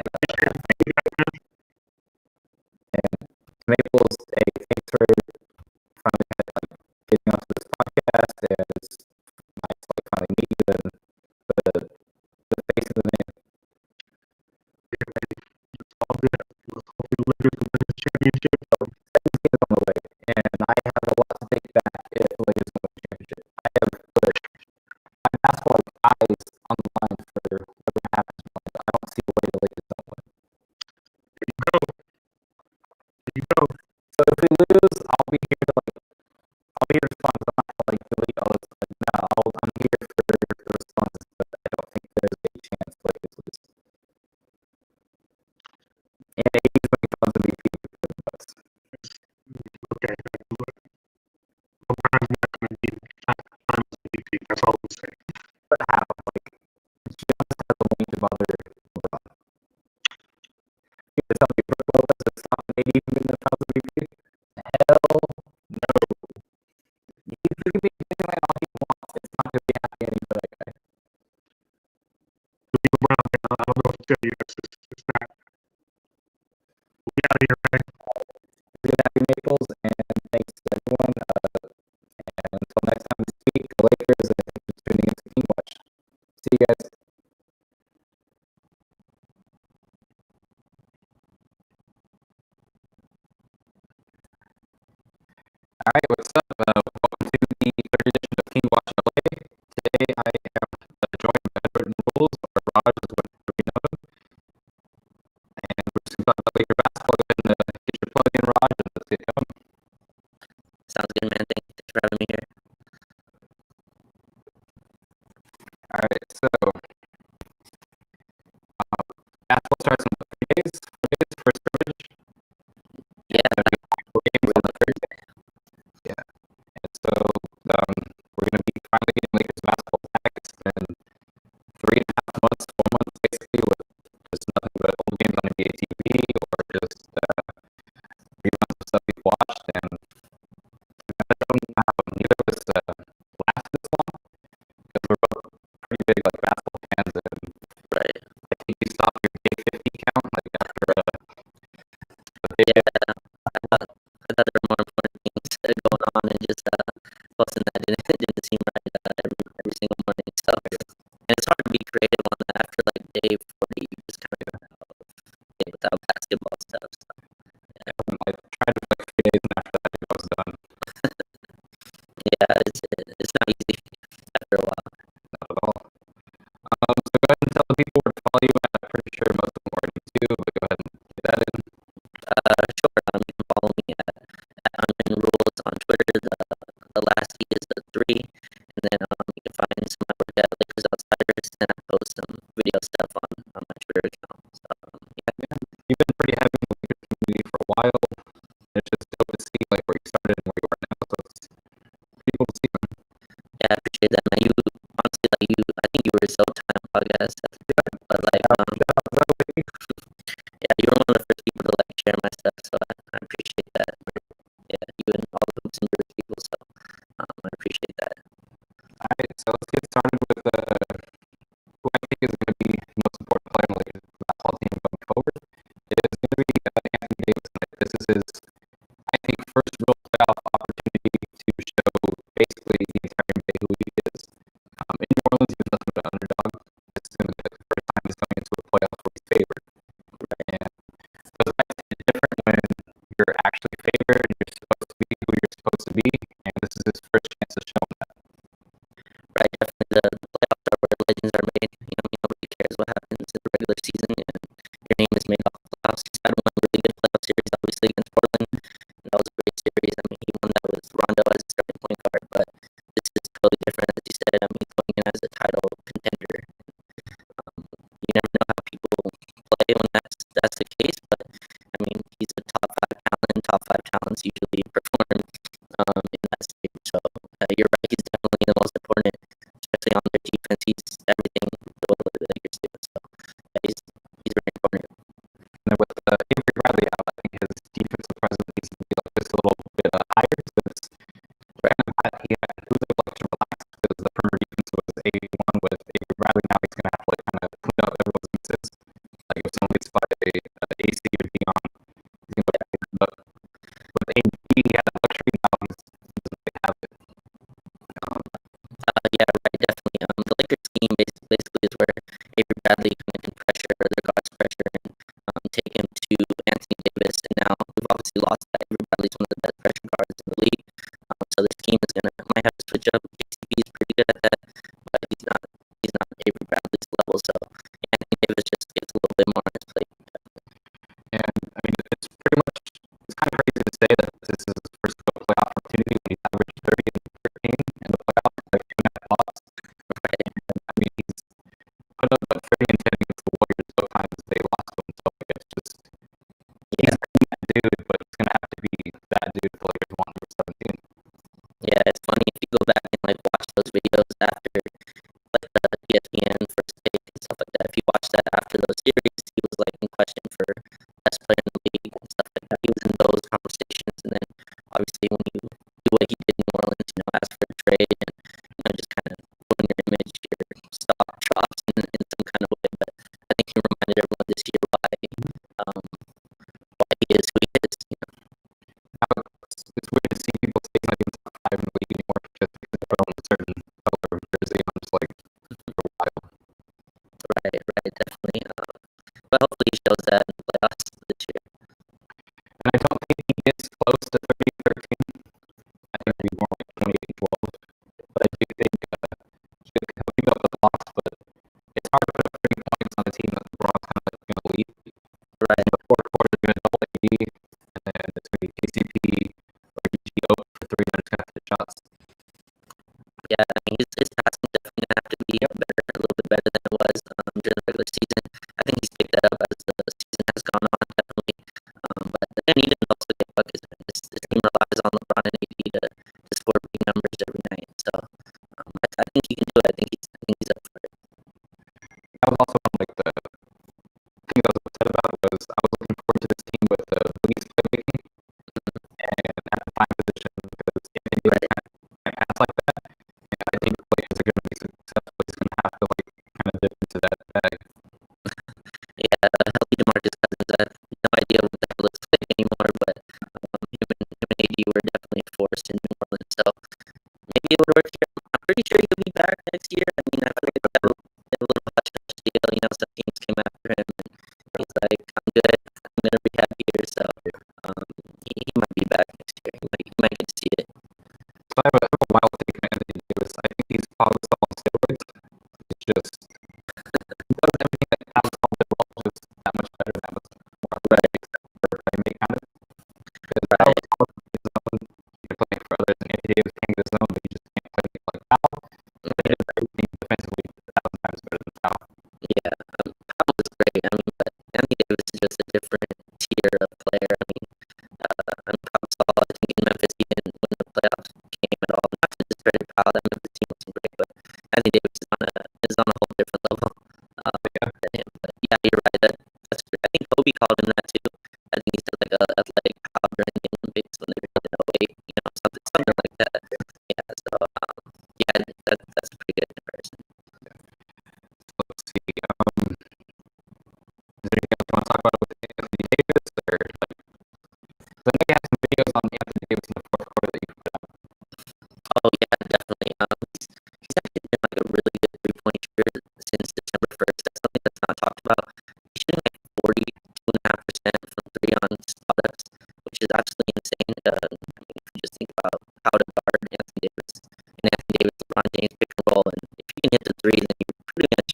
And he's winning Finals MVP with the Bucks.
Okay. LeBron's not going to be Finals MVP. That's all I'm saying.
But how? Like, Giannis has a link to bother LeBron. Is somebody Brook Lopez that's top 80 even in the Finals MVP? Hell no. He can be Disneyland all he wants. It's not going to be a happy ending for that guy.
LeBron, I don't know what to tell you. It's not. We out here, right?
Good happy Naples, and thanks to everyone. And until next time we speak, the Lakers, and thanks for tuning into King Watch. See you guys. All right, what's up? Welcome to the third edition of King Watch LA. Today I am joined by Edward and Rules, or Raj is what we know him. And we're just going to talk about Laker basketball. Go ahead and get your plug in, Raj, and let's get going.
Sounds good, man. Thanks for having me here.
All right, so basketball starts in 3 days. 4 days, first scrimmage.
Yeah,
games on Thursday. Yeah, and so we're going to be finally getting Lakers basketball back. It's been 3.5 months, 4 months basically, with just nothing but old games on NBA TV or just reruns of stuff we've watched. And I don't know how neither of us last this long because we're both pretty big like basketball fans. And
right,
I think you stop your day 50 count like after
yeah, I thought there were more important things going on, and just posting that didn't seem right every single morning. So, and it's hard to be creative on that after like day 40, you just kind of without basketball stuff. So,
yeah. I tried to play 3 days, and after that, I was done.
Yeah, it's not easy after a while.
Not at all. So go ahead and tell the people where to follow you. I'm pretty sure most of them already do, but go ahead and get that in.
Sure. You can follow me at Unwritten Rules on Twitter. The last E is the 3, and then you can find some of my work at Lakers Outsiders, and I post some video stuff on my Twitter account. So
yeah, you've been pretty heavy in the Lakers community for a while. It's just dope to see like where you started and where you are now. So it's pretty cool to see them.
Yeah, I appreciate that, man. You honestly, like I think you were so time podcast, but like yeah, you were one of the first people to like share my stuff, so I appreciate that. Yeah, you and all the Hoops and Brews people, so I appreciate that.
All right, so let's get started with who I think is going to be the most important player in the Lakers basketball team going forward. It is going to be Anthony Davis. This is his, I think, first real playoff opportunity to show basically the entire NBA who he is. In New Orleans, he was nothing but an underdog. This is going to be the first time he's coming into a playoff where he's favored. And those nights are different when you're actually favored and you're supposed to be who you're supposed to be, and this is his first chance to show that.
Right, definitely the playoffs are where legends are made. Nobody cares what happens in the regular season, and your name is made off the playoffs. He's had one really good playoff series, obviously, against Portland, and that was a great series. I mean, he won that with Rondo as a starting point guard, but this is totally different, as you said. I mean, going in as a title contender. You never know how people play when that's the case, but I mean, he's a top 5 talent. Top 5 talents usually perform in that stage. So you're right, he's definitely the most important, especially on their defense. He's everything the Lakers do. So yeah, he's very important.
And then with Avery Bradley out, I think his defensive presence needs to be like just a little bit higher. So it's random that he was able to relax because the perimeter defense was A1 with Avery Bradley. Now he's going to have to like kind of clean up everyone's misses. Like if someone gets by AC would be on, he's going to go back. But with AD, he had that luxury. Now he doesn't really have it.
Yeah, right, definitely. The Lakers scheme basically is where Avery Bradley can pressure the guards pressure and take him to Anthony Davis. And now we've obviously lost that. Avery Bradley's one of the best pressure guards in the league. So the scheme might have to switch up. KCP is pretty good at that, but he's not Avery Bradley's level. So Anthony Davis just gets a little bit more on his plate.
And I mean, it's kind of crazy to say that this is his first playoff opportunity when he's averaged 30 and 13 in the playoffs, like 2.5 blocks. Right. And I mean, he's put up 30 and 10 against the Warriors both times they lost
this year.
And I don't think he gets close to 30-13. I think he'd be more like 28-12. But I do think he'll keep up the blocks, but it's hard to put up 30 points on a team that LeBron's kind of going to lead.
Right.
In the fourth quarter, is going to double AD, and then it's going to be KCP or EGO for three. They're just going to have to hit shots.
Yeah, I mean, his passing definitely going to have to be better, a little bit better than it was during the regular season. I think he's picked that up as the season has gone on, definitely. But then he didn't also get buckets. This team relies on LeBron and AD to score big numbers every night. So I think he can do it. I think he's up for it.
That was also one of, like, the thing I was upset about was I was looking forward to this team with the Boogie's playmaking and at the time position because Anthony Davis can't pass like that. And I think players are going to be successful. He's going to have to like kind of dip into that bag.
Yeah, healthy DeMarcus Cousins. I have no idea what that looks like anymore, but him and AD were definitely a force in New Orleans. So maybe it would work here. I'm pretty sure he'll be back next year. I mean, I feel like they have a little hush deal. You know, some teams came after him, and he's like, "I'm good. I'm gonna rehab here." So he might be back next year. He might get to see it.
So I have a wild take on Anthony Davis. I think he's Pablo on steroids. It's just he does everything that Pablo did well, just that much better, that much more right for playmaking kind of. Because Pablo is his own, he can play for others, and Anthony Davis can get his own, but he just can't play like Pablo. But he does everything defensively 1,000 times better than Pablo.
Yeah, Pablo is great. I mean, but Anthony Davis is just a different tier of player. I mean, Pablo saw, I think in Memphis he didn't win the playoffs game at all. Not to discredit Pablo, that Memphis team wasn't great, but Anthony Davis is on a whole different level than him. But yeah, you're right. That's great. I think Kobe called him that too. I think he said like a athletic power in the Olympics when they were in 08, you know, something like that. Yeah, so yeah, that's a pretty good comparison.
Let's see. Is there anything else you want to talk about with Anthony Davis? Or like, I know you have some videos on Anthony Davis in the fourth quarter that you put out.
Oh yeah, definitely. He's actually been like a really good 3-point shooter since December 1st. That's something that's not talked about. He's shooting like 42.5% from 3 on spot ups, which is absolutely insane. I mean, if you just think about how to guard Anthony Davis and Anthony Davis, LeBron James pick and roll, and if you can hit the 3, then you're pretty much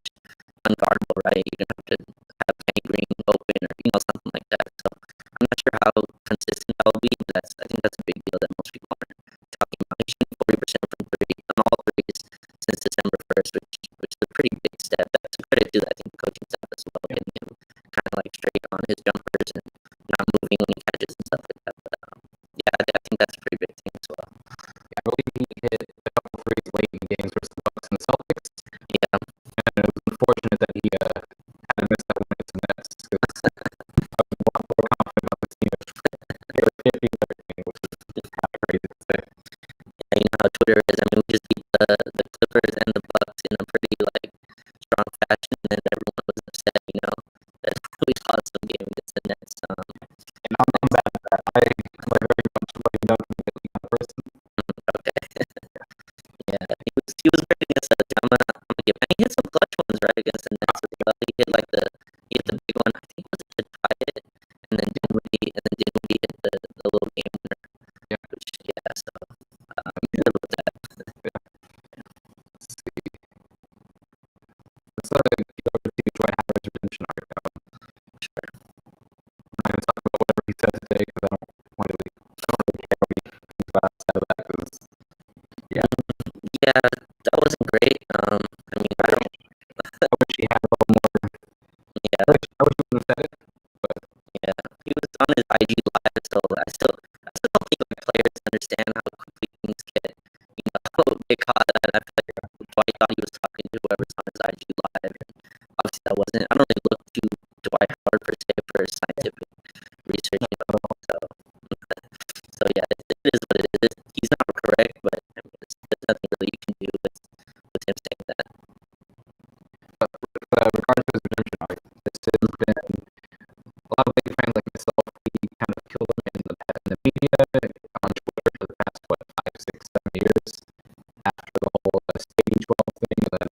unguardable, right? You're gonna have to have Kenny Green open or something like that. So I'm not sure how consistent that will be, but I think that's a big deal that most people aren't talking about. He's shooting 40% from 3 on all threes since December 1st, which is a pretty big step. That's a credit to I think the coaching staff as well, getting him kind of like straight on his jumpers and not moving when he catches and stuff like that. But yeah, I think that's a pretty big thing as well.
Yeah, I believe he hit a couple threes late in games versus the Bucks and the Celtics.
Yeah,
and it was unfortunate that he had to miss that one against the Nets. I was a lot more confident about the team if they were 50-13, which is kind of crazy to say.
Yeah, you know how Twitter is. I mean, we just beat the Clippers and the Bucks in a pretty like strong fashion, and everyone was upset. You know that we lost the game against the Nets.
And I'm bad at that. I very much like Nothin as a person.
Okay. Yeah, he was great against that. I'm gonna give. And he hit some clutch ones right against the Nets as well. He hit the big one. I think it was to tie it, and then Dinwiddie hit the little game winner.
Yeah.
Which, yeah. So I'm good with that.
Let's see. Let's get over to Dwight Howard's redemption arc.
Sure.
I'm not going to talk about whatever he said today because I don't really care what he thinks about outside of that. Because
yeah, that wasn't great. I mean,
I wish he had a little more.
Yeah,
I wish he wouldn't have said it. But
yeah, he was on his IG live, so I still don't think like players understand how quickly things get get caught. And I feel like Dwight thought he was talking to whoever's on his IG live, and obviously that wasn't. I don't really look to Dwight Howard per se for scientific research, so yeah, it is what it is. He's not correct, but I mean, there's nothing really you can do with him saying that.
Regards to his redemption arc, this has been a lot of Laker fans like myself. We kind of killed him in the media on Twitter for the past 5, 6, 7 years after the whole Stadium 12 thing, and then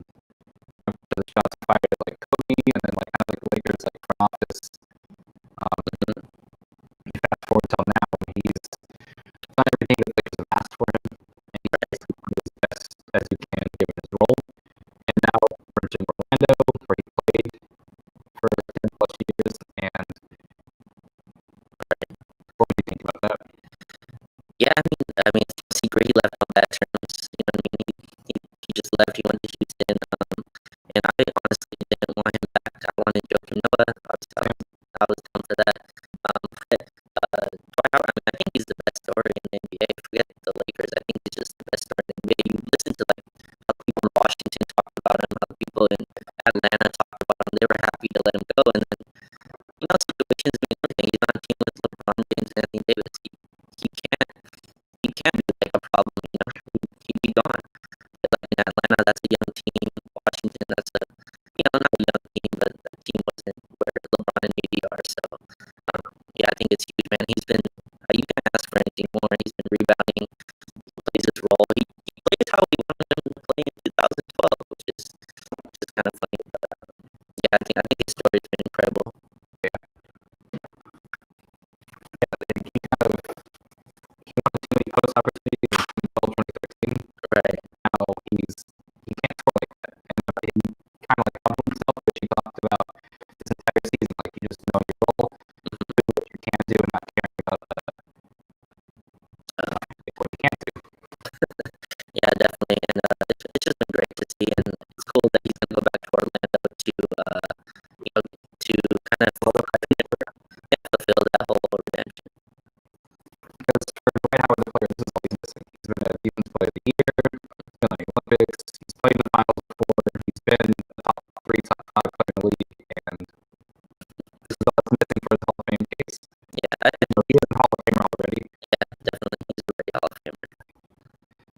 after the shots fired at like Kobe, and then like kind of like Lakers like front office
Yeah, I mean, it's no secret he left on bad terms. You know what I mean? He just left. He went to Houston, and I honestly didn't want him back. I wanted Joakim Noah. I was down for that. But Dwight Howard, I think he's the best story in the NBA. Forget the Lakers. I think he's just the best story in the NBA. You listen to like how people in Washington talked about him, how people in Atlanta talked about him. They were happy to let him go, and then situations mean everything. He's on a team with LeBron James and Anthony Davis. He can't be like a problem. He'd be gone. But like in Atlanta, that's a young team. Washington, that's a not a young team, but that team wasn't where LeBron and AD are. So yeah, I think it's huge, man. He's been you can't ask for anything more. He's been rebounding. He plays his role. He plays how we wanted him to play in 2012, which is just kind of funny. But yeah, I think his story's been incredible.
Post opportunity in 2013. Right. Now he can't score like that. And he kind of like humbled himself, which he talked about this entire season. Like, you just know your role, do what you can do, and not caring about what you can't do.
Yeah, definitely. And it's just been great to see. And it's cool that he's going to go back to Orlando to kind of fulfill that whole redemption.
Because for Dwight Howard, the player, this is all he's missing. He's been a defense player of the year. He's been in the Olympics. He's played in the finals before. He's been a top 3, top 5 player in the league, and this is all that's missing for his Hall of Fame case.
Yeah,
he's a Hall of Famer already.
Yeah, definitely, he's a great Hall of Famer.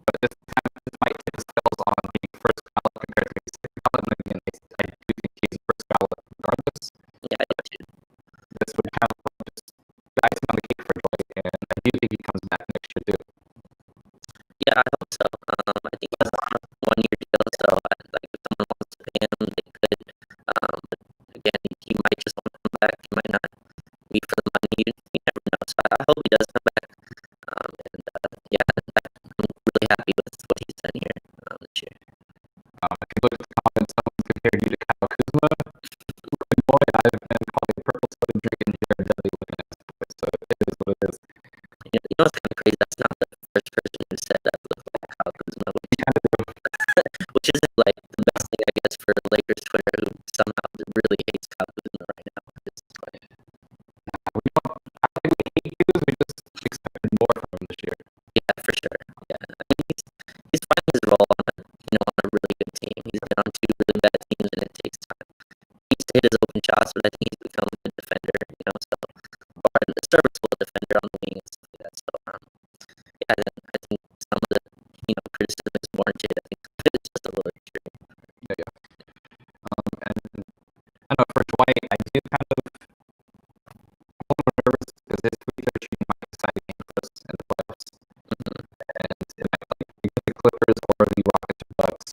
But this might tip his scales on being first ballot compared to being second ballot. And again, I do think he's first ballot regardless.
Yeah, I do too.
This would kind of just icing on the cake for Dwight, and I do think he comes back next year too.
Yeah, I hope so. I think he has a 1-year deal, so if someone wants to pay him, they could. But again, he might just want to come back. He might not be for the money. You never know. So I hope he does come back. Yeah, I'm really happy with what he's done here this year.
If you look at the comments, someone compared you to Kyle Kuzma. Good boy, I've been calling purple soda drinking Jared Dudley looking at this boy, so it is what it is.
You know what's kind of crazy? That's not the first person who said that looked like Kyle Kuzma, which isn't like the best thing, I guess, for Lakers Twitter, who somehow really hates Kyle Kuzma right now. It's like,
I think we hate Kuzma, we just expected more from him this year.
Yeah, for sure. Yeah, I mean, he's finding his role on a really good team. He's been on 2 really bad teams, and it takes time. He's hit his open shots, but I think he's become a good defender. Or a serviceable defender on the wing and stuff like that. So yeah, I think some of the criticism is warranted. I think it's just a little extreme.
Yeah. And I don't know, for Dwight, I do kind of I'm a little nervous because his 3-3 shooting might decide the game for us in the playoffs. And it might be the Clippers or the Rockets or Bucks.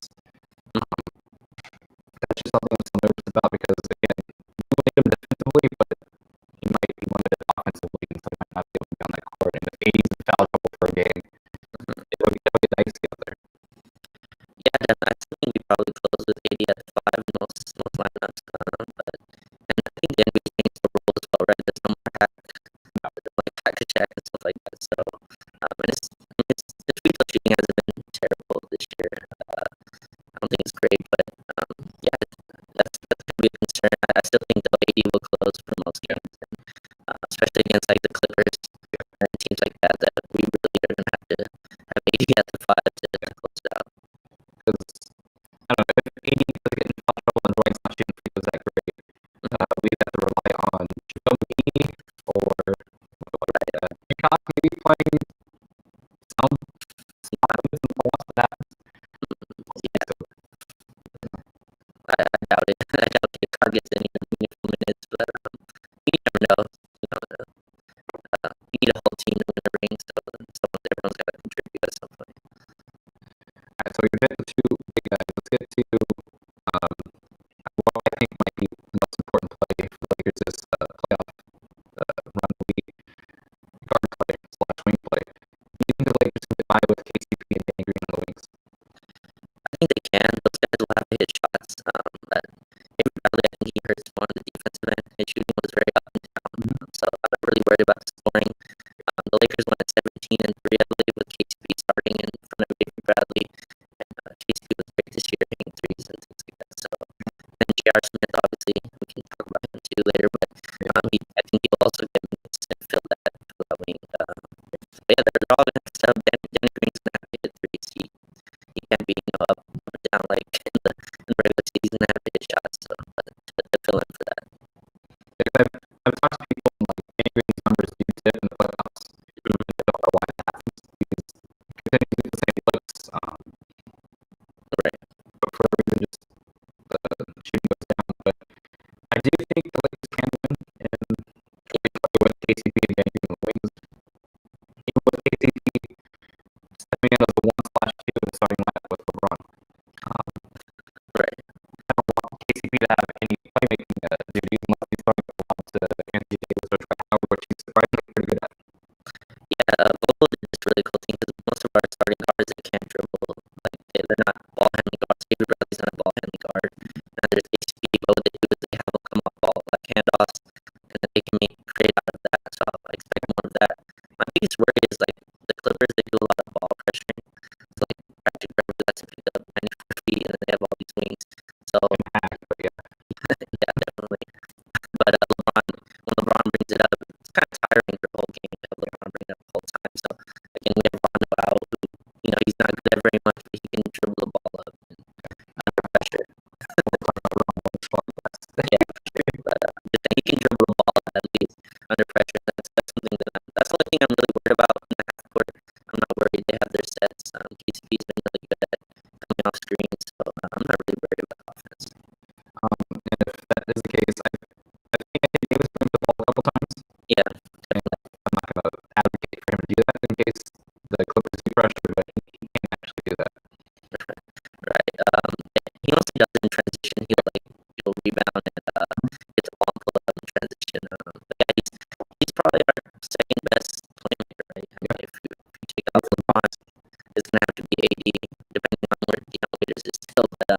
That's just something I'm still nervous about because, again, we like him defensively, but he might be limited offensively, and so he might not be able to be on that court. And if AD's in foul trouble for a game, it'll be dicey out there.
Yeah, I think we probably close with AD at the 5 in most lineups. And I think the NBA changed the rule as well, right? There's no more hack to check and stuff like that. So, and the free throw shooting hasn't been terrible this year. I don't think it's great, but yeah, that's going to be a concern. I still think the AD will close for most games, and, especially against like the Clippers and teams like that we really are going to have AD at the 5 to close it out.
Because I don't know, if AD does get in foul trouble and Dwight's not shooting free throws that great, we'd have to rely on Jacoby or Peacock maybe playing some minutes in the playoffs, but that
I doubt it. I doubt Peacock gets any meaningful minutes, but you never know. You need a whole team to win a ring, so everyone's got to contribute at some point.
Alright, so we've been to big guys. Let's get to what I think might be the most important play for the Lakers this playoff run will be guard play / wing play. Do you think the Lakers can get by with KCP and Danny Green on the wings?
I think they can. Those guys will have to hit shots. Avery Bradley, I think he hurts more on the defensive end. His shooting was very up and down. So I'm not really worried about the scoring. The Lakers went at 17-3, I yeah, they're all gonna have to have Danny Green's gonna have to hit threes. He can't be up or down like in the regular season. He's gonna have to hit shots. So to fill in for that.
Because I've talked to people and like Danny Green's numbers do dip in the playoffs. I don't know why that happens. He's continuing to the same looks.
Right.
But for a reason, just shooting goes down. But I do think the Lakers can win, and with KCP and Danny Green in the wings, even with KCP stepping in as the 1/2 and starting lineup with LeBron.
Right.
I don't want KCP to have any playmaking duties unless he's throwing the ball to Anthony Davis or Dwight Howard, which he's surprisingly pretty good at.
Yeah, Vogel did this really cool thing because most of our starting guards they can't dribble. Like they're not ball handling guards. Avery Bradley's not a ball handling guard. And there's KCP. What they do is they have them come off ball like handoffs, and then they can create out of that. So I expect more of that. My biggest worry is like the Clippers. They do a lot of ball pressuring. So like Patrick Beverly likes to pick up 94 feet, and then they have all these wings. So yeah, definitely. But when LeBron brings it up, it's kind of tiring for the whole game to have LeBron bring it up the whole time. So again, we have Rondo out, who, he's not good at very much, but he can dribble the ball up under pressure. Yeah, but he can dribble the ball at least under pressure. That's something that's the only thing I'm really worried about in the half court. I'm not worried. They have their sets. KCP's been really good at coming off screens, so I'm not really worried about offense.
And if that is the case, I think Anthony Davis brings the ball a couple times.
Yeah.
And I'm not going to advocate for him to do that in case the Clippers do pressure, but he can't actually do that.
Right. He mostly does it in transition. He'll rebound and get the ball and pull up in transition. But yeah, he's probably our second best playmaker, right? I mean, if you take out LeBron, it's gonna have to be AD, depending on where Deion Waiters is still. But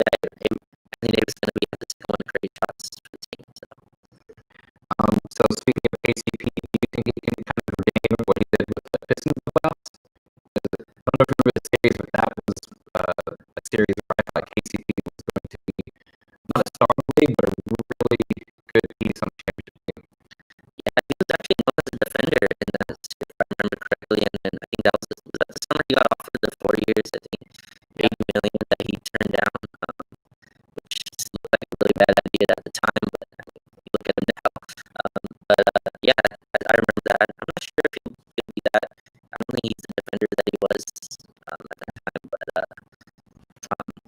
Anthony Davis is gonna be at the second one to create shots for the team.
So speaking of KCP, do you think he can kind of regain what he did with the Pistons in the playoffs? I don't know if you remember the series, but that was a series where I thought KCP was going to be not a star in the league, but a really good piece on the championship team.
Yeah, he was actually known as a defender in that, if I remember correctly. And then I think that was the summer he got offered the 4 years. I think $8 million that he turned down, which looked like a really bad idea at the time. But I mean, you look at him now. Yeah, I remember that. I'm not sure if he'll be that. I don't think he's the defender that he was at that time. But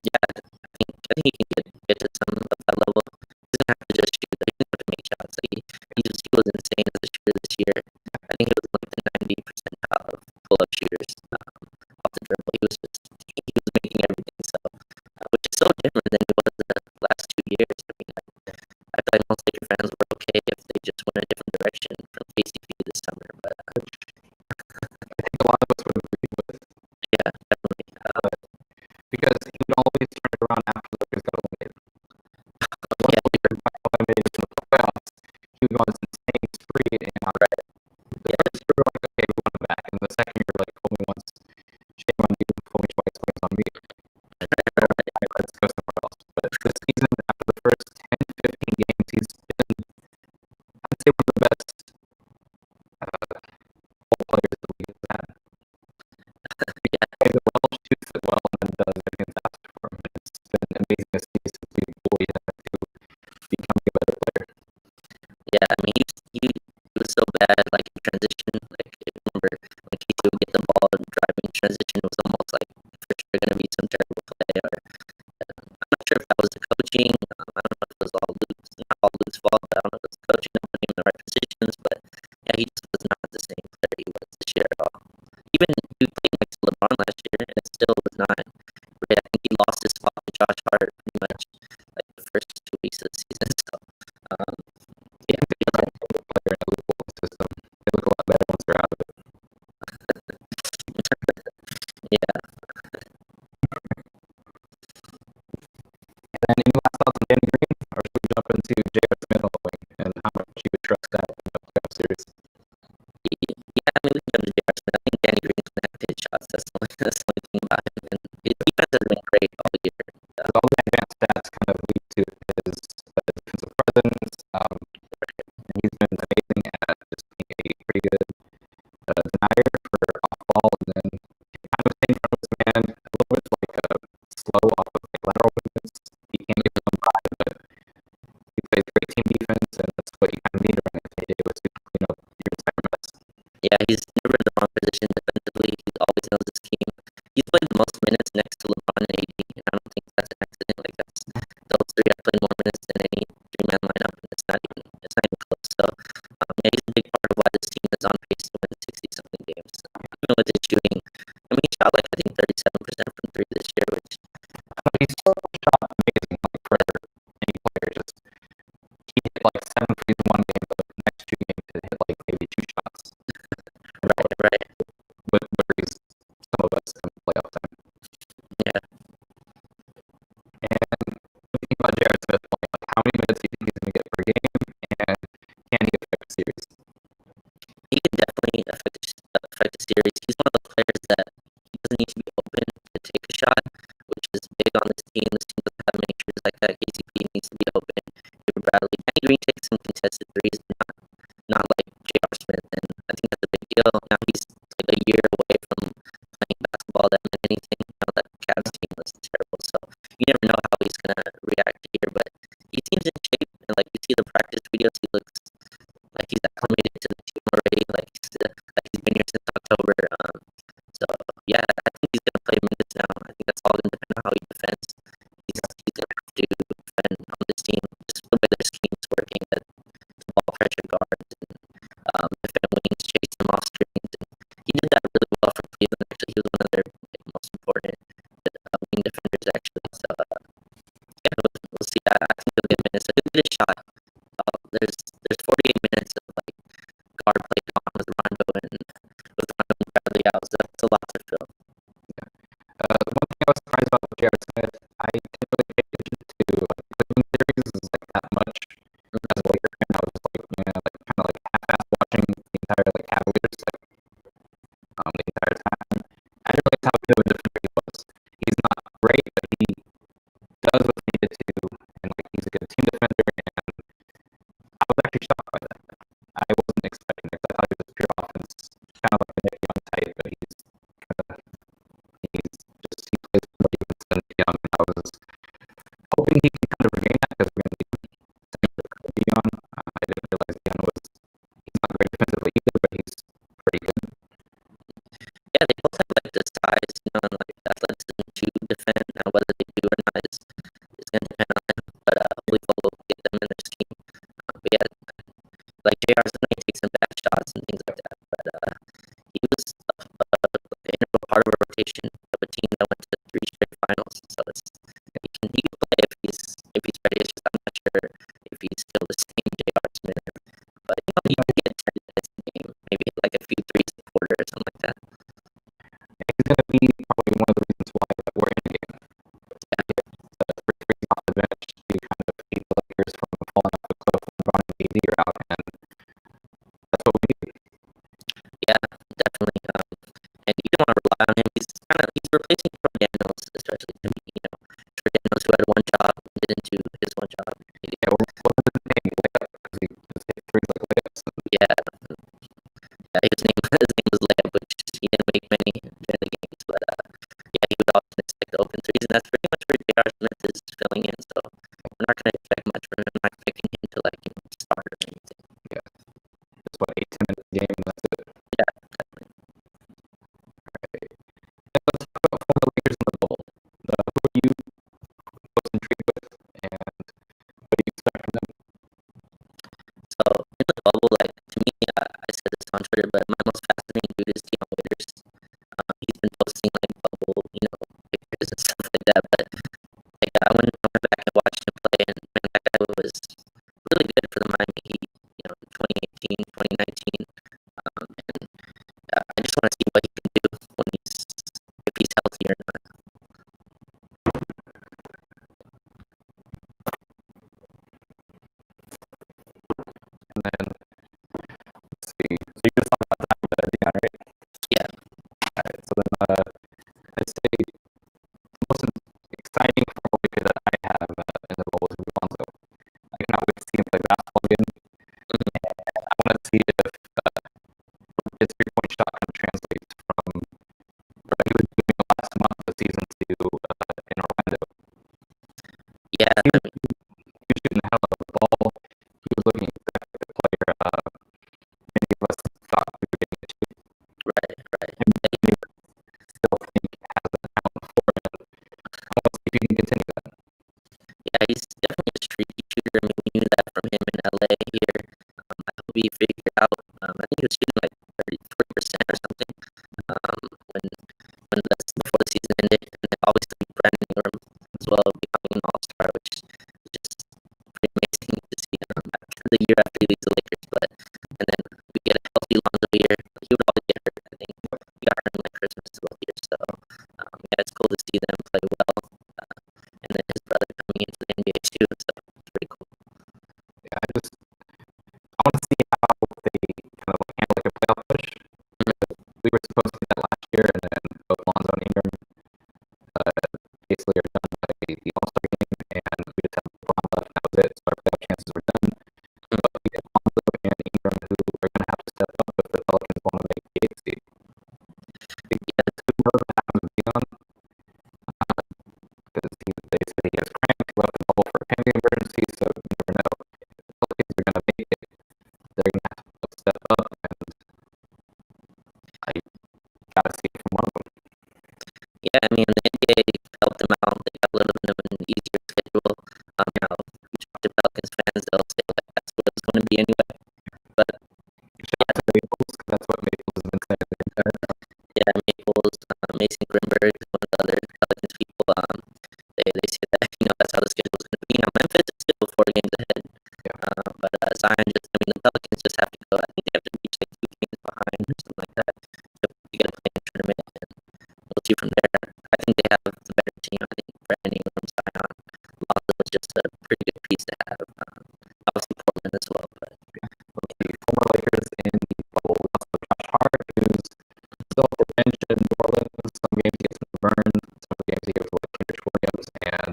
yeah, I think he can get to some of that level. He doesn't have to just shoot. He doesn't have to make shots. He was insane as a shooter this year. I think he was like the 90 percentile of pull-up shooters off the dribble. He was making everything. So, which is so different than it was the last 2 years. I mean, I feel like most Laker fans were okay if they just went a different direction from KCP this summer. But
I think a lot of us would agree with.
Yeah, definitely.
Because he would always turn it around after the Lakers got eliminated. Once the Lakers got eliminated from the playoffs, he would go on this insane spree and outright. The first year, we were like, okay, we want him back. And the second year, like, fool me once, shame on you, fool me twice, blame's on me. Let's go somewhere else. But this season, after the first 10, 15 games, he's been, I'd say, one of the best role players the league has had. Plays it well, shoots it well, and does everything that's asked for him. It's been amazing to see since we bullied him into becoming a better player.
Yeah, I mean, he was so bad, like in transition. Like, I remember when KC would get the ball and driving in transition, it was almost like for sure going to be some terrible play. Or I'm not sure if that was the coaching. I don't know if it was not all Luke's fault. But I don't know if it was the coaching, not putting him in the right positions. But yeah, he just was not the same player he was this year at all. Even he played next to LeBron last year, and it still was not great. I think he lost his spot to Josh Hart pretty much like the first 2 weeks of the season. So yeah,
player in a Liverpool system. They look a lot better once they're out of it.
Yeah.
And then any last thoughts on Danny Green, or should we jump into J.R. Smith on the wing? higher for off ball, and then kind of staying from his man, a little bit like slow off of like lateral movements. He can't get his own pride, but he plays great team defense, and that's what you kind of need right now. It was to clean up your entire mess.
Yeah, he's never in the wrong position defensively. He always knows his team. He's played the most minutes next to LeBron and AD, and I don't think that's an accident. Like those three have played more minutes than any three-man lineup, and it's not even close. So yeah, he's a big part of why this team is on pace to win 60-something games. Even with his shooting, I mean, he shot like I think 37% from three this year, which
he's still shot amazing like for any player. Just he hit like 7 threes in one game, but the next 2 games he hit like maybe 2 shots.
right.
But he's some of us in playoff time.
Yeah.
And when you think about J.R. Smith, like how many minutes do you think he's going to get per game, and can he affect the series?
He can definitely affect the series. He's one of those players that he doesn't need to be open to take a shot, which is big on this team. This team doesn't have many shooters like that. KCP needs to be open. David Bradley, Danny Green takes some contested threes, but not like J.R. Smith, and I think that's a big deal. Now he's like a year away from playing basketball that meant anything. That Cavs team was terrible, so you never know how he's gonna react here. But he seems in shape, and like you see the practice videos, he looks like he's acclimated to the team already. Like he's been here since October. So yeah, I think he's gonna play minutes now. I think that's all gonna depend on how he defends. He's gonna have to defend on this team, just the way their scheme's working. That ball pressure guards and defend wings, chase them off screens. And he did that really well for Cleveland. Actually, he was one of their most important wing defenders. Actually, so yeah, we'll see. I think he'll get minutes. He'll get a shot. There's 48 minutes of like guard play on with Rondo and Bradley out, so that's a lot to fill.
One thing I was surprised about with J.R. Smith, I didn't really pay attention to like Cleveland series like that much. As a Laker fan, I was like, like kind of like half-ass watching the entire like Cavaliers like the entire time. I didn't realize how good of a defender he was. He's not great, but he does what's needed to, and like he's a good team defender. And I was actually shocked by that. I wasn't expecting it. I thought it was pure offense, kind of like a Nick Young type, but he plays more defense than Young. And I was hoping he can kind of regain that because we're going to be Dion. I didn't realize Dion he's not great defensively either, but he's pretty good.
Yeah, they both have like the size, and like athleticism to defend. Now, whether they do or not is going to depend on them. But hopefully, we'll get them in their scheme. But yeah, like JR's going to take some bad shots and things like that. But he was an integral part of a rotation of a team that went to 3 straight finals. So he can play if he's ready. It's just I'm not sure if he's still the same JR Smith. But he can get 10 minutes a game, maybe like a few threes a quarter or something like that.
He's going to be probably one of the reasons why we're in the game. The first threes off the bench to kind of keep the Lakers from falling off the cliff when LeBron and AD are out, and that's what we need.
Yeah, definitely. And you don't want to rely on him. He's replacing Troy Daniels, especially to me. Troy Daniels, who had one job, didn't do his one job.
Yeah, what was his name? Because he just hit threes like layups.
Yeah, his name was Layup, which he didn't make many in the games. But yeah, he would often expect the open threes, and that's pretty much where J.R. Smith is filling in. So we're not going to expect much from him. I'm not expecting him to start or anything.
Yeah, just 8-10 minutes a game, and that's it.
Yeah, definitely.
Right. And let's talk about the Lakers in the bubble. Who are you most intrigued with, and what do you expect from them?
So in the bubble, like to me, I said this on Twitter, but my most fascinating dude is Dion Waiters. He's been posting like bubble, pictures and stuff like that. But like I went back and watched him play, and man, that guy was really good for the Miami Heat. 2018, 2019, and I just want to see what he can do if he's healthy or not.
And then let's see. So you just talked about Dion, right?
Yeah.
All right. So then
was shooting like 40% or something. When that's before the season ended, and then obviously Brandon Ingram as well becoming an All-Star, which is just pretty amazing to see after the year after he leaves the Lakers. But and then we get a healthy Lonzo year. He would always get hurt. I think he got hurt in like Christmas both years. So yeah, it's cool to see them play well. And then his brother coming into the NBA too. So it's pretty cool.
Yeah, I want to see how they kind of handle like a playoff push. We were supposed to do that last year, and then both Lonzo and Ingram basically are done by the All-Star game, and we just have LeBron left, and that was it. So our playoff chances were done. But we have Lonzo and Ingram who are going to have to step up if the Pelicans want to make the 8th seed. Yeah, who knows what happens with Dion? Because they said he has cramp, he left the bubble for a family emergency, so you never know. If the Pelicans are going to make it, they're going to have to step up, and I gotta see it from one of them.
Yeah, I mean, the NBA helped them out. They got a little bit of an easier schedule. You know, you talk to Pelicans fans, they'll say like that's what it's going to be anyway. But
shout out to Maples, that's what Maples has been saying the entire time.
Yeah, Maples, Mason Grimberg, one of the other Pelicans people. They say that that's how the schedule is going to be. Now Memphis is still 4 games ahead. But Zion the Pelicans just have to go. I think they have to reach like 2 games behind or something like that to get a play in the tournament, and we'll see from there. I think they have the better team. I think Brandon Ingram, Zion, Lonzo was just a pretty good piece to have. Obviously Portland as well, but
the former Lakers in the bubble. We also have Josh Hart, who's still off the bench in New Orleans. Some games he gets burned, some games he gets like Kendrick Williams, and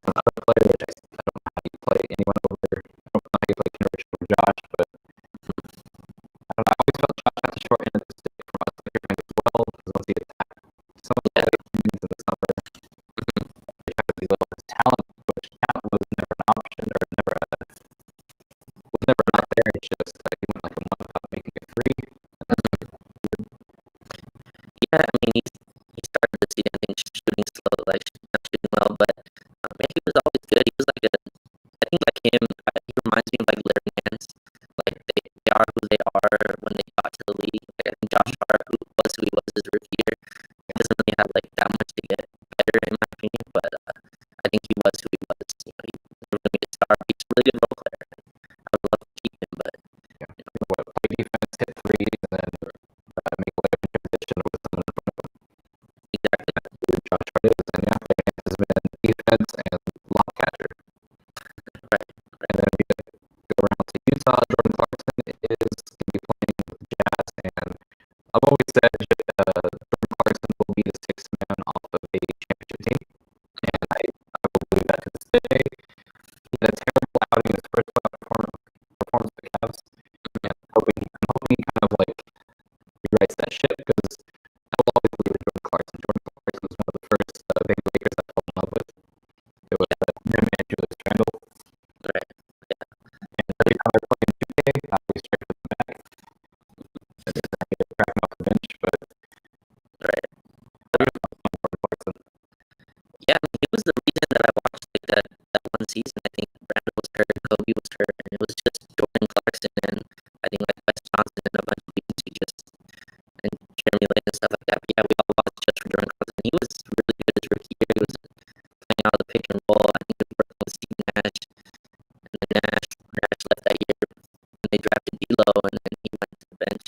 another player which I don't know how you play anyone over there. I don't know how you play Kendrick or Josh, but I don't know. I always felt Josh had the short end of the stick from us Laker fans as well, because once he attacked some of the other teams in the summer, they tried to develop his talent, which talent was never an option or was never not there. It's just he went like a month without making a 3.
yeah, I mean he started the season I think shooting slow, like not shooting well, but man, he was always good. He was like I think like him, he reminds me of like Larry Nance. Like they are who they are when they got to the league. Like I think Josh Hart, who he was his rookie year, he doesn't really have like that much to get better in my opinion, but I think he was who he was. He was going to be a star. He's a really good role player. I would love to keep him, but
play defense, hit 3s, and then make a layup in transition with someone in front of him.
Exactly.
Josh Hart is, and yeah, Lance has been defense and lob catcher.
Right.
And then we go around to Utah. Jordan Clarkson is going to be playing with the Jazz, and I've always said Jordan Clarkson will be the 6th man off of a championship team, and I will believe that to this day. He had a terrible outing in his first performance with the Cavs, and I'm hoping he kind of like rewrites that shit, because I will always believe in Jordan Clarkson. Jordan Clarkson was one of the first big Lakers I fell in love with. It was him and Julius Randle.
Right. Yeah.
And every time I play in 2K, I always try to put them back. And then I get to crack him off the bench, but
right.
Jordan Clarkson.
Yeah, I mean, he was the reason that I watched like that one season. I think Brandon was hurt, Kobe was hurt, and it was just Jordan Clarkson and I think like Wes Johnson and a bunch of dudes who and Jeremy Lin and stuff like that. But yeah, we all watched just for Jordan Clarkson. He was really good his rookie year. He was playing out of the pick and roll. I think he was working with Steve Nash, and then Nash left that year, and they drafted D'Lo, and then he went to the bench,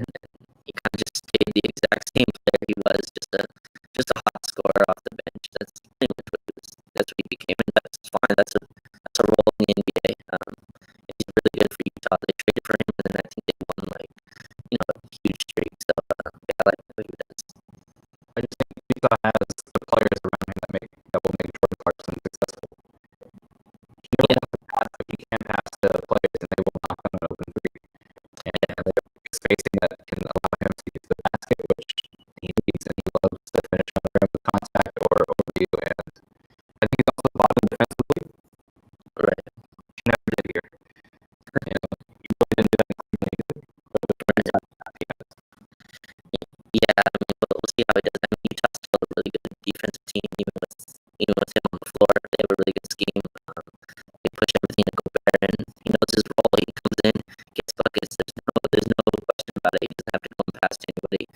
and then he kind of just stayed the exact same player he was, just a hot scorer off the bench. That's pretty much what he was. That's what he became, and that's fine. That's a role in the NBA. He's really good for Utah. They traded for him, and then I think they won like a huge streak. So I like what he does.
I just think Utah has the players around him that will make Jordan Clarkson successful. He knows how to pass, but he can't pass to players, and they will knock on an open 3. And there's spacing that can allow him to get to the basket, which he needs, and he loves to finish on the rim with contact or over you. And I think he's also bottom defensively.
Right.
He never did here. You really didn't do that in
past anybody.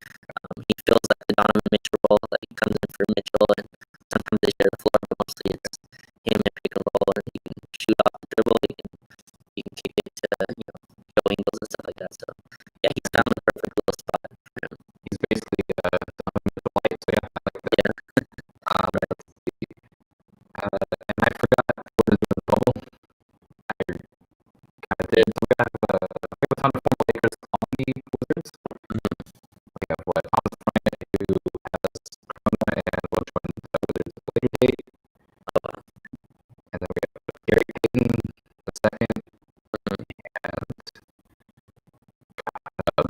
He feels like the Donovan Mitchell role, like he comes in for Mitchell, and sometimes they share the floor, but mostly it's him and pick and roll, and he can shoot off the dribble, he can kick it to Joe Ingles and stuff like that. So yeah, he's found the perfect little spot for him.
He's basically Donovan Mitchell light, so yeah, I like that.
Yeah.
Right. And I forgot what is the bubble. I kind of did. We have a ton of former Lakers on the Wizards. We have Thomas Bryant, who has Corona and Will Jordan Wizards later date. And then we have Gary Payton the second, and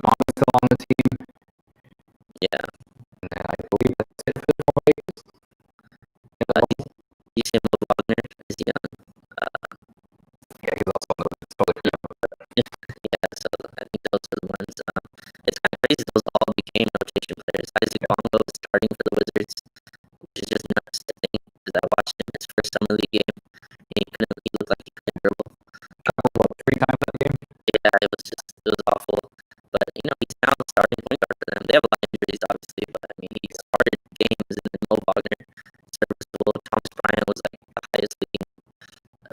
Bond is still on the team.
Yeah.
And then I believe that's it for the former Lakers.
You say Mo Wagner is young.
Yeah, he's also on the totally
yeah, so I think those are the ones. It's kind of crazy. Those all became rotation players. Isaac Bongo is starting for the Wizards, which is just nuts to think. Because I watched him his first summer league game, and he looked like he couldn't dribble.
3 times that game.
Yeah, it was awful. But he's now the starting point guard for them. They have a lot of injuries, obviously, but I mean, he started games, and then Mo Wagner, serviceable. Thomas Bryant was like the highest leading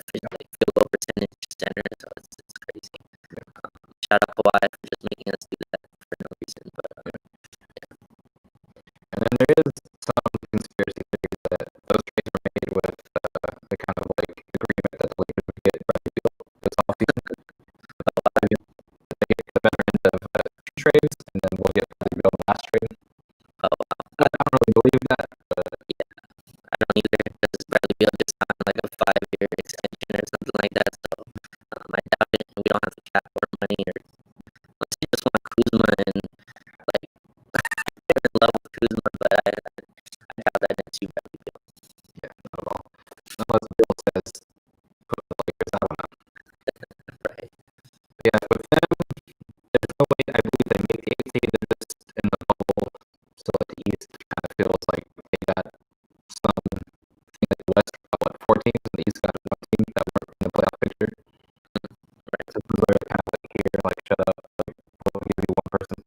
field goal percentage center, so it's crazy. Shout out Kawhi for just making us do that for no reason, but yeah.
And then there is some conspiracy theories that those trades were made with the kind of agreement that the Lakers would get Bradley Beal this offseason. They get the better end of 2 trades, and then we'll get Bradley Beal the last trade.
Oh, wow.
I don't really believe that, but
yeah, I don't either, because Bradley Beal just signed like a 5-year extension or something like that, so I doubt it. We don't have to cap more money, or unless you just want Kuzma and they're in love with Kuzma, but I doubt that it's you, Bradley Beal.
Yeah, not at all. Unless Bill says put the Lakers, I don't know.
Right.
But yeah, with them, there's no way I believe they make the 8th seed. They're just in the bubble, so at the East kind of feels like they got some thing that the West got 4 teams, and the East got 1 team that weren't in the playoff picture. Right. So they're kind of here, shut up, we'll give you 1 person.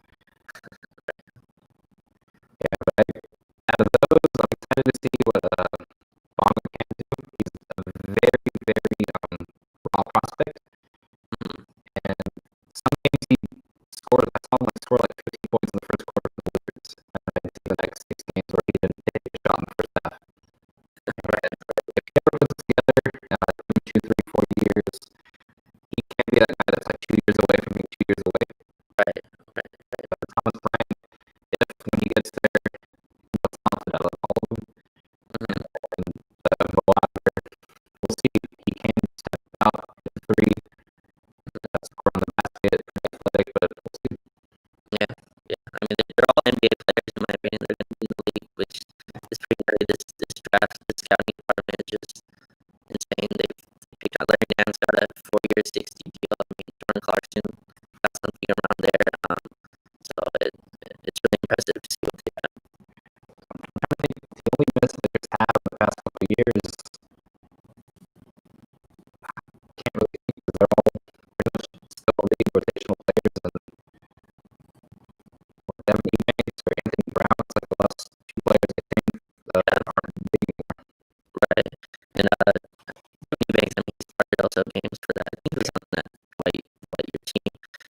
Yeah, but out of those, I'm excited to see what Bongo can do. He's a very, very raw prospect. And some games he scored, I saw him score 50 points in the first quarter for the Wizards. And I didn't see the next 6 games where he didn't hit a shot in the first half. Right. If he ever puts it together, 2, 3, 4 years, he can't be that guy that's 2 years away from being 2 years away.
Right.
But Thomas Bryant, if when he gets there, he's talented out of all of them. And Mo Wagner, we'll see. He can step out in 3, score on the basket, pretty athletic, but we'll see.
Yeah. I mean, they're all NBA players in my opinion. They're going to be in the league, which is pretty great. This draft, this scouting department is just insane. They picked out Larry Nance, got a 4-year, 60 deal. I mean, Jordan Clarkson got something around there. So it's really impressive to see what they got.
I think the only miss that they've had in the past couple of years, can't really think because they're all pretty much still big rotational players. And with them, Ebanks or Anthony Brown, it's the last 2 players I think aren't big anymore.
Right. And Ebanks, I mean, he started also games for that. I think it was on that white your team.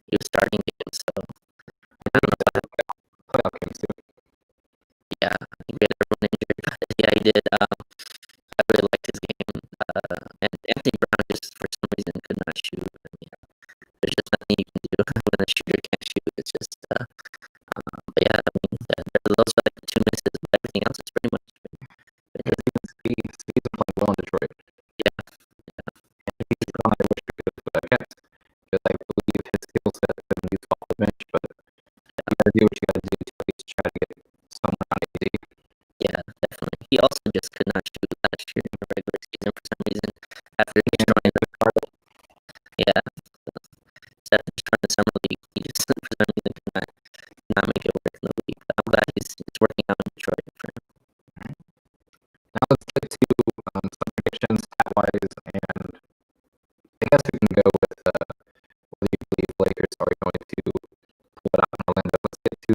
He was starting games, so I don't know.
Playoff games too.
Yeah, I think we had everyone injured, but yeah, he did. I really liked his game. And Anthony Brown just for some reason could not shoot. I mean, there's just nothing you can do when a shooter can't shoot. It's just, but yeah, I mean, those are the 2 misses, but everything else is pretty much good.
Because even Speed's playing well in Detroit.
Yeah.
And he's gone, I wish we could have kept, because I believe his skill set has been used off the bench, but you gotta do what you gotta do to at least try to get someone on AD.
Yeah, definitely. He also just could not shoot last year in the regular season for some reason after destroying the Cardinals. Yeah. So after destroying the summer league, he just for some reason could not make it work in the league. But I'm glad it's working out in Detroit for him.
Now let's get to some predictions, stat-wise, and I guess we can go with whether you believe Lakers are going to pull it out in Orlando. Let's get to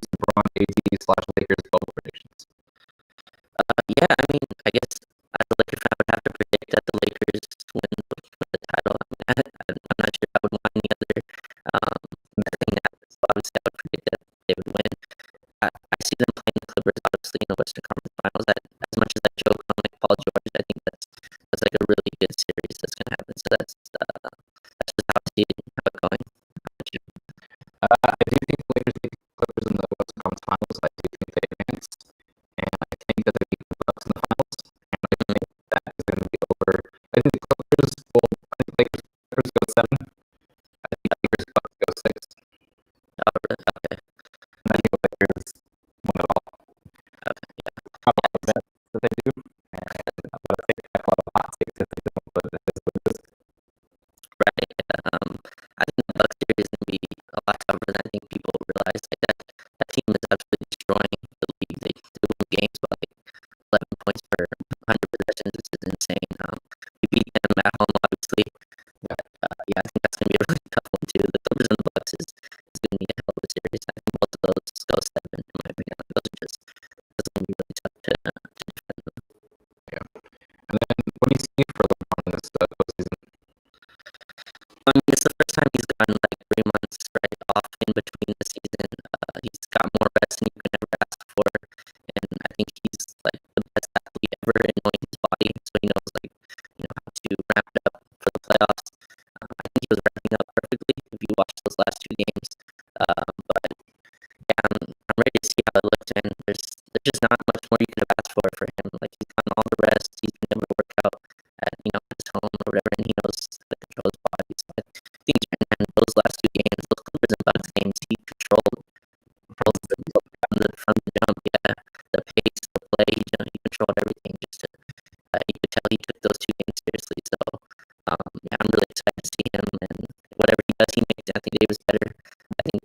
I do think the Lakers beat the Clippers in the Western Conference Finals. I do think they advance, and I think that they beat the Bucks in the finals. And I think that is going to be over. I think the Clippers will. I think Lakers go 7. I think the Lakers Bucks go 6.
Okay.
And I think the Lakers win it all. How about that they do? But I think I have a lot of hot takes if they don't. But it is what it is.
Right. I think the Bucks series is gonna be a lot tougher than I think people realize. Like that team is absolutely destroying the league. They win games by like 11 points per 100 possessions, which is insane. We beat them at home, obviously. But yeah, I think that's gonna be a really tough one too. The Clippers and the Bucks is gonna be a hell of a series. I think both of those go 7 in my opinion. Like, those are gonna be really tough to defend.
Yeah. And then when you see for LeBron in this postseason,
I mean, it's the first time he's gotten like 3 months right off in between the season. He's got more rest than you could ever ask for, and I think he's like the best athlete ever in knowing his body, so he knows like how to ramp it up for the playoffs. I think he was ramping up perfectly if you watch those last 2 games. But yeah, I'm ready to see how it looks, and there's just not much more you could have asked for him. Like he's gotten all the rest, he's been able to work out at his home or whatever, and he knows how to control his body. So I think in those last 2 games, those Clippers and Bucks games, he controlled from the jump. Yeah, the pace, the play, he controlled everything. Just you could tell he took those 2 games seriously. So yeah, I'm really excited to see him, and whatever he does, he makes Anthony Davis better. I think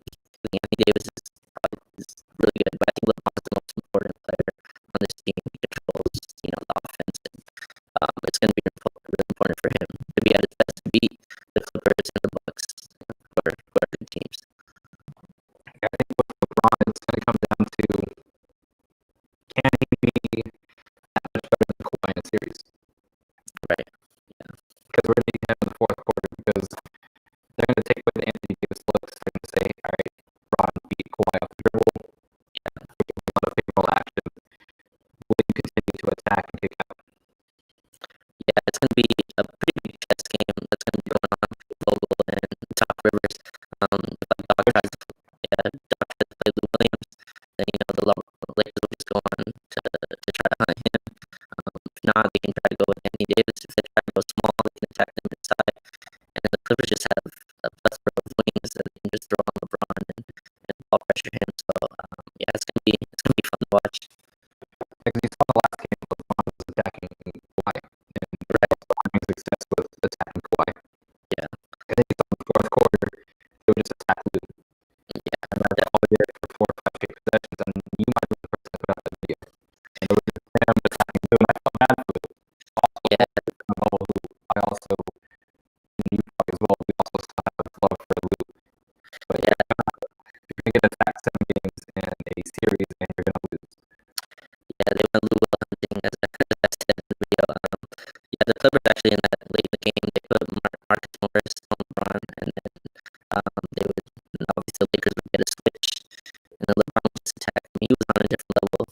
Anthony Davis is really good, but I think LeBron's the most important player on this team. He controls the offense, and it's going to be really important for him to be at his best to beat the Clippers and the Bucks, who are good teams.
I think with LeBron, it's going to come down to can he be that much better than Kawhi in a series?
Right. Yeah.
Because we're going to need him in the fourth quarter because they're going to take away the Anthony Davis looks. They're going to say, all right, Bron beat Kawhi off the dribble. Yeah. We're going to do a lot of pick and roll action. Will you continue to attack and kick out?
Yeah, it's going to be a pretty big chess game that's going to be going on between Vogel and Doc Rivers. If Doc tries to play Lou Williams, then the Lakers will just go on to try to hunt him. If not, they can try to go with Anthony Davis. If they try to go small, they can attack them inside. And then the Clippers just have a plethora of wings that they can just throw on LeBron and ball pressure him. So yeah, it's gonna be fun to watch.
Because you saw the last game, LeBron was attacking Kawhi, and LeBron having success with attacking Kawhi.
Yeah.
And then you saw in the fourth quarter, they would just attack Lou.
Yeah.
And that's all they did for 4 or 5 straight possessions, and you might be the first to put out the video. And it was just him attacking Lou, and I felt bad for Lou.
Yeah.
Who I also, and you probably as well, we also still have love for Lou. But yeah, if you're going to get attacked 7 games in a series and you're going to lose.
Yeah, they went Lou hunting as I said in the video. Yeah, the Clippers actually in that late in the game, they put Marcus Morris on LeBron, and then they would obviously the Lakers would get a switch, and then LeBron would just attack. He was on a different level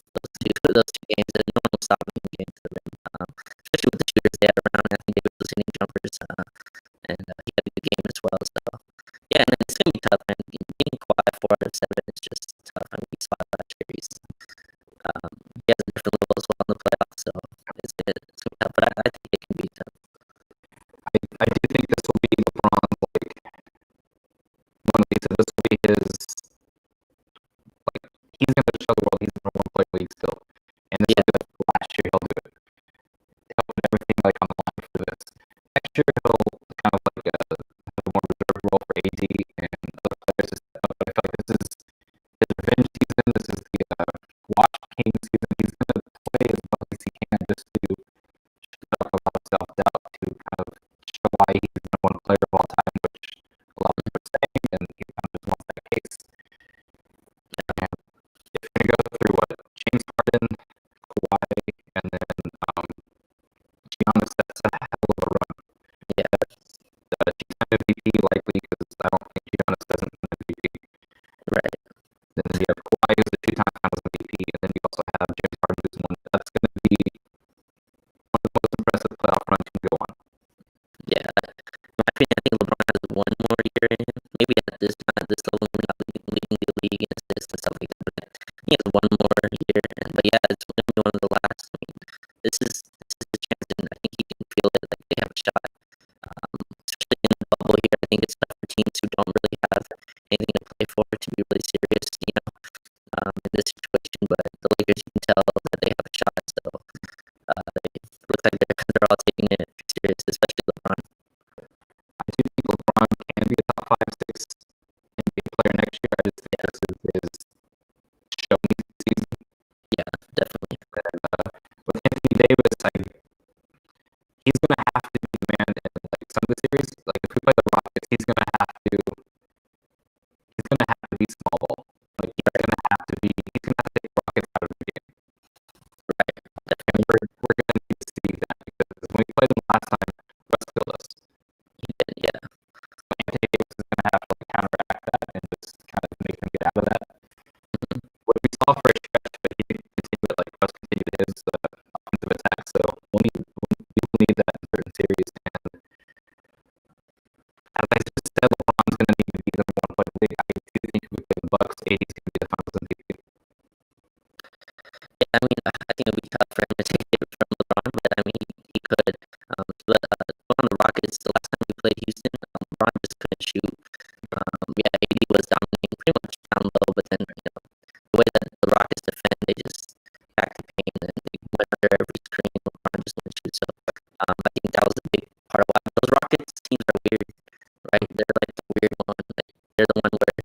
those two games, and no one was stopping him getting to the rim, especially with the shooters they had around. I think Davis was hitting jumpers, and he had a good game as well. So yeah, and then it's gonna be tough. And being Kawhi 4 out of 7 is just tough. I mean, he's 5 last year. He has a different level as well in the playoffs, so it's gonna be tough. But I think it can be tough.
I do think this will be LeBron's one of these. This will be his he's going to show the world he's the number 1 player in the league still. And this will be last year he'll do it. He'll put everything on the line for this. Next year he'll kind of have a more reserved role for AD and other players to step up. But I feel like this is his revenge season. This is the watch king season. He's going to play as much as he can just to shut up a lot of self-doubt to kind of show why he's the number 1 player of all time, which a lot of people are saying, and he kind of just wants that case. And if you're going to go through James Harden, Kawhi, and then Giannis, that's a hell of a run.
Yeah.
Two-time MVP likely, because I don't think Giannis doesn't win MVP.
Right.
Then you have Kawhi who's a 2-time Finals MVP, and then you also have James Harden who's won. That's going to be one of the most impressive playoff runs you can go on.
Yeah. In my opinion, I think LeBron has 1 more year in him. Maybe at this level, maybe not who don't really have anything to play for to be really serious, in this situation. But the Lakers, you can tell that they have a shot. So it looks like they're all taking it serious, especially LeBron.
I do think LeBron can be a top 5, 6 NBA player next year. I just think this is his showing season.
Yeah, definitely.
And with Anthony Davis, he's gonna have to be the man in like some of the series. Like if we play the Rockets, he's gonna have to be small ball. Like he's gonna have to take the Rockets out of the game.
Right.
And we're gonna need to see that because when we played them last time, Russ killed us.
He did, yeah.
So Anthony Davis is gonna have to like counteract that and just kind of make them get out of that. What we saw for a stretch, but he continued like Russ continued his offensive attack. So we will need that in certain series. And as I just said, LeBron's gonna need to be the number 1 player in the league. I do think if we play the Bucks, AD's gonna be the Finals MVP.
Yeah, I mean, I think it would be tough for him to take it from LeBron, but I mean, he could. But on the Rockets, the last time we played Houston, LeBron just couldn't shoot. Yeah, AD was dominating pretty much down low, but then, the way that the Rockets defend, they just back to paint and they went under every screen. LeBron just wouldn't shoot. So I think that was a big part of why those Rockets teams are weird, right? They're like the weird one. Like, they're the one where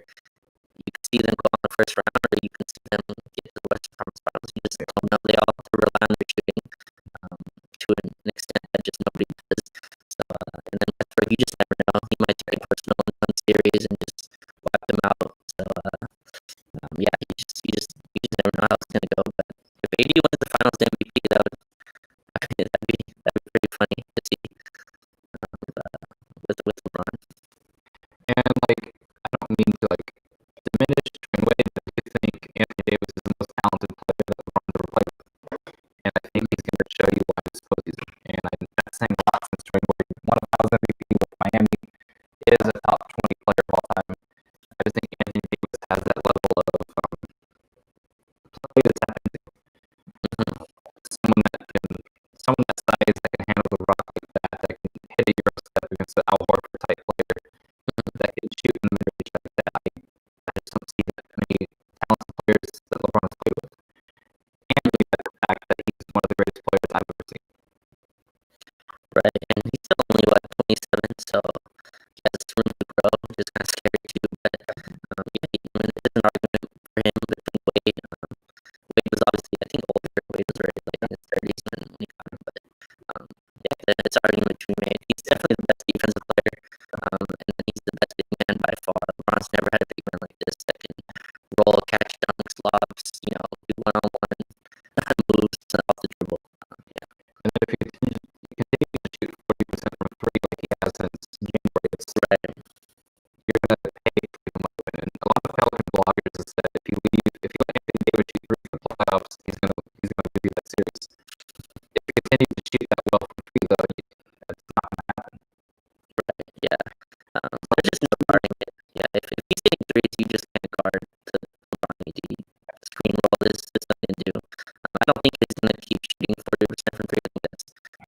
you can see them go on the first round, or you can see them get to the Western Conference Finals. You just don't know. They all have to rely on their shooting to an extent that just nobody does. So, and then Westbrook, you just never know. He might take it personal in some series and just wipe them out. So, yeah, you just never know how it's gonna go. But if AD wins the Finals MVP, that'd be pretty funny to see with LeBron.
And like, I don't mean to like diminish Dwayne Wade, but I do think Anthony Davis is the most talented player that LeBron's ever played with. And I think he's going to show you why this postseason. And I'm not saying a lot since Dwayne Wade won a Finals MVP with Miami, is a top 20 player of all time. I just think Anthony Davis has that level of play to tap into. Someone that size that can handle the rock like that can hit a Euro step against the Al Horford type player, that can shoot in the mid-range like that. I just don't see that many talented players that LeBron has played with. And we got the fact that he's one of the greatest players I've ever seen.
Right, and he's still only 27, so he has room to grow, which is kind of scary too. But yeah, there's an argument for him between Wade. Wade was obviously, I think, older. Wade was already like in his 30s when he got him. But yeah, it's an argument to be made. He's definitely the best defensive player, and then he's the best big man by far. LeBron's never had a big man like this that can roll, catch dunks, lobs, do one-on-one moves off the dribble. Yeah.
And then if you continue to shoot 40% from 3 like he has since January, it's
right.
You're going to pay to keep him open. And a lot of Pelican bloggers have said if you let Anthony Davis shoot 3 in the playoffs, he's going to give you that series. If he continues to shoot that well from 3, though, that's not going to happen.
Right, yeah. There's just no guarding it. Yeah, if he's hitting threes, you just can't guard the LeBron AD. Screen roll is just nothing to do. I don't think he's going to keep shooting 40% from 3. I think that's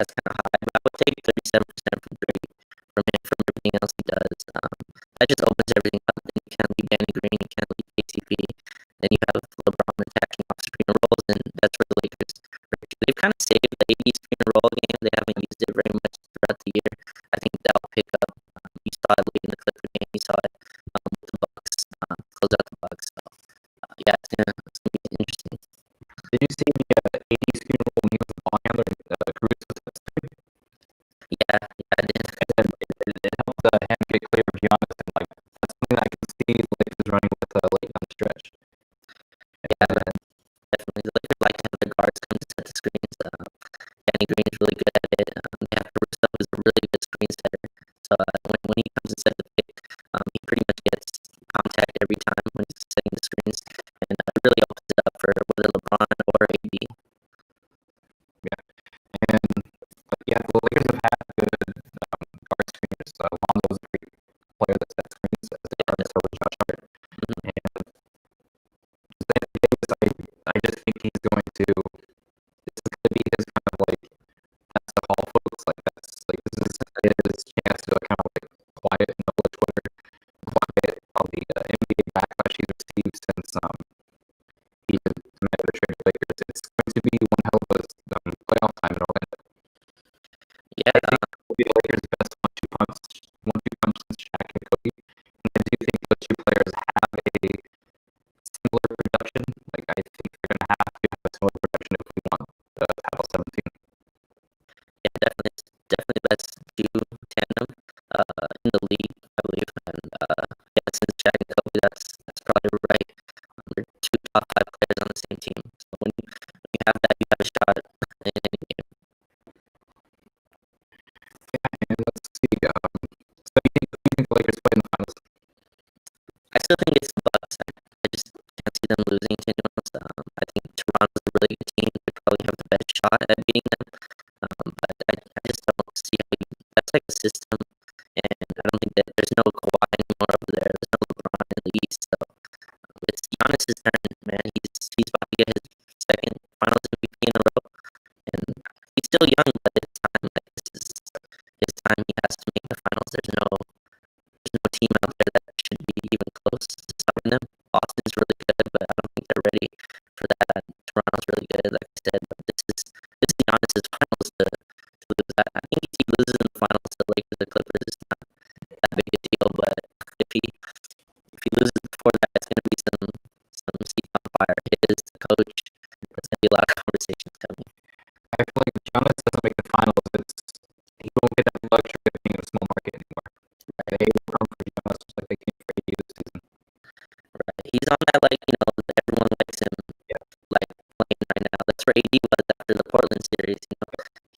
kind of high. But I would take 37% from 3 from him from everything else he does. That just opens everything up. Then you can't leave Danny Green, you can't leave KCP. Then you have LeBron attacking off screen rolls, and that's where the Lakers. They've kind of saved the AD screen roll game. They haven't used it very much throughout the year. I think that'll pick up. You saw it late in the Clipper game. You saw it with the Bucks, close out the Bucks. So, yeah, it's gonna be interesting.
Did you see the AD screen roll when he was the ball handler and Cruz was at screen?
Yeah, I did.
And it helped him get clear of Giannis, and like that's something that I can see the Lakers running with late down the stretch.
Yeah, definitely. The Lakers like to have the guards come to set the screens. Danny Green is really good at it. They have Caruso, who's a really good screen setter. So when he comes to set the pick, he pretty much gets contact every time when he's setting the screens, and it really opens it up for whether LeBron or AD.
Yeah, and yeah, the Lakers have had good guard screeners. Lonzo's a great player that sets screens as the guard for Josh Hart. And Anthony Davis, I just think he's going to. This is going to be his kind of like that's the call, folks. Like that's like this is his chance to kind of like quiet and know which
them losing to anyone else. I think Toronto's a really good team. They probably have the best shot at beating them. But I just don't see how that's like a system, and I don't think that there's no Kawhi anymore over there. There's no LeBron in the East, so it's Giannis' turn, man. He's about to get his second Finals MVP in a row, and he's still young, but it's time. Like this is his time. He has to make the Finals. There's no team out there that should be even close to stopping them. Boston's really good, but I don't think they're ready for that. Toronto's really good, like I said, but this is Giannis' Finals to lose that. I think if he loses in the Finals to the Lakers or Clippers, it's not that big a deal. But if he loses before that, it's going to be some seats on fire. His the coach. There's going to be a lot of conversations coming.
I feel like if Giannis doesn't make the finals, he won't get that luxury of being in a small market anymore. Right? They will run for Giannis just like they came for AD this season.
Right. He's on that, like, everyone likes him, like, playing right now. That's where AD was after the Portland series.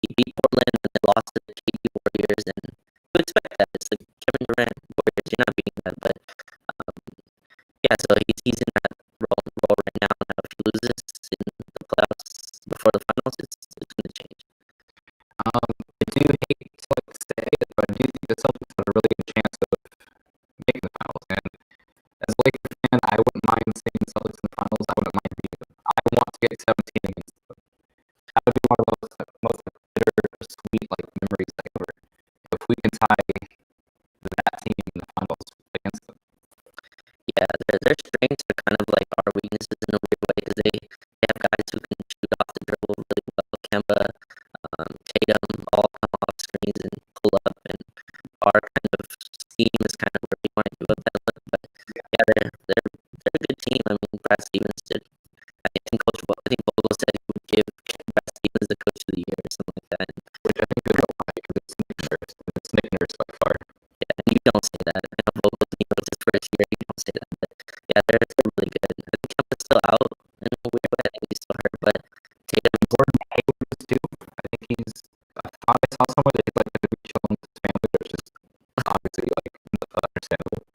He beat Portland and then lost to the KD Warriors, and you expect that. It's like Kevin Durant Warriors. You're not beating that, but yeah. So he's in that role right now. Now, if he loses in the playoffs before the finals, it's going to change.
I do hate to say it, but I do think the Celtics have a really good chance of making the finals. And as a Lakers fan, I wouldn't mind seeing the Celtics in the finals. I wouldn't mind beating them. I want to get 17 against them. That would be one of those most bittersweet memories ever. If we can tie that team in the finals against them.
Yeah, their strengths are kind of like our weaknesses in a weird way, because they have guys who can shoot off the dribble really well. Kemba, Tatum, all come off screens and pull up, and our kind of scheme is kind of where we want to give up that look. But yeah, they're a good team. I mean, Brad Stevens did. I think Vogel said he would give Brad Stevens the coach of the year or something like that.
Which I think is a lie, because it's Nick Nurse by far.
Yeah, and you don't say that. I know Vogel's his first year. You don't say that, but yeah, they're really good. I think Kemba's still out in a weird way. I think he's still hurt, but Tatum,
Gordon Hayward is too. I think I thought I saw somewhere that he's going to be chilling with his family, which is obviously understandable.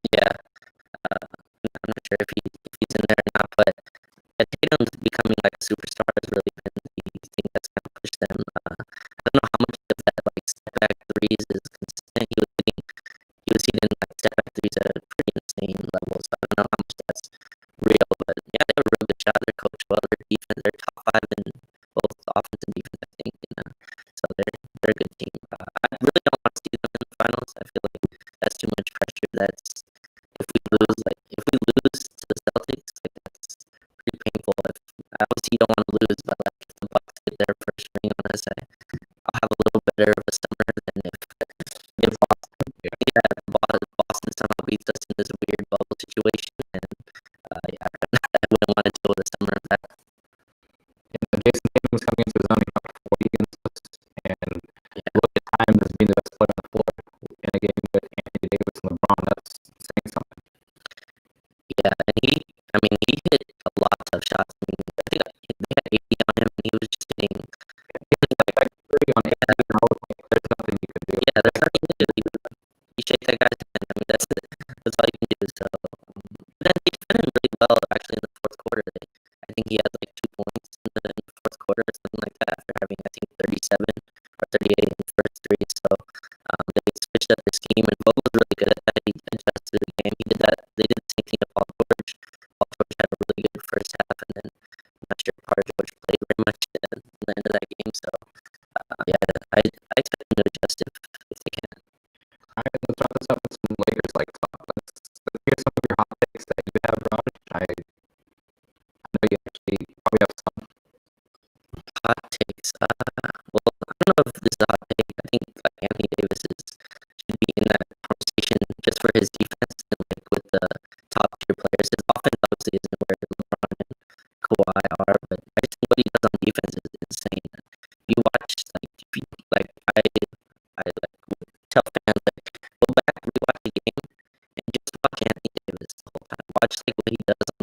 Yeah, I'm not sure if he's in there or not, but yeah, Tatum's becoming like a superstar. Has really been the thing that's kind of pushed them. I don't know how much of that step back threes is consistent. He was hitting step back threes at a pretty insane level. So I don't know how much that's real, but yeah, they have a real good shot. They're coached well. Their defense, they're top 5 in both offense and defense, I think. So they're a good team. I really don't want to see them in the finals. I feel like that's too much pressure. If we lose to the Celtics, that's pretty painful. Obviously you don't want to lose, but if the Bucks get their first ring on us, I'll have a little better of a summer than if Boston somehow beats us in this weird bubble situation, and I wouldn't want to deal with a summer of that.
Jason Tatum was coming into his own. He got 40 against us, and look at time as being the best player on the floor in a game with Anthony Davis and LeBron. That's saying something.
Yeah, and he hit a lot of tough shots. I mean, I think they had 80 on him, and he was just hitting.
Like 30 on 80, and I was like, there's nothing you can do.
Yeah, there's nothing you can do. You shake that guy's hand. I mean, that's all you can do. So, but then they defended him really well, actually, in the fourth quarter. I think he had 2 points in the fourth quarter or something like that, after having, I think, 37 or 38 in the first 3. So they switched up their scheme, and Vogel was really good at that. He adjusted the game. He did that. They did the same thing to Paul George. Paul George had a really good first half, and then I'm not sure if Paul George played very much at the end of that game. So yeah, I expect them to adjust if they can.
All right, let's wrap this up with some Lakers talk. Let's hear some of your hot takes that you have, Raj. I know you actually probably have some.
Hot takes. Well, I don't know if this is a hot take. I think Anthony Davis should be in that conversation just for his defense and with the top tier players. His offense obviously isn't where LeBron and Kawhi are, but I just think what he does on defense is insane. You watch, I tell fans, go back, rewatch the game, and just watch Anthony Davis the whole time. Watch what he does on